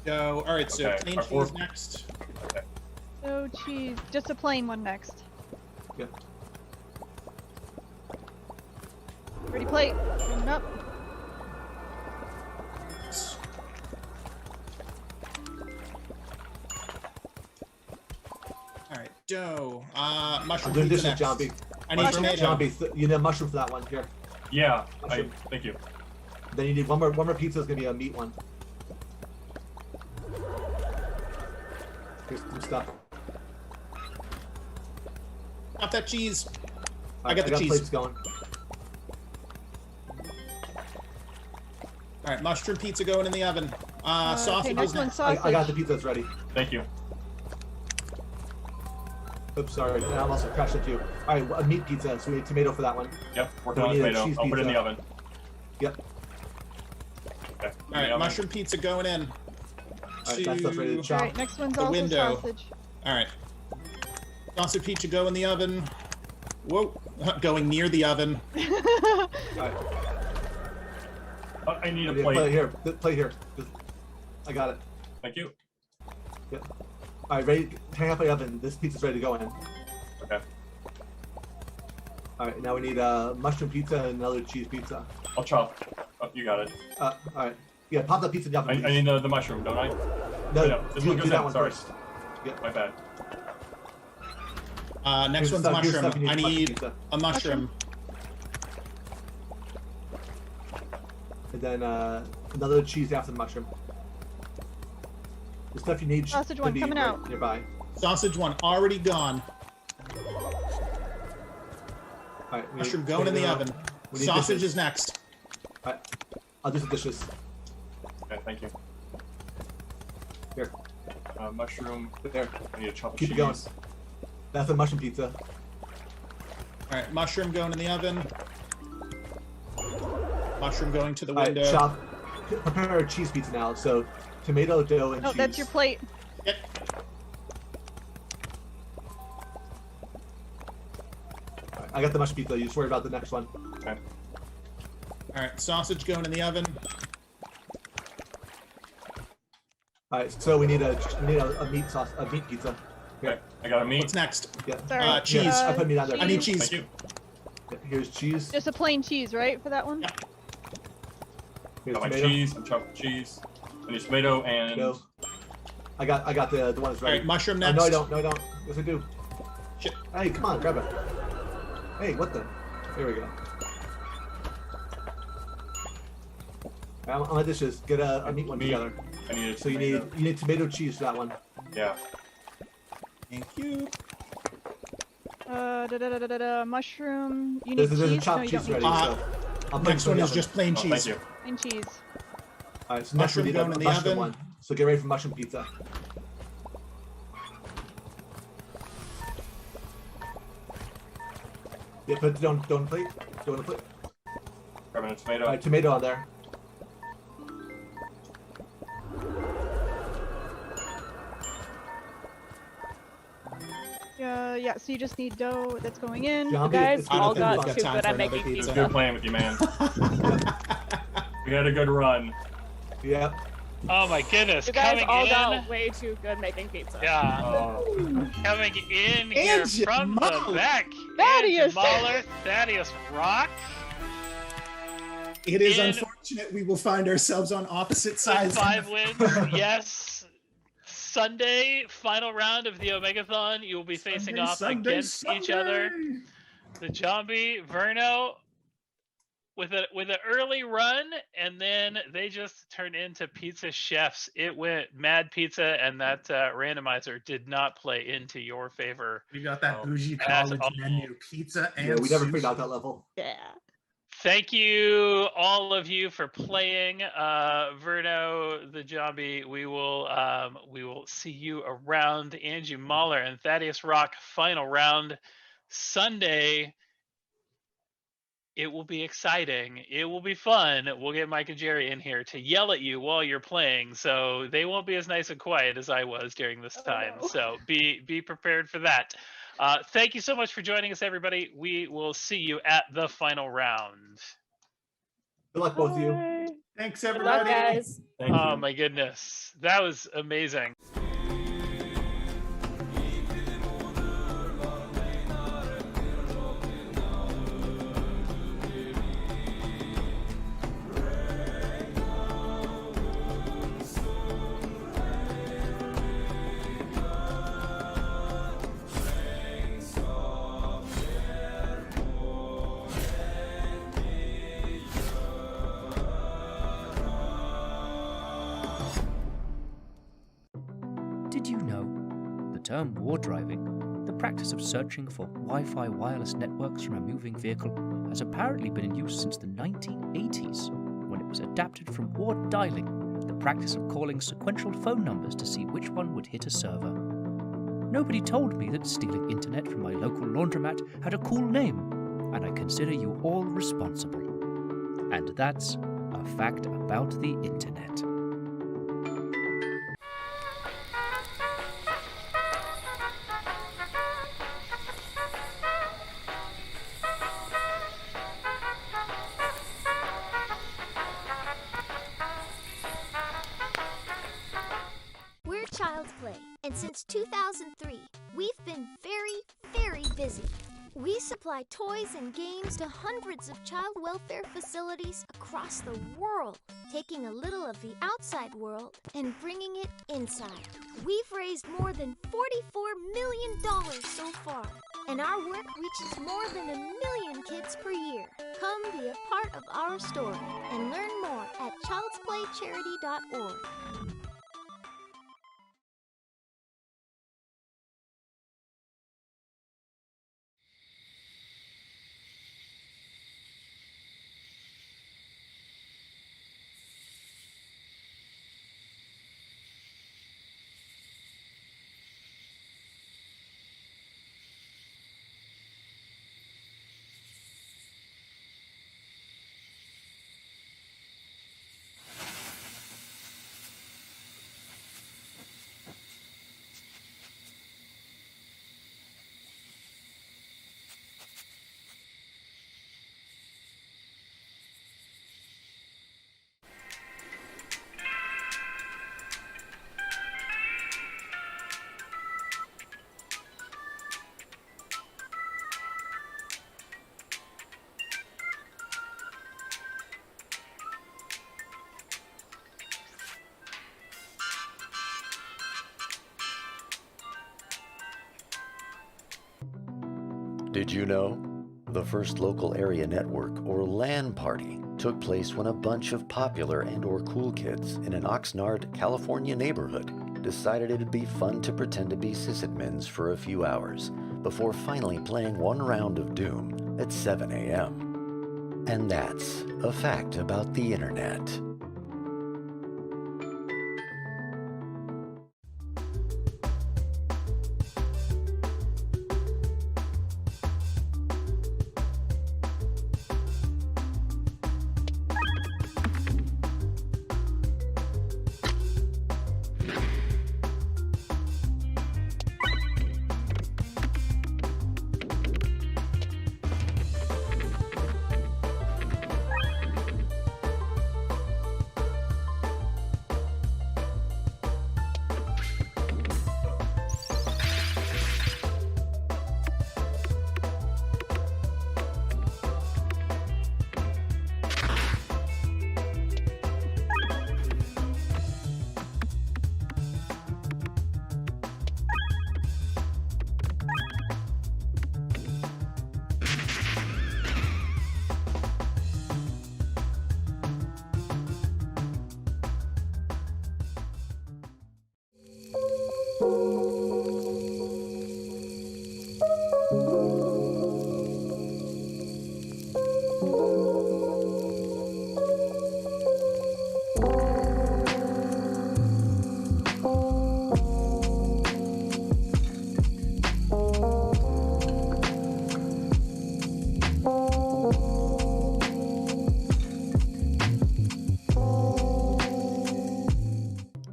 Dough. All right, so Okay, plain our four- cheese next. Okay. Dough, cheese. Just a plain one next. Yep. Ready plate. Coming up. All right, dough. I'm Mushroom doing pizza dishes, next. Jambi. I need Mushroom? tomato. Jambi, you need a mushroom for that one. Here. Yeah. Mushroom. Thank you. Then you need one more pizza. Is gonna be a meat one. Here's some stuff. Chop that cheese. All I got the cheese. plates going. All right, mushroom pizza going in the oven. Sausage next is one, next. sausage. I got the pizza that's ready. Thank you. Oops, sorry. And I'm also crashed into you. All right, a meat pizza. So we need tomato for that one. Yep, working So on we need a tomato. cheese I'll put it in the pizza. oven. Yep. Okay. All right, mushroom pizza going in. All right, that's ready to chop. All right, next one's the also window. sausage. All right. Sausage pizza go in the oven. Whoa, going near the oven. All right. I need a Yeah, plate. Play here. Play here. I got it. Thank you. Yep. All right, ready. Hang up the oven. This pizza's ready to go in. Okay. All right, now we need a mushroom pizza and another cheese pizza. I'll chop. Oh, you got it. All right. Yeah, pop that pizza in the oven. I need the mushroom, don't I? No, this you one do goes that in. one Sorry. first. Yep. My bad. Next Here's one's stuff- here's mushroom. stuff you need I for mushroom need pizza. a mushroom. And then another cheese after the mushroom. The stuff you need Sausage should one be coming right out. nearby. Sausage one already gone. All right, we Mushroom need going in the tomato. oven. We need Sausage dishes. is next. All right, I'll do some dishes. Okay, thank you. Here. Mushroom. There. I need to chop Keep cheese. it going. That's a mushroom pizza. All right, mushroom going in the oven. Mushroom going to the All right, window. chop. Prepare a cheese pizza now. So tomato, dough, and Oh, cheese. that's your plate. Yep. All right, I got the mushroom pizza. You just worry about the next one. Okay. All right, sausage going in the oven. All right, so we need a meat sauce, a meat pizza. Here. Okay, I got a meat. What's next? Yeah. Sorry. Cheese. I put meat on there. I need cheese. Thank you. Here's cheese. Just a plain cheese, right, for that one? Yeah. Here's Got my tomato. cheese. I'm chopping cheese. I need tomato and. Tomato. I got the one that's All ready. right, mushroom Oh, next. no, I don't. No, I don't. Yes, I do. Shit. Hey, come on, grab it. Hey, what the? There we go. On my dishes, get a meat one Meat. together. I need a So you tomato. need tomato cheese for that one. Yeah. Thank you. Mushroom. You need There's cheese? a No, chopped you cheese don't need ready. cheese. So I'll put Next it in one the is oven. just plain Oh, cheese. thank you. Plain cheese. All right, so next we Mushroom need going a in the mushroom oven. one. So get ready for mushroom pizza. Yeah, put it on plate. Don't plate. Grabbing a tomato. All right, tomato on there. Yeah, so you just need dough that's going in. Yeah, You I'll be- guys it's all good. I've got got too time good for at another making It was pizza. good playing with you, man. We had a good run. Yeah. Oh my goodness, You guys coming all in. got way too good making pizza. Yeah. Oh. Coming in here Angie from the Mahler. back. Thaddeus. Angie Mahler, Thaddeus Rock. It is In- unfortunate we will find ourselves on opposite With sides. 5 wins. Yes. Sunday, final round of the Omegathon. You will be facing off against each other. The Zombie, Verno, with an early run, and then they just turned into pizza chefs. It went mad pizza, and that randomizer did not play into your favor. We got that bougie at college all. menu, pizza and Yeah, we never sushi. figured out that level. Yeah. Thank you, all of you, for playing. Verno, the Zombie. We will see you around. Angie Mahler and Thaddeus Rock. Final round Sunday. It will be exciting. It will be fun. We'll get Mike and Jerry in here to yell at you while you're playing, so they won't be as nice and quiet as I was during this time. no. So be prepared for that. Thank you so much for joining us, everybody. We will see you at the final round. Good luck, both of you. Bye. Thanks, Good luck, everybody. guys. Thank Oh you. my goodness, that was amazing. Did you know? The term war driving, the practice of searching for Wi-Fi wireless networks from a moving vehicle, has apparently been in use since the 1980s, when it was adapted from war dialing, the practice of calling sequential phone numbers to see which one would hit a server. nobody told me that stealing internet from my local laundromat had a cool name, and I consider you all responsible. And that's a fact about the internet. We're Child's Play, and since 2003, we've been very, very busy. We supply toys and games to hundreds of child welfare facilities across the world, taking a little of the outside world and bringing it inside. We've raised more than $44 million so far, and our work reaches more than 1 million kids per year. Come be a part of our story and learn more at childsplaycharity.org. Did you know? The first local area network, or LAN party, took place when a bunch of popular and/or cool kids in an Oxnard, California neighborhood decided it'd be fun to pretend to be sysadmins for a few hours before finally playing one round of Doom at 7 a.m. And that's a fact about the internet.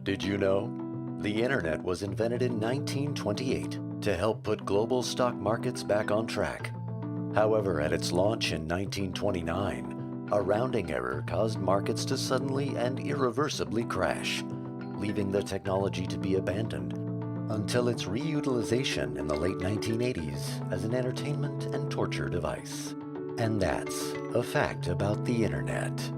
Did you know? The internet was invented in 1928 to help put global stock markets back on track. However, at its launch in 1929, a rounding error caused markets to suddenly and irreversibly crash, leaving the technology to be abandoned until its reutilization in the late 1980s as an entertainment and torture device. And that's a fact about the internet.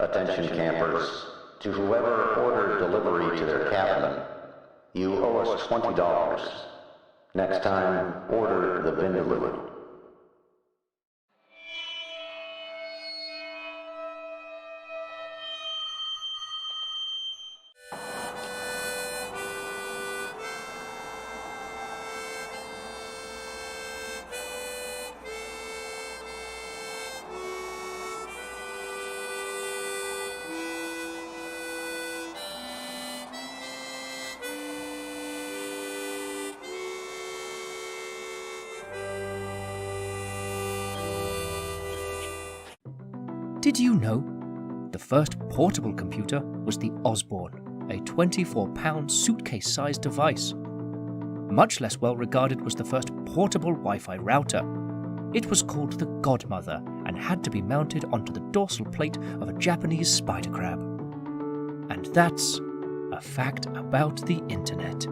Attention campers, to whoever ordered delivery to their cabin, you owe us $20. Next time, order the Vindaloo. Did you know? The first portable computer was the Osborne, a 24-pound suitcase-sized device. Much less well regarded was the first portable Wi-Fi router. It was called the Godmother and had to be mounted onto the dorsal plate of a Japanese spider crab. And that's a fact about the internet.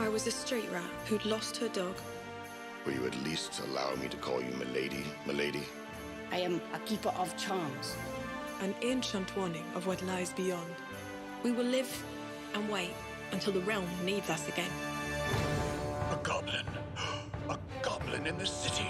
I was a street rat who'd lost her dog. Will you at least allow me to call you milady, milady? I am a keeper of charms. An ancient warning of what lies beyond. We will live and wait until the realm needs us again. A goblin. A goblin in the city.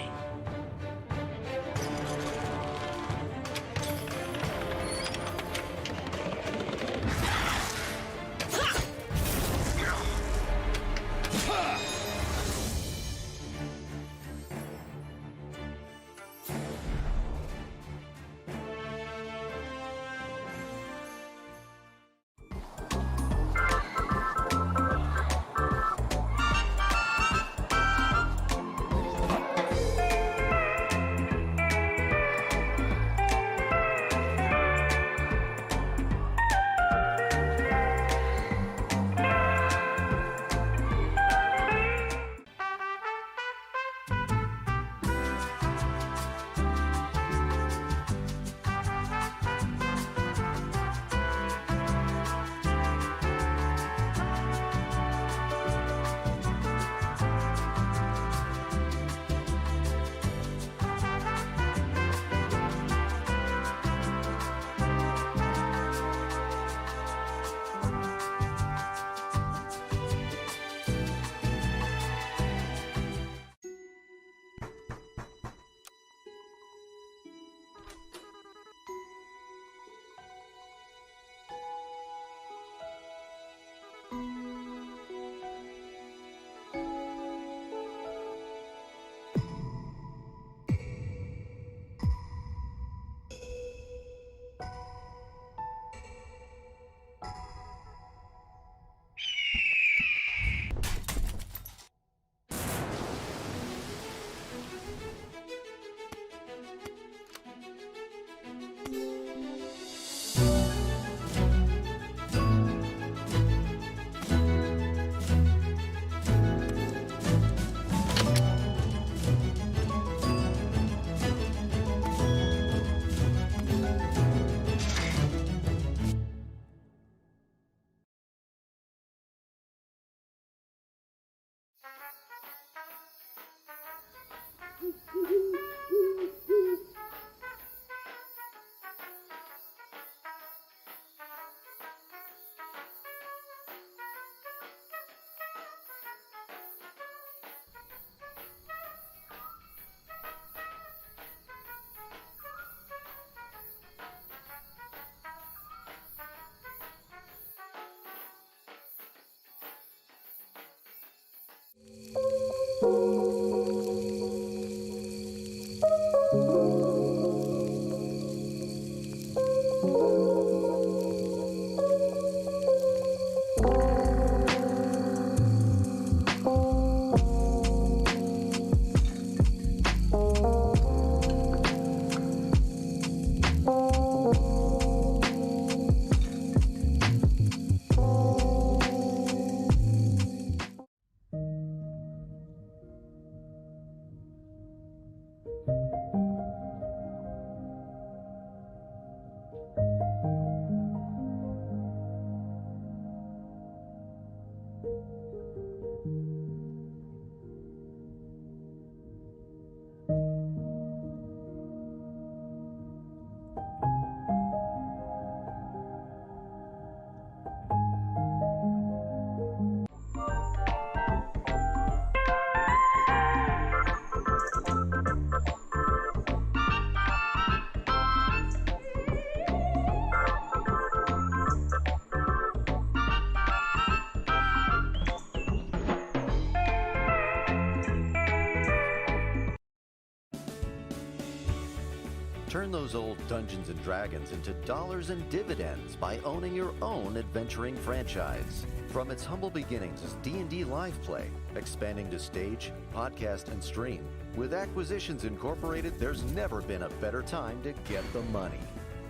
Turn those old Dungeons and Dragons into dollars and dividends by owning your own adventuring franchise. From its humble beginnings as D&D Live Play, expanding to stage, podcast, and stream, with Acquisitions Incorporated, there's never been a better time to get the money.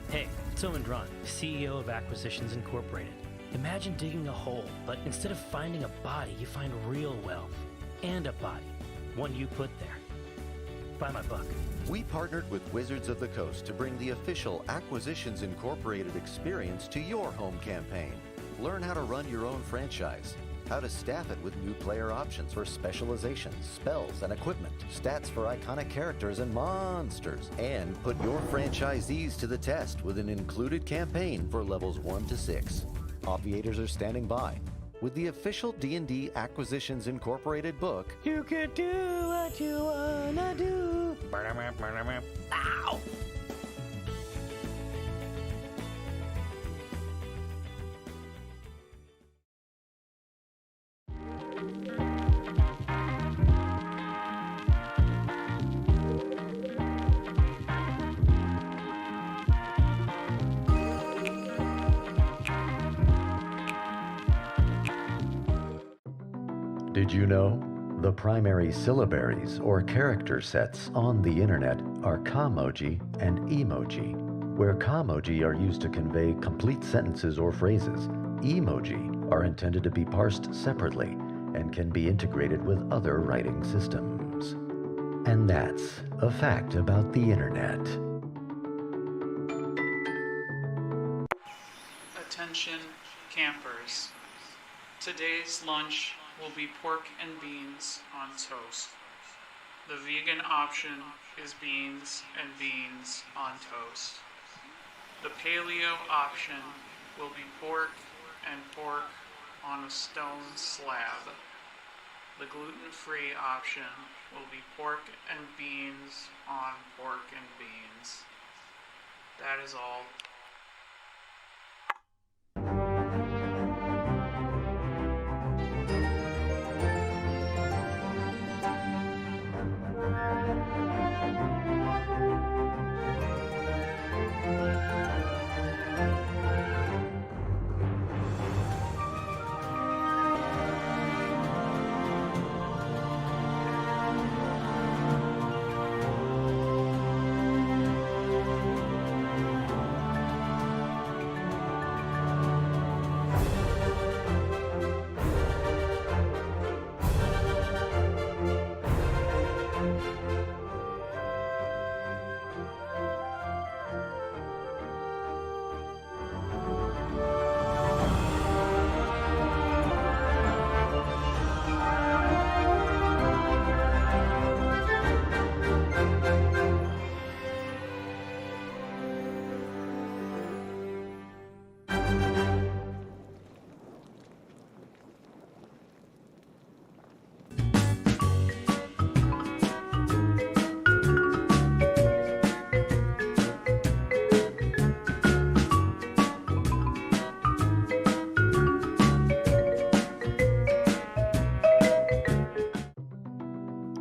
Hey, it's Owen Dron, CEO of Acquisitions Incorporated. Imagine digging a hole, but instead of finding a body, you find real wealth. And a body, one you put there. Buy my book. We partnered with Wizards of the Coast to bring the official Acquisitions Incorporated experience to your home campaign. Learn how to run your own franchise, how to staff it with new player options for specializations, spells, and equipment, stats for iconic characters and monsters, and put your franchisees to the test with an included campaign for levels 1 to 6. Aviators are standing by. With the official D&D Acquisitions Incorporated book, you can do what you wanna do. Ow! Did you know? The primary syllabaries or character sets on the internet are kamoji and emoji. Where kamoji are used to convey complete sentences or phrases, emoji are intended to be parsed separately and can be integrated with other writing systems. And that's a fact about the internet. Attention, campers. Today's lunch will be pork and beans on toast. The vegan option is beans and beans on toast. The paleo option will be pork and pork on a stone slab. The gluten-free option will be pork and beans on pork and beans. That is all.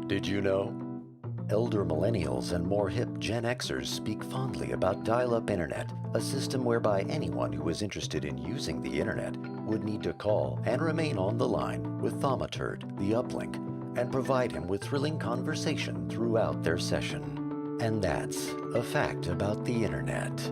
Did you know? Elder millennials and more hip Gen Xers speak fondly about dial-up internet, a system whereby anyone who is interested in using the internet would need to call and remain on the line with Thaumaturd, the uplink, and provide him with thrilling conversation throughout their session. And that's a fact about the internet.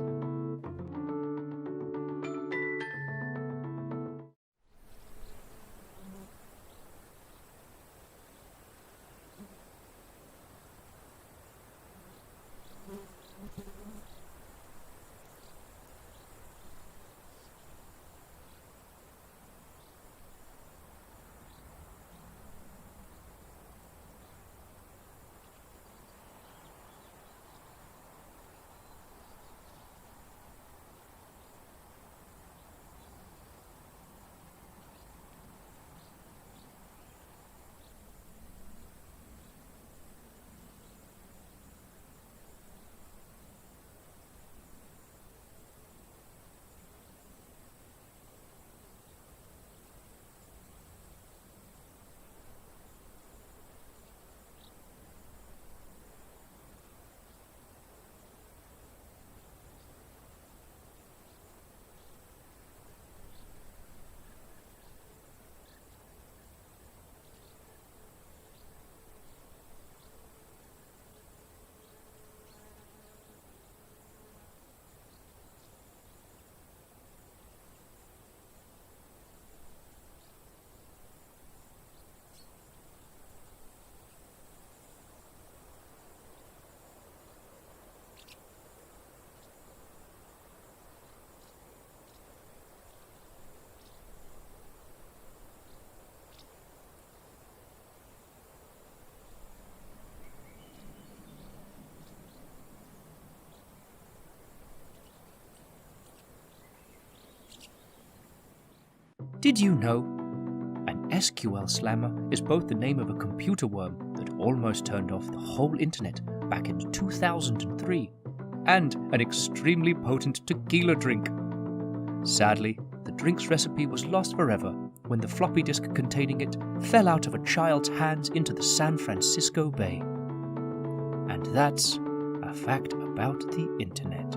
Did you know? An SQL slammer is both the name of a computer worm that almost turned off the whole internet back in 2003, and an extremely potent tequila drink. Sadly, the drink's recipe was lost forever when the floppy disk containing it fell out of a child's hands into the San Francisco Bay. And that's a fact about the internet.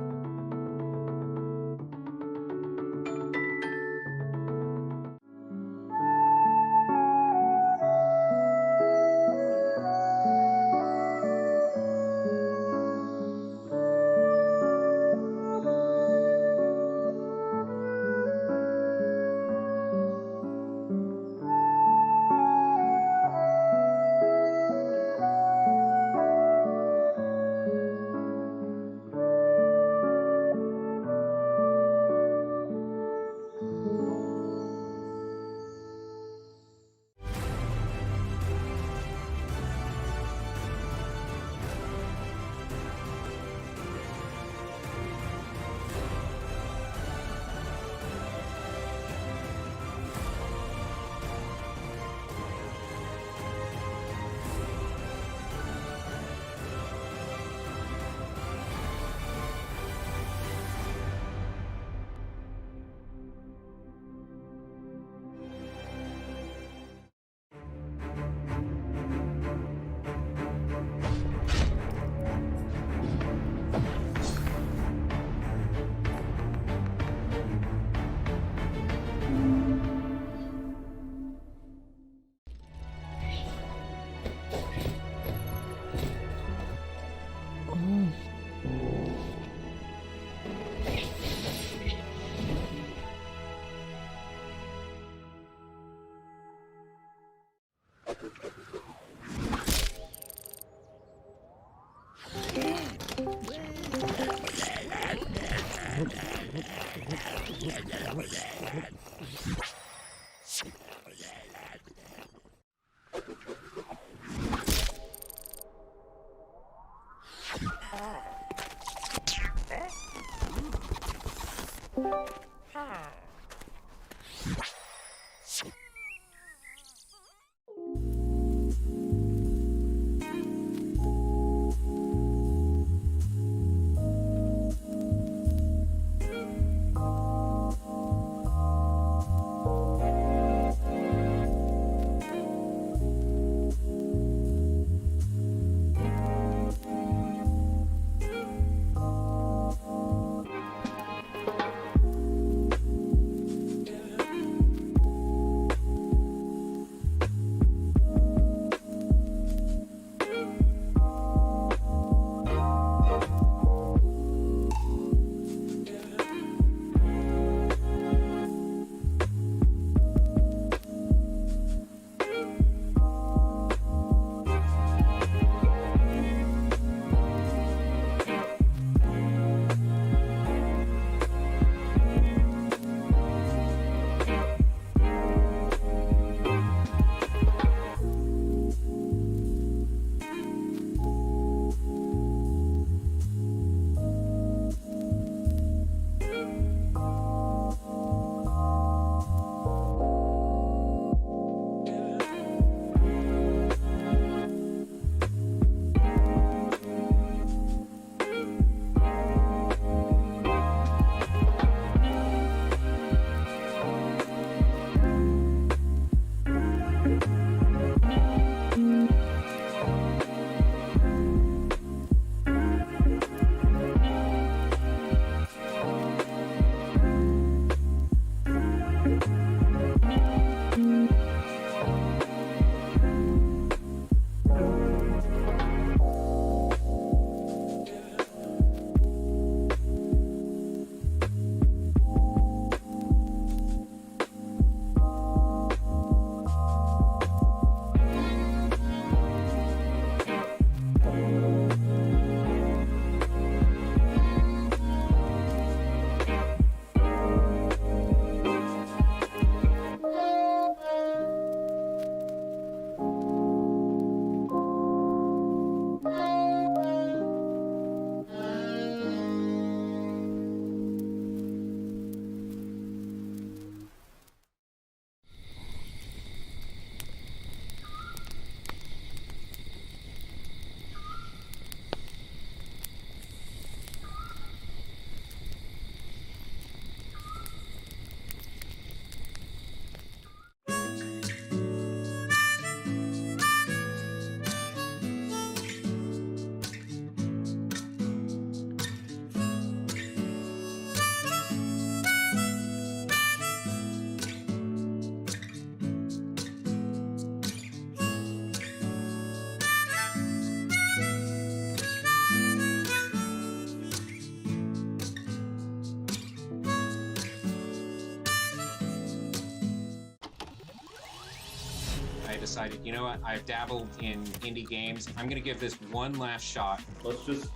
decided, you know what, I've dabbled in indie games. I'm going to give this one last shot. Let's just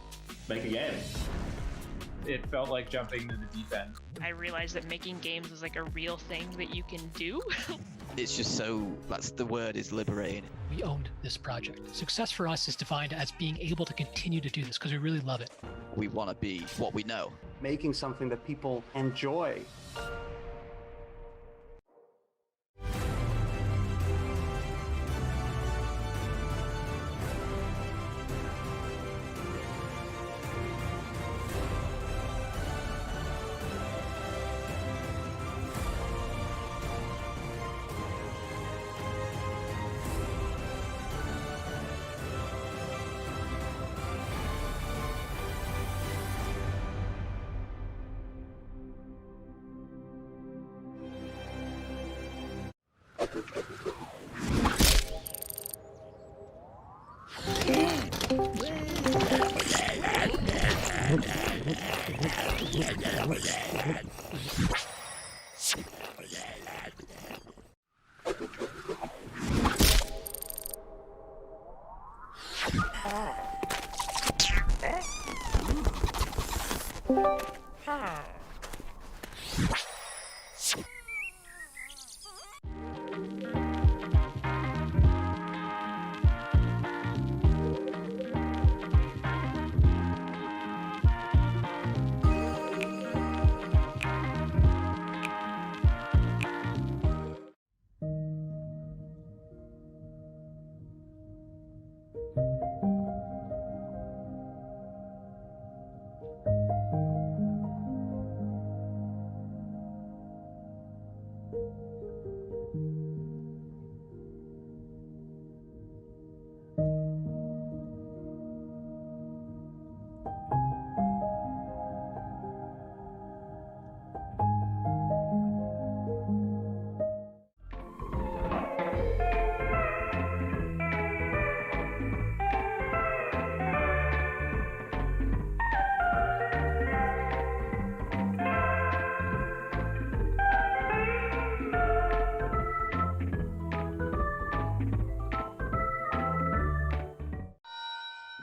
make a game. It felt like jumping into the deep end. I realized that making games was like a real thing that you can do. It's just so, that's the word, is liberating. We owned this project. Success for us is defined as being able to continue to do this because we really love it. We want to be what we know. Making something that people enjoy.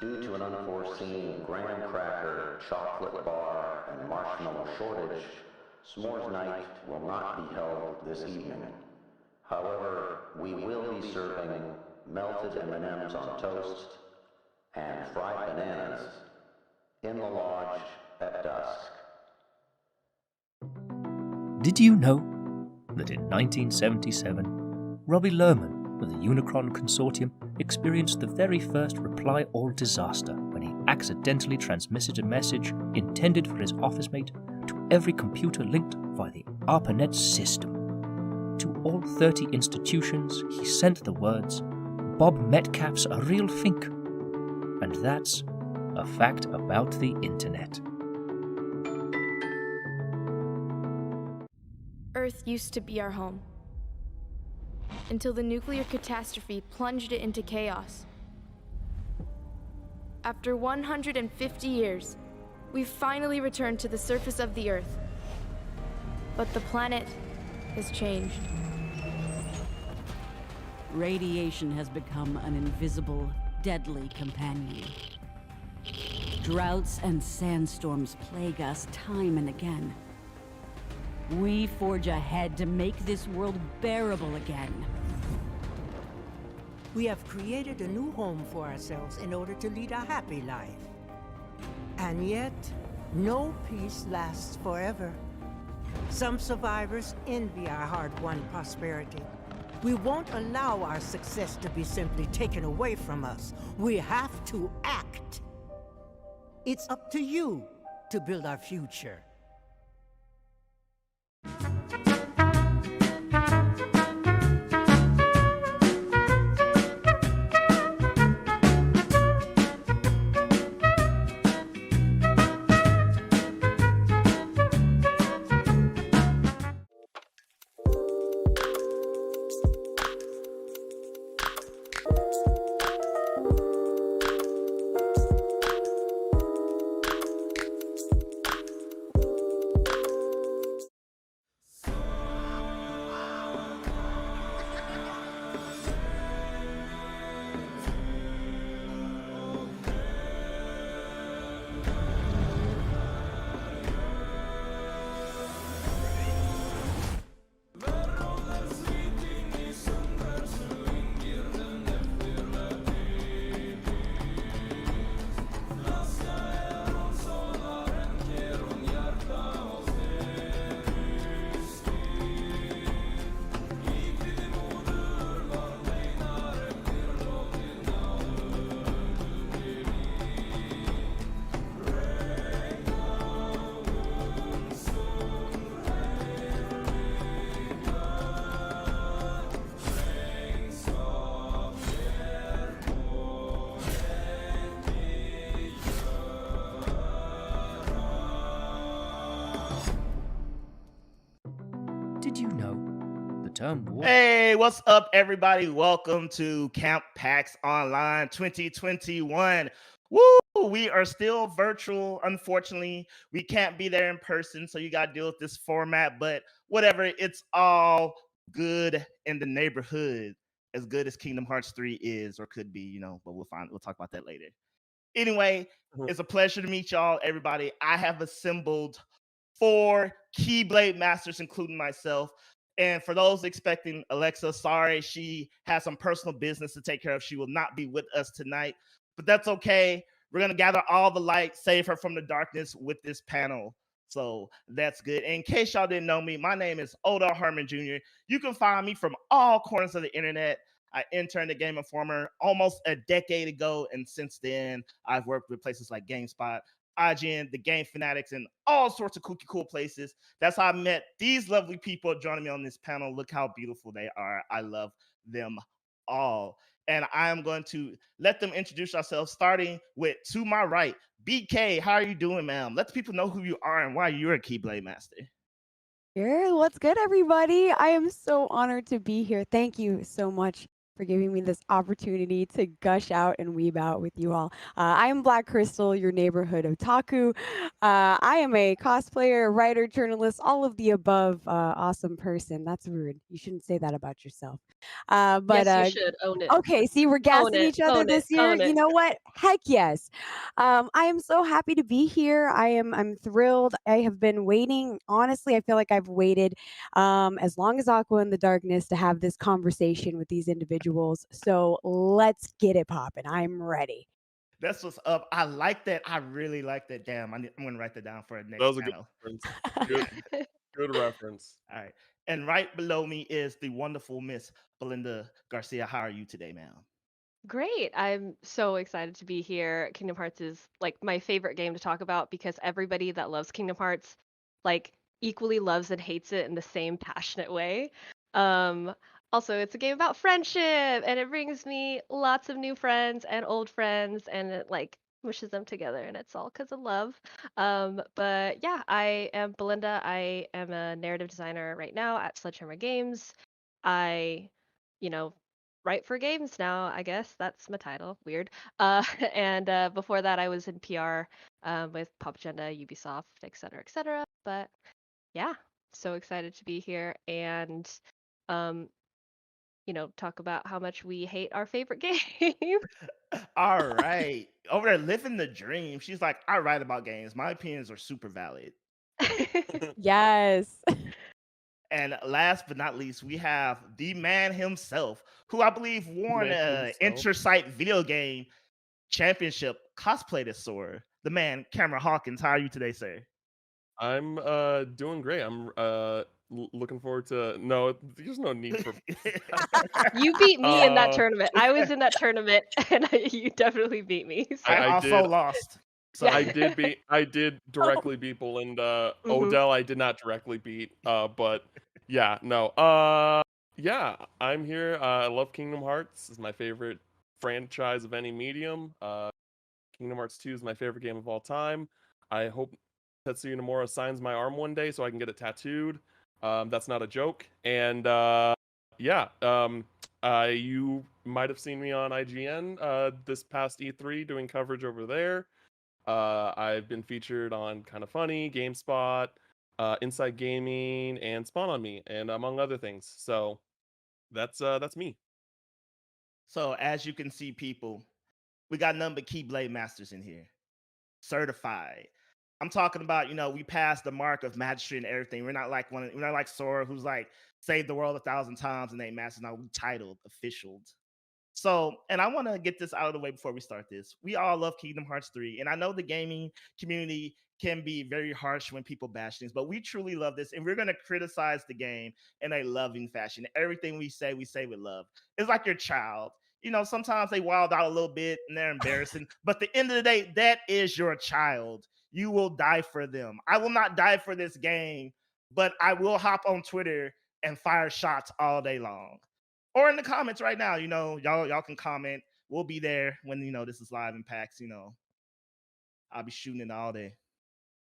Due to an unforeseen graham cracker, chocolate bar, and marshmallow shortage, S'mores Night will not be held this evening. However, we will be serving melted M&Ms on toast and fried bananas in the lodge at dusk. Did you know that in 1977, Robbie Lerman of the Unicron Consortium experienced the very first reply all disaster when he accidentally transmitted a message intended for his office mate to every computer linked via the ARPANET system. To all 30 institutions, he sent the words, "Bob Metcalf's a real fink." And that's a fact about the internet. Earth used to be our home, until the nuclear catastrophe plunged it into chaos. After 150 years, we've finally returned to the surface of the Earth. But the planet has changed. Radiation has become an invisible, deadly companion. Droughts and sandstorms plague us time and again. We forge ahead to make this world bearable again. We have created a new home for ourselves in order to lead a happy life. And yet, no peace lasts forever. Some survivors envy our hard-won prosperity. We won't allow our success to be simply taken away from us. We have to act. It's up to you to build our future. term war. Hey, what's up, everybody? Welcome to Camp PAX Online 2021. Woo! We are still virtual. Unfortunately, we can't be there in person, so you got to deal with this format. But whatever, it's all good in the neighborhood. As good as Kingdom Hearts 3 is or could be, but we'll talk about that later. Anyway, it's a pleasure to meet y'all, everybody. I have assembled 4 Keyblade Masters, including myself. And for those expecting Alexa, sorry, she has some personal business to take care of. She will not be with us tonight, but that's okay. We're going to gather all the light, save her from the darkness with this panel. So that's good. And in case y'all didn't know me, my name is Odell Herman Jr. You can find me from all corners of the internet. I interned at Game Informer almost a decade ago, and since then, I've worked with places like GameSpot, IGN, the Game Fanatics, and all sorts of cool places. That's how I met these lovely people joining me on this panel. Look how beautiful they are. I love them all. And I am going to let them introduce ourselves, starting with to my right, BK. How are you doing, ma'am? Let the people know who you are and why you're a Keyblade Master. Sure. What's good, everybody? I am so honored to be here. Thank you so much for giving me this opportunity to gush out and weeb out with you all. I am Black Crystal, your neighborhood otaku. I am a cosplayer, writer, journalist, all of the above. Awesome person. That's rude. You shouldn't say that about yourself. Yes, you should. Own it. Okay, see, we're Own gassing it. each other Own it. this year. Own You it. know what? Heck yes. I am so happy to be here. I'm thrilled. I have been waiting. Honestly, I feel like I've waited as long as Aqua in the Darkness to have this conversation with these individuals. So let's get it popping. I'm ready. That's what's up. I like that. I really like that. Damn, I'm going to write that down for a That next was a good panel. reference. Good reference. All right. And right below me is the wonderful Miss Belinda Garcia. How are you today, ma'am? Great. I'm so excited to be here. Kingdom Hearts is like my favorite game to talk about because everybody that loves Kingdom Hearts like equally loves and hates it in the same passionate way. Um Also, it's a game about friendship and it brings me lots of new friends and old friends and it like mushes them together and it's all because of love. But yeah, I am Belinda. I am a narrative designer right now at Sledgehammer Games. I, you know, write for games now, I guess. That's my title. Weird. And before that, I was in PR with Pop Agenda, Ubisoft, et cetera. But yeah, so excited to be here and, um, talk about how much we hate our favorite game. All right. Over there, living the dream. She's like, I write about games. My opinions are super valid. Yes. And last but not least, we have the man himself, who I believe won Man an himself. Intersight video game championship cosplay this soar. The man, Cameron Hawkins. How are you today, sir? I'm doing great. I'm looking forward to there's no need for You beat me in that uh tournament. I was in that tournament and you definitely beat me. So. I also did lost. So. Yeah. I did directly beat Belinda. Mhm. Odell I did not directly beat. But yeah, no. Yeah, I'm here. I love Kingdom Hearts. It's my favorite franchise of any medium. Kingdom Hearts 2 is my favorite game of all time. I hope Tetsuya Nomura signs my arm one day so I can get it tattooed. That's not a joke. And yeah, you might have seen me on IGN this past E3 doing coverage over there. I've been featured on Kinda Funny, GameSpot, Inside Gaming, and Spawn on Me, and among other things. So that's me. So as you can see, people, we got none but Keyblade Masters in here. Certified. I'm talking about, we passed the mark of mastery and everything. We're not like Sora, who's like saved the world 1,000 times and ain't mastered. Now we titled, officialed. So, and I want to get this out of the way before we start this. We all love Kingdom Hearts 3, and I know the gaming community can be very harsh when people bash things, but we truly love this, and we're going to criticize the game in a loving fashion. Everything we say with love. It's like your child. Sometimes they wild out a little bit and they're embarrassing, but at the end of the day, that is your child. You will die for them. I will not die for this game, but I will hop on Twitter and fire shots all day long. Or in the comments right now, y'all can comment. We'll be there when this is live in PAX. I'll be shooting it all day,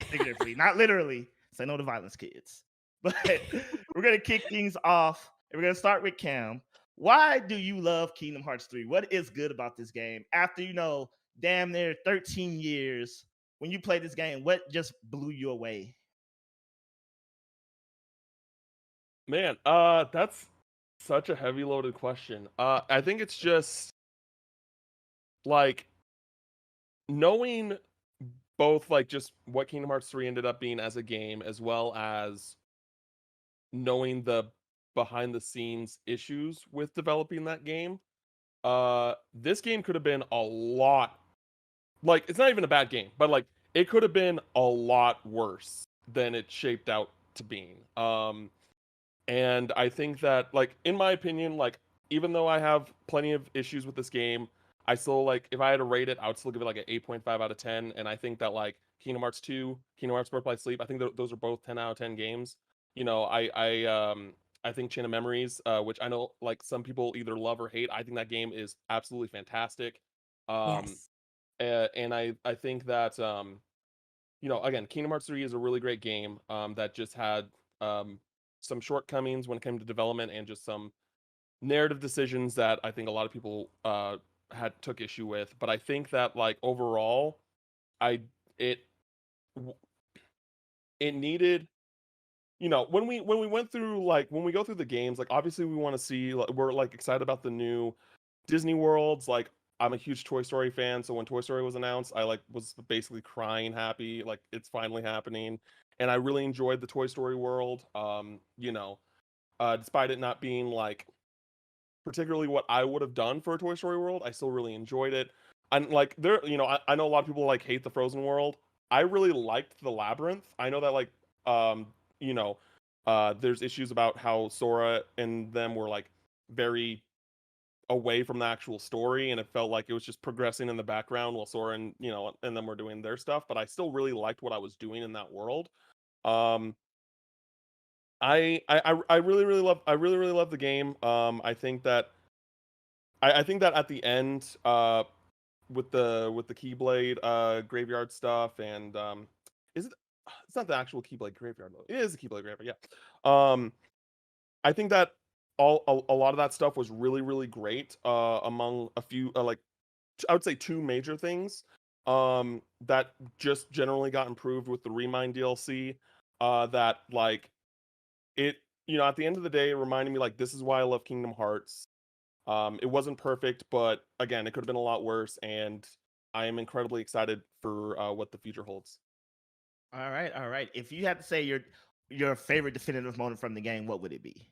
figuratively, not literally. Say no to violence, kids. But we're gonna kick things off And we're gonna start with Cam. Why do you love Kingdom Hearts 3? What is good about this game? After damn near 13 years, when you play this game, what just blew you away? Man, that's such a heavy loaded question. I think it's just like knowing both like just what Kingdom Hearts 3 ended up being as a game, as well as knowing the behind the scenes issues with developing that game. This game could have been a lot, like, it's not even a bad game, but like it could have been a lot worse than it shaped out to being. And I think that, like, in my opinion, like, even though I have plenty of issues with this game, I still, like, if I had to rate it, I would still give it like an 8.5 out of 10. And I think that, like, Kingdom Hearts 2, Kingdom Hearts Birth by Sleep, I think those are both 10 out of 10 games. You know, I think Chain of Memories, which I know like some people either love or hate, I think that game is absolutely fantastic. Um, Yes. and I think that again, Kingdom Hearts 3 is a really great game that just had um, some shortcomings when it came to development and just some narrative decisions that I think a lot of people took issue with. But I think that, like, overall, I it w- it needed, when we went through, like, when we go through the games, like, obviously we want to see, like, we're like excited about the new Disney worlds. Like, I'm a huge Toy Story fan, so when Toy Story was announced, I like was basically crying happy, like it's finally happening. And I really enjoyed the Toy Story world. Despite it not being like particularly what I would have done for a Toy Story world, I still really enjoyed it. And like I know a lot of people like hate the Frozen world. I really liked the Labyrinth. I know that, like, um, you know, there's issues about how Sora and them were like very away from the actual story, and it felt like it was just progressing in the background while Sora and them were doing their stuff. But I still really liked what I was doing in that world. Um, I really really love the game. I think that at the end, with the Keyblade graveyard stuff, and is it? It's not the actual Keyblade graveyard though. It is the Keyblade graveyard. Yeah. I think that a lot of that stuff was really really great. Among a few like I would say two major things that just generally got improved with the Remind DLC. That, like, it at the end of the day, it reminded me, like, this is why I love Kingdom Hearts. It wasn't perfect, but again, it could have been a lot worse, and I am incredibly excited for what the future holds. All right, all right. If you had to say your favorite definitive moment from the game, what would it be?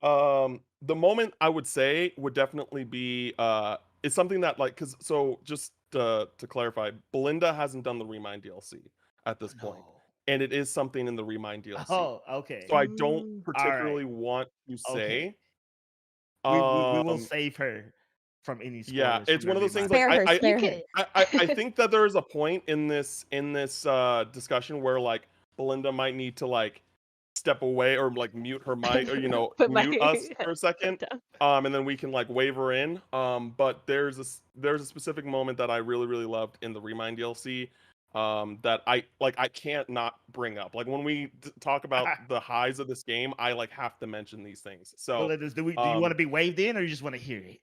The moment I would say would definitely be it's something that, like, because so just to clarify, Belinda hasn't done the Remind DLC at Oh, this point, no. and it is something in the Remind DLC. Oh, okay. So I don't All right. particularly want to Okay. say. We will Um, save her from any yeah, spoilers from it's the one of those things, Remind. like, Spare her, You spare her. could. I think that there is a point in this discussion where, like, Belinda might need to, like, step away or like mute her mic, or Put my mute us for a foot second, down. and then we can, like, wave her in. But there's a specific moment that I really really loved in the Remind DLC, that I can't not bring up. Like, when we talk about the highs of this game, I like have to mention these things. So Belinda, do you want um to be waved in, or you just want to hear it?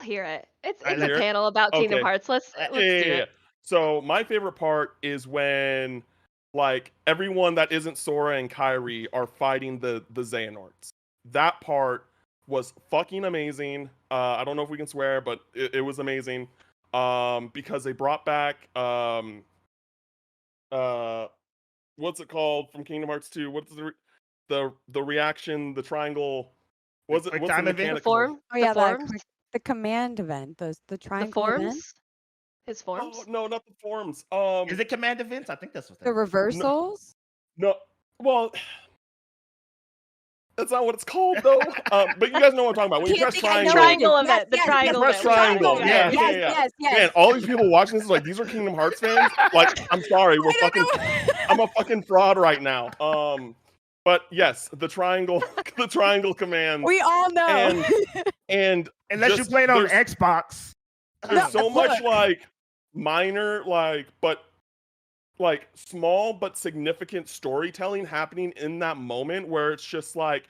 Hear it. It's All right, it's a hear it. panel about Kingdom Okay. Hearts. Let's Yeah, let's do yeah. it. So my favorite part is when, like, everyone that isn't Sora and Kairi are fighting the Xehanorts. That part was fucking amazing. I don't know if we can swear, but it was amazing. Because they brought back uh what's it called from Kingdom Hearts 2? What's the reaction, the triangle? The What's the QuickTime event. The mechanic called? form. Oh The yeah, forms. the command event, the The triangle event, forms. His Oh forms. no, not the forms. Is it command events? I think that's what the that is. No, reversals. no. Well, that's not what it's called though. But you guys know what I'm talking about. When you Can't press think I The know what it is. triangle, triangle Yes, event. The yes, you yes, triangle press event. We got it. triangle. We got Yeah, it. yeah, yes, yeah, yeah. yes, yes. Man, all these people watching this is like, these are Kingdom Hearts fans. Like, I'm sorry, we're I don't fucking. know. I'm a fucking fraud right now. But yes, the triangle, the triangle commands, We all know. and and Unless you just play it on Xbox. No, there's so much, look. like, minor, like, but like small but significant storytelling happening in that moment where it's just like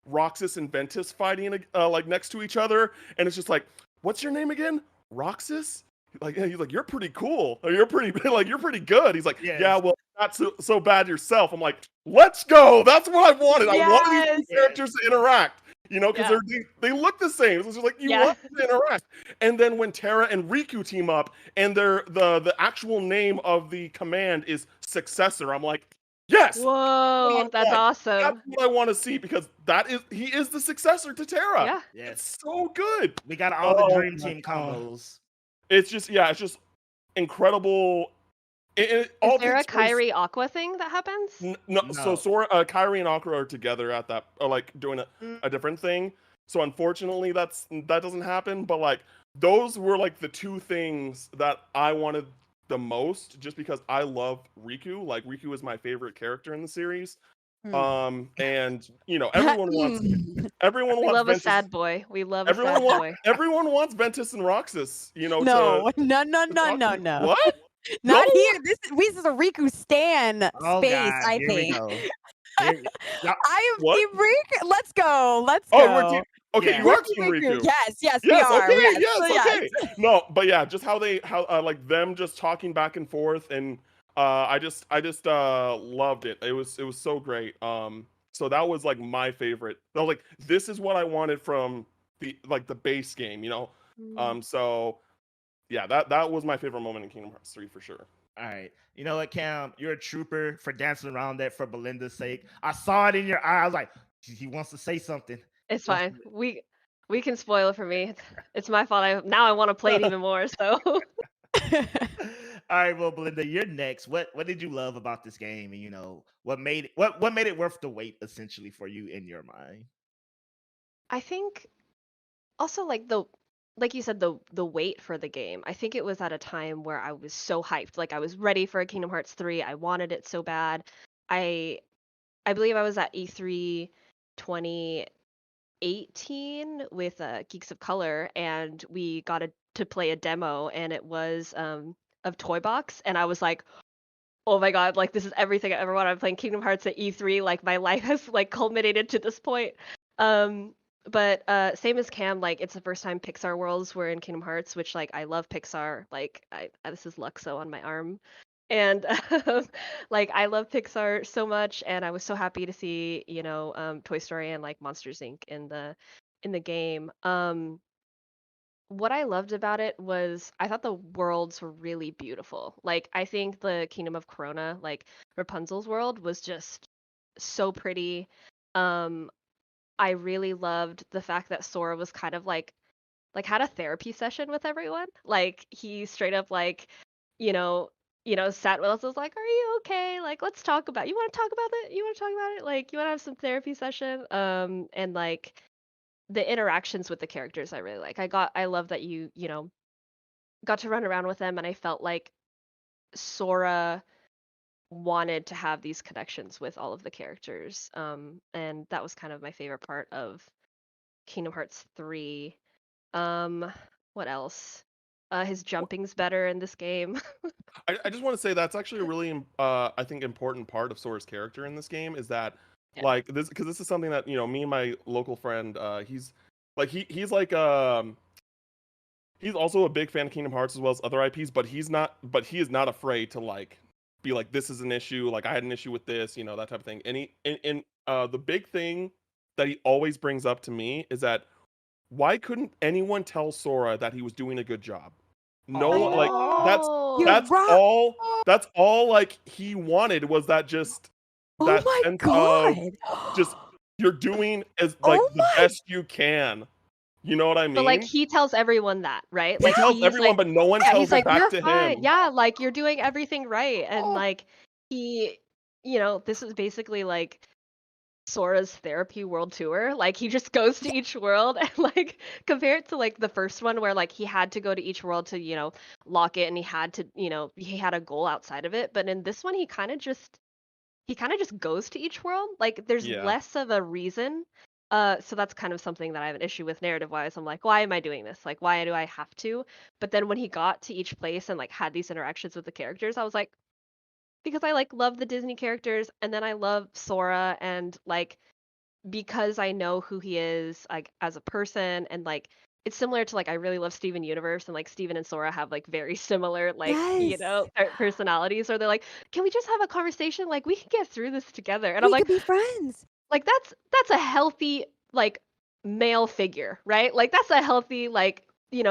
Roxas and Ventus fighting like next to each other, and it's just like, what's your name again? Roxas? Like he's like, you're pretty cool. Or you're pretty like you're pretty good. He's like, yeah, Yes. well, not so bad yourself. I'm like, let's go. That's what I wanted. I wanted these two Yes. characters to interact. Because Yeah. they look the same. It's just like you Yeah. want them to interact. And then when Terra and Riku team up, and the actual name of the command is Successor, I'm like, yes, that's what Whoa, I that's want. That's awesome. what I want to see because he is the successor to Terra. Yeah. Yes. It's so good. We got all the Oh Dream my Team God. combos. It's just incredible. It Is all there a takes place. Kyrie Aqua thing that happens? No, No. so Sora, Kyrie and Aqua are together at that, like doing a different thing. So unfortunately, that doesn't happen. But like those were like the two things that I wanted the most, just because I love Riku. Like Riku is my favorite character in the series. And everyone wants We love Ventus. a sad boy. We love a Everyone sad wants boy. everyone wants Ventus and Roxas. No, to no, no, to no, talk no, to. no. What? Not No? here. This is a Riku Stan Oh space, God, I here we think. go. Here, y'all- I am What? Team Riku. Let's go. Let's Oh, go. okay. Yeah. You We're are Team Team Riku. Riku. Yes, we Yes. are. Okay. Yes, Yes. yes. Okay. No, but yeah, just how like them just talking back and forth, and I just loved it. It was so great. So that was like my favorite. I was like, this is what I wanted from the base game. So yeah, that was my favorite moment in Kingdom Hearts 3 for sure. All right. You know what, Cam? You're a trooper for dancing around that for Belinda's sake. I saw it in your eye. I was like, he wants to say something. It's fine. We can spoil it for me. It's my fault. Now I want to play it even more. So All right, well, Belinda, you're next. What did you love about this game, and what made it worth the wait, essentially, for you in your mind? I think also like you said, the wait for the game. I think it was at a time where I was so hyped. Like I was ready for a Kingdom Hearts 3. I wanted it so bad. I believe I was at E3 2018 with Geeks of Color, and we got to play a demo, and it was of Toy Box, and I was like, oh my god, like this is everything I ever wanted. I'm playing Kingdom Hearts at E3. Like my life has like culminated to this point. But same as Cam, like it's the first time Pixar worlds were in Kingdom Hearts, which like I love Pixar. Like this is Luxo on my arm. And like I love Pixar so much, and I was so happy to see, Toy Story and like Monsters Inc. in the game. What I loved about it was I thought the worlds were really beautiful. Like I think the Kingdom of Corona, like Rapunzel's world, was just so pretty. Um, I really loved the fact that Sora was kind of like had a therapy session with everyone. Like he straight up like, you know, sat with us, was like, "Are you okay? Like let's talk about. You want to talk about it? You want to talk about it? Like you want to have some therapy session?" And like the interactions with the characters I really like. I love that you got to run around with them, and I felt like Sora wanted to have these connections with all of the characters. And that was kind of my favorite part of Kingdom Hearts 3. What else? His jumping's better in this game. I just want to say that's actually a really I think important part of Sora's character in this game is that Yeah. like because this is something that me and my local friend he's like he's like he's also a big fan of Kingdom Hearts as well as other IPs, but he is not afraid to like be like, this is an issue, like I had an issue with this, that type of thing. And the big thing that he always brings up to me is that why couldn't anyone tell Sora that he was doing a good job? No one like Oh. that's all like he wanted was that just that Oh my sense god. of just you're doing as like the best you can. You know what I mean? But like he tells everyone that, right? He Like tells he's everyone, like, but no one yeah, tells he's it like, back you're to fine. him. Yeah, like you're doing everything right. And like he, this is basically like Sora's therapy world tour. Like he just goes to each world and like compared to like the first one where like he had to go to each world to, lock it, and he had to, he had a goal outside of it. But in this one he kind of just goes to each world. Like there's Yeah. less of a reason. So that's kind of something that I have an issue with narrative wise. I'm like, why am I doing this? Like, why do I have to? But then when he got to each place and like had these interactions with the characters, I was like, because I like love the Disney characters, and then I love Sora, and like because I know who he is like as a person, and like it's similar to like I really love Steven Universe, and like Steven and Sora have like very similar like Yes. personalities, or they're like, can we just have a conversation, like we can get through this together, and I'm We like, could be friends. like that's a healthy like male figure, right? Like that's a healthy like,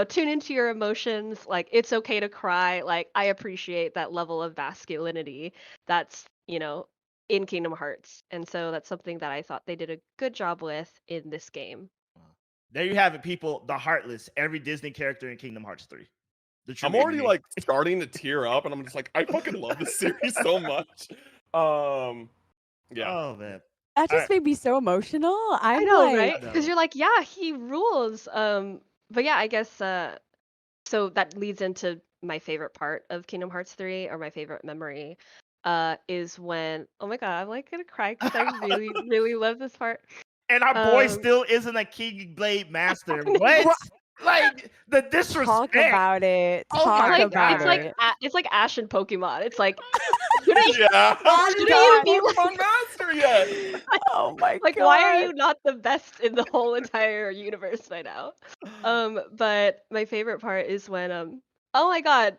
tune into your emotions, like it's okay to cry. Like I appreciate that level of masculinity that's, in Kingdom Hearts. And so that's something that I thought they did a good job with in this game. There you have it, people. The Heartless, every Disney character in Kingdom Hearts 3. The true I'm already enemy. like starting to tear up, and I'm just like, I fucking love this series so much. Yeah. Oh man. That All just right. made me so emotional. I I'm know, like, right? Because you're like, yeah, he rules. But yeah, I guess so that leads into my favorite part of Kingdom Hearts 3, or my favorite memory, is when, oh my god, I'm like gonna cry because I really, really love this part. And our boy still isn't a Keyblade master. What? Like the disrespect. talk about it. Oh Talk my about God. it. It's like Ash in Pokemon. It's like, Yeah. Oh shouldn't God. you be Pokemon master yet? Oh my like, God. why are you not the best in the whole entire universe by now? But my favorite part is when oh my god,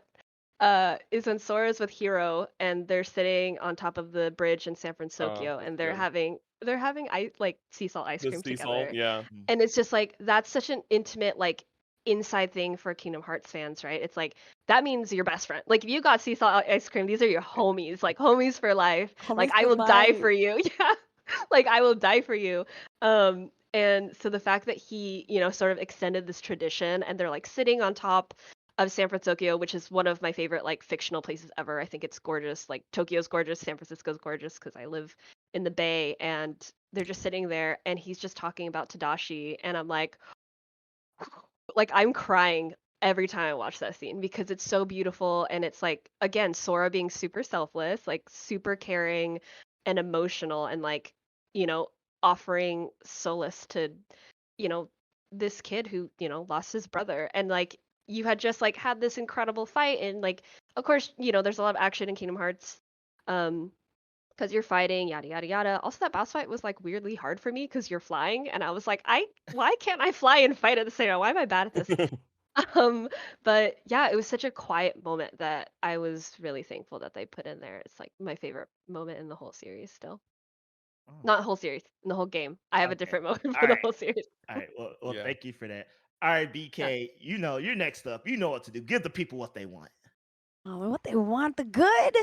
is when Sora's with Hiro and they're sitting on top of the bridge in San Francisco, and they're good. having like sea salt ice The cream sea together. salt, yeah. And it's just like that's such an intimate like inside thing for Kingdom Hearts fans, right? It's like that means your best friend. Like if you got sea salt ice cream, these are your homies, like homies for life. Like Homies I for will die life. for you. Yeah. Like I will die for you. And so the fact that he, sort of extended this tradition, and they're like sitting on top of San Francisco, which is one of my favorite like fictional places ever. I think it's gorgeous. Like Tokyo's gorgeous, San Francisco's gorgeous because I live in the Bay, and they're just sitting there and he's just talking about Tadashi, and I'm like I'm crying every time I watch that scene because it's so beautiful, and it's like again Sora being super selfless, like super caring and emotional, and like, offering solace to, you know, this kid who, lost his brother, and like you had just like had this incredible fight, and like of course, there's a lot of action in Kingdom Hearts. Because you're fighting, yada yada yada. Also, that boss fight was like weirdly hard for me because you're flying, and I was like, why can't I fly and fight at the same time? Why am I bad at this? Um, but yeah, it was such a quiet moment that I was really thankful that they put in there. It's like my favorite moment in the whole series still. Not whole series, in the whole game. I have a Okay. different moment for All the right. whole series. All right. Well, Yeah. thank you for that. All right, BK, you're next up. You know what to do. Give the people what they want. Oh, what they want, the good.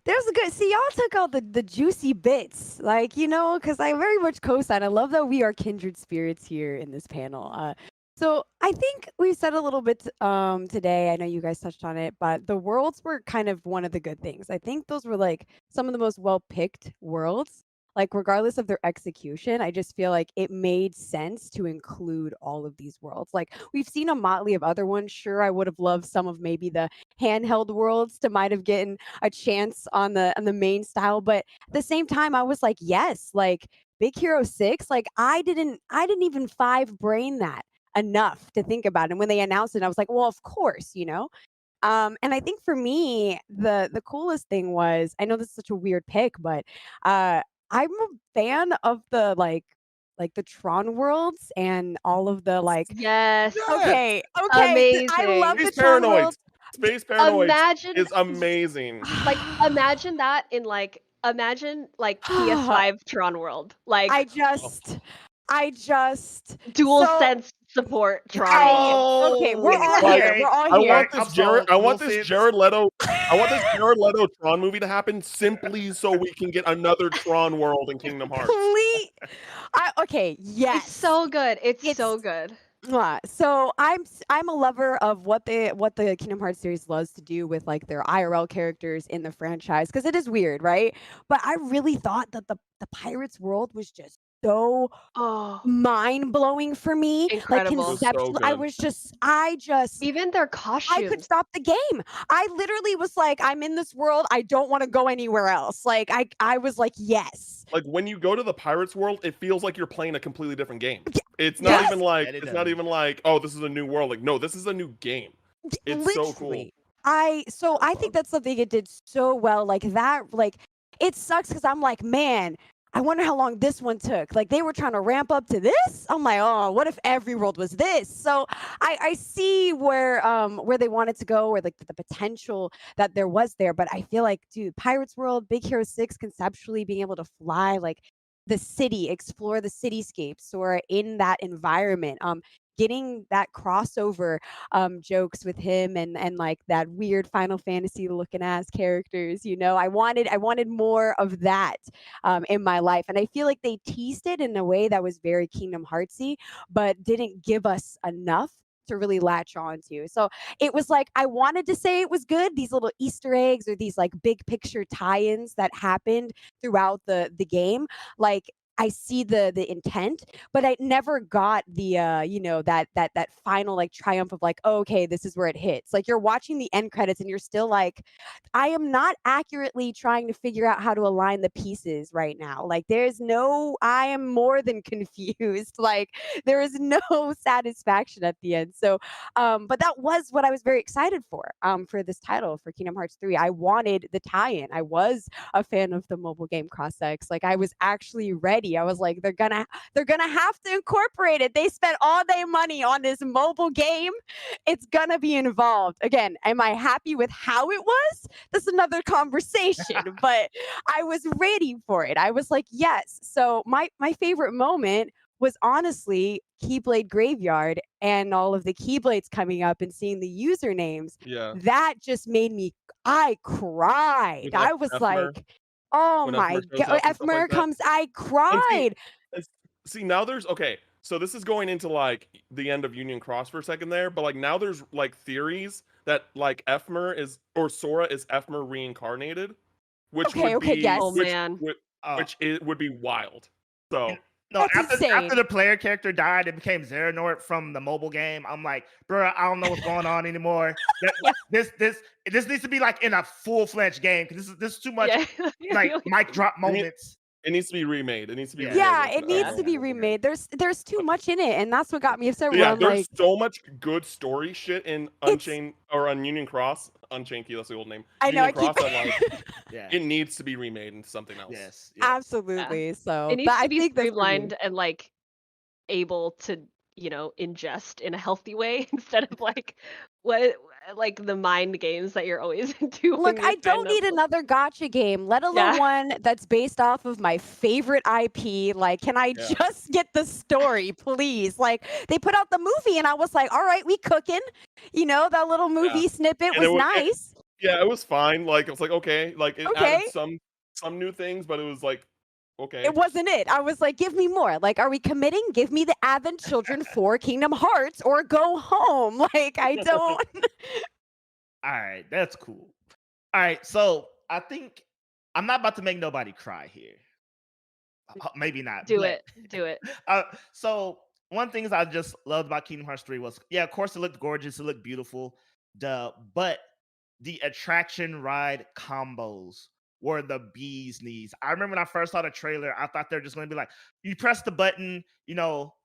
There's the good. See, y'all took out the juicy bits, like because I very much co-sign. I love that we are kindred spirits here in this panel. So I think we said a little bit today. I know you guys touched on it, but the worlds were kind of one of the good things. I think those were like some of the most well picked worlds. Like regardless of their execution, I just feel like it made sense to include all of these worlds. Like we've seen a motley of other ones. Sure, I would have loved some of maybe the handheld worlds to might have gotten a chance on the main style, but at the same time I was like, yes, like Big Hero 6, like I didn't even five brain that enough to think about it. And when they announced it, I was like, well, of course. And I think for me the coolest thing was, I know this is such a weird pick, but I'm a fan of the like the Tron worlds and all of the like. Yes. Okay, Amazing. I love the Space Tron Paranoids. worlds. Space Paranoids Imagine is amazing. like imagine that in like PS5 Tron World. Like I just dual so sense support Tron okay, World. we're all Like, here. We're all I here. want this Jared. I want this Jared Leto. I want this Jared Leto Tron movie to happen simply so we can get another Tron world in Kingdom Hearts. Okay, yes. It's so good. It's so good. So I'm a lover of what the Kingdom Hearts series loves to do with like their IRL characters in the franchise, because it is weird, right? But I really thought that the Pirates world was just so mind blowing for me. Incredible. Like It was so conceptual. I just even their I costumes. could stop the game. I literally was like, I'm in this world. I don't want to go anywhere else. Like I was like, yes. Like when you go to the Pirates world, it feels like you're playing a completely different game. It's not even like Yeah, it it's does. not even like, oh, this is a new world. Like, no, this is a new game. It's so cool. Literally. I think that's something it did so well. Like that, like it sucks because I'm like, man, I wonder how long this one took. Like they were trying to ramp up to this. I'm like, oh, what if every world was this? So I see where they wanted to go, or like the potential that there was there. But I feel like, dude, Pirates World, Big Hero 6, conceptually being able to fly like the city, explore the cityscapes, or in that environment. Getting that crossover jokes with him, and like that weird Final Fantasy looking ass characters. I wanted more of that in my life, and I feel like they teased it in a way that was very Kingdom Heartsy, but didn't give us enough to really latch on to. So it was like I wanted to say it was good. These little Easter eggs, or these like big picture tie-ins that happened throughout the game, like I see the intent, but I never got the that final like triumph of like, oh, okay, this is where it hits. Like you're watching the end credits and you're still like, I am not accurately trying to figure out how to align the pieces right now. Like I am more than confused. Like there is no satisfaction at the end. So but that was what I was very excited for this title for Kingdom Hearts 3. I wanted the tie-in. I was a fan of the mobile game Cross-X. Like I was actually ready. I was like, they're gonna have to incorporate it. They spent all their money on this mobile game. It's gonna be involved. Again, am I happy with how it was? That's another conversation. But I was ready for it. I was like, yes. So my favorite moment was honestly Keyblade Graveyard and all of the Keyblades coming up and seeing the usernames. Yeah. That just made me, I cried. With I was Ephmer, like, oh when my Ephmer shows God. up and stuff Ephmer like that. comes, I And cried. see now there's okay. So this is going into like the end of Union Cross for a second there, but like now there's like theories that like Ephmer is or Sora is Ephmer reincarnated, which Okay, would be yes. Oh man. which it would be wild. So No, That's after insane. the player character died, it became Xehanort from the mobile game. I'm like, bro, I don't know what's going on anymore. This needs to be like in a full-fledged game, because this is too much like mic drop moments. it needs to be remade. It needs to be remade. Yeah, it needs to be remade. There's too much in it, and that's what got me upset. But Where yeah, I'm there's like, so much good story shit in Unchained or on Union Cross. Unchained Key, that's the old name. I know, Union I keep- Cross, that like Yeah. it needs to be remade into something else. Yes. absolutely. So, It needs but to I be think that's for me. streamlined and like able to, ingest in a healthy way instead of like like the mind games that you're always doing. Look, I don't need another gotcha game, let alone one that's based off of my favorite IP. Like, can I just get the story, please? Like, they put out the movie, and I was like, all right, we cooking. That little movie snippet And was it was nice. it was fine. Like it was like okay, like it Okay. added some new things, but it was like okay. It wasn't it. I was like, give me more. Like, are we committing? Give me the Advent Children for Kingdom Hearts, or go home. Like, I don't. All right, that's cool. All right, so I think I'm not about to make nobody cry here. Maybe not. Do but- it. So one thing is I just loved about Kingdom Hearts 3 was, of course it looked gorgeous, it looked beautiful, but the attraction ride combos were the bee's knees. I remember when I first saw the trailer, I thought they're just going to be like, you press the button,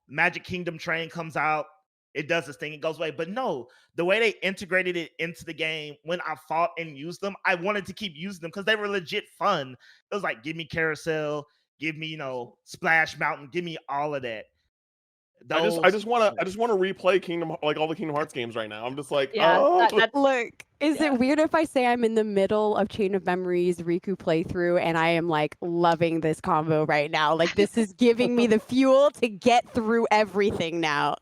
Magic Kingdom train comes out, it does this thing, it goes away. But no, the way they integrated it into the game, when I fought and used them, I wanted to keep using them because they were legit fun. It was like, give me Carousel, give me, Splash Mountain, give me all of that. I just want to replay all the Kingdom Hearts games right now. I'm just like, Look, is it weird if I say I'm in the middle of Chain of Memories Riku playthrough and I am like loving this combo right now? Like this is giving me the fuel to get through everything now.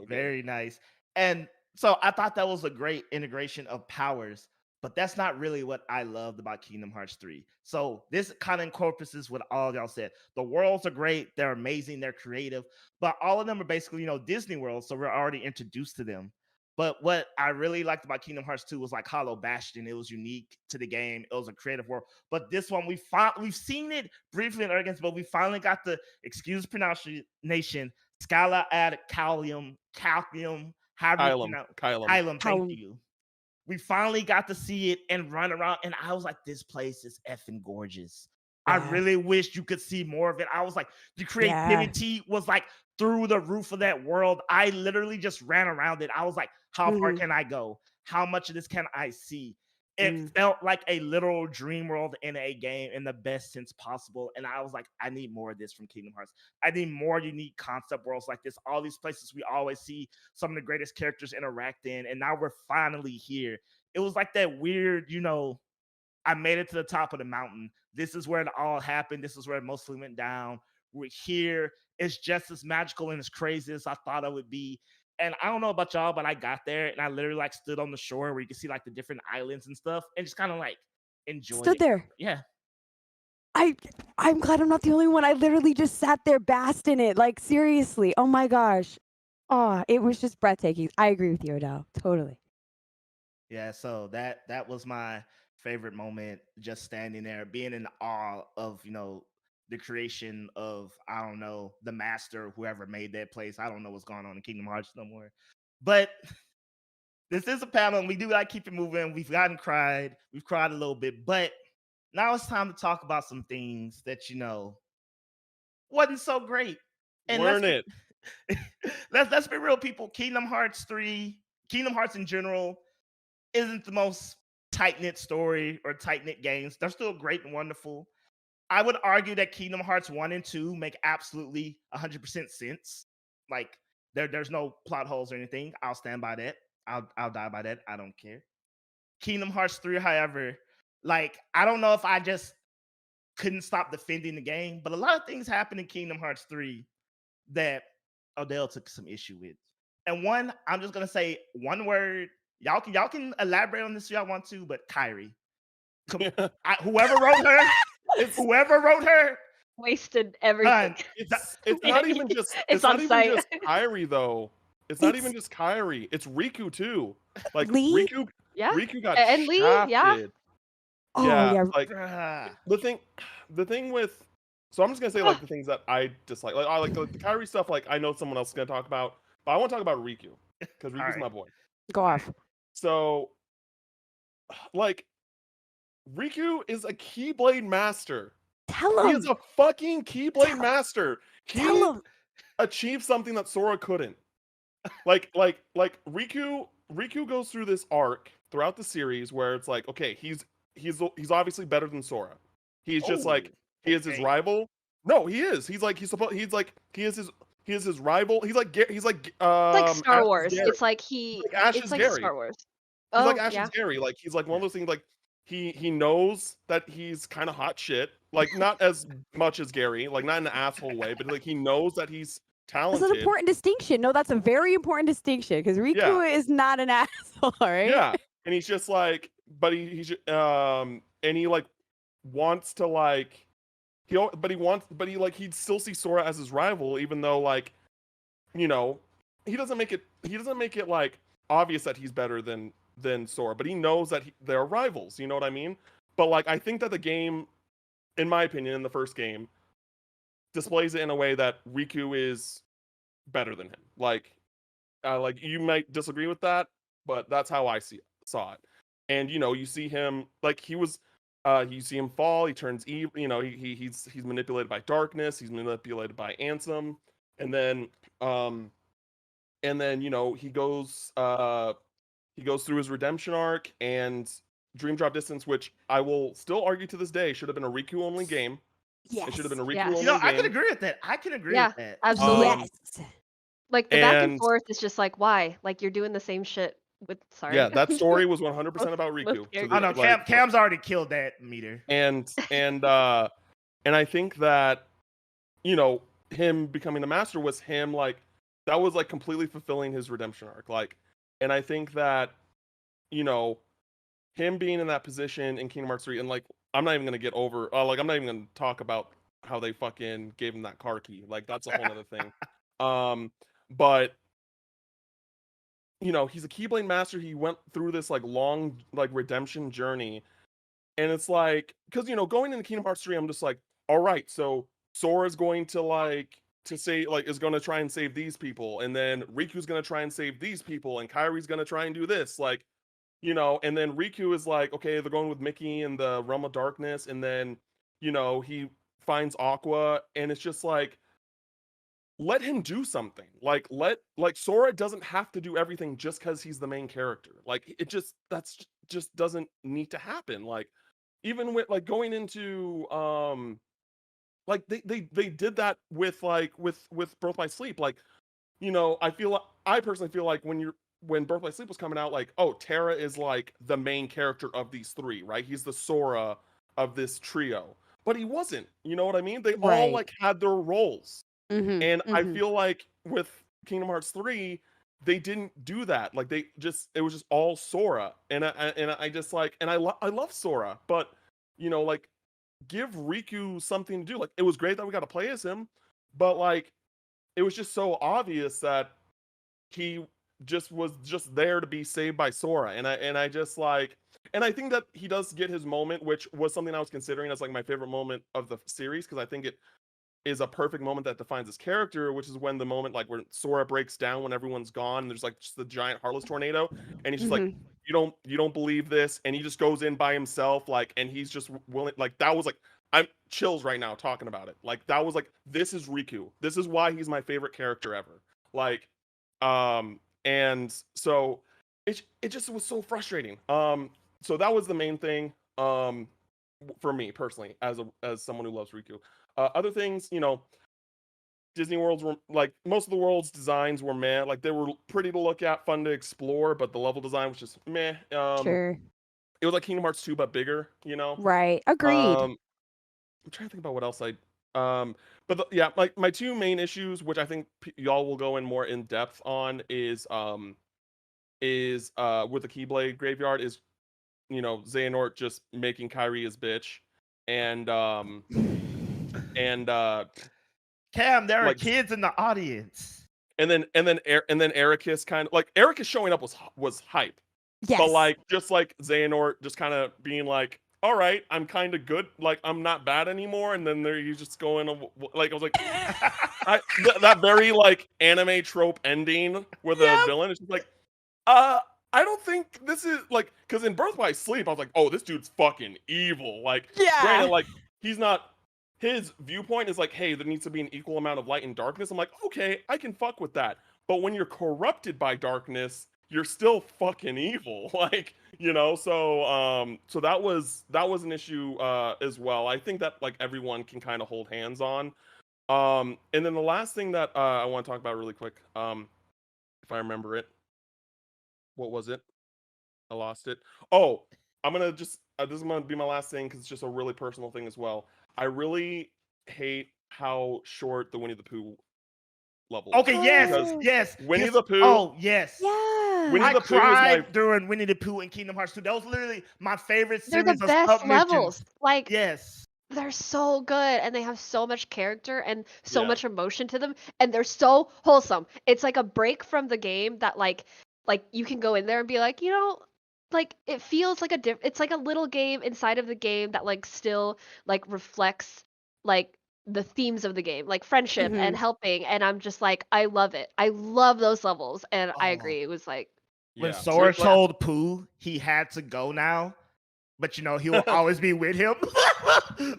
Very nice. And so I thought that was a great integration of powers, but that's not really what I loved about Kingdom Hearts 3. So this kind of encompasses what all y'all said. The worlds are great, they're amazing, they're creative, but all of them are basically, Disney worlds, so we're already introduced to them. But what I really liked about Kingdom Hearts 2 was like Hollow Bastion. It was unique to the game. It was a creative world. But this one, we've seen it briefly in other games, but we finally got the, excuse pronunciation, Scala ad Callium, Kylum. thank you. We finally got to see it and run around, and I was like, this place is effing gorgeous. I really wish you could see more of it. I was like, the creativity was like through the roof of that world. I literally just ran around it. I was like, how far can I go? how much of this can I see? It felt like a literal dream world in a game in the best sense possible. And I was like, I need more of this from Kingdom Hearts. I need more unique concept worlds like this. All these places we always see some of the greatest characters interact in. And now we're finally here. It was like that weird, I made it to the top of the mountain. This is where it all happened. This is where it mostly went down. We're here. It's just as magical and as crazy as I thought it would be. And I don't know about y'all, but I got there and I literally like stood on the shore where you can see like the different islands and stuff and just kind of like enjoyed Stood it. there. Yeah. I'm glad I'm not the only one. I literally just sat there, basked in it. Like seriously. Oh my gosh. Oh, it was just breathtaking. I agree with you, Odell. Totally. Yeah, so that was my favorite moment, just standing there, being in awe of, the creation of, I don't know, the master, whoever made that place. I don't know what's going on in Kingdom Hearts no more. But this is a panel, and we do gotta keep it moving. We've cried a little bit, but now it's time to talk about some things that wasn't so great. And Weren't it? let's be real, people. Kingdom Hearts 3, Kingdom Hearts in general, isn't the most tight knit story or tight knit games. They're still great and wonderful. I would argue that Kingdom Hearts 1 and 2 make absolutely 100% sense. Like there's no plot holes or anything. I'll stand by that. I'll die by that. I don't care. Kingdom Hearts 3, however, like I don't know if I just couldn't stop defending the game, but a lot of things happened in Kingdom Hearts 3 that Odell took some issue with. And one, I'm just gonna say one word. Y'all can elaborate on this if y'all want to, but Kyrie. Whoever wrote her, whoever wrote her wasted everything. It's not even just It's not on even site. just Kyrie though. It's not even just Kyrie. It's Riku too. Like Lee? Riku got And Lee, yeah. shafted. Oh Yeah, yeah. like the thing with, so I'm just gonna say like the things that I dislike. Like I like the Kyrie stuff. Like I know someone else is gonna talk about, but I want to talk about Riku because Riku's my boy. Go off. So, like, Riku is a Keyblade master. Tell He him. is a fucking Keyblade master. He achieved something that Sora couldn't. Like Riku goes through this arc throughout the series where it's like, okay, he's obviously better than Sora. He's just like he is his rival. No, he is. He is his rival. He's like Like Star Ash's Wars. Gary. It's like Ash's like Gary. Star Wars. He's Oh, like Ash's yeah. Gary. Like he's like one of those things. Like he knows that he's kind of hot shit. Like not as much as Gary. Like not in an asshole way, but like he knows that he's talented. That's an important distinction. No, that's a very important distinction because Riku is not an asshole, right? Yeah, and he's just like, but and he like wants to like he'd still see Sora as his rival, even though like, he doesn't make it like obvious that he's better than Sora, but he knows that they're rivals. You know what I mean? But like, I think that the game, in my opinion, in the first game, displays it in a way that Riku is better than him. Like you might disagree with that, but that's how I saw it. And you see him like you see him fall. He turns evil. He's manipulated by darkness. He's manipulated by Ansem, and then he goes through his redemption arc and Dream Drop Distance, which I will still argue to this day should have been a Riku only game. Yes. It should have been a Riku only game. I can agree with that. Absolutely. Yes. Like the back and forth is just like, why? Like you're doing the same shit with. Sorry. Yeah, that story was 100% about Riku. Oh no, Cam's already killed that meter. And I think that him becoming the master was him like that was like completely fulfilling his redemption arc. Like, and I think that him being in that position in Kingdom Hearts 3, and like I'm not even gonna get over I'm not even gonna talk about how they fucking gave him that car key. Like that's a whole other thing. But he's a Keyblade master. He went through this like long like redemption journey, and it's like because going into Kingdom Hearts 3, I'm just like, all right, so Sora's going to is going to try and save these people, and then Riku's going to try and save these people, and Kyrie's going to try and do this, like, and then Riku is like, okay, they're going with Mickey in the Realm of Darkness, and then he finds Aqua, and it's just like, let him do something. Like Sora doesn't have to do everything just because he's the main character. Like just doesn't need to happen. Like even with like going into like they did that with like with Birth by Sleep. Like, you know, I personally feel like when Birth by Sleep was coming out, like, oh, Terra is like the main character of these three, right? He's the Sora of this trio. But he wasn't. You know what I mean? They all Right. like had their roles. Mhm. And I Mhm. feel like with Kingdom Hearts 3, they didn't do that. Like it was just all Sora. And I just like I love Sora, but you know, like give Riku something to do. Like it was great that we got to play as him, but like it was just so obvious that he just was just there to be saved by Sora. And I just like and I think that he does get his moment, which was something I was considering as like my favorite moment of the series because I think it is a perfect moment that defines his character, which is when the moment like where Sora breaks down when everyone's gone and there's like just the giant heartless tornado and he's just like Mhm. you don't believe this and he just goes in by himself like and he's just willing like that was like I'm chills right now talking about it. Like that was like this is Riku. This is why he's my favorite character ever. Like and so it just was so frustrating. So that was the main thing for me personally as someone who loves Riku. Other things, you know, Disney worlds were like most of the world's designs were meh. Like they were pretty to look at, fun to explore, but the level design was just meh. Sure. It was like Kingdom Hearts 2 but bigger, you know. Right. Agreed. I'm trying to think about what else but yeah, like my two main issues, which I think y'all will go in more in depth on, is with the Keyblade graveyard is you know Xehanort just making Kyrie his bitch, and and Cam, there are like kids in the audience. and then Ericus kind of like Ericus showing up was hype, but Yes. like just like Xehanort just kind of being like, all right, I'm kind of good, like I'm not bad anymore, and then there he's just going like I was like, that very like anime trope ending with a Yep. villain. It's just like, uh, I don't think this is like because in Birth by Sleep, I was like, oh, this dude's fucking evil. Like, granted, Yeah. like he's not. His viewpoint is like, hey, there needs to be an equal amount of light and darkness. I'm like, okay, I can fuck with that. But when you're corrupted by darkness, you're still fucking evil. Like, you know, so that was an issue as well. I think that like everyone can kind of hold hands on. And then the last thing that I want to talk about really quick, if I remember it, what was it? I lost it. Oh, I'm gonna just this is gonna be my last thing because it's just a really personal thing as well. I really hate how short the Winnie the Pooh level Okay, was yes, because Oh. yes. Winnie His the Pooh, oh yes. Winnie Yeah. I the Pooh is my cried during Winnie the Pooh and Kingdom Hearts 2. That was literally my favorite They're the series of best submissions. levels. Like Yes. they're so good and they have so much character and so yeah much emotion to them and they're so wholesome. It's like a break from the game that like you can go in there and be like, you know, like it feels like it's like a little game inside of the game that like still like reflects like the themes of the game, like friendship and Mhm. helping and I'm just like I love it. I love those levels and I Oh, agree. It was like when yeah Sora with like yeah. told Pooh he had to go now, but you know he will always be with him.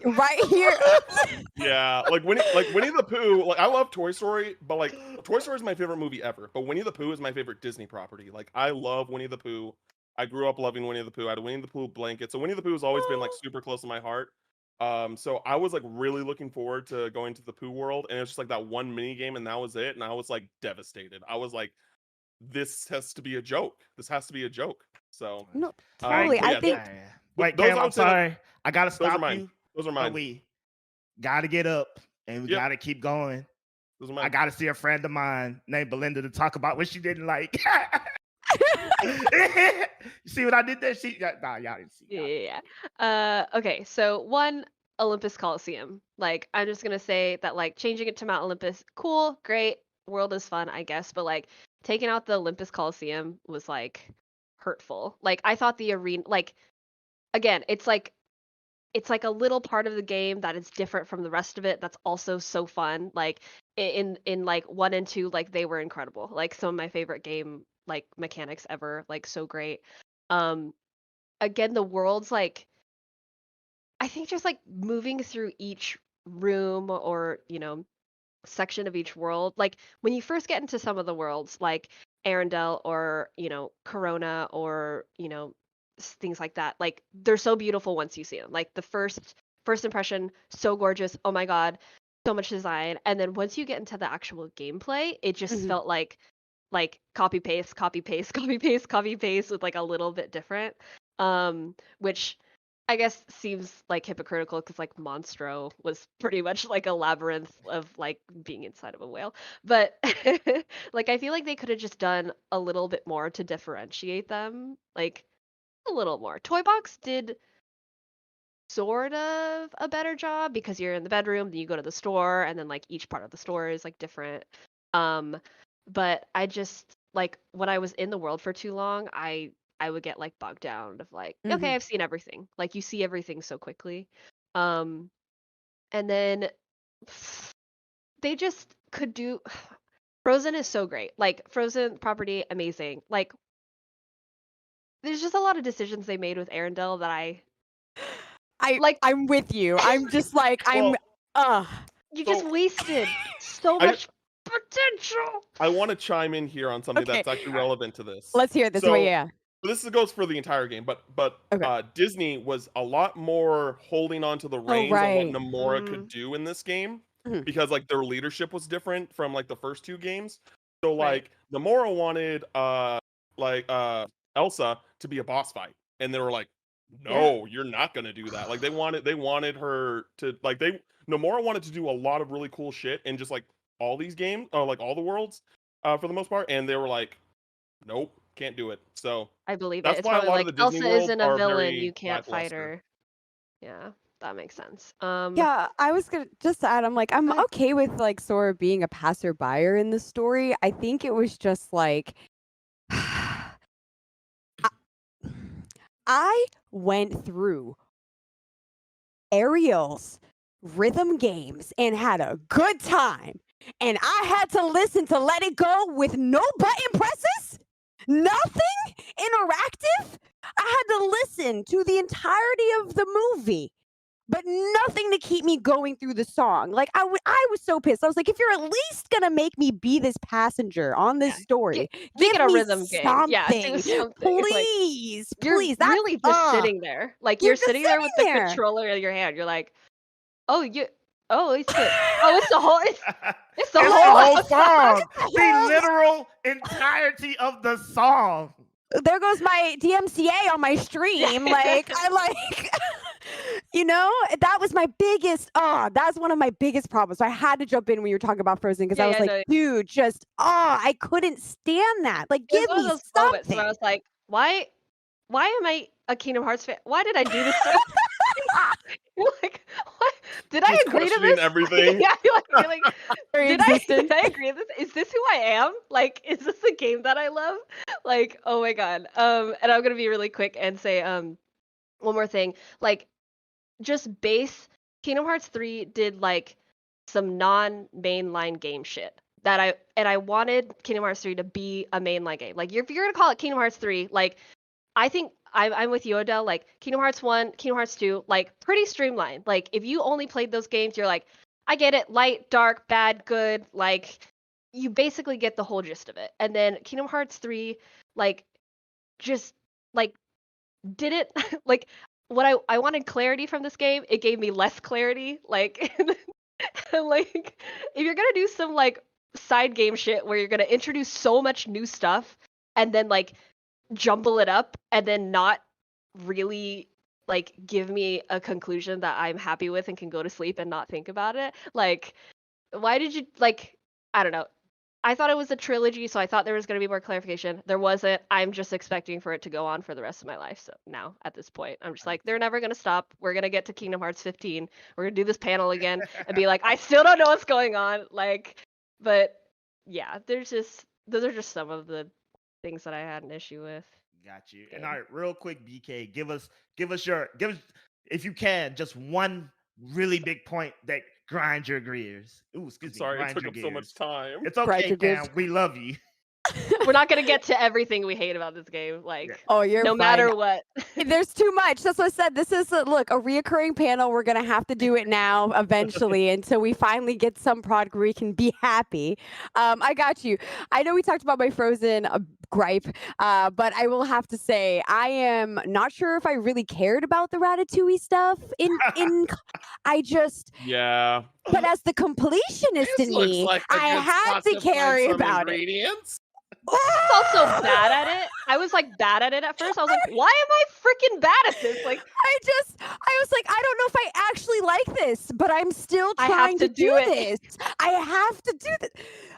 Right here. yeah like Winnie the Pooh, like I love Toy Story, but like Toy Story is my favorite movie ever, but Winnie the Pooh is my favorite Disney property. Like I love Winnie the Pooh. I grew up loving Winnie the Pooh. I had a Winnie the Pooh blanket, so Winnie the Pooh has always been like super close to my heart. So I was like really looking forward to going to the Pooh world, and it was just like that one mini game, and that was it. And I was like devastated. I was like, this has to be a joke. This has to be a joke. So, No, totally. but I yeah, think Wait, those Cam, I I'm would say like sorry. I gotta those are stop mine. you, Those are but mine. we gotta get up and we Yep, gotta keep going. those are I mine. gotta see a friend of mine named Belinda to talk about what she didn't like. You see what I did there? Nah, y'all didn't see. Y'all didn't Yeah. see. Okay, so one, Olympus Coliseum. Like, I'm just gonna say that like changing it to Mount Olympus, cool, great, world is fun, I guess, but like taking out the Olympus Coliseum was like hurtful. Like I thought the arena like again, it's like a little part of the game that is different from the rest of it that's also so fun. Like in like 1 and 2 like they were incredible. Like some of my favorite game like mechanics ever, like so great. Um again the world's like I think just like moving through each room or, you know, section of each world. Like when you first get into some of the worlds, like Arendelle or Corona or things like that. Like they're so beautiful once you see them. Like the first impression, so gorgeous. Oh my god, so much design. And then once you get into the actual gameplay, it just felt like copy paste, copy paste, copy paste, copy paste with like a little bit different. Which I guess seems like hypocritical because like Monstro was pretty much like a labyrinth of like being inside of a whale. But like I feel like they could have just done a little bit more to differentiate them. Like a little more. Toy Box did sort of a better job because you're in the bedroom, then you go to the store, and then like each part of the store is like different. But I just like when I was in the world for too long, I would get like bogged down of like, okay, I've seen everything. Like you see everything so quickly. And then they just could do Frozen is so great. Like Frozen property, amazing. Like there's just a lot of decisions they made with Arendelle that I'm with you. I'm just like you just wasted so much potential. I want to chime in here on something Okay. that's actually relevant to this. Let's hear this. So, Yeah. this goes for the entire game, but Disney was a lot more holding on to the reins on what Nomura could do in this game because like their leadership was different from like the first two games. So like Nomura wanted Elsa to be a boss fight, and they were like, no, you're not gonna do that. Like they wanted her to like Nomura wanted to do a lot of really cool shit in just like all these games, like all the worlds, for the most part, and they were like, nope, can't do it. So I believe that's it. It's why a probably lot like of the Disney Elsa worlds isn't a are villain, very you can't fight lackluster. her. Yeah, that makes sense. Yeah, I was gonna just add. I'm like, I'm okay with like Sora being a passerby in the story. I think it was just like, I went through Ariel's rhythm games and had a good time, and I had to listen to Let It Go with no button presses, nothing interactive. I had to listen to the entirety of the movie, but nothing to keep me going through the song. Like I was so pissed. I was like, if you're at least gonna make me be this passenger on this story, Make give it a me rhythm game. Yeah, do something. please, Like, you're please. really just sitting there. Like you're sitting there with the controller in your hand. You're like, it's the whole it's the whole song. The literal entirety of the song. There goes my DMCA on my stream. Like I like that was my biggest that's one of my biggest problems. So I had to jump in when you were talking about Frozen because I was like, dude, just I couldn't stand that. Like give me those something. moments where I was like, why am I a Kingdom Hearts fan? Why did I do this? Like, what? Did I agree to this? Everything. Yeah, you're like did I agree to this? Is this who I am? Like, is this the game that I love? Like, oh my god. And I'm gonna be really quick and say one more thing. Like, just base Kingdom Hearts 3 did like some non-mainline game shit that I wanted Kingdom Hearts 3 to be a mainline game. Like, if you're gonna call it Kingdom Hearts 3, like I think I'm with you, Odell. Like Kingdom Hearts 1, Kingdom Hearts 2, like pretty streamlined. Like if you only played those games, you're like, I get it, light, dark, bad, good. Like you basically get the whole gist of it. And then Kingdom Hearts 3, like just like did it like what I wanted clarity from this game, it gave me less clarity. Like like if you're gonna do some like side game shit where you're gonna introduce so much new stuff and then like jumble it up and then not really like give me a conclusion that I'm happy with and can go to sleep and not think about it. Like, why did you like I don't know. I thought it was a trilogy, so I thought there was going to be more clarification. There wasn't. I'm just expecting for it to go on for the rest of my life. So now, at this point, I'm just like, they're never going to stop. We're going to get to Kingdom Hearts 15. We're going to do this panel again and be like, I still don't know what's going on. Like, but yeah, those are just some of the things that I had an issue with. Got you. And all right, real quick, BK, give us if you can, just one really big point that grinds your gears. Ooh, excuse me. Sorry, it grinds took your up so gears. much time. It's okay, Cam. We love you. We're not gonna get to everything we hate about this game. Like, Oh, you're no fine. matter what. There's too much. That's what I said. This is a reoccurring panel. We're gonna have to do it now, eventually, until we finally get some product where we can be happy. I got you. I know we talked about my Frozen gripe, but I will have to say I am not sure if I really cared about the Ratatouille stuff. I just. Yeah. But as the completionist This in looks me, like a I good had spot to to find carry some about it. ingredients. I was also bad at it. I was like bad at it at first. I was like, why am I freaking bad at this? Like, I was like, I don't know if I actually like this, but I'm still I have trying to to do do it. this. I have to do this.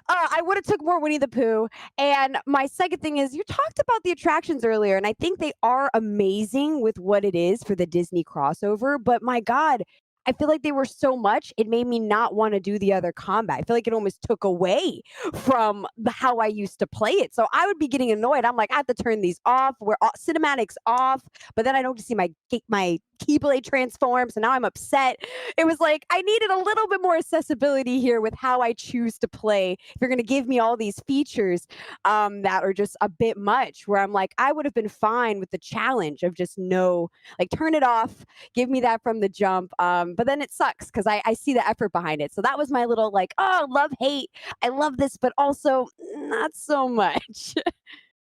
I would have took more Winnie the Pooh. And my second thing is, you talked about the attractions earlier, and I think they are amazing with what it is for the Disney crossover. But my God, I feel like they were so much, it made me not want to do the other combat. I feel like it almost took away from how I used to play it. So I would be getting annoyed. I'm like, I have to turn these off. We're cinematics off, but then I don't see my Keyblade transform. So now I'm upset. It was like I needed a little bit more accessibility here with how I choose to play. If you're going to give me all these features that are just a bit much, where I'm like, I would have been fine with the challenge of just turn it off, give me that from the jump. But then it sucks because I see the effort behind it. So that was my little love, hate. I love this, but also not so much.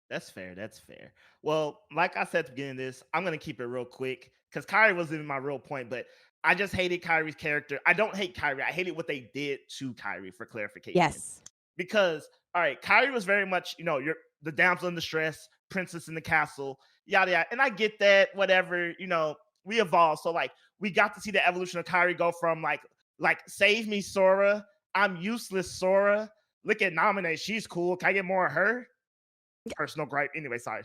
That's fair. That's fair. Well, like I said at the beginning of this, I'm gonna keep it real quick because Kyrie wasn't even my real point, but I just hated Kyrie's character. I don't hate Kyrie. I hated what they did to Kyrie for clarification. Yes. Because all right, Kyrie was very much, you're the damsel in distress, princess in the castle, yada yada. And I get that, whatever, we evolved. So we got to see the evolution of Kyrie go from like save me, Sora. I'm useless, Sora. Look at Nominate. She's cool. Can I get more of her? Personal gripe. Anyway, sorry.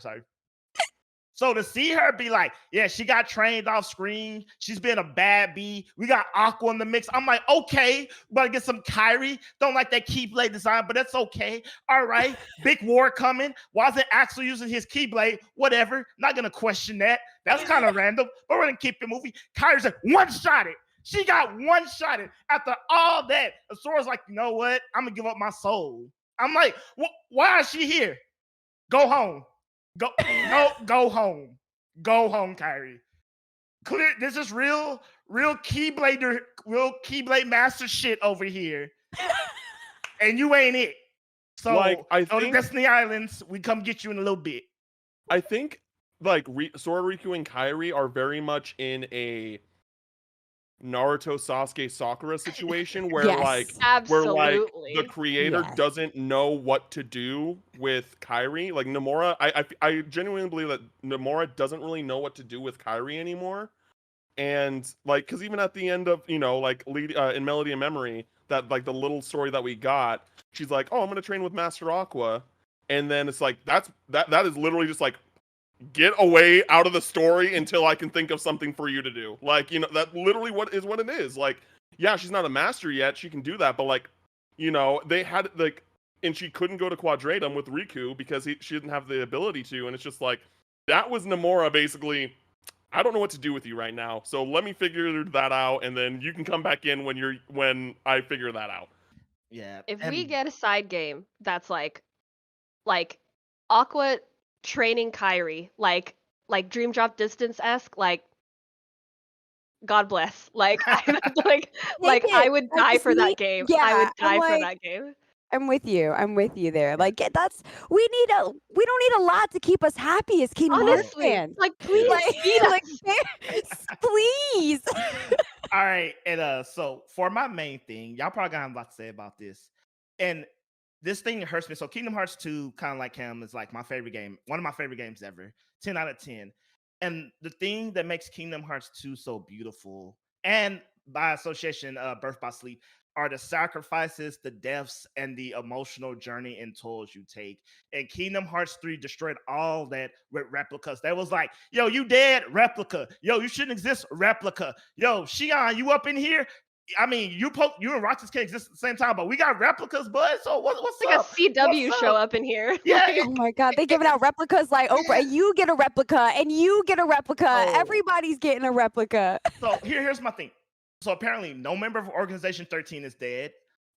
So to see her be like, yeah, she got trained off screen. She's been a bad bee. We got Aqua in the mix. I'm like, okay, we gotta get some Kyrie. Don't like that Keyblade design, but that's okay. All right, big war coming. Why isn't Axel using his Keyblade? Whatever. Not gonna question that. That's kind of random, but we're gonna keep it moving. Kyrie's like, one-shotted. She got one-shotted. After all that, Sora's like, you know what? I'm gonna give up my soul. I'm like, why is she here? Go home. Go home. Go home, Kyrie. Clear. This is real Keyblade master shit over here, and you ain't it. So I think Destiny Islands, we come get you in a little bit. I think Sora, Riku, and Kairi are very much in a Naruto, Sasuke, Sakura situation where Yes. Absolutely. the creator Yes. doesn't know what to do with Kairi. Like Nomura, I genuinely believe that Nomura doesn't really know what to do with Kairi anymore. And because even at the end of in Melody and Memory, that the little story that we got, she's like, oh, I'm gonna train with Master Aqua, and then it's like that is literally just like, get away out of the story until I can think of something for you to do. That literally what it is. Like, yeah, she's not a master yet. She can do that, but they had and she couldn't go to Quadratum with Riku because she didn't have the ability to. And it's just like, that was Nomura basically. I don't know what to do with you right now, so let me figure that out, and then you can come back in when I figure that out. Yeah. If we get a side game that's like Aqua training Kyrie, like Dream Drop Distance-esque, God bless. I would die for that game. Yeah, I would die for that game. I'm with you. there. We don't need a lot to keep us happy as Kingdom Hearts Honestly, fans. please feed us. Please. All right, and so for my main thing, y'all probably gonna have a lot to say about this, and this thing hurts me. So Kingdom Hearts 2, kind of like him, is like my favorite game, one of my favorite games ever, 10 out of 10. And the thing that makes Kingdom Hearts 2 so beautiful, and by association, Birth by Sleep, are the sacrifices, the deaths, and the emotional journey and tolls you take. And Kingdom Hearts 3 destroyed all that with replicas. That was like, yo, you dead? Replica. Yo, you shouldn't exist? Replica. Yo, Shion, you up in here? I mean, you and Roxas can exist at the same time, but we got replicas, bud. So what's like up? a CW show up in here. Yeah. Oh my God, they giving out replicas like Oprah. And you get a replica, and you get a replica. Oh. Everybody's getting a replica. So here's my thing. So apparently, no member of Organization 13 is dead.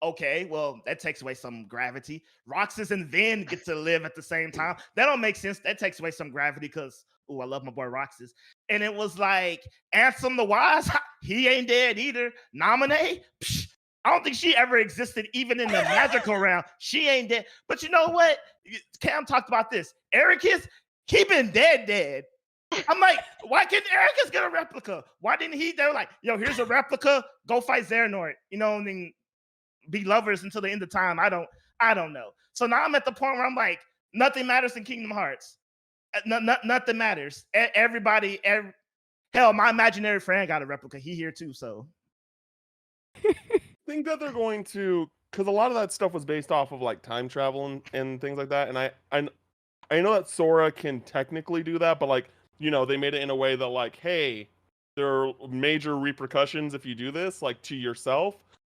Okay, well, that takes away some gravity. Roxas and Vin get to live at the same time. That don't make sense. That takes away some gravity because, oh, I love my boy Roxas. And it was like, Ansem the Wise, he ain't dead either. Nominee, psh, I don't think she ever existed, even in the magical realm. She ain't dead. But you know what? Cam talked about this. Ericus, he been dead. I'm like, why couldn't Ericus get a replica? Why didn't he? They were like, yo, here's a replica. Go fight Xehanort. You know, and then be lovers until the end of time. I don't know. So now I'm at the point where I'm like, nothing matters in Kingdom Hearts. Nothing matters. Everybody, hell, my imaginary friend got a replica. He here too. So I think that they're going to, because a lot of that stuff was based off of like time travel and things like that. And I know that Sora can technically do that, but like, you know, they made it in a way that like, hey, there are major repercussions if you do this, like to yourself.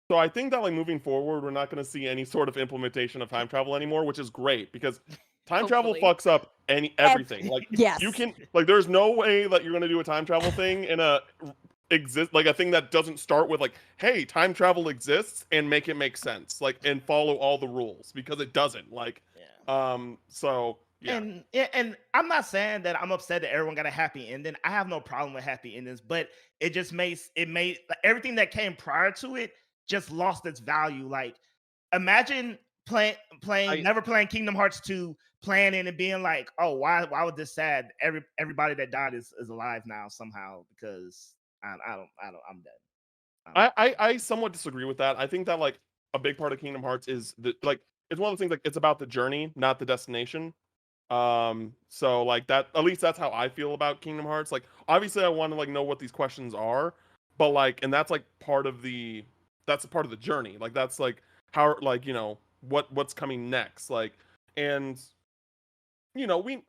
So I think that like moving forward, we're not going to see any sort of implementation of time travel anymore, which is great because time travel fucks up everything. Like yes. you can like, there's no way that you're going to do a time travel thing in a like a thing that doesn't start with like, hey, time travel exists and make it make sense, like, and follow all the rules, because it doesn't. Like, so yeah. And I'm not saying that I'm upset that everyone got a happy ending. I have no problem with happy endings, but it just made like, everything that came prior to it just lost its value. Like, imagine never playing Kingdom Hearts 2, playing it and being like, oh, why was this sad? Everybody that died is alive now somehow, because I'm done. I somewhat disagree with that. I think that like a big part of Kingdom Hearts is like, it's one of the things, like, it's about the journey, not the destination. So like that, at least that's how I feel about Kingdom Hearts. Like, obviously I want to like know what these questions are, but like, and that's like that's a part of the journey. Like, that's like how, like, you know, what's coming next. Like, and you know, we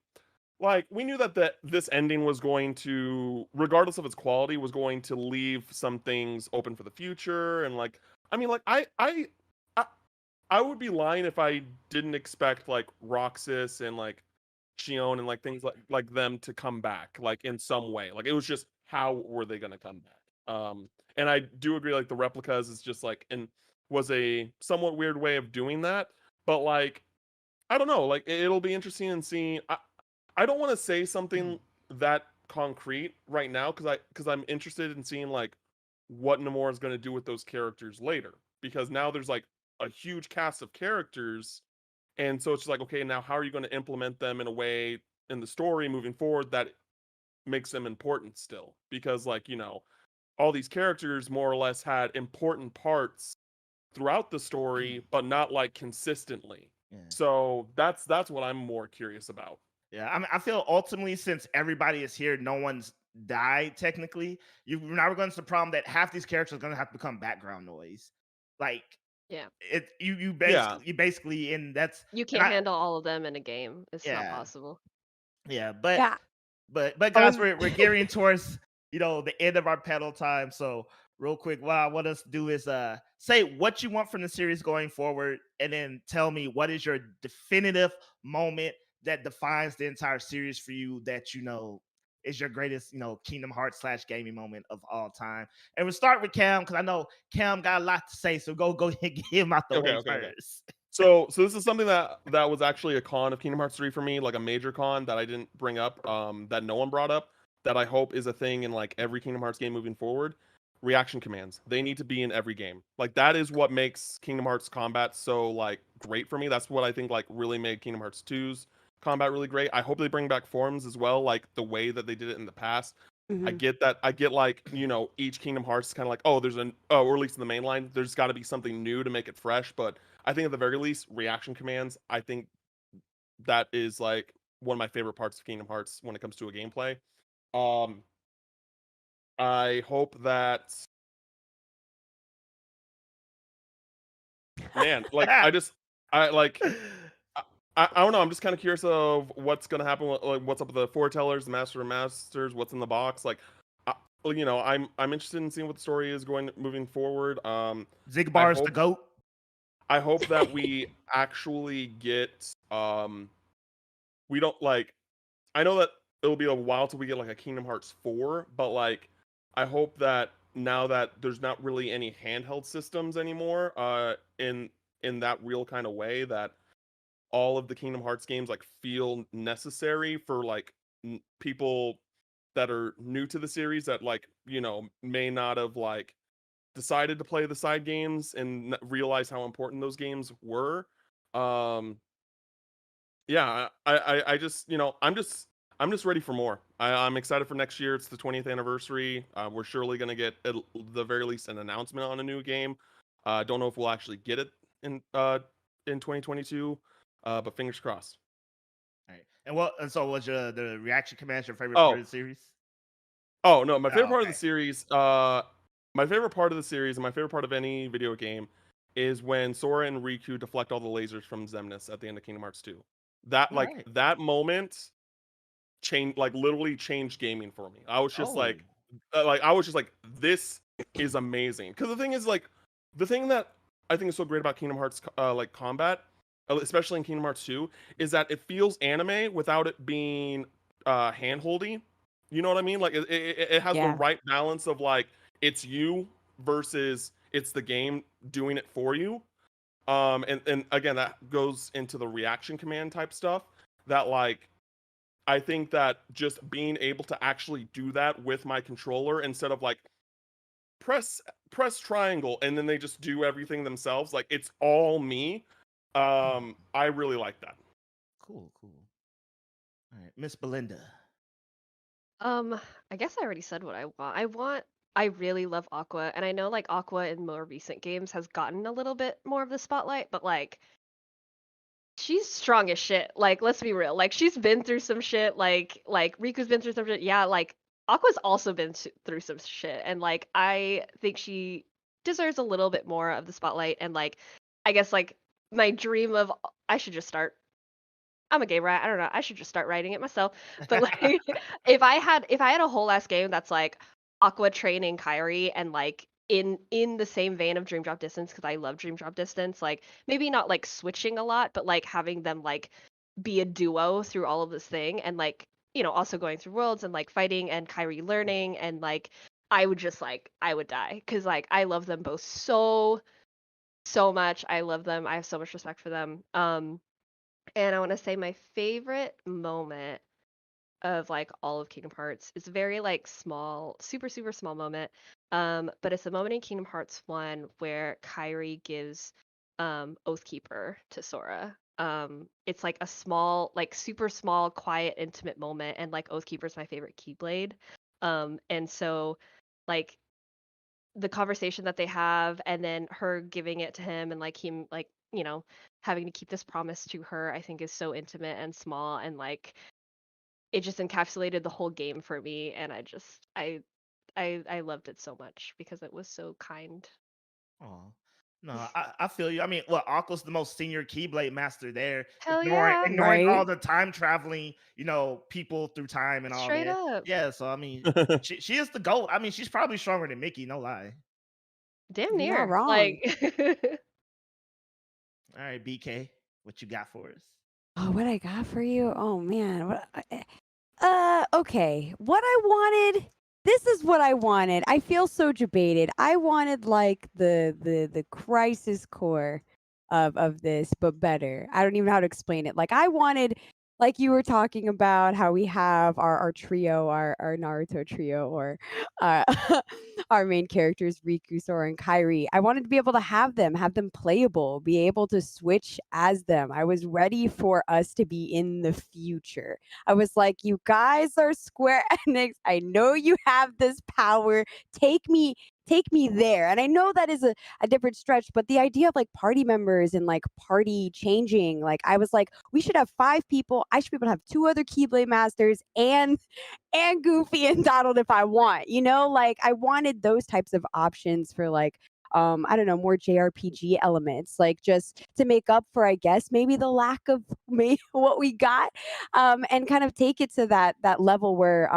knew that this ending was going to, regardless of its quality, was going to leave some things open for the future. And like, I mean, like, I would be lying if I didn't expect like Roxas and like Shion and like things like them to come back like in some way. Like, it was just, how were they gonna come back? And I do agree, like the replicas is just like, and was a somewhat weird way of doing that. But like, I don't know, like it'll be interesting in seeing. I don't want to say something that concrete right now, because I'm interested in seeing like what Nomura is going to do with those characters later, because now there's like a huge cast of characters, and so it's like, okay, now how are you going to implement them in a way in the story moving forward that makes them important still? Because like, you know, all these characters more or less had important parts throughout the story, but not like consistently. So that's what I'm more curious about. Yeah, I mean, I feel ultimately, since everybody is here, no one's died technically. You're now going to the problem that half these characters are going to have to become background noise. Like, Yeah. You Yeah. basically, and that's, You and can't handle all of them in a game. It's not Yeah. possible. yeah, but Yeah. but guys, we're gearing towards, you know, the end of our pedal time. So real quick, what I want us to do is say what you want from the series going forward, and then tell me what is your definitive moment that defines the entire series for you, that you know is your greatest, you know, Kingdom Hearts / gaming moment of all time. And we'll start with Cam, because I know Cam got a lot to say. So go ahead and get him out the way first. So this is something that was actually a con of Kingdom Hearts 3 for me, like a major con that I didn't bring up, that no one brought up, that I hope is a thing in like every Kingdom Hearts game moving forward. Reaction commands. They need to be in every game. Like, that is what makes Kingdom Hearts combat so like great for me. That's what I think like really made Kingdom Hearts 2's combat really great. I hope they bring back forms as well, like the way that they did it in the past. I get that. I get like, you know, each Kingdom Hearts is kind of like, oh, there's or at least in the main line, there's got to be something new to make it fresh. But I think at the very least, reaction commands, I think that is like one of my favorite parts of Kingdom Hearts when it comes to a gameplay. I hope that, man, like I don't know. I'm just kind of curious of what's gonna happen. Like, what's up with the foretellers, the Master of Masters, what's in the box? Like, you know, I'm interested in seeing what the story is going moving forward. Zigbar is the GOAT. I hope that we actually get we don't like. I know that it'll be a while till we get like a Kingdom Hearts 4, but like, I hope that now that there's not really any handheld systems anymore, in that real kind of way, that all of the Kingdom Hearts games like feel necessary for like people that are new to the series that like, you know, may not have like decided to play the side games and realize how important those games were. Um, yeah, I just, you know, I'm just ready for more. I'm excited for next year. It's the 20th anniversary. We're surely gonna get at the very least an announcement on a new game. Don't know if we'll actually get it in 2022, but fingers crossed. All right. And so was the reaction commands your favorite part Oh, of the series? oh no, my favorite Oh, part of the okay. series, my favorite part of the series, and my favorite part of any video game, is when Sora and Riku deflect all the lasers from Xemnas at the end of Kingdom Hearts 2. That All like right. that moment changed, like literally changed gaming for me. I was just Oh. like I was just like, this is amazing. Because the thing is, like, the thing that I think is so great about Kingdom Hearts like combat, especially in Kingdom Hearts 2, is that it feels anime without it being handholdy. You know what I mean? Like it has the Yeah. right balance of like it's you versus it's the game doing it for you. And again, that goes into the reaction command type stuff that like I think that just being able to actually do that with my controller instead of like press press triangle and then they just do everything themselves, like it's all me. I really like that. Cool, cool. All right, Miss Belinda. I guess I already said what I want. I really love Aqua, and I know like Aqua in more recent games has gotten a little bit more of the spotlight, but like she's strong as shit. Like, let's be real. Like, she's been through some shit. Like Riku's been through some shit. Yeah, like Aqua's also been through some shit, and like I think she deserves a little bit more of the spotlight. And like, I guess like my dream of I should just start. I'm a gay rat. I don't know. I should just start writing it myself. But like, if I had a whole ass game that's like Aqua training Kairi and like in the same vein of Dream Drop Distance, because I love Dream Drop Distance, like maybe not like switching a lot, but like having them like be a duo through all of this thing, and like, you know, also going through worlds and like fighting and Kairi learning, and like I would just like I would die because like I love them both so much. I love them. I have so much respect for them. And I want to say my favorite moment of like all of Kingdom Hearts is a very like small, super super small moment. But it's a moment in Kingdom Hearts 1 where Kairi gives Oathkeeper to Sora. It's like a small, like super small, quiet, intimate moment, and like Oathkeeper is my favorite Keyblade. And so like the conversation that they have, and then her giving it to him, and like him like, you know, having to keep this promise to her, I think is so intimate and small, and like it just encapsulated the whole game for me, and I loved it so much because it was so kind. Oh. No, I feel you. I mean, well, Aqua's the most senior Keyblade master there, Hell yeah. ignoring all Right. the time traveling, you know, people through time and all Straight that. up. Yeah, so I mean, she is the GOAT. I mean, she's probably stronger than Mickey, no lie. Damn You're not near. wrong. Like All right, BK, what you got for us? Oh, what I got for you? Oh man. Okay. What I wanted, this is what I wanted. I feel so debated. I wanted like the crisis core of this, but better. I don't even know how to explain it. Like I wanted, like you were talking about how we have our trio, our Naruto trio, or uh, our main characters, Riku, Sora, and Kairi. I wanted to be able to have them playable, be able to switch as them. I was ready for us to be in the future. I was like, you guys are Square Enix. I know you have this power. Take me there. And I know that is a different stretch, but the idea of like party members and like party changing, like I was like, we should have 5 people. I should be able to have 2 other Keyblade Masters and Goofy and Donald if I want, you know? Like I wanted those types of options for like I don't know, more JRPG elements, like just to make up for, I guess, maybe the lack of what we got, and kind of take it to that level where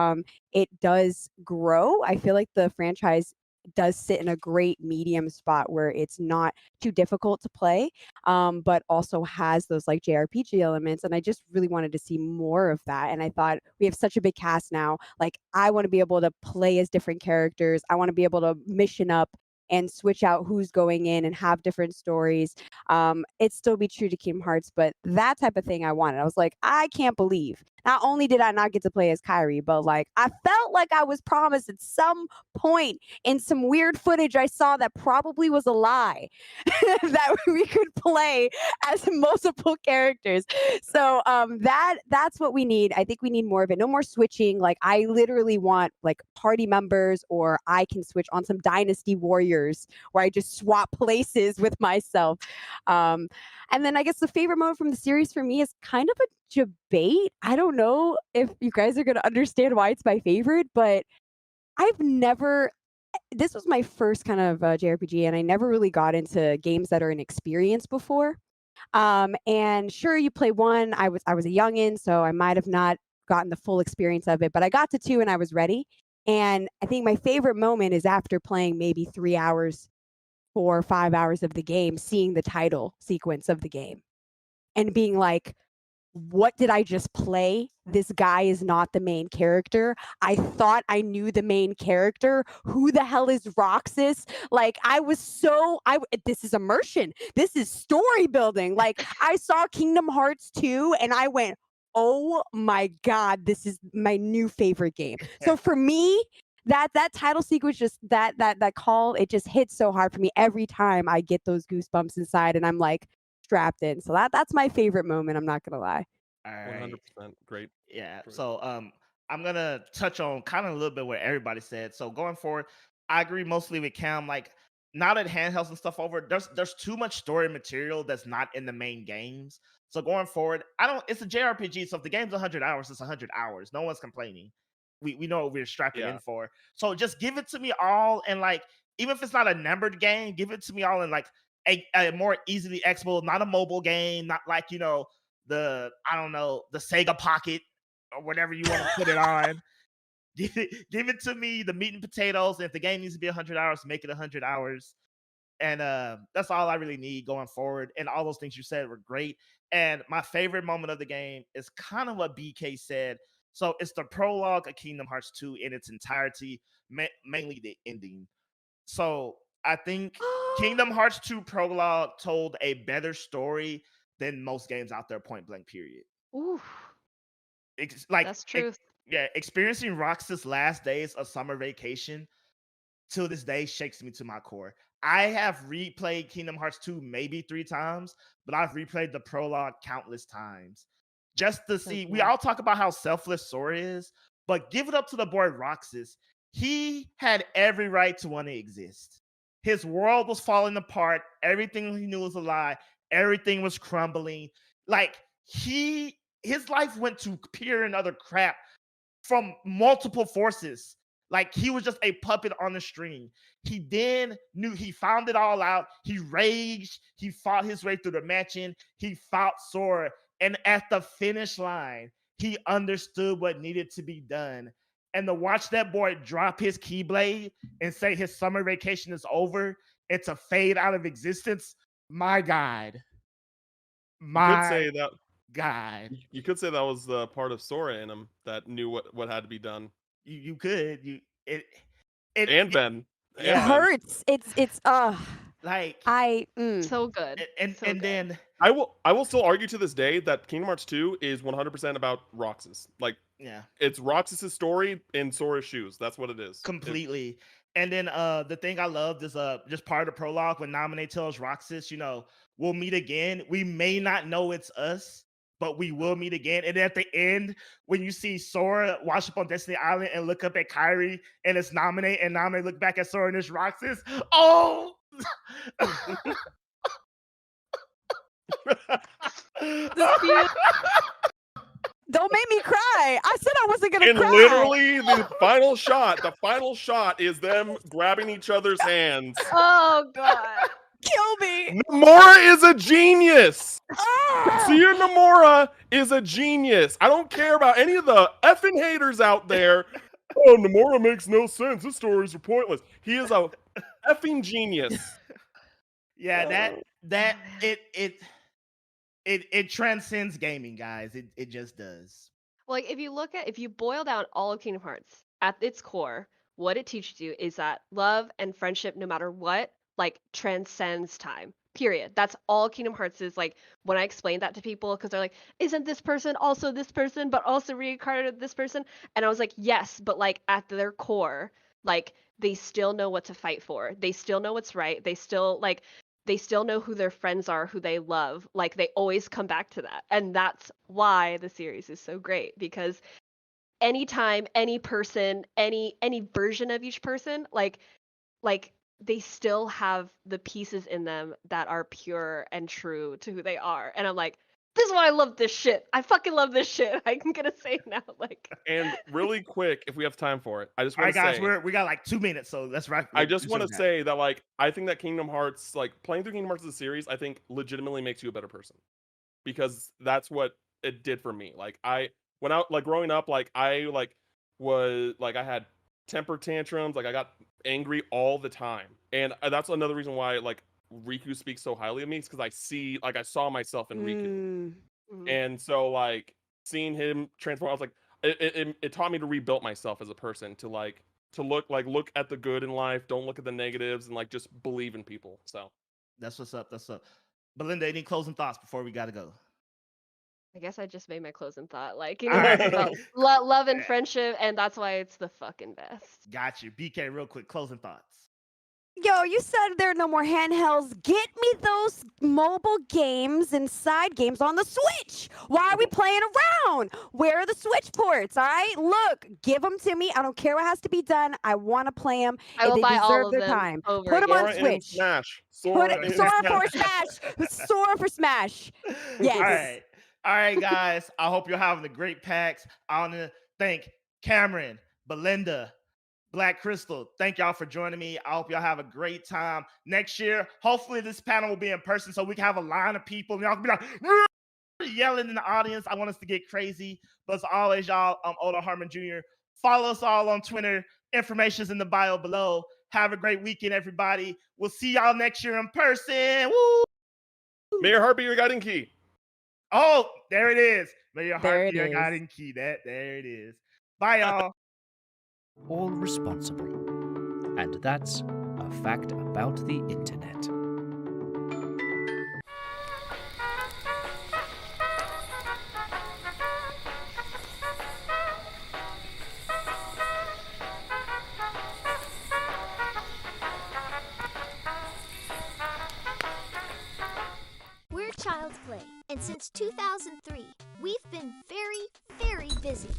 it does grow. I feel like the franchise does sit in a great medium spot where it's not too difficult to play, but also has those like JRPG elements. And I just really wanted to see more of that. And I thought we have such a big cast now. Like, I want to be able to play as different characters. I want to be able to mission up and switch out who's going in and have different stories. It still be true to Kingdom Hearts, but that type of thing I wanted. I was like, I can't believe. Not only did I not get to play as Kyrie, but like I felt like I was promised at some point in some weird footage I saw that probably was a lie that we could play as multiple characters. So that's what we need. I think we need more of it. No more switching. Like I literally want like party members, or I can switch on some Dynasty Warriors where I just swap places with myself. And then I guess the favorite moment from the series for me is kind of a debate. I don't know if you guys are going to understand why it's my favorite, but I've never. This was my first kind of JRPG, and I never really got into games that are an experience before. And sure, you play one. I was a youngin, so I might have not gotten the full experience of it, but I got to two and I was ready. And I think my favorite moment is after playing maybe 3 hours, 4 or 5 hours of the game, seeing the title sequence of the game and being like, what did I just play? This guy is not the main character. I thought I knew the main character. Who the hell is Roxas? Like this is immersion. This is story building. Like I saw Kingdom Hearts 2 and I went, "Oh my god, this is my new favorite game." So for me, that title sequence, just that call, it just hits so hard for me every time I get those goosebumps inside and I'm like strapped in. So that's my favorite moment, I'm not gonna lie. All right. 100% great. Yeah. Great. So I'm gonna touch on kind of a little bit what everybody said. So going forward, I agree mostly with Cam. Like now that handhelds and stuff over, there's too much story material that's not in the main games. So going forward, I don't. It's a JRPG, so if the game's 100 hours, it's 100 hours. No one's complaining. We know what we're strapping in Yeah. for. So just give it to me all, and like even if it's not a numbered game, give it to me all in like a more easily accessible, not a mobile game, not like the I don't know the Sega Pocket or whatever you want to put it on. Give it to me, the meat and potatoes. And if the game needs to be 100 hours, make it 100 hours. And that's all I really need going forward. And all those things you said were great. And my favorite moment of the game is kind of what BK said. So it's the prologue of Kingdom Hearts 2 in its entirety, mainly the ending. So I think Kingdom Hearts 2 prologue told a better story than most games out there, point blank, period. Ooh, Like that's truth. yeah, experiencing Roxas' last days of summer vacation till this day shakes me to my core. I have replayed Kingdom Hearts 2 maybe 3 times, but I've replayed the prologue countless times just to So see. We good. all talk about how selfless Sora is, but give it up to the boy Roxas. He had every right to want to exist. His world was falling apart. Everything he knew was a lie. Everything was crumbling. Like his life went to pure and utter crap from multiple forces. Like he was just a puppet on the string. He then knew he found it all out. He raged. He fought his way through the mansion. He fought Sora. And at the finish line, he understood what needed to be done. And to watch that boy drop his keyblade and say his summer vacation is over and to fade out of existence, my God. You could My say that God. you could say that was the part of Sora in him that knew what had to be done. You could. And Ben. It Yeah. And Ben. hurts. It's Like So good. and So good. then I will still argue to this day that Kingdom Hearts 2 is 100% about Roxas. Like yeah, it's Roxas' story in Sora's shoes. That's what it is. completely. And then the thing I loved is just part of the prologue when Naminé tells Roxas, we'll meet again. We may not know it's us, but we will meet again. And at the end, when you see Sora wash up on Destiny Island and look up at Kyrie and it's Naminé, and Naminé look back at Sora and it's Roxas. Oh, don't make me cry. I said I wasn't gonna And cry. literally the final shot is them grabbing each other's hands. Oh god. Kill me. Nomura is a genius. Ah! Seer Nomura is a genius. I don't care about any of the effing haters out there. Oh, Nomura makes no sense. His stories are pointless. He is a effing genius. Yeah, that it transcends gaming, guys. It just does. Like if you boil down all of Kingdom Hearts at its core, what it teaches you is that love and friendship, no matter what, like transcends time. Period. That's all Kingdom Hearts is. Like when I explain that to people, because they're like, "Isn't this person also this person, but also reincarnated this person?" And I was like, "Yes, but like at their core, like they still know what to fight for. They still know what's right. They still know who their friends are, who they love. Like they always come back to that. And that's why the series is so great, because anytime any person, any version of each person, like they still have the pieces in them that are pure and true to who they are. And I'm like, this is why I love this shit. I fucking love this shit. I'm gonna say now, like. And really quick, if we have time for it, I just All want right, to guys, say, we got like 2 minutes, so let's wrap. I just do want to something. say that, like, I think that Kingdom Hearts, like, playing through Kingdom Hearts as a series, I think legitimately makes you a better person, because that's what it did for me. Like, when I like growing up, like I I had temper tantrums, like I got angry all the time, and that's another reason why like Riku speaks so highly of me, is because I saw myself in Riku, and so like seeing him transform, I was like, it taught me to rebuild myself as a person, to look at the good in life, don't look at the negatives, and like just believe in people. So That's what's up. That's up. Belinda, any closing thoughts before we gotta go? I guess I just made my closing thought. Like, Kingdom Hearts is about love and friendship, and that's why it's the fucking best. Got you. BK, real quick, closing thoughts. Yo, you said there are no more handhelds. Get me those mobile games and side games on the Switch. Why are we playing around? Where are the Switch ports? All right, look, give them to me. I don't care what has to be done. I want to play them. I will They buy all deserve of their them time. over Put them again. on Sora in Switch. Smash. Sora for Smash. Sora for Smash. Yes. All right, guys. I hope you're having a great PAX. I want to thank Cameron, Belinda, Black Crystal. Thank y'all for joining me. I hope y'all have a great time. Next year, hopefully this panel will be in person so we can have a line of people and y'all can be like yelling in the audience. I want us to get crazy. But as always, y'all, I'm Oda Harmon Jr. Follow us all on Twitter. Information's in the bio below. Have a great weekend, everybody. We'll see y'all next year in person. Woo! May your heart be your guiding key. Oh, there it is. May your There heart it be your is. guiding key. There it is. Bye, y'all. All responsible. And that's a fact about the internet. We're Child's Play, and since 2003, we've been very, very busy.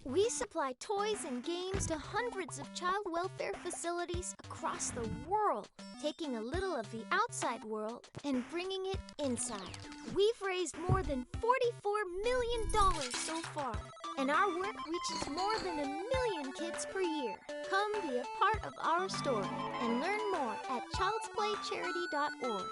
We supply toys and games to hundreds of child welfare facilities across the world, taking a little of the outside world and bringing it inside. We've raised more than $44 million so far, and our work reaches more than 1 million kids per year. Come be a part of our story and learn more at childsplaycharity.org.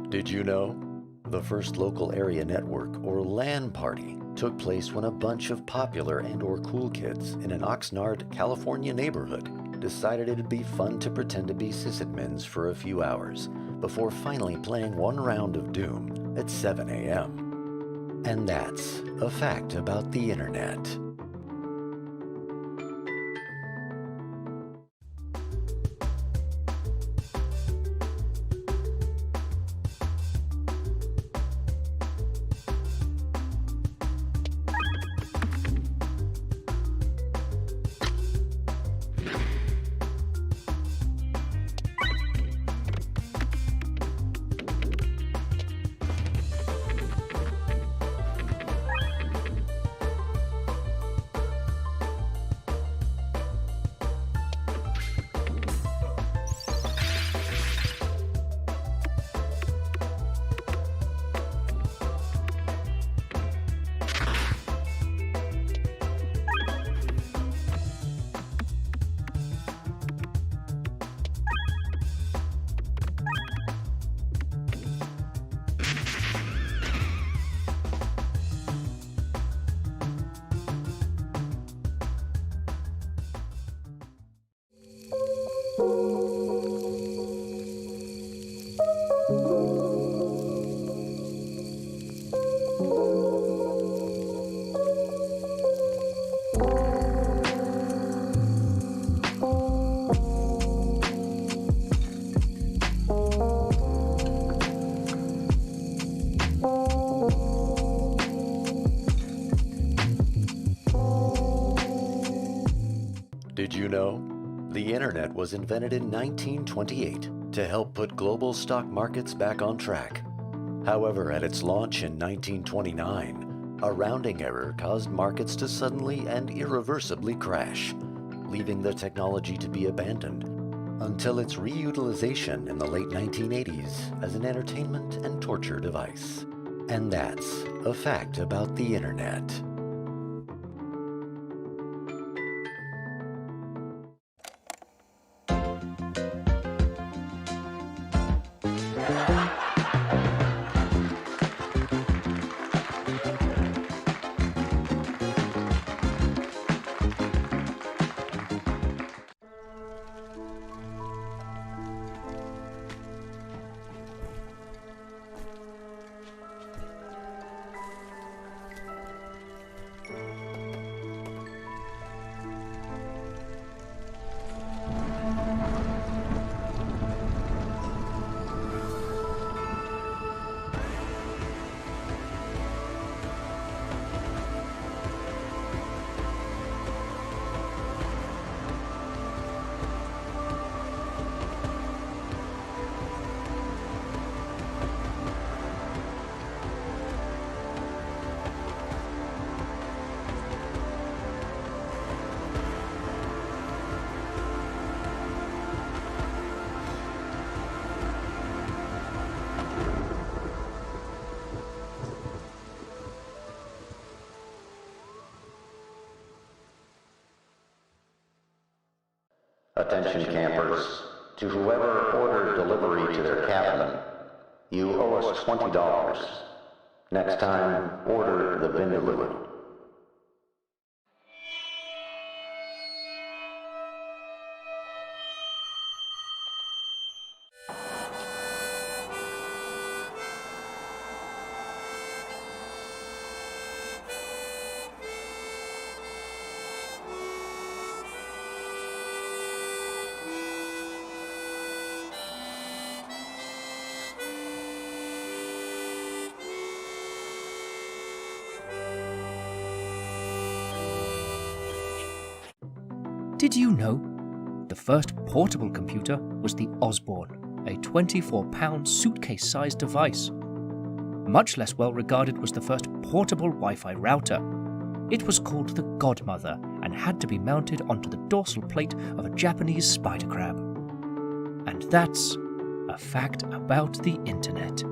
Did you know? The first local area network, or LAN party, took place when a bunch of popular and/or cool kids in an Oxnard, California neighborhood decided it'd be fun to pretend to be sysadmins for a few hours before finally playing one round of Doom at 7 a.m. And that's a fact about the internet. Did you know? The internet was invented in 1928 to help put global stock markets back on track. However, at its launch in 1929, a rounding error caused markets to suddenly and irreversibly crash, leaving the technology to be abandoned until its reutilization in the late 1980s as an entertainment and torture device. And that's a fact about the internet. Attention campers, to whoever ordered delivery to their cabin, you owe us $20. Next time, order the Vindaloo. Did you know? The first portable computer was the Osborne, a 24-pound suitcase-sized device. Much less well regarded was the first portable Wi-Fi router. It was called the Godmother and had to be mounted onto the dorsal plate of a Japanese spider crab. And that's a fact about the internet.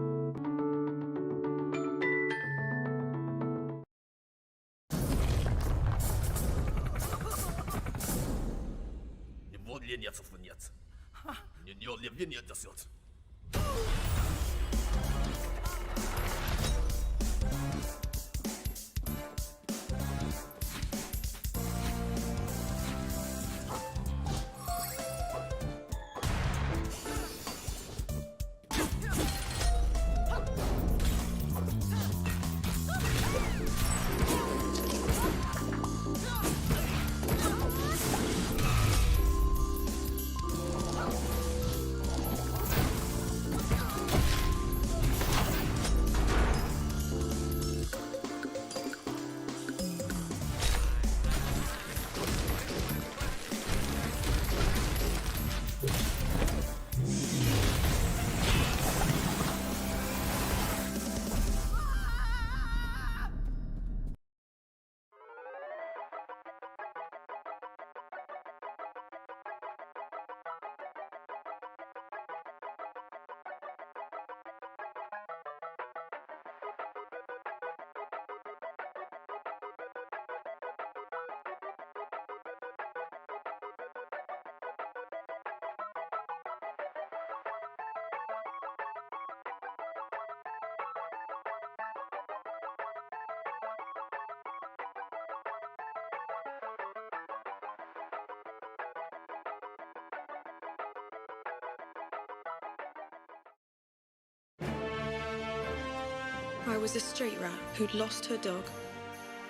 I was a street rat who'd lost her dog.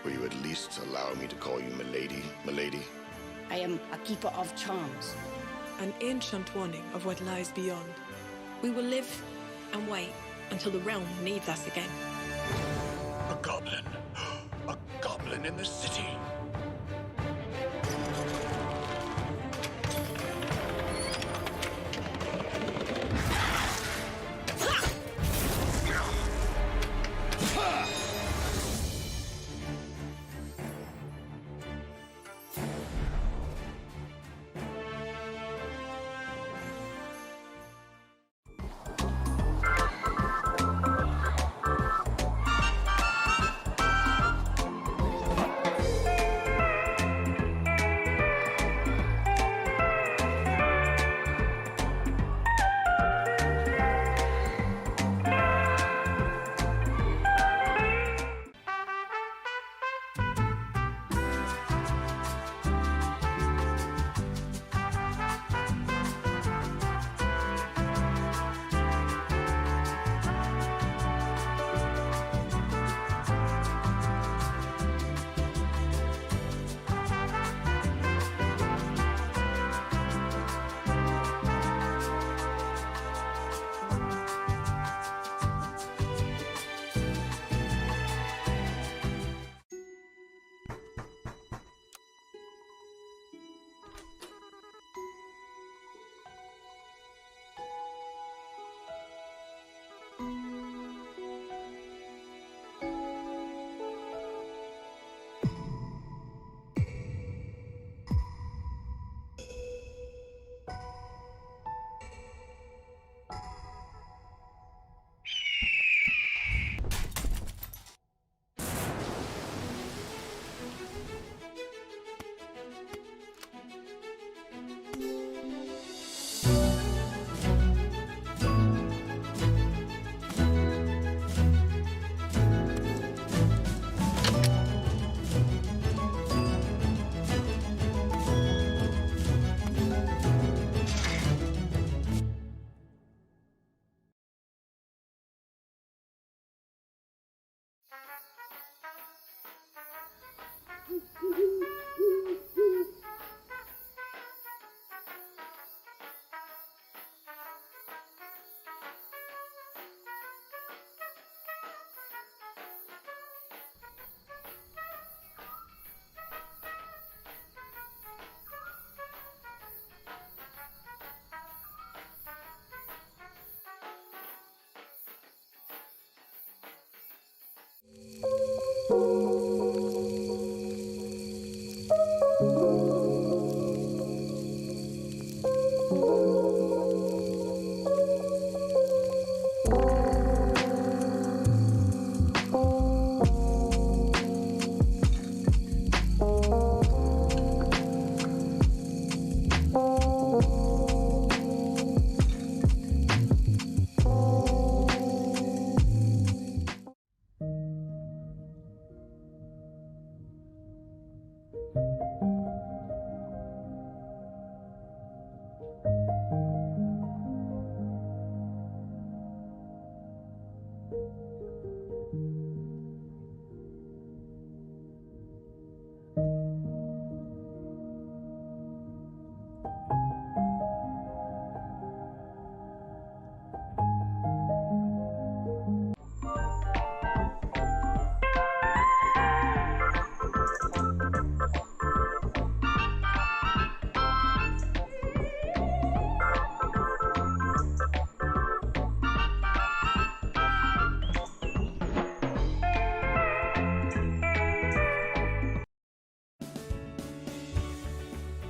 Will you at least allow me to call you Milady, Milady? I am a keeper of charms. An ancient warning of what lies beyond. We will live and wait until the realm needs us again. A goblin. A goblin in the city.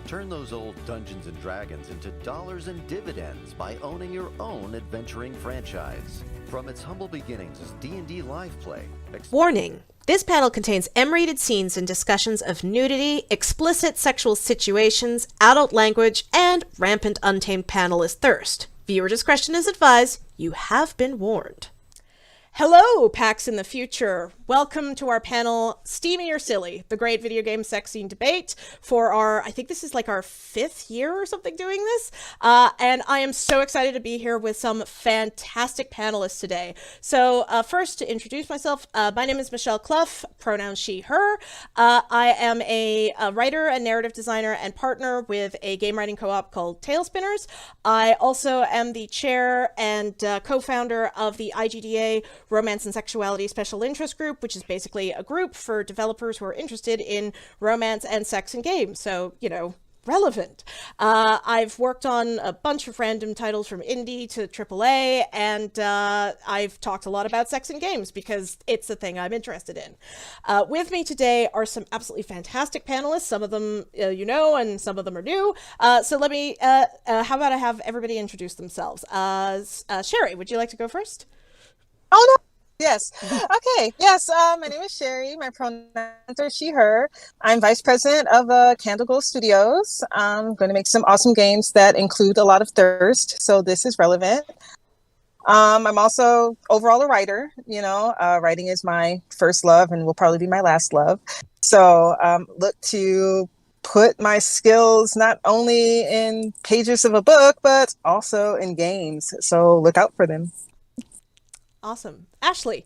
Turn those old Dungeons & Dragons into dollars and dividends by owning your own adventuring franchise. From its humble beginnings as D&D live play. Warning! This panel contains M-rated scenes and discussions of nudity, explicit sexual situations, adult language, and rampant untamed panelist thirst. Viewer discretion is advised. You have been warned. Hello, PAX in the future. Welcome to our panel, Steamy or Silly, the great video game sex scene debate for I think this is like our 5th year or something doing this. And I am so excited to be here with some fantastic panelists today. So first, to introduce myself, my name is Michelle Clough, pronouns she, her. I am a writer, a narrative designer, and partner with a game writing co-op called Tailspinners. I also am the chair and co-founder of the IGDA Romance and Sexuality Special Interest Group, which is basically a group for developers who are interested in romance and sex in games. So, you know, relevant. I've worked on a bunch of random titles from indie to AAA, and I've talked a lot about sex in games because it's the thing I'm interested in. With me today are some absolutely fantastic panelists. Some of them you know, and some of them are new. So let me, how about I have everybody introduce themselves? Sherry, would you like to go first? Oh, no. Yes. Okay. Yes. My name is Sherry. My pronouns are she, her. I'm vice president of Candle Glow Studios. I'm going to make some awesome games that include a lot of thirst. So this is relevant. I'm also overall a writer. You know, writing is my first love and will probably be my last love. So look to put my skills not only in pages of a book, but also in games. So look out for them. Awesome. Ashley.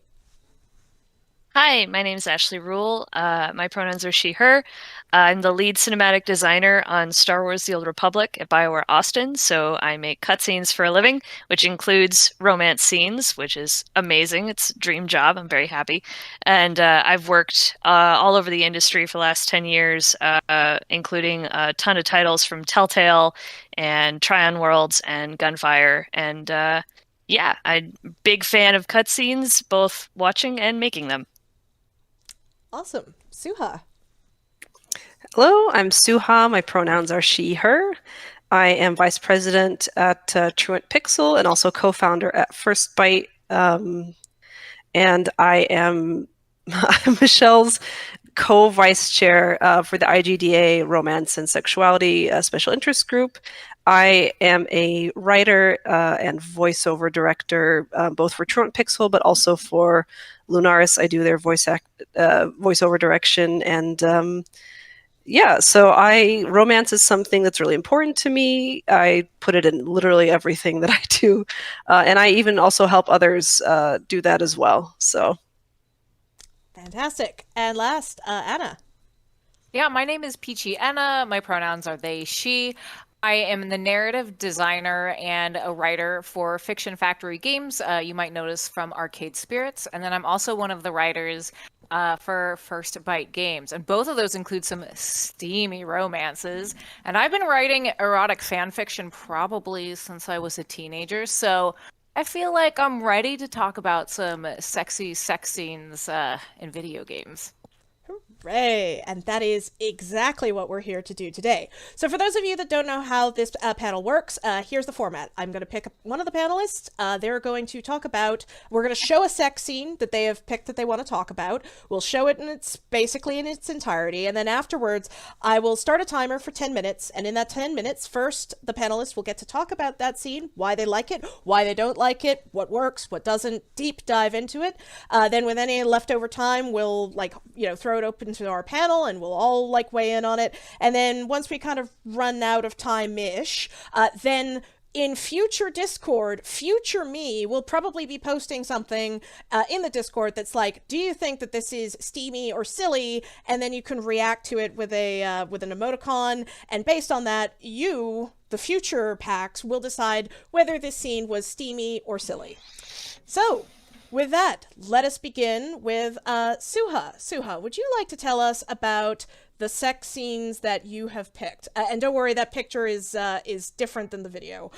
Hi, my name is Ashley Rule. My pronouns are she, her. I'm the lead cinematic designer on Star Wars The Old Republic at BioWare Austin, so I make cutscenes for a living, which includes romance scenes, which is amazing. It's a dream job. I'm very happy. And I've worked all over the industry for the last 10 years, including a ton of titles from Telltale and Tryon Worlds and Gunfire. And yeah, I'm a big fan of cutscenes, both watching and making them. Awesome. Suha. Hello, I'm Suha. My pronouns are she, her. I am vice president at Truant Pixel and also co-founder at First Bite. And I am Michelle's co-vice chair for the IGDA Romance and Sexuality Special Interest Group. I am a writer and voiceover director, both for Truant Pixel, but also for Lunaris. I do their voiceover direction. And yeah, so romance is something that's really important to me. I put it in literally everything that I do. And I even also help others do that as well. So. Fantastic. And last, Anna. Yeah, my name is Peachy Anna. My pronouns are they, she. I am the narrative designer and a writer for Fiction Factory Games. You might notice from Arcade Spirits. And then I'm also one of the writers for First Bite Games. And both of those include some steamy romances. And I've been writing erotic fan fiction probably since I was a teenager. So I feel like I'm ready to talk about some sexy sex scenes in video games. Hooray! And that is exactly what we're here to do today. So for those of you that don't know how this panel works, here's the format. I'm going to pick one of the panelists. They're going to talk about, we're going to show a sex scene that they have picked that they want to talk about. We'll show it basically in its entirety. And then afterwards, I will start a timer for 10 minutes. And in that 10 minutes, first, the panelists will get to talk about that scene, why they like it, why they don't like it, what works, what doesn't, deep dive into it. Then with any leftover time, we'll throw it open to our panel and we'll all weigh in on it. And then once we kind of run out of time-ish, then in future Discord, future me will probably be posting something in the Discord that's like, do you think that this is steamy or silly? And then you can react to it with an emoticon. And based on that, you, the future PAX, will decide whether this scene was steamy or silly. So, with that, let us begin with Suha. Suha, would you like to tell us about the sex scenes that you have picked? And don't worry, that picture is different than the video.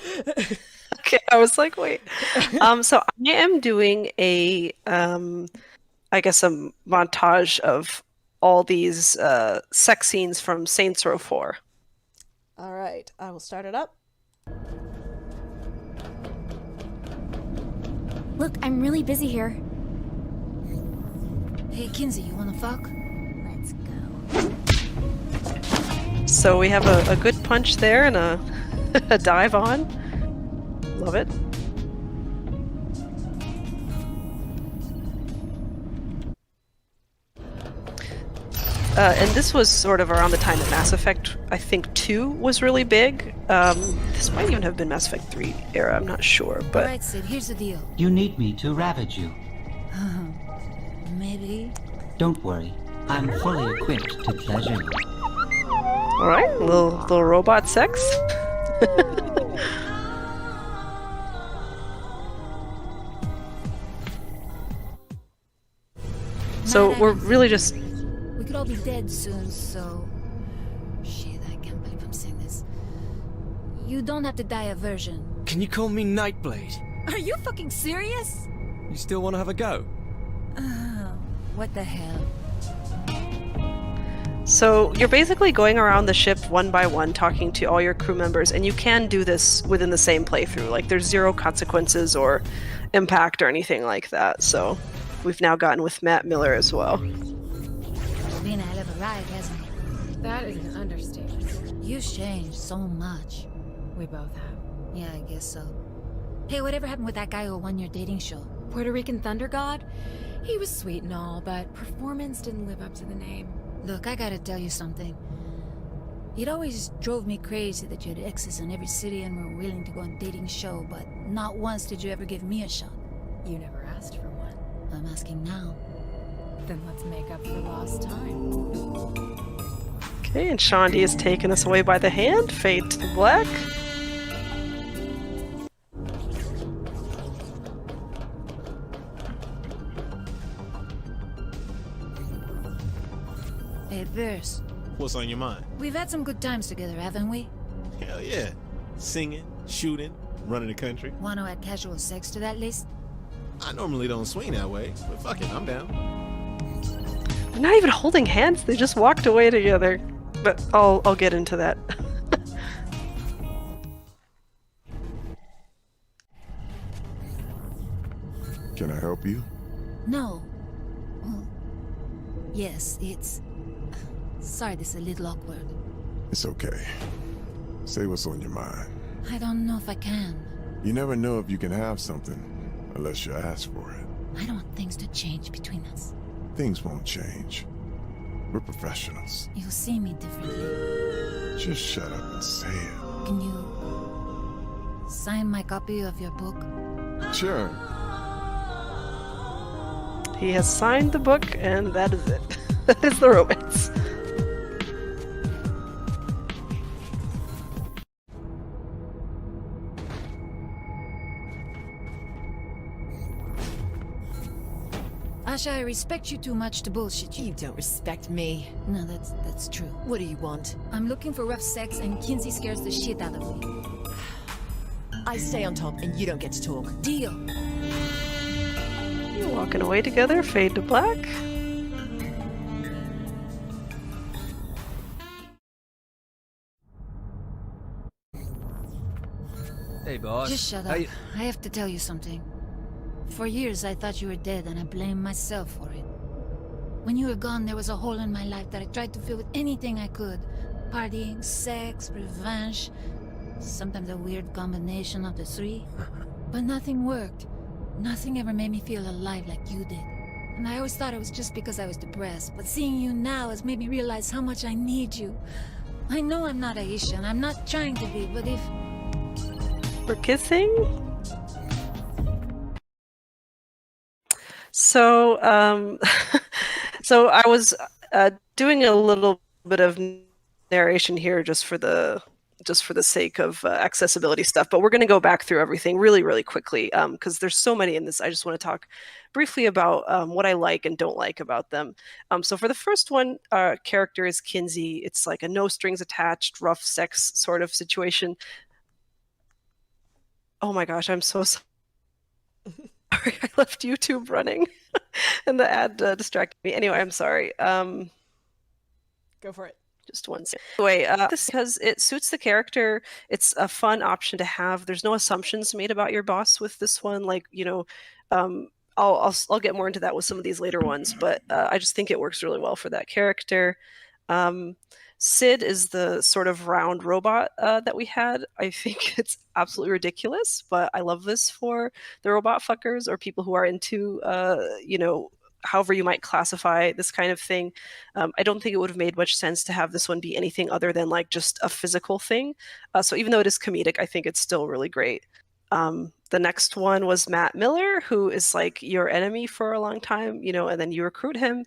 Okay, I was like, wait. So I am doing a montage of all these sex scenes from Saints Row 4. All right, I will start it up. Look, I'm really busy here. Hey, Kinsey, you wanna fuck? Let's go. So we have a good punch there and a dive on. Love it. And this was sort of around the time that Mass Effect, I think, 2 was really big. This might even have been Mass Effect 3 era, I'm not sure. But Alright, Sid, here's the deal. You need me to ravage you. Maybe. Don't worry. I'm fully equipped to pleasure you. Alright, little robot sex. So we're really just... We could all be dead soon, so... Shit, I can't believe I'm saying this. You don't have to die a virgin. Can you call me Nightblade? Are you fucking serious? You still want to have a go? What the hell? So you're basically going around the ship one by one talking to all your crew members, and you can do this within the same playthrough. Like, there's zero consequences or impact or anything like that. So we've now gotten with Matt Miller as well. It's been a hell of a ride, hasn't it? That is an understatement. You've changed so much. We both have. Yeah, I guess so. Hey, whatever happened with that guy who won your dating show? Puerto Rican Thunder God? He was sweet and all, but performance didn't live up to the name. Look, I gotta tell you something. It always drove me crazy that you had exes in every city and were willing to go on a dating show, but not once did you ever give me a shot. You never asked for one. I'm asking now. Then let's make up for lost time. Okay, and Shaundi is taking us away by the hand. Fade to the black. Hey, Verse. What's on your mind? We've had some good times together, haven't we? Hell yeah. Singing, shooting, running the country. Want to add casual sex to that list? I normally don't swing that way, but fuck it, I'm down. They're not even holding hands, they just walked away together. But I'll get into that. Can I help you? No. Well, yes, it's... Sorry, this is a little awkward. It's okay. Say what's on your mind. I don't know if I can. You never know if you can have something unless you ask for it. I don't want things to change between us. Things won't change. We're professionals. You'll see me differently. Just shut up and say it. Can you sign my copy of your book? Sure. He has signed the book, and that is it. That is the romance. Asha, I respect you too much to bullshit you. You don't respect me. No, that's true. What do you want? I'm looking for rough sex, and Kinsey scares the shit out of me. I stay on top, and you don't get to talk. Deal. You're walking away together, fade to black. Hey, boss. Just shut up. I have to tell you something. For years, I thought you were dead, and I blamed myself for it. When you were gone, there was a hole in my life that I tried to fill with anything I could. Partying, sex, revenge. Sometimes a weird combination of the three. But nothing worked. Nothing ever made me feel alive like you did. And I always thought it was just because I was depressed. But seeing you now has made me realize how much I need you. I know I'm not Aisha, and I'm not trying to be, but if... We're kissing? So, so I was doing a little bit of narration here just for the sake of accessibility stuff, but we're going to go back through everything really, really quickly because there's so many in this. I just want to talk briefly about what I like and don't like about them. So for the first one, character is Kinsey. It's like a no strings attached, rough sex sort of situation. Oh my gosh, I'm so sorry. I left YouTube running and the ad distracted me. Anyway, I'm sorry. Go for it. Just one second. Anyway, this because it suits the character. It's a fun option to have. There's no assumptions made about your boss with this one. Like, you know, I'll get more into that with some of these later ones, but I just think it works really well for that character. Sid is the sort of round robot that we had. I think it's absolutely ridiculous, but I love this for the robot fuckers or people who are into, you know, however you might classify this kind of thing. I don't think it would have made much sense to have this one be anything other than like just a physical thing. So even though it is comedic, I think it's still really great. The next one was Matt Miller, who is like your enemy for a long time, and then you recruit him.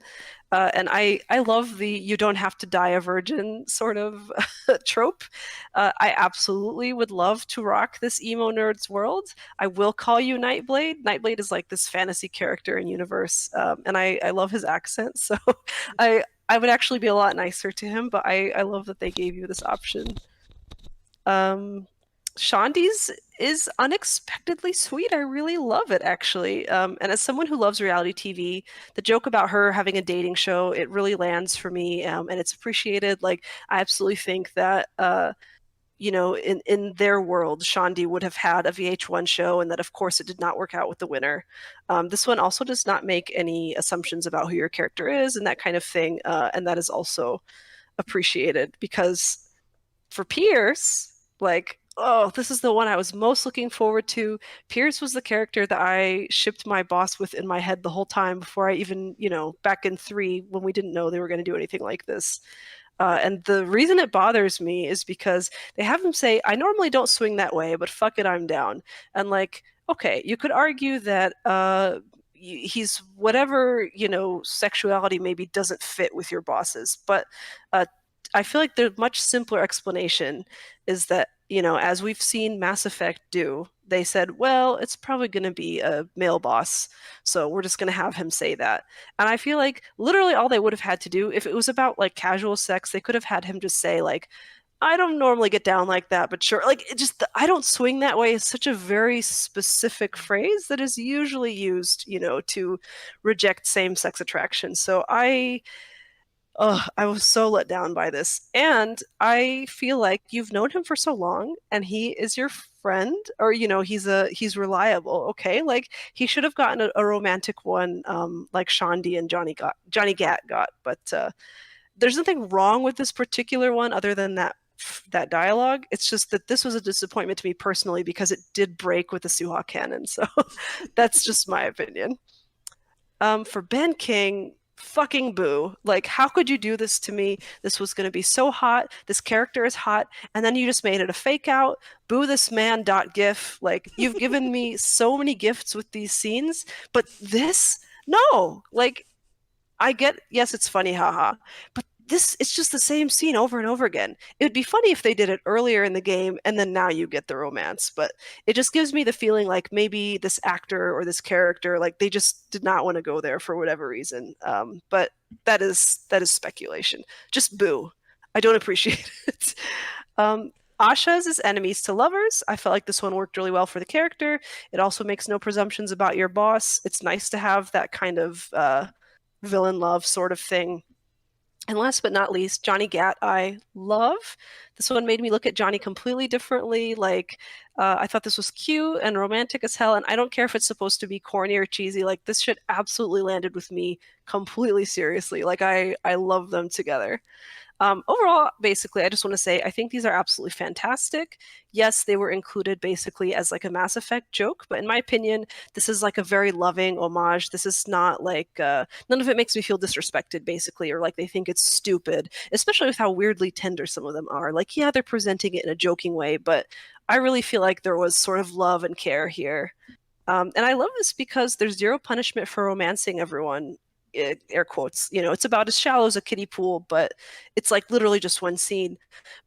And I love the you don't have to die a virgin sort of trope. I absolutely would love to rock this emo nerd's world. I will call you Nightblade. Nightblade is like this fantasy character in universe, and I love his accent. So I would actually be a lot nicer to him, but I love that they gave you this option. Shandi's is unexpectedly sweet. I really love it, actually. And as someone who loves reality TV, the joke about her having a dating show, it really lands for me, and it's appreciated. Like, I absolutely think that, in their world, Shandi would have had a VH1 show, and that, of course, it did not work out with the winner. This one also does not make any assumptions about who your character is and that kind of thing, and that is also appreciated, because for Pierce, like, oh, this is the one I was most looking forward to. Pierce was the character that I shipped my boss with in my head the whole time before I even, back in 3 when we didn't know they were going to do anything like this. And the reason it bothers me is because they have him say, I normally don't swing that way, but fuck it, I'm down. And like, okay, you could argue that he's whatever, sexuality maybe doesn't fit with your bosses. But I feel like the much simpler explanation is that, as we've seen Mass Effect do, they said, well, it's probably going to be a male boss, so we're just going to have him say that. And I feel like literally all they would have had to do, if it was about like casual sex, they could have had him just say like, I don't normally get down like that, but sure. Like, it just, I don't swing that way is such a very specific phrase that is usually used, to reject same-sex attraction. So I was so let down by this. And I feel like you've known him for so long and he is your friend, or he's reliable. Okay, like he should have gotten a romantic one, like Shandi and Johnny Gat got. But there's nothing wrong with this particular one other than that dialogue. It's just that this was a disappointment to me personally because it did break with the Suha canon. So that's just my opinion. For Ben King, fucking boo. Like, how could you do this to me? This was going to be so hot. This character is hot. And then you just made it a fake out. Boo this man .gif. Like, you've given me so many gifts with these scenes, but this? No. Like, I get, yes, it's funny, haha. But it's just the same scene over and over again. It would be funny if they did it earlier in the game and then now you get the romance, but it just gives me the feeling like maybe this actor or this character, like they just did not want to go there for whatever reason. But that is speculation. Just boo. I don't appreciate it. Asha's is enemies to lovers. I felt like this one worked really well for the character. It also makes no presumptions about your boss. It's nice to have that kind of villain love sort of thing. And last but not least, Johnny Gat, I love. This one made me look at Johnny completely differently. Like, I thought this was cute and romantic as hell, and I don't care if it's supposed to be corny or cheesy. Like, this shit absolutely landed with me completely seriously. Like, I love them together. Overall, basically, I just want to say I think these are absolutely fantastic. Yes, they were included basically as like a Mass Effect joke, but in my opinion, this is like a very loving homage. This is not like, none of it makes me feel disrespected, basically, or like they think it's stupid, especially with how weirdly tender some of them are. Like, yeah, they're presenting it in a joking way, but I really feel like there was sort of love and care here. And I love this because there's zero punishment for romancing everyone. Air quotes, it's about as shallow as a kiddie pool, but it's like literally just one scene.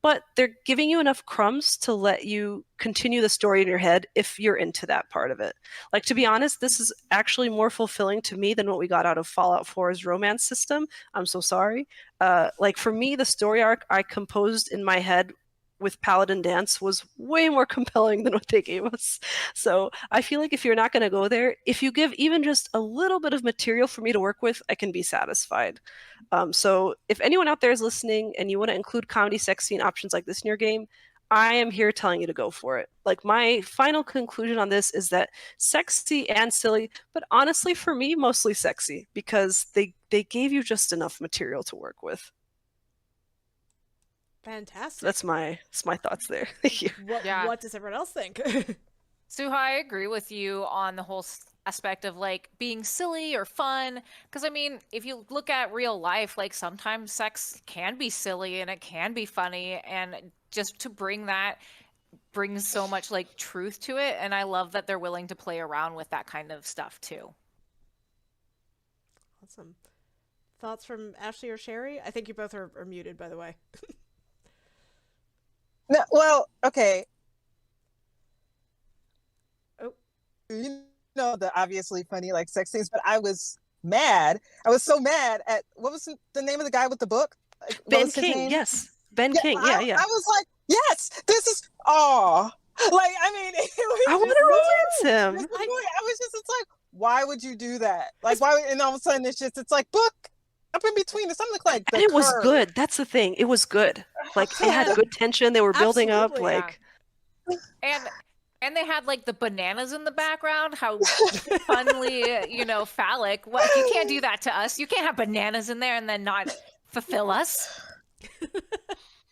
But they're giving you enough crumbs to let you continue the story in your head if you're into that part of it. Like, to be honest, this is actually more fulfilling to me than what we got out of Fallout 4's romance system. I'm so sorry. Like, for me, the story arc I composed in my head with Paladin Dance was way more compelling than what they gave us. So I feel like if you're not going to go there, if you give even just a little bit of material for me to work with, I can be satisfied. So if anyone out there is listening and you want to include comedy, sex scene options like this in your game, I am here telling you to go for it. Like, my final conclusion on this is that sexy and silly, but honestly for me, mostly sexy, because they gave you just enough material to work with. Fantastic. That's my thoughts there. Thank you. What does everyone else think? Suha, I agree with you on the whole aspect of like being silly or fun. Because I mean, if you look at real life, like sometimes sex can be silly and it can be funny, and just to bring that brings so much like truth to it. And I love that they're willing to play around with that kind of stuff too. Awesome. Thoughts from Ashley or Sherry? I think you both are muted, by the way. No, well, okay. Oh. You know the obviously funny like sex scenes, but I was mad. I was so mad at what was the name of the guy with the book? Like, what Ben was his King, name? yes. Ben King, yeah. I was like, yes, this is like I mean, it was I want just to romance him. I was just, it's like, why would you do that? Like, why? And all of a sudden, it's like book up in between. It's something like And it was good. That's the thing. It was good. Like it had good tension. They were building up. Absolutely, Like, and they had like the bananas in the background. How funly, you know, phallic. What, you can't do that to us. You can't have bananas in there and then not fulfill us.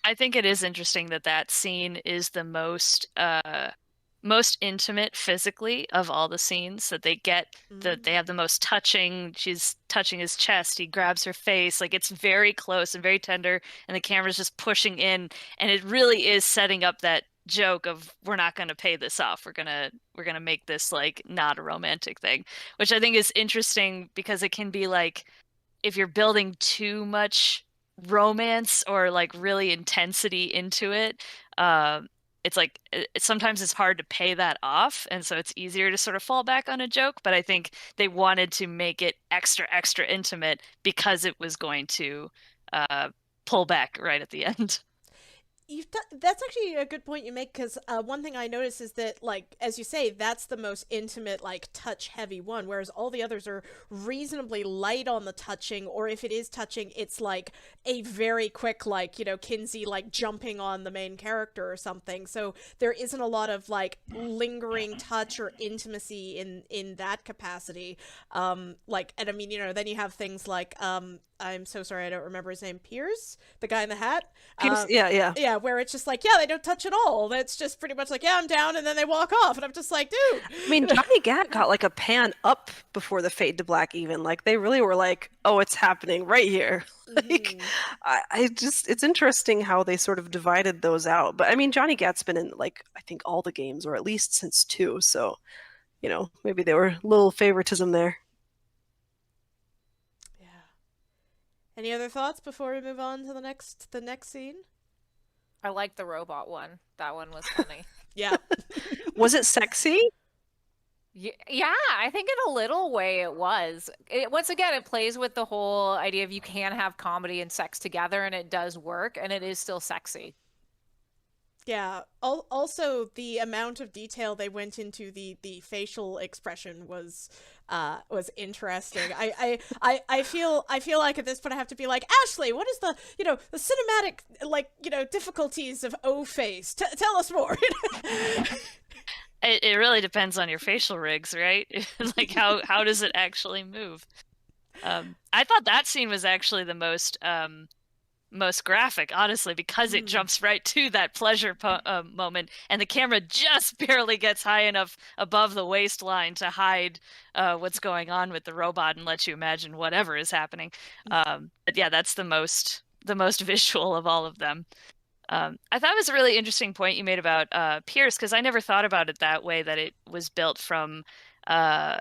I think it is interesting that that scene is the most intimate physically of all the scenes that they get. That they have the most touching. She's touching his chest. He grabs her face. Like it's very close and very tender, and the camera's just pushing in, and it really is setting up that joke of we're not going to pay this off. We're gonna make this like not a romantic thing, which I think is interesting because it can be like if you're building too much romance or like really intensity into it, it's like sometimes it's hard to pay that off, and so it's easier to sort of fall back on a joke. But I think they wanted to make it extra intimate because it was going to pull back right at the end. That's actually a good point you make, because one thing I noticed is that, like, as you say, that's the most intimate, like, touch-heavy one, whereas all the others are reasonably light on the touching, or if it is touching, it's, like, a very quick, like, you know, Kinsey, like, jumping on the main character or something, so there isn't a lot of, like, lingering touch or intimacy in that capacity, like, and I mean, you know, then you have things like, I'm so sorry, I don't remember his name, Piers? The guy in the hat? Pierce, yeah. Yeah, where it's just like, yeah, they don't touch at all. That's just pretty much like, yeah, I'm down, and then they walk off, and I'm just like, dude. I mean, Johnny Gat got like a pan up before the fade to black even. Like they really were like, oh, it's happening right here. Like I just, it's interesting how they sort of divided those out. But I mean, Johnny Gat's been in like, I think all the games, or at least since 2. So, you know, maybe they were a little favoritism there. Any other thoughts before we move on to the next scene? I like the robot one. That one was funny. Yeah. Was it sexy? Yeah, I think in a little way it was. Once again, it plays with the whole idea of you can have comedy and sex together, and it does work, and it is still sexy. Yeah. Also, the amount of detail they went into the facial expression was interesting. I feel like at this point I have to be like, Ashley, what is the cinematic, like, you know, difficulties of O-face? Tell us more. It really depends on your facial rigs, right? Like how does it actually move? I thought that scene was actually the most graphic, honestly, because it jumps right to that pleasure moment, and the camera just barely gets high enough above the waistline to hide what's going on with the robot and let you imagine whatever is happening. But yeah, that's the most visual of all of them. I thought it was a really interesting point you made about Pierce, because I never thought about it that way, that it was built from a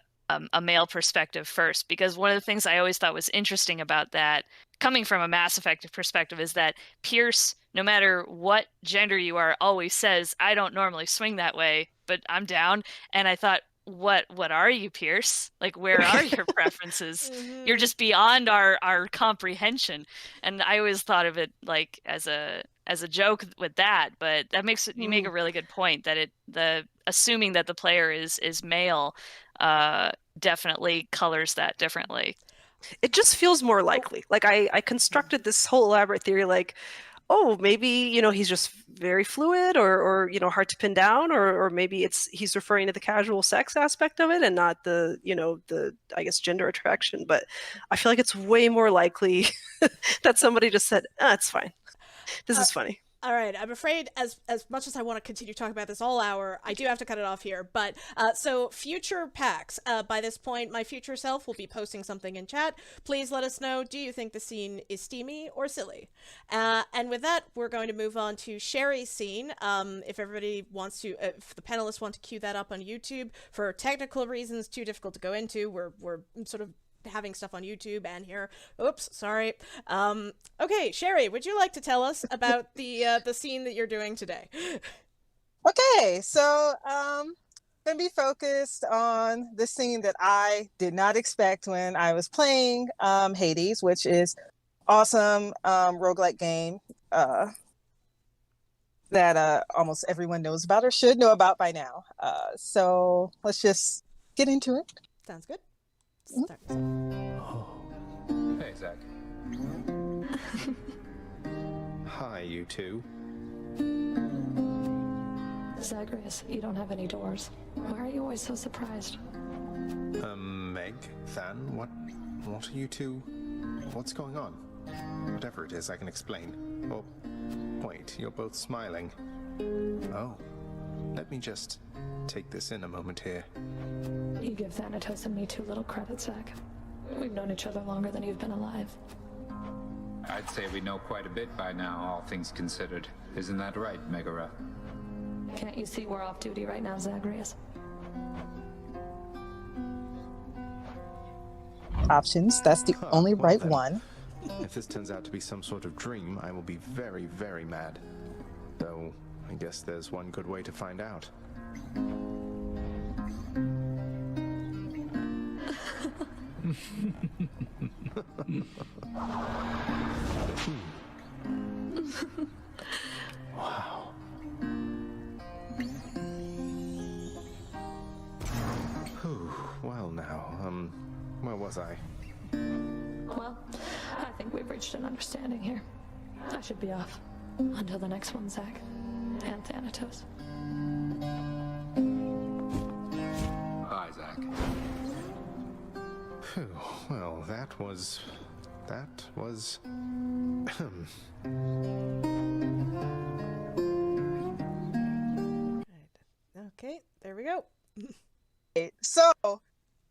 male perspective first, because one of the things I always thought was interesting about that, coming from a Mass Effect perspective, is that Pierce, no matter what gender you are, always says, I don't normally swing that way, but I'm down. And I thought, what are you, Pierce? Like, where are your preferences? You're just beyond our comprehension. And I always thought of it like as a joke with that, but that makes you make a really good point, that the assuming that the player is male definitely colors that differently. It just feels more likely. Like I constructed this whole elaborate theory, like, oh, maybe, you know, he's just very fluid, or you know, hard to pin down, or maybe he's referring to the casual sex aspect of it and not the, you know, the, I guess, gender attraction. But I feel like it's way more likely that somebody just said, it's fine. This is funny. All right, I'm afraid as much as I want to continue talking about this all hour, I do have to cut it off here. But so future PAX. By this point, my future self will be posting something in chat. Please let us know, do you think the scene is steamy or silly? And with that, we're going to move on to Sherry's scene. If everybody wants to, if the panelists want to cue that up on YouTube, for technical reasons, too difficult to go into, we're sort of having stuff on YouTube and here. Oops, sorry. Okay, Sherry, would you like to tell us about the scene that you're doing today? Okay, so gonna be focused on the scene that I did not expect when I was playing Hades, which is awesome roguelike game that almost everyone knows about or should know about by now. So let's just get into it. Sounds good. Hey, Zach. Hi, you two. Zagreus, you don't have any doors. Why are you always so surprised? Meg, Than, what are you two? What's going on? Whatever it is, I can explain. Oh, wait, you're both smiling. Oh, let me just take this in a moment here. You give Thanatos and me too little credit, Zach. We've known each other longer than you've been alive. I'd say we know quite a bit by now, all things considered. Isn't that right, Megara? Can't you see we're off duty right now, Zagreus? Options, that's the only right one. If this turns out to be some sort of dream, I will be very, very mad. Though, I guess there's one good way to find out. Wow. Well now, where was I? Well, I think we've reached an understanding here. I should be off. Until the next one, Zach. And Thanatos. Hi, Zach. Phew, well, that was... Okay, there we go. So,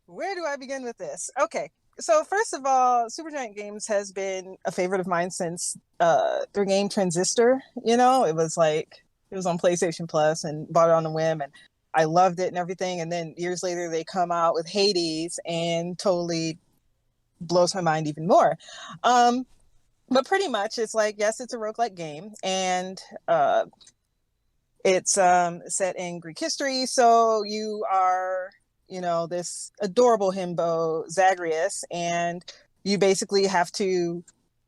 where do I begin with this? Okay, so first of all, Supergiant Games has been a favorite of mine since their game Transistor. You know, it was on PlayStation Plus and bought it on a whim, and I loved it and everything. And then years later, they come out with Hades and totally blows my mind even more. But pretty much, it's like, yes, it's a roguelike game, and it's set in Greek history. So you are, this adorable himbo Zagreus, and you basically have to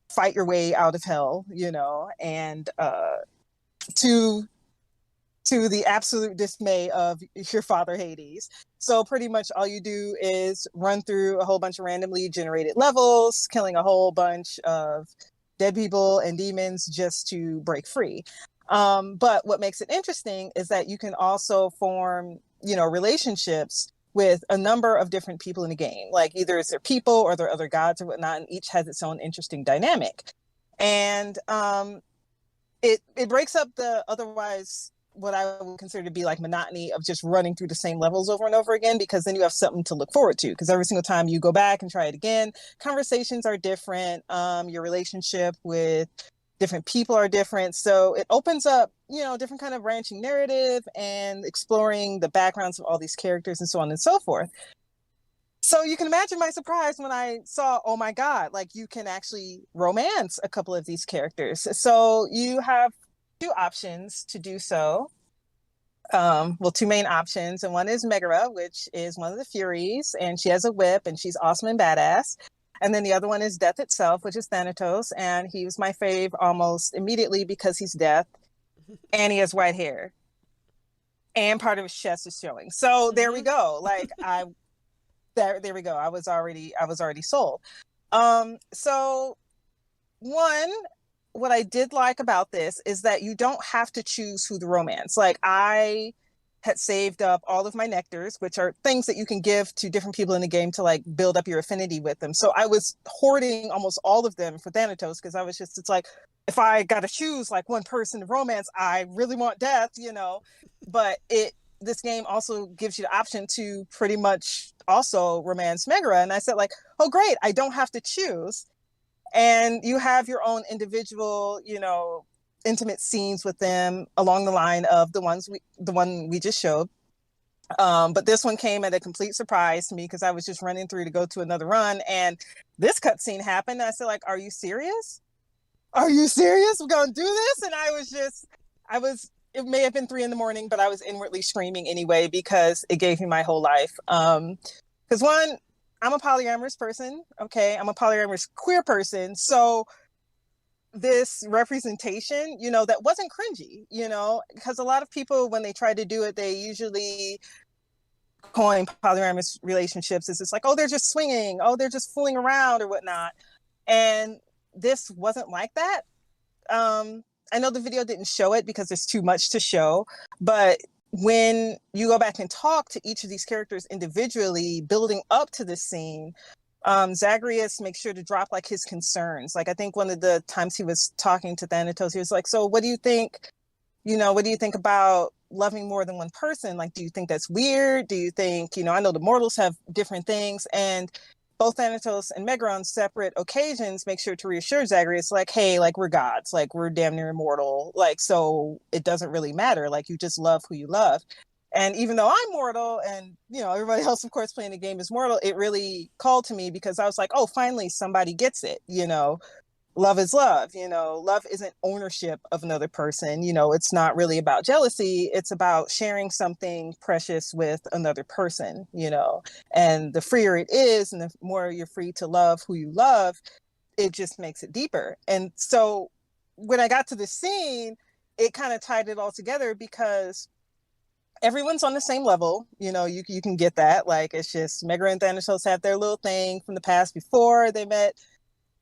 fight your way out of hell, and to the absolute dismay of your father Hades. So pretty much all you do is run through a whole bunch of randomly generated levels, killing a whole bunch of dead people and demons just to break free. But what makes it interesting is that you can also form, relationships with a number of different people in the game. Like either it's their people or their other gods or whatnot, and each has its own interesting dynamic. And it breaks up the otherwise what I would consider to be like monotony of just running through the same levels over and over again, because then you have something to look forward to, because every single time you go back and try it again, conversations are different. Your relationship with different people are different. So it opens up, different kind of branching narrative and exploring the backgrounds of all these characters and so on and so forth. So you can imagine my surprise when I saw, oh my God, like you can actually romance a couple of these characters. So you have two options to do so. Two main options. And one is Megara, which is one of the Furies, and she has a whip and she's awesome and badass. And then the other one is Death itself, which is Thanatos. And he was my fave almost immediately because he's Death and he has white hair. And part of his chest is showing. So there we go. Like there we go. I was already sold. So one, what I did like about this is that you don't have to choose who the romance. Like I had saved up all of my nectars, which are things that you can give to different people in the game to like build up your affinity with them. So I was hoarding almost all of them for Thanatos because it's like, if I got to choose like one person to romance, I really want death, you know. But this game also gives you the option to pretty much also romance Megara. And I said like, oh great, I don't have to choose. And you have your own individual, you know, intimate scenes with them along the line of the one we just showed. But this one came at a complete surprise to me because I was just running through to go to another run, and this cutscene happened. I said, like, "Are you serious? Are you serious? We're gonna do this?" And I was. It may have been 3 a.m, but I was inwardly screaming anyway because it gave me my whole life. Because one, I'm a polyamorous person. Okay, I'm a polyamorous queer person, so this representation, you know, that wasn't cringy, you know, because a lot of people when they try to do it, they usually coin polyamorous relationships as just like, oh, they're just swinging, oh, they're just fooling around or whatnot. And this wasn't like that. I know the video didn't show it because there's too much to show, but when you go back and talk to each of these characters individually, building up to this scene, Zagreus makes sure to drop like his concerns. Like I think one of the times he was talking to Thanatos, he was like, so what do you think, you know, what do you think about loving more than one person? Like, do you think that's weird? Do you think, you know, I know the mortals have different things, and both Thanatos and Megara on separate occasions make sure to reassure Zagreus, like, hey, like we're gods, like we're damn near immortal, like so it doesn't really matter, like you just love who you love. And even though I'm mortal and, you know, everybody else, of course, playing the game is mortal, it really called to me because I was like, oh, finally somebody gets it, you know. Love is love, you know. Love isn't ownership of another person, you know. It's not really about jealousy, it's about sharing something precious with another person, you know. And the freer it is and the more you're free to love who you love, it just makes it deeper. And so when I got to this scene, it kind of tied it all together because everyone's on the same level, you know. You can get that, like it's just Megara and Thanatos have their little thing from the past before they met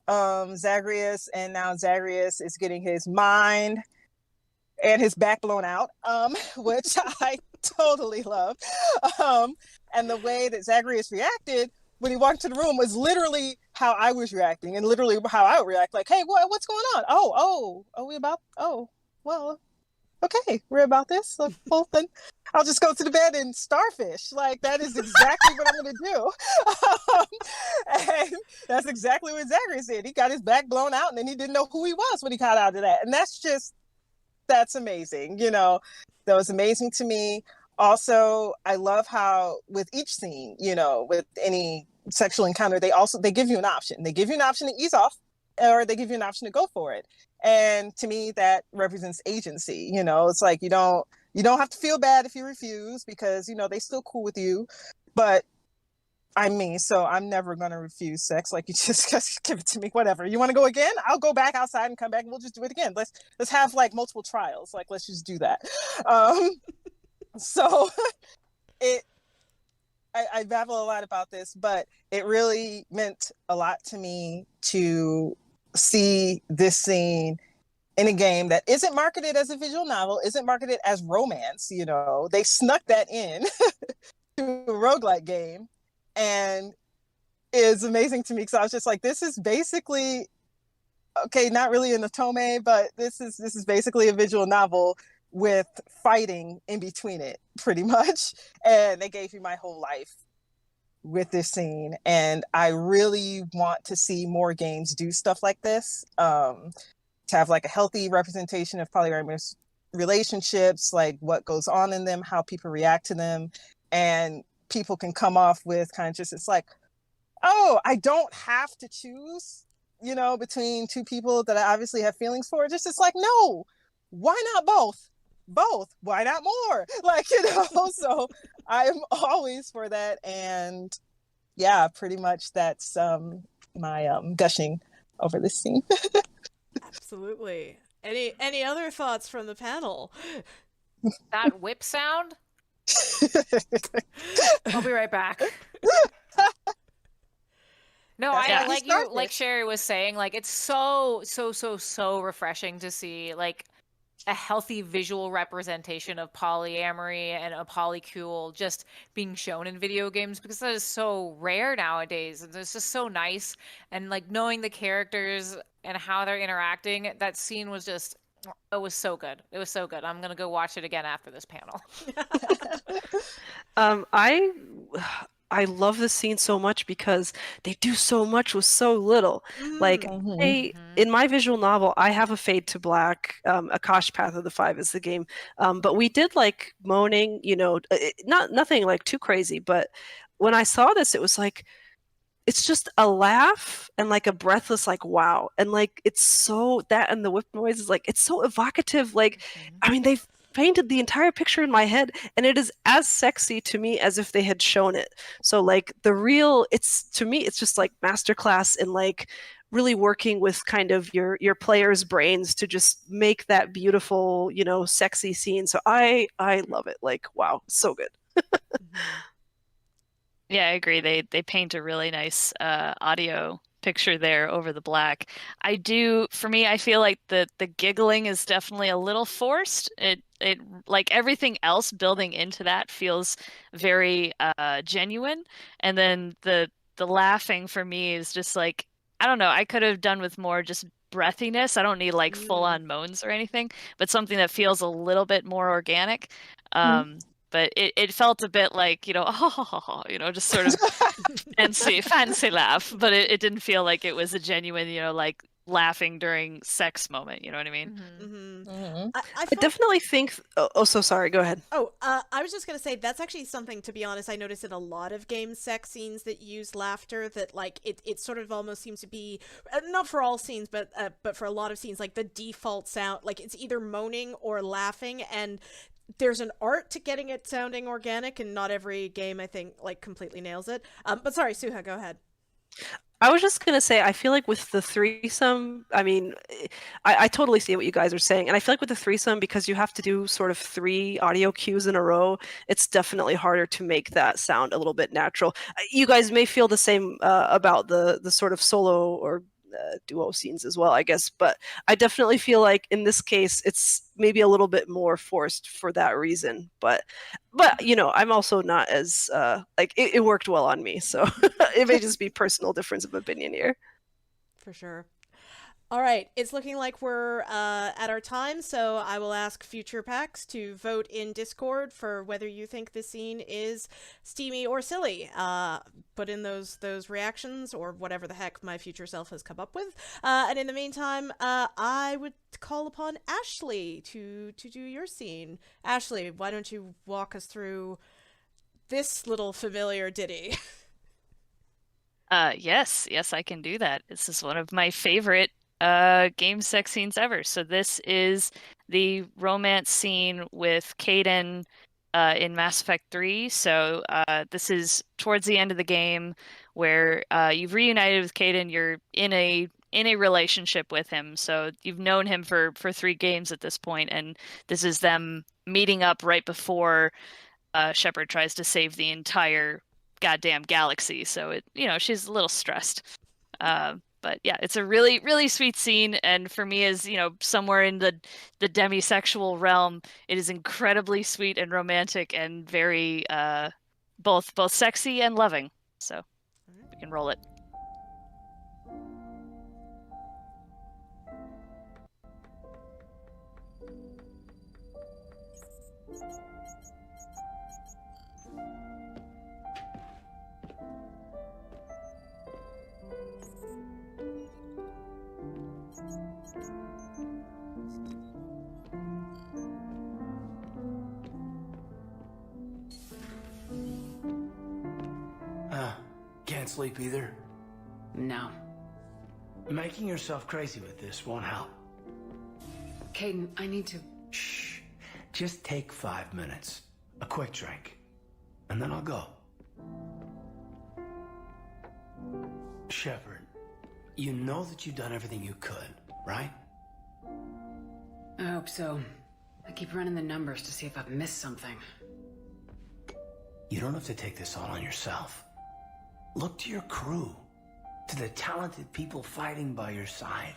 Zagreus, and now Zagreus is getting his mind and his back blown out, which I totally love. And the way that Zagreus reacted when he walked into the room was literally how I was reacting, and literally how I would react. Like, hey, what's going on? Well, okay, we're about this. Well, then I'll just go to the bed and starfish. Like, that is exactly what I'm going to do. And that's exactly what Zachary did. He got his back blown out, and then he didn't know who he was when he got out of that. And that's amazing. You know, that was amazing to me. Also, I love how with each scene, you know, with any sexual encounter, they give you an option. They give you an option to ease off, or they give you an option to go for it. And to me, that represents agency. You know, it's like you don't have to feel bad if you refuse because, you know, they still cool with you. But I'm me, so I'm never gonna refuse sex. Like, you just give it to me, whatever. You want to go again? I'll go back outside and come back, and we'll just do it again. Let's have like multiple trials. Like, let's just do that. So I babble a lot about this, but it really meant a lot to me to see this scene in a game that isn't marketed as a visual novel, isn't marketed as romance. You know, they snuck that in to a roguelike game, and is amazing to me because I was just like, this is basically, okay, not really an otome, but this is basically a visual novel with fighting in between it, pretty much. And they gave me my whole life with this scene, and I really want to see more games do stuff like this, to have like a healthy representation of polyamorous relationships, like what goes on in them, how people react to them, and people can come off with kind of just, it's like, oh, I don't have to choose, you know, between two people that I obviously have feelings for. Just, it's like, no, why not both? Why not more? Like, you know. So I'm always for that. And yeah, pretty much that's my gushing over this scene. Absolutely. Any other thoughts from the panel? That whip sound? I'll be right back. No, I like Sherry was saying, like, it's so refreshing to see like a healthy visual representation of polyamory and a polycule just being shown in video games, because that is so rare nowadays, and it's just so nice. And like knowing the characters, and how they're interacting. That scene was just, it was so good. It was so good. I'm gonna go watch it again after this panel. I love this scene so much because they do so much with so little. Like in my visual novel, I have a fade to black. Akash Path of the Five is the game, but we did like moaning. Nothing like too crazy. But when I saw this, it was like it's just a laugh and like a breathless like wow, and like it's so that and the whip noise is like it's so evocative. Like I mean they've painted the entire picture in my head, and it is as sexy to me as if they had shown it. So like it's to me it's just like masterclass in like really working with kind of your players' brains to just make that beautiful sexy scene. So I love it. Like wow, so good. Yeah, I agree. They paint a really nice audio picture there over the black. For me, I feel like the giggling is definitely a little forced. It like everything else building into that feels very genuine, and then the laughing for me is just like I don't know. I could have done with more just breathiness. I don't need like full on moans or anything, but something that feels a little bit more organic. But it felt a bit like, just sort of fancy laugh, but it didn't feel like it was a genuine, like laughing during sex moment. You know what I mean? I definitely think. So sorry. Go ahead. I was just gonna say that's actually something. To be honest, I noticed in a lot of game sex scenes that use laughter. That like it sort of almost seems to be not for all scenes, but for a lot of scenes, like the default sound, like it's either moaning or laughing, and there's an art to getting it sounding organic, and not every game I think like completely nails it. But sorry, Suha, go ahead. I was just going to say, I feel like with the threesome, I mean, I totally see what you guys are saying. And I feel like with the threesome, because you have to do sort of 3 audio cues in a row, it's definitely harder to make that sound a little bit natural. You guys may feel the same about the sort of solo or duo scenes as well, I guess. But I definitely feel like in this case, it's maybe a little bit more forced for that reason. But I'm also not as like it worked well on me, so it may just be personal difference of opinion here. For sure. All right, it's looking like we're at our time, so I will ask future PAX to vote in Discord for whether you think this scene is steamy or silly. Put in those reactions or whatever the heck my future self has come up with. And in the meantime, I would call upon Ashley to do your scene. Ashley, why don't you walk us through this little familiar ditty? Yes, I can do that. This is one of my favorite game sex scenes ever. So this is the romance scene with Kaidan in Mass Effect 3. So this is towards the end of the game where you've reunited with Kaidan. You're in a relationship with him. So you've known him for 3 games at this point, and this is them meeting up right before Shepard tries to save the entire goddamn galaxy. So she's a little stressed. But yeah, it's a really, really sweet scene, and for me, as somewhere in the demisexual realm, it is incredibly sweet and romantic and very both sexy and loving. So we can roll it. Can't sleep either? No. Making yourself crazy with this won't help. Kaidan, I need to... Shh. Just take 5 minutes. A quick drink. And then I'll go. Shepard, you know that you've done everything you could, right? I hope so. I keep running the numbers to see if I've missed something. You don't have to take this all on yourself. Look to your crew, to the talented people fighting by your side.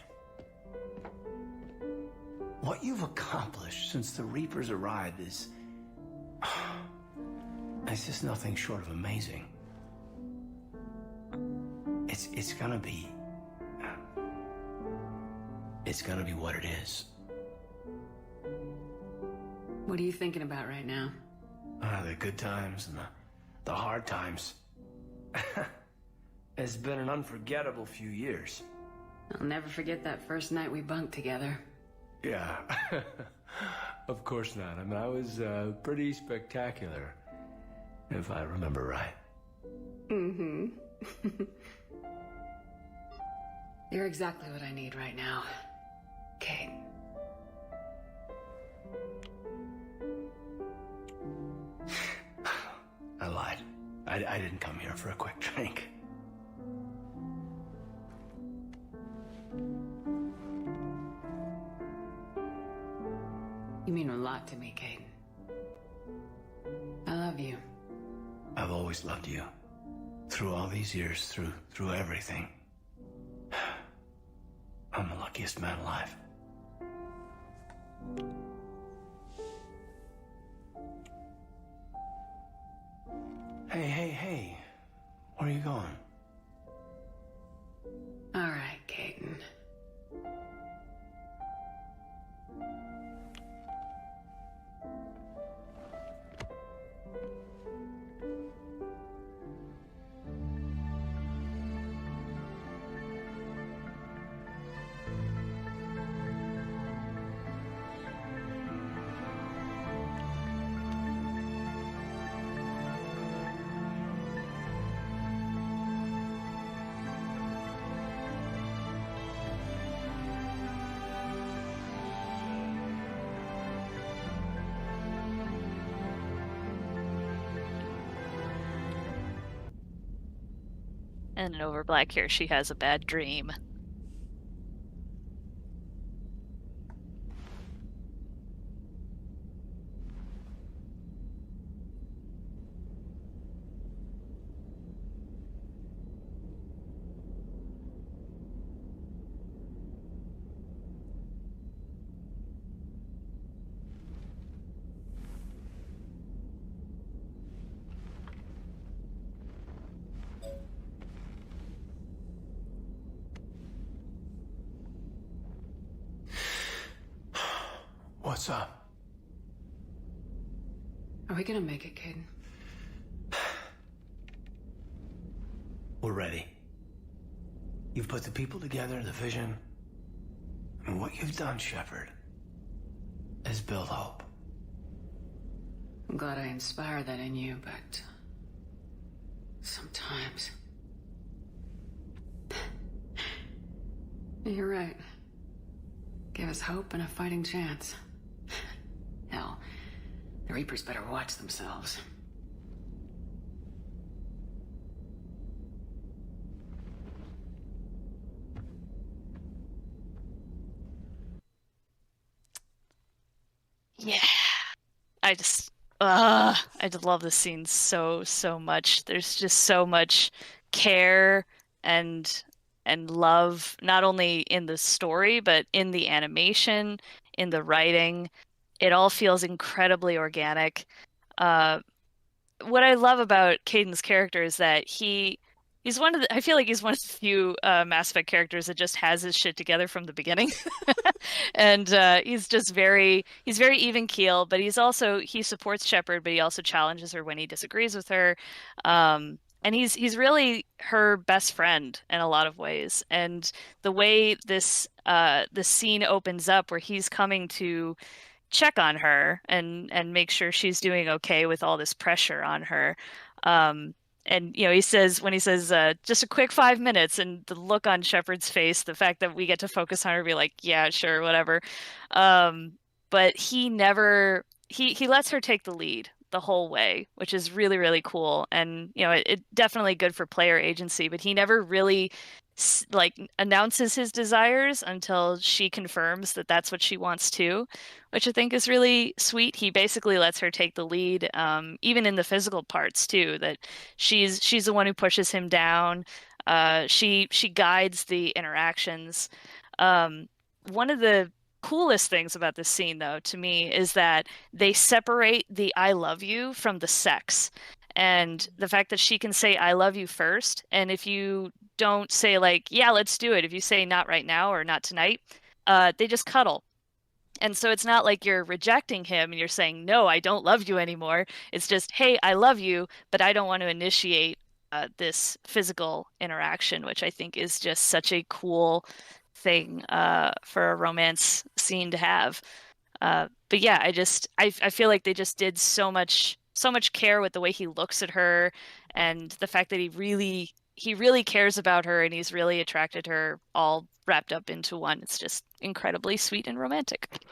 What you've accomplished since the Reapers arrived is... it's just nothing short of amazing. It's gonna be... it's gonna be what it is. What are you thinking about right now? The good times and the hard times. It's been an unforgettable few years. I'll never forget that first night we bunked together. Yeah, of course not. I mean, I was pretty spectacular, if I remember right. Mm-hmm. You're exactly what I need right now, Kate. I lied. I didn't come here for a quick drink. You mean a lot to me, Kate. I love you. I've always loved you. Through all these years, through everything. I'm the luckiest man alive. Hey. Where are you going? All right, Caden. And over black hair, she has a bad dream. What's up? Are we gonna make it, Caden? We're ready. You've put the people together, the vision. And what you've done, Shepard, is build hope. I'm glad I inspired that in you, but sometimes... You're right. Give us hope and a fighting chance. Hell, the Reapers better watch themselves. Yeah. I just love this scene so much. There's just so much care and love, not only in the story, but in the animation, in the writing. It all feels incredibly organic. What I love about Caden's character is that he's one of the, I feel like he's one of the few Mass Effect characters that just has his shit together from the beginning. And he's very even keel, but he supports Shepard, but he also challenges her when he disagrees with her. And he's really her best friend in a lot of ways. And the way this scene opens up, where he's coming to check on her and make sure she's doing okay with all this pressure on her. And he says just a quick 5 minutes, and the look on Shepard's face, the fact that we get to focus on her, be like, yeah, sure, whatever. But he never he lets her take the lead the whole way, which is really, really cool. And it definitely good for player agency, but he never really announces his desires until she confirms that that's what she wants to, which I think is really sweet. He basically lets her take the lead, even in the physical parts too, that she's the one who pushes him down. She guides the interactions. One of the coolest things about this scene, though, to me, is that they separate the I love you from the sex. And the fact that she can say I love you first, and if you don't say, like, yeah, let's do it, if you say not right now or not tonight, they just cuddle. And so it's not like you're rejecting him and you're saying, no, I don't love you anymore. It's just, hey, I love you, but I don't want to initiate this physical interaction, which I think is just such a cool thing for a romance scene to have. But yeah, I feel like they just did so much care with the way he looks at her, and the fact that he really cares about her and he's really attracted to her, all wrapped up into one. It's just incredibly sweet and romantic.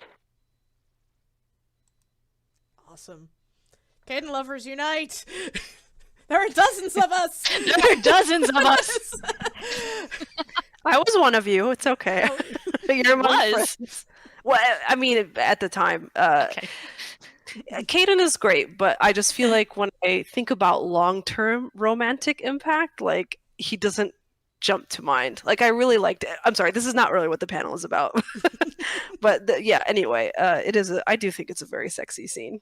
Awesome. Caden lovers unite! There are dozens of us! There are dozens of us! I was one of you. It's okay. You're my was. friends. Well, I mean, at the time. Okay. Caden is great, but I just feel like when I think about long-term romantic impact, like, he doesn't jump to mind. Like, I really liked it. I'm sorry, this is not really what the panel is about. But yeah, anyway, I do think it's a very sexy scene.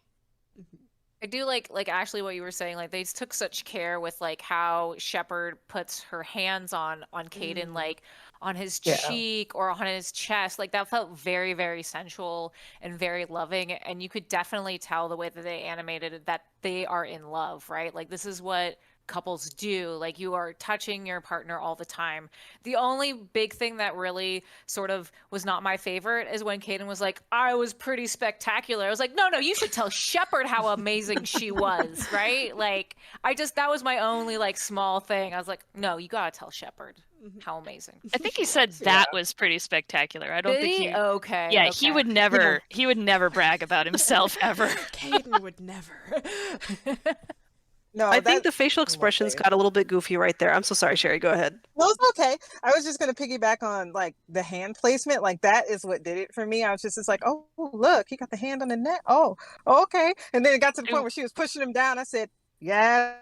I do like Ashley, what you were saying, like they took such care with like how Shepard puts her hands on Caden, like on his cheek or on his chest. Like that felt very, very sensual and very loving. And you could definitely tell the way that they animated it that they are in love, right? Like this is what couples do. Like you are touching your partner all the time. The only big thing that really sort of was not my favorite is when Caden was like, I was pretty spectacular. I was like, no, you should tell Shepard how amazing she was, right? Like that was my only like small thing. I was like, no, you gotta tell Shepard how amazing. I think he said that was pretty spectacular. I don't think he. Okay. Yeah, okay. he would never. He would never brag about himself ever. Caden would never. No, I think the facial expressions got a little bit goofy right there. I'm so sorry, Sherry. Go ahead. No, it's okay. I was just going to piggyback on like the hand placement. Like that is what did it for me. I was just like, oh, look, he got the hand on the neck. Oh, okay. And then it got to the point where she was pushing him down. I said, yes,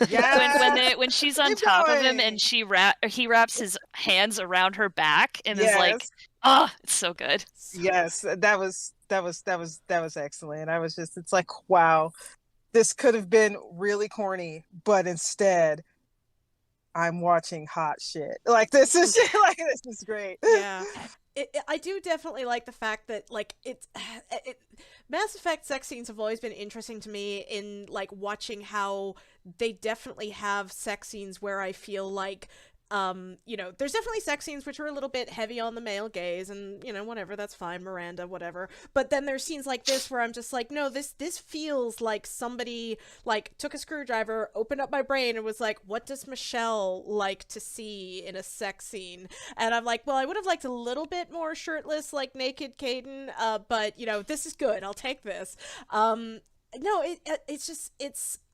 yes. when she's on top of him and he wraps his hands around her back and is like, oh, it's so good. Yes, that was excellent. I was just, it's like, wow. This could have been really corny, but instead, I'm watching hot shit. Like this is great. Yeah, I do definitely like the fact that like Mass Effect sex scenes have always been interesting to me in like watching how they definitely have sex scenes where I feel like there's definitely sex scenes which are a little bit heavy on the male gaze and, whatever, that's fine, Miranda, whatever. But then there's scenes like this where I'm just like, no, this feels like somebody, like, took a screwdriver, opened up my brain, and was like, what does Michelle like to see in a sex scene? And I'm like, well, I would have liked a little bit more shirtless, like, naked Caden, but, this is good. I'll take this. No,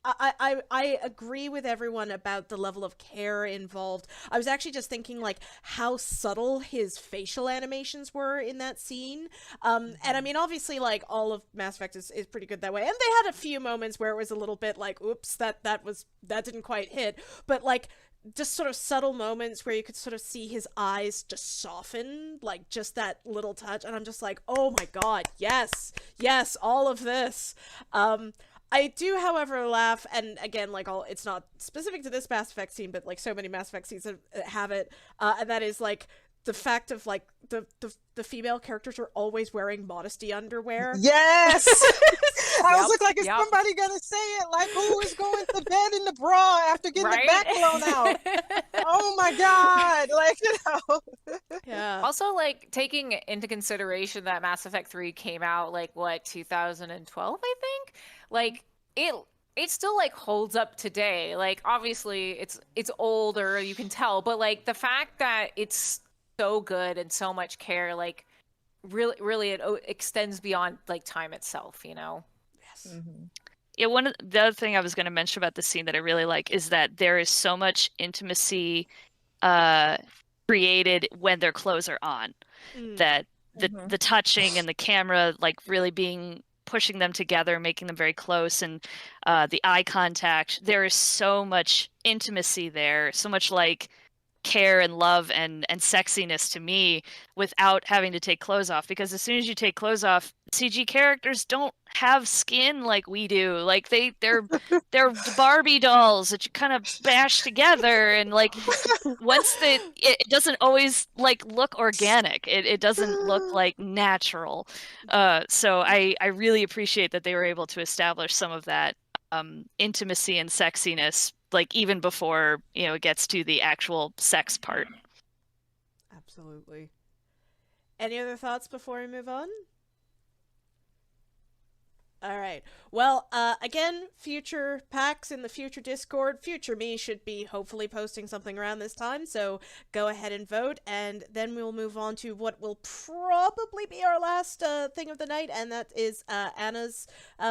I agree with everyone about the level of care involved. I was actually just thinking like how subtle his facial animations were in that scene. And I mean, obviously like all of Mass Effect is pretty good that way. And they had a few moments where it was a little bit like, oops, that didn't quite hit. But like just sort of subtle moments where you could sort of see his eyes just soften, like just that little touch. And I'm just like, oh my God, yes, all of this. I do, however, laugh, and again, like it's not specific to this Mass Effect scene, but like so many Mass Effect scenes have it, and that is like the fact of like the female characters are always wearing modesty underwear. Yes. I was like, is somebody gonna say it? Like, who is going to bed in the bra after getting the back blown out? Oh my God! Like, Yeah. Also, like taking into consideration that Mass Effect 3 came out like 2012, I think. Like it still like holds up today. Like obviously it's older, you can tell, but like the fact that it's so good and so much care, like really it extends beyond like time itself, Yes. Mm-hmm. Yeah, the other thing I was going to mention about this scene that I really like is that there is so much intimacy created when their clothes are on. That the touching and the camera like really pushing them together, making them very close, and the eye contact. There is so much intimacy there, so much like care and love and sexiness to me without having to take clothes off, because as soon as you take clothes off, CG characters don't have skin like we do. Like they're Barbie dolls that you kind of bash together, and like once it doesn't always like look organic. It doesn't look like natural. So I really appreciate that they were able to establish some of that intimacy and sexiness, like even before it gets to the actual sex part. Absolutely. Any other thoughts before we move on? All right. Well, again, future PAX in the future Discord, future me should be hopefully posting something around this time, so go ahead and vote, and then we'll move on to what will probably be our last thing of the night, and that is Anna's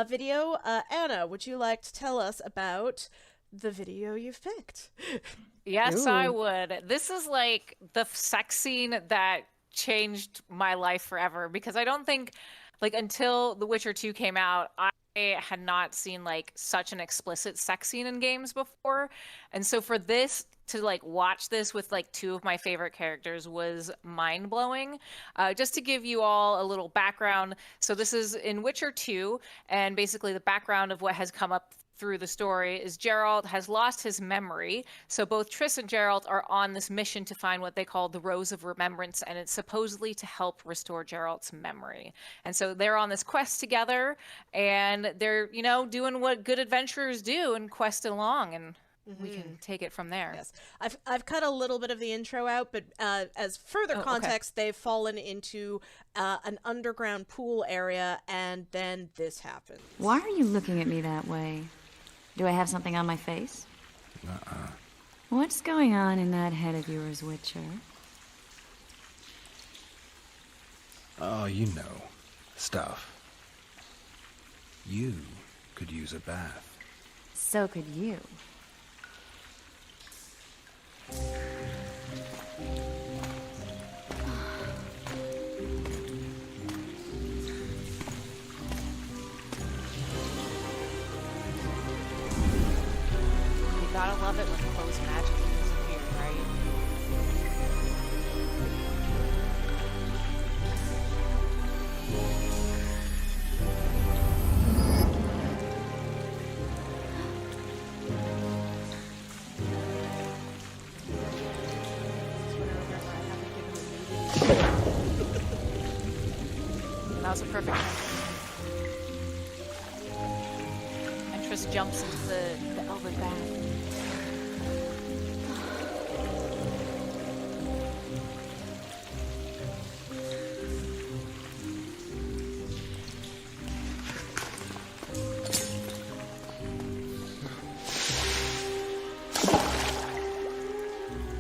video. Anna, would you like to tell us about the video you've picked? Yes, Ooh. I would. This is like the sex scene that changed my life forever, because I don't think, like, until The Witcher 2 came out, I had not seen like such an explicit sex scene in games before. And so for this to like watch this with like two of my favorite characters was mind-blowing. Just to give you all a little background, so this is in Witcher 2, and basically the background of what has come up through the story is Geralt has lost his memory. So both Triss and Geralt are on this mission to find what they call the Rose of Remembrance, and it's supposedly to help restore Geralt's memory. And so they're on this quest together, and they're, doing what good adventurers do and quest along, and we can take it from there. Yes. I've cut a little bit of the intro out, but as further context, they've fallen into an underground pool area, and then this happens. Why are you looking at me that way? Do I have something on my face? What's going on in that head of yours, Witcher? Oh, stuff. You could use a bath. So could you. You gotta love it when clothes magically disappear, right? That was a perfect time. And Triss jumps into the elven bath.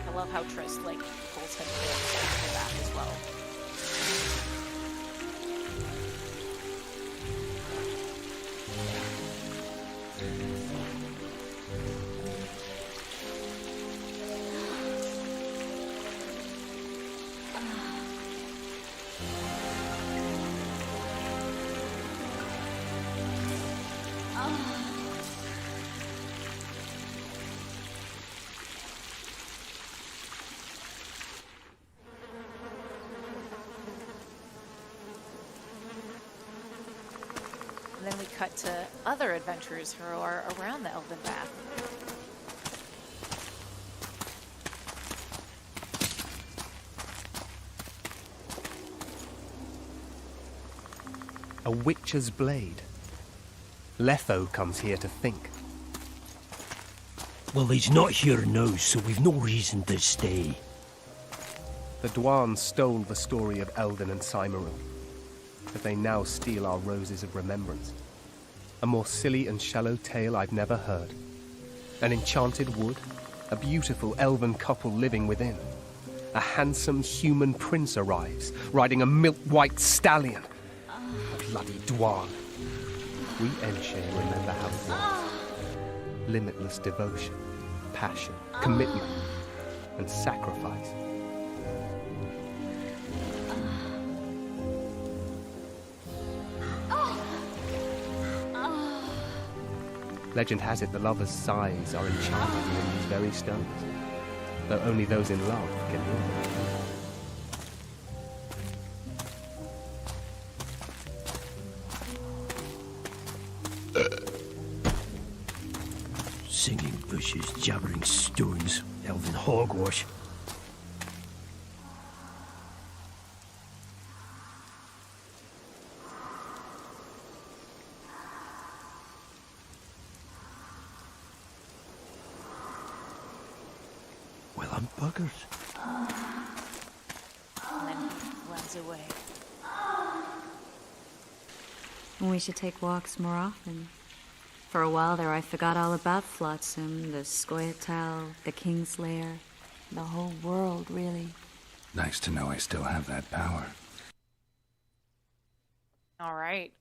I love how Triss pulls him into the bath as well. And then we cut to other adventurers who are around the Elven Bath. A witcher's blade. Letho comes here to think. Well, he's not here now, so we've no reason to stay. The Dwan stole the story of Eldon and Cymoril, but they now steal our roses of remembrance. A more silly and shallow tale I've never heard. An enchanted wood, a beautiful elven couple living within. A handsome human prince arrives, riding a milk-white stallion. Bloody Dwan. We Enshe remember how it was. Limitless devotion, passion, commitment, and sacrifice. Legend has it the lovers' sighs are enchanted in these very stones. though only those in love can hear them. Singing bushes, jabbering stones, elven hogwash. Well, I'm buggered. And then he runs away. We should take walks more often. For a while there, I forgot all about Flotsam, the Scoia'tael, the King's Lair, the whole world, really. Nice to know I still have that power. All right.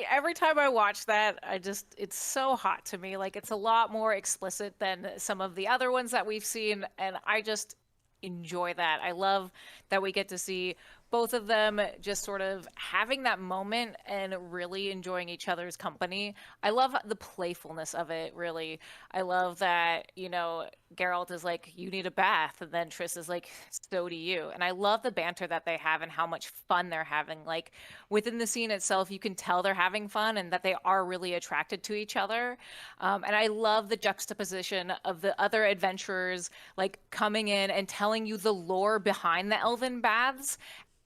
Every time I watch that, it's so hot to me. Like, it's a lot more explicit than some of the other ones that we've seen, and I just enjoy that. I love that we get to see both of them just sort of having that moment and really enjoying each other's company. I love the playfulness of it, really. I love that, Geralt is like, you need a bath, and then Triss is like, so do you. And I love the banter that they have and how much fun they're having. Like, within the scene itself, you can tell they're having fun and that they are really attracted to each other. And I love the juxtaposition of the other adventurers, like, coming in and telling you the lore behind the elven baths,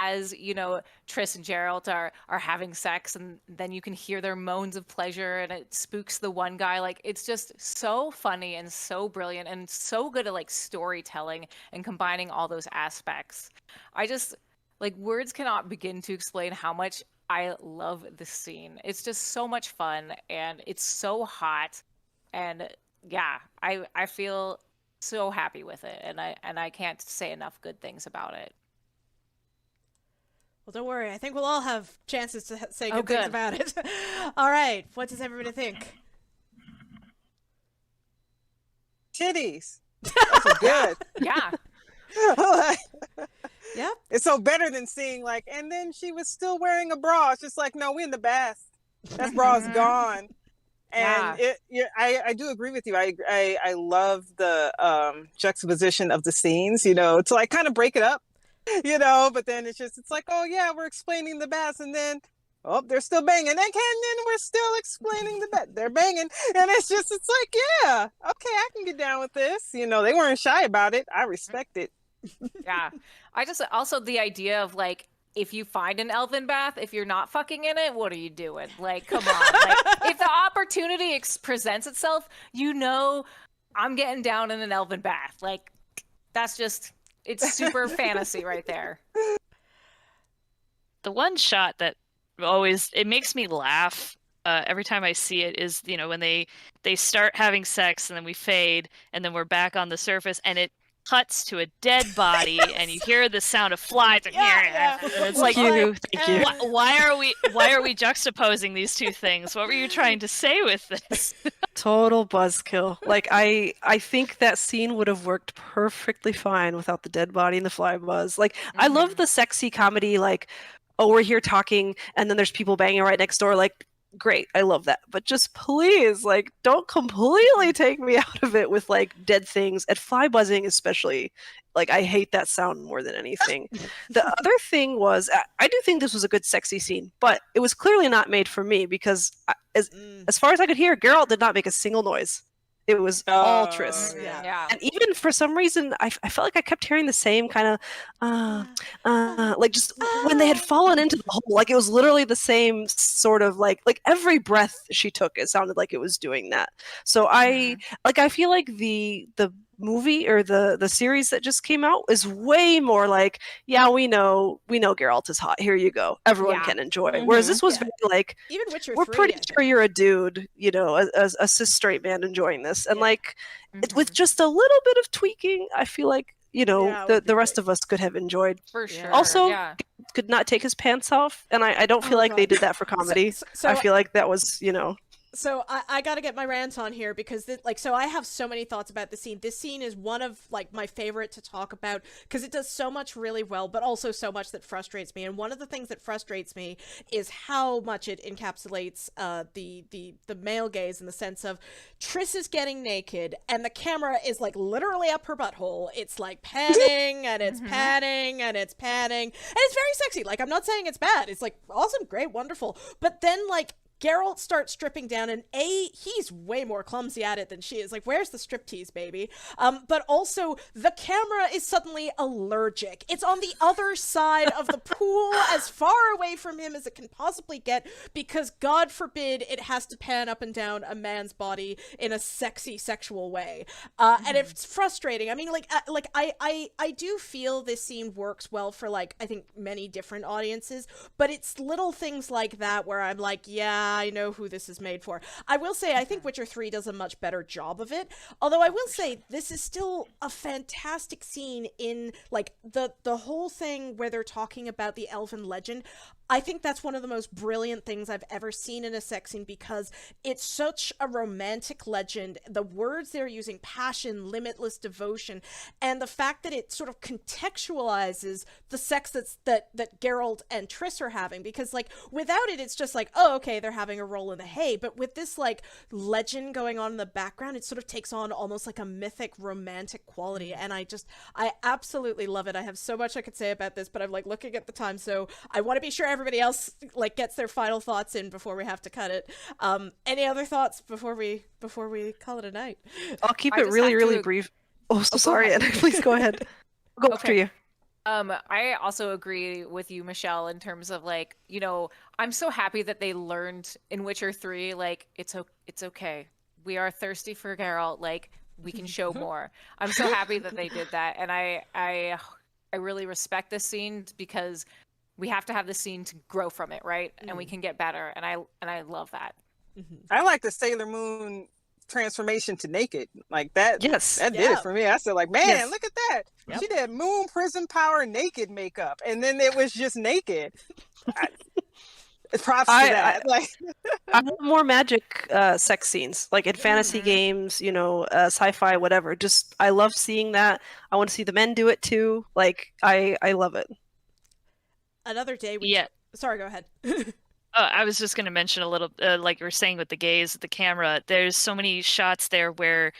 as Triss and Geralt are having sex, and then you can hear their moans of pleasure, and it spooks the one guy. Like, it's just so funny and so brilliant and so good at like storytelling and combining all those aspects. I just words cannot begin to explain how much I love this scene. It's just so much fun, and it's so hot, and yeah, I feel so happy with it, and I can't say enough good things about it. Well, don't worry. I think we'll all have chances to say good things about it. All right. What does everybody think? Titties. Those are good. Yeah. Yep. It's so better than seeing and then she was still wearing a bra. It's just like, no, we in the bath. That bra is gone. And I do agree with you. I love the juxtaposition of the scenes, to kind of break it up. But then it's like, oh yeah, we're explaining the baths, and then they're still banging, and then we're still explaining the bath. They're banging, and it's like, yeah, okay, I can get down with this. They weren't shy about it. I respect it. Yeah, I just also the idea of if you find an elven bath, if you're not fucking in it, what are you doing? Come on, if the opportunity presents itself, I'm getting down in an elven bath. That's just. It's super fantasy right there. The one shot that it makes me laugh every time I see it is, when they start having sex and then we fade and then we're back on the surface and it cuts to a dead body and you hear the sound of flies. And it's Thank you. Why are we juxtaposing these two things? What were you trying to say with this? Total buzzkill. I think that scene would have worked perfectly fine without the dead body and the fly buzz. I love the sexy comedy, we're here talking and then there's people banging right next door. Great, I love that. But just please, don't completely take me out of it with dead things and fly buzzing especially. I hate that sound more than anything. The other thing was, I do think this was a good sexy scene, but it was clearly not made for me because as far as I could hear, Geralt did not make a single noise. It was all Triss. Yeah. And even for some reason, I felt like I kept hearing the same kind of, just when they had fallen into the hole, it was literally the same sort of every breath she took, it sounded like it was doing that. So I feel like the movie or the series that just came out is way more we know Geralt is hot, here you go, everyone can enjoy. Whereas this was very even Witcher we're 3, pretty sure you're a dude, a cis straight man enjoying this, and with just a little bit of tweaking, I feel like the rest of us could have enjoyed. For sure. Also, could not take his pants off, and I don't feel like they did that for comedy. So I feel like that was So I got to get my rant on here because so I have so many thoughts about this scene. This scene is one of like my favorite to talk about because it does so much really well, but also so much that frustrates me. And one of the things that frustrates me is how much it encapsulates the male gaze in the sense of Triss is getting naked and the camera is like literally up her butthole. It's like panning and it's panning and it's panning and it's very sexy. Like, I'm not saying it's bad. It's like awesome, great, wonderful. But then like Geralt starts stripping down, and he's way more clumsy at it than she is. Like, where's the striptease, baby? But also, the camera is suddenly allergic. It's on the other side of the pool, as far away from him as it can possibly get, because God forbid it has to pan up and down a man's body in a sexy, sexual way. And it's frustrating. I mean, I do feel this scene works well for, like, I think many different audiences, but it's little things like that where I'm like, yeah, I know who this is made for. I will say, I think Witcher 3 does a much better job of it. Although I will say, this is still a fantastic scene in, like, the whole thing where they're talking about the elven legend. I think that's one of the most brilliant things I've ever seen in a sex scene because it's such a romantic legend. The words they're using, passion, limitless devotion, and the fact that it sort of contextualizes the sex that Geralt and Triss are having. Because, like, without it, it's just like, oh, okay, they're having a roll in the hay. But with this, like, legend going on in the background, it sort of takes on almost like a mythic romantic quality. And I absolutely love it. I have so much I could say about this, but I'm, like, looking at the time, so I want to be sure everybody else like gets their final thoughts in before we have to cut it. Any other thoughts before we call it a night? I'll keep it really brief. Oh, so sorry, Anna. Please go ahead. I'll go after you. I also agree with you, Michelle, in terms of, like, you know, I'm so happy that they learned in Witcher 3, like, it's okay. We are thirsty for Geralt. Like, we can show more. I'm so happy that they did that, and I really respect this scene because we have to have the scene to grow from it, right? And we can get better, and I love that. I like the Sailor Moon transformation to naked, like that. Yes, that did it for me. I said, like, man, look at that. Yep. She did Moon Prism Power naked makeup, and then it was just naked. Props to that. Like, I want more magic sex scenes, like in fantasy games, you know, sci-fi, whatever. Just I love seeing that. I want to see the men do it too. Like, I love it. Another day. Sorry, go ahead. I was just going to mention a little, like you were saying with the gaze, the camera, there's so many shots there where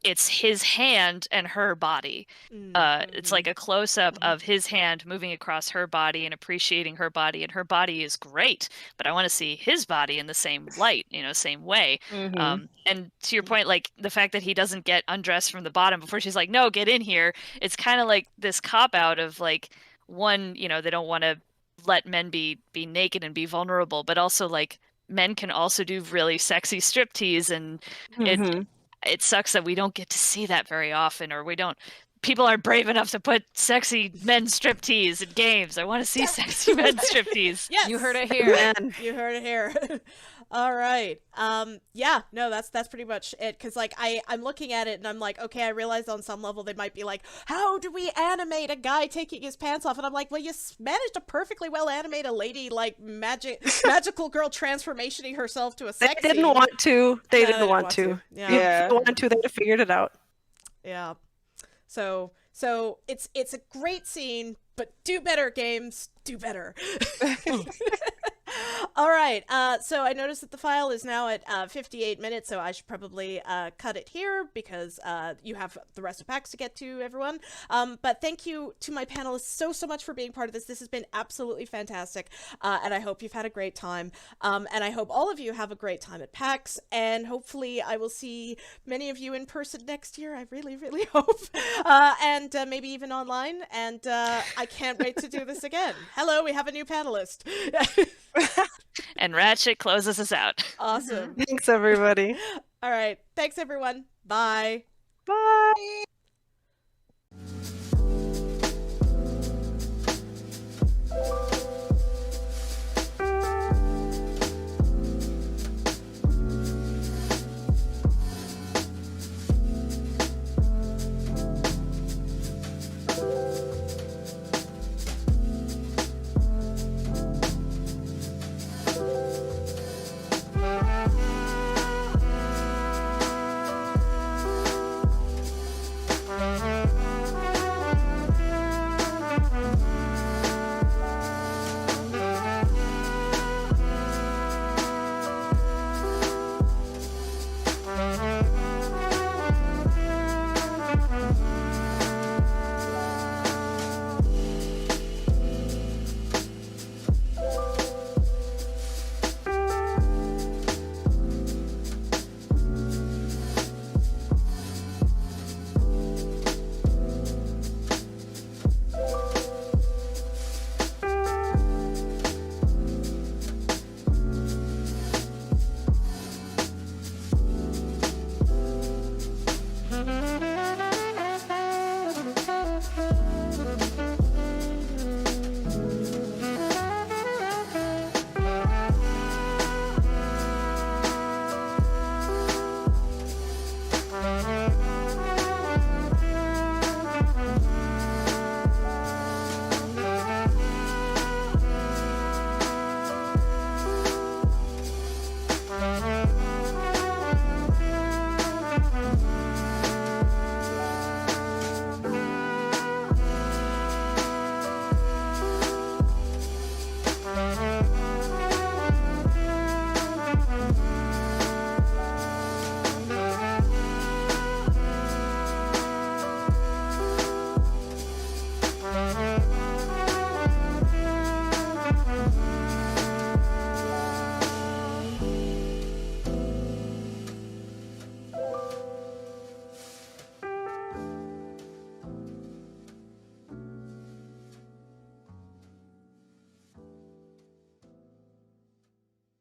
it's his hand and her body. It's like a close-up of his hand moving across her body and appreciating her body, and her body is great, but I want to see his body in the same light, you know, same way. And to your point, like the fact that he doesn't get undressed from the bottom before she's like, no, get in here. It's kind of like this cop-out of, like, one, you know, they don't want to let men be naked and be vulnerable, but also, like, men can also do really sexy striptease, and it sucks that we don't get to see that very often, or people aren't brave enough to put sexy men striptease in games. I want to see sexy men striptease. Yes, you heard it here. You heard it here. All right. Yeah, no, that's pretty much it. Cause like I'm looking at it and I'm like, okay, I realize on some level they might be like, how do we animate a guy taking his pants off? And I'm like, well, you managed to perfectly well animate a lady like magical girl transformationing herself to a sex They didn't scene. want to. They No, didn't want to. Yeah. If they wanted to, they'd have figured it out. Yeah. So it's a great scene, but do better, games. Do better. All right. So I noticed that the file is now at 58 minutes, so I should probably cut it here because you have the rest of PAX to get to, everyone. But thank you to my panelists so much for being part of this. This has been absolutely fantastic, and I hope you've had a great time. And I hope all of you have a great time at PAX, and hopefully I will see many of you in person next year. I really, really hope. And maybe even online. And I can't wait to do this again. Hello, we have a new panelist. And Ratchet closes us out. Awesome. Thanks, everybody. All right. Thanks, everyone. Bye. Bye.